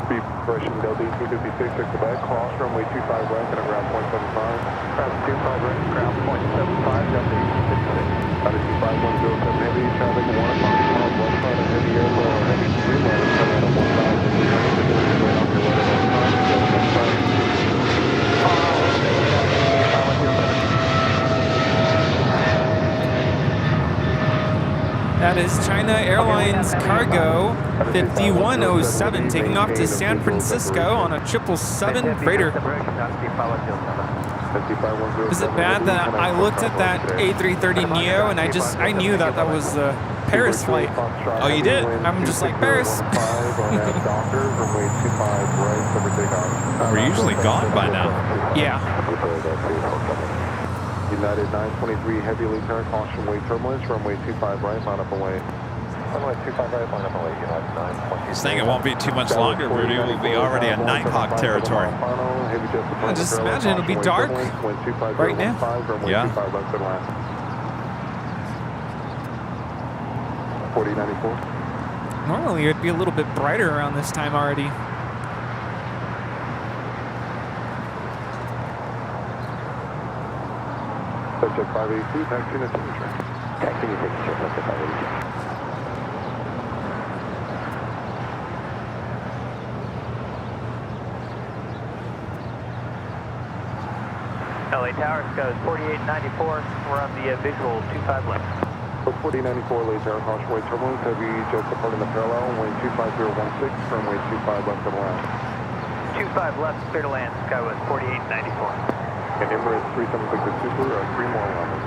Speed compression, Delta 1856, to Quebec, cross runway 25 right, and ground 0.75. Ground 25 right, ground 0.75, Delta 1856. Out of 25107 heavy, traffic 1 o'clock, miles west side of heavy airflow, or heavy streamliner, coming out of 1,300, right off your right at all times, Delta next time. That is China Airlines Cargo 5107 taking off to San Francisco on a 777 freighter. Is it bad that I looked at that A330neo and I knew that was the Paris flight? Oh, you did? I'm just like, Paris. We're usually gone by now. Yeah. United 923 Heavy Elite Tower, caution wait turbulence, runway 25 right, line up away. Runway 25 right, line up away, United 923. He's saying it won't be too much longer, Rudy. We'll be already at Nighthawk territory. Just imagine it'll be dark right now. Yeah. 4094. Normally it'd be a little bit brighter around this time already. Subject 582, taxi to signature. Taxi to signature, subject 582. LA Tower goes 4894. We're on the visual 25 left. 4094 LA Tower, caution wait turbulence, heavy jets departing the parallel, wind 25016, runway 25 left and around. 25 left, clear to land, Skywest 4894. And Emirates 376 Super, 3 more levels.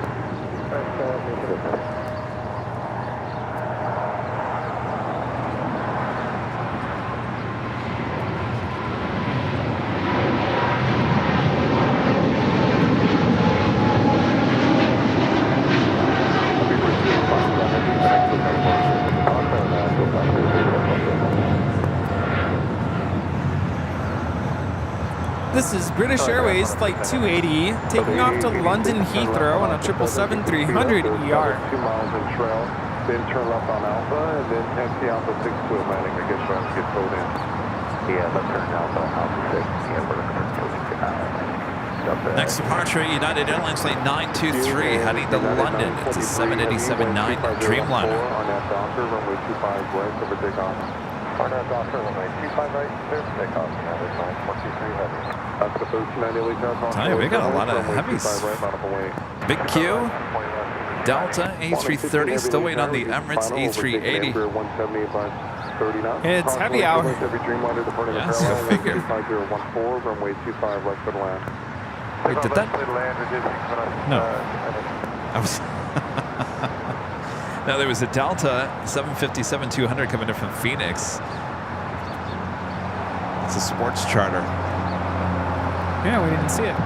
This is British Airways Flight 280 taking off to London Heathrow on a 777-300 ER. 2 miles in trail, then turn left on Alpha, and then taxi Alpha 6 to Atlantic. I guess you'll have to get towed in. Yeah, left turn Alpha 6. Yeah, we're going to Next departure, United Airlines Flight 923 heading to London. It's a 787-9 Dreamliner. Arnett Doctor, runway 25 right, cover takeoff. Arnett Doctor, runway 25 right, clear for takeoff. United 923 heavy. That's the 1390 Elite Tower. Tell you, we got a lot of heavies. Big Q, Delta A330, still waiting on the Emirates A380. It's heavy hour. Yes, go figure. 5014, runway 25 left for land. Wait, did that? No. I was. No, there was a Delta 757-200 coming in from Phoenix. It's a sports charter. Yeah, we didn't see it.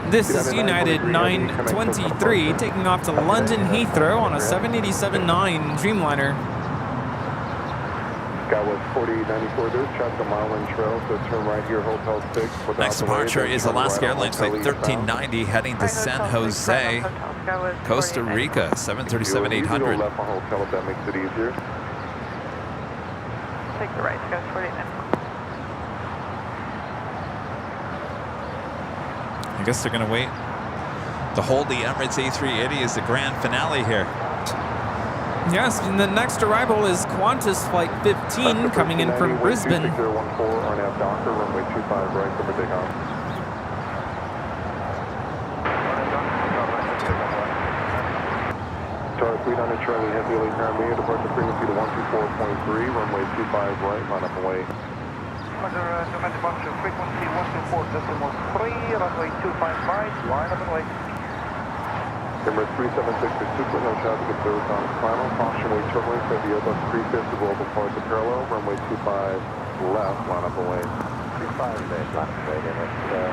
This is United 923 taking off to London Heathrow on a 787-9 Dreamliner. That was 4894. There's traffic on Mile End Trail, so turn right here, Hotel 6. Next departure is Alaska Airlines Flight 1390 heading to San Jose, Costa Rica, 737-800. Left on Hotel if that makes it easier. Take the right, Sky 4894. I guess they're going to wait to hold the Emirates A380 as the grand finale here. Yes, and the next arrival is Qantas Flight 15 coming in from Brisbane. 6014 RNAV Docker, runway 25 right, over takeoff. Tower 300 Charlie Heavy Elite Paramedic, departure frequency to 124.3, runway 25 right, line up and away. Roger, departure frequency 124.3, runway 25 right, line up and away. Emirates 376 is super, no traffic observed on final. Caution wait turbulence at the Airbus 350 will depart the parallel, runway 25 left, line up and away. 25 left, line up and away.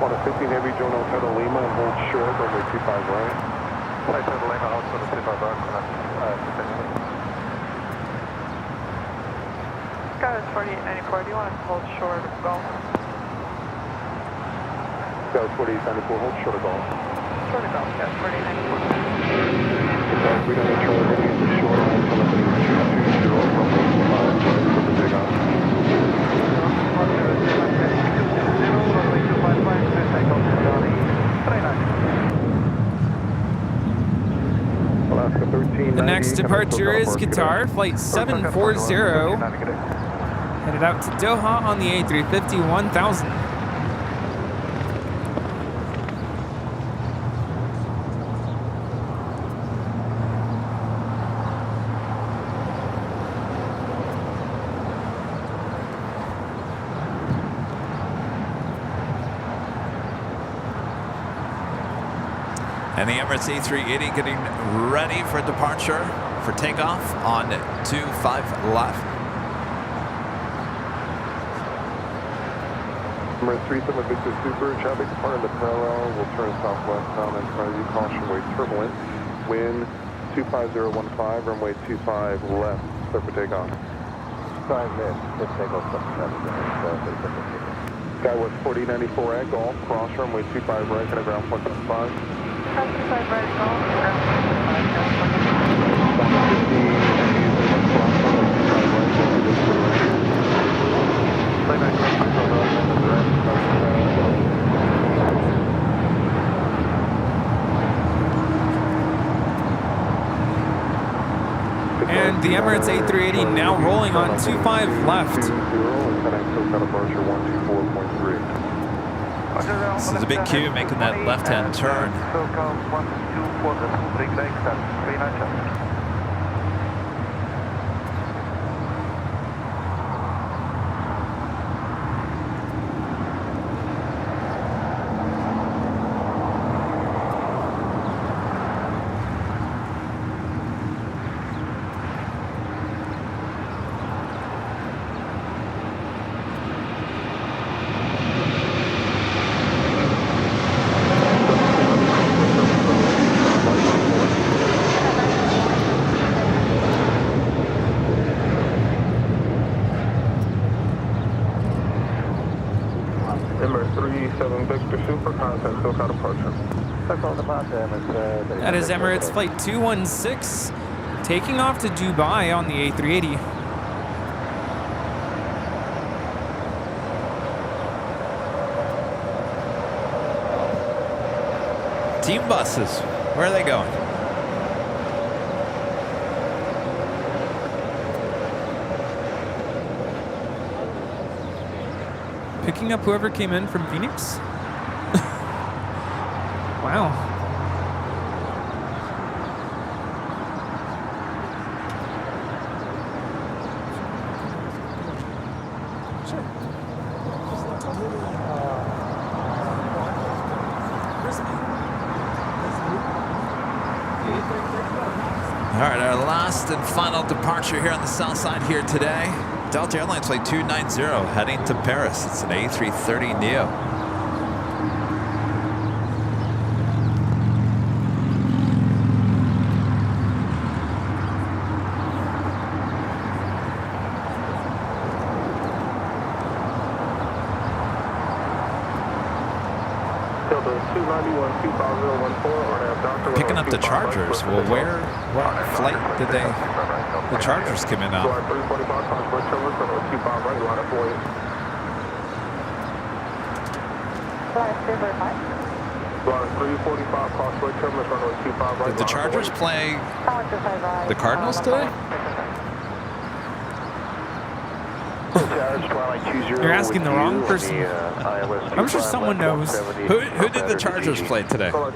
On a 15 Heavy, Joan Hotel Lima and hold short, runway 25 right. Flight Hotel Lima, also the 25 right, Sky is 4894, do you want to hold short of golf? Sky is 4894, hold short of golf. Short of golf, Sky is 4894. Sky 300 Charlie Heavy is short, hold telephony 220, runway 25 right, over takeoff. The next departure is Qatar, Flight 740, headed out to Doha on the A350 1000. And the Emirates A380 getting ready for departure for takeoff on 25 left. Emirates 37 Victor Super, traffic departing the parallel, will turn southwest bound and try to caution wait turbulent. Wind 25015, runway 25 left, clear for takeoff. 5 minutes, good takeoff, Skywest 4094 at Golf, cross runway 25 right, and ground point 5. 25 right, Golf, ground And the Emirates A380 now rolling on 25 left. This is a big cue making that left-hand turn. That is Emirates Flight 216 taking off to Dubai on the A380. Team buses, where are they going? Picking up whoever came in from Phoenix? Wow. Sure. All right, our last and final departure here on the south side here today. Delta Airlines Flight 290 heading to Paris. It's an A330neo. Picking up the Chargers. Well, what flight did the Chargers come in on? Did the Chargers play the Cardinals today? You're asking the wrong person. I'm sure someone knows. Who did the Chargers play today? Was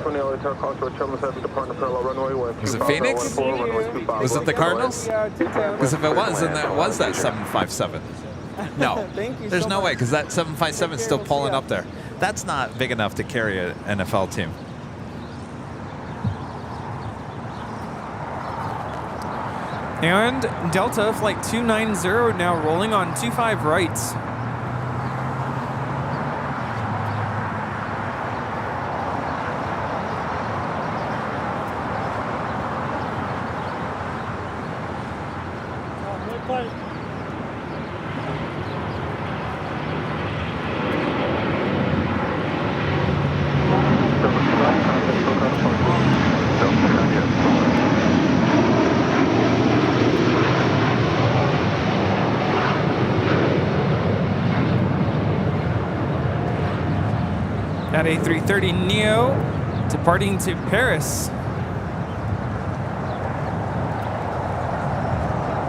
it Phoenix? Was it the Cardinals? Because if it was, then that was that 757. No, there's no way, because that 757 is still pulling up there. That's not big enough to carry an NFL team. And Delta Flight 290 now rolling on 25 rights. That A330neo departing to Paris.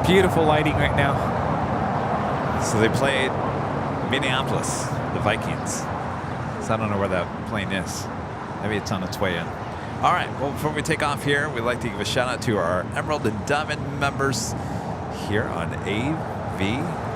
Beautiful lighting right now. So they played Minneapolis, the Vikings. So I don't know where that plane is. Maybe it's on its way in. All right, well, before we take off here, we'd like to give a shout out to our Emerald and Diamond members here on AVL.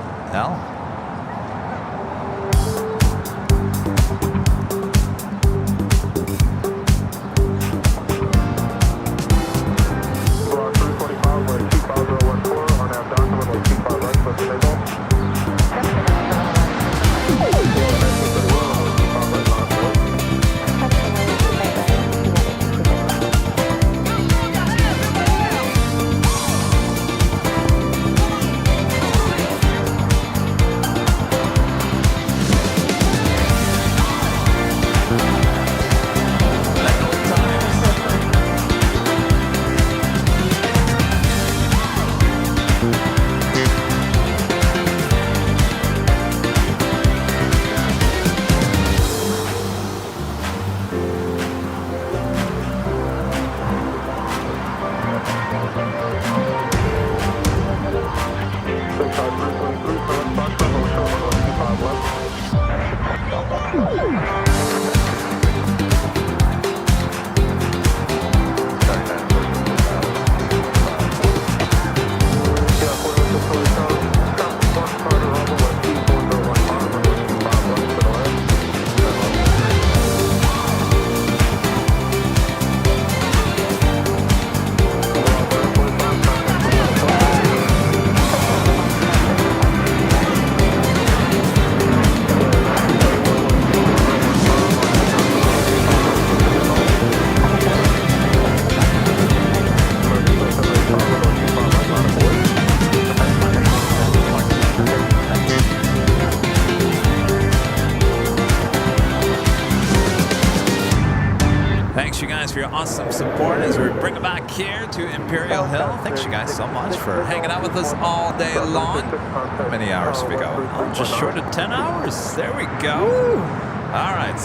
For your awesome support as we bring it back here to Imperial Hill. Thanks you guys so much for hanging out with us all day long. How many hours have we go? Oh, just short of 10 hours. There we go. Woo. All right,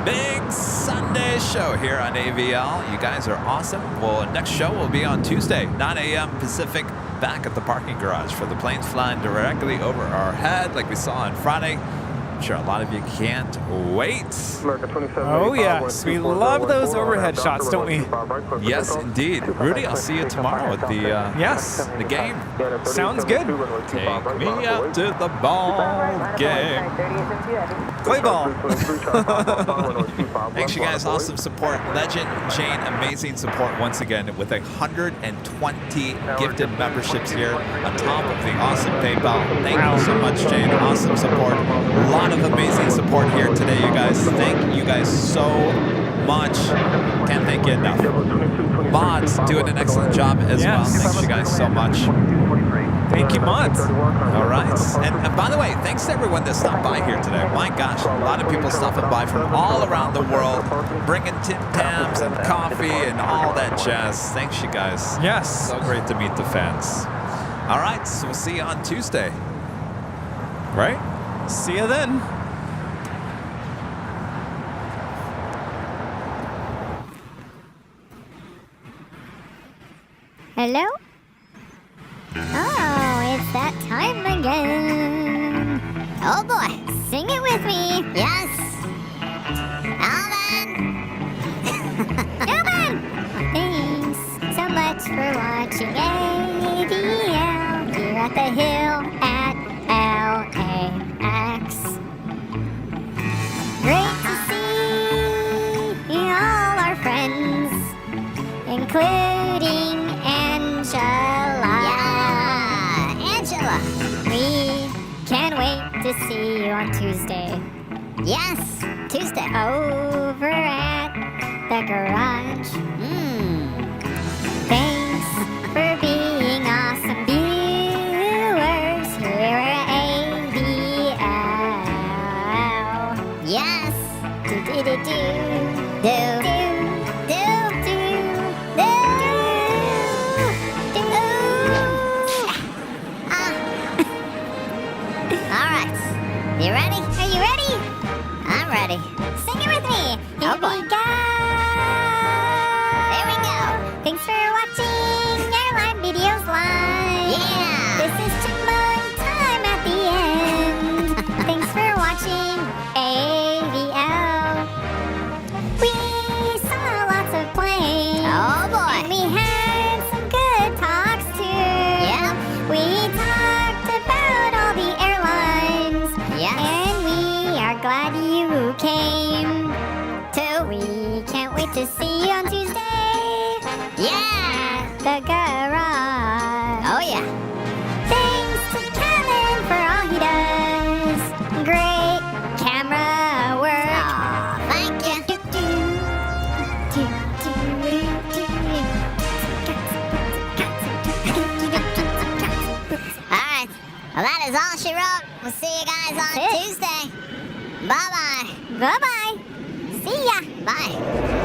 big Sunday show here on AVL. You guys are awesome. Well, next show will be on Tuesday, 9 a.m. Pacific, back at the parking garage for the planes flying directly over our head like we saw on Friday. I'm sure a lot of you can't wait. Oh yes, we love those overhead shots, don't we? Yes, indeed. Rudy, I'll see you tomorrow at the game. Sounds good. Take me out to the ball game. Play ball. Thanks, you guys. Awesome support. Legend Jane, amazing support once again with 120 gifted memberships here on top of the awesome PayPal. Thank you so much, Jane. Awesome support. A lot of amazing support here today, you guys. Thank you guys so much. Can't thank you enough. Mods doing an excellent job as well. Thanks, you guys, so much. Thank you, Mods. All right. And by the way, thanks to everyone that stopped by here today. My gosh, a lot of people stopping by from all around the world, bringing Tim Tams and coffee and all that jazz. Thanks, you guys. Yes. So great to meet the fans. All right, so we'll see you on Tuesday. Right? See you then. Hello? Oh, it's that time again. Oh boy, sing it with me. Yes. Alvin. Alvin! Thanks so much for watching ADL here at the hill at LAX. Great to see all our friends, including Angela. Yeah, Angela. We can't wait to see you on Tuesday. Yes, Tuesday. Over at the garage. Thanks for being awesome viewers here at ADL. Yes. Alright. You ready? Are you ready? I'm ready. Sing it with me. Here we go. There we go. Thanks for watching Airline Videos Live. Yeah. This is Chipmunk time at the end. Thanks for watching AVL. We saw lots of planes. Oh boy. And we had some good talks too. Yep. We talked about all the airlines. Yes. And we are glad you came too. We can't wait to see you on Tuesday. Yeah. The garage. Oh yeah. Thanks to Kevin for all he does. Great camera work. Aw, thank you. Alright. Well, that is all she wrote. We'll see you guys on Tuesday. Bye-bye. Bye-bye. See ya. Bye.